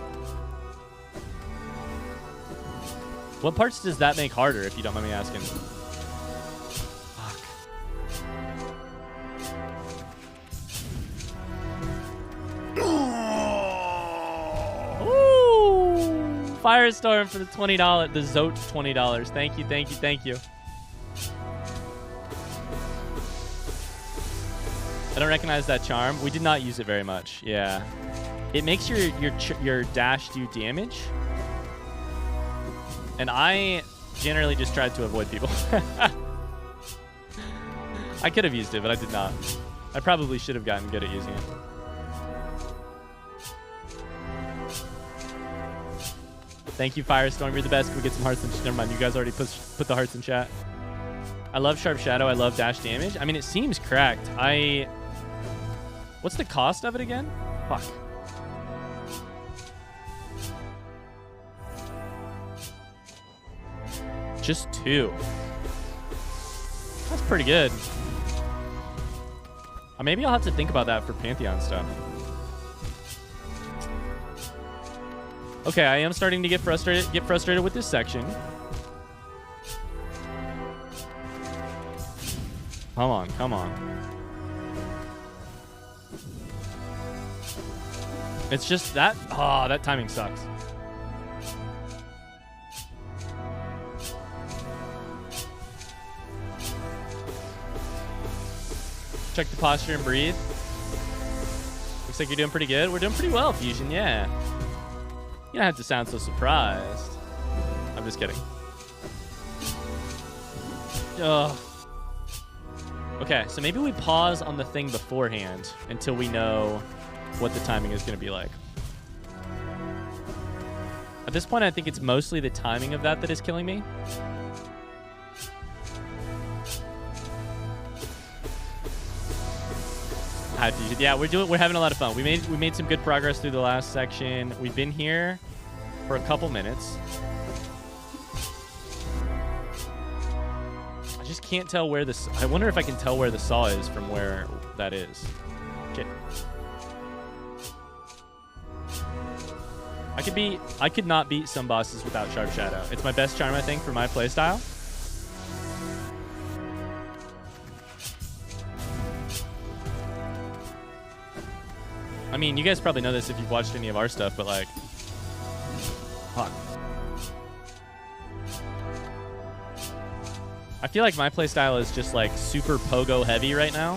What parts does that make harder, if you don't mind me asking? Fuck. Ooh! Firestorm for the $20, the Zote $20. Thank you, thank you, thank you. I don't recognize that charm. We did not use it very much. Yeah, it makes your dash do damage, and I generally just tried to avoid people. I could have used it, but I did not. I probably should have gotten good at using it. Thank you, Firestorm. You're the best. Can we get some hearts in chat? Never mind. You guys already put the hearts in chat. I love Sharp Shadow. I love dash damage. I mean, it seems cracked. What's the cost of it again? Fuck. Just 2. That's pretty good. Maybe I'll have to think about that for Pantheon stuff. Okay, I am starting to get frustrated with this section. Come on, come on. It's just that, that timing sucks. Check the posture and breathe. Looks like you're doing pretty good. We're doing pretty well, Fusion, yeah. You don't have to sound so surprised. I'm just kidding. Ugh. Okay, so maybe we pause on the thing beforehand until we know what the timing is going to be like. At this point, I think it's mostly the timing of that is killing me. Yeah, we're having a lot of fun. We made some good progress through the last section. We've been here for a couple minutes. I just can't tell where this. I wonder if I can tell where the saw is from where that is. Okay. I could not beat some bosses without Sharp Shadow. It's my best charm, I think, for my playstyle. I mean, you guys probably know this if you've watched any of our stuff, but like, fuck. I feel like my playstyle is just like super pogo heavy right now,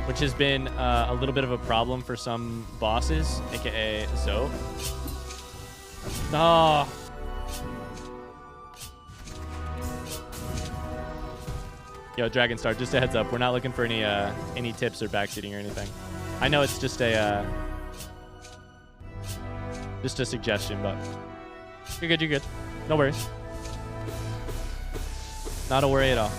which has been a little bit of a problem for some bosses, aka Zoe. Oh. Yo, Dragonstar, just a heads up, we're not looking for any tips or backseating or anything. I know it's just a suggestion, but you're good, you're good. No worries. Not a worry at all.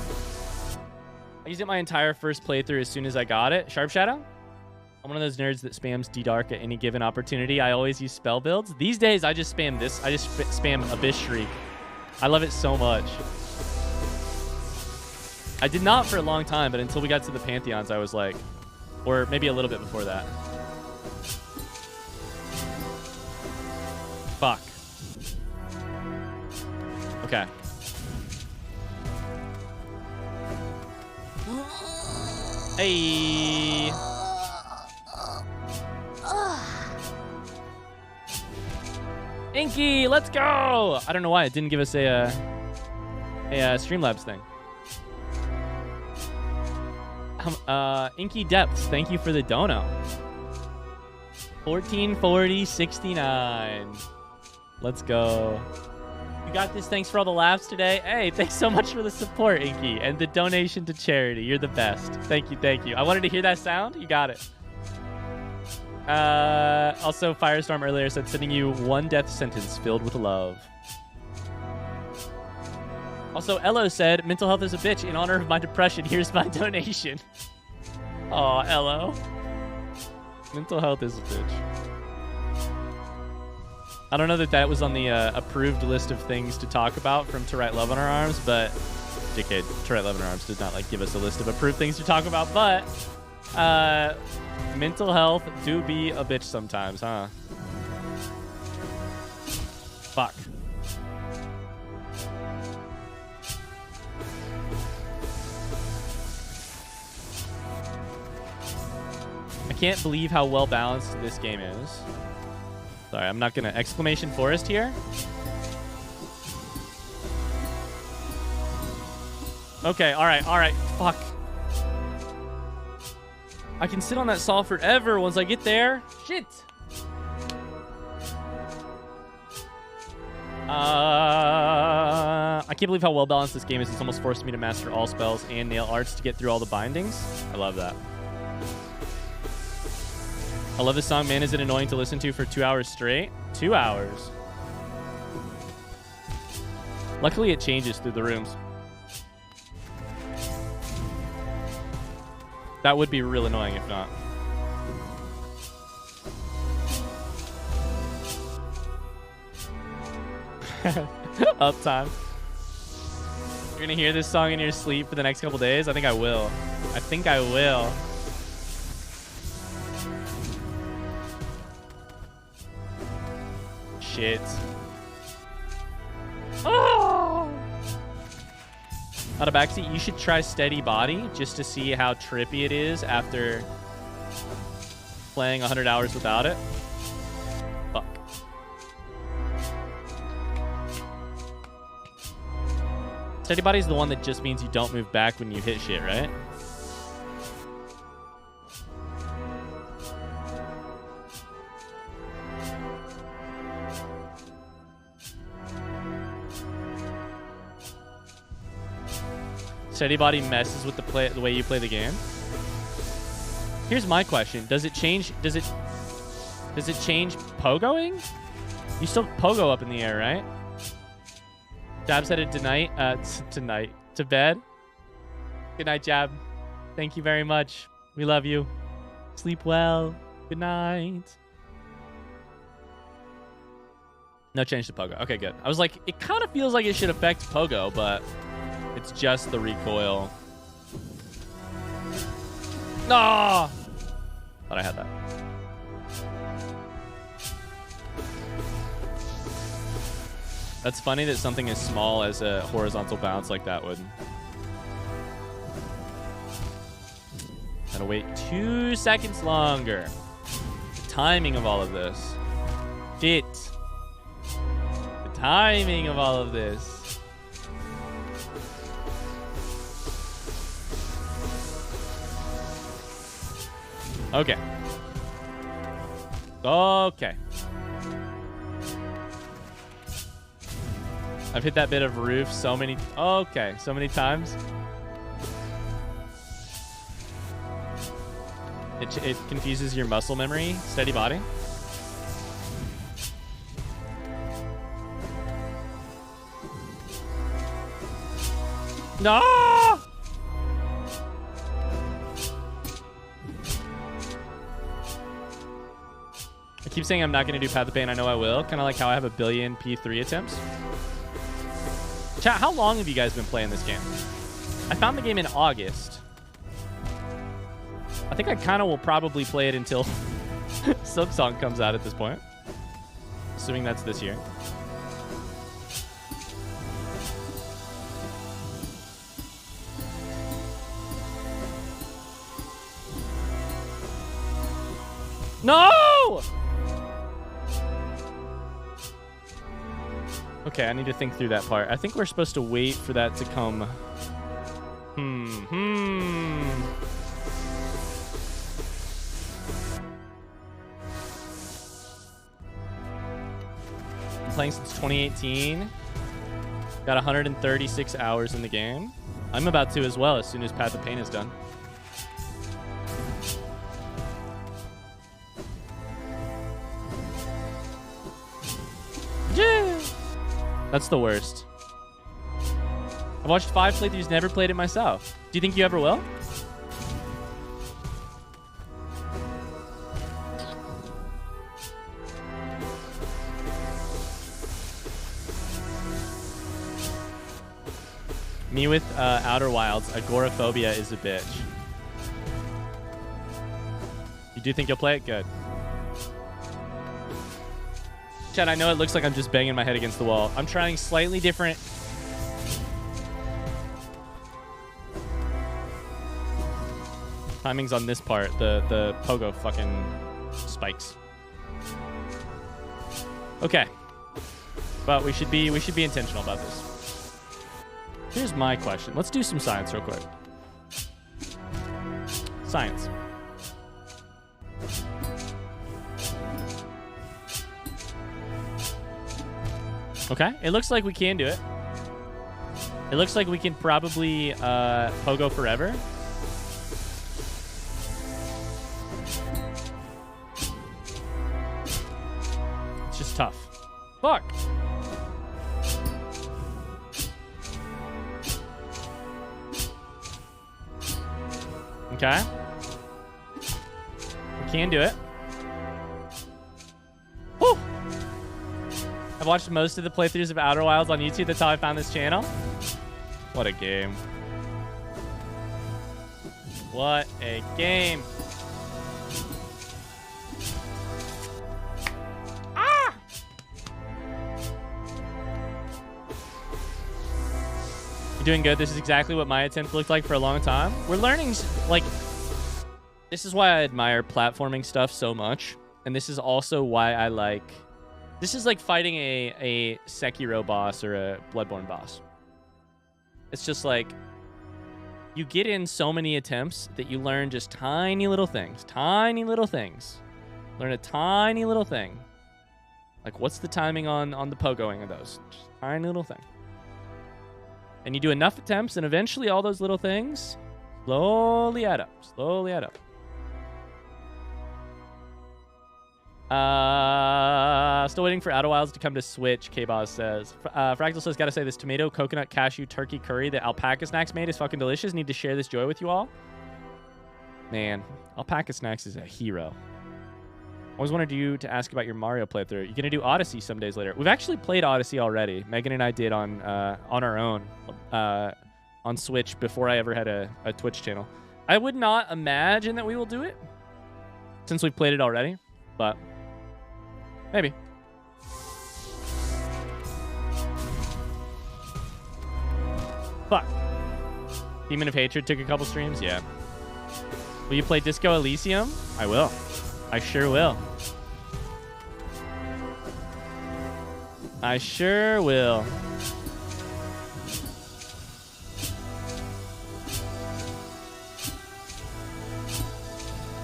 I used it my entire first playthrough as soon as I got it. Sharp Shadow? I'm one of those nerds that spams D-Dark at any given opportunity. I always use spell builds. These days, I just spam this. I just spam Abyss Shriek. I love it so much. I did not for a long time, but until we got to the Pantheons, I was like... Or maybe a little bit before that. Fuck. Okay. Hey. Inky, let's go. I don't know why it didn't give us a Streamlabs thing. Inky Depths, thank you for the dono. 1440.69. Let's go. You got this. Thanks for all the laughs today. Hey, thanks so much for the support, Inky, and the donation to charity. You're the best. Thank you, thank you. I wanted to hear that sound. You got it. Also, Firestorm earlier said sending you one death sentence filled with love. Also, Elo said, mental health is a bitch. In honor of my depression, here's my donation. Aw, Elo. Mental health is a bitch. I don't know that was on the approved list of things to talk about from To Write Love on Our Arms, but JK, Tourette Lebanon Arms did not like give us a list of approved things to talk about, but mental health do be a bitch sometimes, huh? Fuck. I can't believe how well balanced this game is. Sorry, I'm not gonna exclamation forest here. Okay, all right, fuck. I can sit on that saw forever once I get there. Shit. I can't believe how well balanced this game is. It's almost forced me to master all spells and nail arts to get through all the bindings. I love that. I love this song, man. Is it annoying to listen to for 2 hours straight? 2 hours. Luckily, it changes through the rooms. That would be real annoying if not. Uptime. You're gonna hear this song in your sleep for the next couple days? I think I will. I think I will. Shit. Oh! Out of backseat, you should try Steady Body just to see how trippy it is after playing 100 hours without it. Fuck. Steady Body is the one that just means you don't move back when you hit shit, right? Steady Body messes with the way you play the game. Here's my question: does it change? Does it change pogoing? You still pogo up in the air, right? Jab's headed tonight. To bed. Good night, Jab. Thank you very much. We love you. Sleep well. Good night. No change to pogo. Okay, good. I was like, it kind of feels like it should affect pogo, but it's just the recoil. No! Thought I had that. That's funny that something as small as a horizontal bounce like that would. Gotta wait 2 seconds longer. The timing of all of this. Shit. The timing of all of this. Okay. Okay. I've hit that bit of roof so many... Okay, so many times. It confuses your muscle memory. Steady Body. No! I keep saying I'm not going to do Path of Pain. I know I will. Kind of like how I have a billion P3 attempts. Chat, how long have you guys been playing this game? I found the game in August. I think I kind of will probably play it until Silksong comes out at this point. Assuming that's this year. No! Okay, I need to think through that part. I think we're supposed to wait for that to come. I'm playing since 2018. Got 136 hours in the game. I'm about to as well as soon as Path of Pain is done. Yeah. That's the worst. I've watched 5 playthroughs, never played it myself. Do you think you ever will? Me with Outer Wilds. Agoraphobia is a bitch. You do think you'll play it? Good. Chad, I know it looks like I'm just banging my head against the wall. I'm trying slightly different. Timing's on this part. The pogo fucking spikes. Okay. But we should be intentional about this. Here's my question. Let's do some science real quick. Science. Okay. It looks like we can do it. It looks like we can probably pogo forever. It's just tough. Fuck. Okay. We can do it. Woo! I've watched most of the playthroughs of Outer Wilds on YouTube. That's how I found this channel. What a game. What a game. Ah! You're doing good. This is exactly what my attempt looked like for a long time. We're learning, like, this is why I admire platforming stuff so much. And this is also why I like, this is like fighting a Sekiro boss or a Bloodborne boss. It's just like, you get in so many attempts that you learn just tiny little things. Tiny little things. Learn a tiny little thing. Like, what's the timing on the pogoing of those? Just a tiny little thing. And you do enough attempts, and eventually all those little things slowly add up. Slowly add up. Still waiting for Outer Wilds to come to Switch, K-Boz says. Fractal says, gotta say, this tomato, coconut, cashew, turkey curry that Alpaca Snacks made is fucking delicious. Need to share this joy with you all. Man, Alpaca Snacks is a hero. Always wanted you to ask about your Mario playthrough. You're gonna do Odyssey some days later. We've actually played Odyssey already. Megan and I did on our own on Switch before I ever had a Twitch channel. I would not imagine that we will do it since we've played it already, but maybe. Fuck. Demon of Hatred took a couple streams? Yeah. Will you play Disco Elysium? I will. I sure will. I sure will.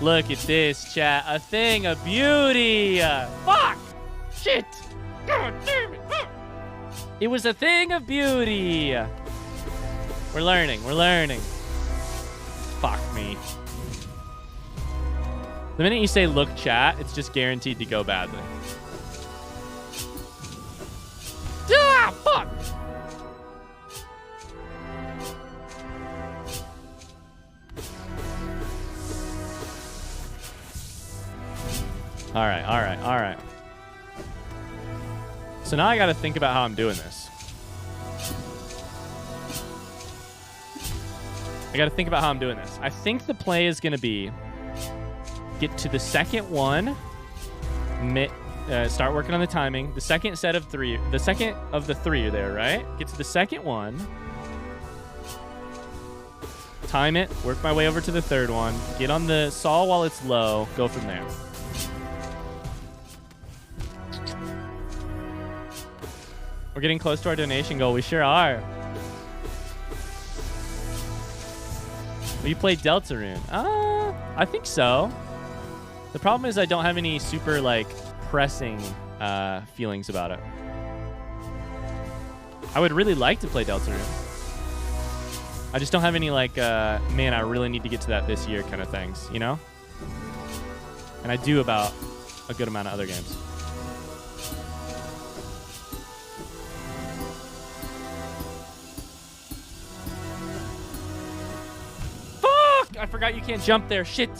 Look at this, chat. A thing of beauty. Fuck. Shit. God damn it. It was a thing of beauty. We're learning. We're learning. Fuck me. The minute you say look, chat, it's just guaranteed to go badly. Ah, fuck. All right, all right, all right. So now I got to think about how I'm doing this. I got to think about how I'm doing this. I think the play is going to be get to the second one, start working on the timing. The second set of three, the second of the three are there, right? Get to the second one, time it, work my way over to the third one, get on the saw while it's low, go from there. We're getting close to our donation goal. We sure are. Will you play Deltarune? I think so. The problem is I don't have any super, like, pressing feelings about it. I would really like to play Deltarune. I just don't have any, like, man, I really need to get to that this year kind of things, you know? And I do about a good amount of other games. Fuck! I forgot you can't jump there. Shit.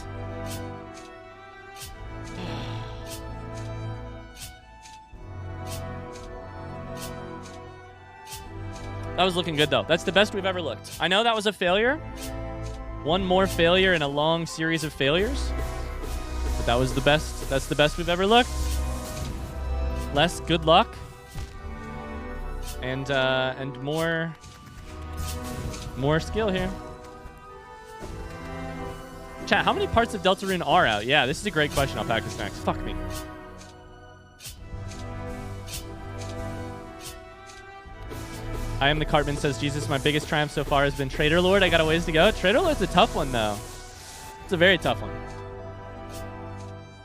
That was looking good, though. That's the best we've ever looked. I know that was a failure. One more failure in a long series of failures. But that was the best. That's the best we've ever looked. Less good luck. And more skill here. Chat, how many parts of Deltarune are out? Yeah, this is a great question. I'll pack this next. Fuck me. I am the Cartman, says Jesus. My biggest triumph so far has been Trader Lord. I got a ways to go. Trader Lord's a tough one, though. It's a very tough one.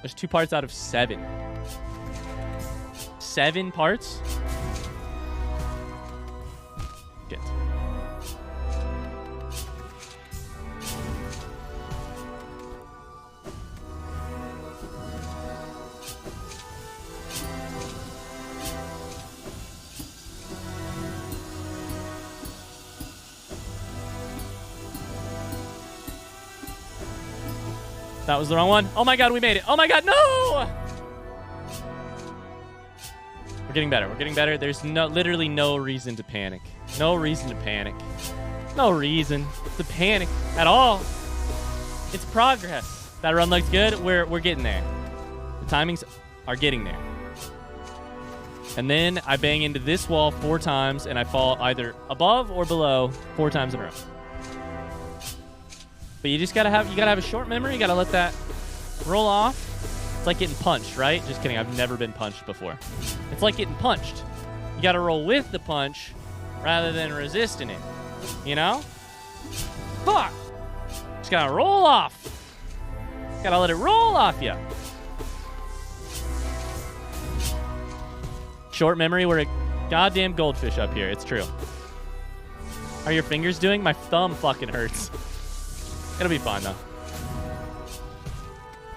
There's 2 parts out of 7. 7 parts? Shit. That was the wrong one. Oh my god, we made it. Oh my god, no! We're getting better. We're getting better. There's literally no reason to panic. No reason to panic. No reason to panic at all. It's progress. That run looks good. We're getting there. The timings are getting there. And then I bang into this wall 4 times and I fall either above or below 4 times in a row. But you just gotta have a short memory. You gotta let that roll off. It's like getting punched, right? Just kidding. I've never been punched before. It's like getting punched. You gotta roll with the punch rather than resisting it. You know? Fuck! Just gotta roll off. Gotta let it roll off you. Short memory. We're a goddamn goldfish up here. It's true. How are your fingers doing? My thumb fucking hurts. It'll be fine, though.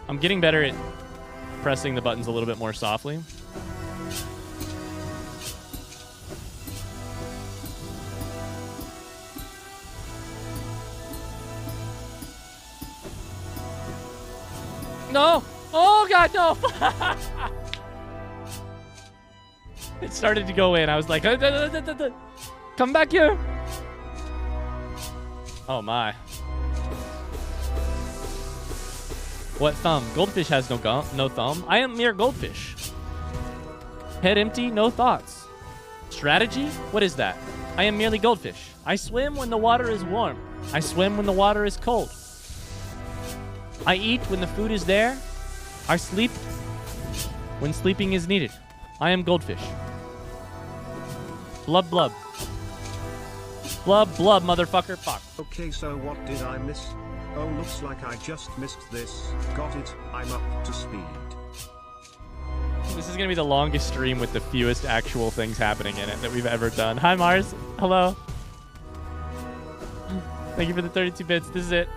I'm getting better at pressing the buttons a little bit more softly. No! Oh, God, no! It started to go in. I was like, come back here! Oh, my. What thumb? Goldfish has no thumb. I am mere goldfish. Head empty, no thoughts. Strategy? What is that? I am merely goldfish. I swim when the water is warm. I swim when the water is cold. I eat when the food is there. I sleep when sleeping is needed. I am goldfish. Blub, blub. Blub, blub, motherfucker. Fuck. Okay, so what did I miss? Oh, looks like I just missed this. Got it. I'm up to speed. This is going to be the longest stream with the fewest actual things happening in it that we've ever done. Hi, Mars. Hello. Thank you for the 32 bits. This is it.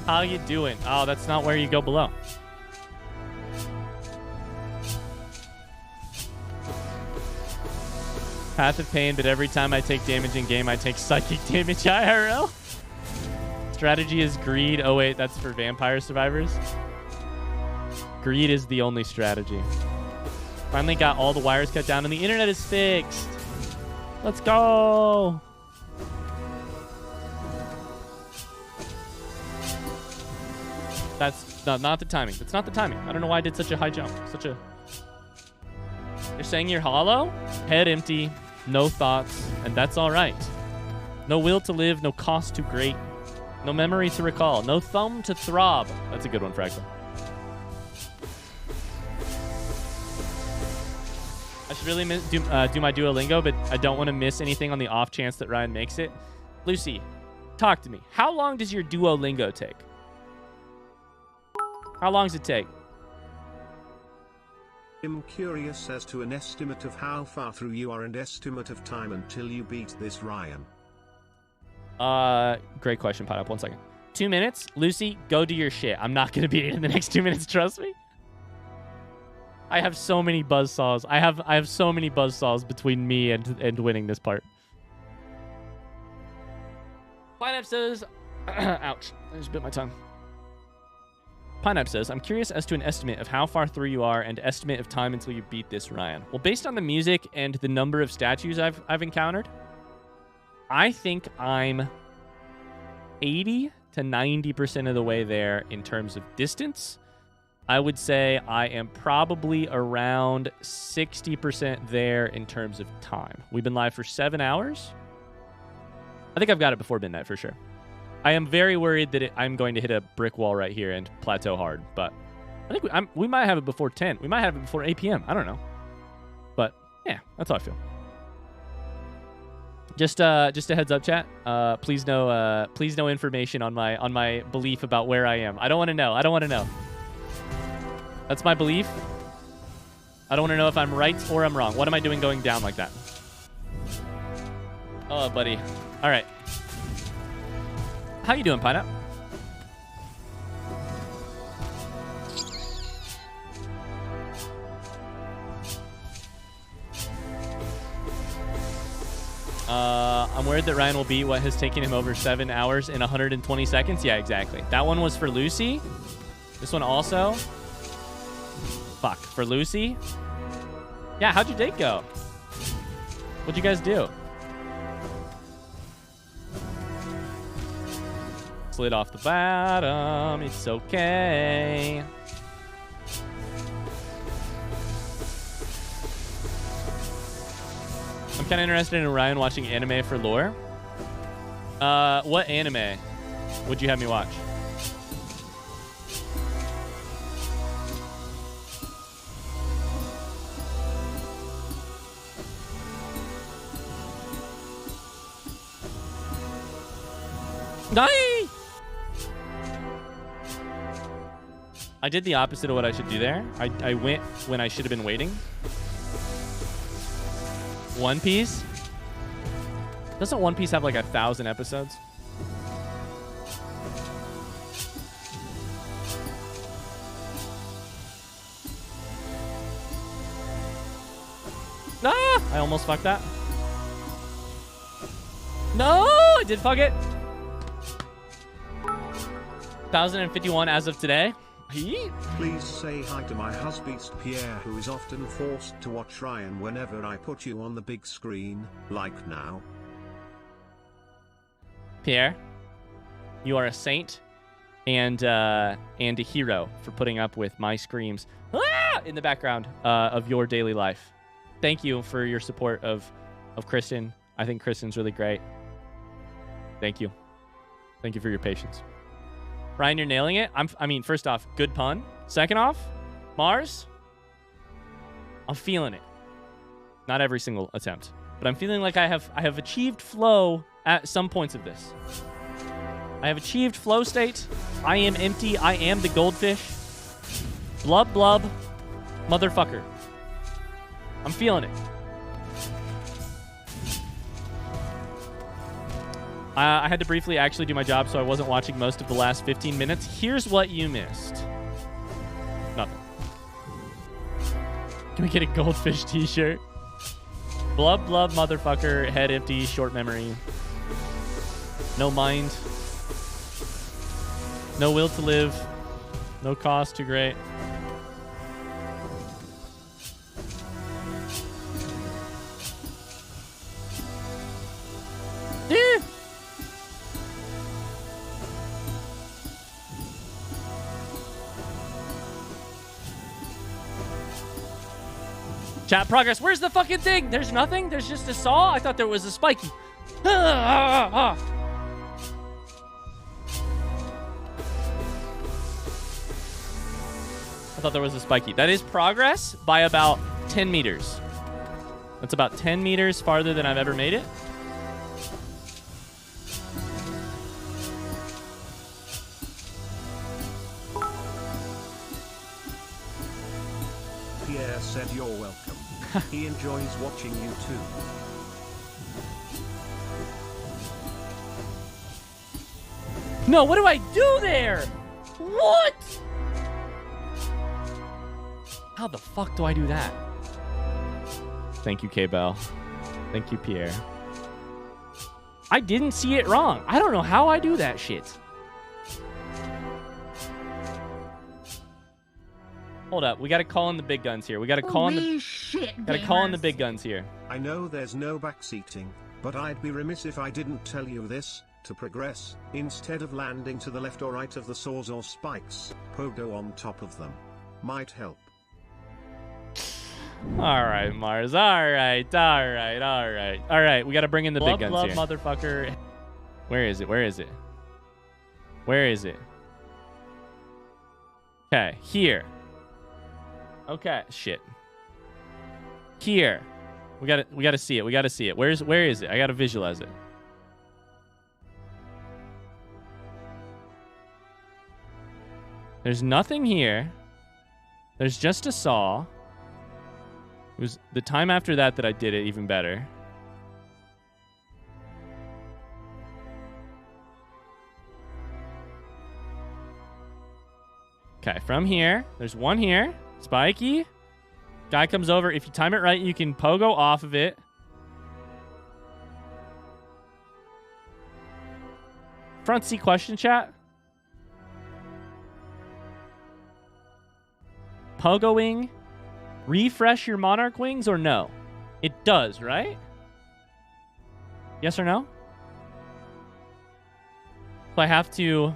How you doing? Oh, that's not where you go below. Path of pain, but every time I take damage in game, I take psychic damage IRL. Strategy is greed. Oh, wait, that's for vampire survivors. Greed is the only strategy. Finally got all the wires cut down and the internet is fixed. Let's go. That's not the timing. That's not the timing. I don't know why I did such a high jump. You're saying you're hollow? Head empty, no thoughts, and that's all right. No will to live, no cost too great. No memory to recall, no thumb to throb. That's a good one, Fraggle. I should really do my Duolingo, but I don't want to miss anything on the off chance that Ryan makes it. Lucy, talk to me. How long does your Duolingo take? How long does it take? I'm curious as to an estimate of how far through you are and estimate of time until you beat this, Ryan. Great question, Pineapple. 1 second. 2 minutes? Lucy, go do your shit. I'm not going to beat it in the next 2 minutes, trust me. I have so many buzzsaws. I have so many buzzsaws between me and winning this part. Pineapple says, ouch. I just bit my tongue. Pineapple says, I'm curious as to an estimate of how far through you are and estimate of time until you beat this, Ryan. Well, based on the music and the number of statues I've encountered, I think I'm 80 to 90% of the way there in terms of distance. I would say I am probably around 60% there in terms of time. We've been live for 7 hours. I think I've got it before midnight for sure. I am very worried that I'm going to hit a brick wall right here and plateau hard, but I think we might have it before 10. We might have it before 8 p.m. I don't know. But yeah, that's how I feel. Just a heads up, chat. Please no information on my belief about where I am. I don't want to know. I don't want to know. That's my belief. I don't want to know if I'm right or I'm wrong. What am I doing going down like that? Oh, buddy. All right. How you doing, Pineapple? I'm worried that Ryan will beat what has taken him over 7 hours in 120 seconds. Yeah, exactly. That one was for Lucy. This one also. Fuck. For Lucy. Yeah, how'd your date go? What'd you guys do? Slid off the bottom. It's okay. I'm kind of interested in Ryan watching anime for lore. What anime would you have me watch? Die! I did the opposite of what I should do there. I went when I should have been waiting. One Piece? Doesn't One Piece have like 1,000 episodes? Ah! I almost fucked that. No! I did fuck it. 1,051 as of today. Please say hi to my husband Pierre, who is often forced to watch Ryan whenever I put you on the big screen, like now. Pierre, you are a saint and a hero for putting up with my screams in the background of your daily life. Thank you for your support of Kristen. I think Kristen's really great. Thank you. Thank you for your patience. Ryan, you're nailing it. I mean, first off, good pun. Second off, Mars, I'm feeling it. Not every single attempt, but I'm feeling like I have achieved flow at some points of this. I have achieved flow state. I am empty. I am the goldfish. Blub, blub, motherfucker. I'm feeling it. I had to briefly actually do my job, so I wasn't watching most of the last 15 minutes. Here's what you missed. Nothing. Can we get a goldfish t-shirt? Blub, blub, motherfucker, head empty, short memory. No mind. No will to live. No cost, too great. Chat progress. Where's the fucking thing? There's nothing? There's just a saw? I thought there was a spiky. I thought there was a spiky. That is progress by about 10 meters. That's about 10 meters farther than I've ever made it. Pierre said you're welcome. He enjoys watching you too. No, what do I do there? What? How the fuck do I do that? Thank you, K-Bell. Thank you, Pierre. I didn't see it wrong. I don't know how I do that shit. Hold up. We got to call in the big guns here. We got to call in the... Holy shit, Got to call in the gamers. big guns here. I know there's no backseating, but I'd be remiss if I didn't tell you this. To progress, instead of landing to the left or right of the saws or spikes, pogo on top of them. Might help. All right, Mars. All right. We got to bring in the big guns here. Motherfucker. Where is it? Where is it? Where is it? Okay, here. Okay, shit. Here. We got to see it. We got to see it. Where is it? I got to visualize it. There's nothing here. There's just a saw. It was the time after that I did it even better. Okay, from here, there's one here. Spiky. Guy comes over. If you time it right, you can pogo off of it. Front seat question, chat. Pogoing refresh your Monarch wings or no? It does, right? Yes or no? So I have to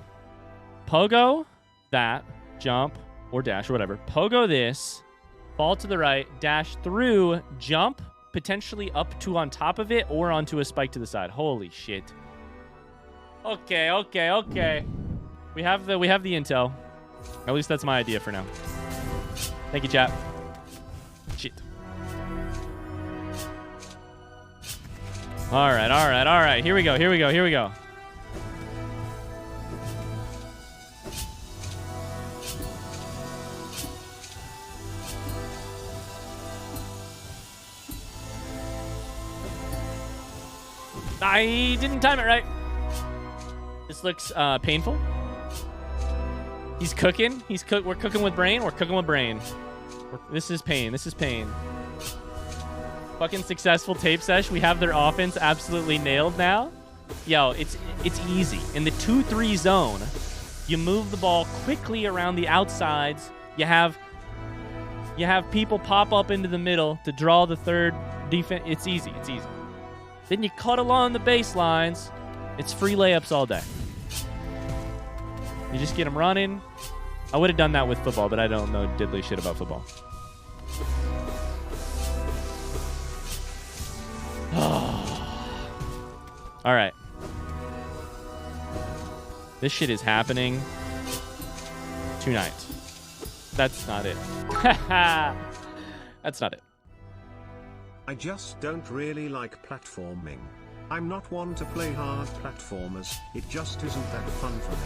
pogo that, jump, or dash, or whatever. Pogo this, fall to the right, dash through, jump, potentially up to on top of it, or onto a spike to the side. Holy shit. Okay. We have the intel. At least that's my idea for now. Thank you, chat. Shit. All right. Here we go. I didn't time it right. This looks painful. He's cooking. We're cooking with brain. This is pain. Fucking successful tape sesh. We have their offense absolutely nailed now. Yo, it's easy. In the 2-3 zone, you move the ball quickly around the outsides. You have people pop up into the middle to draw the third defense. It's easy. Then you cut along the baselines. It's free layups all day. You just get them running. I would have done that with football, but I don't know diddly shit about football. All right. This shit is happening tonight. That's not it. That's not it. I just don't really like platforming. I'm not one to play hard platformers, it just isn't that fun for me.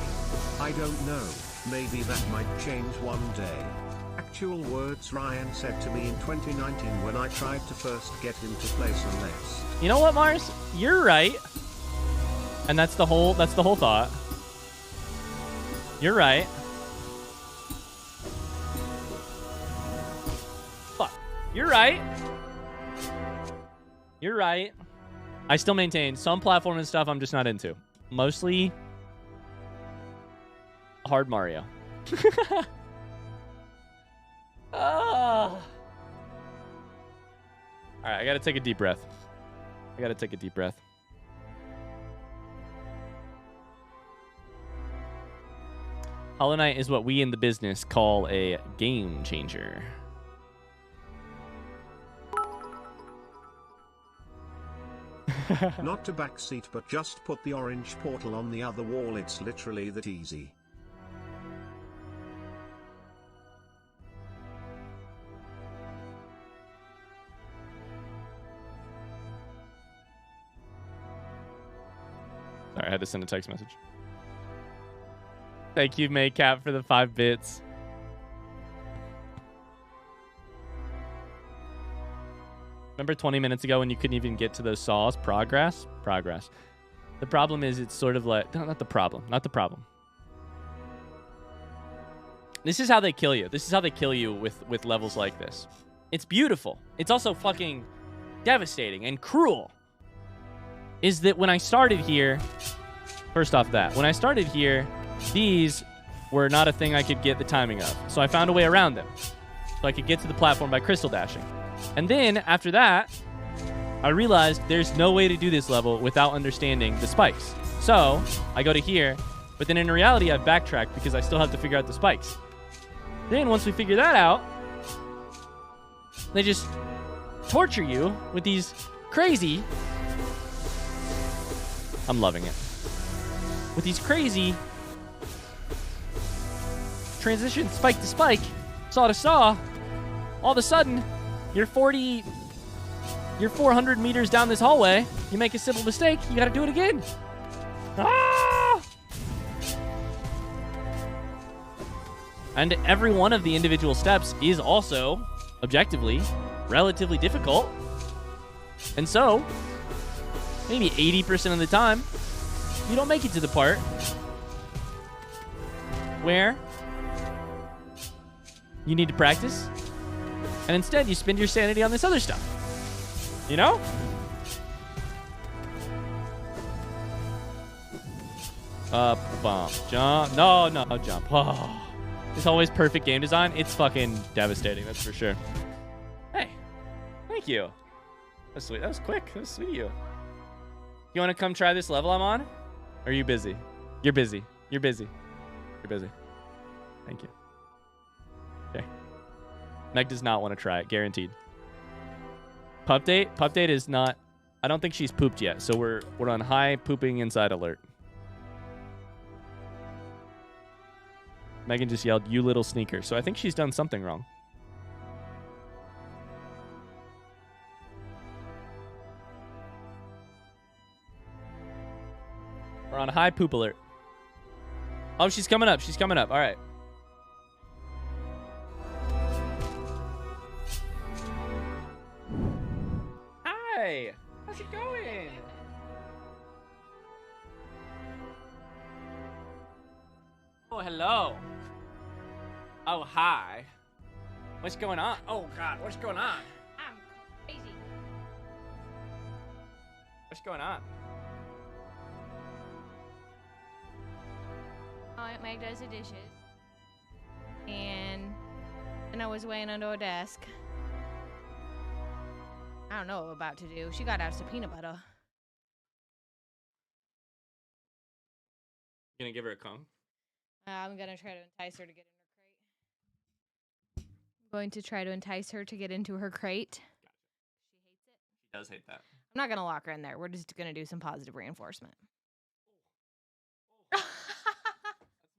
I don't know, maybe that might change one day. Actual words Ryan said to me in 2019 when I tried to first get him to play Celeste. You know what, Mars? You're right. And that's the whole thought. You're right. Fuck. You're right. I still maintain some platform and stuff I'm just not into. Mostly hard Mario. All right, I gotta take a deep breath. Hollow Knight is what we in the business call a game changer. Not to backseat, but just put the orange portal on the other wall. It's literally that easy. Sorry, I had to send a text message. Thank you, Maycap, for the 5 bits. Remember 20 minutes ago when you couldn't even get to those saws? Progress. The problem is it's sort of like... No, not the problem. This is how they kill you. This is how they kill you with levels like this. It's beautiful. It's also fucking devastating and cruel. Is that when I started here... First off that. When I started here, these were not a thing I could get the timing of. So I found a way around them. So I could get to the platform by crystal dashing. And then, after that, I realized there's no way to do this level without understanding the spikes. So I go to here, but then in reality, I've backtracked because I still have to figure out the spikes. Then once we figure that out, they just torture you with these crazy... I'm loving it. With these crazy transition spike to spike, saw to saw, all of a sudden, you're 400 meters down this hallway, you make a simple mistake, you gotta do it again. Ah! And every one of the individual steps is also, objectively, relatively difficult. And so, maybe 80% of the time, you don't make it to the part where you need to practice, and instead you spend your sanity on this other stuff. You know? Up, bump, jump. No, jump. Oh. It's always perfect game design. It's fucking devastating, that's for sure. Hey, thank you. That's sweet. That was quick. That was sweet of you. You want to come try this level I'm on? Or are you busy? You're busy. You're busy. You're busy. Thank you. Okay. Meg does not want to try it. Guaranteed. Pup date? Pup date is not... I don't think she's pooped yet. So we're on high pooping inside alert. Megan just yelled, "You little sneaker." So I think she's done something wrong. We're on high poop alert. Oh, she's coming up. She's coming up. All right. Hi. How's it going? Oh, hello. Oh, hi. What's going on? Oh, God. What's going on? I'm crazy. What's going on? Aunt Meg does the dishes. And then I was weighing under a desk. I don't know what I'm about to do. She got out some peanut butter. You gonna give her a comb? I'm going to try to entice her to get in her crate. I'm going to try to entice her to get into her crate. She hates it. She does hate that. I'm not going to lock her in there. We're just going to do some positive reinforcement. That's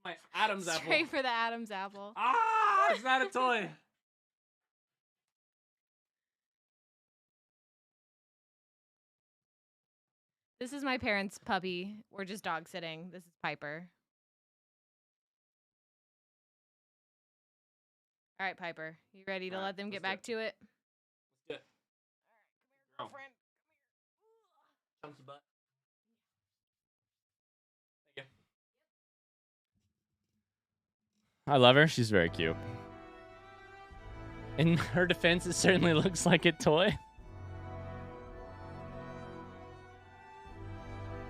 my Adam's apple. Straight for the Adam's apple. Ah, it's not a toy. This is my parents' puppy. We're just dog sitting. This is Piper. All right, Piper. You ready to let them get back to it? Let's do it. All right, come here, girlfriend. Chunky butt. Thank you. I love her. She's very cute. In her defense, it certainly looks like a toy.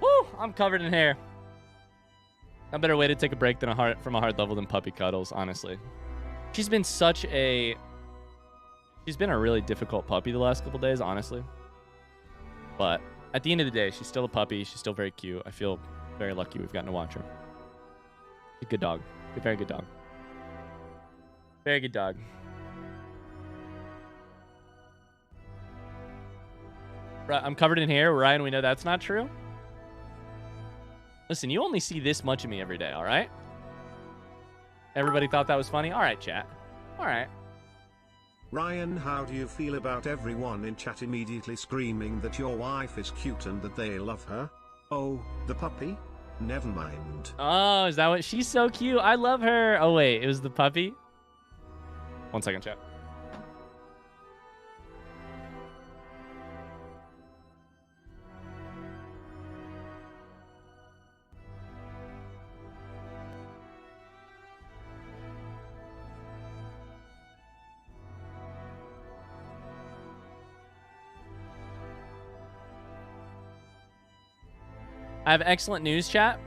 Woo! I'm covered in hair. A better way to take a break from a hard level than puppy cuddles, honestly. She's been she's been a really difficult puppy the last couple days, honestly. But at the end of the day, she's still a puppy. She's still very cute. I feel very lucky we've gotten to watch her. She's a good dog. A very good dog. Very good dog. Right, I'm covered in hair. Ryan, we know that's not true. Listen, you only see this much of me every day, all right? Everybody thought that was funny? All right, chat. All right. Ryan, how do you feel about everyone in chat immediately screaming that your wife is cute and that they love her? Oh, the puppy? Never mind. Oh, is that what? She's so cute. I love her. Oh, wait. It was the puppy? 1 second, chat. I have excellent news, chat.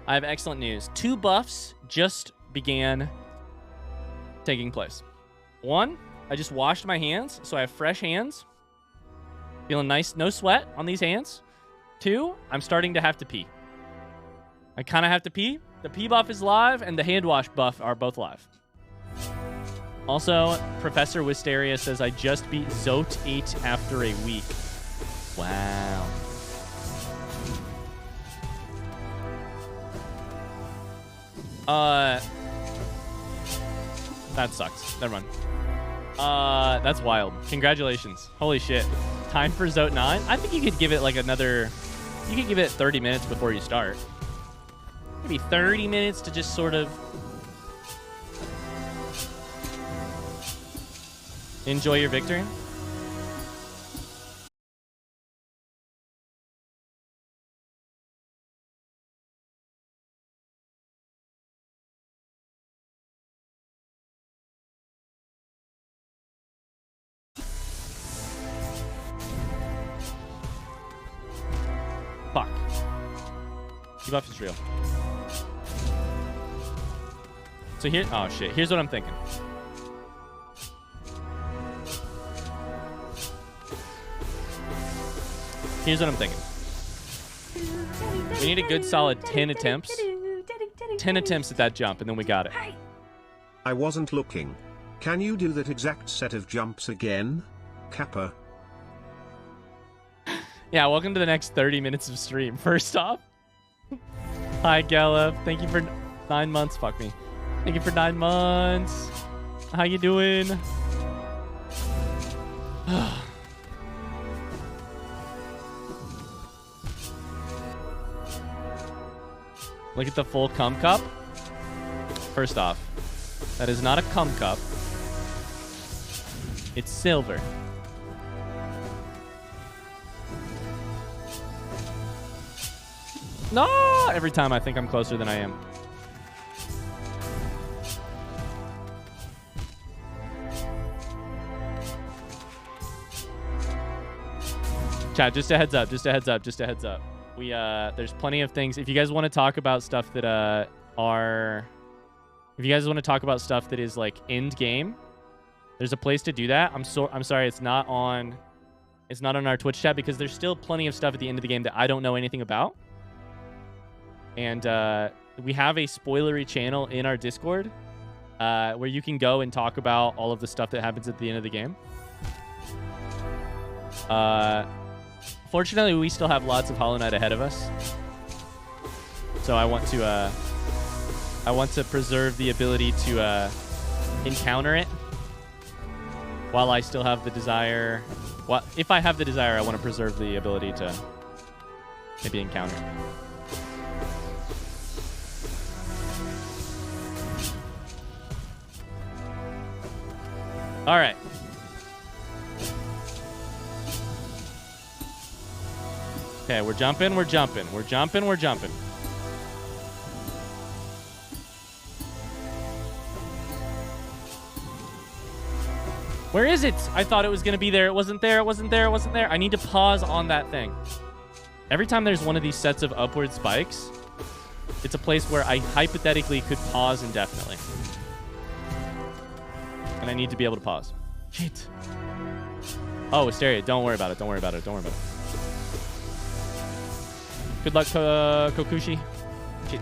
I have excellent news. 2 buffs just began taking place. 1, I just washed my hands, so I have fresh hands. Feeling nice, no sweat on these hands. 2, I'm starting to have to pee. I kind of have to pee. The pee buff is live, and the hand wash buff are both live. Also, Professor Wisteria says, I just beat Zote 8 after a week. Wow. That sucks. Never mind. That's wild. Congratulations. Holy shit. Time for Zote 9? I think you could give it like another... You could give it 30 minutes before you start. Maybe 30 minutes to just sort of... enjoy your victory. Fuck. Debuff is real. So here... Oh, shit. Here's what I'm thinking. Here's what I'm thinking. We need a good solid 10 attempts. 10 attempts at that jump, and then we got it. I wasn't looking. Can you do that exact set of jumps again? Kappa. Yeah, welcome to the next 30 minutes of stream. First off, hi, Gala. Thank you for 9 months. Fuck me. Thank you for 9 months. How you doing? Look at the full cum cup. First off, that is not a cum cup. It's silver. No! Every time I think I'm closer than I am. Chat, just a heads up, just a heads up, just a heads up. We there's plenty of things. If you guys want to talk about stuff that if you guys want to talk about stuff that is like end game, there's a place to do that. I'm sorry, it's not on our Twitch chat because there's still plenty of stuff at the end of the game that I don't know anything about. And we have a spoilery channel in our Discord where you can go and talk about all of the stuff that happens at the end of the game. Fortunately, we still have lots of Hollow Knight ahead of us. So I want to preserve the ability to encounter it while I still have the desire. Well, if I have the desire, I want to preserve the ability to maybe encounter it. All right. Okay, we're jumping, we're jumping, we're jumping, we're jumping. Where is it? I thought it was going to be there. It wasn't there. It wasn't there. It wasn't there. I need to pause on that thing. Every time there's one of these sets of upward spikes, it's a place where I hypothetically could pause indefinitely. And I need to be able to pause. Shit. Oh, Wisteria. Don't worry about it. Don't worry about it. Don't worry about it. Good luck, Kokushi. Shit.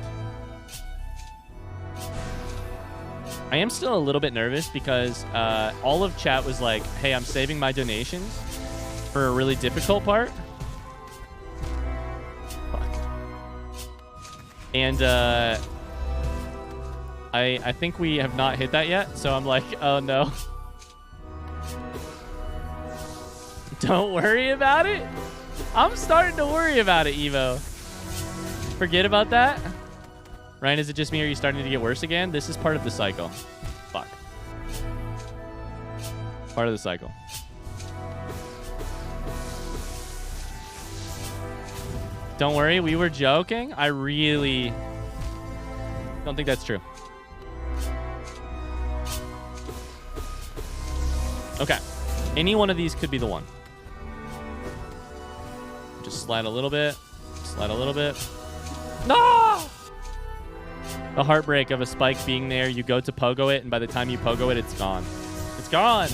I am still a little bit nervous because all of chat was like, hey, I'm saving my donations for a really difficult part. Fuck. And I think we have not hit that yet, so I'm like, oh no. Don't worry about it. I'm starting to worry about it, Evo. Forget about that. Ryan, is it just me or are you starting to get worse again? This is part of the cycle. Fuck. Part of the cycle. Don't worry, we were joking. I really don't think that's true. Okay. Any one of these could be the one. Just slide a little bit. Slide a little bit. No! The heartbreak of a spike being there. You go to pogo it, and by the time you pogo it, it's gone. It's gone.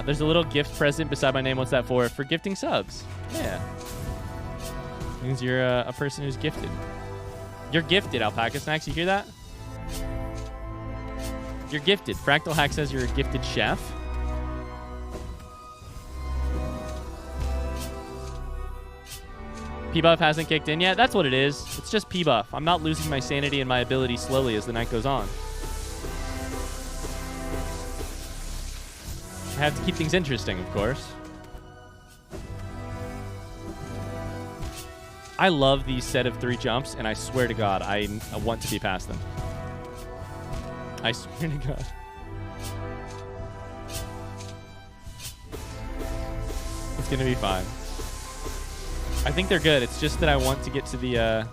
There's a little gift present beside my name. What's that for? For gifting subs. Yeah. Means you're a person who's gifted. You're gifted, Alpaca Snacks. You hear that? You're gifted. Fractal Hack says you're a gifted chef. P-Buff hasn't kicked in yet. That's what it is. It's just P-Buff. I'm not losing my sanity and my ability slowly as the night goes on. I have to keep things interesting, of course. I love these set of 3 jumps, and I swear to God, I want to be past them. I swear to God. It's going to be fine. I think they're good. It's just that I want to get to the...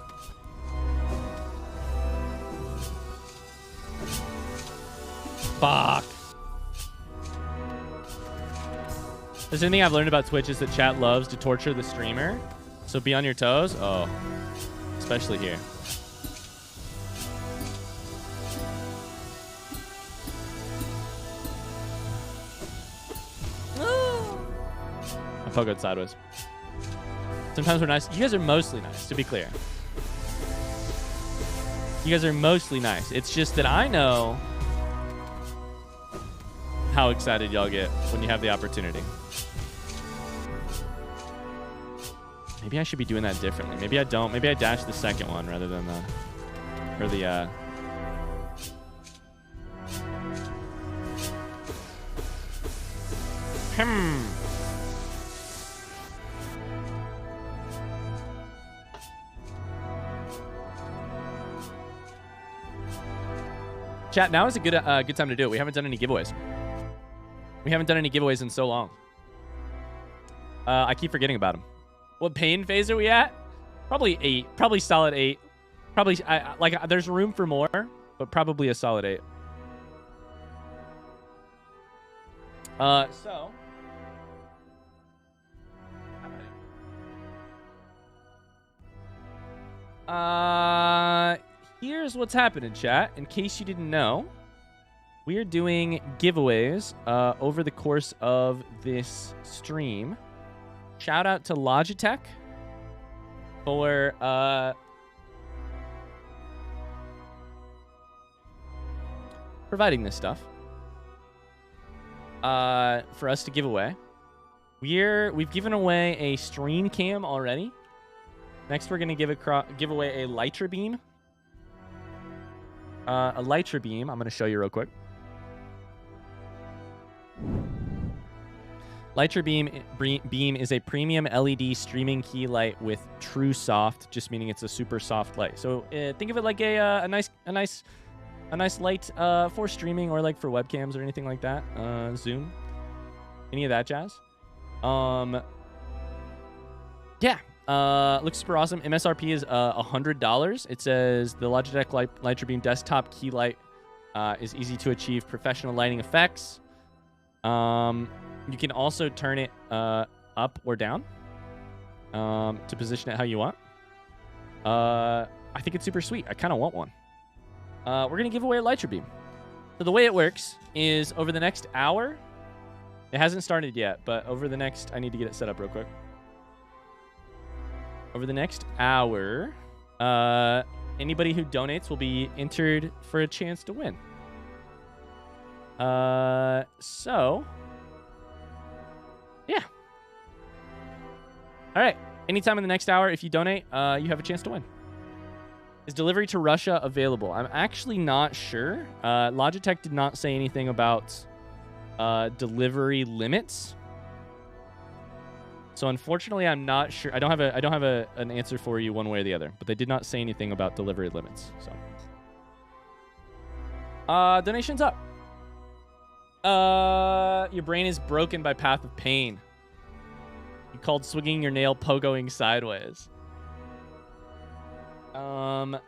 Fuck. There's anything I've learned about Twitch is that chat loves to torture the streamer. So be on your toes. Oh, especially here. I pogoed sideways. Sometimes we're nice. You guys are mostly nice, to be clear. You guys are mostly nice. It's just that I know how excited y'all get when you have the opportunity. Maybe I should be doing that differently. Maybe I don't. Maybe I dash the second one rather than the... Or the... Chat, now is a good good time to do it. We haven't done any giveaways. We haven't done any giveaways in so long. I keep forgetting about them. What pain phase are we at? Probably 8. Probably solid 8. Probably, like, there's room for more, but probably a solid 8. So... here's what's happening, chat. In case you didn't know, we are doing giveaways over the course of this stream. Shout out to Logitech for providing this stuff for us to give away. We've given away a stream cam already. Next, we're gonna give away a Lytra beam. A Lytra beam. I'm gonna show you real quick. Lytra beam is a premium LED streaming key light with true soft, just meaning it's a super soft light. So think of it like a nice light for streaming or like for webcams or anything like that. Zoom, any of that jazz. Yeah. Looks super awesome. MSRP is $100. It says the Logitech Lytra Beam desktop key light is easy to achieve professional lighting effects. You can also turn it up or down to position it how you want. I think it's super sweet. I kind of want one. We're going to give away a Lytra Beam. So the way it works is over the next hour, it hasn't started yet, but over the next, I need to get it set up real quick. Over the next hour, anybody who donates will be entered for a chance to win. So, yeah. All right. Anytime in the next hour, if you donate, you have a chance to win. Is delivery to Russia available? I'm actually not sure. Logitech did not say anything about delivery limits. So unfortunately, I'm not sure. I don't have an answer for you one way or the other. But they did not say anything about delivery limits. So, donations up. Your brain is broken by Path of Pain. You called swinging your nail pogoing sideways. Hi,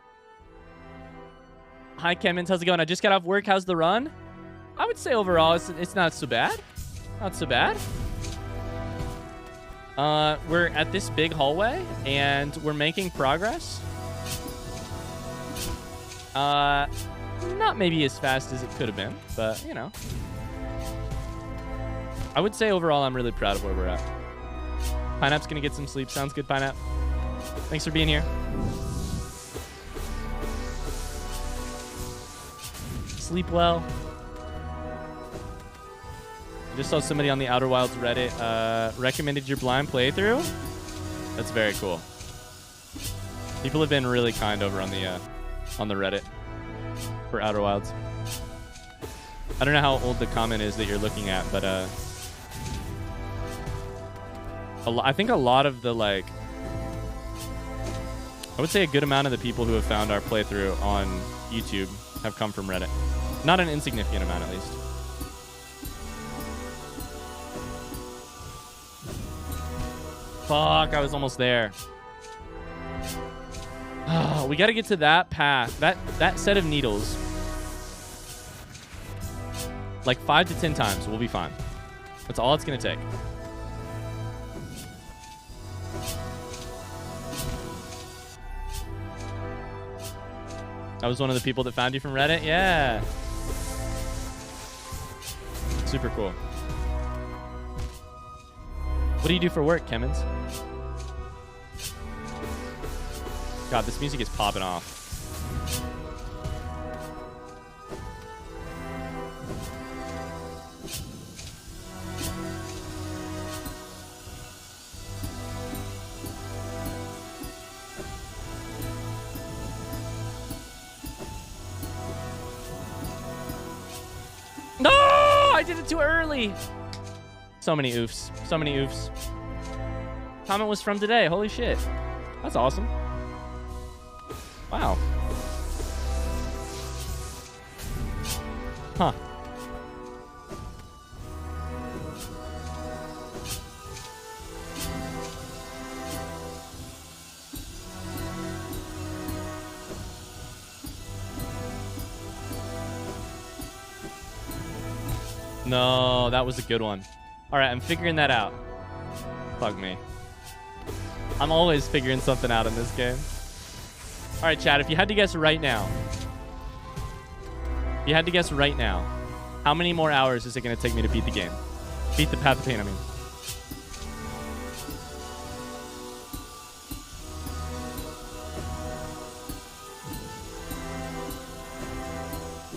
Kemmins. How's it going? I just got off work. How's the run? I would say overall, it's not so bad. Not so bad. We're at this big hallway, and we're making progress. Not maybe as fast as it could have been, but, you know. I would say overall I'm really proud of where we're at. Pineap's gonna get some sleep. Sounds good, Pinap. Thanks for being here. Sleep well. I just saw somebody on the Outer Wilds Reddit recommended your blind playthrough. That's very cool. People have been really kind over on the Reddit for Outer Wilds. I don't know how old the comment is that you're looking at, but I think a lot of the, like, I would say a good amount of the people who have found our playthrough on YouTube have come from Reddit. Not an insignificant amount, at least. Fuck, I was almost there. Oh, we got to get to that path, that set of needles. Like 5 to 10 times, we'll be fine. That's all it's going to take. I was one of the people that found you from Reddit? Yeah. Super cool. What do you do for work, Kemmins? God, this music is popping off. No! I did it too early. So many oofs. So many oofs. Comment was from today. Holy shit. That's awesome. Wow. Huh. No, that was a good one. All right, I'm figuring that out. Fuck me. I'm always figuring something out in this game. All right, chat, if you had to guess right now, how many more hours is it going to take me to beat the game? Beat the Path of Pain, I mean.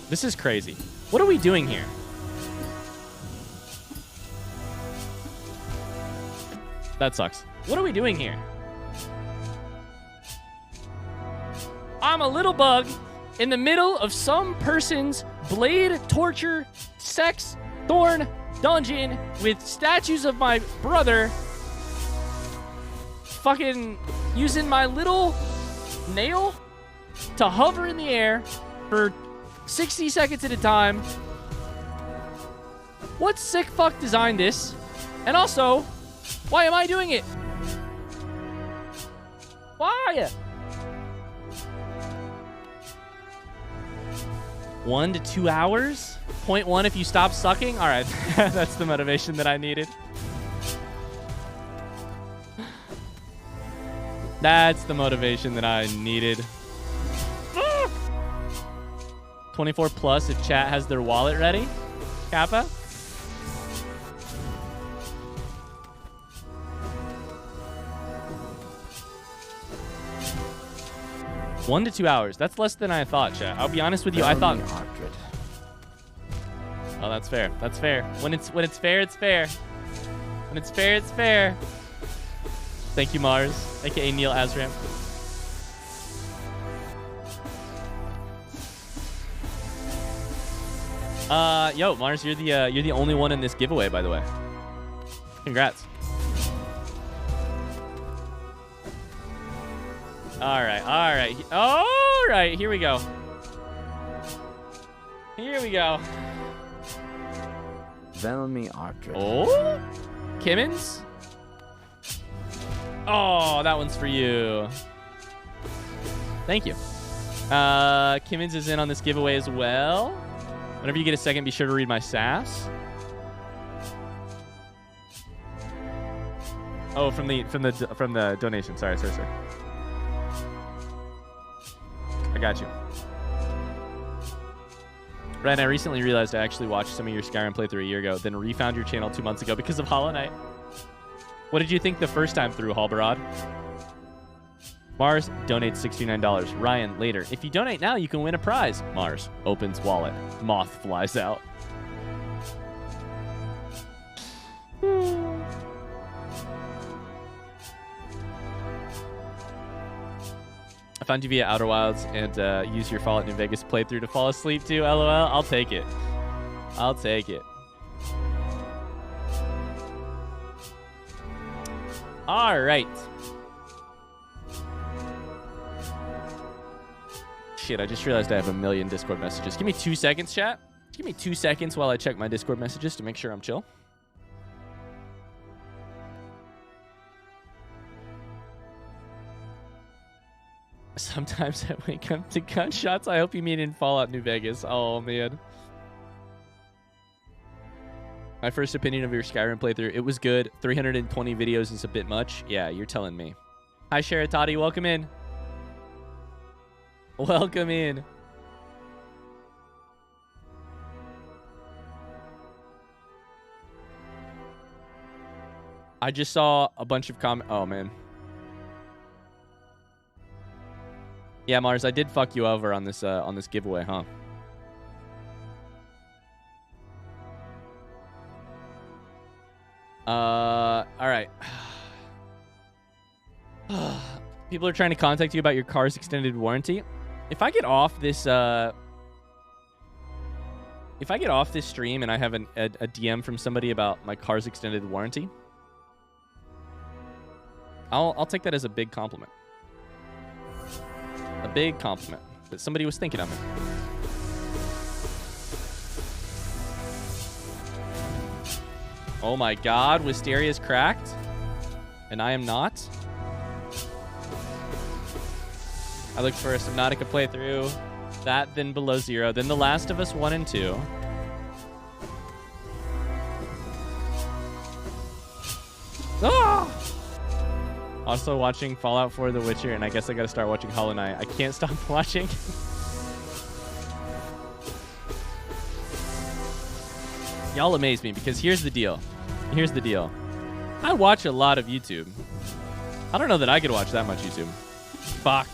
This is crazy. What are we doing here? That sucks. What are we doing here? I'm a little bug in the middle of some person's blade, torture, sex, thorn dungeon with statues of my brother fucking using my little nail to hover in the air for 60 seconds at a time. What sick fuck designed this? And also, why am I doing it? Why? 1 to 2 hours? 0.1 if you stop sucking? All right, that's the motivation that I needed. That's the motivation that I needed. 24 plus if chat has their wallet ready. Kappa? One to 2 hours. That's less than I thought, chat. I'll be honest with you. I thought. Oh, that's fair. That's fair. When it's fair, it's fair. When it's fair, it's fair. Thank you, Mars, aka Neil Azram. Yo, Mars, you're the only one in this giveaway, by the way. Congrats. All right. Here we go. Velmy Archer. Oh, Kimmins. Oh, that one's for you. Thank you. Kimmins is in on this giveaway as well. Whenever you get a second, be sure to read my sass. Oh, from the donation. Sorry. I got you. Ryan, I recently realized I actually watched some of your Skyrim playthrough a year ago, then refound your channel 2 months ago because of Hollow Knight. What did you think the first time through, Halbarad? Mars donates $69. Ryan, later. If you donate now, you can win a prize. Mars opens wallet. Moth flies out. I found you via Outer Wilds and used your Fallout New Vegas playthrough to fall asleep too. LOL. I'll take it. I'll take it. All right. Shit, I just realized I have a million Discord messages. Give me 2 seconds, chat. Give me 2 seconds while I check my Discord messages to make sure I'm chill. Sometimes I wake up to gunshots. I hope you mean in Fallout New Vegas. Oh, man. My first opinion of your Skyrim playthrough, it was good. 320 videos is a bit much. Yeah, you're telling me. Hi, Sharatati. Welcome in. Welcome in. I just saw a bunch of comments. Oh, man. Yeah, Mars, I did fuck you over on this giveaway, huh? All right. People are trying to contact you about your car's extended warranty. If I get off this, stream and I have a DM from somebody about my car's extended warranty, I'll take that as a big compliment. A big compliment that somebody was thinking of me. Oh my God, Wisteria's cracked, and I am not. I looked for a Subnautica playthrough, that, then Below Zero, then The Last of Us 1 and 2. Ah! Also watching Fallout 4, The Witcher, and I guess I gotta start watching Hollow Knight. I can't stop watching. Y'all amaze me because here's the deal. Here's the deal. I watch a lot of YouTube. I don't know that I could watch that much YouTube. Fuck.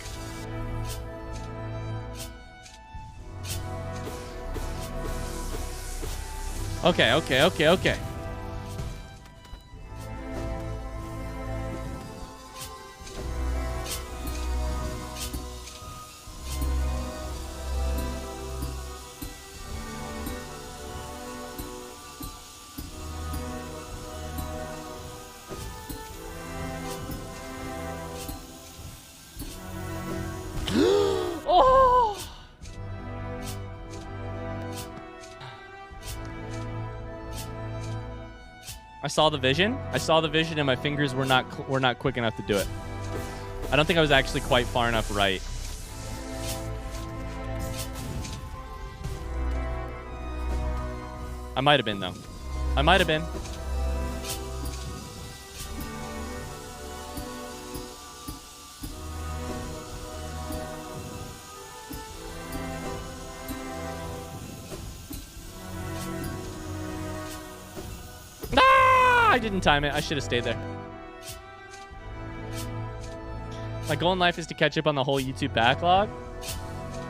Okay. Oh! I saw the vision. And my fingers were not quick enough to do it. I don't think I was actually quite far enough right. I might have been, though. I might have been. I didn't time it. I should have stayed there. My goal in life is to catch up on the whole YouTube backlog.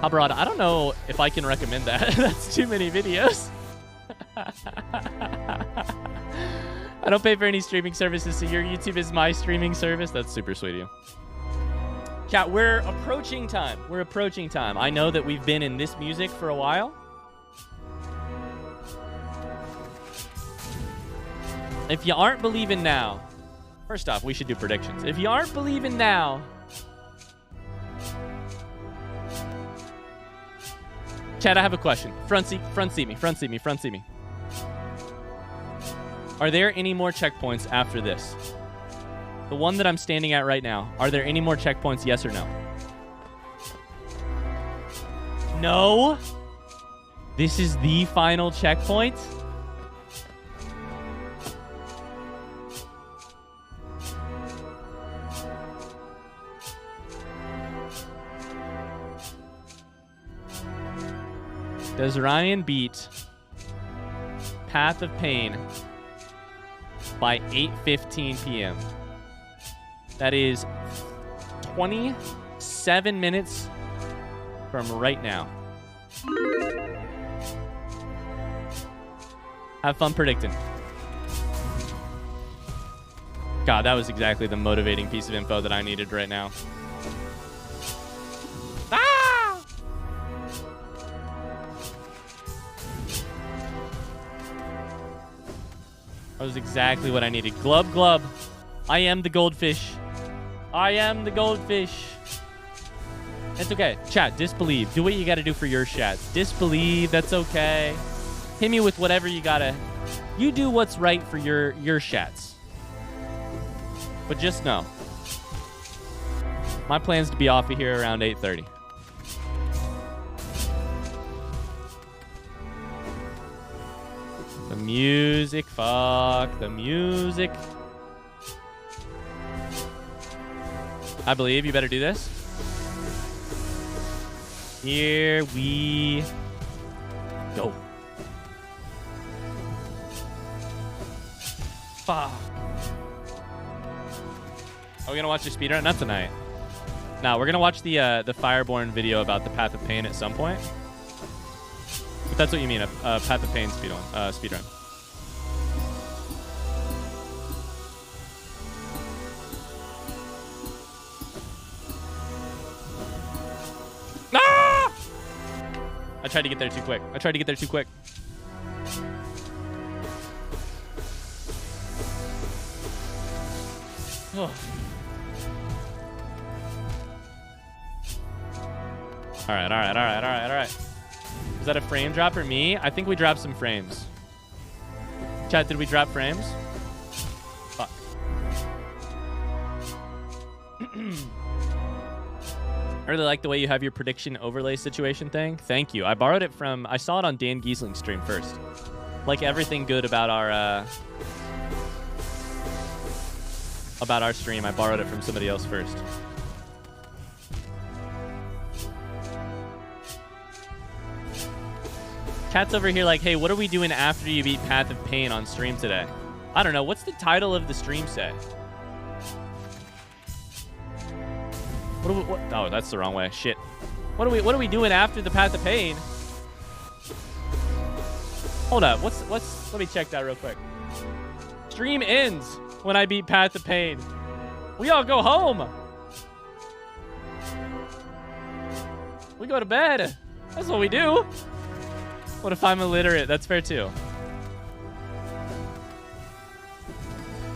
Habarada, I don't know if I can recommend that. That's too many videos. I don't pay for any streaming services, so your YouTube is my streaming service. That's super sweet of you. Chat, we're approaching time. I know that we've been in this music for a while. If you aren't believing now, first off, we should do predictions. If you aren't believing now, Chad, I have a question. Front seat me. Are there any more checkpoints after this? The one that I'm standing at right now. Are there any more checkpoints, yes or no? No? This is the final checkpoint? Does Ryan beat Path of Pain by 8:15 p.m.? That is 27 minutes from right now. Have fun predicting. God, that was exactly the motivating piece of info that I needed right now. Ah! That was exactly what I needed. Glub, glub. I am the goldfish. I am the goldfish. It's okay. Chat, disbelieve. Do what you got to do for your chats. Disbelieve. That's okay. Hit me with whatever you got to. You do what's right for your chats. But just know, my plan's to be off of here around 8:30. The music, fuck the music. I believe you better do this. Here we go. Fuck. Are we gonna watch the speedrun? Not tonight. No, we're gonna watch the Fireborn video about the Path of Pain at some point. If that's what you mean, a Path of Pain speedrun. Ah! I tried to get there too quick. Oh. All right. Is that a frame drop or me? I think we dropped some frames. Chat, did we drop frames? Fuck. I really like the way you have your prediction overlay situation thing. Thank you. I borrowed it from... I saw it on Dan Giesling's stream first. Like everything good about our stream, I borrowed it from somebody else first. Chat's over here like, hey, what are we doing after you beat Path of Pain on stream today? I don't know. What's the title of the stream say? What? Oh, that's the wrong way. Shit. What are we doing after the Path of Pain? Hold up. Let me check that real quick. Stream ends when I beat Path of Pain. We all go home. We go to bed. That's what we do. What if I'm illiterate? That's fair too.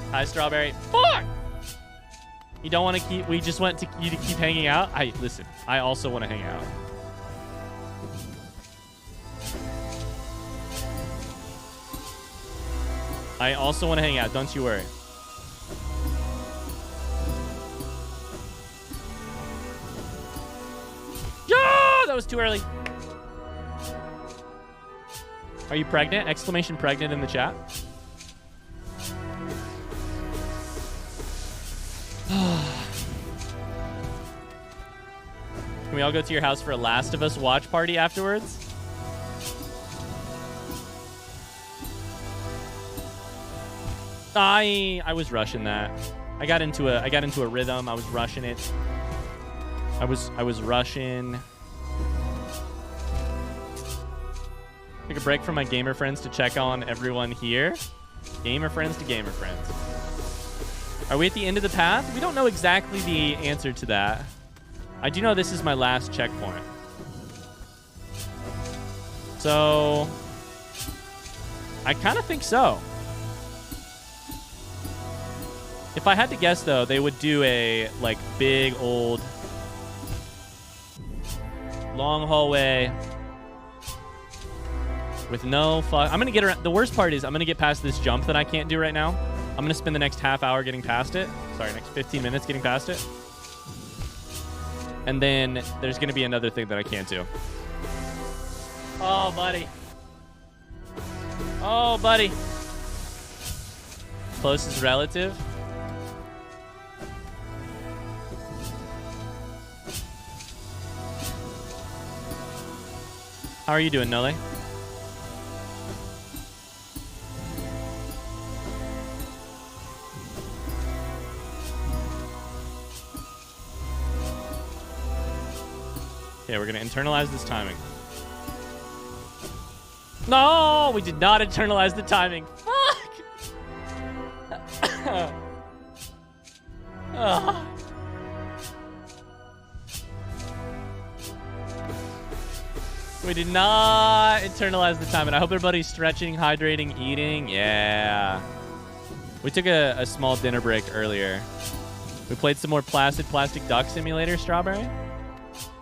Hi, Strawberry. Fuck! You don't want to keep... We just want you to keep hanging out? Listen, I also want to hang out. I also want to hang out. Don't you worry. Yeah! That was too early. Are you pregnant? Exclamation pregnant in the chat. Can we all go to your house for a Last of Us watch party afterwards? I was rushing that. I got into a rhythm. I was rushing it. I was rushing. Take a break from my gamer friends to check on everyone here. Gamer friends to gamer friends. Are we at the end of the path? We don't know exactly the answer to that. I do know this is my last checkpoint. So I kind of think so. If I had to guess, though, they would do a like big old long hallway with no fuck. I'm gonna get around. The worst part is I'm gonna get past this jump that I can't do right now. I'm gonna spend the next half hour getting past it. Sorry, next 15 minutes getting past it. And then there's gonna be another thing that I can't do. Oh, buddy. Oh, buddy. Close is relative. How are you doing, Nole? Okay, we're gonna internalize this timing. No, we did not internalize the timing. Fuck! Ugh. We did not internalize the timing. I hope everybody's stretching, hydrating, eating. Yeah. We took a small dinner break earlier. We played some more Plastic Duck Simulator, Strawberry.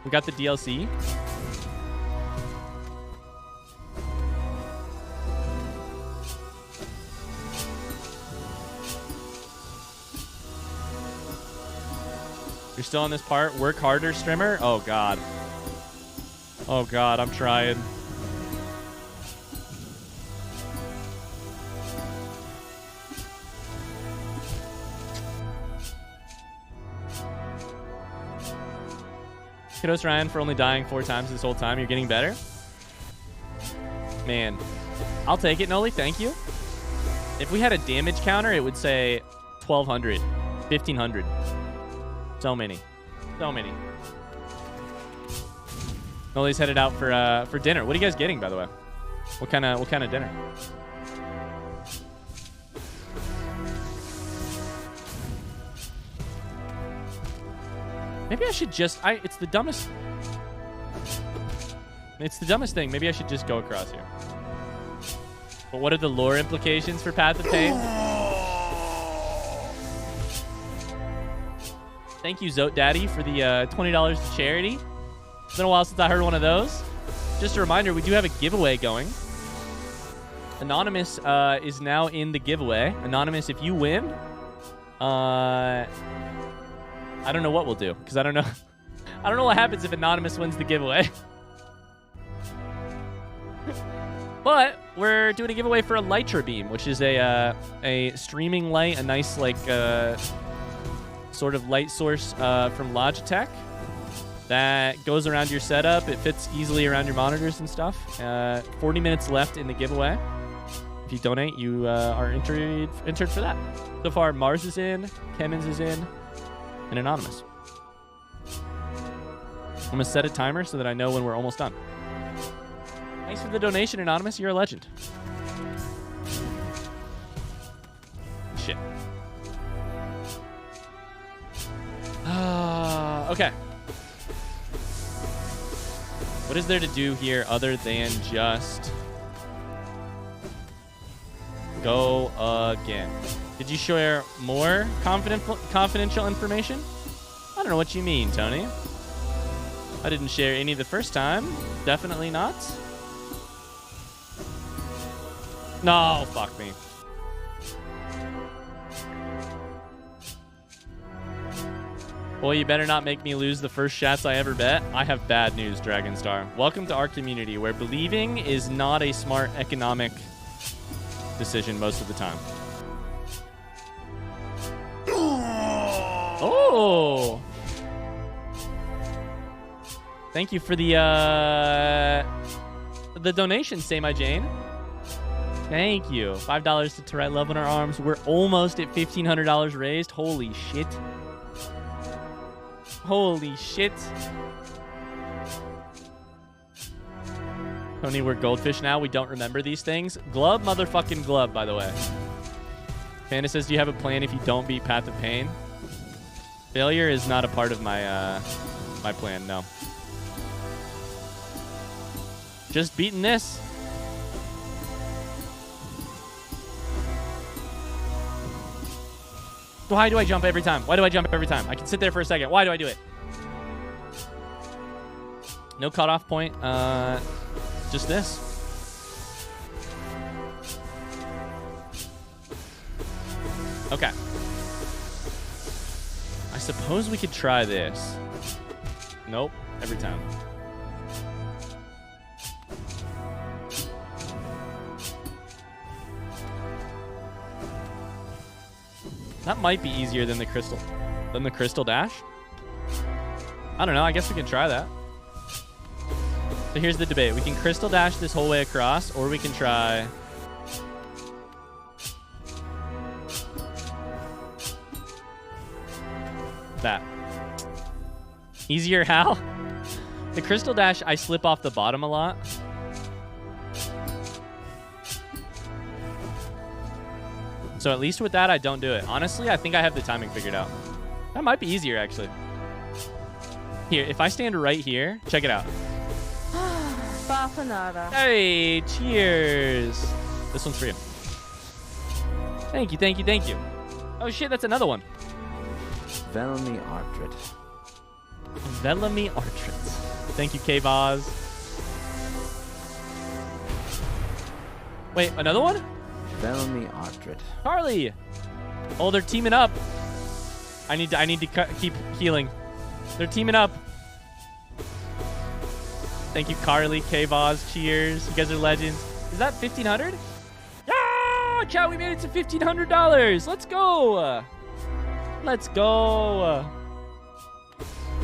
We got the DLC. You're still on this part? Work harder, streamer? Oh, God. Oh, God, I'm trying. Kudos, Ryan, for only dying 4 times this whole time. You're getting better? Man, I'll take it, Noli. Thank you. If we had a damage counter, it would say 1,200, 1,500. So many. So many. Noli's headed out for dinner. What are you guys getting, by the way? What kind of dinner? Maybe I should just it's the dumbest thing. Maybe I should just go across here. But what are the lore implications for Path of Pain? Thank you, Zote Daddy, for the $20 to charity. It's been a while since I heard one of those. Just a reminder, we do have a giveaway going. Anonymous is now in the giveaway. Anonymous, if you win, I don't know what we'll do, because I don't know what happens if Anonymous wins the giveaway. But we're doing a giveaway for a Lytra Beam, which is a streaming light, a nice like sort of light source from Logitech that goes around your setup. It fits easily around your monitors and stuff. 40 minutes left in the giveaway. If you donate, you are entered for that. So far, Mars is in, Kemmons is in, and Anonymous. I'm going to set a timer so that I know when we're almost done. Thanks for the donation, Anonymous. You're a legend. Shit. Okay. What is there to do here other than just go again? Did you share more confidential information? I don't know what you mean, Tony. I didn't share any the first time. Definitely not. No, fuck me. Boy, you better not make me lose the first shots I ever bet. I have bad news, Dragonstar. Welcome to our community where believing is not a smart economic decision most of the time. Oh! Thank you for the donation, Say My Jane. Thank you. $5 to Tourette Love in our arms. We're almost at $1,500 raised. Holy shit. Holy shit. Tony, we're goldfish now. We don't remember these things. Glub, motherfucking glub, by the way. Panda says, do you have a plan if you don't beat Path of Pain? Failure is not a part of my my plan, no. Just beating this. Why do I jump every time? Why do I jump every time? I can sit there for a second. Why do I do it? No cutoff point. Just this. Okay. I suppose we could try this. Nope. Every time. That might be easier than the crystal dash. I don't know. I guess we can try that. So here's the debate. We can crystal dash this whole way across, or we can try... that. Easier how? The crystal dash, I slip off the bottom a lot. So at least with that, I don't do it. Honestly, I think I have the timing figured out. That might be easier, actually. Here, if I stand right here, check it out. Bafanada. Hey, cheers. This one's for you. Thank you, thank you, thank you. Oh shit, that's another one. Velmy Artred. Velamy Artrits. Thank you, K-Vaz. Wait, another one? Velmy Artred. Carly. Oh, they're teaming up. I need to keep healing. They're teaming up. Thank you, Carly, K-Vaz. Cheers. You guys are legends. Is that 1,500? Yeah! Chat, we made it to $1,500. Let's go. Let's go.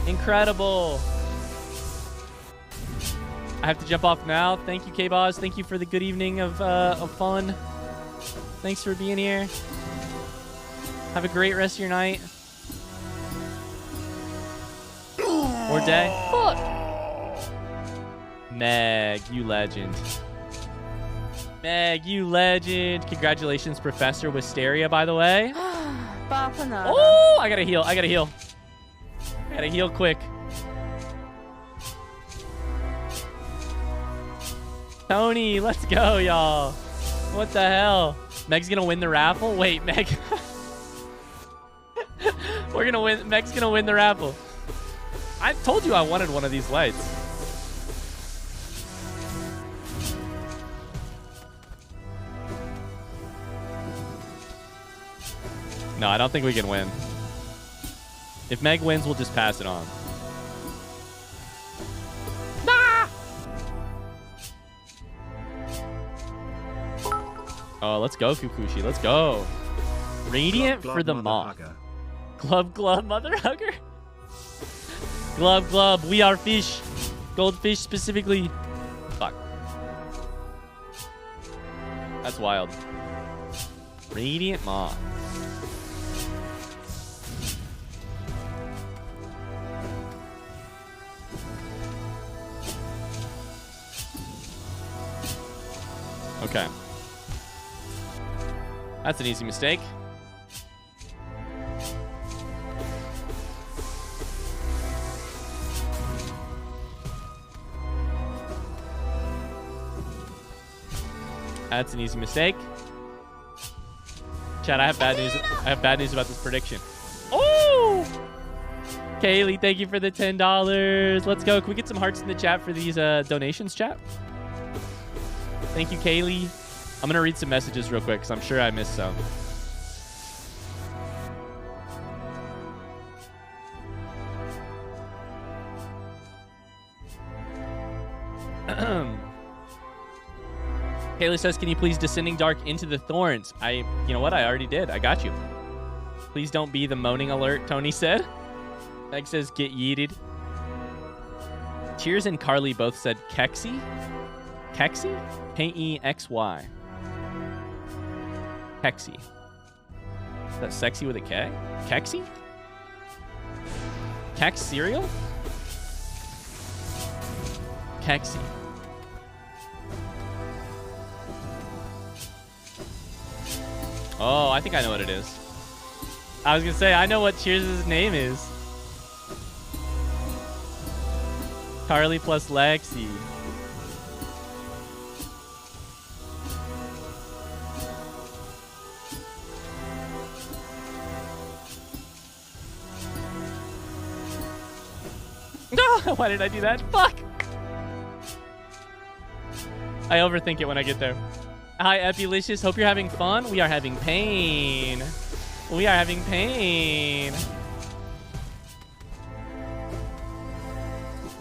Incredible. I have to jump off now. Thank you, K-Vaz. Thank you for the good evening of fun. Thanks for being here. Have a great rest of your night. Or day. Fuck. Meg, you legend. Meg, you legend. Congratulations, Professor Wisteria, by the way. Bafanada. Oh, I gotta heal. I gotta heal. I gotta heal quick. Tony, let's go, y'all. What the hell? Meg's gonna win the raffle? Wait, Meg. We're gonna win. Meg's gonna win the raffle. I told you I wanted one of these lights. No, I don't think we can win. If Meg wins, we'll just pass it on. Nah! Oh, let's go, Fukushi. Let's go. Radiant Glub, for the mother moth. hugger. Glub, glub, mother hugger. Glub, glub, we are fish. Goldfish specifically. Fuck. That's wild. Radiant moth. Okay. That's an easy mistake. That's an easy mistake. Chat, I have bad news. I have bad news about this prediction. Oh! Kaylee, thank you for the $10. Let's go. Can we get some hearts in the chat for these donations, chat? Thank you, Kaylee. I'm going to read some messages real quick because I'm sure I missed some. Kaylee says, can you please Descending Dark into the Thorns? You know what? I already did. I got you. Please don't be the moaning alert, Tony said. Meg says, get yeeted. Cheers and Carly both said Kexy. Kexy? K-E-X-Y. Kexy. Is that sexy with a K? Kexy? Kex cereal? Kexy. Oh, I think I know what it is. I was going to say, I know what Cheers' name is. Carly plus Lexi. No! Why did I do that? Fuck! I overthink it when I get there. Hi, Epulicious. Hope you're having fun. We are having pain. We are having pain.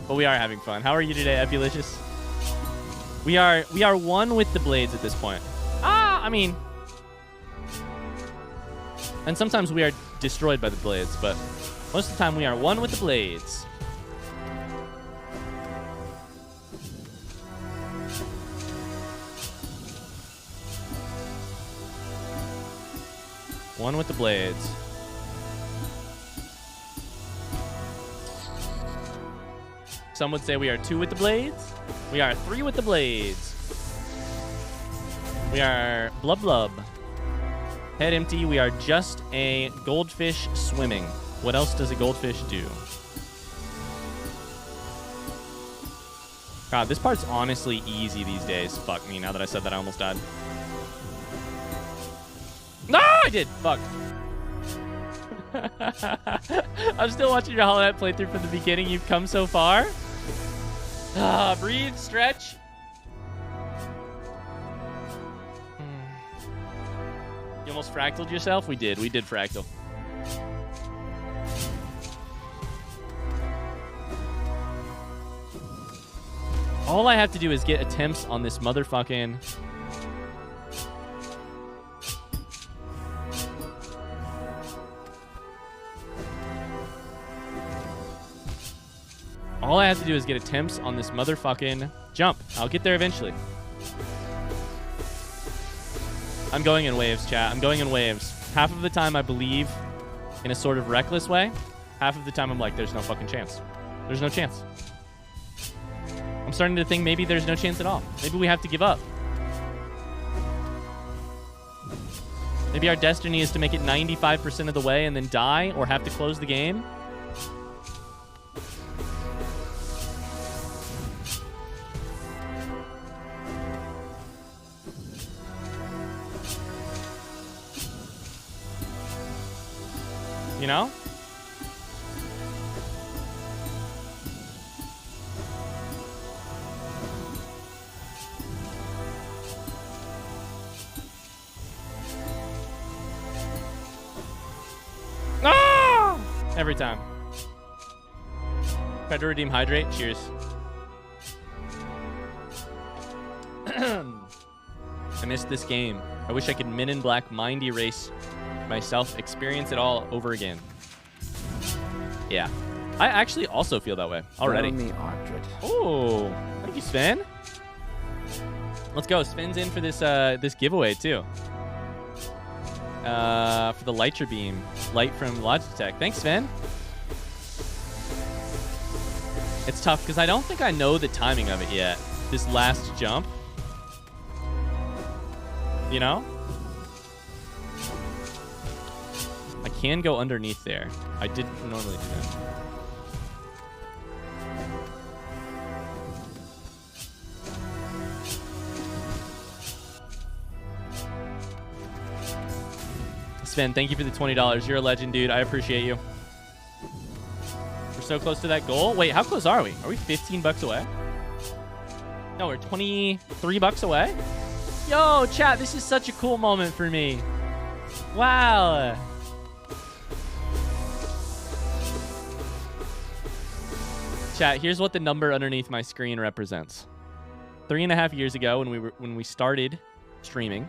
But we are having fun. How are you today, Epulicious? We are one with the blades at this point. I mean... And sometimes we are destroyed by the blades, but most of the time we are one with the blades. One with the blades. Some would say we are 2 with the blades. We are 3 with the blades. We are blub blub. Head empty. We are just a goldfish swimming. What else does a goldfish do? God, this part's honestly easy these days. Fuck me. Now that I said that, I almost died. No, I did. Fuck. I'm still watching your Hollow Knight playthrough from the beginning. You've come so far. Breathe, stretch. You almost fractaled yourself? We did fractal. All I have to do is get attempts on this motherfucking... All I have to do is get attempts on this motherfucking jump. I'll get there eventually. I'm going in waves, chat. I'm going in waves. Half of the time I believe in a sort of reckless way. Half of the time I'm like, there's no fucking chance. There's no chance. I'm starting to think maybe there's no chance at all. Maybe we have to give up. Maybe our destiny is to make it 95% of the way and then die or have to close the game. You know? Ah! Every time. Try to redeem hydrate. Cheers. I missed this game. I wish I could Men in Black mind erase myself, experience it all over again. Yeah. I actually also feel that way already. Oh, thank you, Sven. Let's go. Sven's in for this this giveaway too. For the Lytra Beam. Light from Logitech. Thanks, Sven. It's tough because I don't think I know the timing of it yet. This last jump. You know? I can go underneath there. I didn't normally do that. Sven, thank you for the $20. You're a legend, dude. I appreciate you. We're so close to that goal. Wait, how close are we? Are we 15 bucks away? No, we're 23 bucks away. Yo, chat, this is such a cool moment for me. Wow. Chat, here's what the number underneath my screen represents. 3.5 years ago when we started streaming,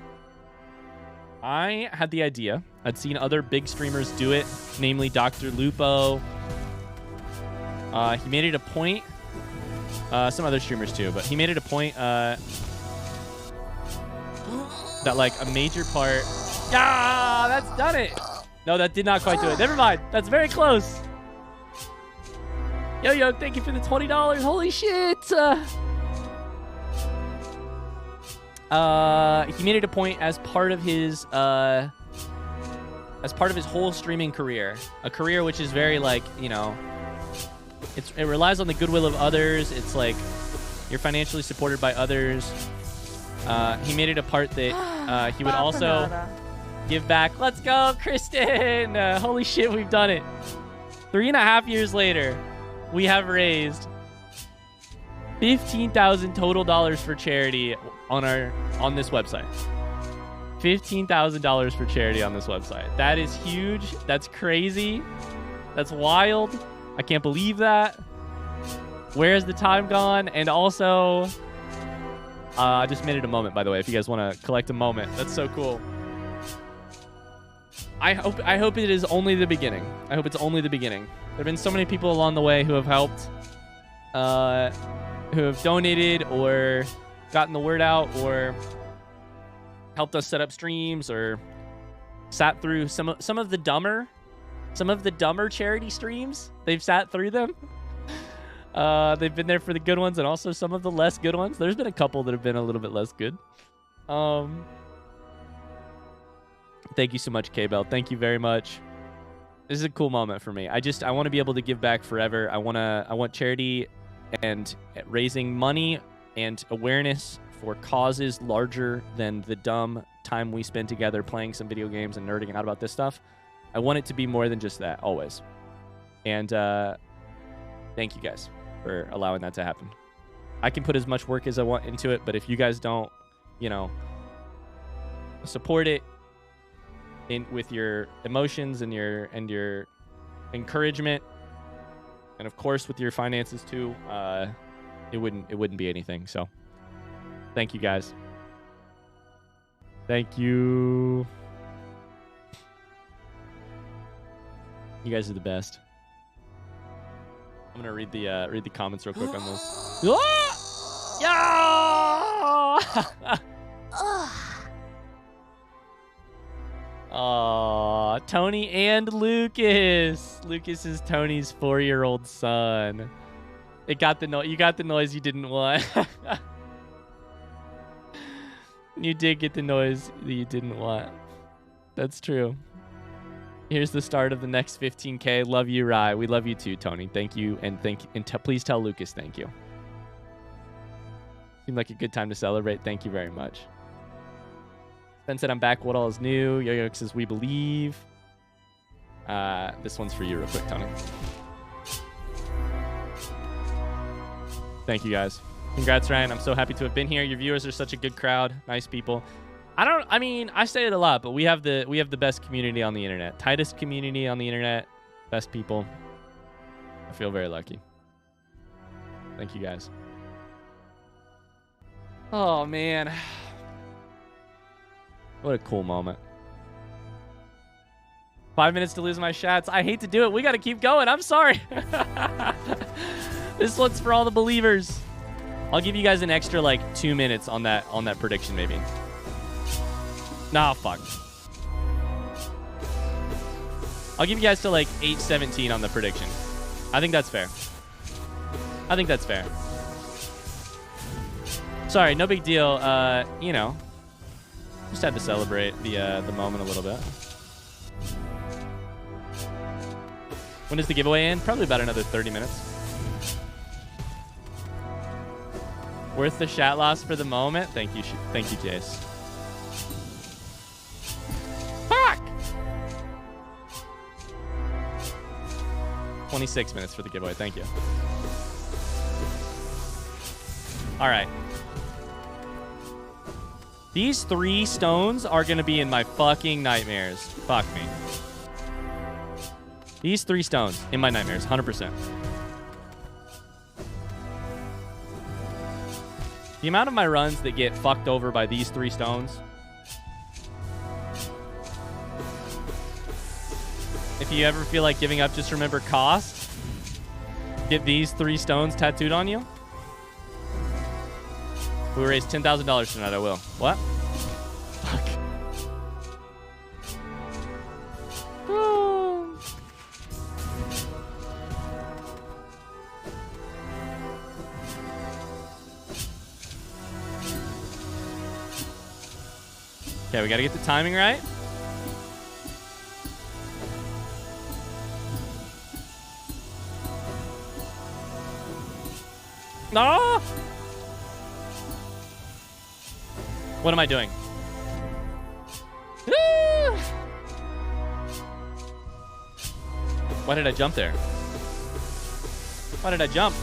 I had the idea. I'd seen other big streamers do it, namely Dr. Lupo. He made it a point. Some other streamers too, but he made it a point that like a major part. Ah, that's done it. No, that did not quite do it. Never mind. That's very close. Yo, thank you for the $20. Holy shit. He made it a point as part of his whole streaming career, a career which is very like, you know, it relies on the goodwill of others. It's like you're financially supported by others. He made it a part that he would also give back. Let's go, Kristen. Holy shit, we've done it. 3.5 years later, we have raised $15,000 total dollars for charity on this website. $15,000 for charity on this website. That is huge. That's crazy. That's wild. I can't believe that. Where's the time gone? And also, I just made it a moment, by the way, if you guys want to collect a moment. That's so cool. I hope it is only the beginning. I hope it's only the beginning. There have been so many people along the way who have helped, who have donated or gotten the word out or helped us set up streams or sat through some of the dumber charity streams. They've sat through them. They've been there for the good ones and also some of the less good ones. There's been a couple that have been a little bit less good. Thank you so much, K-Bell. Thank you very much. This is a cool moment for me. I want to be able to give back forever. I want charity and raising money and awareness for causes larger than the dumb time we spend together playing some video games and nerding out about this stuff. I want it to be more than just that, always. And thank you guys for allowing that to happen. I can put as much work as I want into it, but if you guys don't, support it with your emotions and your encouragement, and of course with your finances too, it wouldn't be anything. So thank you guys. Thank you. You guys are the best. I'm gonna read the comments real quick on this. Yeah! Aw, Tony and Lucas. Lucas is Tony's 4-year-old son. It got the you got the noise you didn't want. You did get the noise that you didn't want. That's true. Here's the start of the next 15K. Love you, Rye. We love you too, Tony. Thank you, and please tell Lucas thank you. Seemed like a good time to celebrate. Thank you very much. Ben said I'm back. What all is new? Yo-Yo says we believe. This one's for you real quick, Tony. Thank you, guys. Congrats, Ryan. I'm so happy to have been here. Your viewers are such a good crowd. Nice people. I say it a lot, but we have the best community on the internet. Tightest community on the internet. Best people. I feel very lucky. Thank you, guys. Oh, man. What a cool moment. 5 minutes to lose my shots. I hate to do it. We got to keep going. I'm sorry. This one's for all the believers. I'll give you guys an extra 2 minutes on that prediction maybe. Nah, fuck. I'll give you guys to 8:17 on the prediction. I think that's fair. Sorry, no big deal. Just had to celebrate the moment a little bit. When does the giveaway end? Probably about another 30 minutes. Worth the chat loss for the moment. Thank you, Jace. Fuck! 26 minutes for the giveaway. Thank you. All right. These 3 stones are going to be in my fucking nightmares. Fuck me. These 3 stones in my nightmares, 100%. The amount of my runs that get fucked over by these 3 stones. If you ever feel like giving up, just remember cost. Get these 3 stones tattooed on you. We will raise $10,000 tonight. I will. What? Fuck. Okay, we gotta get the timing right. No! What am I doing? Why did I jump there? Why did I jump?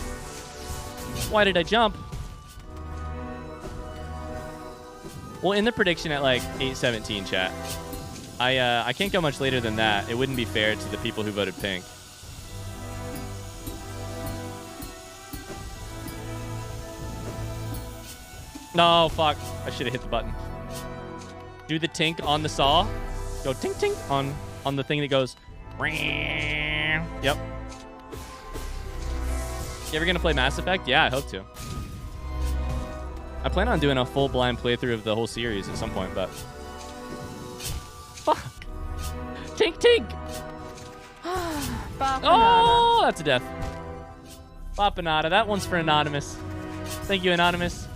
Why did I jump? Well, in the prediction at 8:17, chat, I can't go much later than that. It wouldn't be fair to the people who voted pink. No, fuck. I should have hit the button. Do the tink on the saw. Go tink tink on the thing that goes. Yep. You ever gonna play Mass Effect? Yeah, I hope to. I plan on doing a full blind playthrough of the whole series at some point, but fuck. Tink, tink. Oh, that's a death. Bapanada. That one's for Anonymous. Thank you, Anonymous.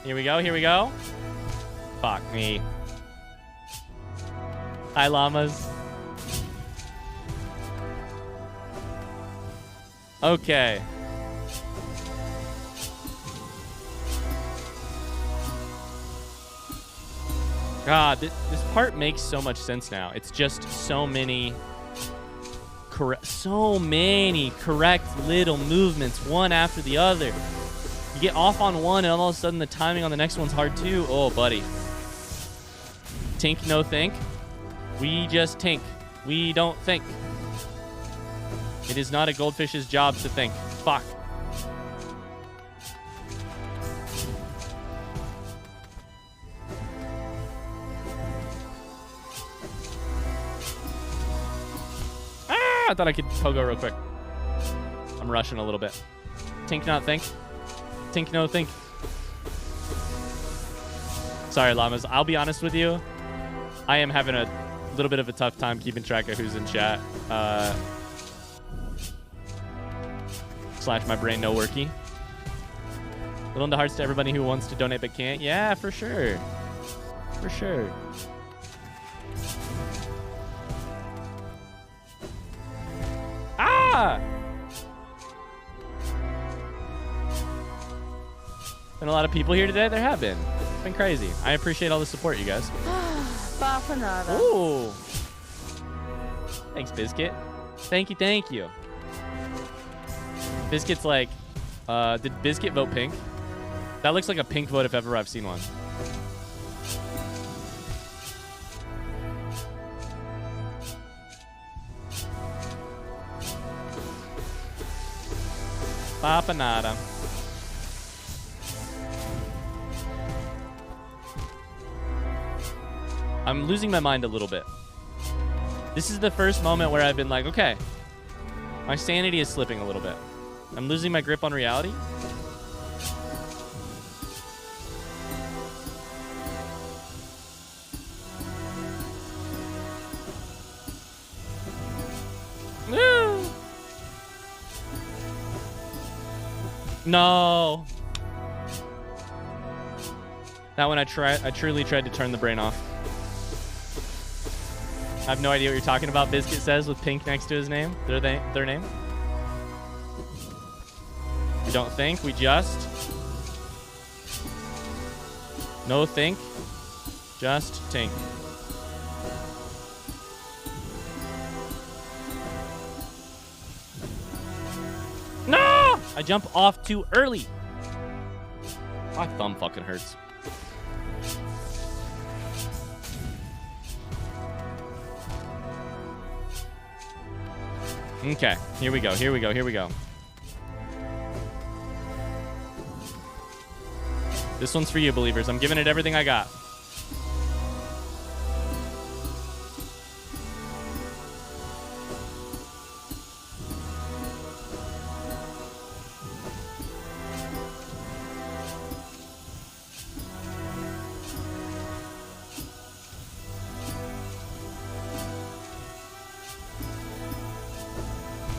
Here we go. Here we go. Fuck me. Hi, llamas. Okay. God, this part makes so much sense now. It's just so many correct little movements, one after the other. You get off on one, and all of a sudden the timing on the next one's hard too. Oh, buddy. Tink, no think. We just tink. We don't think. It is not a goldfish's job to think. Fuck. I thought I could pogo real quick. I'm rushing a little bit. Tink, not think. Tink, no think. Sorry, llamas. I'll be honest with you. I am having a little bit of a tough time keeping track of who's in chat. Slash my brain no worky. Little into hearts to everybody who wants to donate but can't. Yeah, for sure. For sure. Ah! Been a lot of people here today. There have been. It's been crazy. I appreciate all the support, you guys. Bapanada. Ooh. Thanks, Biscuit. Thank you, thank you. Biscuit's like, did Biscuit vote pink? That looks like a pink vote if ever I've seen one. Bapanada. I'm losing my mind a little bit. This is the first moment where I've been like, okay, my sanity is slipping a little bit. I'm losing my grip on reality. Woo! No. That one I truly tried to turn the brain off. I have no idea what you're talking about, Biscuit says, with pink next to his name. Their name. We don't think, we just. No think, just tink. No! I jump off too early. My thumb fucking hurts. Okay, here we go, here we go, here we go. This one's for you, believers. I'm giving it everything I got.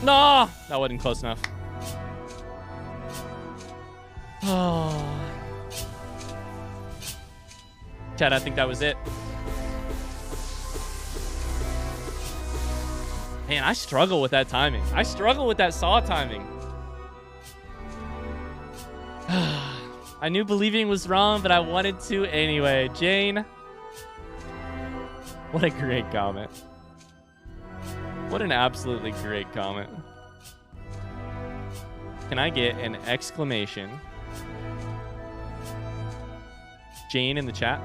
No, that wasn't close enough. Oh. Chad, I think that was it. Man, I struggle with that timing. I struggle with that saw timing. I knew believing was wrong, but I wanted to anyway. Jane. What a great comment. What an absolutely great comment. Can I get an exclamation? Jane in the chat.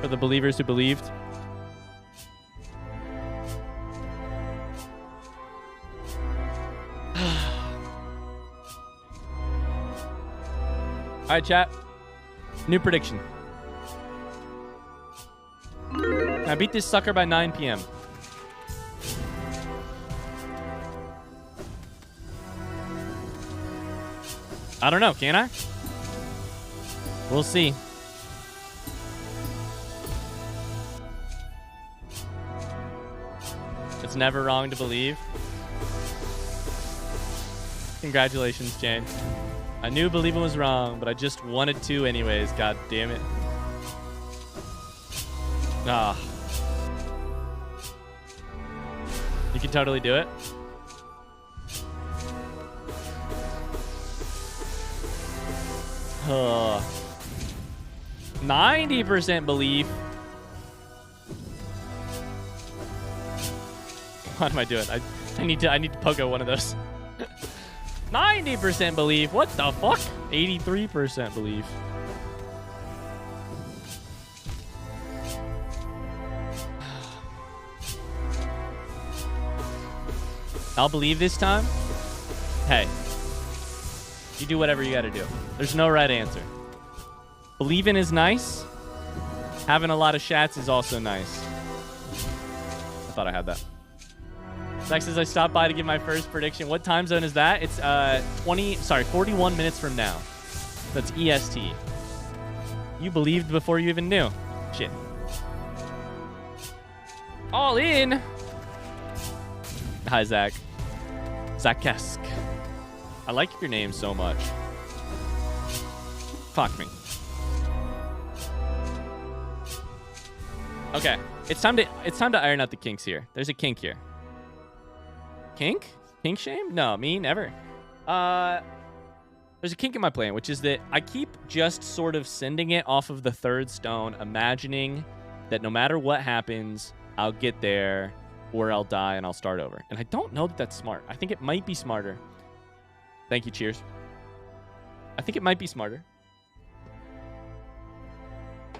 For the believers who believed. All right, chat. New prediction. I beat this sucker by 9 p.m. I don't know. Can I? We'll see. It's never wrong to believe. Congratulations, Jane. I knew believing was wrong, but I just wanted to anyways. God damn it. Ah. You can totally do it. Ugh. 90% belief. What am I doing? I need to poke out one of those. 90% belief. What the fuck? 83% belief. I'll believe this time. Hey, you do whatever you gotta do. There's no right answer. Believing is nice. Having a lot of shats is also nice. I thought I had that. Zach says I stopped by to give my first prediction. What time zone is that? It's 41 minutes from now. That's EST. You believed before you even knew. Shit. All in. Hi, Zach. Zakesk. I like your name so much. Fuck me. Okay, it's time to iron out the kinks here. There's a kink here. Kink? Kink shame? No, me never. There's a kink in my plan, which is that I keep just sort of sending it off of the third stone, imagining that no matter what happens, I'll get there or I'll die and I'll start over. And I don't know that that's smart. I think it might be smarter. Thank you, cheers. I think it might be smarter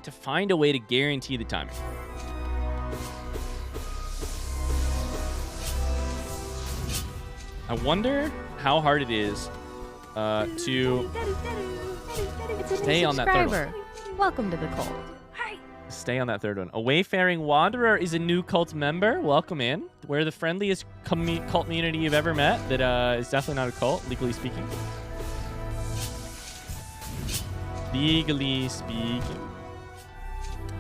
to find a way to guarantee the timing. I wonder how hard it is to stay on that third one. Welcome to the cult. Stay on that third one. A Wayfaring Wanderer is a new cult member. Welcome in. We're the friendliest cult community you've ever met. That is definitely not a cult, legally speaking. Legally speaking.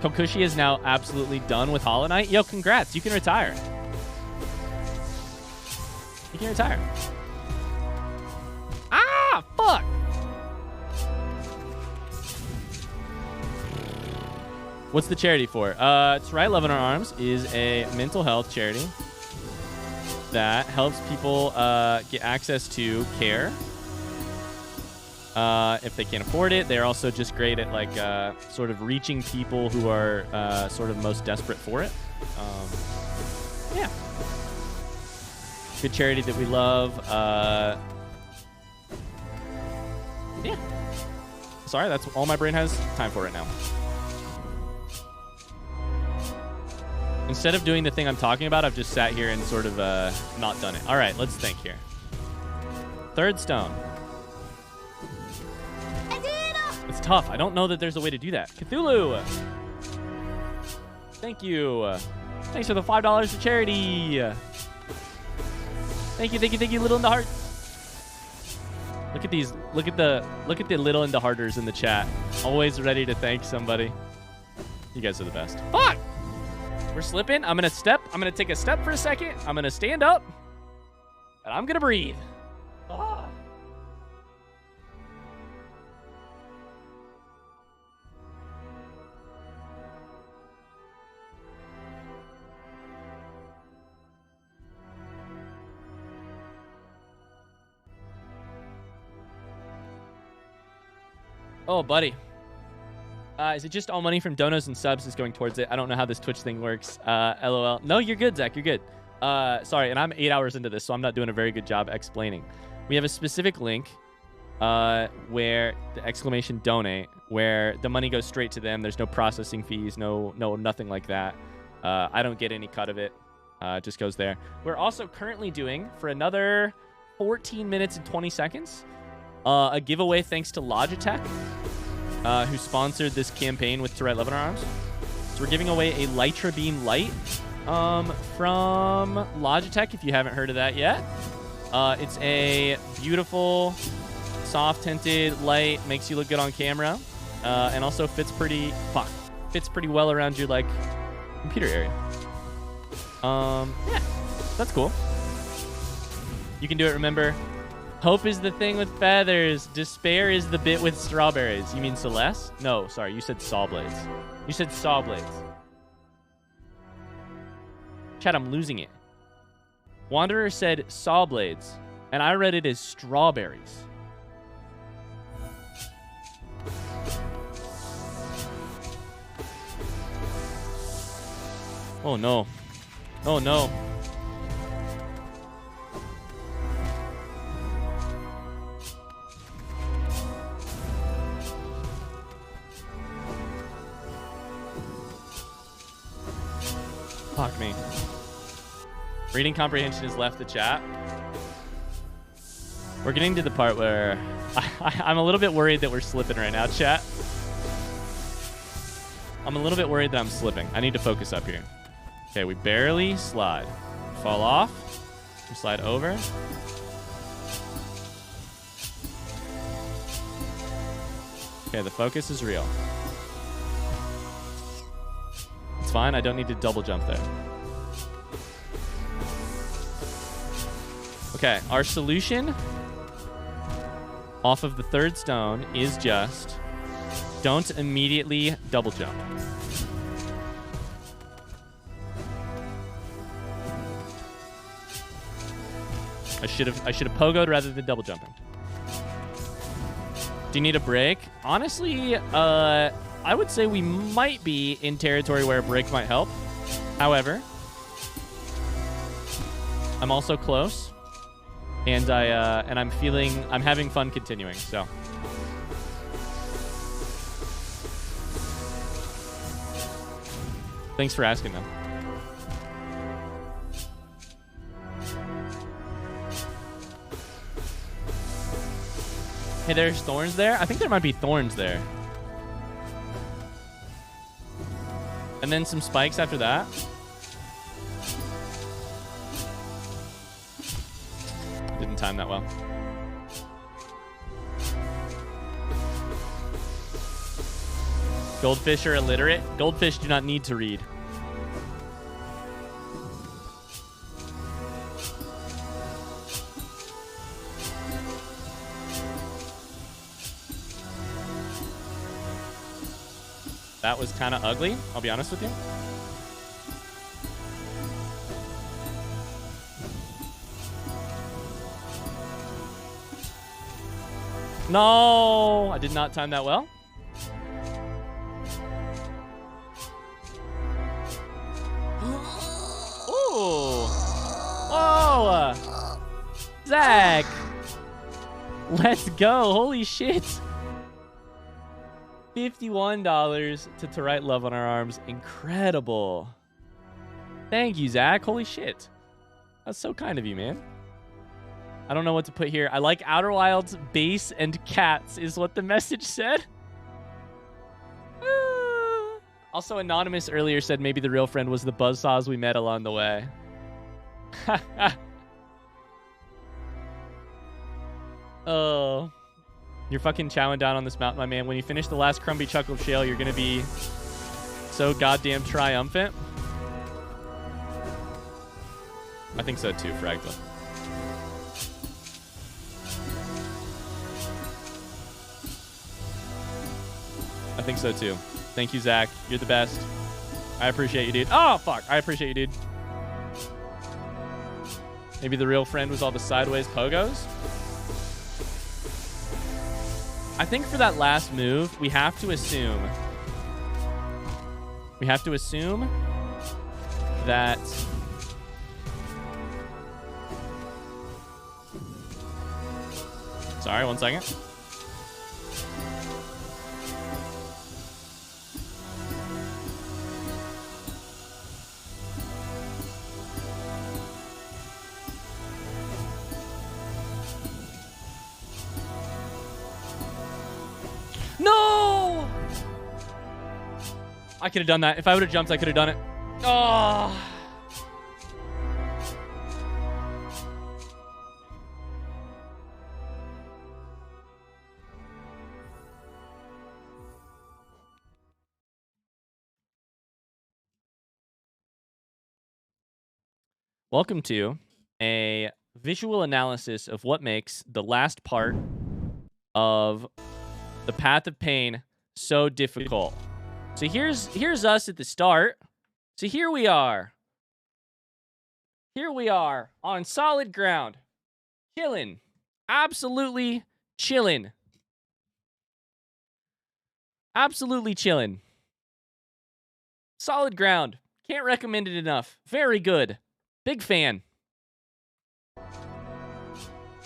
Kokushi is now absolutely done with Hollow Knight. Yo, congrats. You can retire. You can retire. Ah, fuck. What's the charity for? It's Right Love in Our Arms is a mental health charity that helps people get access to care if they can't afford it. They're also just great at like sort of reaching people who are sort of most desperate for it. Yeah. Good charity that we love. Yeah. Sorry, that's all my brain has time for right now. Instead of doing the thing I'm talking about, I've just sat here and sort of not done it. All right, let's think here. Third stone. It's tough. I don't know that there's a way to do that. Cthulhu. Thank you. Thanks for the $5 for charity. Thank you, little in the heart. Look at these. Look at the little in the hearters in the chat. Always ready to thank somebody. You guys are the best. Fuck! We're slipping. I'm gonna take a step for a second. I'm gonna stand up. And I'm gonna breathe. Ah. Oh, buddy. Is it just all money from donos and subs is going towards it? I don't know how this Twitch thing works. LOL. No, you're good, Zach. You're good. Sorry, and I'm 8 hours into this, so I'm not doing a very good job explaining. We have a specific link where the exclamation donate, where the money goes straight to them. There's no processing fees, no, nothing like that. I don't get any cut of it. It just goes there. We're also currently doing, for another 14 minutes and 20 seconds, a giveaway thanks to Logitech, who sponsored this campaign with To Right Love in Our Arms. So we're giving away a Lytra Beam light from Logitech, if you haven't heard of that yet. It's a beautiful, soft-tinted light, makes you look good on camera, and also fits pretty well around your, like, computer area. Yeah. That's cool. You can do it, remember. Hope is the thing with feathers. Despair is the bit with strawberries. You mean Celeste? No, sorry. You said saw blades. You said saw blades. Chat, I'm losing it. Wanderer said saw blades, and I read it as strawberries. Oh, no. Oh, no. Fuck me. Reading comprehension has left the chat. We're getting to the part where I'm a little bit worried that we're slipping right now, chat. I'm a little bit worried that I'm slipping. I need to focus up here. Okay, we barely slide. Fall off. We slide over. Okay, the focus is real. It's fine. I don't need to double jump there. Okay, our solution off of the third stone is just don't immediately double jump. I should have pogoed rather than double jumping. Do you need a break? Honestly, I would say we might be in territory where a break might help. However, I'm also close, and I'm having fun continuing. So, thanks for asking, though. Hey, there's thorns there? I think there might be thorns there. And then some spikes after that. Didn't time that well. Goldfish are illiterate. Goldfish do not need to read. That was kind of ugly, I'll be honest with you. No, I did not time that well. Ooh. Whoa. Zach. Let's go. Holy shit. $51 to write love on our arms. Incredible. Thank you, Zach. Holy shit. That's so kind of you, man. I don't know what to put here. I like Outer Wilds, bass, and cats is what the message said. Also, Anonymous earlier said maybe the real friend was the buzzsaws we met along the way. Oh. You're fucking chowing down on this mountain, my man. When you finish the last crumby chuckled shale, you're going to be so goddamn triumphant. I think so too, Fragile. I think so too. Thank you, Zach. You're the best. I appreciate you, dude. Oh, fuck. I appreciate you, dude. Maybe the real friend was all the sideways pogos? I think for that last move, we have to assume that sorry, 1 second. No! I could have done that. If I would have jumped, I could have done it. Oh. Welcome to a visual analysis of what makes the last part of the Path of Pain so difficult. So here's us at the start. So here we are. Here we are on solid ground. Chilling. Absolutely chilling. Absolutely chilling. Solid ground. Can't recommend it enough. Very good. Big fan.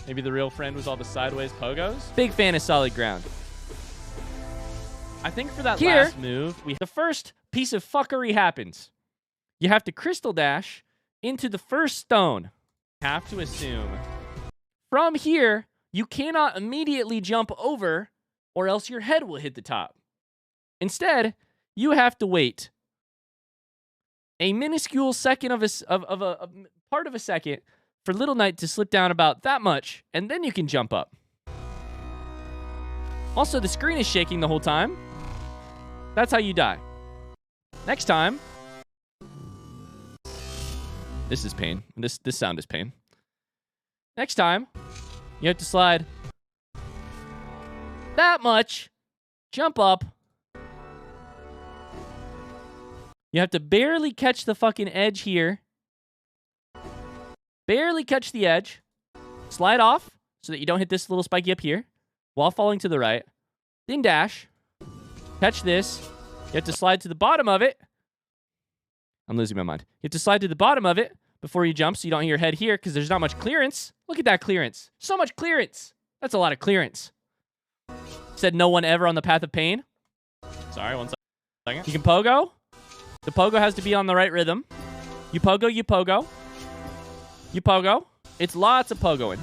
Maybe the real friend was all the sideways pogos? Big fan of solid ground. I think for that last move, the first piece of fuckery happens. You have to crystal dash into the first stone. Have to assume. From here, you cannot immediately jump over or else your head will hit the top. Instead, you have to wait a minuscule second of a part of a second for Little Knight to slip down about that much, and then you can jump up. Also, the screen is shaking the whole time. That's how you die. Next time. This is pain. This sound is pain. Next time, you have to slide that much, jump up. You have to barely catch the fucking edge here. Barely catch the edge. Slide off so that you don't hit this little spiky up here while falling to the right. Then dash. Catch this. You have to slide to the bottom of it. I'm losing my mind. You have to slide to the bottom of it before you jump so you don't hit your head here because there's not much clearance. Look at that clearance. So much clearance. That's a lot of clearance. Said no one ever on the Path of Pain. Sorry, 1 second. You can pogo. The pogo has to be on the right rhythm. You pogo, you pogo. You pogo. It's lots of pogoing.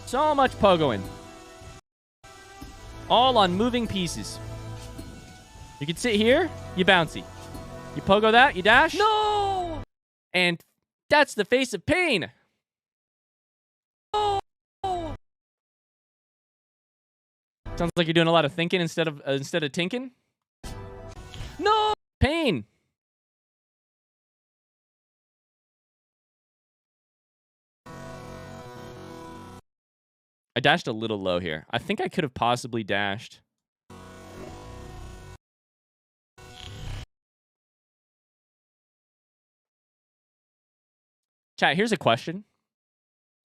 So much pogoing. All on moving pieces. You can sit here, you bouncy. You pogo that, you dash. No! And that's the face of pain. No! Sounds like you're doing a lot of thinking instead of tinking. No! Pain. I dashed a little low here. I think I could have possibly dashed. Chat, here's a question.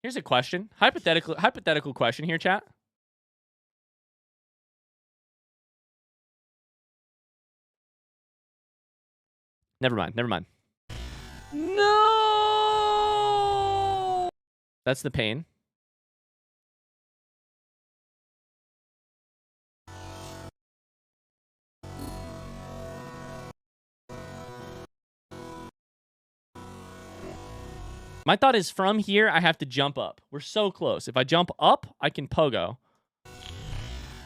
Here's a question. Hypothetical question here, chat. Never mind. No! That's the pain. My thought is from here, I have to jump up. We're so close. If I jump up, I can pogo.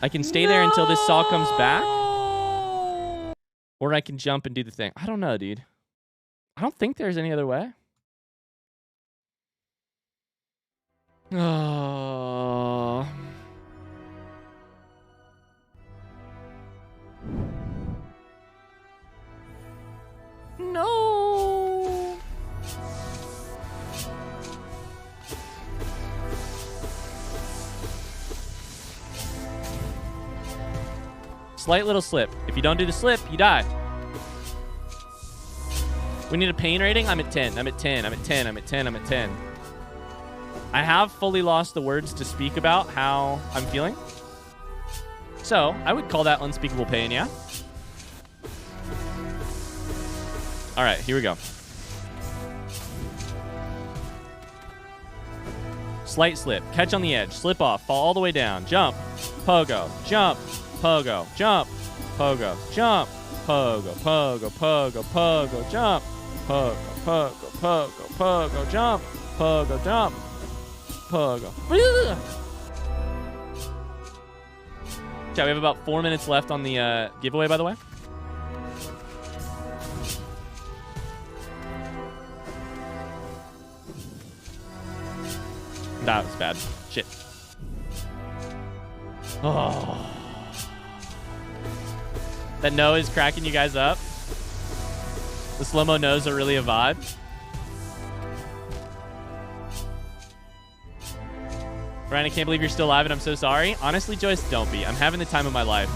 I can stay there until this saw comes back. Or I can jump and do the thing. I don't know, dude. I don't think there's any other way. Oh. No. Slight little slip. If you don't do the slip, you die. We need a pain rating. I'm at 10. I'm at 10. I'm at 10. I'm at 10. I'm at 10. I have fully lost the words to speak about how I'm feeling. So, I would call that unspeakable pain, yeah? All right, here we go. Slight slip. Catch on the edge. Slip off. Fall all the way down. Jump. Pogo. Jump. Pogo. Jump. Pogo. Jump. Pogo. Pogo. Pogo. Pogo. Jump. Pogo. Pogo. Pogo. Pogo. Jump. Pogo. Jump. Pogo. Chat, we have about 4 minutes left on the giveaway, by the way. That was bad. Shit. Oh. That no is cracking you guys up. The slow-mo nose are really a vibe. Ryan, I can't believe you're still alive and I'm so sorry. Honestly, Joyce, don't be. I'm having the time of my life.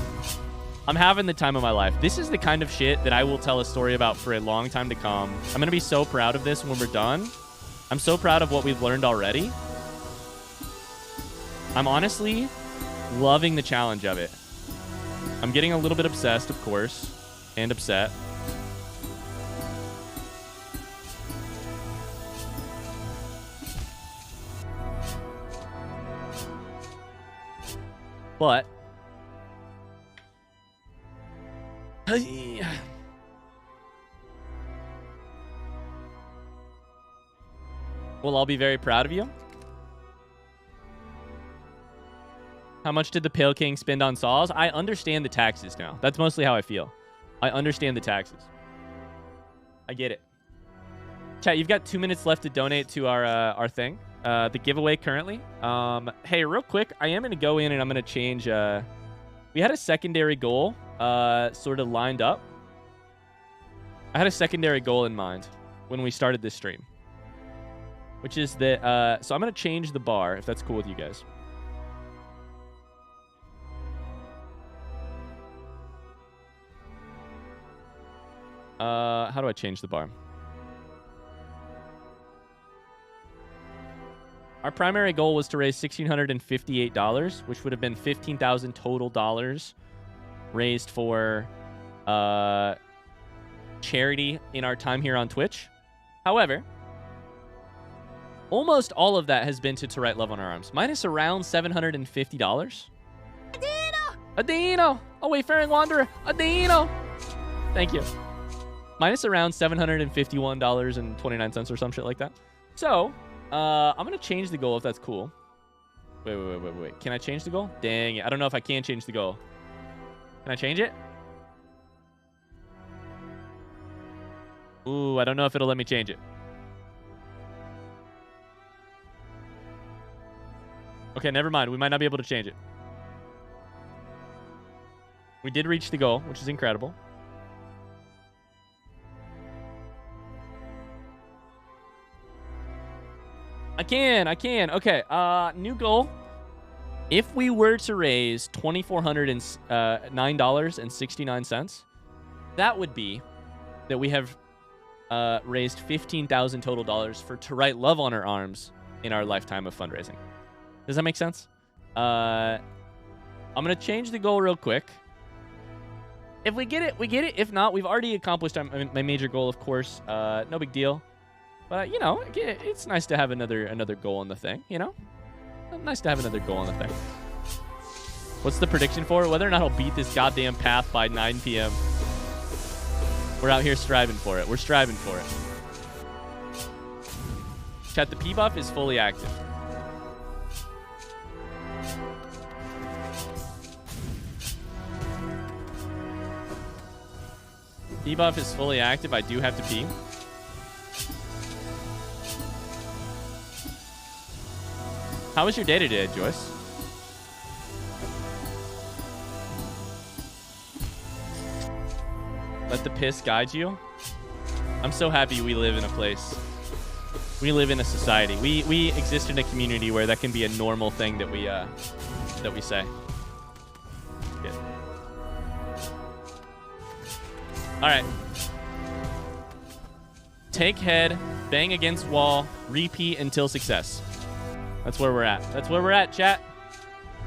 I'm having the time of my life. This is the kind of shit that I will tell a story about for a long time to come. I'm going to be so proud of this when we're done. I'm so proud of what we've learned already. I'm honestly loving the challenge of it. I'm getting a little bit obsessed, of course, and upset. But we'll all be very proud of you. How much did the Pale King spend on saws? I understand the taxes now. That's mostly how I feel. I understand the taxes. I get it. Chat, you've got 2 minutes left to donate to our thing. The giveaway currently. Hey, real quick, I am going to go in and I'm going to change. We had a secondary goal sort of lined up. I had a secondary goal in mind when we started this stream, which is that. So I'm going to change the bar if that's cool with you guys. How do I change the bar? Our primary goal was to raise $1,658, which would have been $15,000 total dollars raised for charity in our time here on Twitch. However, almost all of that has been to write Love on Our Arms, minus around $750. Adino! Oh, Wayfaring Wanderer! Adino! Thank you. Minus around $751.29 or some shit like that. So, I'm going to change the goal if that's cool. Wait. Can I change the goal? Dang it. I don't know if I can change the goal. Can I change it? Ooh, I don't know if it'll let me change it. Okay, never mind. We might not be able to change it. We did reach the goal, which is incredible. I can. Okay, new goal. If we were to raise $2,409.69, that would be that we have raised $15,000 total dollars for To Write Love on Our Arms in our lifetime of fundraising. Does that make sense? I'm going to change the goal real quick. If we get it, we get it. If not, we've already accomplished my major goal, of course. No big deal. But, you know, it's nice to have another goal on the thing, you know? Nice to have another goal on the thing. What's the prediction for it? Whether or not I'll beat this goddamn path by 9 p.m. We're out here striving for it. We're striving for it. Chat, the P buff is fully active. P buff is fully active. I do have to pee. How was your day today, Joyce? Let the piss guide you. I'm so happy we live in a place. We live in a society. We exist in a community where that can be a normal thing that we say. Good. All right. Take head, bang against wall, repeat until success. That's where we're at. That's where we're at, chat.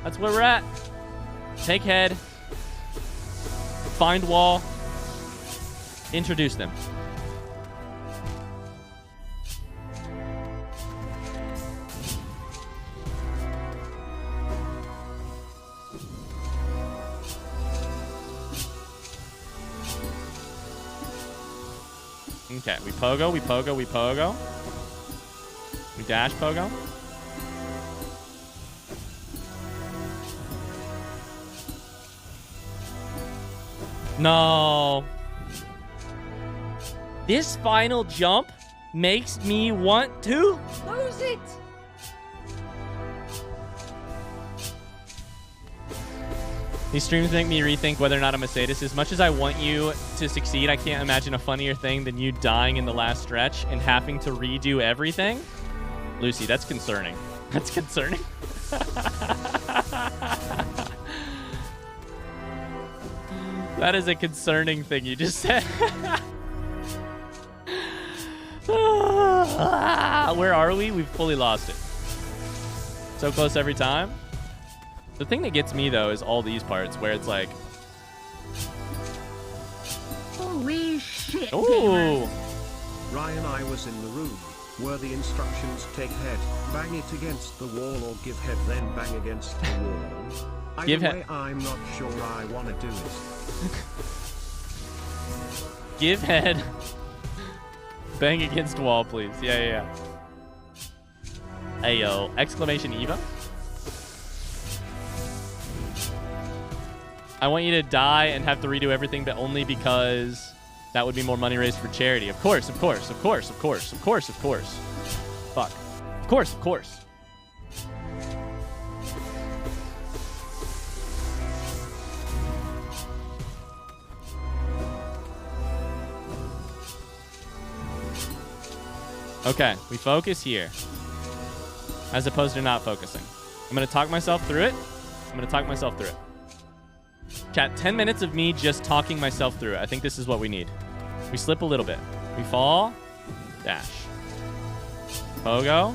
That's where we're at. Take head. Find wall. Introduce them. Okay, we pogo, we pogo, we pogo. We dash pogo. No. This final jump makes me want to lose it. These streams make me rethink whether or not I'm a sadist. As much as I want you to succeed, I can't imagine a funnier thing than you dying in the last stretch and having to redo everything. Lucy, that's concerning. That's concerning. That is a concerning thing you just said. Where are we? We've fully lost it. So close every time. The thing that gets me, though, is all these parts where it's like... Holy shit. Ooh. Ryan, I was in the room. Were the instructions take head, bang it against the wall, or give head, then bang against the wall? Give Either head. way, I'm not sure I want to do it. Give head. Bang against wall, please. Yeah. Ayo. Exclamation Eva. I want you to die and have to redo everything, but only because that would be more money raised for charity. Of course. Fuck. Of course. Okay, we focus here. As opposed to not focusing. I'm going to talk myself through it. Chat, 10 minutes of me just talking myself through it. I think this is what we need. We slip a little bit. We fall. Dash. Pogo.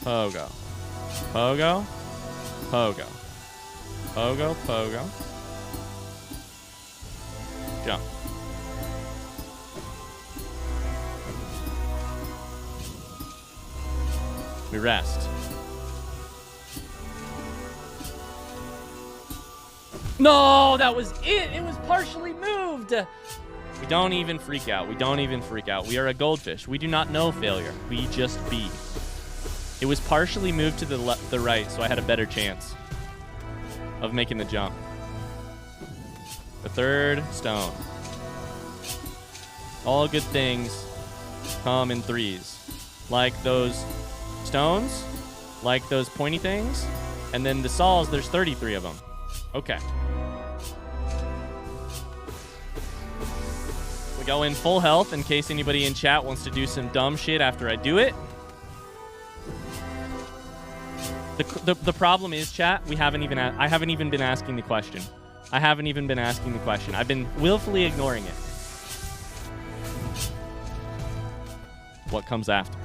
Pogo. Pogo. Pogo. Pogo. Pogo. Jump. We rest. No, that was it. It was partially moved. We don't even freak out. We are a goldfish. We do not know failure. We just be. It was partially moved to the right, so I had a better chance of making the jump. The third stone. All good things come in threes. Like those stones, like those pointy things, and then the saws, there's 33 of them. Okay. We go in full health in case anybody in chat wants to do some dumb shit after I do it. The problem is, chat, I haven't even been asking the question. I've been willfully ignoring it. What comes after?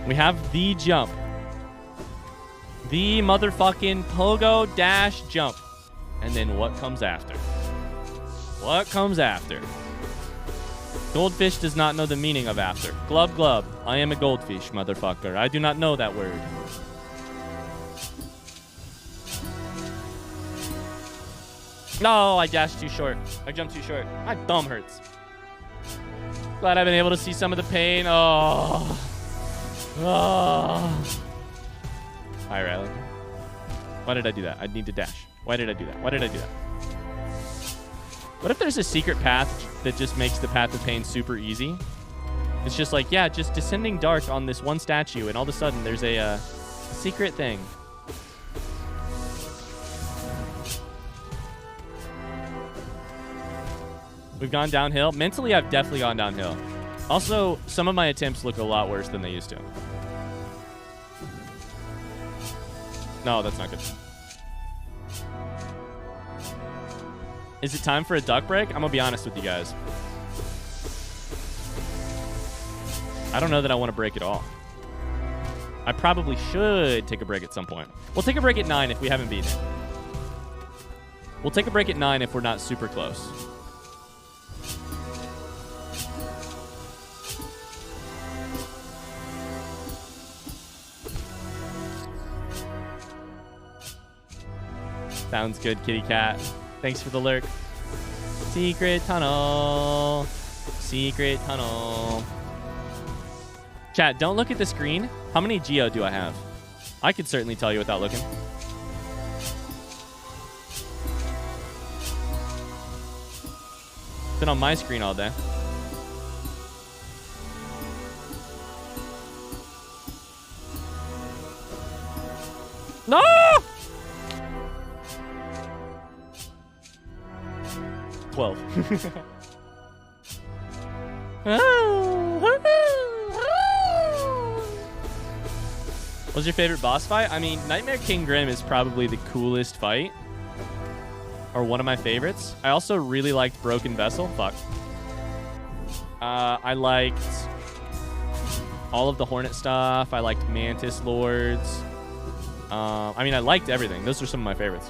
We have the jump. The motherfucking pogo dash jump. And then what comes after? Goldfish does not know the meaning of after. Glub glub. I am a goldfish, motherfucker. I do not know that word. No, I dashed too short. I jumped too short. My thumb hurts. Glad I've been able to see some of the pain. Oh. Hi, Riley. Why did I do that? I need to dash. Why did I do that? What if there's a secret path that just makes the path of pain super easy? It's just like, yeah, just descending dark on this one statue, and all of a sudden there's a secret thing. We've gone downhill. Mentally, I've definitely gone downhill. Also, some of my attempts look a lot worse than they used to. No, that's not good. Is it time for a duck break? I'm going to be honest with you guys. I don't know that I want to break at all. I probably should take a break at some point. We'll take a break at 9 if we haven't beaten it. We'll take a break at 9 if we're not super close. Sounds good, kitty cat. Thanks for the lurk. Secret tunnel. Chat, don't look at the screen. How many Geo do I have? I could certainly tell you without looking. Been on my screen all day. No! $12. What's your favorite boss fight? I mean, Nightmare King Grim is probably the coolest fight. Or one of my favorites. I also really liked Broken Vessel. Fuck. I liked all of the Hornet stuff. I liked Mantis Lords. I mean, I liked everything. Those are some of my favorites.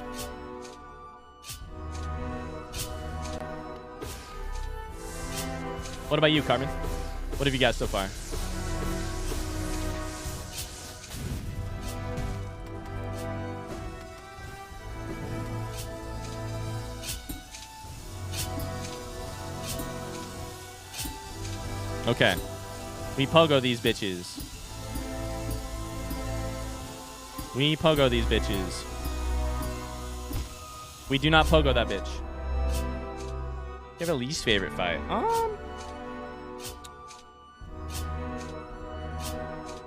What about you, Carmen? What have you got so far? Okay. We pogo these bitches. We pogo these bitches. We do not pogo that bitch. You have a least favorite fight?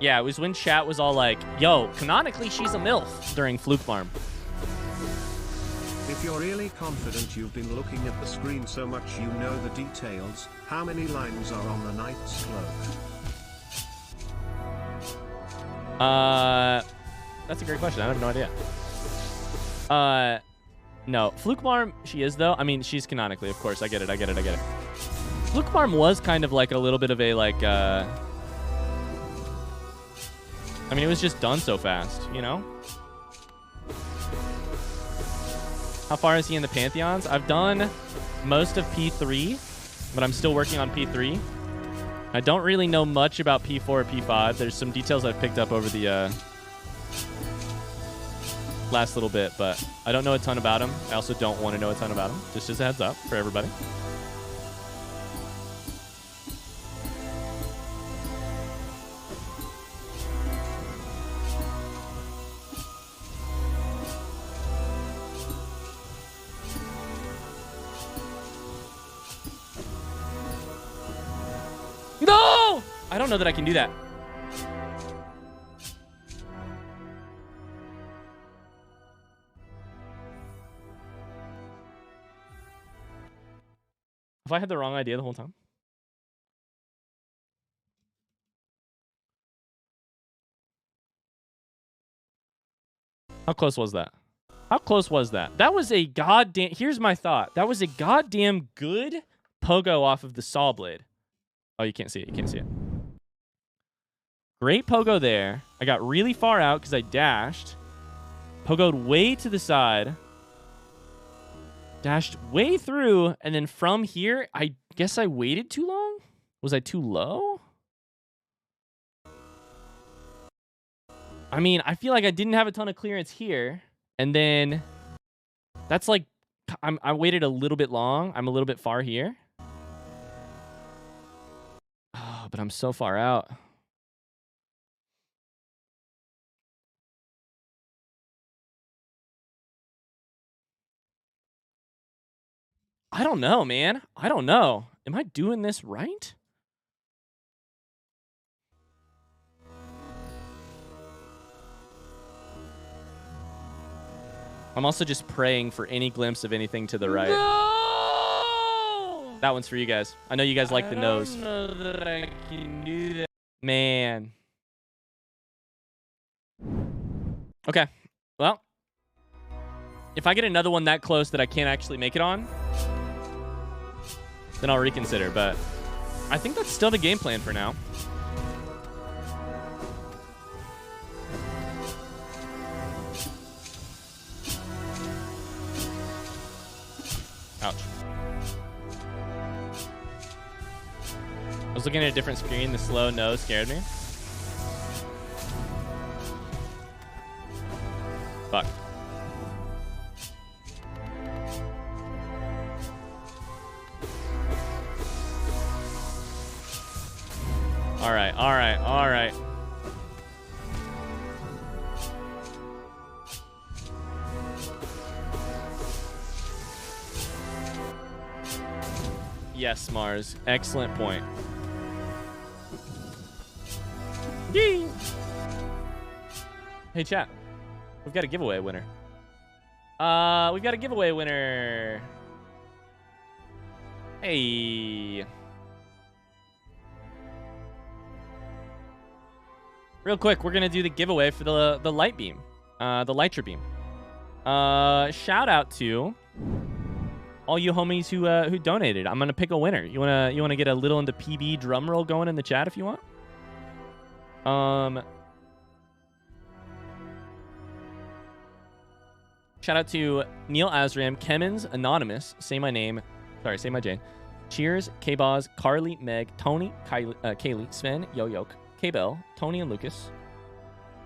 Yeah, it was when chat was all like, yo, canonically she's a MILF during Fluke Farm. If you're really confident you've been looking at the screen so much you know the details, how many lines are on the knight's cloak? That's a great question. I have no idea. No. Fluke Farm, she is, though. I mean, she's canonically, of course. I get it. Fluke Farm was kind of like a little bit of a, like, I mean, it was just done so fast, you know? How far is he in the Pantheons? I've done most of P3, but I'm still working on P3. I don't really know much about P4 or P5. There's some details I've picked up over the last little bit, but I don't know a ton about him. I also don't want to know a ton about him. Just as a heads up for everybody. No! I don't know that I can do that. Have I had the wrong idea the whole time? How close was that? How close was that? That was a goddamn... Here's my thought. That was a goddamn good pogo off of the saw blade. Oh, you can't see it. You can't see it. Great pogo there. I got really far out because I dashed. Pogoed way to the side. Dashed way through. And then from here, I guess I waited too long? Was I too low? I mean, I feel like I didn't have a ton of clearance here. And then that's like, I waited a little bit long. I'm a little bit far here. Oh, but I'm so far out. I don't know, man. I don't know. Am I doing this right? I'm also just praying for any glimpse of anything to the right. No! That one's for you guys. I know you guys like the nose. I don't know that I can do that. Man. Okay. Well, if I get another one that close that I can't actually make it on, then I'll reconsider. But I think that's still the game plan for now. Ouch. I was looking at a different screen. The slow no scared me. Fuck. All right, all right, all right. Yes, Mars. Excellent point. Yee! Hey, chat. We've got a giveaway winner. We've got a giveaway winner. Hey. Real quick, we're gonna do the giveaway for the light beam, the Lytra beam. Shout out to all you homies who donated. I'm gonna pick a winner. You wanna get a little into PB drum roll going in the chat if you want. Shout out to Neil Azram, Kemmins, Anonymous, Say My Name, sorry, Say My Jane, Cheers, K-Boz, Carly, Meg, Tony, Kaylee, Sven, Yo-Yoke, K-Bell, Tony and Lucas,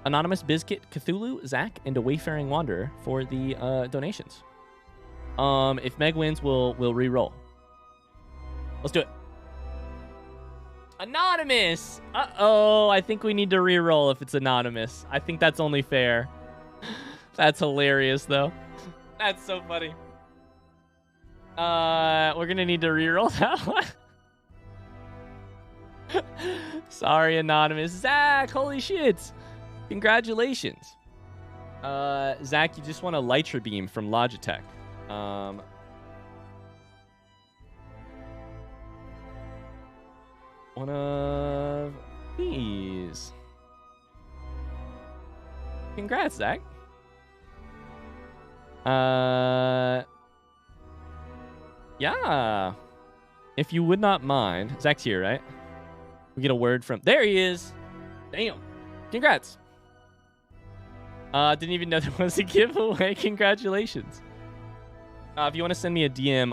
Anonymous, Bizkit, Cthulhu, Zach, and a Wayfaring Wanderer for the donations. If Meg wins, we'll re-roll. Let's do it. Anonymous! Uh-oh, I think we need to re-roll if it's anonymous. I think that's only fair. That's hilarious, though. That's so funny. We're gonna need to re-roll that one. Sorry, anonymous. Zach, holy shit. Congratulations. Zach, you just won a Lytra beam from Logitech. One of these. Congrats, Zach. Yeah. If you would not mind. Zach's here, right? We get a word from... There he is. Damn. Congrats. Didn't even know there was a giveaway. Congratulations. If you want to send me a DM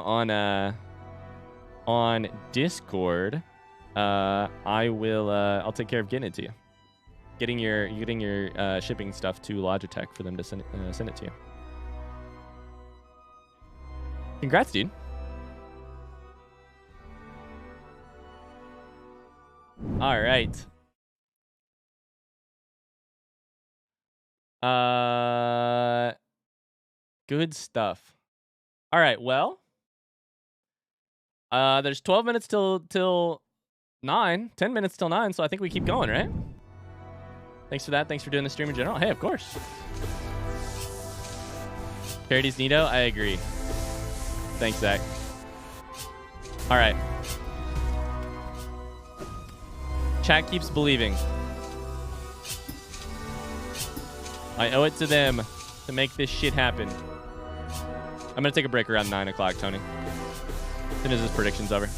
on Discord, I will. I'll take care of getting it to you. Getting your shipping stuff to Logitech for them to send it to you. Congrats, dude. All right. Good stuff. All right, well, there's 12 minutes till 9, 10 minutes till 9, so I think we keep going, right? Thanks for that. Thanks for doing the stream in general. Hey, of course. Parody's neato. I agree. Thanks, Zach. All right. Chat keeps believing. I owe it to them to make this shit happen. I'm going to take a break around 9 o'clock, Tony. As soon as this prediction's over.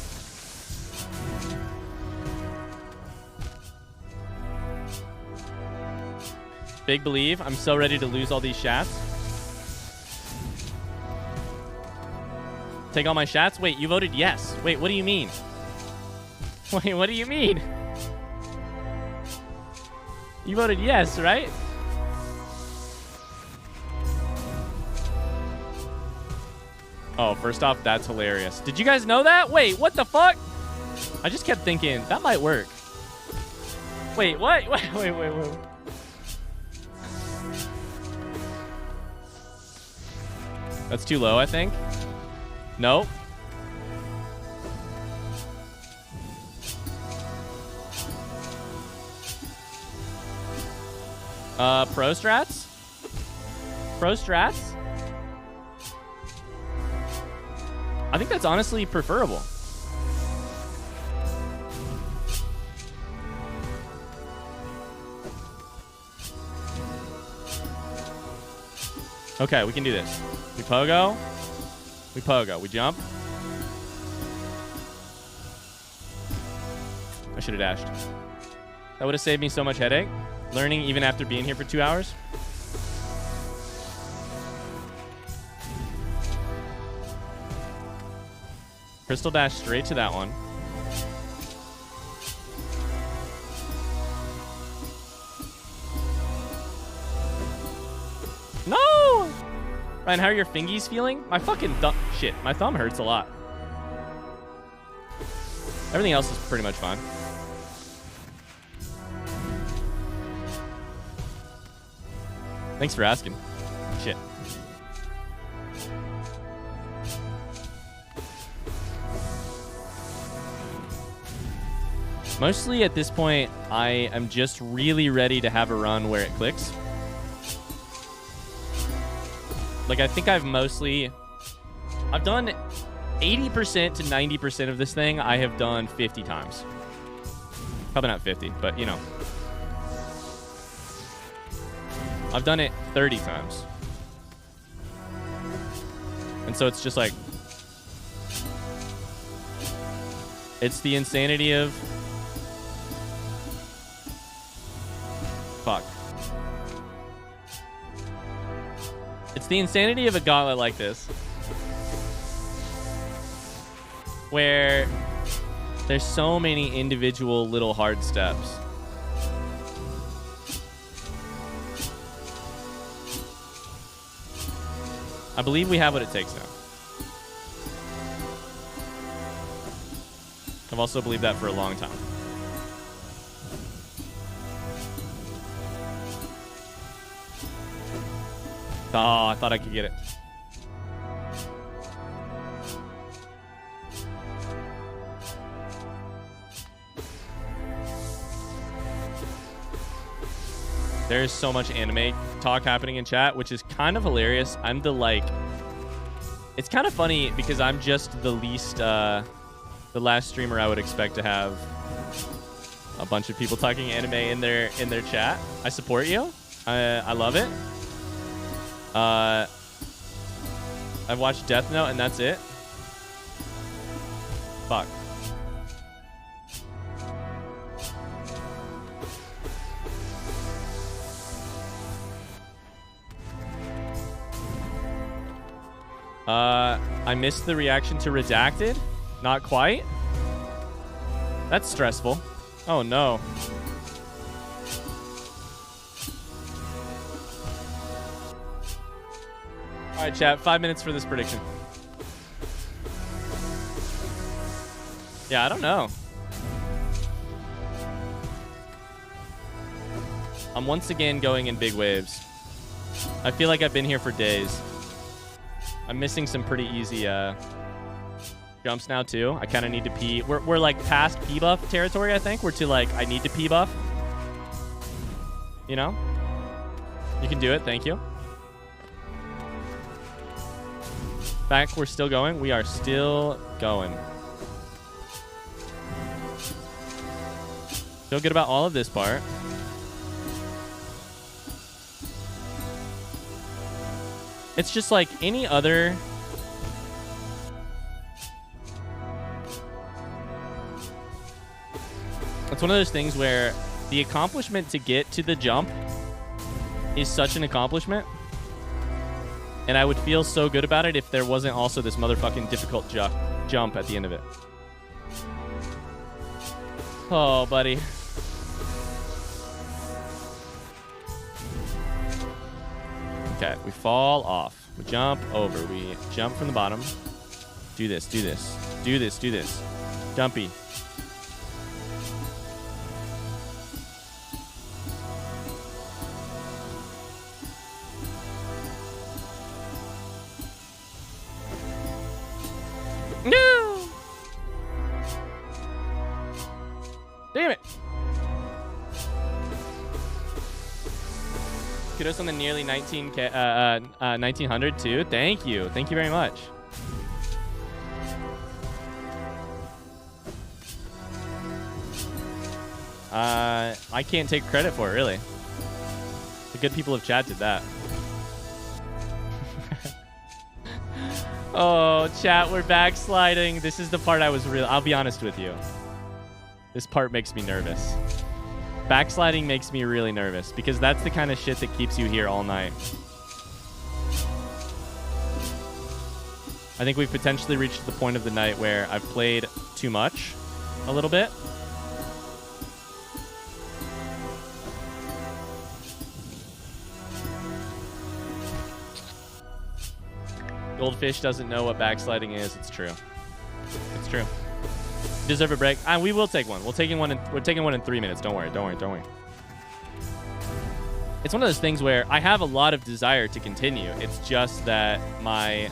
Big believe. I'm so ready to lose all these shots. Take all my shots? Wait, you voted yes. Wait, what do you mean? Wait, what do you mean? You voted yes, right? Oh, first off, that's hilarious. Did you guys know that? Wait, what the fuck? I just kept thinking, that might work. Wait, what? Wait. That's too low, I think. No. Pro strats? Pro strats? I think that's honestly preferable. Okay, we can do this. We pogo. We pogo. We jump. I should have dashed. That would have saved me so much headache. Learning even after being here for 2 hours. Crystal dash straight to that one. No! Ryan, how are your fingies feeling? My fucking thumb... Shit, my thumb hurts a lot. Everything else is pretty much fine. Thanks for asking. Shit. Mostly at this point, I am just really ready to have a run where it clicks. Like, I think I've done 80% to 90% of this thing I have done 50 times. Probably not 50, but you know. I've done it 30 times. And so it's just like, it's the insanity of, fuck. It's the insanity of a gauntlet like this, where there's so many individual little hard steps. I believe we have what it takes now. I've also believed that for a long time. Oh, I thought I could get it. There's so much anime talk happening in chat, which is kind of hilarious. I'm the like, it's kind of funny because I'm just the least, the last streamer I would expect to have a bunch of people talking anime in their chat. I support you. I love it. I've watched Death Note and that's it. Fuck. I missed the reaction to Redacted. Not quite. That's stressful. Oh no. All right, chat. 5 minutes for this prediction. Yeah, I don't know. I'm once again going in big waves. I feel like I've been here for days. I'm missing some pretty easy jumps now too. I kind of need to pee. We're like past pee buff territory, I think. We're to like, I need to pee buff. You know? You can do it. Thank you. Back, we're still going. We are still going. Feel good about all of this part. It's just like any other. It's one of those things where the accomplishment to get to the jump is such an accomplishment. And I would feel so good about it if there wasn't also this motherfucking difficult jump at the end of it. Oh, buddy. Okay, we fall off. We jump over. We jump from the bottom. Do this, do this. Do this, do this. Jumpy. No! Damn it! Kudos on the nearly 1900 too. Thank you. Thank you very much. I can't take credit for it, really. The good people of chat did that. Oh, chat, we're backsliding. This is the part I was I'll be honest with you. This part makes me nervous. Backsliding makes me really nervous because that's the kind of shit that keeps you here all night. I think we've potentially reached the point of the night where I've played too much a little bit. Goldfish doesn't know what backsliding is. It's true. It's true. You deserve a break. We will take one. We're taking one in 3 minutes. Don't worry. Don't worry. Don't worry. It's one of those things where I have a lot of desire to continue. It's just that my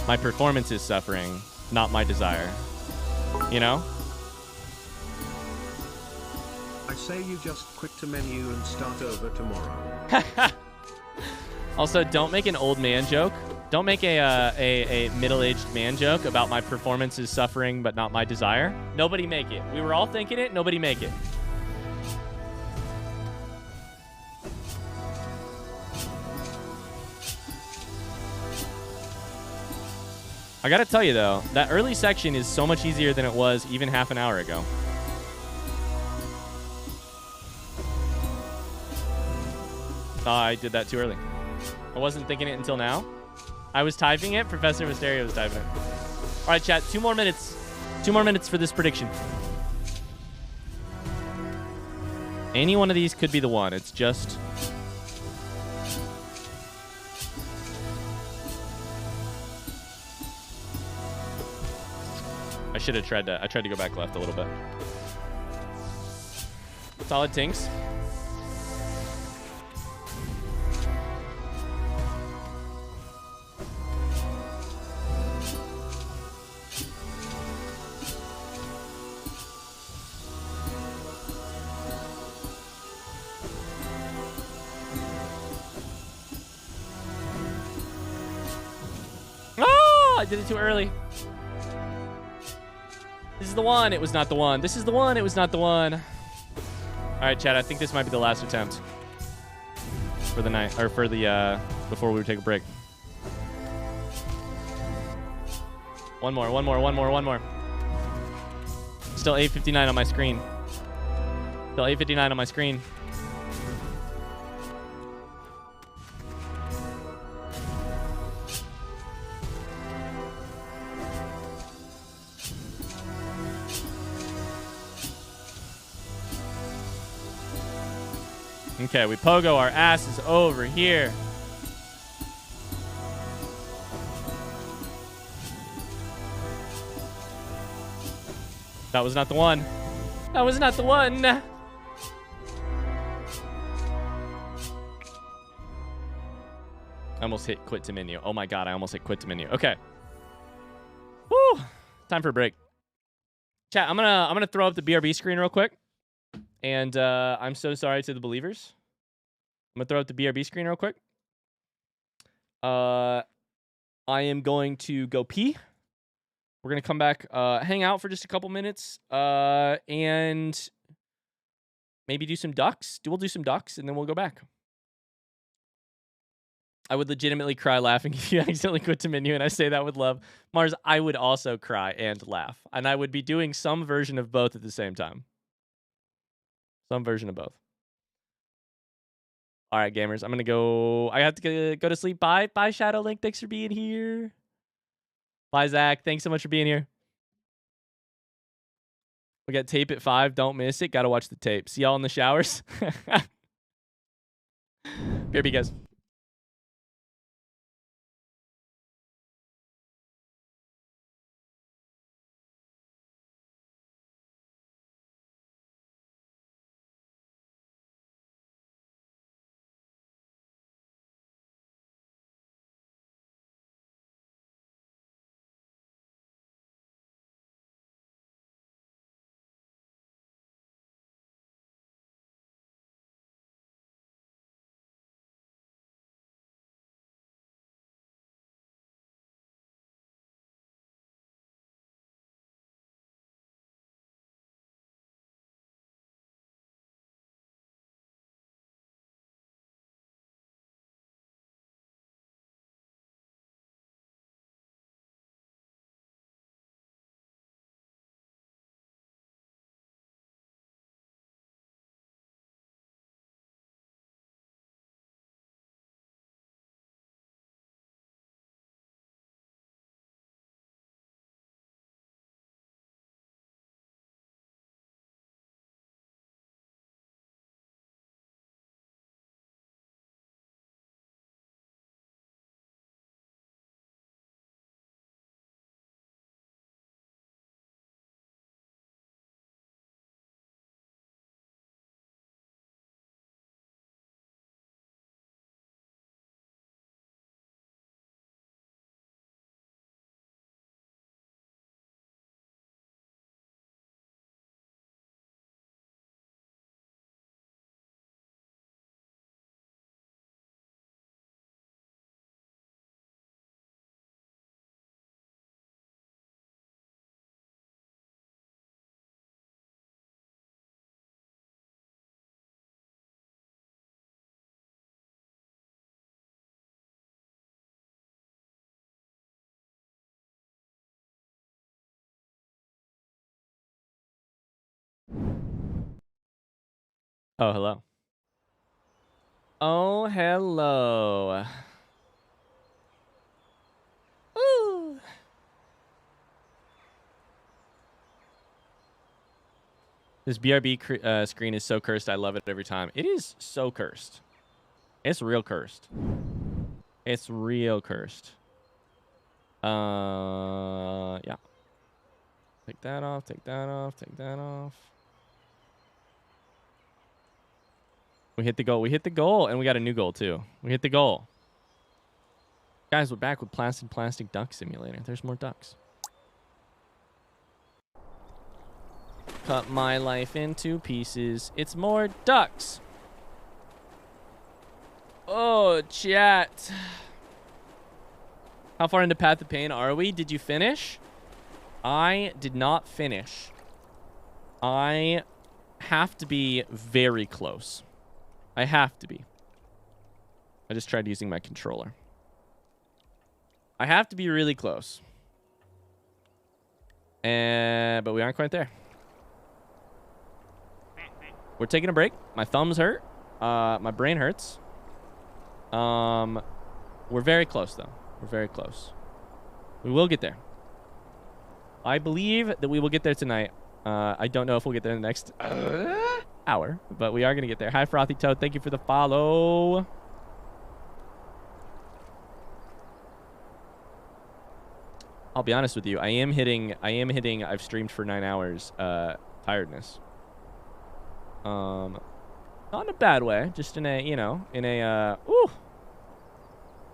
my performance is suffering, not my desire. You know? I say you just quit the menu and start over tomorrow. Also, don't make an old man joke. Don't make a middle-aged man joke about my performance is suffering but not my desire. Nobody make it. We were all thinking it. Nobody make it. I gotta tell you, though, that early section is so much easier than it was even half an hour ago. Oh, I did that too early. I wasn't thinking it until now. I was typing it. Professor Mysterio was typing it. All right, chat. 2 more minutes. 2 more minutes for this prediction. Any one of these could be the one. It's just... I should have tried to... I tried to go back left a little bit. Solid tinks. Oh, I did it too early. This is the one. It was not the one. This is the one. It was not the one. All right, chat. I think this might be the last attempt for the night, or for the before we take a break. One more. Still 8:59 on my screen. Still 8:59 on my screen. Okay, we pogo our asses over here. That was not the one. That was not the one. I almost hit quit to menu. Oh my god, I almost hit quit to menu. Okay. Woo! Time for a break. Chat, I'm gonna throw up the BRB screen real quick. And I'm so sorry to the believers. I'm gonna throw up the BRB screen real quick. I am going to go pee. We're gonna come back, hang out for just a couple minutes, and maybe do some ducks. We'll do some ducks, and then we'll go back. I would legitimately cry laughing if you accidentally quit to menu, and I say that with love. Mars, I would also cry and laugh, and I would be doing some version of both at the same time. Some version of both. All right, gamers. I'm going to go. I have to go to sleep. Bye. Bye, Shadow Link. Thanks for being here. Bye, Zach. Thanks so much for being here. We got tape at 5. Don't miss it. Got to watch the tape. See y'all in the showers. BRB, guys. Oh, hello. Oh, hello. Ooh. This BRB screen is so cursed. I love it every time. It is so cursed. It's real cursed. It's real cursed. Yeah. Take that off. Take that off. Take that off. We hit the goal. We hit the goal, and we got a new goal too. We hit the goal. Guys, we're back with Plastic Duck Simulator. There's more ducks. Cut my life into pieces. It's more ducks. Oh, chat. How far into Path of Pain are we? Did you finish? I did not finish. I have to be very close. I have to be. I just tried using my controller. I have to be really close. But we aren't quite there. We're taking a break. My thumbs hurt. My brain hurts. We're very close, though. We're very close. We will get there. I believe that we will get there tonight. I don't know if we'll get there in the next hour, but we are going to get there. Hi, Frothy Toad. Thank you for the follow. I'll be honest with you. I am hitting, I've streamed for 9 hours, tiredness. Not in a bad way, just in a, you know, ooh.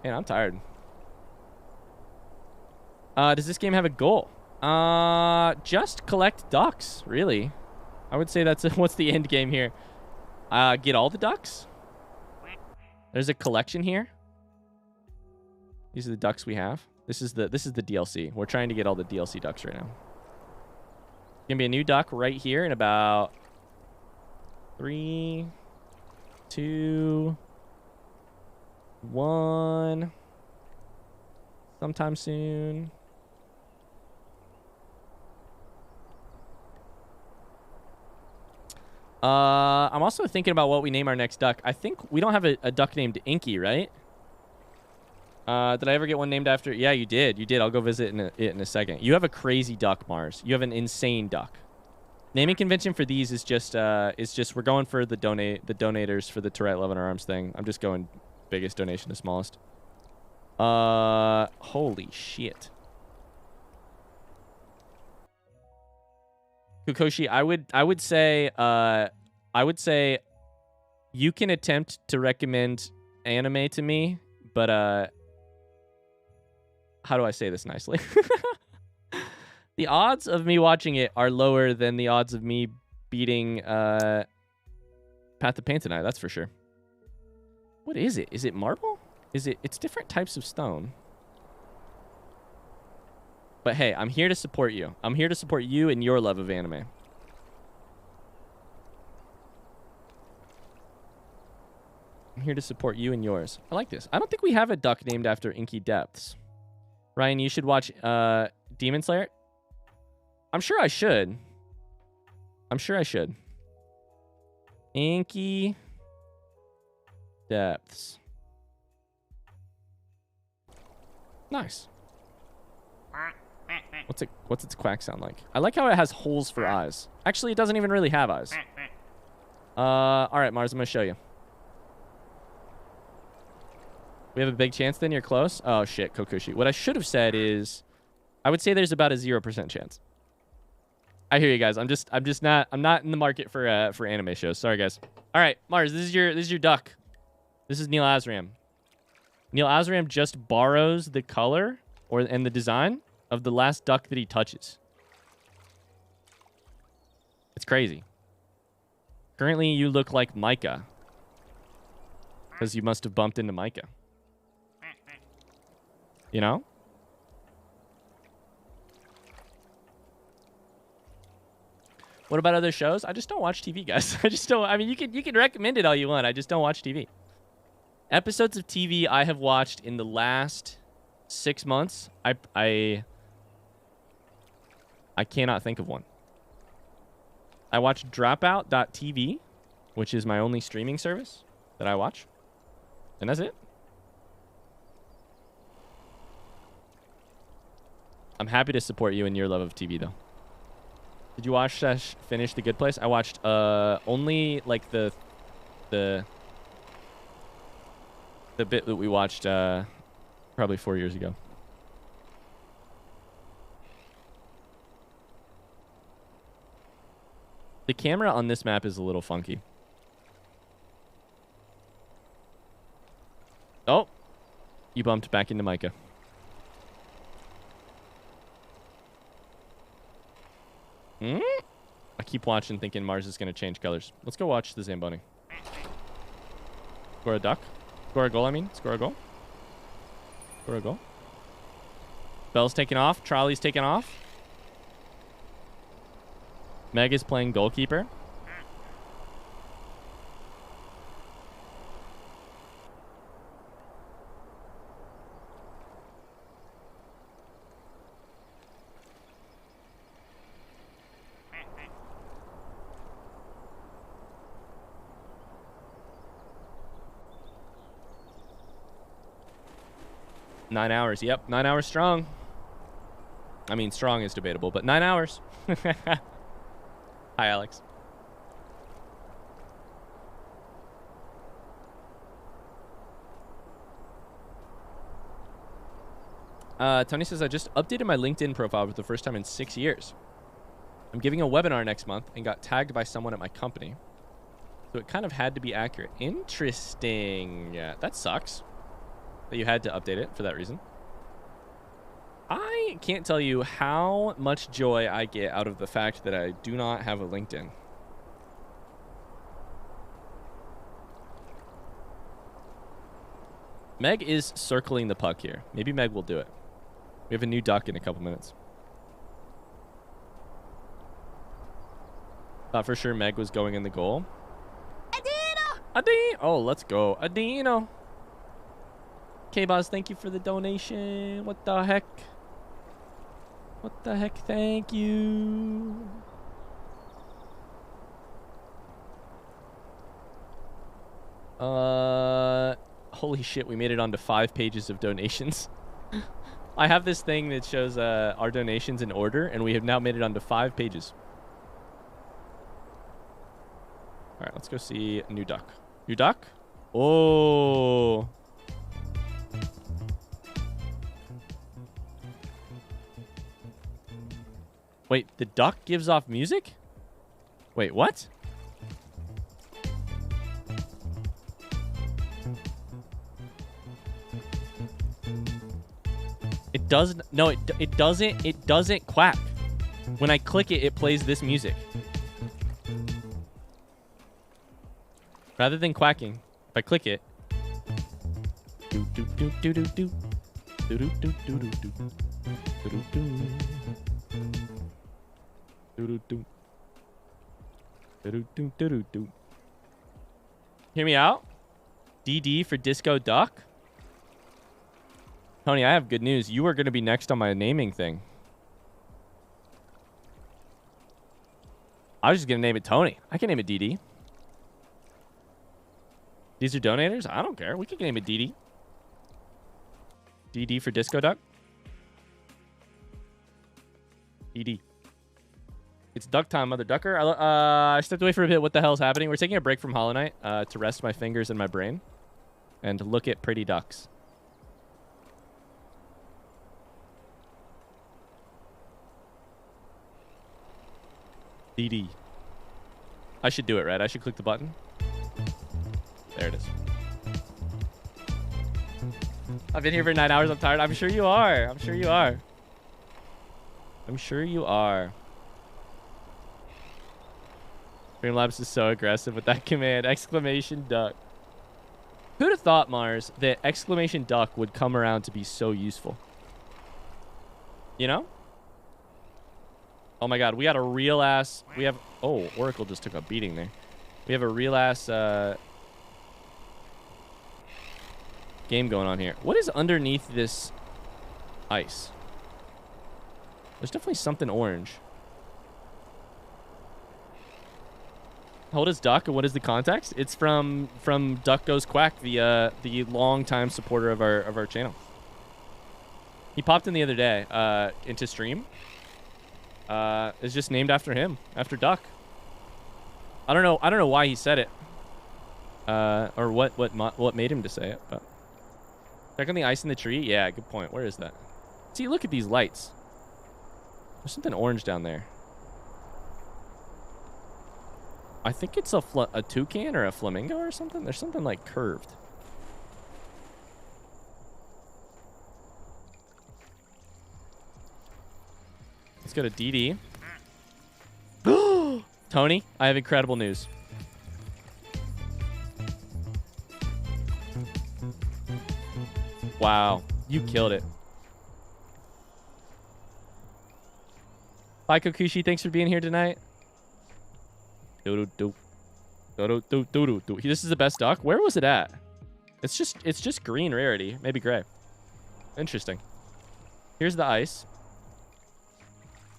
Man, I'm tired. Does this game have a goal? Just collect ducks, really. I would say that's what's the end game here. Get all the ducks. There's a collection here. These are the ducks we have. This is the DLC. We're trying to get all the DLC ducks right now. Gonna be a new duck right here in about 3, 2, 1. Sometime soon. I'm also thinking about what we name our next duck. I think we don't have a duck named Inky, right? Did I ever get one named after? Yeah, you did. You did. I'll go visit it in a second. You have a crazy duck, Mars. You have an insane duck. Naming convention for these is just we're going for the donators for the Tourette Love in Our Arms thing. I'm just going biggest donation to smallest. Holy shit. Kukoshi, I would say you can attempt to recommend anime to me, but how do I say this nicely? The odds of me watching it are lower than the odds of me beating Path of Pain tonight, that's for sure. What is it? Is it marble? It's different types of stone. But hey, I'm here to support you. I'm here to support you and your love of anime. I'm here to support you and yours. I like this. I don't think we have a duck named after Inky Depths. Ryan, you should watch Demon Slayer. I'm sure I should. I'm sure I should. Inky Depths. Nice. What's its quack sound like? I like how it has holes for eyes. Actually, it doesn't even really have eyes. All right, Mars, I'm gonna show you. We have a big chance then? You're close? Oh, shit, Kokushi. What I should have said is I would say there's about a 0% chance. I hear you guys. I'm not in the market for anime shows. Sorry, guys. All right, Mars, this is your duck. This is Neil Azram. Neil Azram just borrows the color and the design of the last duck that he touches. It's crazy. Currently, you look like Micah. Because you must have bumped into Micah. You know? What about other shows? I just don't watch TV, guys. I mean, you can recommend it all you want. I just don't watch TV. Episodes of TV I have watched in the last 6 months, I cannot think of one. I watched Dropout.tv which is my only streaming service that I watch. And that's it. I'm happy to support you in your love of TV, though. Did you watch finish The Good Place? I watched only like the bit that we watched probably 4 years ago. The camera on this map is a little funky. Oh, you bumped back into Micah. I keep watching thinking Mars is going to change colors. Let's go watch the Zamboni. Score a duck. Score a goal, I mean. Score a goal. Score a goal. Bell's taking off. Trolley's taking off. Meg is playing goalkeeper. Nine hours. Yep. 9 hours strong. I mean, strong is debatable, but 9 hours. Hi, Alex. Tony says, I just updated my LinkedIn profile for the first time in 6 years. I'm giving a webinar next month and got tagged by someone at my company. So it kind of had to be accurate. Interesting. Yeah, that sucks that you had to update it for that reason. I can't tell you how much joy I get out of the fact that I do not have a LinkedIn. Meg is circling the puck here. Maybe Meg will do it. We have a new duck in a couple minutes. Thought for sure Meg was going in the goal. Adino! Oh, let's go. Adino. K-Boss, thank you for the donation. What the heck? What the heck? Thank you. Holy shit, we made it onto 5 pages of donations. I have this thing that shows our donations in order, and we have now made it onto 5 pages. All right, let's go see New Duck. New Duck? Oh. Wait, the duck gives off music? Wait, what? It doesn't. No, it doesn't. It doesn't quack. When I click it, it plays this music. Rather than quacking, if I click it. Do do do do do do. Do do do do do do. Do do do. Do do do. Do do do do do. Hear me out? DD for Disco Duck? Tony, I have good news. You are going to be next on my naming thing. I was just going to name it Tony. I can name it DD. These are donators? I don't care. We can name it DD. DD for Disco Duck? DD. It's duck time, mother ducker. I stepped away for a bit. What the hell's happening? We're taking a break from Hollow Knight to rest my fingers and my brain and look at pretty ducks. DD. I should do it, right? I should click the button. There it is. I've been here for 9 hours. I'm tired. I'm sure you are. I'm sure you are. I'm sure you are. Streamlabs is so aggressive with that command. Exclamation duck. Who'd have thought, Mars, that exclamation duck would come around to be so useful? You know? Oh my god, we got a real ass... We have... Oh, Oracle just took a beating there. We have a real ass game going on here. What is underneath this ice? There's definitely something orange. Hold his duck, and what is the context? It's from Duck Goes Quack, the longtime supporter of our channel. He popped in the other day into stream. It's just named after him, after Duck. I don't know why he said it, or what made him to say it. But check on the ice in the tree. Yeah, good point. Where is that? See, look at these lights. There's something orange down there. I think it's a toucan or a flamingo or something. There's something like curved. Let's go to DD. Tony, I have incredible news. Wow, you killed it. Bye, Kokushi. Thanks for being here tonight. This is the best duck. Where was it at? It's just green rarity, maybe gray. Interesting. Here's the ice.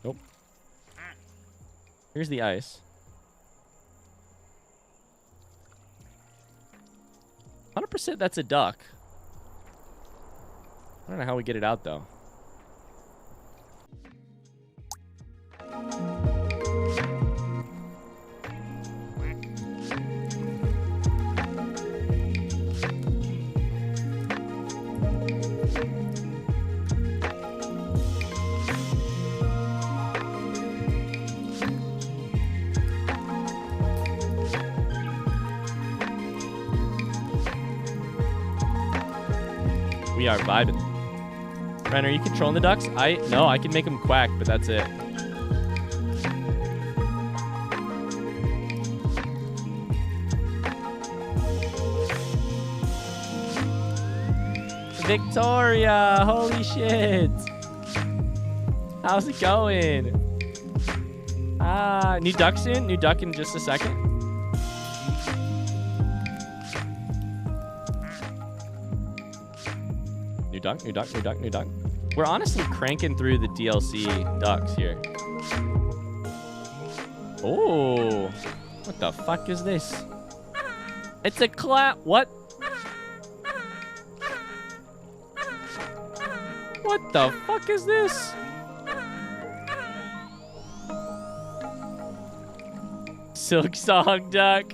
Nope. Here's the ice. 100% that's a duck. I don't know how we get it out though. We are vibing. Ren, are you controlling the ducks? No, I can make them quack, but that's it. Victoria, holy shit. How's it going? New duck soon? New duck in just a second. New duck, new duck, new duck, new duck. We're honestly cranking through the DLC ducks here. Oh, what the fuck is this? It's a what? What the fuck is this? Silk Song Duck.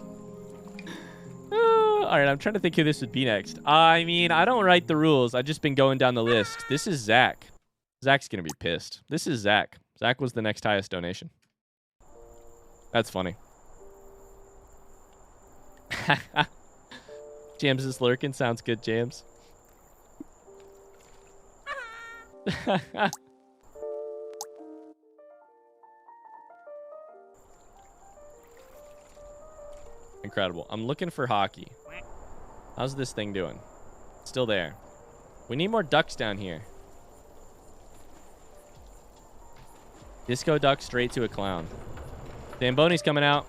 All right, I'm trying to think who this would be next. I mean, I don't write the rules. I've just been going down the list. This is Zach. Zach's going to be pissed. This is Zach. Zach was the next highest donation. That's funny. James is lurking. Sounds good, James. Incredible. I'm looking for hockey. How's this thing doing? Still there. We need more ducks down here. Disco duck straight to a clown. Zamboni's coming out.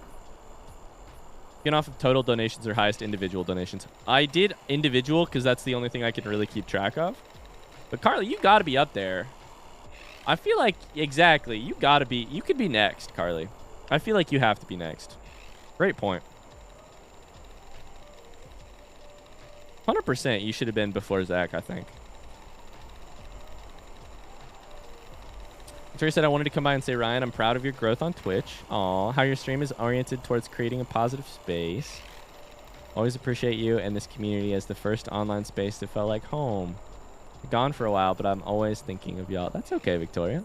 Get off of total donations or highest individual donations. I did individual because that's the only thing I can really keep track of. But Carly, you got to be up there. I feel like, exactly, you got to be, you could be next, Carly. I feel like you have to be next. Great point. 100% you should have been before Zach, I think. Victoria said, I wanted to come by and say, Ryan, I'm proud of your growth on Twitch. Aw, how your stream is oriented towards creating a positive space. Always appreciate you and this community as the first online space that felt like home. Gone for a while, but I'm always thinking of y'all. That's okay, Victoria.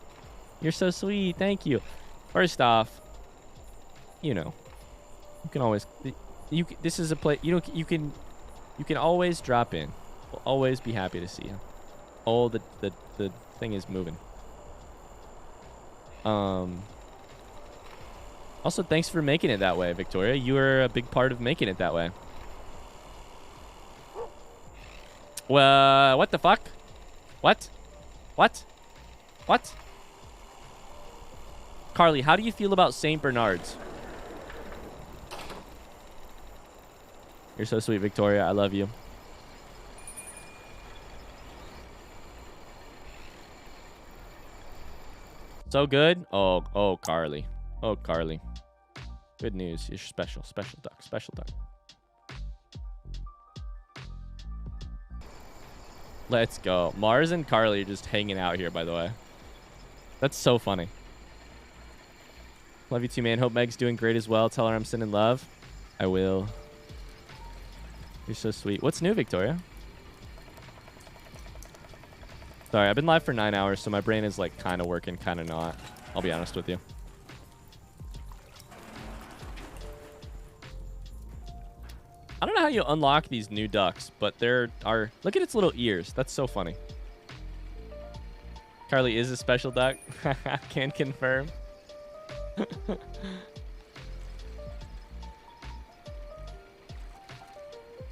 You're so sweet. Thank you. First off, you know, you can always, this is a place, you can always drop in. We'll always be happy to see you. Oh, the thing is moving. Also, thanks for making it that way, Victoria. You were a big part of making it that way. Well, what the fuck? What? What? What? Carly, how do you feel about St. Bernard's? You're so sweet, Victoria. I love you. So good? Oh, Carly. Oh, Carly. Good news. You're special. Special duck. Special duck. Let's go. Mars and Carly are just hanging out here, by the way. That's so funny. Love you too, man. Hope Meg's doing great as well. Tell her I'm sending love. I will. You're so sweet. What's new, Victoria? Sorry, I've been live for 9 hours, so my brain is like kind of working, kind of not. I'll be honest with you. I don't know how you unlock these new ducks, but there are... Look at its little ears. That's so funny. Carly is a special duck. Can confirm.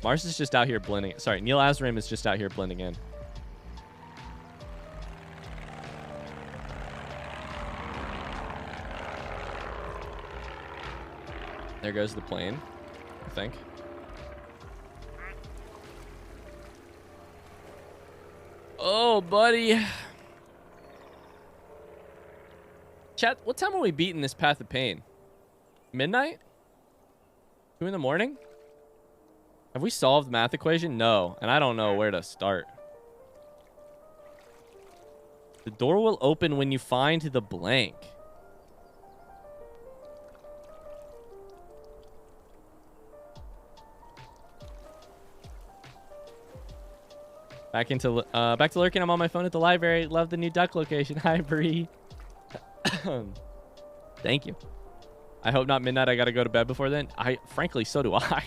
Mars is just out here blending. Sorry, Neil Azrim is just out here blending in. There goes the plane, I think. Oh, buddy. Chat, what time are we beating this Path of Pain? Midnight? 2 in the morning? Have we solved the math equation? No, and I don't know where to start. The door will open when you find the blank. Back to lurking. I'm on my phone at the library. Love the new duck location. Hi, Bree. Thank you. I hope not midnight. I gotta go to bed before then. Frankly, so do I.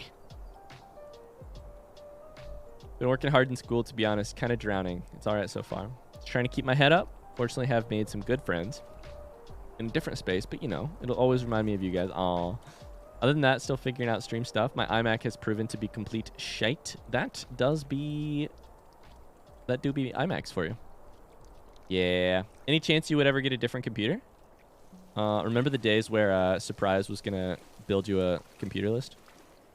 Been working hard in school, to be honest. Kind of drowning. It's all right so far. Just trying to keep my head up. Fortunately, have made some good friends in a different space, but you know, it'll always remind me of you guys. Aw. Other than that, still figuring out stream stuff. My iMac has proven to be complete shite. That do be iMacs for you. Yeah. Any chance you would ever get a different computer? Remember the days where Surprise was gonna build you a computer list?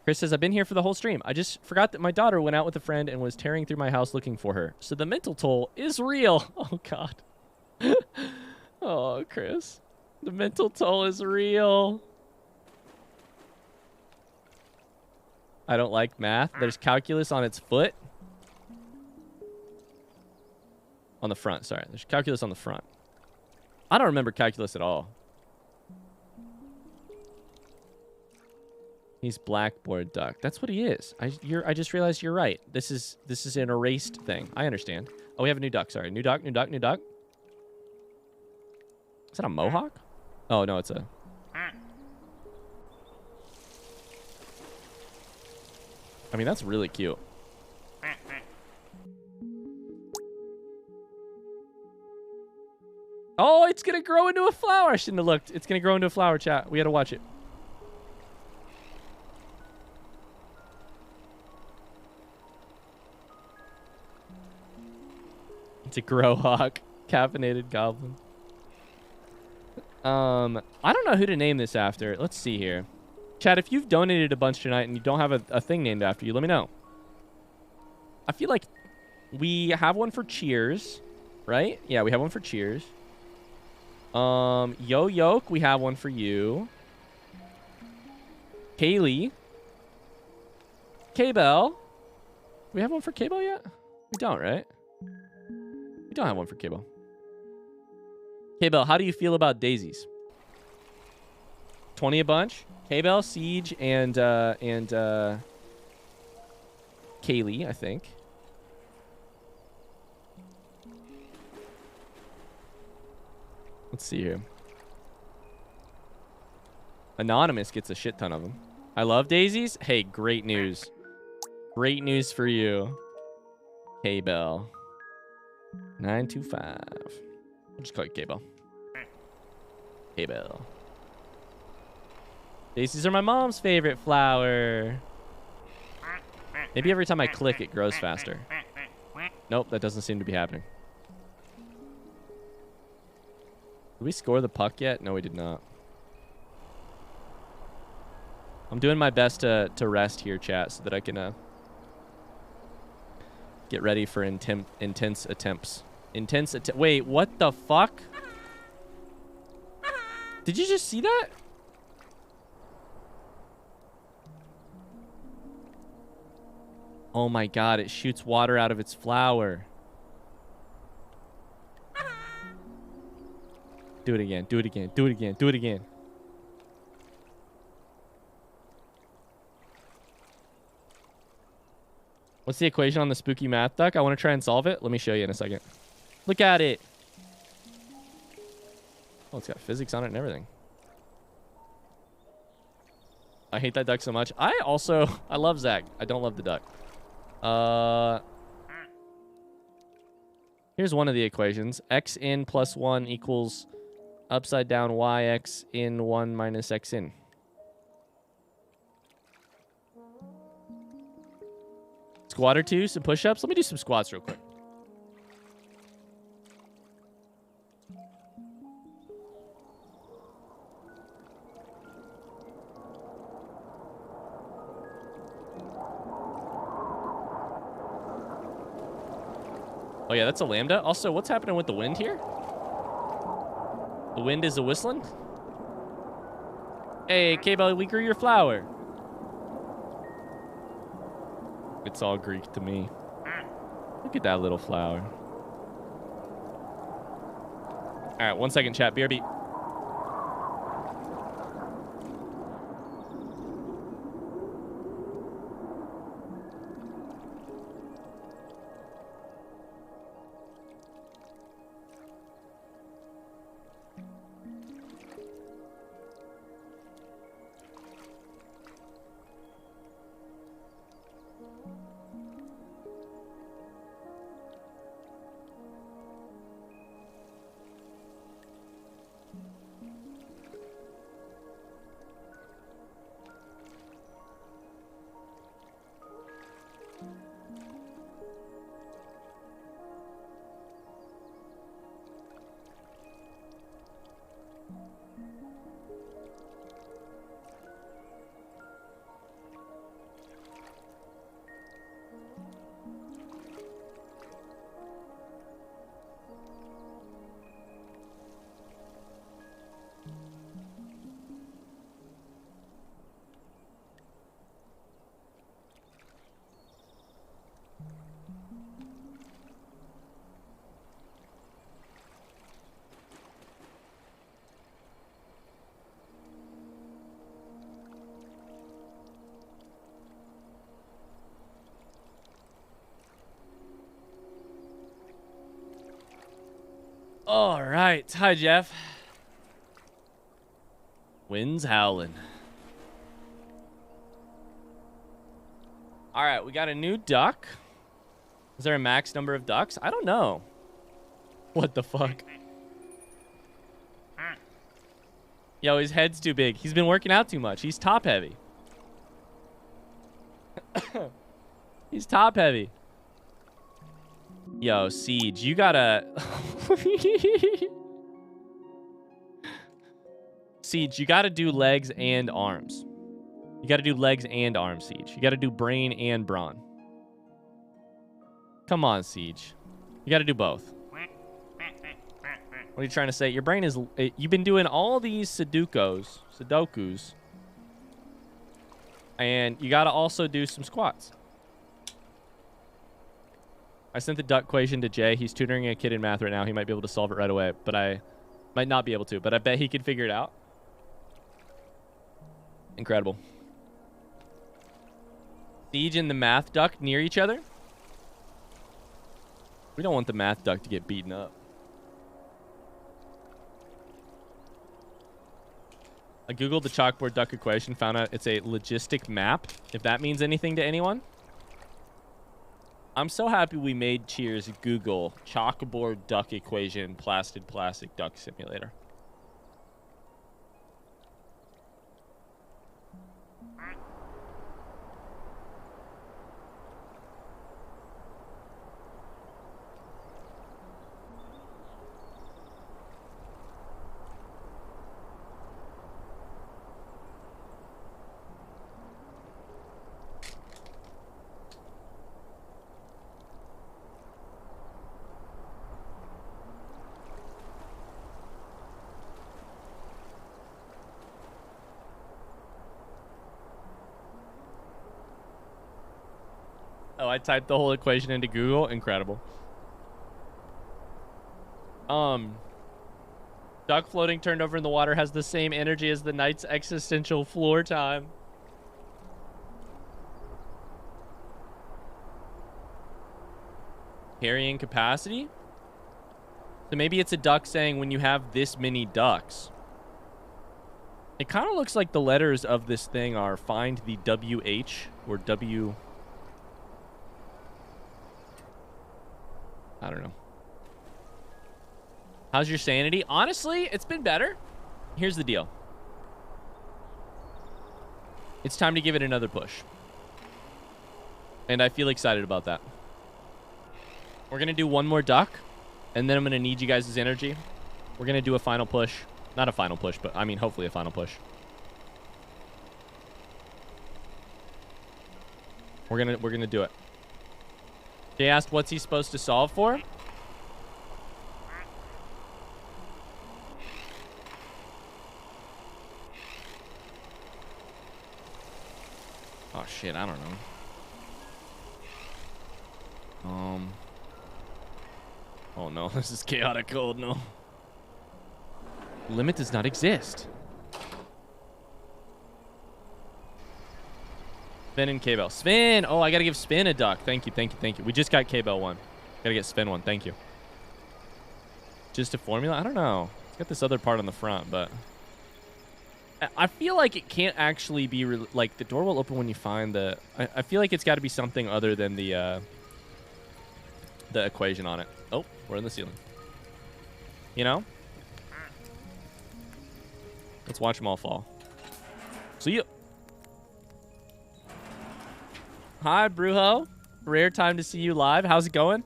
Chris says, I've been here for the whole stream. I just forgot that my daughter went out with a friend and was tearing through my house looking for her. So the mental toll is real. Oh, God. Oh, Chris. The mental toll is real. I don't like math. There's calculus on its foot. On the front, sorry. There's calculus on the front. I don't remember calculus at all. He's blackboard duck. That's what he is. I just realized you're right. This is an erased thing. I understand. Oh, we have a new duck. Sorry. New duck, new duck, new duck. Is that a mohawk? Oh, no, it's a... I mean, that's really cute. Oh, it's going to grow into a flower. I shouldn't have looked. It's going to grow into a flower, chat. We got to watch it. It's a growhawk. Caffeinated goblin. I don't know who to name this after. Let's see here. Chat, if you've donated a bunch tonight and you don't have a thing named after you, let me know. I feel like we have one for Cheers, right? Yeah, we have one for Cheers. Yo Yoke, we have one for you. Kaylee. K-Bell. We have one for K-Bell yet? We don't, right? We don't have one for K-Bell. K-Bell, how do you feel about daisies? 20 a bunch? K-Bell, Siege, and Kaylee, I think. Let's see here. Anonymous gets a shit ton of them. I love daisies. Hey, great news. Great news for you. K-Bell. 925. I'll just call it K-Bell. K-Bell. Daisies are my mom's favorite flower. Maybe every time I click, it grows faster. Nope, that doesn't seem to be happening. Did we score the puck yet? No, we did not. I'm doing my best to rest here, chat, so that I can get ready for intense attempts. Wait, what the fuck? Did you just see that? Oh my god, it shoots water out of its flower. Do it again, do it again, do it again, do it again. What's the equation on the spooky math duck? I want to try and solve it. Let me show you in a second. Look at it. Oh, it's got physics on it and everything. I hate that duck so much. I love Zach. I don't love the duck. Here's one of the equations. X in plus 1 equals upside down yx in 1 minus x in. Squat or two, some push-ups. Let me do some squats real quick. Oh yeah, that's a lambda. Also, what's happening with the wind here? The wind is a whistling. Hey, K-Bell, we grew your flower. It's all Greek to me. Look at that little flower. All right, 1 second, chat. BRB. All right. Hi, Jeff. Wind's howling. All right. We got a new duck. Is there a max number of ducks? I don't know. What the fuck? Yo, his head's too big. He's been working out too much. He's top heavy. He's top heavy. Yo, Siege, you gotta... Siege, you gotta do legs and arms. You gotta do legs and arms, Siege. You gotta do brain and brawn. Come on, Siege. You gotta do both. What are you trying to say? Your brain is... You've been doing all these Sudokus. And you gotta also do some squats. I sent the duck equation to Jay. He's tutoring a kid in math right now. He might be able to solve it right away, but I might not be able to. But I bet he could figure it out. Incredible. Siege and the math duck near each other? We don't want the math duck to get beaten up. I googled the chalkboard duck equation, found out it's a logistic map. If that means anything to anyone. I'm so happy we made Cheers Google chalkboard duck equation plastic duck simulator. I typed the whole equation into Google. Incredible. Duck floating turned over in the water has the same energy as the knight's existential floor time. Carrying capacity? So maybe it's a duck saying when you have this many ducks. It kind of looks like the letters of this thing are find the WH or W. I don't know. How's your sanity? Honestly, it's been better. Here's the deal. It's time to give it another push. And I feel excited about that. We're going to do one more duck, and then I'm going to need you guys' energy. We're going to do a final push. Not a final push, but I mean, hopefully a final push. We're gonna do it. Jay asked what's he supposed to solve for? Oh shit, I don't know. Oh no, this is chaotic code, no. Limit does not exist. Sven and K-Bell. Sven! Oh, I gotta give Sven a duck. Thank you, thank you, thank you. We just got K-Bell one. Gotta get Sven one. Thank you. Just a formula? I don't know. It's got this other part on the front, but... I feel like it can't actually be... like, the door will open when you find the... I feel like it's got to be something other than the equation on it. Oh, we're in the ceiling. You know? Let's watch them all fall. See ya. Hi, Brujo. Rare time to see you live. How's it going?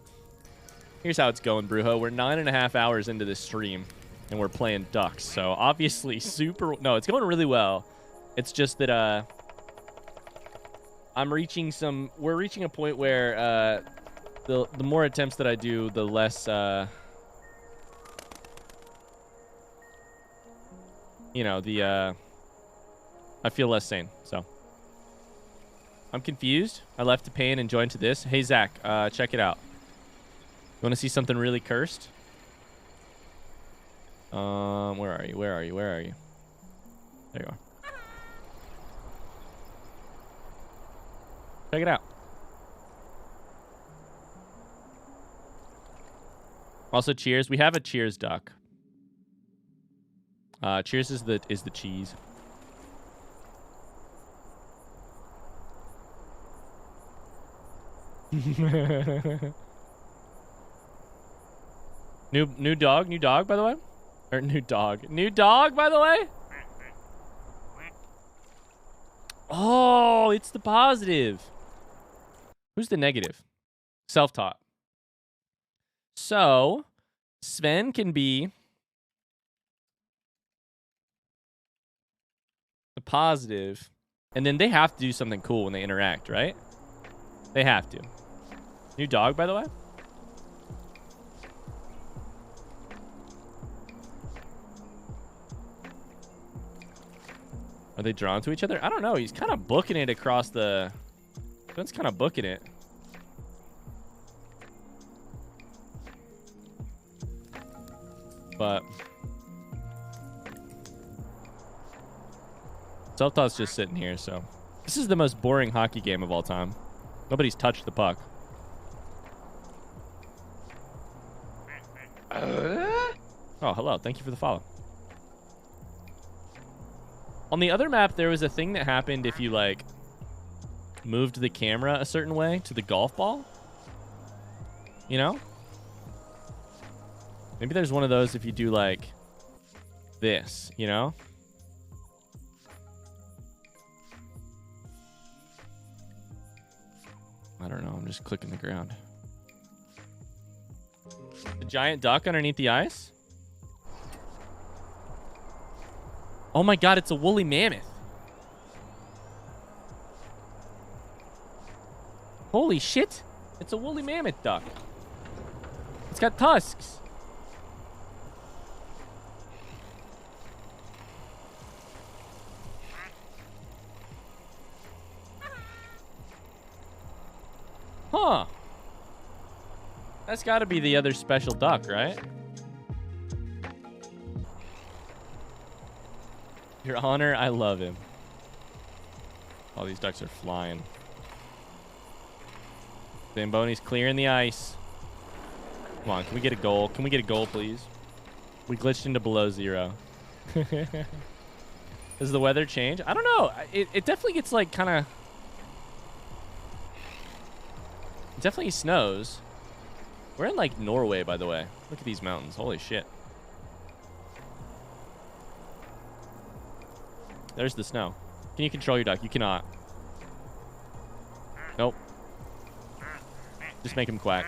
Here's how it's going, Brujo. We're 9.5 hours into this stream, and we're playing ducks. So, obviously, no, it's going really well. It's just that, we're reaching a point where, the more attempts that I do, the less, you know, I feel less sane, so. I'm confused. I left to pain and joined to this. Hey, Zach, check it out. You want to see something really cursed? Where are you? Where are you? Where are you? There you are. Check it out. Also, cheers. We have a cheers duck. Cheers is the cheese. new dog by the way, or new dog by the way. Oh, it's the positive. Who's the negative? Self-taught. So Sven can be the positive, and then they have to do something cool when they interact, right? They have to. New dog, by the way? Are they drawn to each other? I don't know. He's kind of booking it across the... Sven's kind of booking it. But... Self-thought's just sitting here, so... This is the most boring hockey game of all time. Nobody's touched the puck. Oh, hello. Thank you for the follow. On the other map, there was a thing that happened if you, like, moved the camera a certain way to the golf ball. You know? Maybe there's one of those if you do, like, this, you know? I don't know. I'm just clicking the ground. The giant duck underneath the ice? Oh my god, it's a woolly mammoth. Holy shit. It's a woolly mammoth duck. It's got tusks. Huh. That's got to be the other special duck, right? Your Honor, I love him. All these ducks are flying. Zamboni's clearing the ice. Come on, can we get a goal? Can we get a goal, please? We glitched into below 0. Does the weather change? I don't know. It definitely gets like kind of... It definitely snows. We're in like Norway, by the way. Look at these mountains. Holy shit. There's the snow. Can you control your duck? You cannot. Nope. Just make him quack.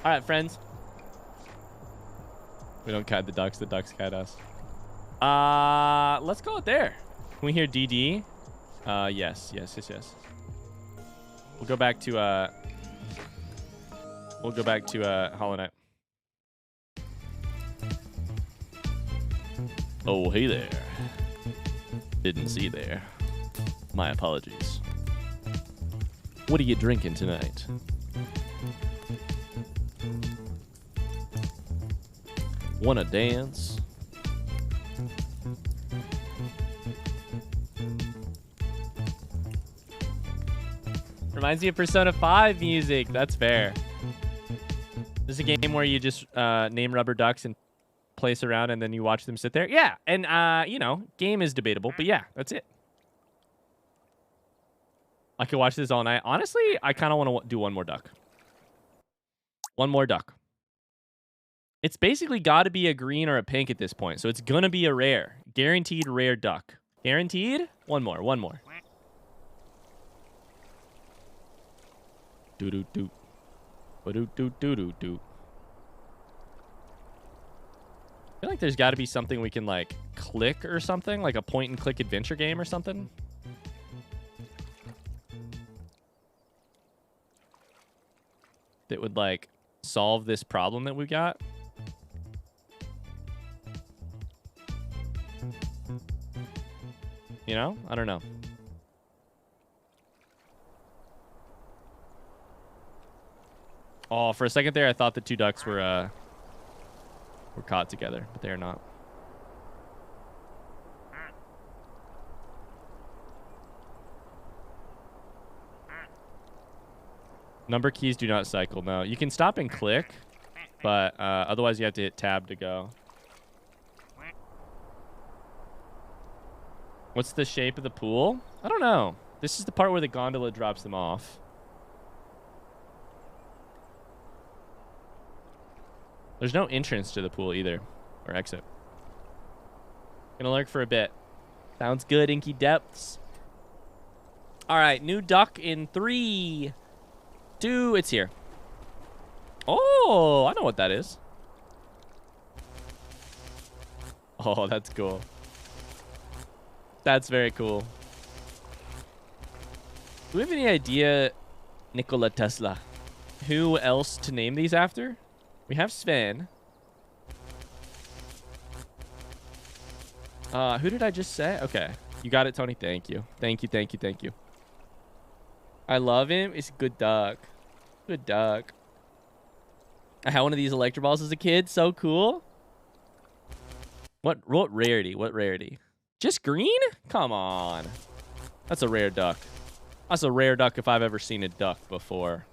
All right, friends. We don't kite the ducks kite us. Let's go out there. Can we hear DD? Yes. We'll go back to Hollow Knight. Oh, hey there. Didn't see there. My apologies. What are you drinking tonight? Wanna dance? Reminds me of Persona 5 music. That's fair. This is a game where you just name rubber ducks and place around and then you watch them sit there. Yeah, and you know, game is debatable, but yeah, that's it. I could watch this all night. Honestly, I kind of want to do one more duck. One more duck. It's basically got to be a green or a pink at this point. So it's going to be a rare. Guaranteed rare duck. Guaranteed? One more. Do-do-do. Ba-do-do-do-do-do. I feel like there's got to be something we can, like, click or something. Like a point-and-click adventure game or something. That would, like, solve this problem that we got. You know? I don't know. Oh, for a second there, I thought the two ducks were caught together, but they are not. Number keys do not cycle. No, you can stop and click, but otherwise you have to hit tab to go. What's the shape of the pool? I don't know. This is the part where the gondola drops them off. There's no entrance to the pool either, or exit. Gonna lurk for a bit. Sounds good, Inky Depths. All right, new duck in 3, 2, it's here. Oh, I know what that is. Oh, that's cool. That's very cool. Do we have any idea, Nikola Tesla, who else to name these after? We have Sven. Who did I just say? Okay. You got it, Tony. Thank you. Thank you. I love him. It's a good duck. Good duck. I had one of these Electro Balls as a kid. So cool. What rarity? What rarity? Just green? Come on. That's a rare duck. That's a rare duck if I've ever seen a duck before.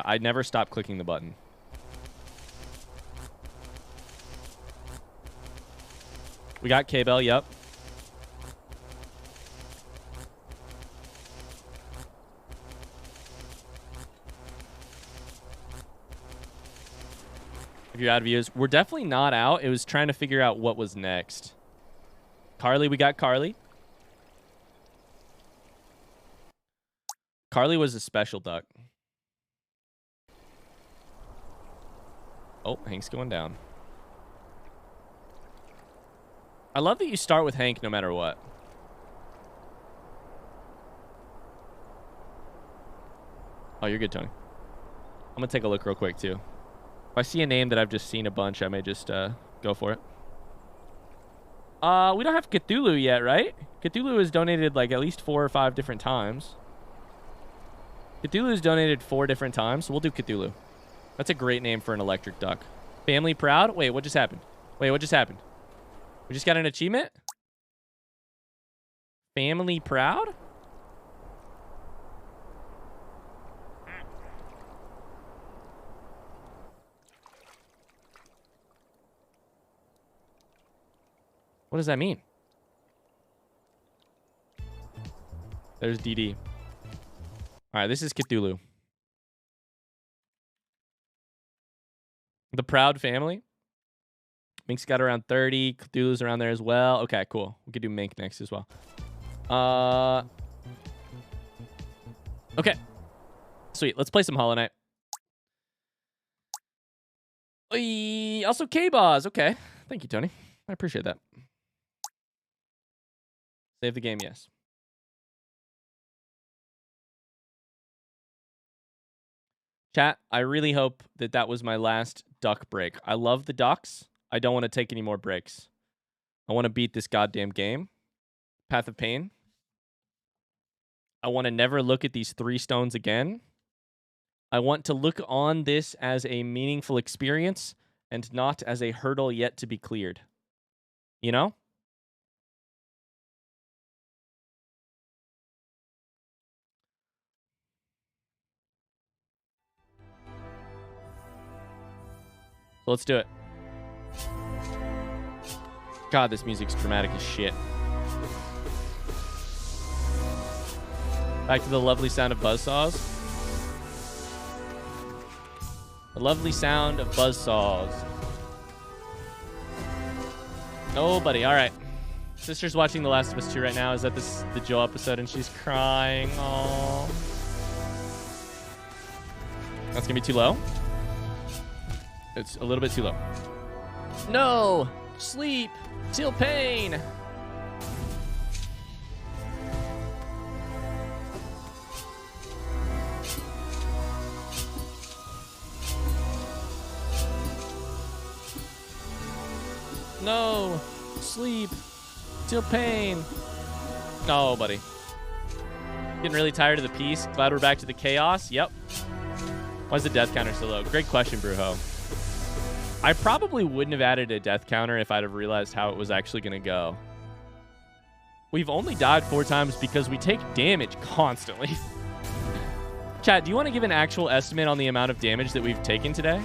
I never stop clicking the button. We got K-Bell, yep. If you're out of views, we're definitely not out. It was trying to figure out what was next. Carly, we got Carly. Carly was a special duck. Oh, Hank's going down. I love that you start with Hank no matter what. Oh, you're good, Tony. I'm going to take a look real quick, too. If I see a name that I've just seen a bunch, I may just go for it. We don't have Cthulhu yet, right? Cthulhu has donated like at least 4 or 5 different times. Cthulhu's donated 4 different times, so we'll do Cthulhu. That's a great name for an electric duck. Family proud? Wait, what just happened? Wait, what just happened? We just got an achievement? Family proud? What does that mean? There's DD. All right, this is Cthulhu. The proud family. Mink's got around 30. Cthulhu's around there as well. Okay, cool. We could do Mink next as well. Okay. Sweet. Let's play some Hollow Knight. Also K-Boz. Okay. Thank you, Tony. I appreciate that. Save the game, yes. Chat, I really hope that that was my last duck break. I love the ducks. I don't want to take any more breaks. I want to beat this goddamn game. Path of Pain. I want to never look at these 3 stones again. I want to look on this as a meaningful experience and not as a hurdle yet to be cleared. You know? So let's do it. God, this music's dramatic as shit. Back to the lovely sound of buzzsaws. The lovely sound of buzzsaws. Nobody. All right. Sister's watching The Last of Us 2 right now. Is that the Joe episode? And she's crying. Aww. That's going to be too low. It's a little bit too low. No! Sleep! Till pain! No! Sleep! Till pain! No, buddy. Getting really tired of the peace. Glad we're back to the chaos. Yep. Why is the death counter so low? Great question, Brujo. I probably wouldn't have added a death counter if I'd have realized how it was actually going to go. We've only died 4 times because we take damage constantly. Chat, do you want to give an actual estimate on the amount of damage that we've taken today?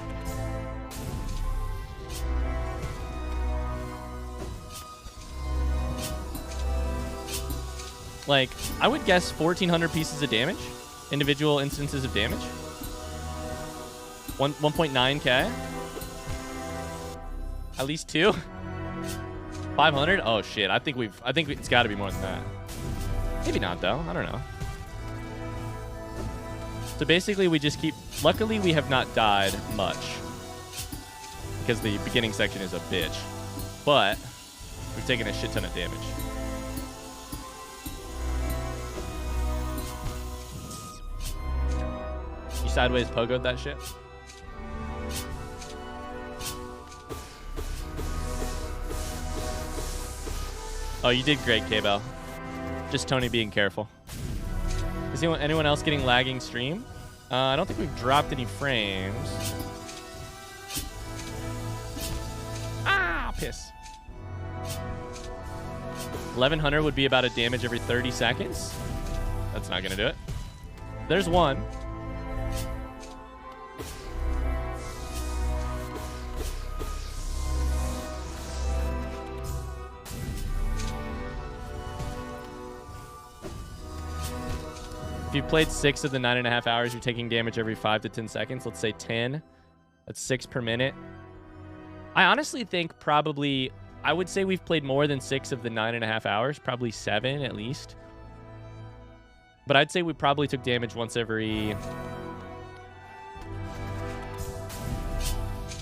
Like, I would guess 1,400 pieces of damage. Individual instances of damage. 1.9k. At least 2. 500? Oh shit. I think it's got to be more than that. Maybe not though. I don't know. So basically we just keep... Luckily we have not died much. Because the beginning section is a bitch. But we've taken a shit ton of damage. You sideways pogoed that shit? Oh, you did great, K-Bell. Just Tony being careful. Is anyone else getting lagging stream? I don't think we've dropped any frames. Ah, piss. 1,100 would be about a damage every 30 seconds. That's not going to do it. There's one. If you played 6 of the 9.5 hours, you're taking damage every 5 to 10 seconds. Let's say 10. That's 6 per minute. I honestly think probably... I would say we've played more than 6 of the 9.5 hours. Probably 7 at least. But I'd say we probably took damage once every...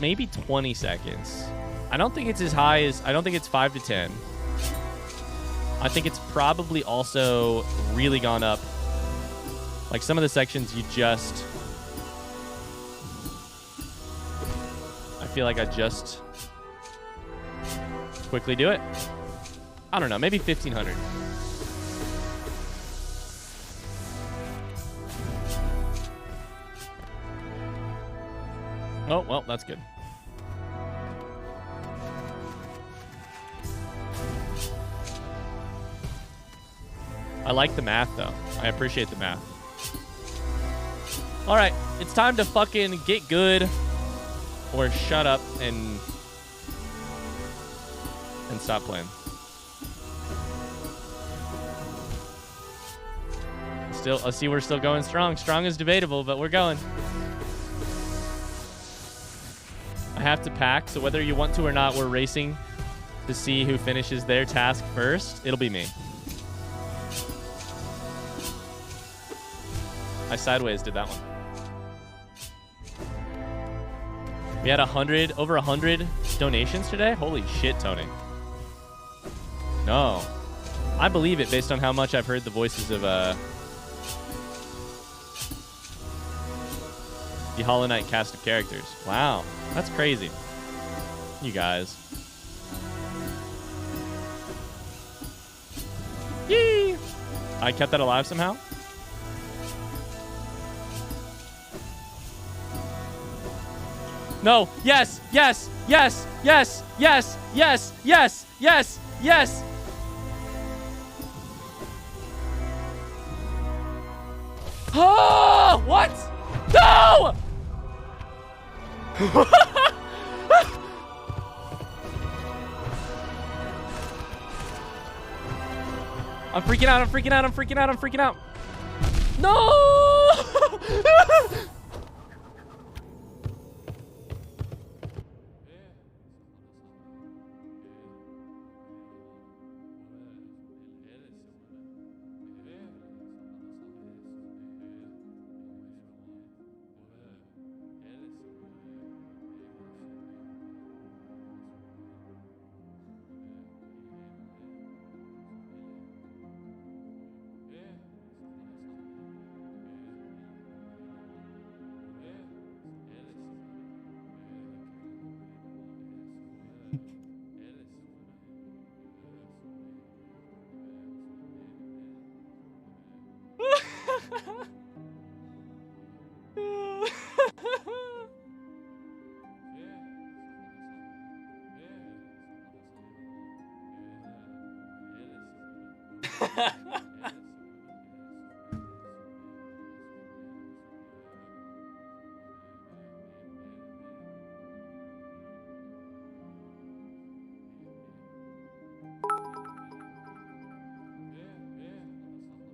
maybe 20 seconds. I don't think it's as high as... I don't think it's 5 to 10. I think it's probably also really gone up Like some of the sections you just... I feel like I just quickly do it. I don't know, maybe 1500. Oh, well, that's good. I like the math, though. I appreciate the math. All right, it's time to fucking get good or shut up and stop playing. Still, I see we're still going strong. Strong is debatable, but we're going. I have to pack, so whether you want to or not, we're racing to see who finishes their task first. It'll be me. I sideways did that one. We had over 100 donations today. Holy shit, Tony. No, I believe it based on how much I've heard the voices of the Hollow Knight cast of characters. Wow, that's crazy. You guys. Yee! I kept that alive somehow. No. Yes. Yes. Yes. Yes. Yes. Yes. Yes. Yes. Yes. Oh, what? No! I'm freaking out. I'm freaking out. I'm freaking out. I'm freaking out. No!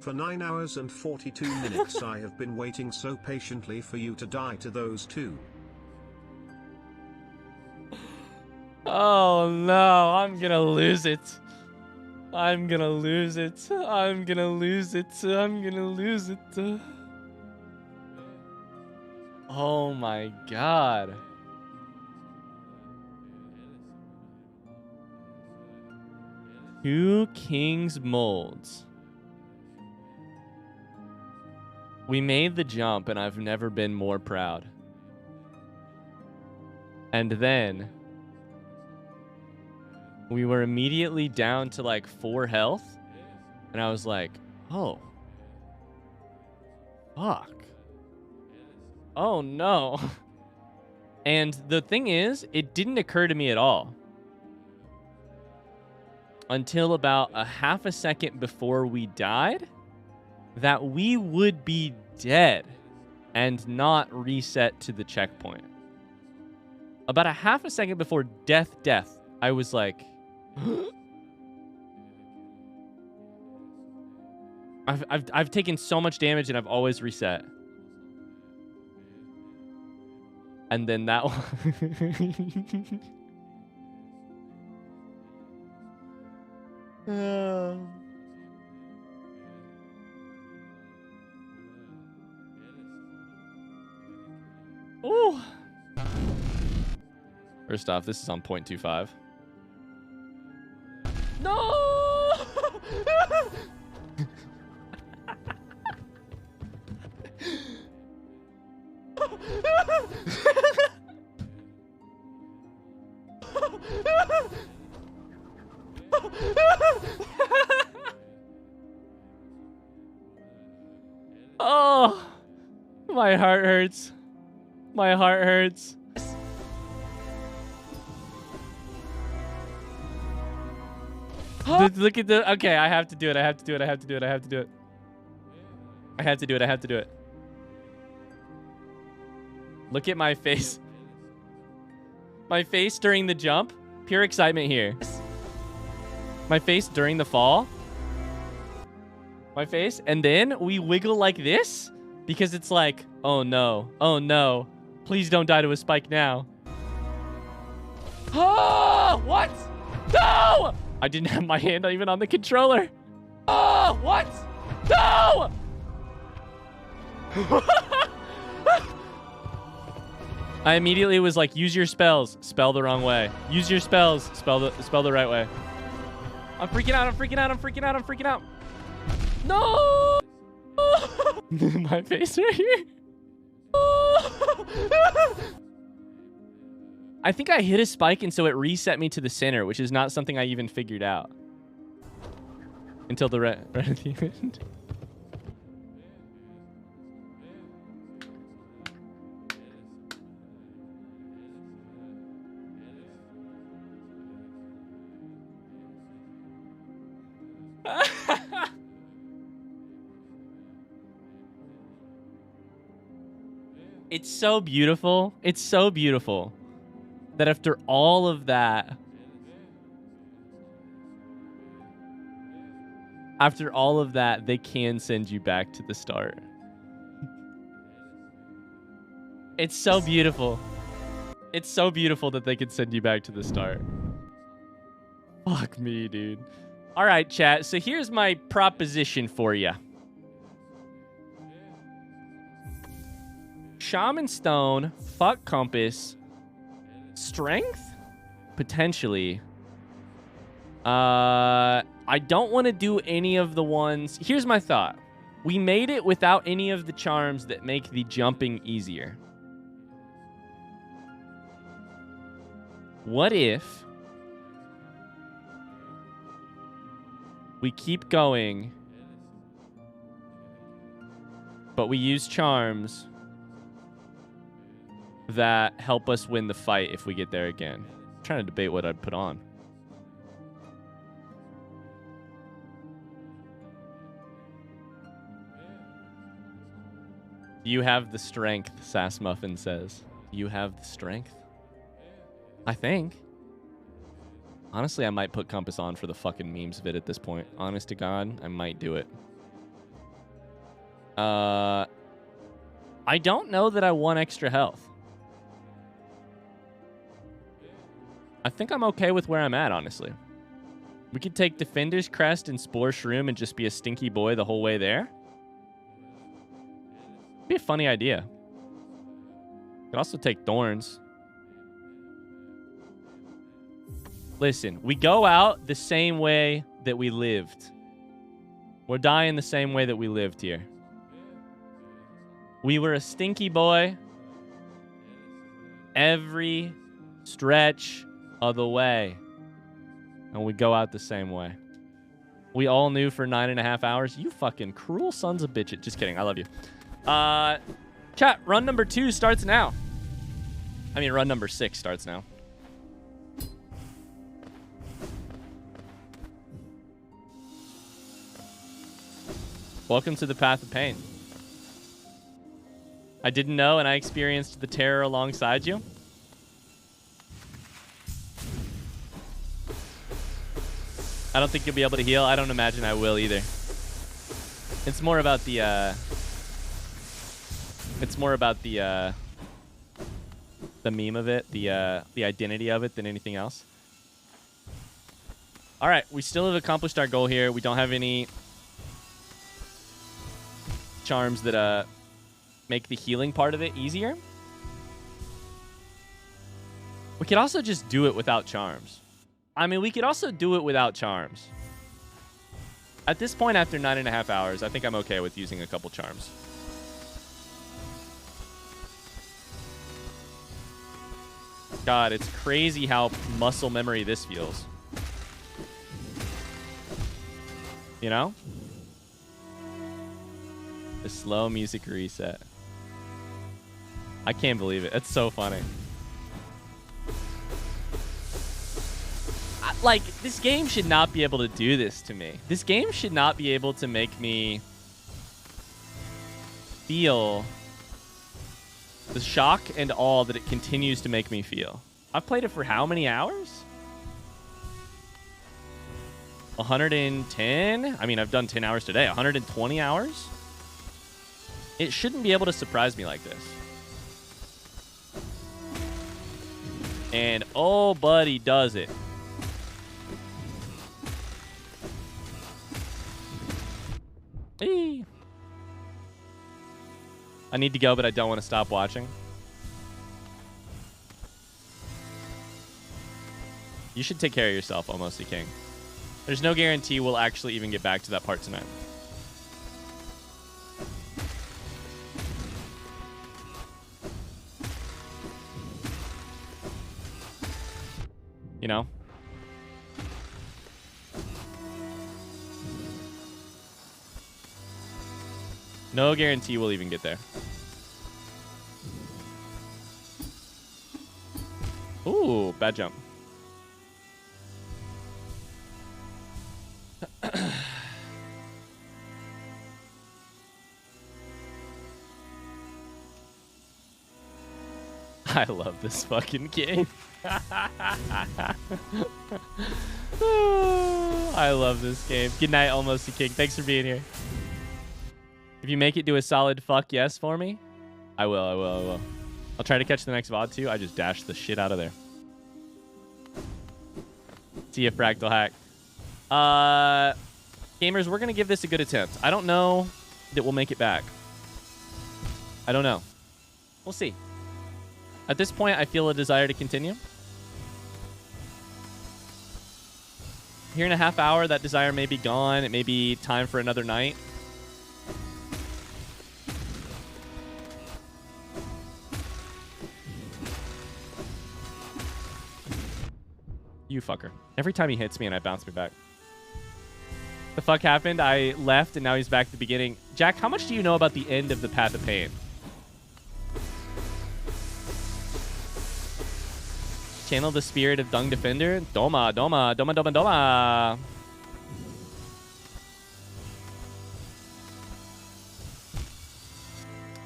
For 9 hours and 42 minutes I have been waiting so patiently for you to die to those two. Oh no, I'm gonna lose it. I'm gonna lose it. I'm gonna lose it. I'm gonna lose it. Oh my god. Two Kings molds. We made the jump and I've never been more proud. And then we were immediately down to like 4 health. And I was like, oh. Fuck. Oh no. And the thing is, it didn't occur to me at all until about a half a second before we died that we would be dead and not reset to the checkpoint. About a half a second before death, I was like, I've taken so much damage and I've always reset. And then that one. Ooh. First off, this is on 0.25. No! My heart hurts. My heart hurts. Look at the... Okay, I have to do it. I have to do it. I have to do it. I have to do it. I have to do it. I have to do it. Look at my face. My face during the jump. Pure excitement here. My face during the fall. My face. And then we wiggle like this. Because it's like, oh no. Oh no. Please don't die to a spike now. Oh, what? No! I didn't have my hand even on the controller. Oh, what? No! I immediately was like, use your spells. Spell the wrong way. Use your spells. Spell the right way. I'm freaking out. I'm freaking out. I'm freaking out. I'm freaking out. No! My face right here. I think I hit a spike and so it reset me to the center, which is not something I even figured out. Until the right at the end. It's so beautiful. It's so beautiful that after all of that, they can send you back to the start. It's so beautiful. It's so beautiful that they could send you back to the start. Fuck me, dude. All right, chat. So here's my proposition for you. Shaman Stone, fuck Compass, Strength? Potentially. I don't want to do any of the ones. Here's my thought. We made it without any of the charms that make the jumping easier. What if we keep going, but we use charms that help us win the fight if we get there again? I'm trying to debate what I'd put on. You have the strength, Sass Muffin says. You have the strength? I think. Honestly, I might put Compass on for the fucking memes vid at this point. Honest to God, I might do it. I don't know that I want extra health. I think I'm okay with where I'm at, honestly. We could take Defender's Crest and Spore Shroom and just be a stinky boy the whole way there. Be a funny idea. Could also take Thorns. Listen, we go out the same way that we lived. We're dying the same way that we lived here. We were a stinky boy every stretch of the way. And we go out the same way. We all knew for 9.5 hours. You fucking cruel sons of bitches. Just kidding. I love you. Chat, run number 2 starts now. I mean, run number 6 starts now. Welcome to the Path of Pain. I didn't know, and I experienced the terror alongside you. I don't think you'll be able to heal. I don't imagine I will either. It's more about the, the meme of it, the identity of it than anything else. All right, we still have accomplished our goal here. We don't have any charms that make the healing part of it easier. We could also just do it without charms. I mean, we could also do it without charms. At this point, after 9.5 hours, I think I'm okay with using a couple charms. God, it's crazy how muscle memory this feels. You know? The slow music reset. I can't believe it. It's so funny. Like, this game should not be able to do this to me. This game should not be able to make me feel the shock and awe that it continues to make me feel. I've played it for how many hours? 110? I mean, I've done 10 hours today. 120 hours? It shouldn't be able to surprise me like this. And, oh, buddy, does it. Eee. I need to go, but I don't want to stop watching. You should take care of yourself, Almost a King. There's no guarantee we'll actually even get back to that part tonight. You know? No guarantee we'll even get there. Ooh, bad jump. I love this fucking game. I love this game. Good night, Almost a King. Thanks for being here. If you make it, do a solid fuck yes for me. I will. I'll try to catch the next VOD too. I just dashed the shit out of there. See ya, Fractal Hack. Gamers, we're going to give this a good attempt. I don't know that we'll make it back. I don't know. We'll see. At this point, I feel a desire to continue. Here in a half hour, that desire may be gone. It may be time for another night. You fucker. Every time he hits me and I bounce me back. The fuck happened? I left and now he's back at the beginning. Jack, how much do you know about the end of the Path of Pain? Channel the spirit of Dung Defender. Doma, Doma, Doma, Doma, Doma.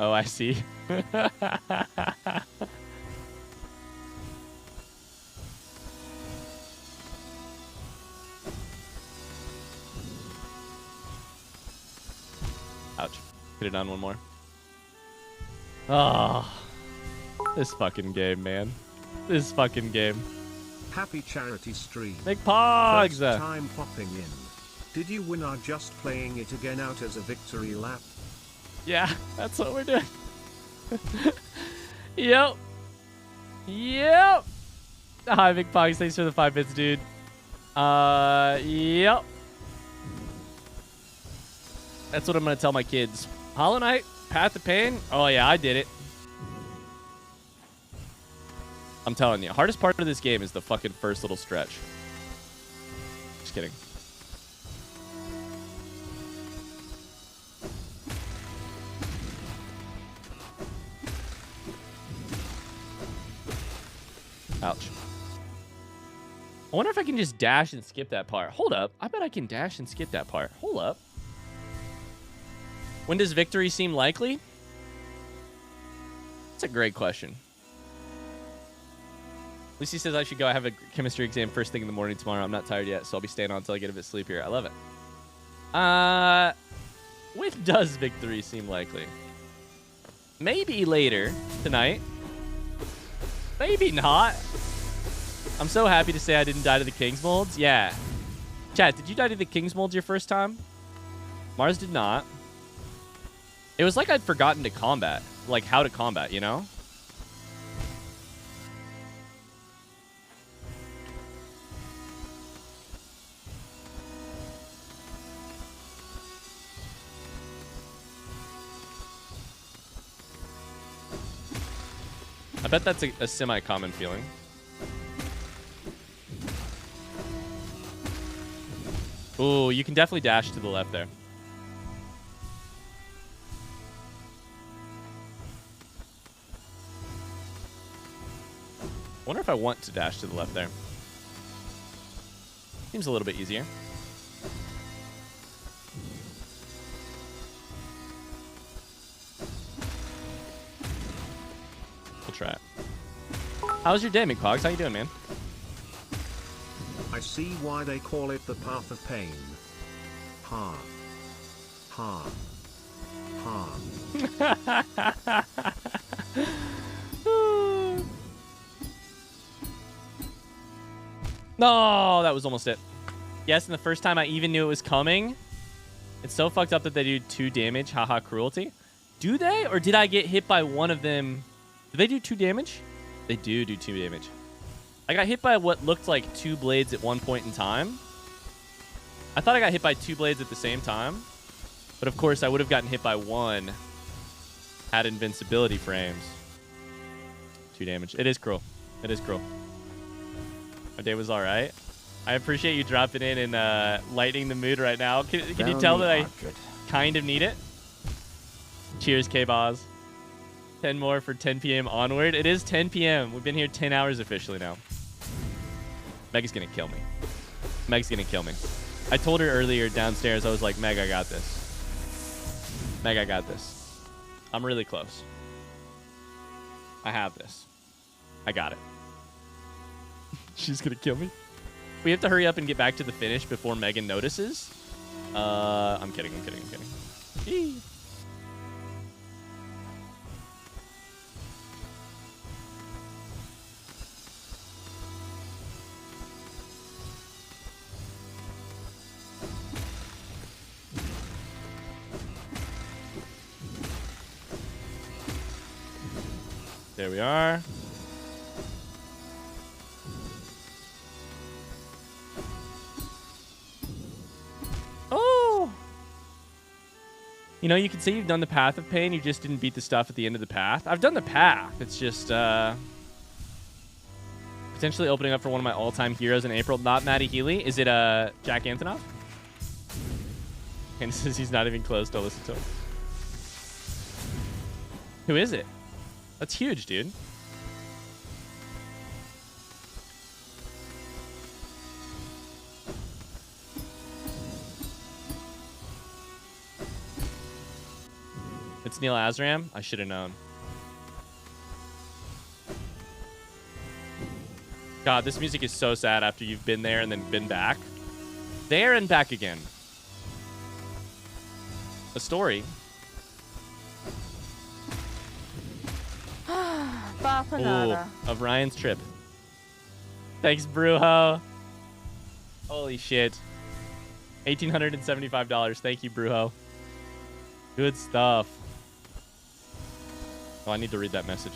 Oh, I see. Ouch. Could have done one more. Oh, this fucking game, man. This fucking game. Happy charity stream. Make pogs. First time popping in. Did you win or just playing it again out as a victory lap? Yeah, that's what we're doing. Yep. Yep. Hi, Big Pogs. Thanks for the 5 bits, dude. Yep. That's what I'm going to tell my kids. Hollow Knight, Path of Pain. Oh, yeah, I did it. I'm telling you, hardest part of this game is the fucking first little stretch. Just kidding. Ouch. I wonder if I can just dash and skip that part. Hold up. I bet I can dash and skip that part. Hold up. When does victory seem likely? That's a great question. Lucy says I should go. I have a chemistry exam first thing in the morning tomorrow. I'm not tired yet, so I'll be staying on until I get a bit sleepier. I love it. When does victory seem likely? Maybe later tonight. Maybe not. I'm so happy to say I didn't die to the King's Molds. Yeah. Chat, did you die to the King's Molds your first time? Mars did not. It was like I'd forgotten to combat. Like how to combat, you know? I bet that's a semi-common feeling. Ooh, you can definitely dash to the left there. wonder if I want to dash to the left there. Seems a little bit easier. We'll try it. How's your day, McPogs? How you doing, man? I see why they call it the path of pain. Ha. Ha. Ha. No, that was almost it. Yes, and the first time I even knew it was coming. It's so fucked up that they do 2 damage. Haha, cruelty. Do they? Or did I get hit by one of them? Do they do 2 damage? They do 2 damage. I got hit by what looked like 2 blades at one point in time. I thought I got hit by 2 blades at the same time. But of course, I would have gotten hit by 1 had invincibility frames. 2 damage. It is cruel. It is cruel. My day was all right. I appreciate you dropping in and lightening the mood right now. Can you tell that I kind of need it? Cheers, K-Boz. 10 more for 10 p.m. onward. It is 10 p.m. We've been here 10 hours officially now. Meg is going to kill me. Meg's going to kill me. I told her earlier downstairs, I was like, Meg, I got this. Meg, I got this. I'm really close. I have this. I got it. She's going to kill me. We have to hurry up and get back to the finish before Megan notices. I'm kidding. Eee. There we are. Oh! You know, you could say you've done the Path of Pain, you just didn't beat the stuff at the end of the path. I've done the path. It's just, potentially opening up for one of my all-time heroes in April. Not Matty Healy. Is it, Jack Antonoff? And says he's not even close to listen to him. Who is it? That's huge, dude. It's Neil Azram? I should have known. God, this music is so sad after you've been there and then been back. There and back again. A story. Ooh, of Ryan's trip. Thanks, Brujo. Holy shit. $1,875. Thank you, Brujo. Good stuff. Oh, I need to read that message.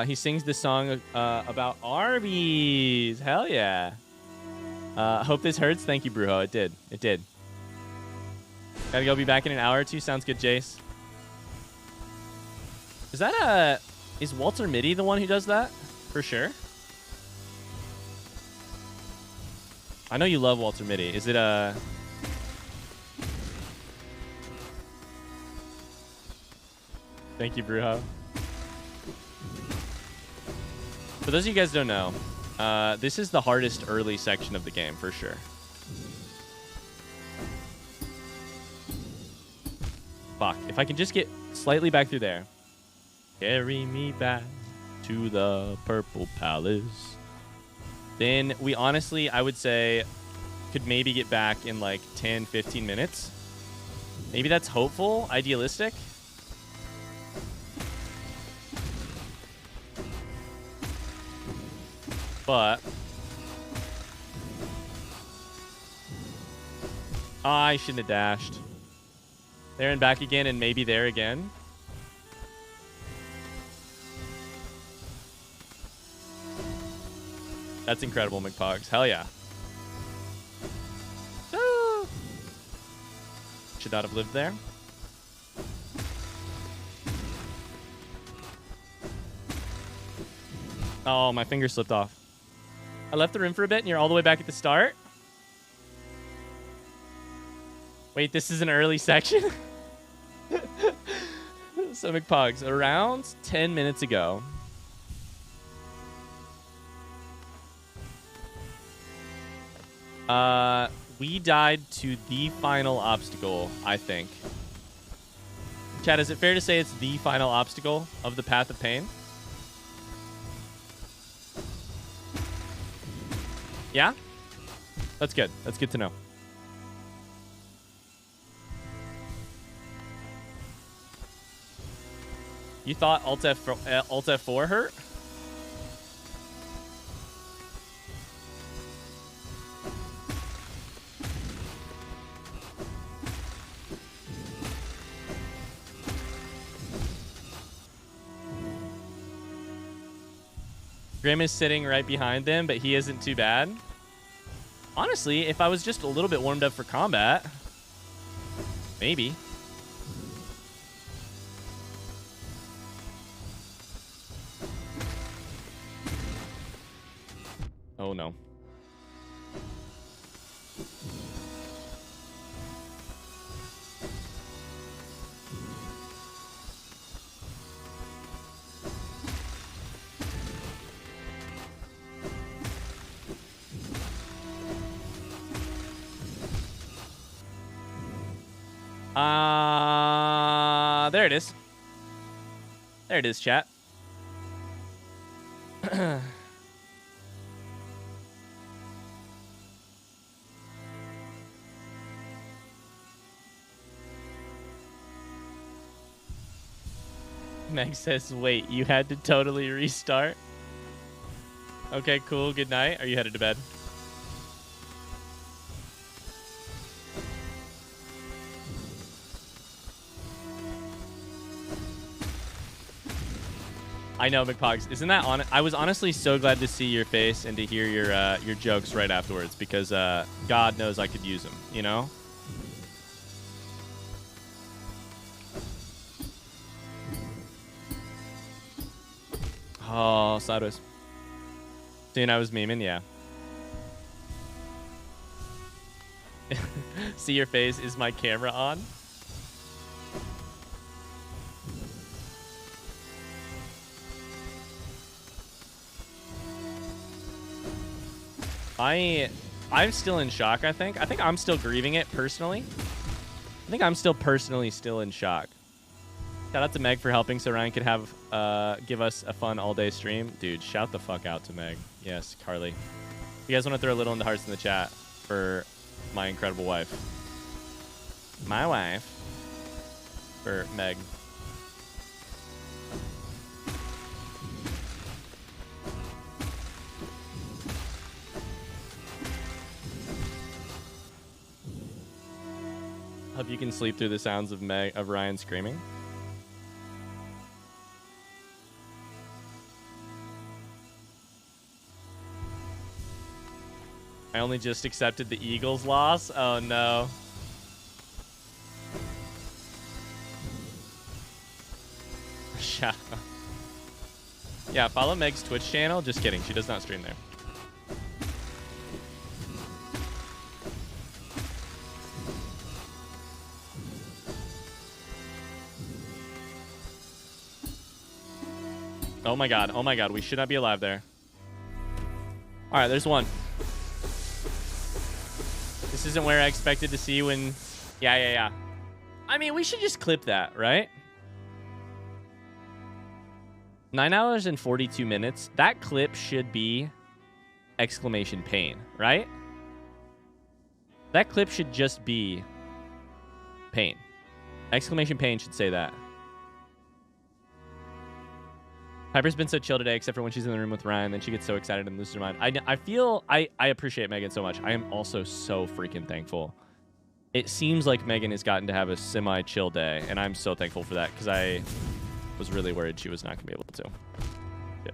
He sings this song about Arby's. Hell yeah. Hope this hurts. Thank you, Brujo. It did. It did. Gotta go, be back in an hour or 2. Sounds good, Jace. Is that is Walter Mitty the one who does that? For sure. I know you love Walter Mitty. Is it Thank you, Brujo. For those of you guys who don't know, this is the hardest early section of the game, for sure. Fuck. If I can just get slightly back through there. Carry me back to the Purple Palace. Then we honestly, I would say, could maybe get back in like 10, 15 minutes. Maybe that's hopeful, idealistic. But I shouldn't have dashed. There and back again, and maybe there again. That's incredible, McPogs. Hell yeah. Woo! Should not have lived there. Oh, my finger slipped off. I left the room for a bit, and you're all the way back at the start? Wait, this is an early section? So McPugs, around 10 minutes ago, we died to the final obstacle, I think. Chad, is it fair to say it's the final obstacle of the Path of Pain? Yeah? That's good. That's good to know. You thought Alt F4 hurt? Grim is sitting right behind them, but he isn't too bad. Honestly, if I was just a little bit warmed up for combat, maybe. Oh no. There it is. There it is, chat. Meg says, wait, you had to totally restart? Okay, cool. Good night. Are you headed to bed? I know, McPogs. Isn't that on? I was honestly so glad to see your face and to hear your jokes right afterwards because God knows I could use them, you know? Oh, sideways. Seeing I was memeing, yeah. See your face. Is my camera on? I'm still in shock, I think. I think I'm still grieving it personally. I think I'm still personally still in shock. Shout out to Meg for helping so Ryan could have give us a fun all-day stream. Dude, shout the fuck out to Meg. Yes, Carly. You guys want to throw a little in the hearts in the chat for my incredible wife. My wife. For Meg. Hope you can sleep through the sounds of Ryan screaming. I only just accepted the Eagles' loss. Oh no. Yeah, follow Meg's Twitch channel. Just kidding. She does not stream there. Oh my god. Oh my god. We should not be alive there. Alright, there's one. This isn't where I expected to see when... Yeah. I mean, we should just clip that, right? 9 hours and 42 minutes. That clip should be exclamation pain, right? That clip should just be pain. Exclamation pain should say that. Piper's been so chill today, except for when she's in the room with Ryan. Then she gets so excited and loses her mind. I appreciate Megan so much. I am also so freaking thankful. It seems like Megan has gotten to have a semi-chill day, and I'm so thankful for that because I was really worried she was not going to be able to. Yeah.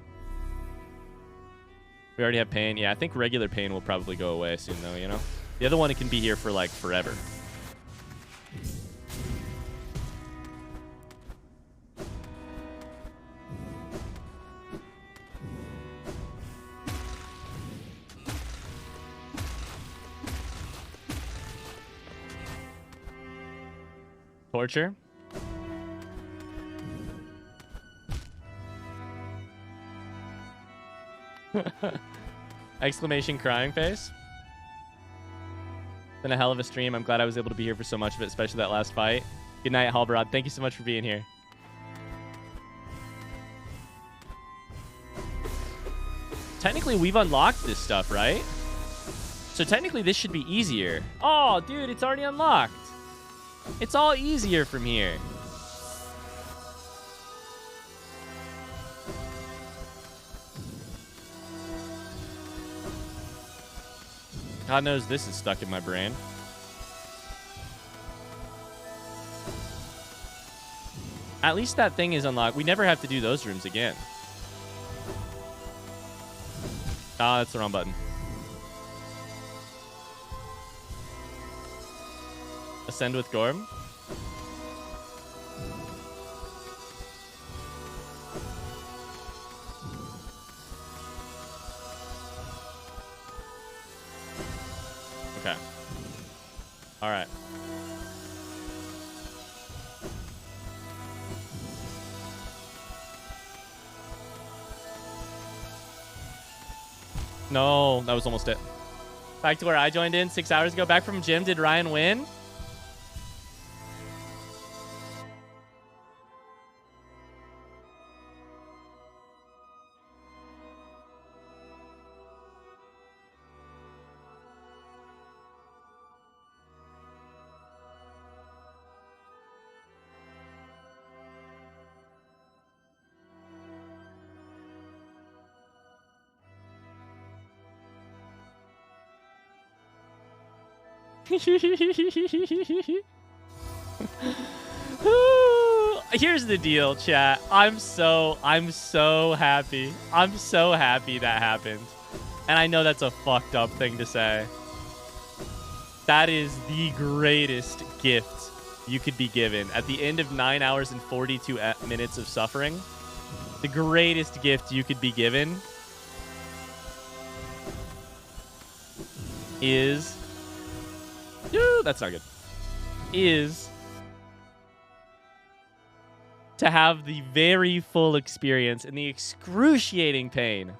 We already have pain. Yeah, I think regular pain will probably go away soon, though, you know? The other one, it can be here for, like, forever. Torture. Exclamation crying face. Been a hell of a stream. I'm glad I was able to be here for so much of it, especially that last fight. Good night, Halbarad. Thank you so much for being here. Technically, we've unlocked this stuff, right? So technically, this should be easier. Oh, dude, it's already unlocked. It's all easier from here. God knows this is stuck in my brain. At least that thing is unlocked. We never have to do those rooms again. Ah, that's the wrong button. Ascend with Gorm. Okay. All right. No, that was almost it. Back to where I joined in 6 hours ago. Back from gym. Did Ryan win? Here's the deal, chat. I'm so happy. I'm so happy that happened. And I know that's a fucked up thing to say. That is the greatest gift you could be given. At the end of 9 hours and 42 minutes of suffering, the greatest gift you could be given is... that's not good. Is to have the very full experience and the excruciating pain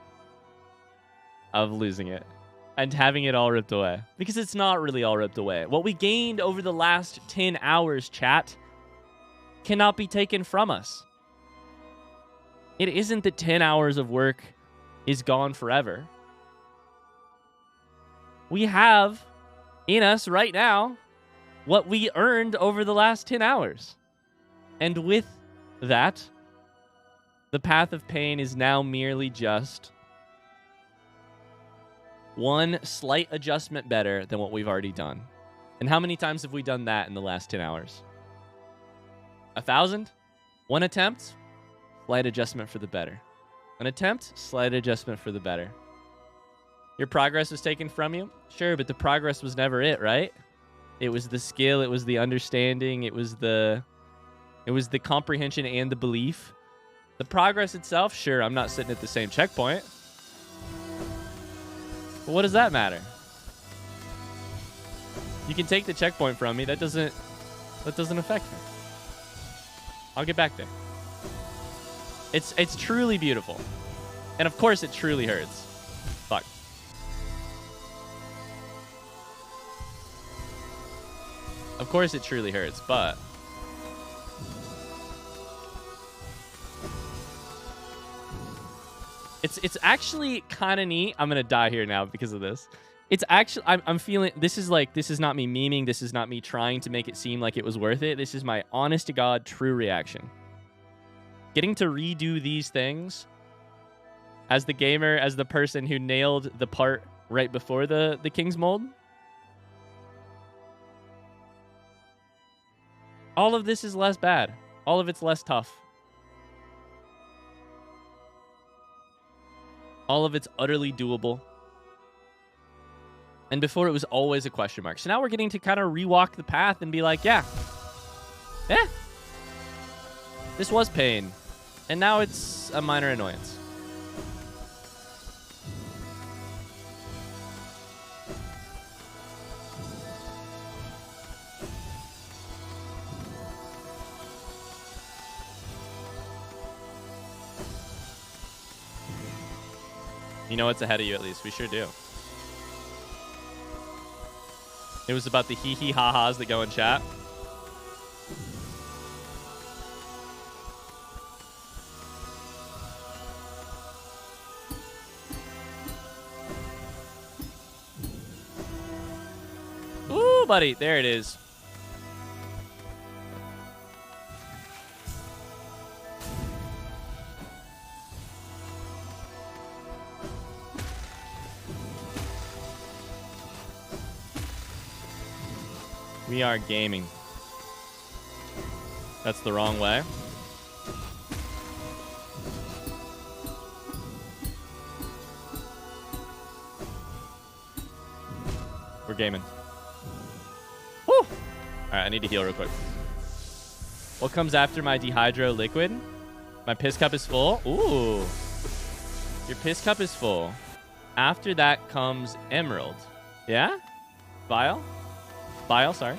of losing it and having it all ripped away. Because it's not really all ripped away. What we gained over the last 10 hours, chat, cannot be taken from us. It isn't that 10 hours of work is gone forever. We have in us right now what we earned over the last 10 hours. And with that, the path of pain is now merely just one slight adjustment better than what we've already done. And how many times have we done that in the last 10 hours? 1,000? One attempt, slight adjustment for the better. An attempt, slight adjustment for the better. Your progress was taken from you? Sure, but the progress was never it, right? It was the skill, it was the understanding, it was the comprehension and the belief. The progress itself, sure, I'm not sitting at the same checkpoint. But what does that matter? You can take the checkpoint from me. That doesn't affect me. I'll get back there. It's truly beautiful. And of course it truly hurts. Fuck. Of course it truly hurts, but it's actually kind of neat. I'm gonna die here now because of this. It's actually I'm feeling this is not me memeing. This is not me trying to make it seem like it was worth it. This is my honest to God true reaction. Getting to redo these things as the gamer, as the person who nailed the part right before the King's Mold. All of this is less bad. All of it's less tough. All of it's utterly doable. And before it was always a question mark. So now we're getting to kind of rewalk the path and be like, yeah. This was pain. And now it's a minor annoyance. You know what's ahead of you at least. We sure do. It was about the hee-hee ha-has that go in chat. Ooh, buddy. There it is. We are gaming. That's the wrong way. We're gaming. Woo! All right, I need to heal real quick. What comes after my dehydro liquid? My piss cup is full. Ooh. Your piss cup is full. After that comes emerald. Yeah? Vial? Vial, sorry.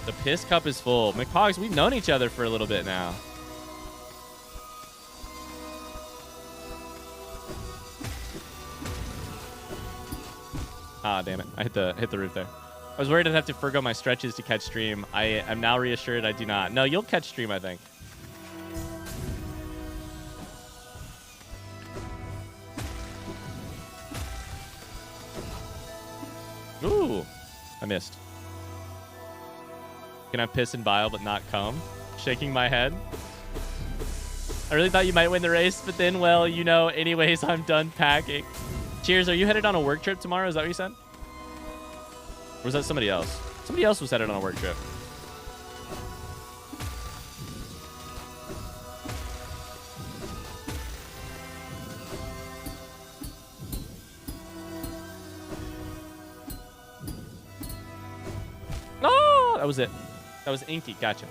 The piss cup is full. McPogs, we've known each other for a little bit now. Ah, damn it. I hit the roof there. I was worried I'd have to forgo my stretches to catch stream. I am now reassured I do not. No, you'll catch stream, I think. Ooh, I missed. Can I piss and bile but not cum? Shaking my head. I really thought you might win the race, but then, well, you know, anyways, I'm done packing. Cheers, are you headed on a work trip tomorrow? Is that what you said? Or was that somebody else? Somebody else was headed on a work trip. Oh, that was it. That was Inky. Gotcha.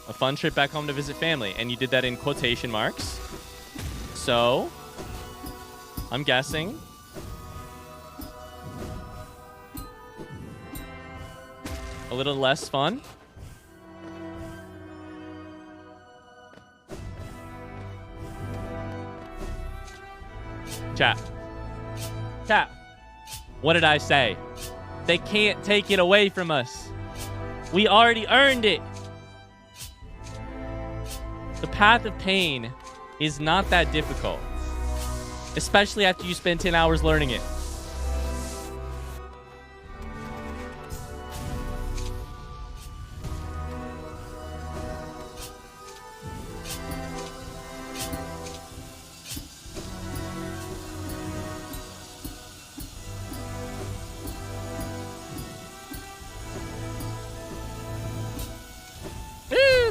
A fun trip back home to visit family. And you did that in quotation marks. So, I'm guessing a little less fun. Chat. Chat. What did I say? They can't take it away from us. We already earned it. The path of pain is not that difficult, especially after you spend 10 hours learning it.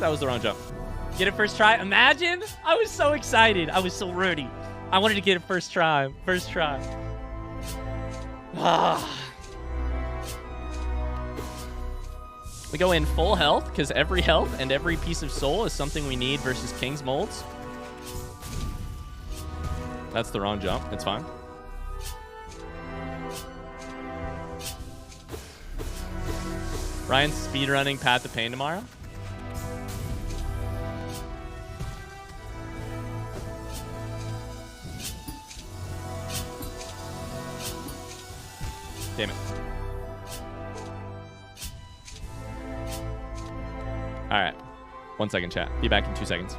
That was the wrong jump. Get it first try. Imagine. I was so excited. I was so ready. I wanted to get it first try. First try. We go in full health because every health and every piece of soul is something we need versus King's Molds. That's the wrong jump. It's fine. Ryan's speedrunning Path of Pain tomorrow. Damn it. All right. 1 second, chat. Be back in 2 seconds.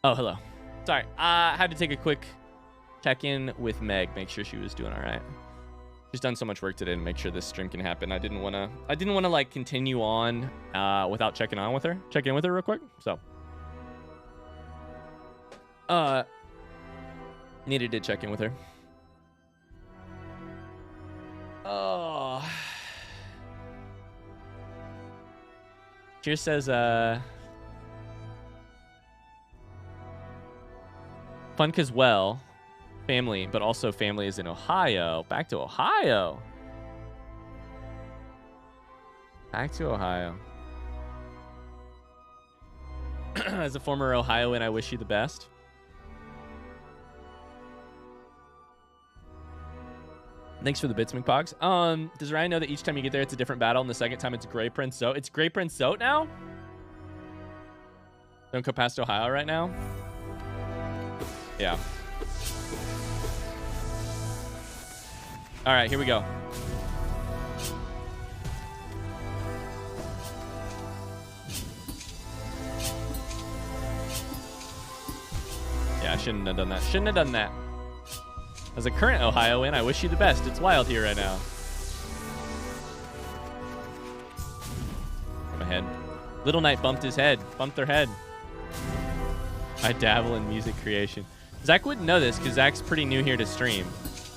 Oh, hello. Sorry. I had to take a quick check-in with Meg, make sure she was doing all right. She's done so much work today to make sure this stream can happen. I didn't want to like continue on without checking in with her real quick. So needed to check in with her. Oh. Cheers says fun cause well. Family, but also family is in Ohio. Back to Ohio. Back to Ohio. As a former Ohioan, I wish you the best. Thanks for the bits, McPogs. Does Ryan know that each time you get there, it's a different battle, and the second time it's Grey Prince Zote? It's Grey Prince Zote now? Don't go past Ohio right now? Yeah. All right, here we go. Yeah, I shouldn't have done that. Shouldn't have done that. As a current Ohioan, I wish you the best. It's wild here right now. My head. Little Knight bumped his head. Bumped their head. I dabble in music creation. Zach wouldn't know this because Zach's pretty new here to stream.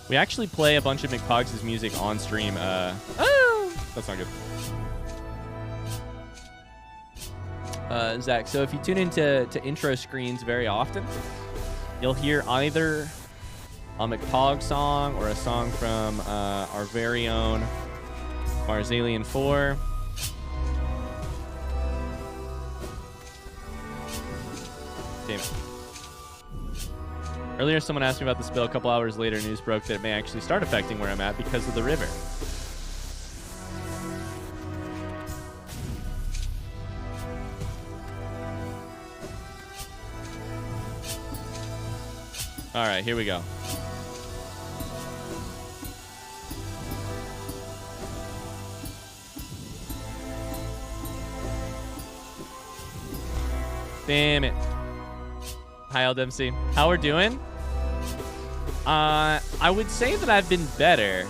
We actually play a bunch of McPogs' music on stream. Oh, that's not good. Zach, so if you tune into intro screens very often, you'll hear either a McPog song or a song from our very own Marzalian 4. Damn it. Earlier, someone asked me about the spill. A couple hours later, news broke that it may actually start affecting where I'm at because of the river. All right, here we go. Damn it. Hi, LDMC. How we're doing? I would say that I've been better,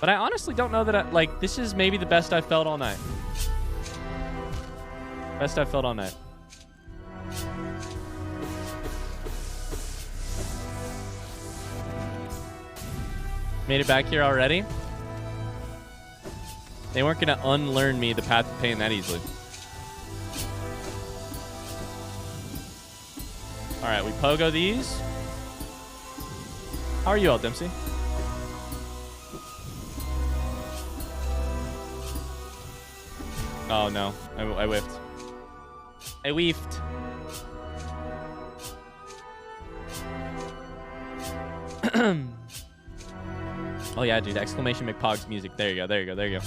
but I honestly don't know that this is maybe the best I've felt all night. Best I've felt all night. Made it back here already? They weren't gonna unlearn me the path of pain that easily. All right, we pogo these. How are you all, Dempsey? Oh no, I whiffed. I weefed. Oh yeah, dude! Exclamation McPog's music. There you go. There you go. There you go.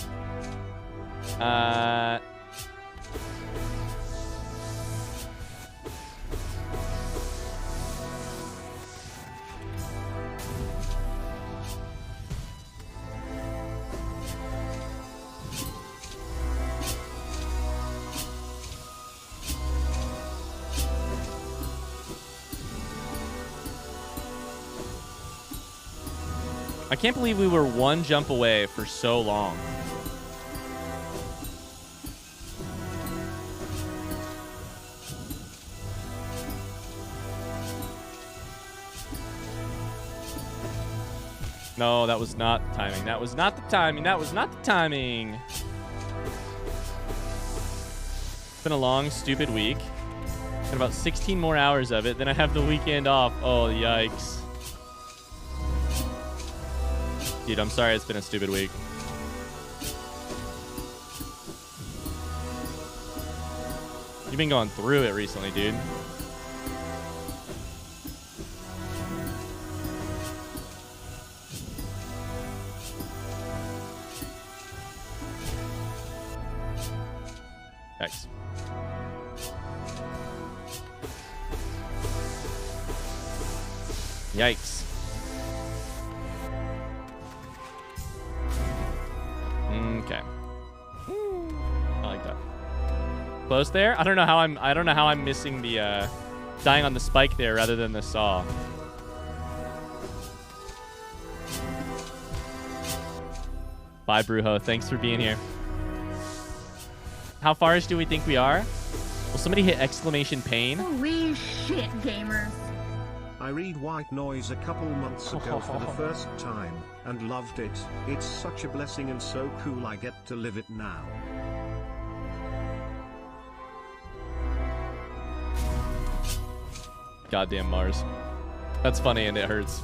I can't believe we were one jump away for so long. No, that was not the timing. That was not the timing. That was not the timing. It's been a long, stupid week. Got about 16 more hours of it. Then I have the weekend off. Oh, yikes. Dude, I'm sorry it's been a stupid week. You've been going through it recently, dude. Thanks. Yikes. Okay. I like that. Close there. I don't know how I'm missing the dying on the spike there rather than the saw. Bye, Brujo. Thanks for being here. How far-ish do we think we are? Will somebody hit exclamation pain? Holy shit, gamers. I read White Noise a couple months ago for the first time, and loved it. It's such a blessing and so cool I get to live it now. Goddamn Mars. That's funny and it hurts.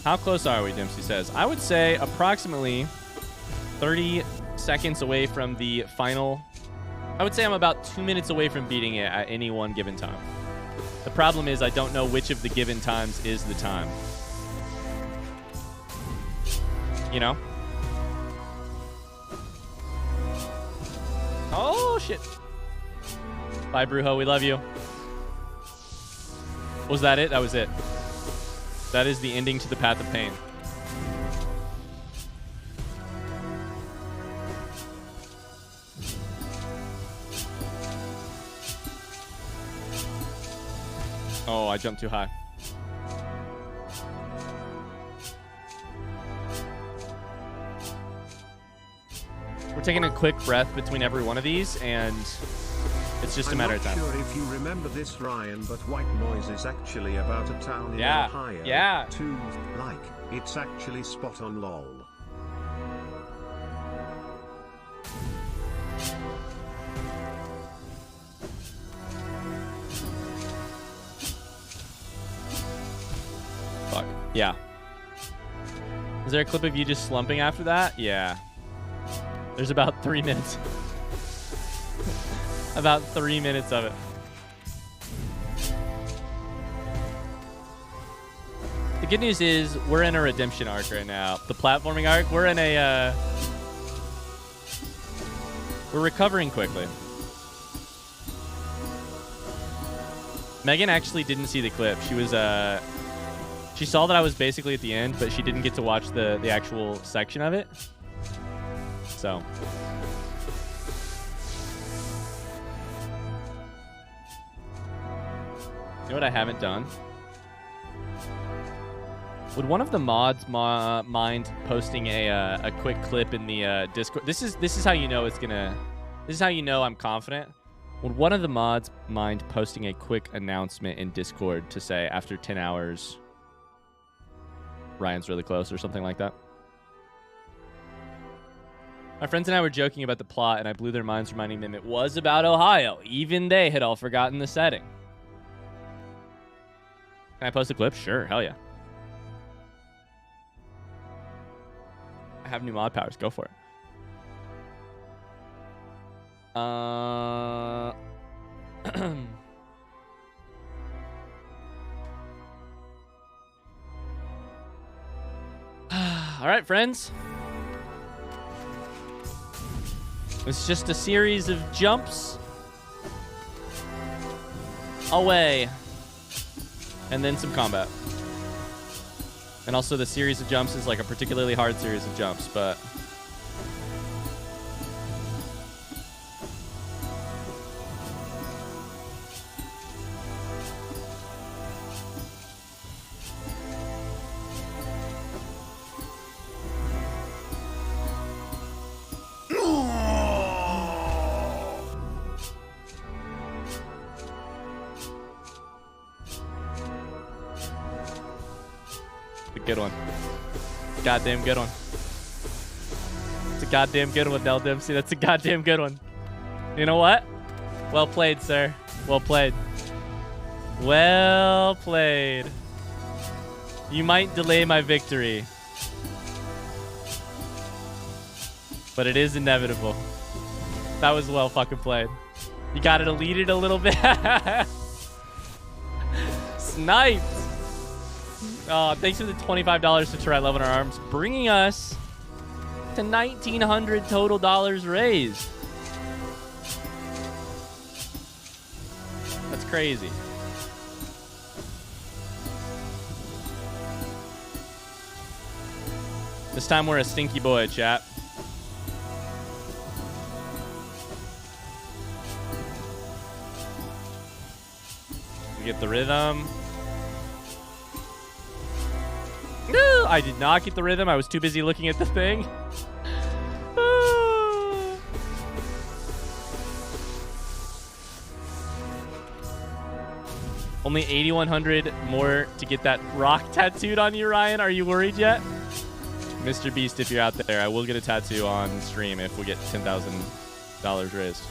How close are we, Dempsey says? I would say approximately 30 seconds away from the final. I would say I'm about 2 minutes away from beating it at any one given time. The problem is I don't know which of the given times is the time. You know? Oh, shit. Bye, Brujo. We love you. Was that it? That was it. That is the ending to the Path of Pain. Oh, I jumped too high. We're taking a quick breath between every one of these, and it's just a matter of time. I'm not sure if you remember this, Ryan, but White Noise is actually about a town in Ohio. Yeah. It's actually spot on, lol. Fuck. Yeah. Is there a clip of you just slumping after that? Yeah. There's about 3 minutes. About 3 minutes of it. The good news is we're in a redemption arc right now. The platforming arc, we're in a... we're recovering quickly. Megan actually didn't see the clip. She was... she saw that I was basically at the end, but she didn't get to watch the actual section of it. So... You know what I haven't done? Would one of the mods mind posting a quick clip in the Discord? This is how you know it's gonna. This is how you know I'm confident. Would one of the mods mind posting a quick announcement in Discord to say after 10 hours, Ryan's really close or something like that? My friends and I were joking about the plot, and I blew their minds, reminding them it was about Ohio. Even they had all forgotten the setting. Can I post a clip? Sure, hell yeah. I have new mod powers. Go for it. All right, friends. It's just a series of jumps away. And then some combat. And also the series of jumps is like a particularly hard series of jumps, but... Good one. Goddamn good one. It's a goddamn good one, Del Dempsey. That's a goddamn good one. You know what? Well played, sir. Well played. Well played. You might delay my victory, but it is inevitable. That was well fucking played. You got to delete it a little bit. Sniped. Oh, thanks for the $25 to try Love in Our Arms, bringing us to $1,900 total dollars raised. That's crazy. This time we're a stinky boy, chat. We get the rhythm. No, I did not get the rhythm. I was too busy looking at the thing. Only 8,100 more to get that rock tattooed on you, Ryan. Are you worried yet? Mr. Beast, if you're out there, I will get a tattoo on stream if we get $10,000 raised.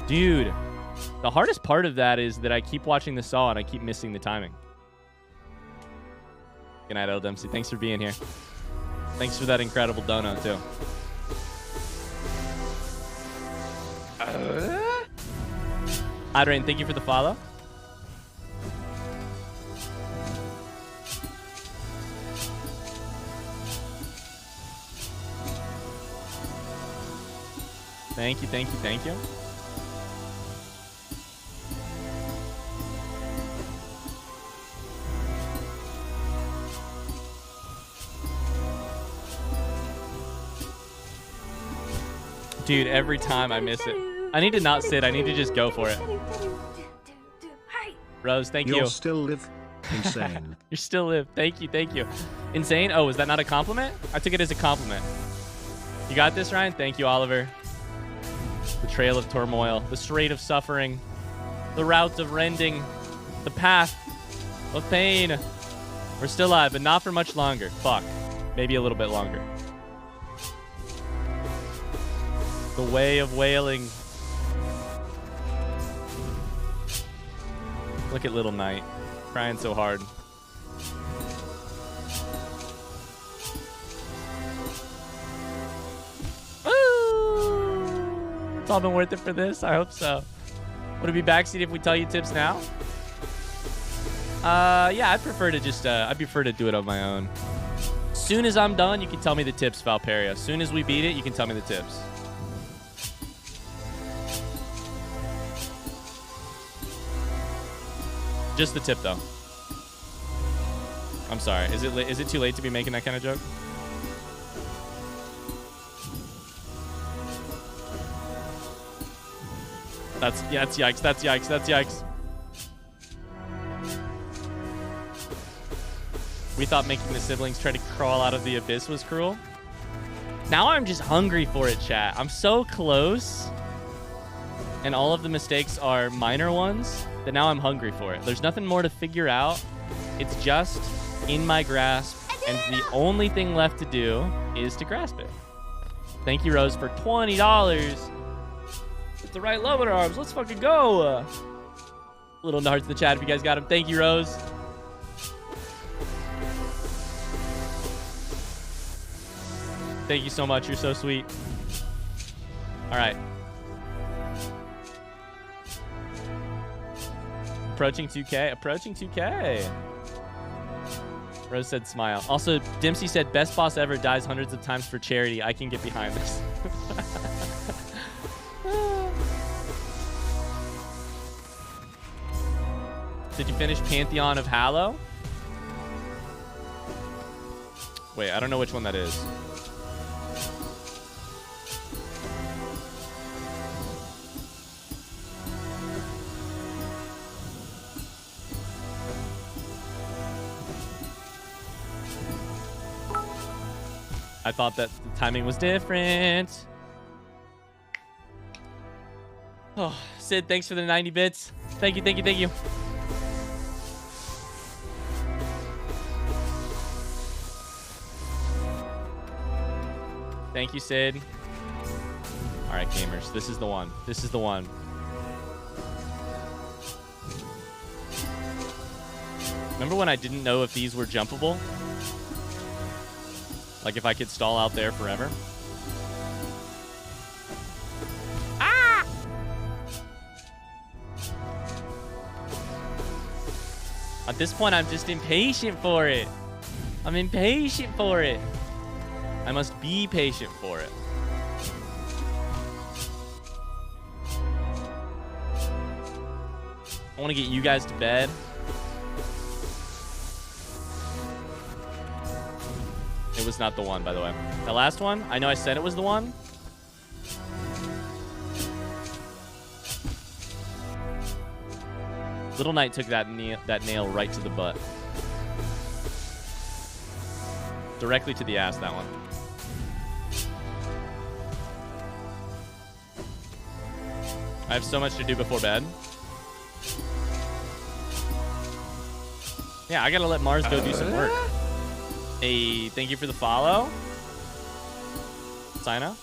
Dude, the hardest part of that is that I keep watching the saw and I keep missing the timing. Good night, El Dempsey. Thanks for being here. Thanks for that incredible dono, too. Adrain, thank you for the follow. Thank you, thank you, thank you. Dude, every time I miss it. I need to not sit. I need to just go for it. Rose, thank you. You'll still live. Insane. You still live. Thank you, thank you. Insane? Oh, is that not a compliment? I took it as a compliment. You got this, Ryan? Thank you, Oliver. The trail of turmoil. The strait of suffering. The route of rending. The path of pain. We're still alive, but not for much longer. Fuck. Maybe a little bit longer. The way of wailing. Look at little Knight. Crying so hard. Ooh! It's all been worth it for this? I hope so. Would it be backseat if we tell you tips now? Yeah, I'd prefer to just, I'd prefer to do it on my own. Soon as I'm done, you can tell me the tips, Valperia. As soon as we beat it, you can tell me the tips. Just the tip, though. I'm sorry. Is it too late to be making that kind of joke? That's yikes. That's yikes. That's yikes. We thought making the siblings try to crawl out of the abyss was cruel. Now I'm just hungry for it, chat. I'm so close. And all of the mistakes are minor ones that now I'm hungry for it. There's nothing more to figure out. It's just in my grasp. And the only thing left to do is to grasp it. Thank you, Rose, for $20. It's the right lower arms. Let's fucking go. Little hearts in the chat if you guys got them. Thank you, Rose. Thank you so much. You're so sweet. All right. Approaching 2K. Approaching 2K. Rose said smile. Also, Dempsey said best boss ever dies hundreds of times for charity. I can get behind this. Did you finish Pantheon of Hallow? Wait, I don't know which one that is. I thought that the timing was different. Oh, Sid, thanks for the 90 bits. Thank you, thank you, thank you. Thank you, Sid. All right, gamers, this is the one. This is the one. Remember when I didn't know if these were jumpable? Like if I could stall out there forever? Ah! At this point, I'm just impatient for it. I'm impatient for it. I must be patient for it. I want to get you guys to bed. It was not the one, by the way. The last one, I know I said it was the one. Little Knight took that nail right to the butt. Directly to the ass, that one. I have so much to do before bed. Yeah, I gotta let Mars go do some work. Hey, thank you for the follow. Sina.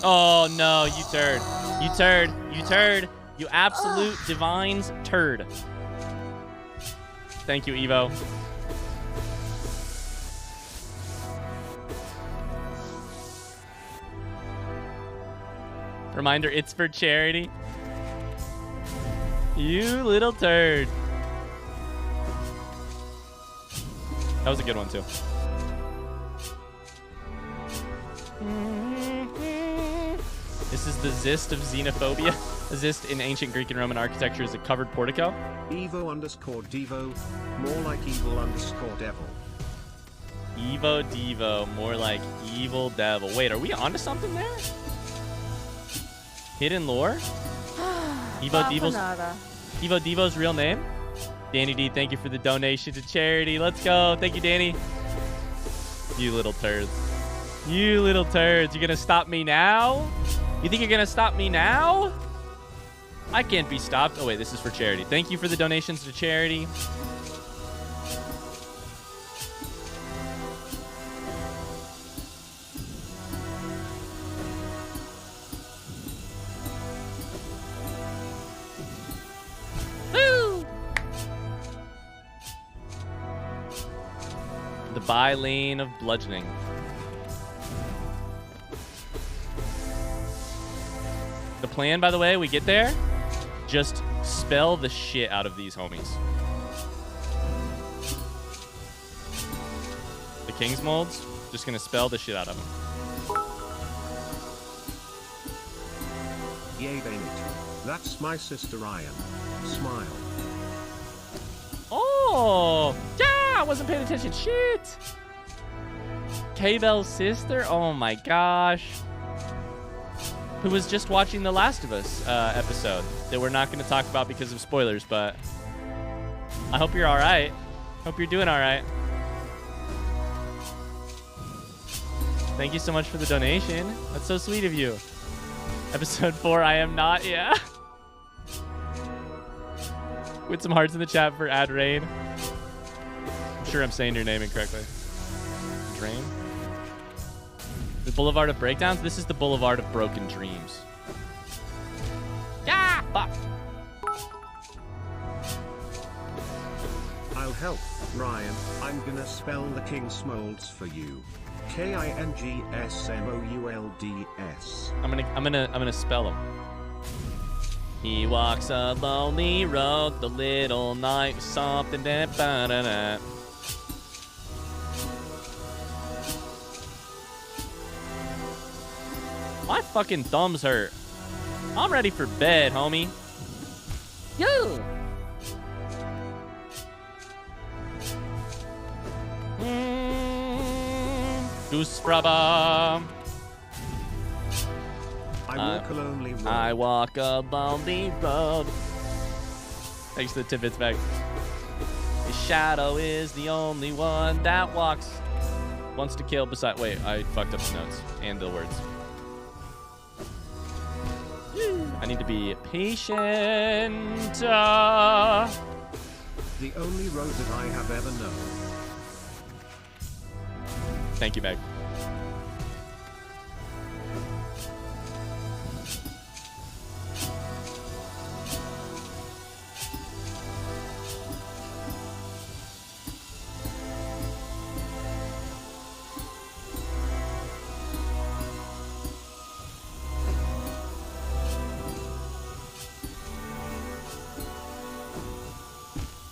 Oh no, you turd. You turd. You turd. You absolute divines turd. Thank you, Evo. Reminder, it's for charity. You little turd. That was a good one, too. This is the Zist of xenophobia. A Zist in ancient Greek and Roman architecture is a covered portico. Evo_Devo, more like evil_devil. Evo Devo, more like evil devil. Wait, are we onto something there? Hidden lore? Evo Devo's real name? Danny D, thank you for the donation to charity. Let's go. Thank you, Danny. You little turds. You little turds. You gonna stop me now? You think you're gonna stop me now? I can't be stopped. Oh, wait, this is for charity. Thank you for the donations to charity. Woo! The by lane of bludgeoning. The plan, by the way, we get there, just spell the shit out of these homies. The King's Molds, just gonna spell the shit out of them. Yay, baby. That's my sister Ryan. Smile. Oh, yeah, I wasn't paying attention. Shit. K-Bell's sister? Oh my gosh. Who was just watching the Last of Us episode that we're not going to talk about because of spoilers, but I hope you're all right. Hope you're doing all right. Thank you so much for the donation. That's so sweet of you. Episode 4, I am not, yeah. With some hearts in the chat for Ad Rain. I'm sure I'm saying your name incorrectly. Drain? The Boulevard of Breakdowns? This is the Boulevard of Broken Dreams. Yeah! Fuck! I'll help, Ryan. I'm gonna spell the King's Molds for you. KINGSMOULDS. I'm gonna spell him. He walks a lonely road, the little night, something that ba-da-da. My fucking thumbs hurt. I'm ready for bed, homie. Yo! Goose Fraba. I walk a lonely road. I walk a lonely road. Thanks for the tidbits back. His shadow is the only one that wants to kill beside. Wait, I fucked up the notes and the words. I need to be patient. The only road that I have ever known. Thank you, Meg.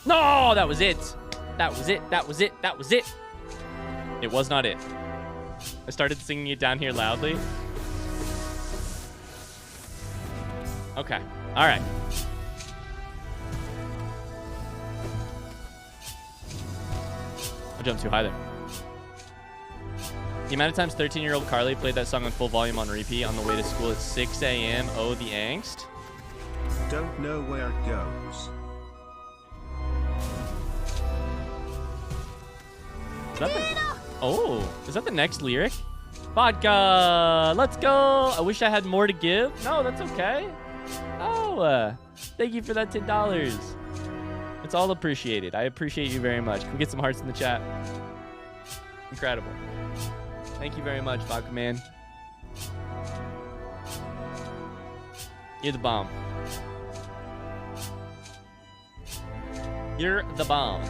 No, that was it. That was it. That was it. That was it. It was not it. I started singing it down here loudly. Okay. All right. I jumped too high there. The amount of times 13-year-old Carly played that song on full volume on repeat on the way to school at 6 a.m. Oh, the angst. Don't know where it goes. Is that is that the next lyric? Vodka, let's go. I wish I had more to give. No, that's okay. Oh, thank you for that $10. It's all appreciated. I appreciate you very much. Can we get some hearts in the chat? Incredible. Thank you very much, Vodka Man. You're the bomb. You're the bomb.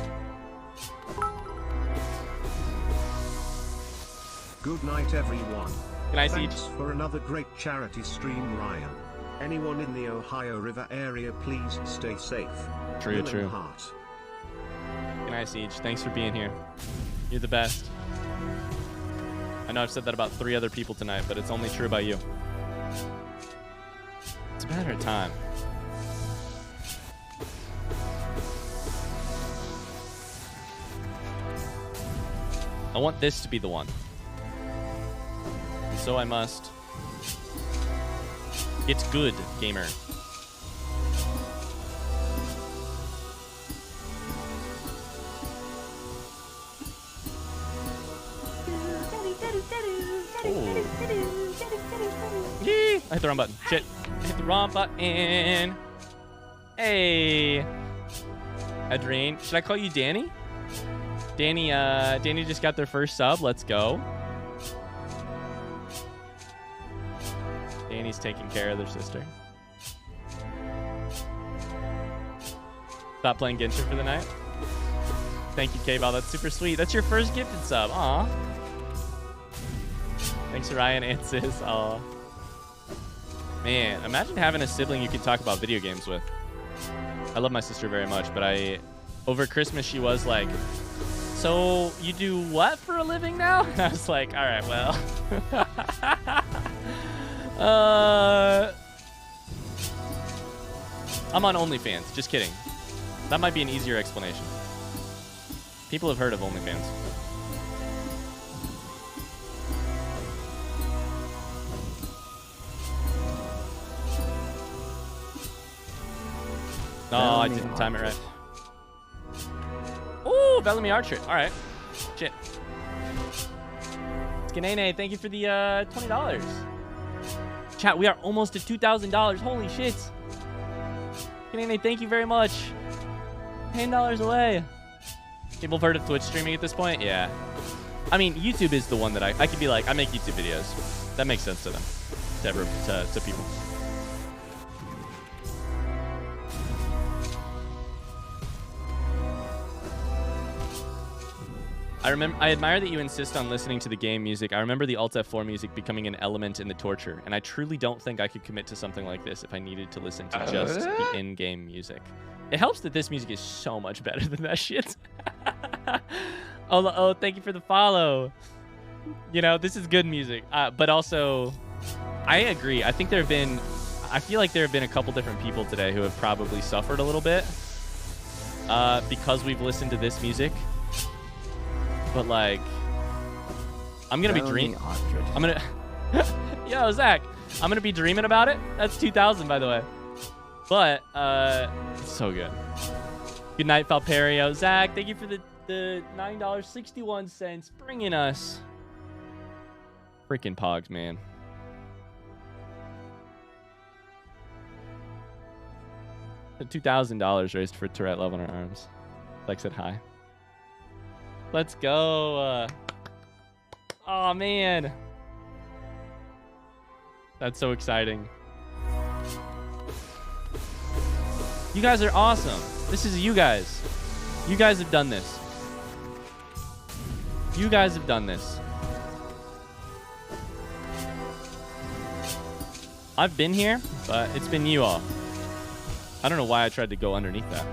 Good night, everyone. Can I see? Thanks for another great charity stream, Ryan. Anyone in the Ohio River area, please stay safe. True, Willing true. Heart. Good night, Siege. Thanks for being here. You're the best. I know I've said that about 3 other people tonight, but it's only true about you. It's a matter of time. I want this to be the one. And so I must. It's good, gamer. Yee! I hit the wrong button. Shit. I hit the wrong button. Hey. Adrian. Should I call you Danny? Danny just got their first sub. Let's go. Danny's taking care of their sister. Stop playing Genshin for the night. Thank you, K-Ball. That's super sweet. That's your first gifted sub. Aw. Thanks, Ryan and Sis. Aw. Man, imagine having a sibling you could talk about video games with. I love my sister very much, but over Christmas, she was like, so you do what for a living now? And I was like, all right, well. I'm on OnlyFans. Just kidding. That might be an easier explanation. People have heard of OnlyFans. No, I didn't time it right. Ooh, Bellamy Archer. All right. Shit. Skanene, thank you for the $20. Chat, we are almost at $2,000. Holy shit. Skanene, thank you very much. $10 away. People have heard of Twitch streaming at this point? Yeah. I mean, YouTube is the one that I could be like, I make YouTube videos. That makes sense to them. To people. I admire that you insist on listening to the game music. I remember the Alt F4 music becoming an element in the torture, and I truly don't think I could commit to something like this if I needed to listen to just the in-game music. It helps that this music is so much better than that shit. Oh, thank you for the follow. You know, this is good music, but also, I agree. I feel like there have been a couple different people today who have probably suffered a little bit because we've listened to this music. But like, I'm gonna be dreaming. I'm gonna, yo, Zach, I'm gonna be dreaming about it. That's 2,000, by the way. But it's so good. Good night, Valperio. Zach, thank you for the $9.61, bringing us freaking pogs, man. The $2,000 raised for Tourette Love on our arms. Like said hi. Let's go. Oh, man. That's so exciting. You guys are awesome. This is you guys. You guys have done this. You guys have done this. I've been here, but it's been you all. I don't know why I tried to go underneath that.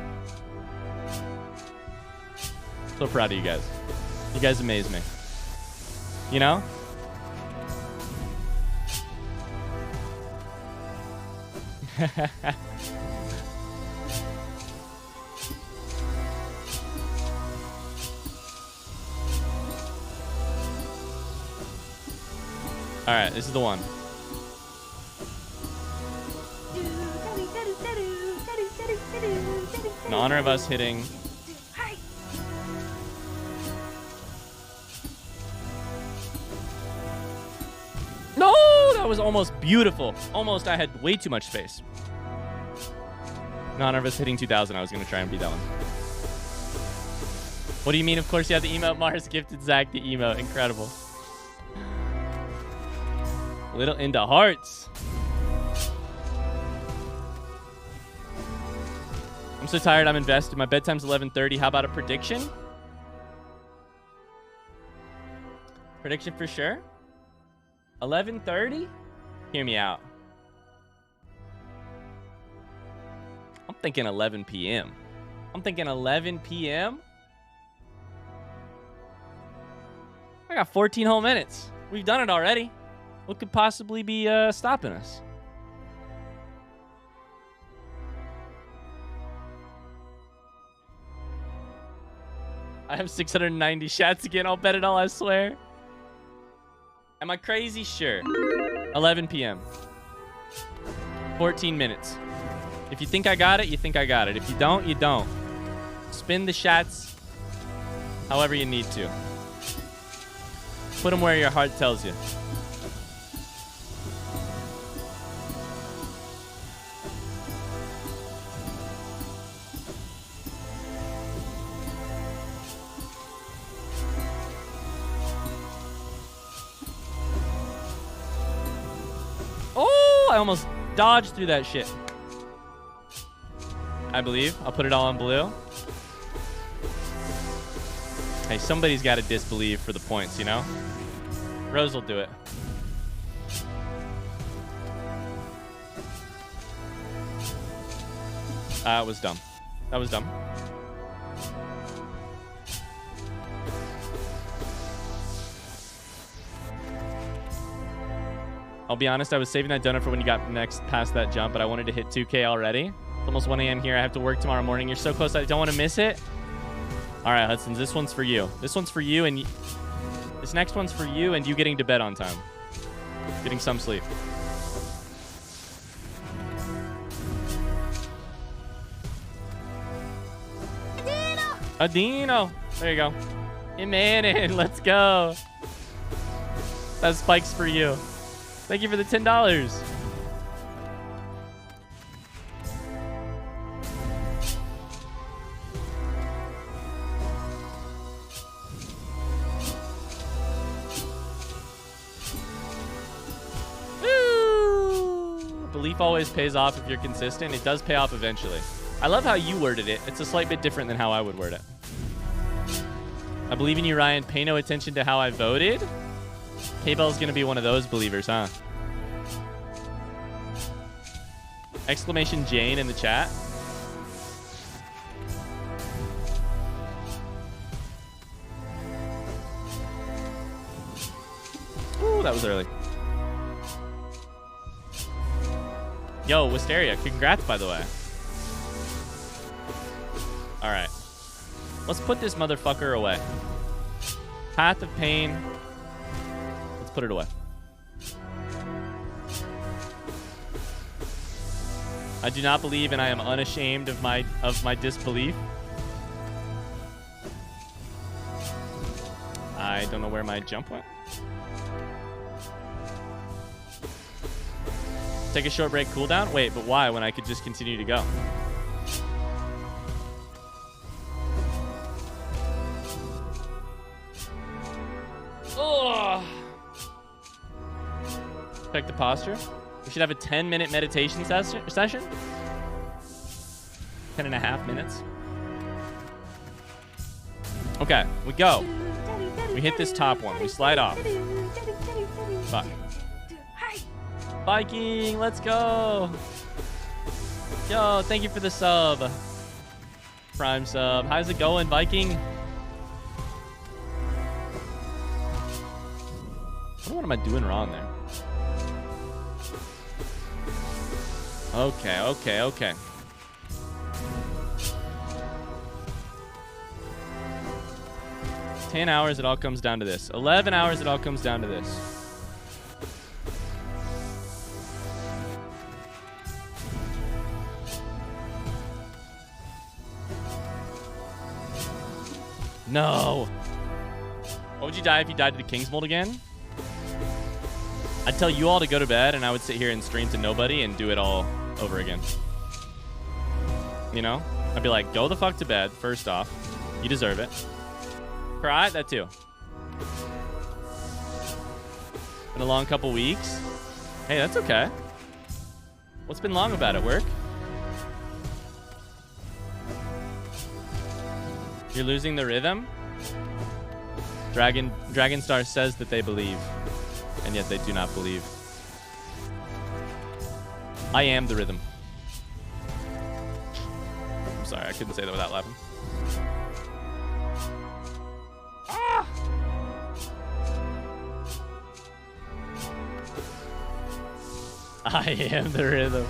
So proud of you guys. You guys amaze me. You know? All right, this is the one. In honor of us hitting. No, that was almost beautiful. Almost, I had way too much space. In honor of us hitting 2,000, I was going to try and beat that one. What do you mean? Of course, you have the emote. Mars gifted Zach the emote. Incredible. Little into hearts. I'm so tired. I'm invested. My bedtime's 11:30. How about a prediction? Prediction for sure. 11:30? Hear me out. I'm thinking 11 p.m. I'm thinking 11 p.m. I got 14 whole minutes. We've done it already. What could possibly be stopping us? I have 690 shots again. I'll bet it all, I swear. Am I crazy? Sure. 11 p.m. 14 minutes. If you think I got it, you think I got it. If you don't, you don't. Spin the shots however you need to. Put them where your heart tells you. Oh, I almost dodged through that shit. I believe. I'll put it all on blue. Hey, somebody's got to disbelieve for the points, you know? Rose will do it. That was dumb. That was dumb. I'll be honest, I was saving that donut for when you got next past that jump, but I wanted to hit 2K already. It's almost 1 a.m. here. I have to work tomorrow morning. You're so close. I don't want to miss it. All right, Hudson, this one's for you. This one's for you, and this next one's for you and you getting to bed on time. Getting some sleep. Adino. There you go. Hey, man, let's go. That spikes for you. Thank you for the $10. Belief always pays off if you're consistent. It does pay off eventually. I love how you worded it. It's a slight bit different than how I would word it. I believe in you, Ryan. Pay no attention to how I voted. K-Bell's going to be one of those believers, huh? Exclamation Jane in the chat. Ooh, that was early. Yo, Wisteria, congrats, by the way. All right. Let's put this motherfucker away. Path of Pain. Let's put it away. I do not believe, and I am unashamed of my disbelief. I don't know where my jump went. Take a short break, cooldown? Wait, but why when I could just continue to go? Oh! Check the posture. We should have a 10-minute meditation session. 10.5 minutes. Okay, we go. We hit this top one. We slide off. Fuck. Viking, let's go. Yo, thank you for the sub. Prime sub. How's it going, Viking? What am I doing wrong there? Okay, okay, okay. $10 hours, it all comes down to this. 11 hours, it all comes down to this. No. What would you die if you died to the King's Mold again? I'd tell you all to go to bed, and I would sit here and stream to nobody and do it all over again. You know? I'd be like, go the fuck to bed, first off. You deserve it. Cry? That too. Been a long couple weeks. Hey, that's okay. What's been long about it? Work? You're losing the rhythm? Dragonstar says that they believe, and yet they do not believe. I am the rhythm. I'm sorry, I couldn't say that without laughing. Ah! I am the rhythm.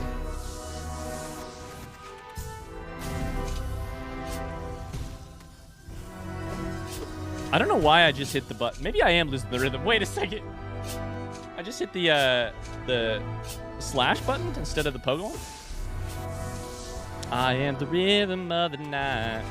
I don't know why I just hit the button. Maybe I am losing the rhythm. Wait a second. I just hit the slash button instead of the pogo. I am the rhythm of the night.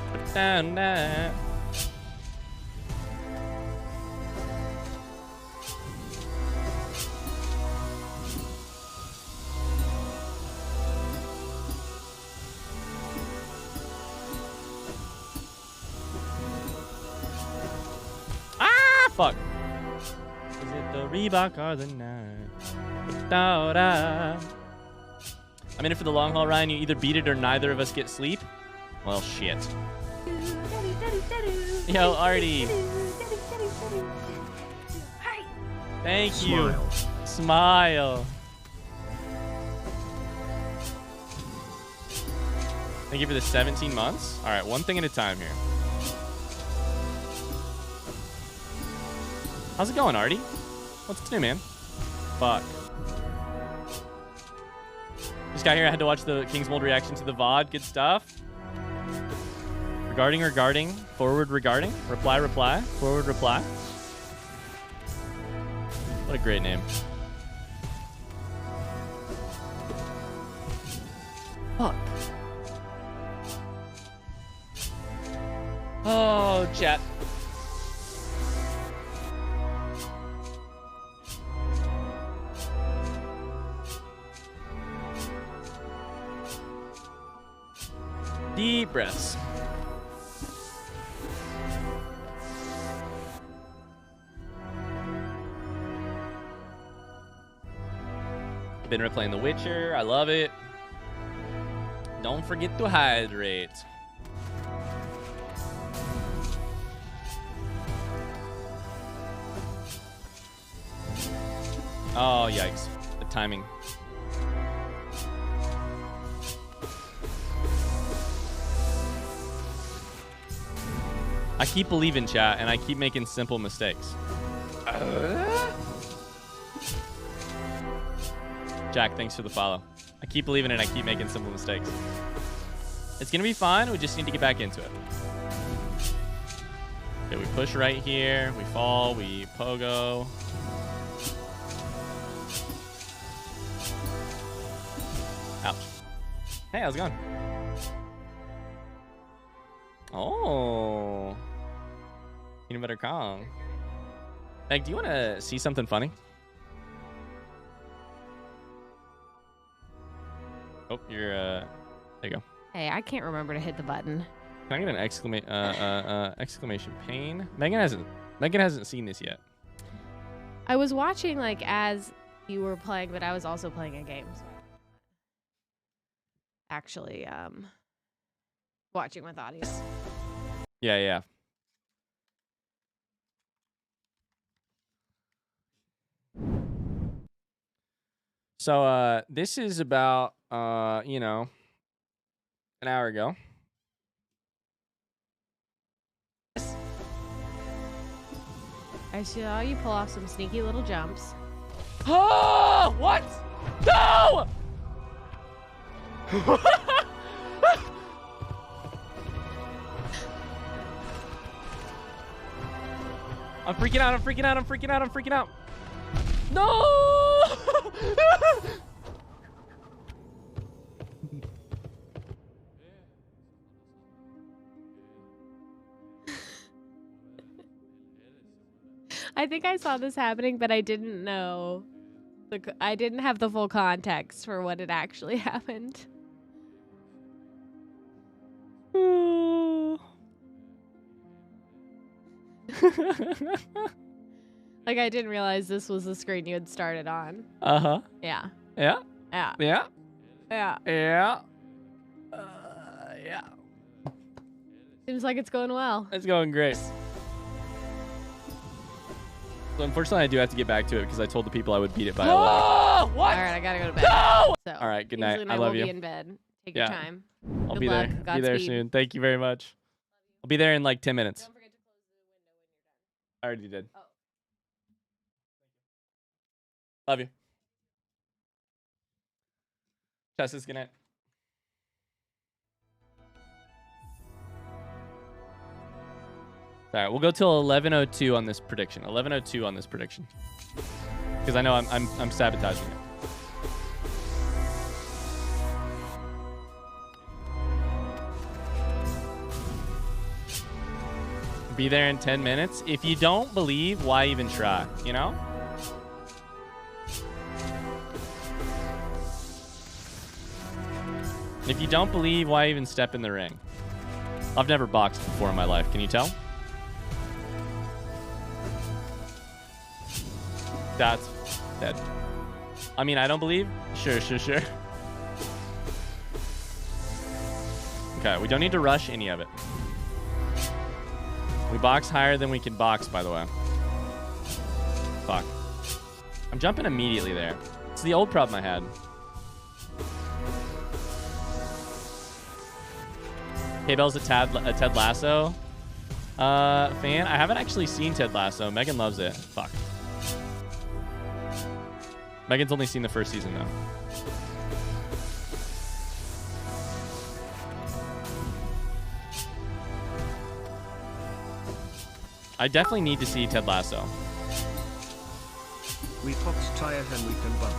Fuck. Is it the Reebok or the night? I'm in it for the long haul, Ryan. You either beat it or neither of us get sleep. Well, shit. Yo, Artie. Thank you. Smile. Thank you for the 17 months. All right, one thing at a time here. How's it going, Artie? What's new, man? Fuck. Just got here. I had to watch the King's Mold reaction to the VOD. Good stuff. Regarding. Forward regarding. Reply. Forward reply. What a great name. Fuck. Oh, chat. Deep breaths. Been replaying The Witcher. I love it. Don't forget to hydrate. Oh, yikes. The timing. I keep believing, chat, and I keep making simple mistakes. Jack, thanks for the follow. I keep believing it, and I keep making simple mistakes. It's going to be fine. We just need to get back into it. Okay, we push right here. We fall. We pogo. Ouch. Hey, how's it going? Oh. Peanut butter Kong. Meg, do you want to see something funny? Oh, you're, there you go. Hey, I can't remember to hit the button. Can I get an exclamation pain? Megan hasn't seen this yet. I was watching, like, as you were playing, but I was also playing a game. So actually, watching with audience. Yeah. So this is about you know, an hour ago. I saw you pull off some sneaky little jumps. Oh, what? No! I'm freaking out, I'm freaking out, I'm freaking out, I'm freaking out. No! I think I saw this happening, but I didn't know. I didn't have the full context for what had actually happened. Like, I didn't realize this was the screen you had started on. Uh-huh. Yeah. Yeah. Yeah. Yeah. Yeah. Yeah. Yeah. Seems like it's going well. It's going great. So unfortunately, I do have to get back to it because I told the people I would beat it by 11. What? All right, I gotta go to bed. No! So, All right, good Ainsley night. and I love you. will be in bed. Take Yeah. your time. I'll Good be luck. there. Be there Godspeed. soon. Thank you very much. I'll be there in like 10 minutes. Don't forget to close the window when you're done. I already did. Oh. Love you. Justice, good night. All right, we'll go till 11:02 on this prediction. 11:02 on this prediction, because I know I'm sabotaging it. Be there in 10 minutes. If you don't believe, why even try? You know? If you don't believe, why even step in the ring? I've never boxed before in my life. Can you tell? That's dead. I mean, I don't believe. Sure. Okay, we don't need to rush any of it. We box higher than we can box, by the way. Fuck. I'm jumping immediately there. It's the old problem I had. K-Bell's a Ted Lasso fan. I haven't actually seen Ted Lasso. Megan loves it. Fuck. Megan's only seen the first season, though. I definitely need to see Ted Lasso. We Fox Tire Henwick Bunch.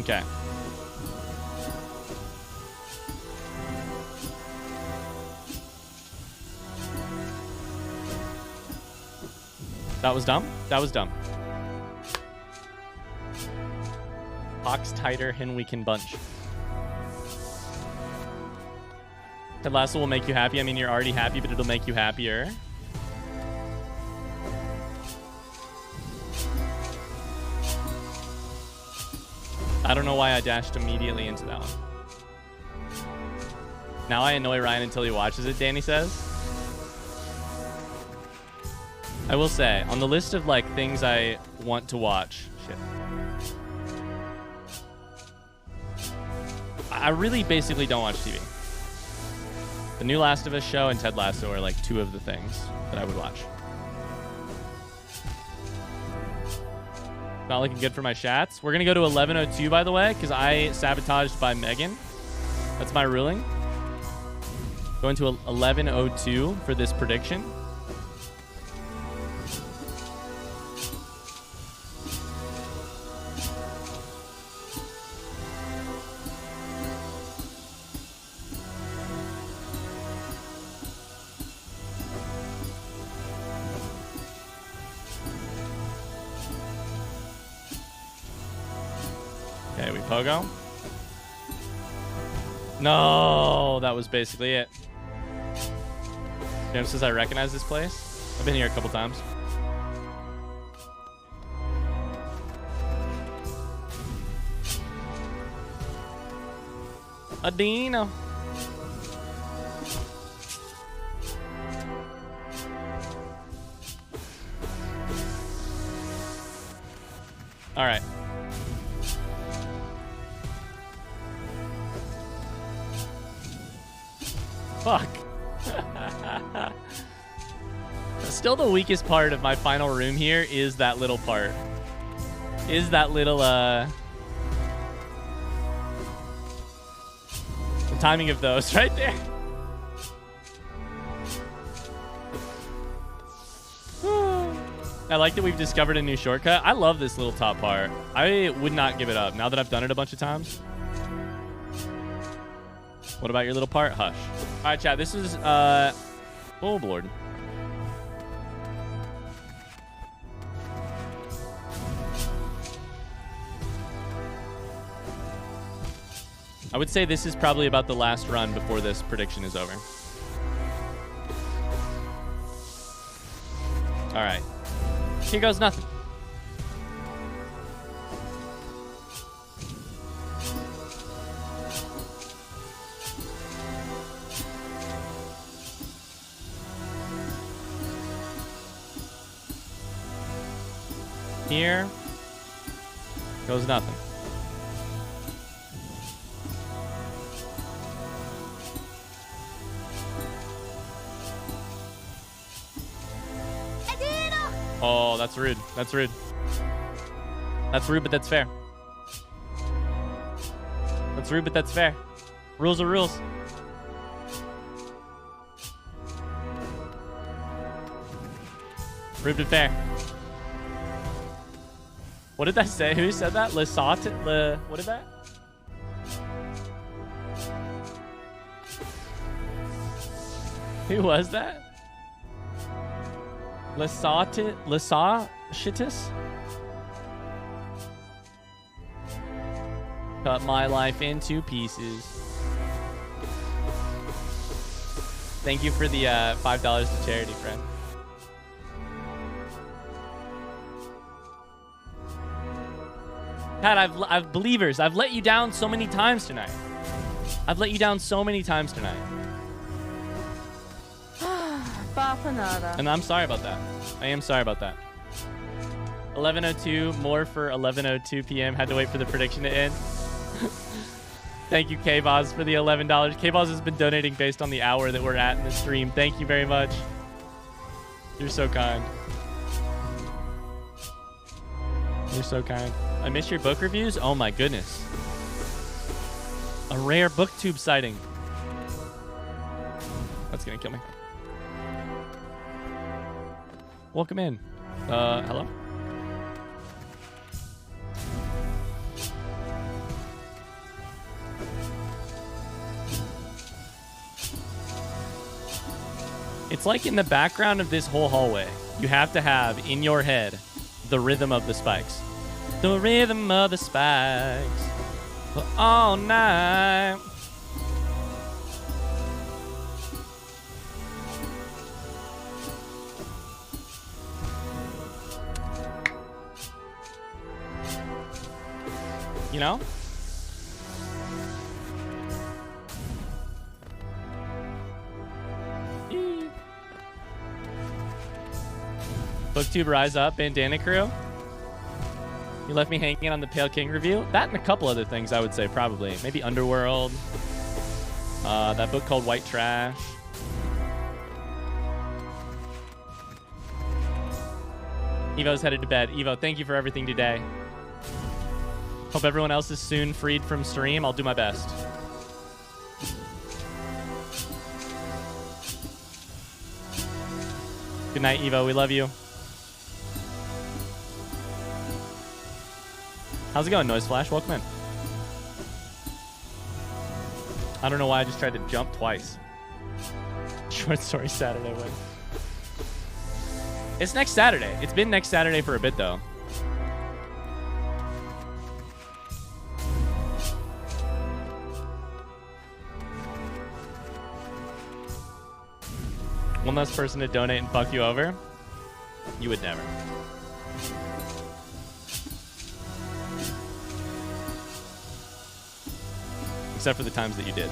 Okay. That was dumb? That was dumb. Box tighter, Henwick bunch. Ted Lasso will make you happy. I mean, you're already happy, but it'll make you happier. I don't know why I dashed immediately into that one. Now I annoy Ryan until he watches it, Danny says. I will say, on the list of like things I want to watch, shit. I really basically don't watch TV. The new Last of Us show and Ted Lasso are like two of the things that I would watch. Not looking good for my chats. We're going to go to 11:02, by the way, because I sabotaged by Megan. That's my ruling. Going to 11:02 for this prediction. Okay, we pogo. No, that was basically it. James says I recognize this place. I've been here a couple times. Adino. All right. fuck? Still the weakest part of my final room here is that little part. Is that little, the timing of those right there. I like that we've discovered a new shortcut. I love this little top part. I would not give it up now that I've done it a bunch of times. What about your little part? Hush. All right, chat. This is, oh, Lord. I would say this is probably about the last run before this prediction is over. All right. Here goes nothing. Here goes nothing. Oh, that's rude. That's rude. That's rude, but that's fair. That's rude, but that's fair. Rules are rules. Rude but fair. What did that say? Who said that? What did that? Who was that? Lesatitus? Cut my life into pieces. Thank you for the $5 to charity, friend. Pat, I've believers. I've let you down so many times tonight. I've let you down so many times tonight. And I'm sorry about that. I am sorry about that. 11:02, more for 11:02 p.m. Had to wait for the prediction to end. Thank you, K-Boz, for the $11. K-Boz has been donating based on the hour that we're at in the stream. Thank you very much. You're so kind. You're so kind. I miss your book reviews? Oh my goodness. A rare booktube sighting. That's gonna kill me. Welcome in. Hello? It's like in the background of this whole hallway, you have to have in your head the rhythm of the spikes. The rhythm of the spikes for all night. You know? Booktube Rise Up, Bandana Crew. You left me hanging on the Pale King review. That and a couple other things I would say probably. Maybe Underworld. That book called White Trash. Evo's headed to bed. Evo, thank you for everything today. Hope everyone else is soon freed from stream. I'll do my best. Good night, Evo. We love you. How's it going, Noise Flash? Welcome in. I don't know why I just tried to jump twice. Short Story Saturday win. It's next Saturday. It's been next Saturday for a bit, though. One less person to donate and fuck you over? You would never. Except for the times that you did.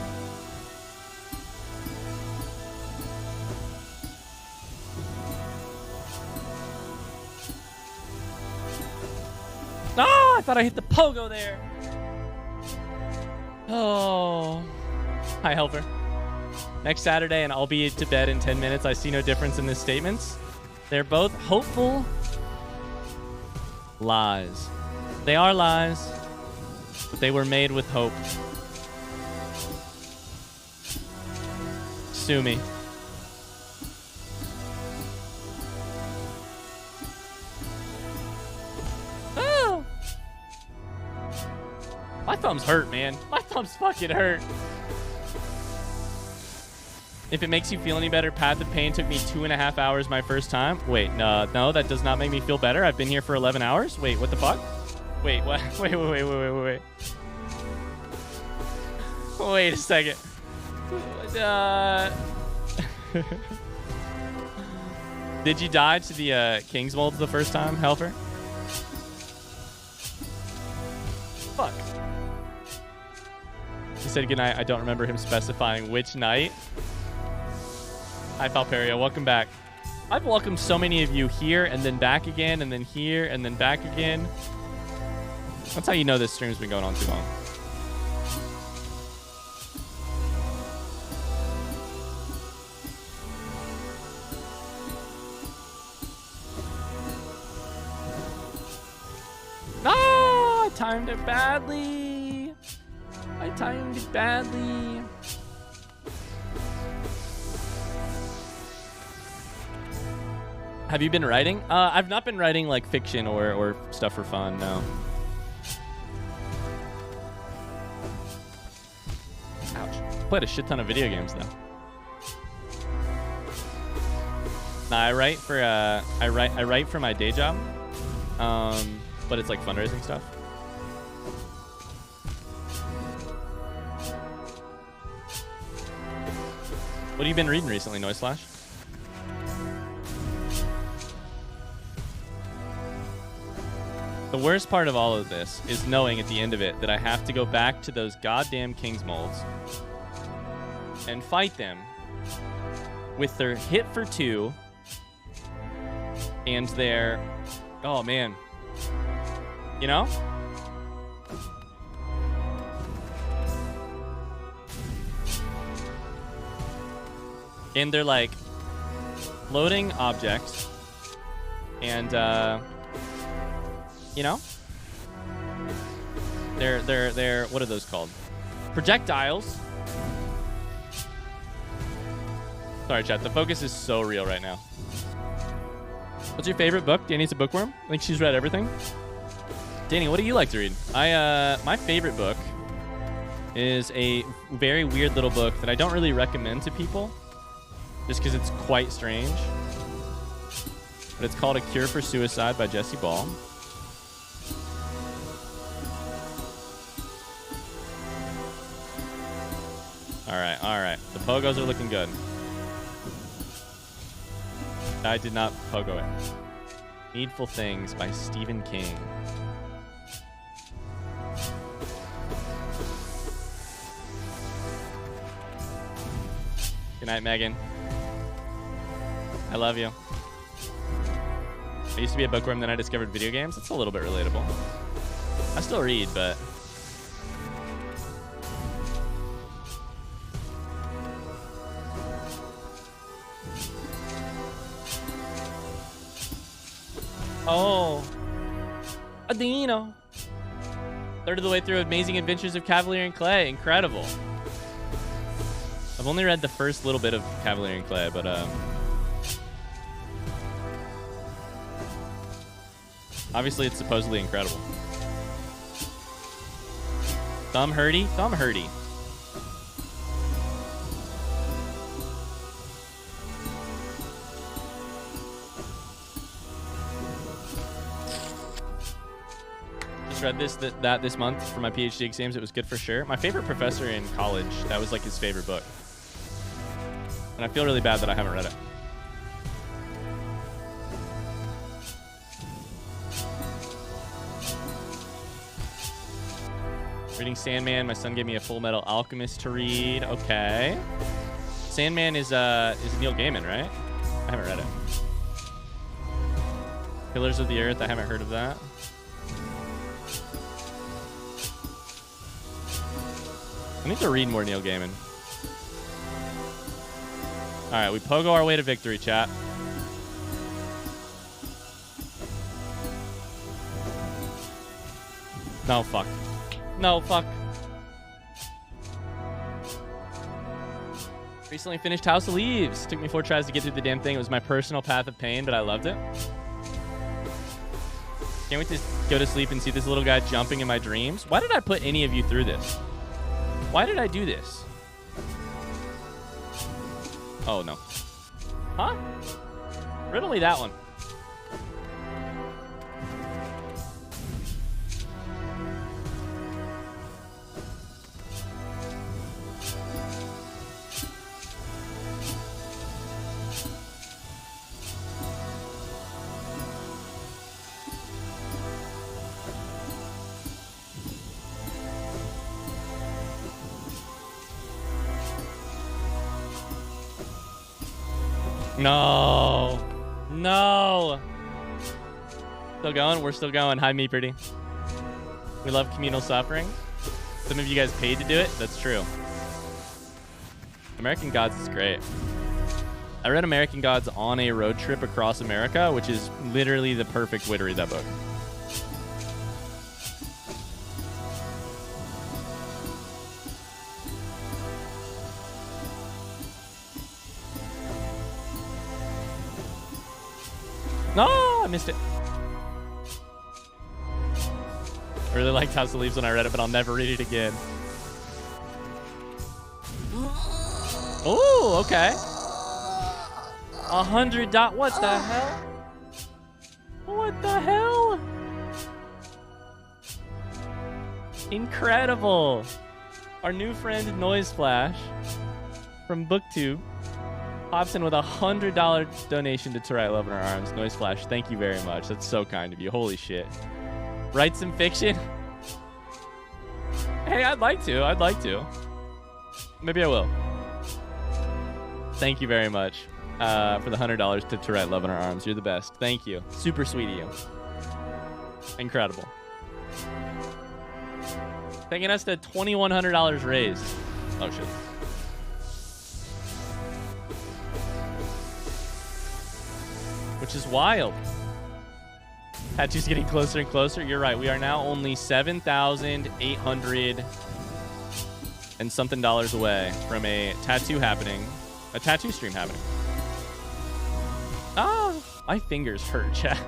Oh, I thought I hit the pogo there. Oh. Hi, Helper. Next Saturday, and I'll be to bed in 10 minutes. I see no difference in these statements. They're both hopeful lies. They are lies, but they were made with hope. Sue me. Oh! My thumbs hurt, man. My thumbs fucking hurt. If it makes you feel any better, Path of Pain took me 2.5 hours my first time. Wait, no, that does not make me feel better. I've been here for 11 hours. Wait, what the fuck? Wait, what? Wait. Wait a second. Did you die to the King's Molds the first time, Helper? Fuck. He said goodnight. I don't remember him specifying which night. Hi, Palperio. Welcome back. I've welcomed so many of you here and then back again and then here and then back again. That's how you know this stream's been going on too long. No! I timed it badly. I timed it badly. Have you been writing? I've not been writing like fiction or stuff for fun, no. Ouch. Played a shit ton of video games though. Nah, I write for my day job. But it's like fundraising stuff. What have you been reading recently, Noise Slash? The worst part of all of this is knowing at the end of it that I have to go back to those goddamn King's Molds and fight them with their hit for 2 and their... Oh, man. You know? And they're like floating objects and you know? They're what are those called? Projectiles. Sorry, chat. The focus is so real right now. What's your favorite book? Danny's a bookworm. I think she's read everything. Danny, what do you like to read? My favorite book is a very weird little book that I don't really recommend to people just because it's quite strange. But it's called A Cure for Suicide by Jesse Ball. All right. The pogos are looking good. I did not pogo it. Needful Things by Stephen King. Good night, Megan. I love you. I used to be a bookworm, then I discovered video games. It's a little bit relatable. I still read, but... Oh. Adino. Third of the way through Amazing Adventures of Cavalier and Clay. Incredible. I've only read the first little bit of Cavalier and Clay, but obviously it's supposedly incredible. Thumb hurty? Thumb hurty. Read this month for my PhD exams. It was good for sure. My favorite professor in college, that was like his favorite book. And I feel really bad that I haven't read it. Reading Sandman. My son gave me a Full Metal Alchemist to read. Okay. Sandman is Neil Gaiman, right? I haven't read it. Pillars of the Earth. I haven't heard of that. I need to read more Neil Gaiman. All right, we pogo our way to victory, chat. No, fuck. No, fuck. Recently finished House of Leaves. Took me 4 tries to get through the damn thing. It was my personal path of pain, but I loved it. Can't wait to go to sleep and see this little guy jumping in my dreams. Why did I put any of you through this? Why did I do this? Oh, no. Huh? Riddle me that one. No. No. Still going? We're still going. Hi, me pretty. We love communal suffering. Some of you guys paid to do it. That's true. American Gods is great. I read American Gods on a road trip across America, which is literally the perfect way to read that book. No, I missed it. I really liked House of Leaves when I read it, but I'll never read it again. Oh, okay. 100 dot. What the hell? What the hell? Incredible. Our new friend Noise Flash from BookTube pops in with $100 donation to Right Love in Our Arms. Noise Flash, thank you very much. That's so kind of you. Holy shit. Write some fiction? Hey, I'd like to. I'd like to. Maybe I will. Thank you very much for the $100 to Right Love in Our Arms. You're the best. Thank you. Super sweet of you. Incredible. Taking us to $2,100 raised. Oh, shit. Which is wild. Tattoo's getting closer and closer. You're right. We are now only 7,800 and something dollars away from a tattoo happening, a tattoo stream happening. Oh, my fingers hurt, chat.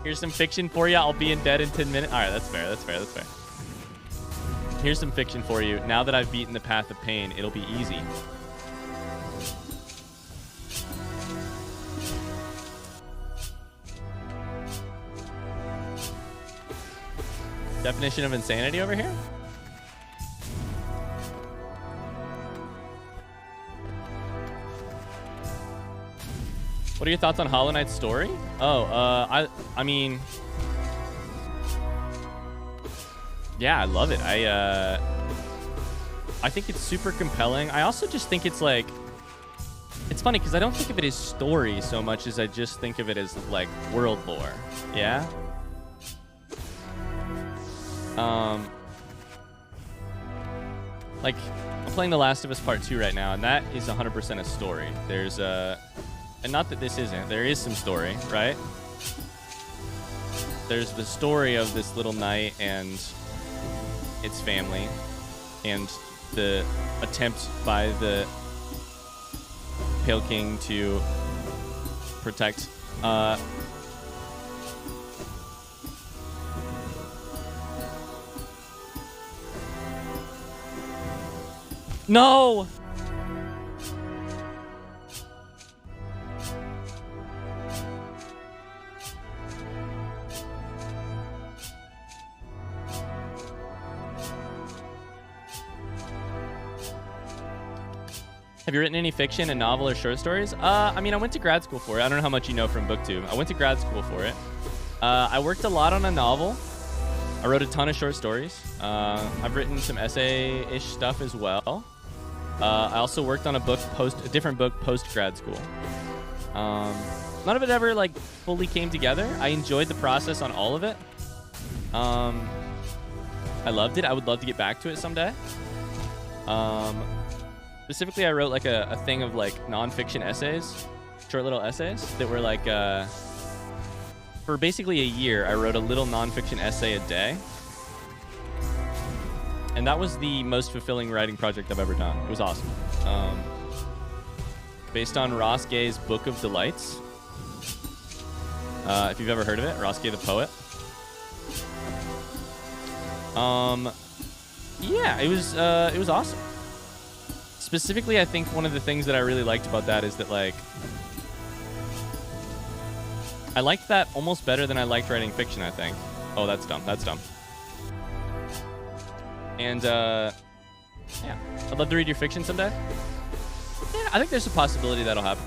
Here's some fiction for you. I'll be in bed in 10 minutes. All right, that's fair. That's fair. That's fair. Here's some fiction for you. Now that I've beaten the path of pain, it'll be easy. Definition of insanity over here? What are your thoughts on Hollow Knight's story? Oh, I mean, yeah, I love it. I think it's super compelling. I also just think it's like, it's funny because I don't think of it as story so much as I just think of it as like world lore. Yeah. Like, I'm playing The Last of Us Part 2 right now, and that is 100% a story. There's and not that this isn't, there is some story, right? There's the story of this little knight and its family, and the attempt by the Pale King to protect, No! Have you written any fiction, a novel, or short stories? I mean, I went to grad school for it. I don't know how much you know from BookTube. I went to grad school for it. I worked a lot on a novel. I wrote a ton of short stories. I've written some essay-ish stuff as well. I also worked on a different book post-grad school. None of it ever like fully came together. I enjoyed the process on all of it. I loved it. I would love to get back to it someday. Specifically, I wrote like a thing of like nonfiction essays, short little essays that were like, for basically a year, I wrote a little nonfiction essay a day. And that was the most fulfilling writing project I've ever done. It was awesome. Based on Ross Gay's Book of Delights. If you've ever heard of it, Ross Gay the poet. Yeah, it was awesome. Specifically, I think one of the things that I really liked about that is that, like, I liked that almost better than I liked writing fiction, I think. Oh, that's dumb. That's dumb. And, yeah. I'd love to read your fiction someday. Yeah, I think there's a possibility that'll happen.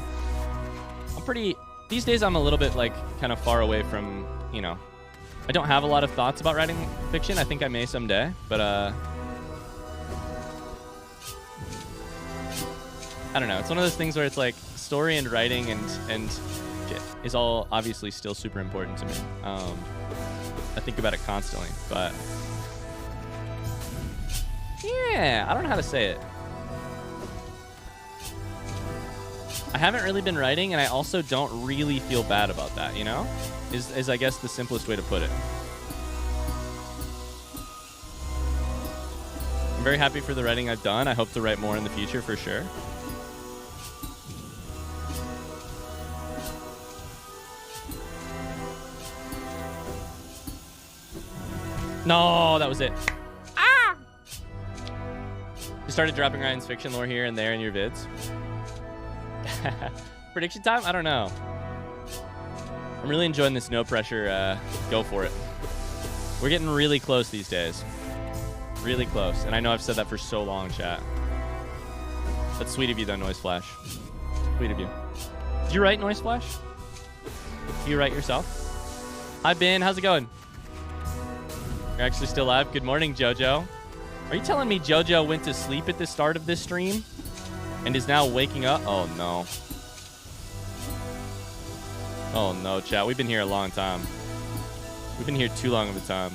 These days I'm a little bit, like, kind of far away from, you know, I don't have a lot of thoughts about writing fiction. I think I may someday, but, I don't know. It's one of those things where it's like story and writing and shit is all obviously still super important to me. I think about it constantly, but yeah, I don't know how to say it. I haven't really been writing, and I also don't really feel bad about that, you know? Is I guess the simplest way to put it. I'm very happy for the writing I've done. I hope to write more in the future for sure. No, that was it. Ah! You started dropping Ryan's fiction lore here and there in your vids. Prediction time? I don't know. I'm really enjoying this no pressure. Go for it. We're getting really close these days. Really close. And I know I've said that for so long, chat. That's sweet of you, though, Noise Flash. Sweet of you. Did you write Noise Flash? Do you write yourself? Hi, Ben. How's it going? You're actually still alive? Good morning, Jojo. Are you telling me Jojo went to sleep at the start of this stream and is now waking up? Oh, no. Oh, no, chat. We've been here a long time. We've been here too long of a time.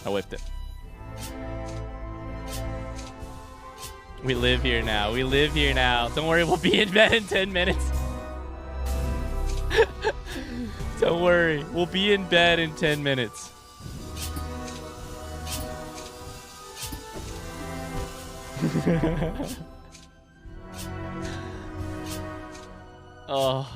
I whipped it. We live here now. We live here now. Don't worry, we'll be in bed in 10 minutes. Don't worry. We'll be in bed in 10 minutes. Oh.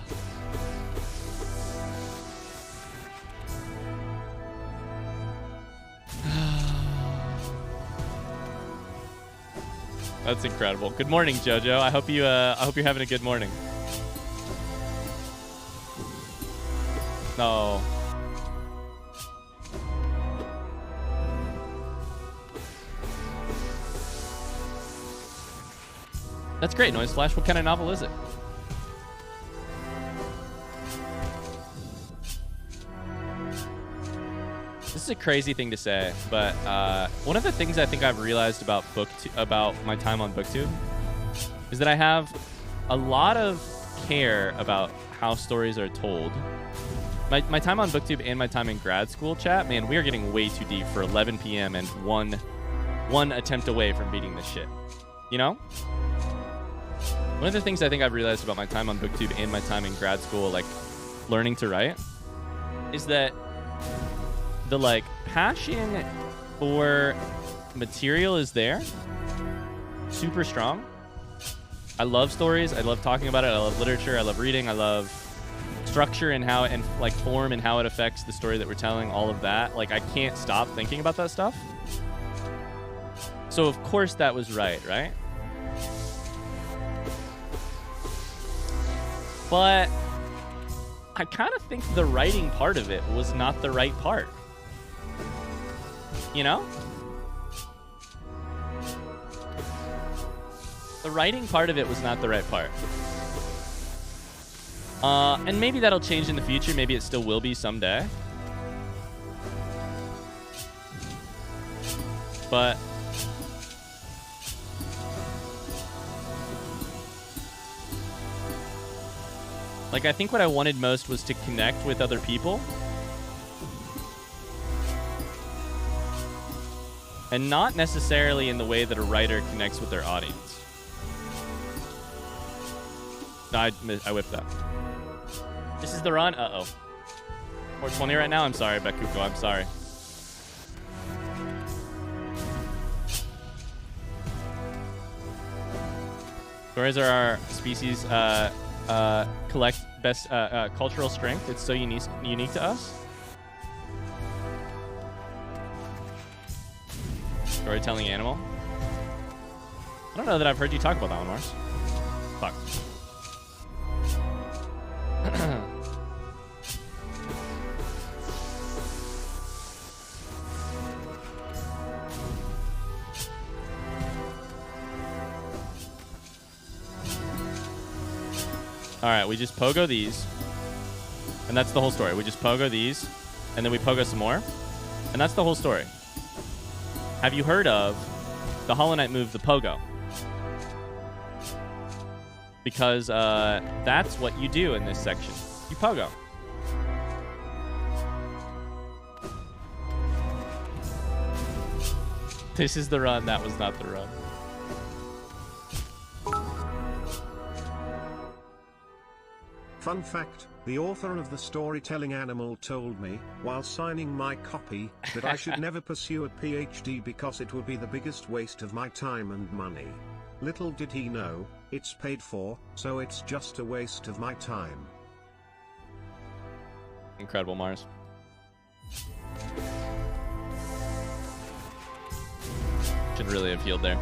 That's incredible. Good morning, Jojo. I hope you're having a good morning. No. That's great, Noise Flash. What kind of novel is it? This is a crazy thing to say, but one of the things I think I've realized about my time on BookTube is that I have a lot of care about how stories are told. My time on BookTube and my time in grad school, chat, man, we are getting way too deep for 11 p.m. and one attempt away from beating this shit. You know? One of the things I think I've realized about my time on BookTube and my time in grad school, like learning to write, is that the like passion for material is there, super strong. I love stories. I love talking about it. I love literature. I love reading. I love structure and how and like form and how it affects the story that we're telling. All of that. Like I can't stop thinking about that stuff. So of course that was right? But I kind of think the writing part of it was not the right part. You know? The writing part of it was not the right part. And maybe that'll change in the future. Maybe it still will be someday. But like, I think what I wanted most was to connect with other people. and not necessarily in the way that a writer connects with their audience. No, I whipped that. This is the run. Uh-oh. 420 right now? I'm sorry, Bekuko. I'm sorry. Stories are our species collect best cultural strength. It's so unique to us. Storytelling animal. I don't know that I've heard you talk about that one, Mars. Fuck. All right, we just pogo these, and that's the whole story. We just pogo these, and then we pogo some more, and that's the whole story. Have you heard of the Hollow Knight move, the pogo? Because that's what you do in this section. You pogo. This is the run. That was not the run. Fun fact, the author of the storytelling animal told me, while signing my copy, that I should never pursue a PhD because it would be the biggest waste of my time and money. Little did he know, it's paid for, so it's just a waste of my time. Incredible, Mars. Should really have healed there.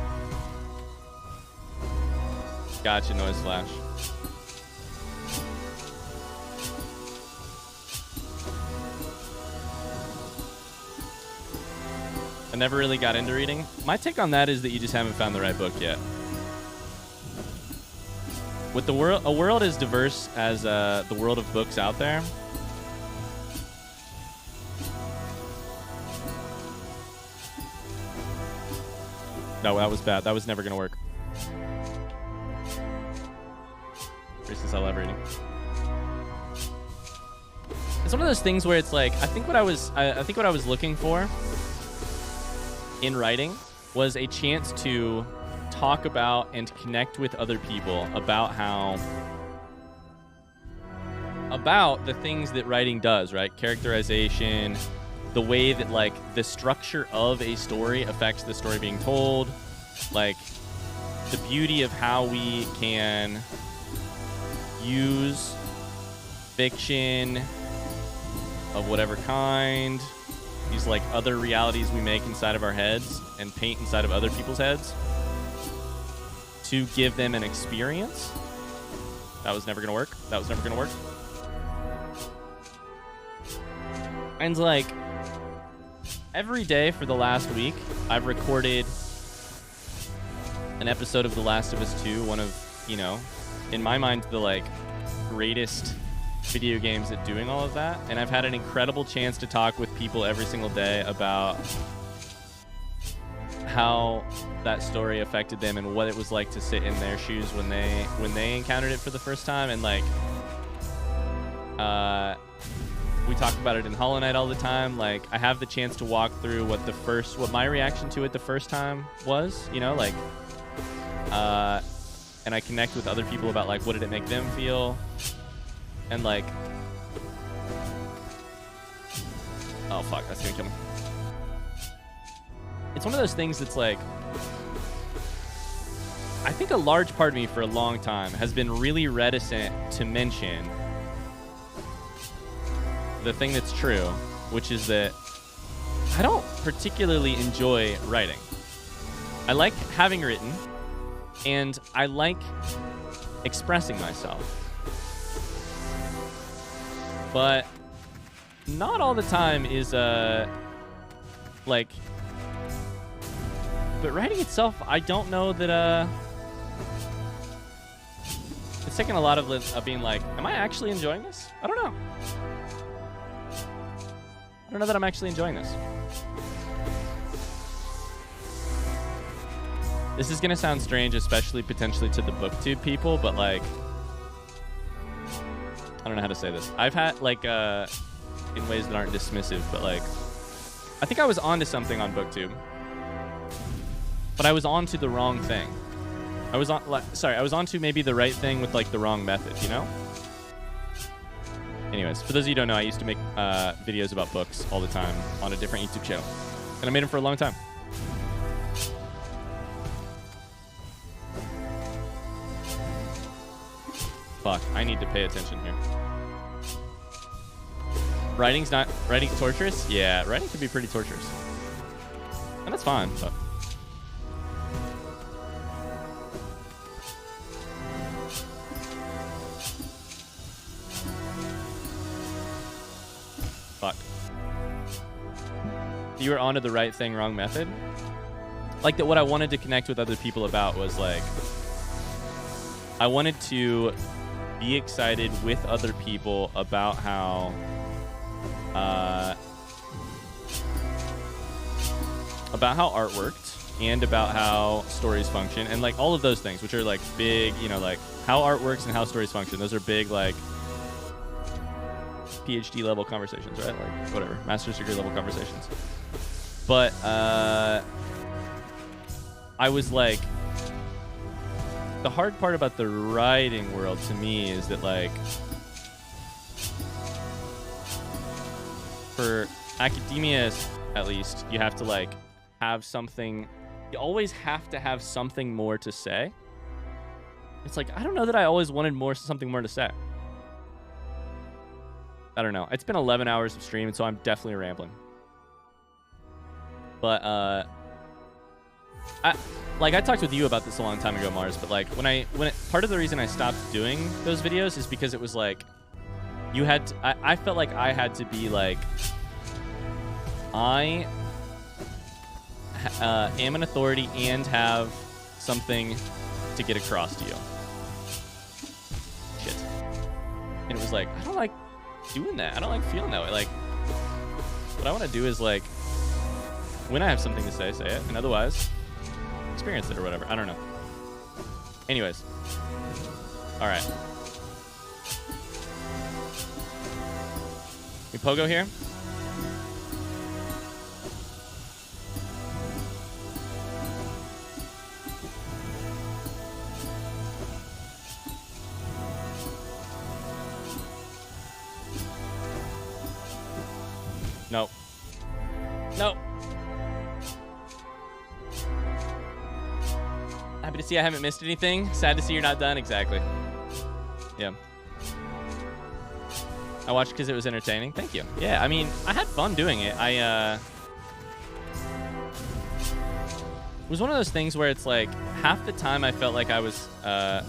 Gotcha, Noise Flash. I never really got into reading. My take on that is that you just haven't found the right book yet. With the world, a world as diverse as the world of books out there, no, that was bad. That was never gonna work. Since I love reading, it's one of those things where it's like I think what I was looking for in writing was a chance to talk about and connect with other people about the things that writing does, right? Characterization, the way that like the structure of a story affects the story being told, like the beauty of how we can use fiction of whatever kind, these like other realities we make inside of our heads and paint inside of other people's heads to give them an experience. That was never gonna work. That was never gonna work. And like every day for the last week, I've recorded an episode of The Last of Us 2, one of, you know, in my mind, the like greatest video games at doing all of that. And I've had an incredible chance to talk with people every single day about how that story affected them and what it was like to sit in their shoes when they encountered it for the first time. And like we talk about it in Hollow Knight all the time. Like I have the chance to walk through what my reaction to it the first time was, you know, like and I connect with other people about like what did it make them feel. And like, oh fuck, that's gonna kill me. It's one of those things that's like, I think a large part of me for a long time has been really reticent to mention the thing that's true, which is that I don't particularly enjoy writing. I like having written, and I like expressing myself. But not all the time is like, but writing itself, I don't know that it's taken a lot of being like, am I actually enjoying this? I don't know. I don't know that I'm actually enjoying this. This is gonna sound strange, especially potentially to the BookTube people, but like, I don't know how to say this. I've had like in ways that aren't dismissive, but like I think I was onto something on BookTube but I was on to the wrong thing. I was on to maybe the right thing with like the wrong method, you know? Anyways, for those of you who don't know, I used to make videos about books all the time on a different YouTube channel. And I made them for a long time. Fuck, I need to pay attention here. Writing torturous? Yeah, writing can be pretty torturous. And that's fine, but... Fuck. You were onto the right thing, wrong method? Like, that what I wanted to connect with other people about was, like... I wanted to be excited with other people about how... about how art worked and about how stories function and like all of those things, which are like big, you know, like how art works and how stories function. Those are big, like PhD level conversations, right? Like whatever, master's degree level conversations. But I was like, the hard part about the writing world to me is that like for academia, at least, you have to like have something. You always have to have something more to say. It's like, I don't know that I always wanted something more to say. I don't know. It's been 11 hours of stream, and so I'm definitely rambling. But I talked with you about this a long time ago, Mars. But like part of the reason I stopped doing those videos is because it was like you had to, I felt like I had to be like, I am an authority and have something to get across to you. Shit. And it was like, I don't like doing that. I don't like feeling that way. Like, what I want to do is like, when I have something to say it. And otherwise, experience it or whatever. I don't know. Anyways. All right. We pogo here? Nope. Nope. Happy to see I haven't missed anything. Sad to see you're not done. Exactly. Yeah. I watched because it was entertaining. Thank you. Yeah, I mean, I had fun doing it. It was one of those things where it's like half the time I felt like I was I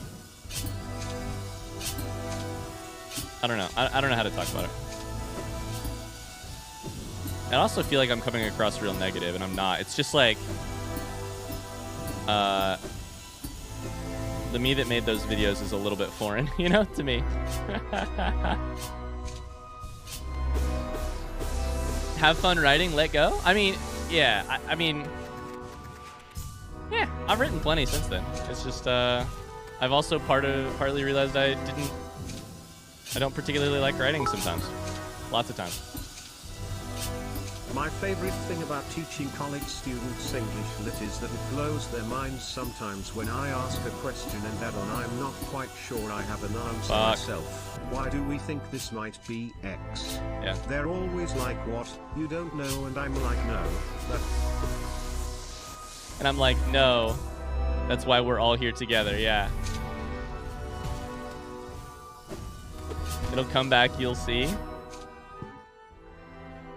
don't know. I don't know how to talk about it. I also feel like I'm coming across real negative, and I'm not. It's just like the me that made those videos is a little bit foreign, you know, to me. Have fun writing, let go. I mean, yeah. I mean, yeah. I've written plenty since then. It's just I've also partly realized I don't particularly like writing sometimes. Lots of times. My favorite thing about teaching college students English Lit is that it blows their minds sometimes when I ask a question and that I'm not quite sure I have an answer myself. Why do we think this might be X? Yeah. They're always like, what? You don't know? And I'm like, no. And I'm like, no. That's why we're all here together, yeah. It'll come back, you'll see.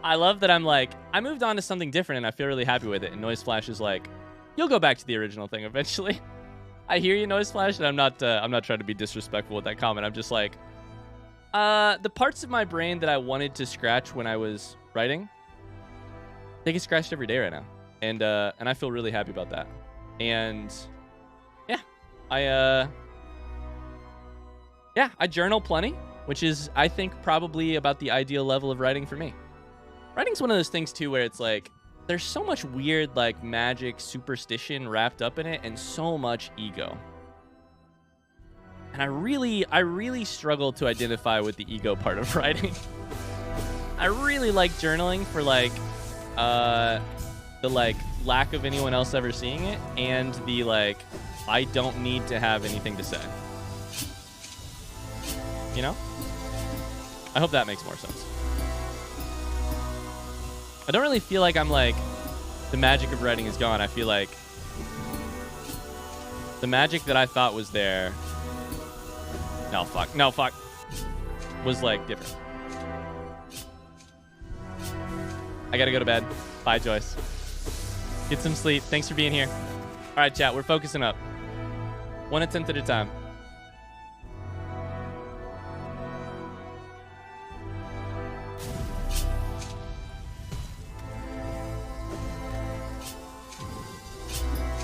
I love that I'm like, I moved on to something different and I feel really happy with it. And Noise Flash is like, you'll go back to the original thing eventually. I hear you, Noise Flash, and I'm not trying to be disrespectful with that comment. I'm just like, the parts of my brain that I wanted to scratch when I was writing, they get scratched every day right now. And I feel really happy about that. And yeah, I journal plenty, which is, I think, probably about the ideal level of writing for me. Writing's one of those things too where it's like there's so much weird like magic superstition wrapped up in it and so much ego. And I really struggle to identify with the ego part of writing. I really like journaling for like the like lack of anyone else ever seeing it, and the like I don't need to have anything to say. You know? I hope that makes more sense. I don't really feel like I'm like the magic of writing is gone. I feel like the magic that I thought was there. No fuck. Was like different. I gotta go to bed. Bye, Joyce. Get some sleep. Thanks for being here. All right, chat. We're focusing up. One attempt at a time.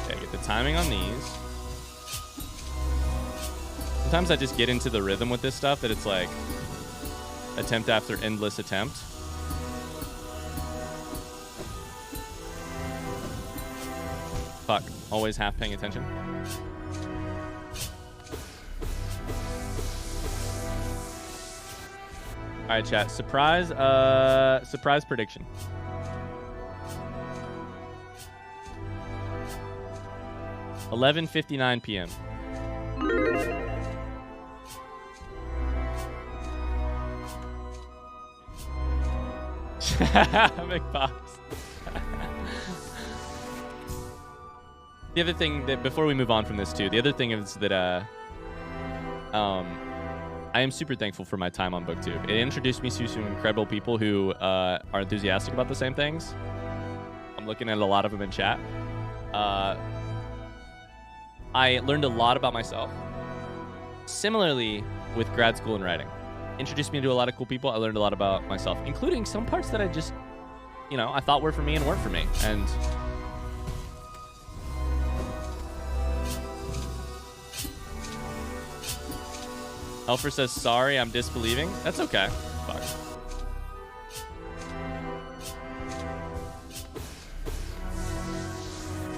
Okay, get the timing on these. Sometimes I just get into the rhythm with this stuff that it's like attempt after endless attempt. Fuck. Always half paying attention. All right, chat. Surprise prediction. $11:59 p.m. Big pops. The other thing that, before we move on from this too, the other thing is that I am super thankful for my time on BookTube. It introduced me to some incredible people who are enthusiastic about the same things. I'm looking at a lot of them in chat. I learned a lot about myself. Similarly with grad school and writing. Introduced me to a lot of cool people. I learned a lot about myself, including some parts that I just, you know, I thought were for me and weren't for me. And Elfer says, sorry, I'm disbelieving. That's okay. Fuck.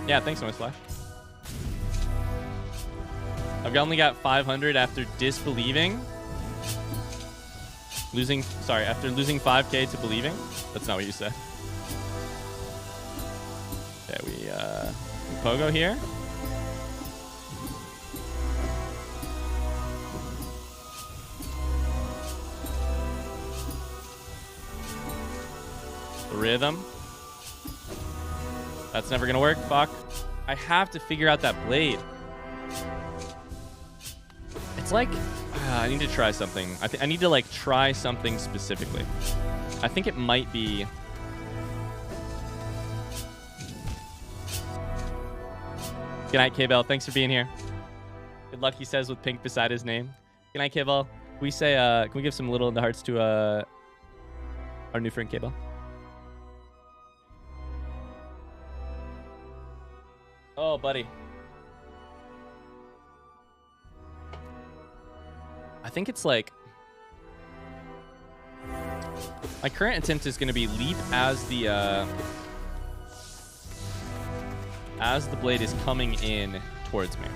Yeah, thanks so much, Flash. I've only got 500 after disbelieving. After losing 5K to believing. That's not what you said. Okay, we pogo here. The rhythm. That's never gonna work. Fuck. I have to figure out that blade. It's like I need to try something. I need to like try something specifically. I think it might be. Good night, K-Bell. Thanks for being here. Good luck, he says, with pink beside his name. Good night, K-Bell. Can we say? Can we give some little in the hearts to our new friend K-Bell? Oh, buddy. I think it's like my current attempt is going to be leap as the blade is coming in towards me.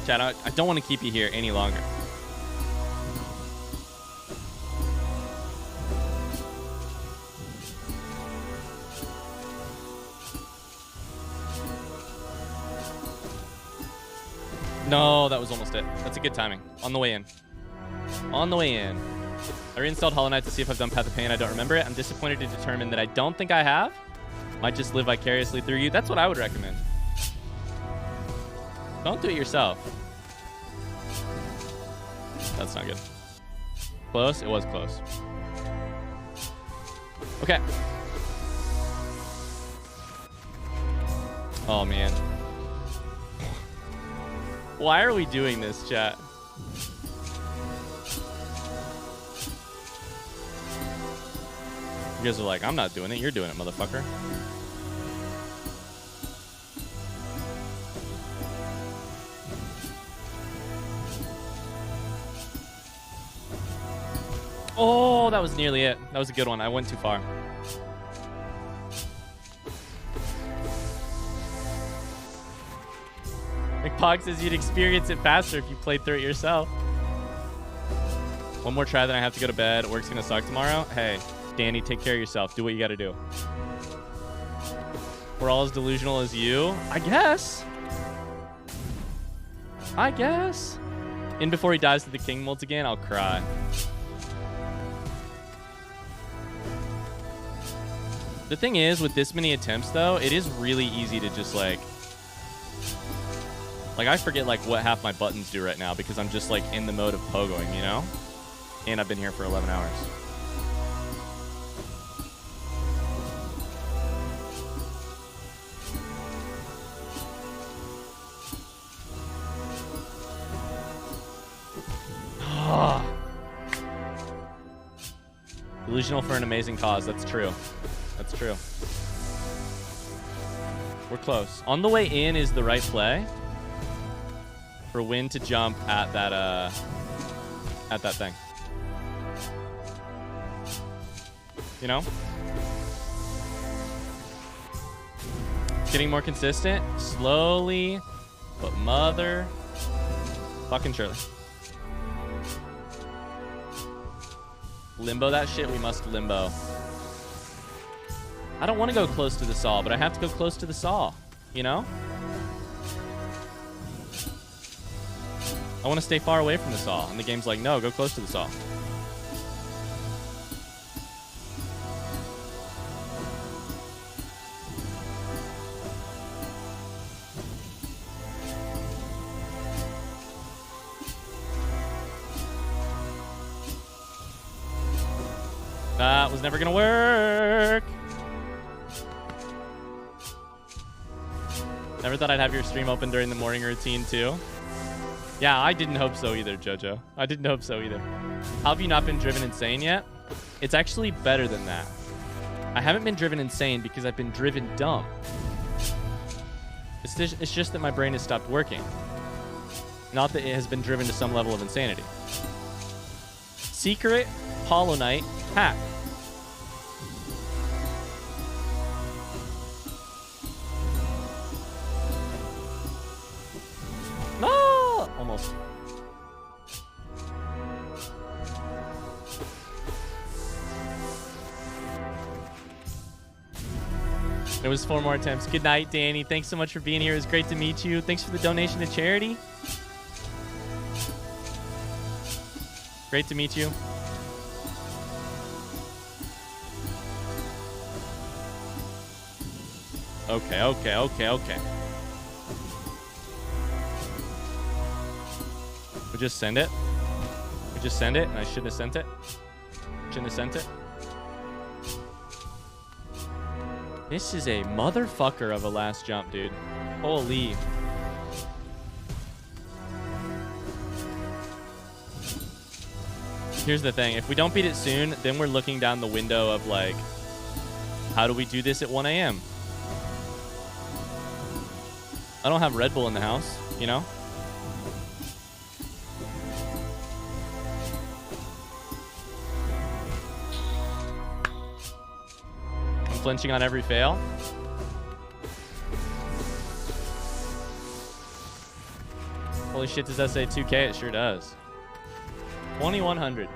Chad, I don't want to keep you here any longer. No, that was almost it. That's a good timing. On the way in. On the way in. I reinstalled Hollow Knight to see if I've done Path of Pain. I don't remember it. I'm disappointed to determine that I don't think I have. Might just live vicariously through you. That's what I would recommend. Don't do it yourself. That's not good. Close? It was close. Okay. Oh, man. Why are we doing this, chat? You guys are like, I'm not doing it. You're doing it, motherfucker. Oh, that was nearly it. That was a good one. I went too far. McPog says you'd experience it faster if you played through it yourself. One more try, then I have to go to bed. Work's gonna suck tomorrow. Hey, Danny, take care of yourself. Do what you gotta do. We're all as delusional as you? I guess. I guess. In before he dies to the king molds again, I'll cry. The thing is, with this many attempts, though, it is really easy to just, like, I forget, like, what half my buttons do right now because I'm just, like, in the mode of pogoing, you know? And I've been here for 11 hours. Delusional for an amazing cause. That's true. That's true. We're close. On the way in is the right play for Win to jump at that thing. You know? Getting more consistent. Slowly. But mother fucking surely. Limbo that shit. We must limbo. I don't want to go close to the saw, but I have to go close to the saw. You know? I want to stay far away from the saw. And the game's like, no, go close to the saw. That was never gonna work. Never thought I'd have your stream open during the morning routine too. Yeah, I didn't hope so either, Jojo. I didn't hope so either. How have you not been driven insane yet? It's actually better than that. I haven't been driven insane because I've been driven dumb. It's just that my brain has stopped working. Not that it has been driven to some level of insanity. Secret Hollow Knight hack. No! Almost. It was 4 more attempts. Good night, Danny. Thanks so much for being here. It was great to meet you. Thanks for the donation to charity. Great to meet you. Okay. We just send it. We just send it, and I shouldn't have sent it. Shouldn't have sent it. This is a motherfucker of a last jump, dude. Holy. Here's the thing. If we don't beat it soon, then we're looking down the window of, like, how do we do this at 1 a.m.? I don't have Red Bull in the house, you know? I'm flinching on every fail. Holy shit, does that say 2K? It sure does. 2100.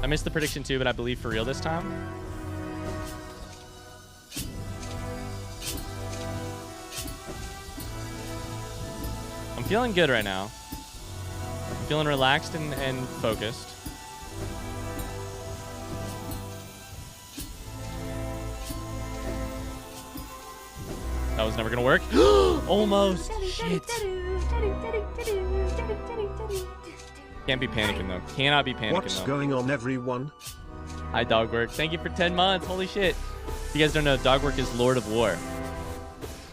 I missed the prediction too, but I believe for real this time. I'm feeling good right now. I'm feeling relaxed and focused. That was never gonna work. Almost. Shit. Can't be panicking though. Cannot be panicking What's though. going on, everyone? Hi, Dogwork. Thank you for 10 months. Holy shit. If you guys don't know, Dogwork is Lord of War.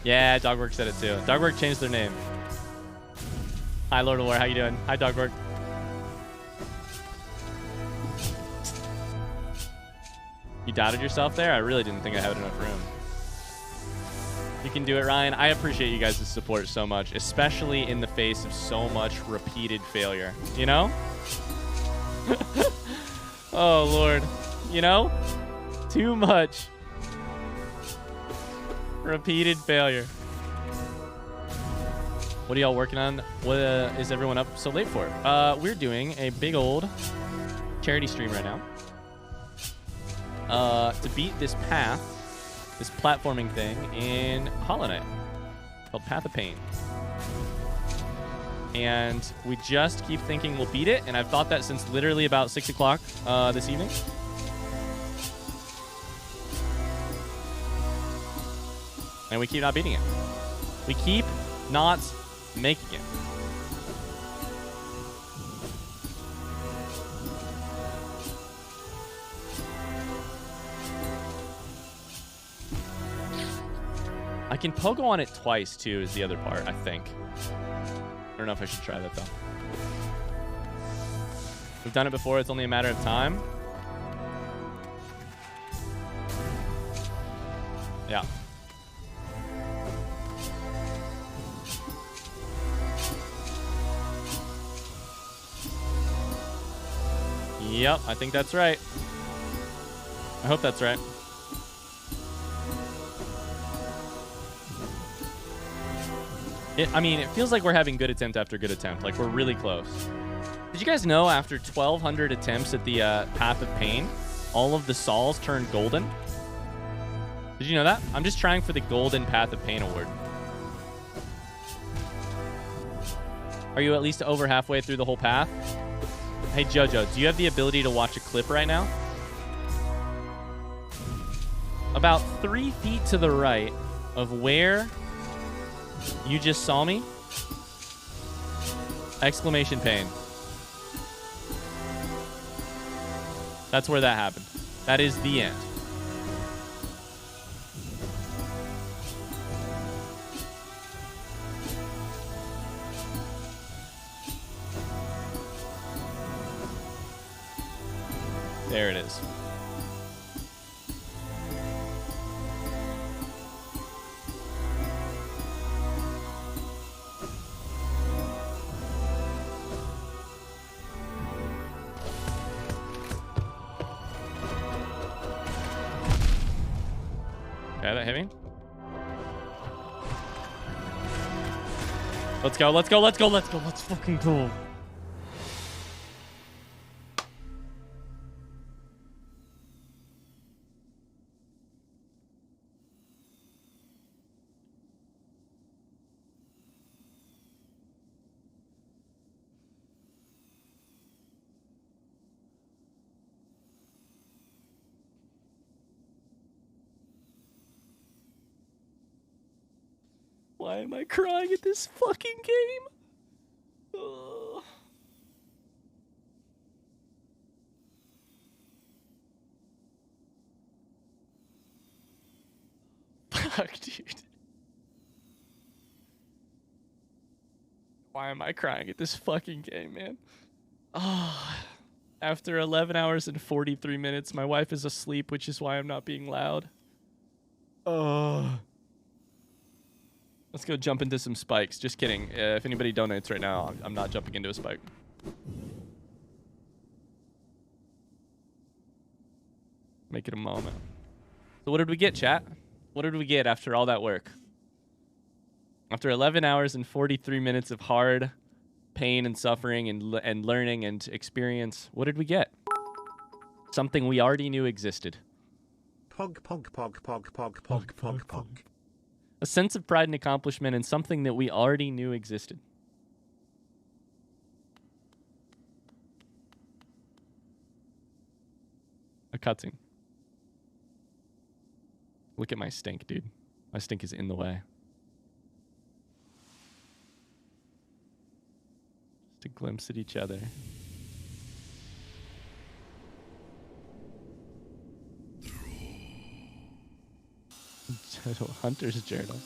Yeah, Dogwork said it too. Dogwork changed their name. Hi, Lord of War. How you doing? Hi, Dogwork. You doubted yourself there? I really didn't think I had enough room. You can do it, Ryan. I appreciate you guys' support so much, especially in the face of so much repeated failure. You know? Oh, Lord. You know? Too much repeated failure. What are y'all working on? What is everyone up so late for? We're doing a big old charity stream right now. To beat this path, this platforming thing in Hollow Knight called Path of Pain. And we just keep thinking we'll beat it, and I've thought that since literally about 6 o'clock this evening. And we keep not beating it. We keep not making it. I can pogo on it twice, too, is the other part, I think. I don't know if I should try that, though. We've done it before. It's only a matter of time. Yeah. Yep, I think that's right. I hope that's right. I mean, it feels like we're having good attempt after good attempt. Like, we're really close. Did you guys know after 1,200 attempts at the Path of Pain, all of the Sauls turned golden? Did you know that? I'm just trying for the Golden Path of Pain award. Are you at least over halfway through the whole path? Hey, Jojo, do you have the ability to watch a clip right now? About 3 feet to the right of where you just saw me, exclamation pain. That's where that happened. That is the end. There it is. Okay, that hit me. Let's go, let's go, let's go, let's go, let's fucking go. Why am I crying at this fucking game? Ugh. Fuck, dude. Why am I crying at this fucking game, man? Oh, after 11 hours and 43 minutes, my wife is asleep, which is why I'm not being loud. Oh. Let's go jump into some spikes. Just kidding. If anybody donates right now, I'm not jumping into a spike. Make it a moment. So what did we get, chat? What did we get after all that work? After 11 hours and 43 minutes of hard pain and suffering and learning and experience, what did we get? Something we already knew existed. Pog, pog, pog, pog, pog, pog, pog, pog. A sense of pride and accomplishment and something that we already knew existed. A cutscene. Look at my stink, dude. My stink is in the way. Just a glimpse at each other. Hunter's journal.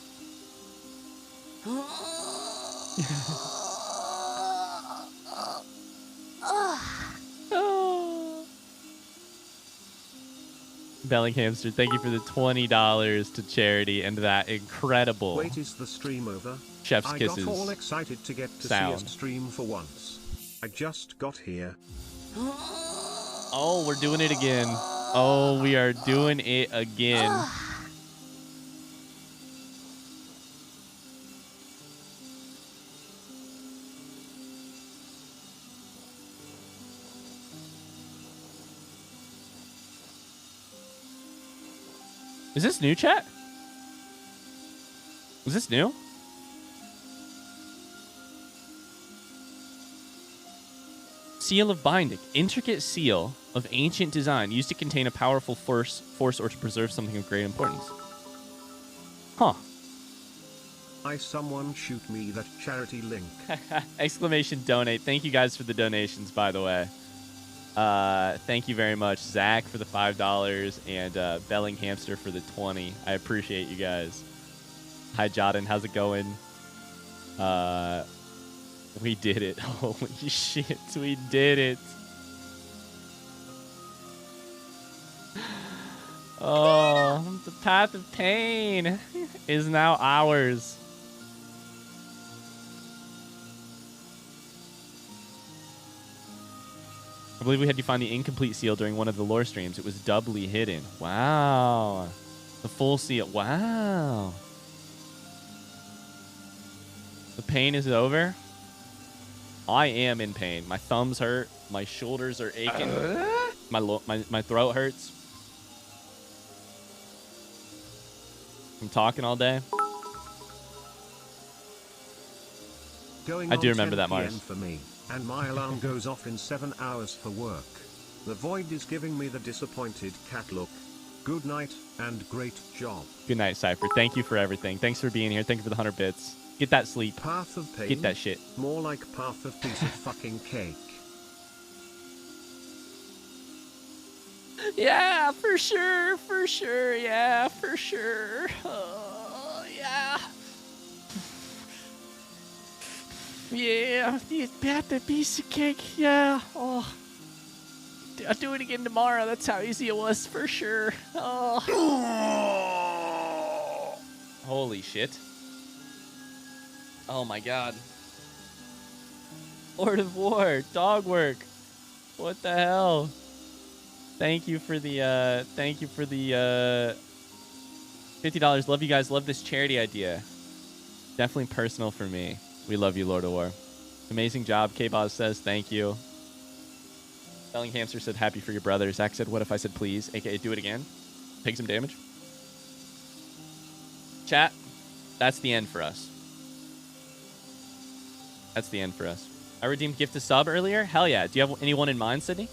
Bellinghamster, thank you for the $20 to charity and that incredible. Wait, is the stream over? Chef's kisses. I got all excited to get to sound. see a stream for once. I just got here. Oh, we're doing it again. Oh, we are doing it again. Is this new, chat? Is this new? Seal of Binding. Intricate seal of ancient design used to contain a powerful force or to preserve something of great importance. Huh. Someone shoot me that charity link. Exclamation donate. Thank you guys for the donations, by the way. Thank you very much, Zach, for the $5 and Belling Hamster for the 20. I appreciate you guys. Hi, Jordan. How's it going? We did it. Holy shit, we did it. Oh, the path of pain is now ours. I believe we had to find the incomplete seal during one of the lore streams. It was doubly hidden. Wow. The full seal. Wow. The pain is over. I am in pain. My thumbs hurt. My shoulders are aching. My throat hurts. I'm talking all day. Going I do on remember 10 that, PM Mars. for me, and my alarm goes off in 7 hours for work. The void is giving me the disappointed cat look. Good night, and great job. Good night, Cypher. Thank you for everything. Thanks for being here. Thank you for the 100 bits. Get that sleep. Path of pain. Get that shit. More like path of piece of fucking cake. Yeah, for sure. For sure. Yeah, for sure. Oh, yeah. Yeah, the path of piece of cake. Yeah. Oh. I'll do it again tomorrow. That's how easy it was, for sure. Oh. Holy shit. Oh my god. Lord of War, dog work. What the hell? Thank you for the $50. Love you guys. Love this charity idea. Definitely personal for me. We love you, Lord of War. Amazing job. K-Boz says thank you. Belling Hamster said happy for your brother. Zach said what if I said please, aka do it again. Take some damage. Chat, that's the end for us. That's the end for us. I redeemed gift to sub earlier. Hell yeah. Do you have anyone in mind, Sydney?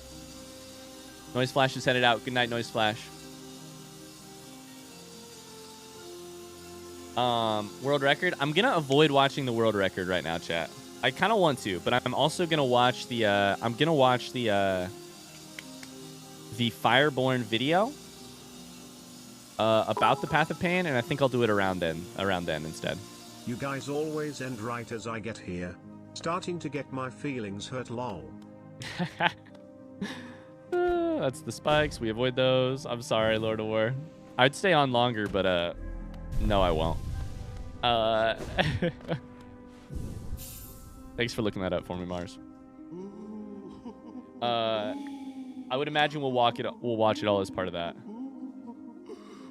Noise Flash is headed out. Good night, Noise Flash. World record. I'm gonna avoid watching the world record right now, chat. I kind of want to, but I'm also gonna watch the. I'm gonna watch the Fireborn video about the Path of Pain, and I think I'll do it around then instead. You guys always end right as I get here. Starting to get my feelings hurt, lol. That's the spikes. We avoid those. I'm sorry, Lord of War. I'd stay on longer, but no, I won't. Thanks for looking that up for me, Mars. I would imagine we'll watch it all as part of that.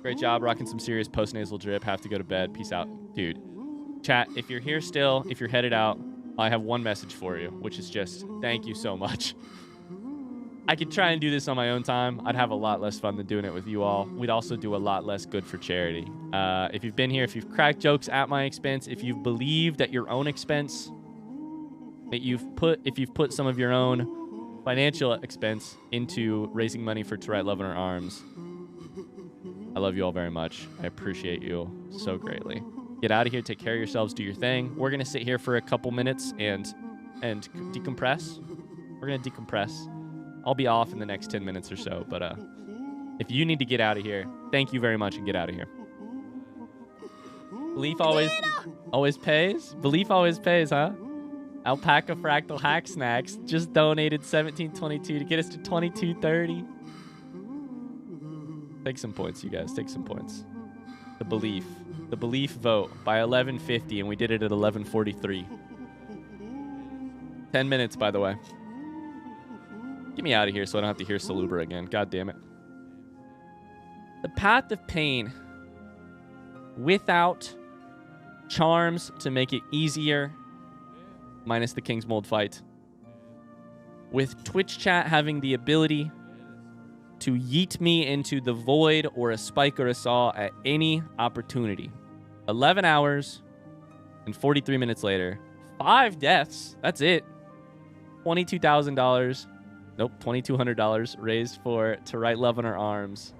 Great job, rocking some serious post-nasal drip. Have to go to bed. Peace out. Dude, chat, if you're here still, if you're headed out, I have one message for you, which is just thank you so much. I could try and do this on my own time. I'd have a lot less fun than doing it with you all. We'd also do a lot less good for charity. If you've been here, if you've cracked jokes at my expense, if you've believed at your own expense, that if you've put some of your own financial expense into raising money for To Write Love in Our Arms, I love you all very much. I appreciate you so greatly. Get out of here. Take care of yourselves. Do your thing. We're going to sit here for a couple minutes and decompress. We're going to decompress. I'll be off in the next 10 minutes or so, but if you need to get out of here, thank you very much and get out of here. Belief always pays? Belief always pays, huh? Alpaca Fractal Hack Snacks just donated $17.22 to get us to $22.30. Take some points, you guys. Take some points. The belief vote by 11:50, and we did it at 11:43. 10 minutes, by the way. Get me out of here so I don't have to hear Saluber again. God damn it. The Path of Pain. Without charms to make it easier. Minus the King's Mold fight. With Twitch chat having the ability to yeet me into the void or a spike or a saw at any opportunity. 11 hours and 43 minutes later, 5 deaths. That's it. $22,000. Nope, $2,200 raised for To Write Love on Her Arms.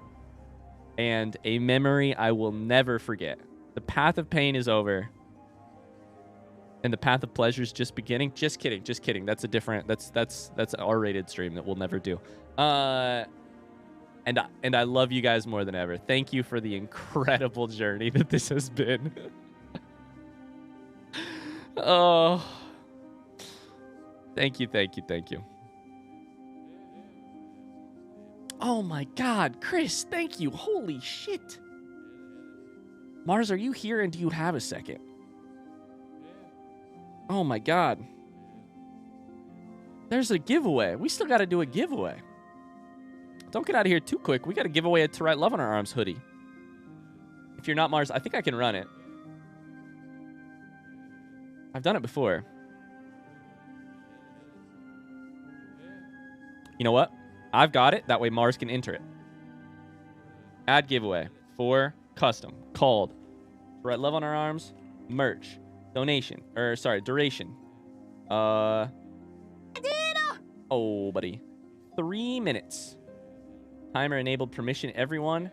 And a memory I will never forget. The path of pain is over. And the path of pleasure is just beginning. Just kidding, just kidding. That's a different, that's an R-rated stream that we'll never do. And I love you guys more than ever. Thank you for the incredible journey that this has been. Oh, thank you, thank you, thank you. Oh my God, Chris, thank you. Holy shit. Mars, are you here and do you have a second? Oh my God. There's a giveaway. We still got to do a giveaway. Don't get out of here too quick. We got to give away a To Write Love on Our Arms hoodie. If you're not Mars, I think I can run it. I've done it before. You know what? I've got it. That way Mars can enter it. Add giveaway for custom called To Write Love on Our Arms merch donation or sorry duration. Oh, buddy, 3 minutes. Timer enabled. Permission everyone.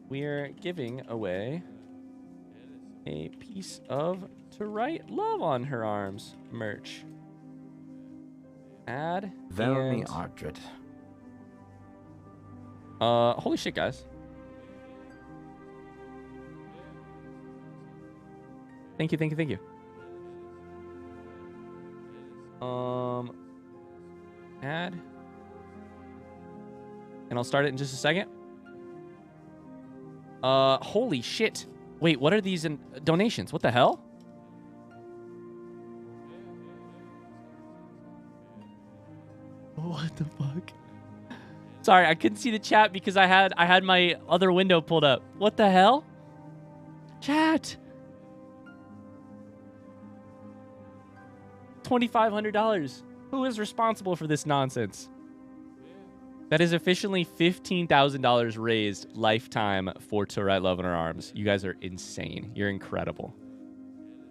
We're giving away a piece of To Write Love on Her Arms merch. Add Velmy and... Artred. Holy shit, guys. Thank you, thank you, thank you. Add. And I'll start it in just a second. Holy shit. Wait, what are these in donations? What the hell? What the fuck? Sorry, I couldn't see the chat because I had my other window pulled up. What the hell? Chat. $2,500. Who is responsible for this nonsense? That is officially $15,000 raised lifetime for To Write Love on Our Arms. You guys are insane. You're incredible.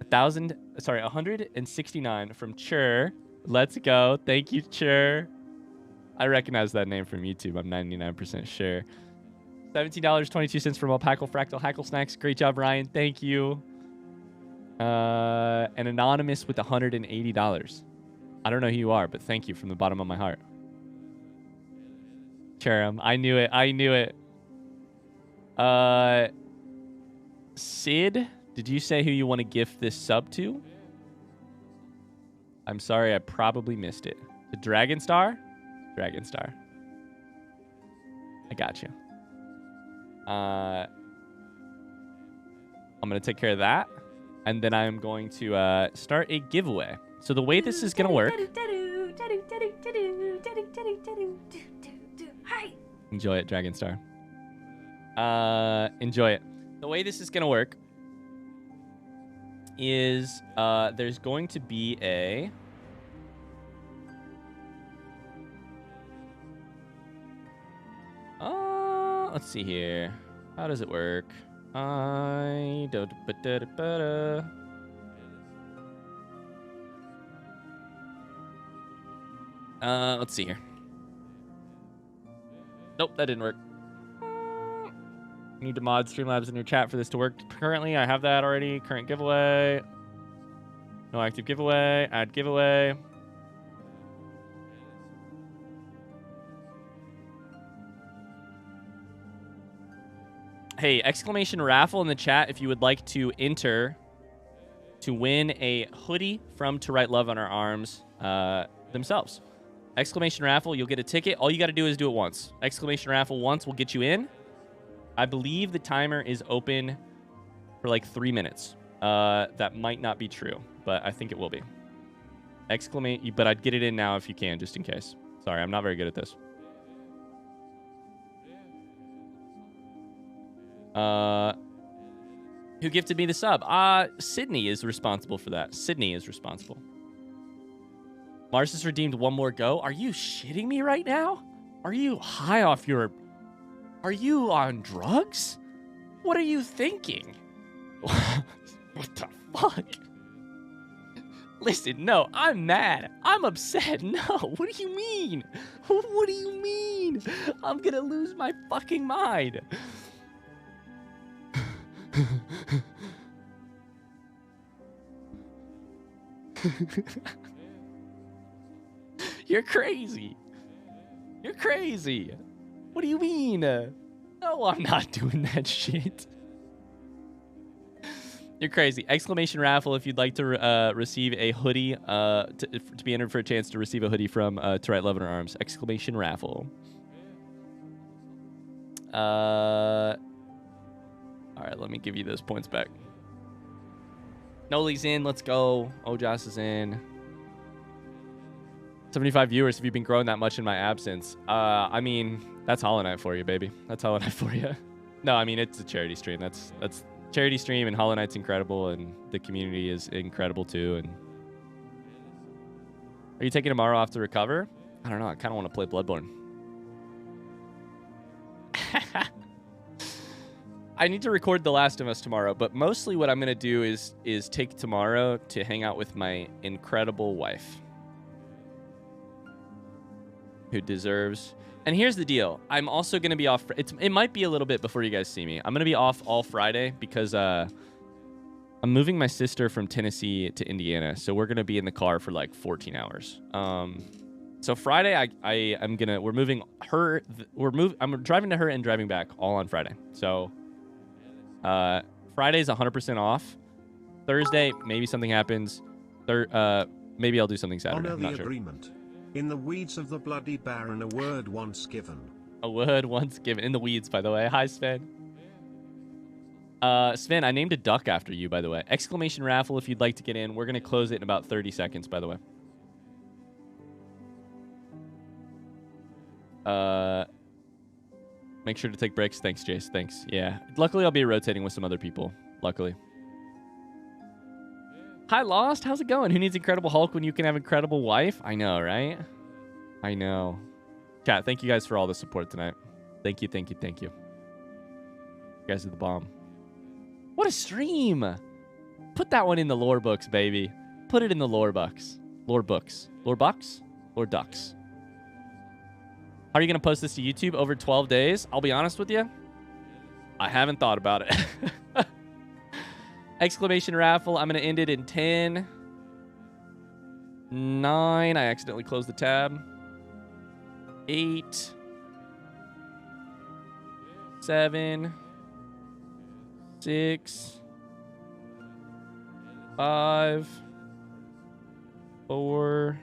169 from Chur. Let's go. Thank you, Chur. I recognize that name from YouTube. I'm 99% sure. $17.22 from Alpaca Fractal Hackle Snacks. Great job, Ryan. Thank you. An anonymous with $180. I don't know who you are, but thank you from the bottom of my heart. Cherum, I knew it. I knew it. Sid, did you say who you want to gift this sub to? I'm sorry, I probably missed it. The Dragon Star? Dragon Star. I got you. I'm going to take care of that. And then I'm going to start a giveaway. So the way this is going to work... Enjoy it, Dragon Star. Enjoy it. The way this is going to work is there's going to be a... let's see here. How does it work? Let's see here. Nope, that didn't work. You need to mod Streamlabs in your chat for this to work. Currently, I have that already. Current giveaway. No active giveaway. Add giveaway. Hey, exclamation raffle in the chat if you would like to enter to win a hoodie from To Write Love on Our Arms themselves. Exclamation raffle, you'll get a ticket. All you got to do is do it once. Exclamation raffle once will get you in. I believe the timer is open for like 3 minutes. That might not be true, but I think it will be. But I'd get it in now if you can, just in case. Sorry, I'm not very good at this. Who gifted me the sub? Sydney is responsible for that. Sydney is responsible. Mars has redeemed one more go. Are you shitting me right now? Are you high off your... Are you on drugs? What are you thinking? What the fuck? Listen, no, I'm mad. I'm upset. No, what do you mean? What do you mean? I'm gonna lose my fucking mind. You're crazy. You're crazy. What do you mean? No, I'm not doing that shit. You're crazy. Exclamation raffle if you'd like to receive a hoodie, to be entered for a chance to receive a hoodie from To Write Love in Our Arms. Exclamation raffle. All right, let me give you those points back. Noli's in. Let's go. Ojas is in. 75 viewers. Have you been growing that much in my absence? I mean, that's Hollow Knight for you, baby. That's Hollow Knight for you. No, I mean, it's a charity stream. That's charity stream, and Hollow Knight's incredible, and the community is incredible too. And are you taking tomorrow off to recover? I don't know. I kind of want to play Bloodborne. I need to record The Last of Us tomorrow, but mostly what I'm gonna do is take tomorrow to hang out with my incredible wife, who deserves. And here's the deal. I'm also going to be off. It might be a little bit before you guys see me. I'm going to be off all Friday because I'm moving my sister from Tennessee to Indiana. So we're going to be in the car for like 14 hours. So Friday, I'm going to, we're moving her. I'm driving to her and driving back all on Friday. So Friday's 100% off. Thursday, maybe something happens. Maybe I'll do something Saturday. Honor I'm not the sure. agreement. In the weeds of the bloody barren, a word once given. A word once given. In the weeds, by the way. Hi, Sven. Sven, I named a duck after you, by the way. Exclamation raffle if you'd like to get in. We're going to close it in about 30 seconds, by the way. Make sure to take breaks. Thanks, Jace. Thanks. Yeah. Luckily, I'll be rotating with some other people. Luckily. Hi, Lost. How's it going? Who needs Incredible Hulk when you can have Incredible Wife? I know, right? I know. Chat, thank you guys for all the support tonight. Thank you, thank you, thank you. You guys are the bomb. What a stream! Put that one in the lore books, baby. Put it in the lore books. Lore books. Lore bucks? Lore ducks. How are you going to post this to YouTube over 12 days? I'll be honest with you. I haven't thought about it. Exclamation raffle. I'm going to end it in 10, 9. I accidentally closed the tab. 8, 7, 6, 5, 4,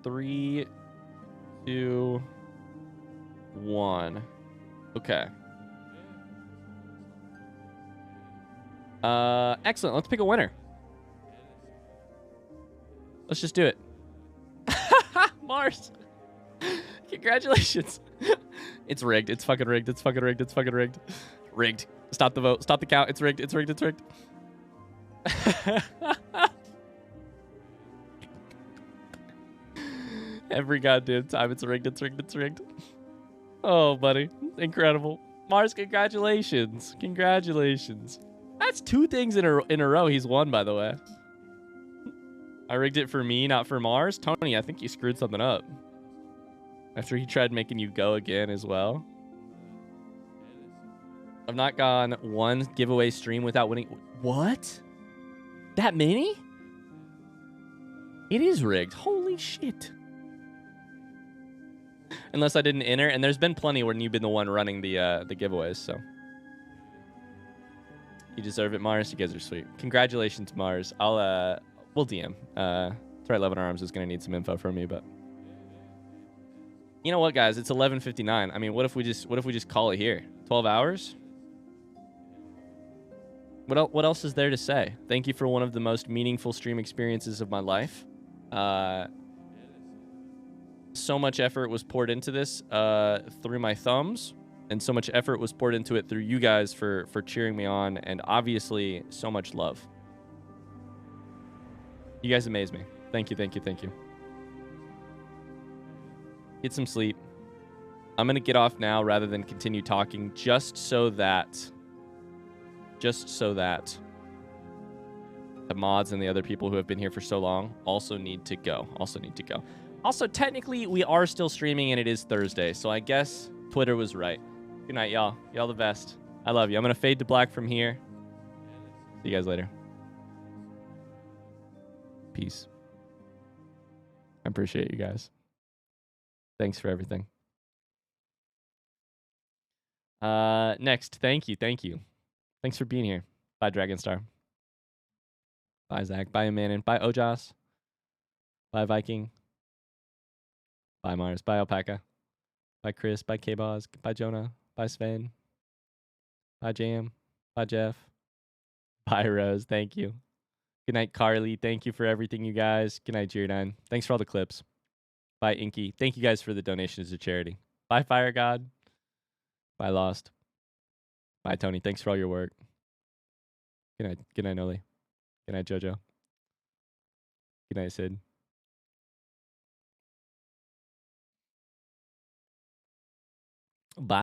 3, 2, 1. Okay. Excellent. Let's pick a winner. Let's just do it. Mars. Congratulations. It's rigged. It's fucking rigged. It's fucking rigged. It's fucking rigged. Rigged. Stop the vote. Stop the count. It's rigged. It's rigged. It's rigged. Every goddamn time it's rigged. It's rigged. It's rigged. Oh, buddy. Incredible. Mars, congratulations. Congratulations. That's 2 things in a row he's won, by the way. I rigged it for me, not for Mars. Tony, I think you screwed something up. After he tried making you go again as well. I've not gone one giveaway stream without winning. What? That many? It is rigged. Holy shit. Unless I didn't enter, and there's been plenty when you've been the one running the giveaways, so. You deserve it, Mars. You guys are sweet. Congratulations, Mars. We'll DM. To Write Love in Our Arms is gonna need some info from you, but you know what, guys? It's 11:59. I mean, what if we just call it here? 12 hours? What else is there to say? Thank you for one of the most meaningful stream experiences of my life. So much effort was poured into this through my thumbs, and so much effort was poured into it through you guys for cheering me on, and obviously so much love. You guys amaze me. Thank you, thank you, thank you. Get some sleep. I'm going to get off now rather than continue talking just so that the mods and the other people who have been here for so long also need to go. Also, technically, we are still streaming and it is Thursday, so I guess Twitter was right. Good night, y'all. Y'all the best. I love you. I'm going to fade to black from here. See you guys later. Peace. I appreciate you guys. Thanks for everything. Next, thank you. Thanks for being here. Bye, Dragonstar. Bye, Zach. Bye, Amanon. Bye, Ojas. Bye, Viking. Bye, Mars. Bye, Alpaca. Bye, Chris. Bye, K-Boz. Bye, Jonah. Bye, Sven. Bye, Jam. Bye, Jeff. Bye, Rose. Thank you. Good night, Carly. Thank you for everything, you guys. Good night, Jirodine. Thanks for all the clips. Bye, Inky. Thank you guys for the donations to charity. Bye, Fire God. Bye, Lost. Bye, Tony. Thanks for all your work. Good night. Good night, Noli. Good night, Jojo. Good night, Sid.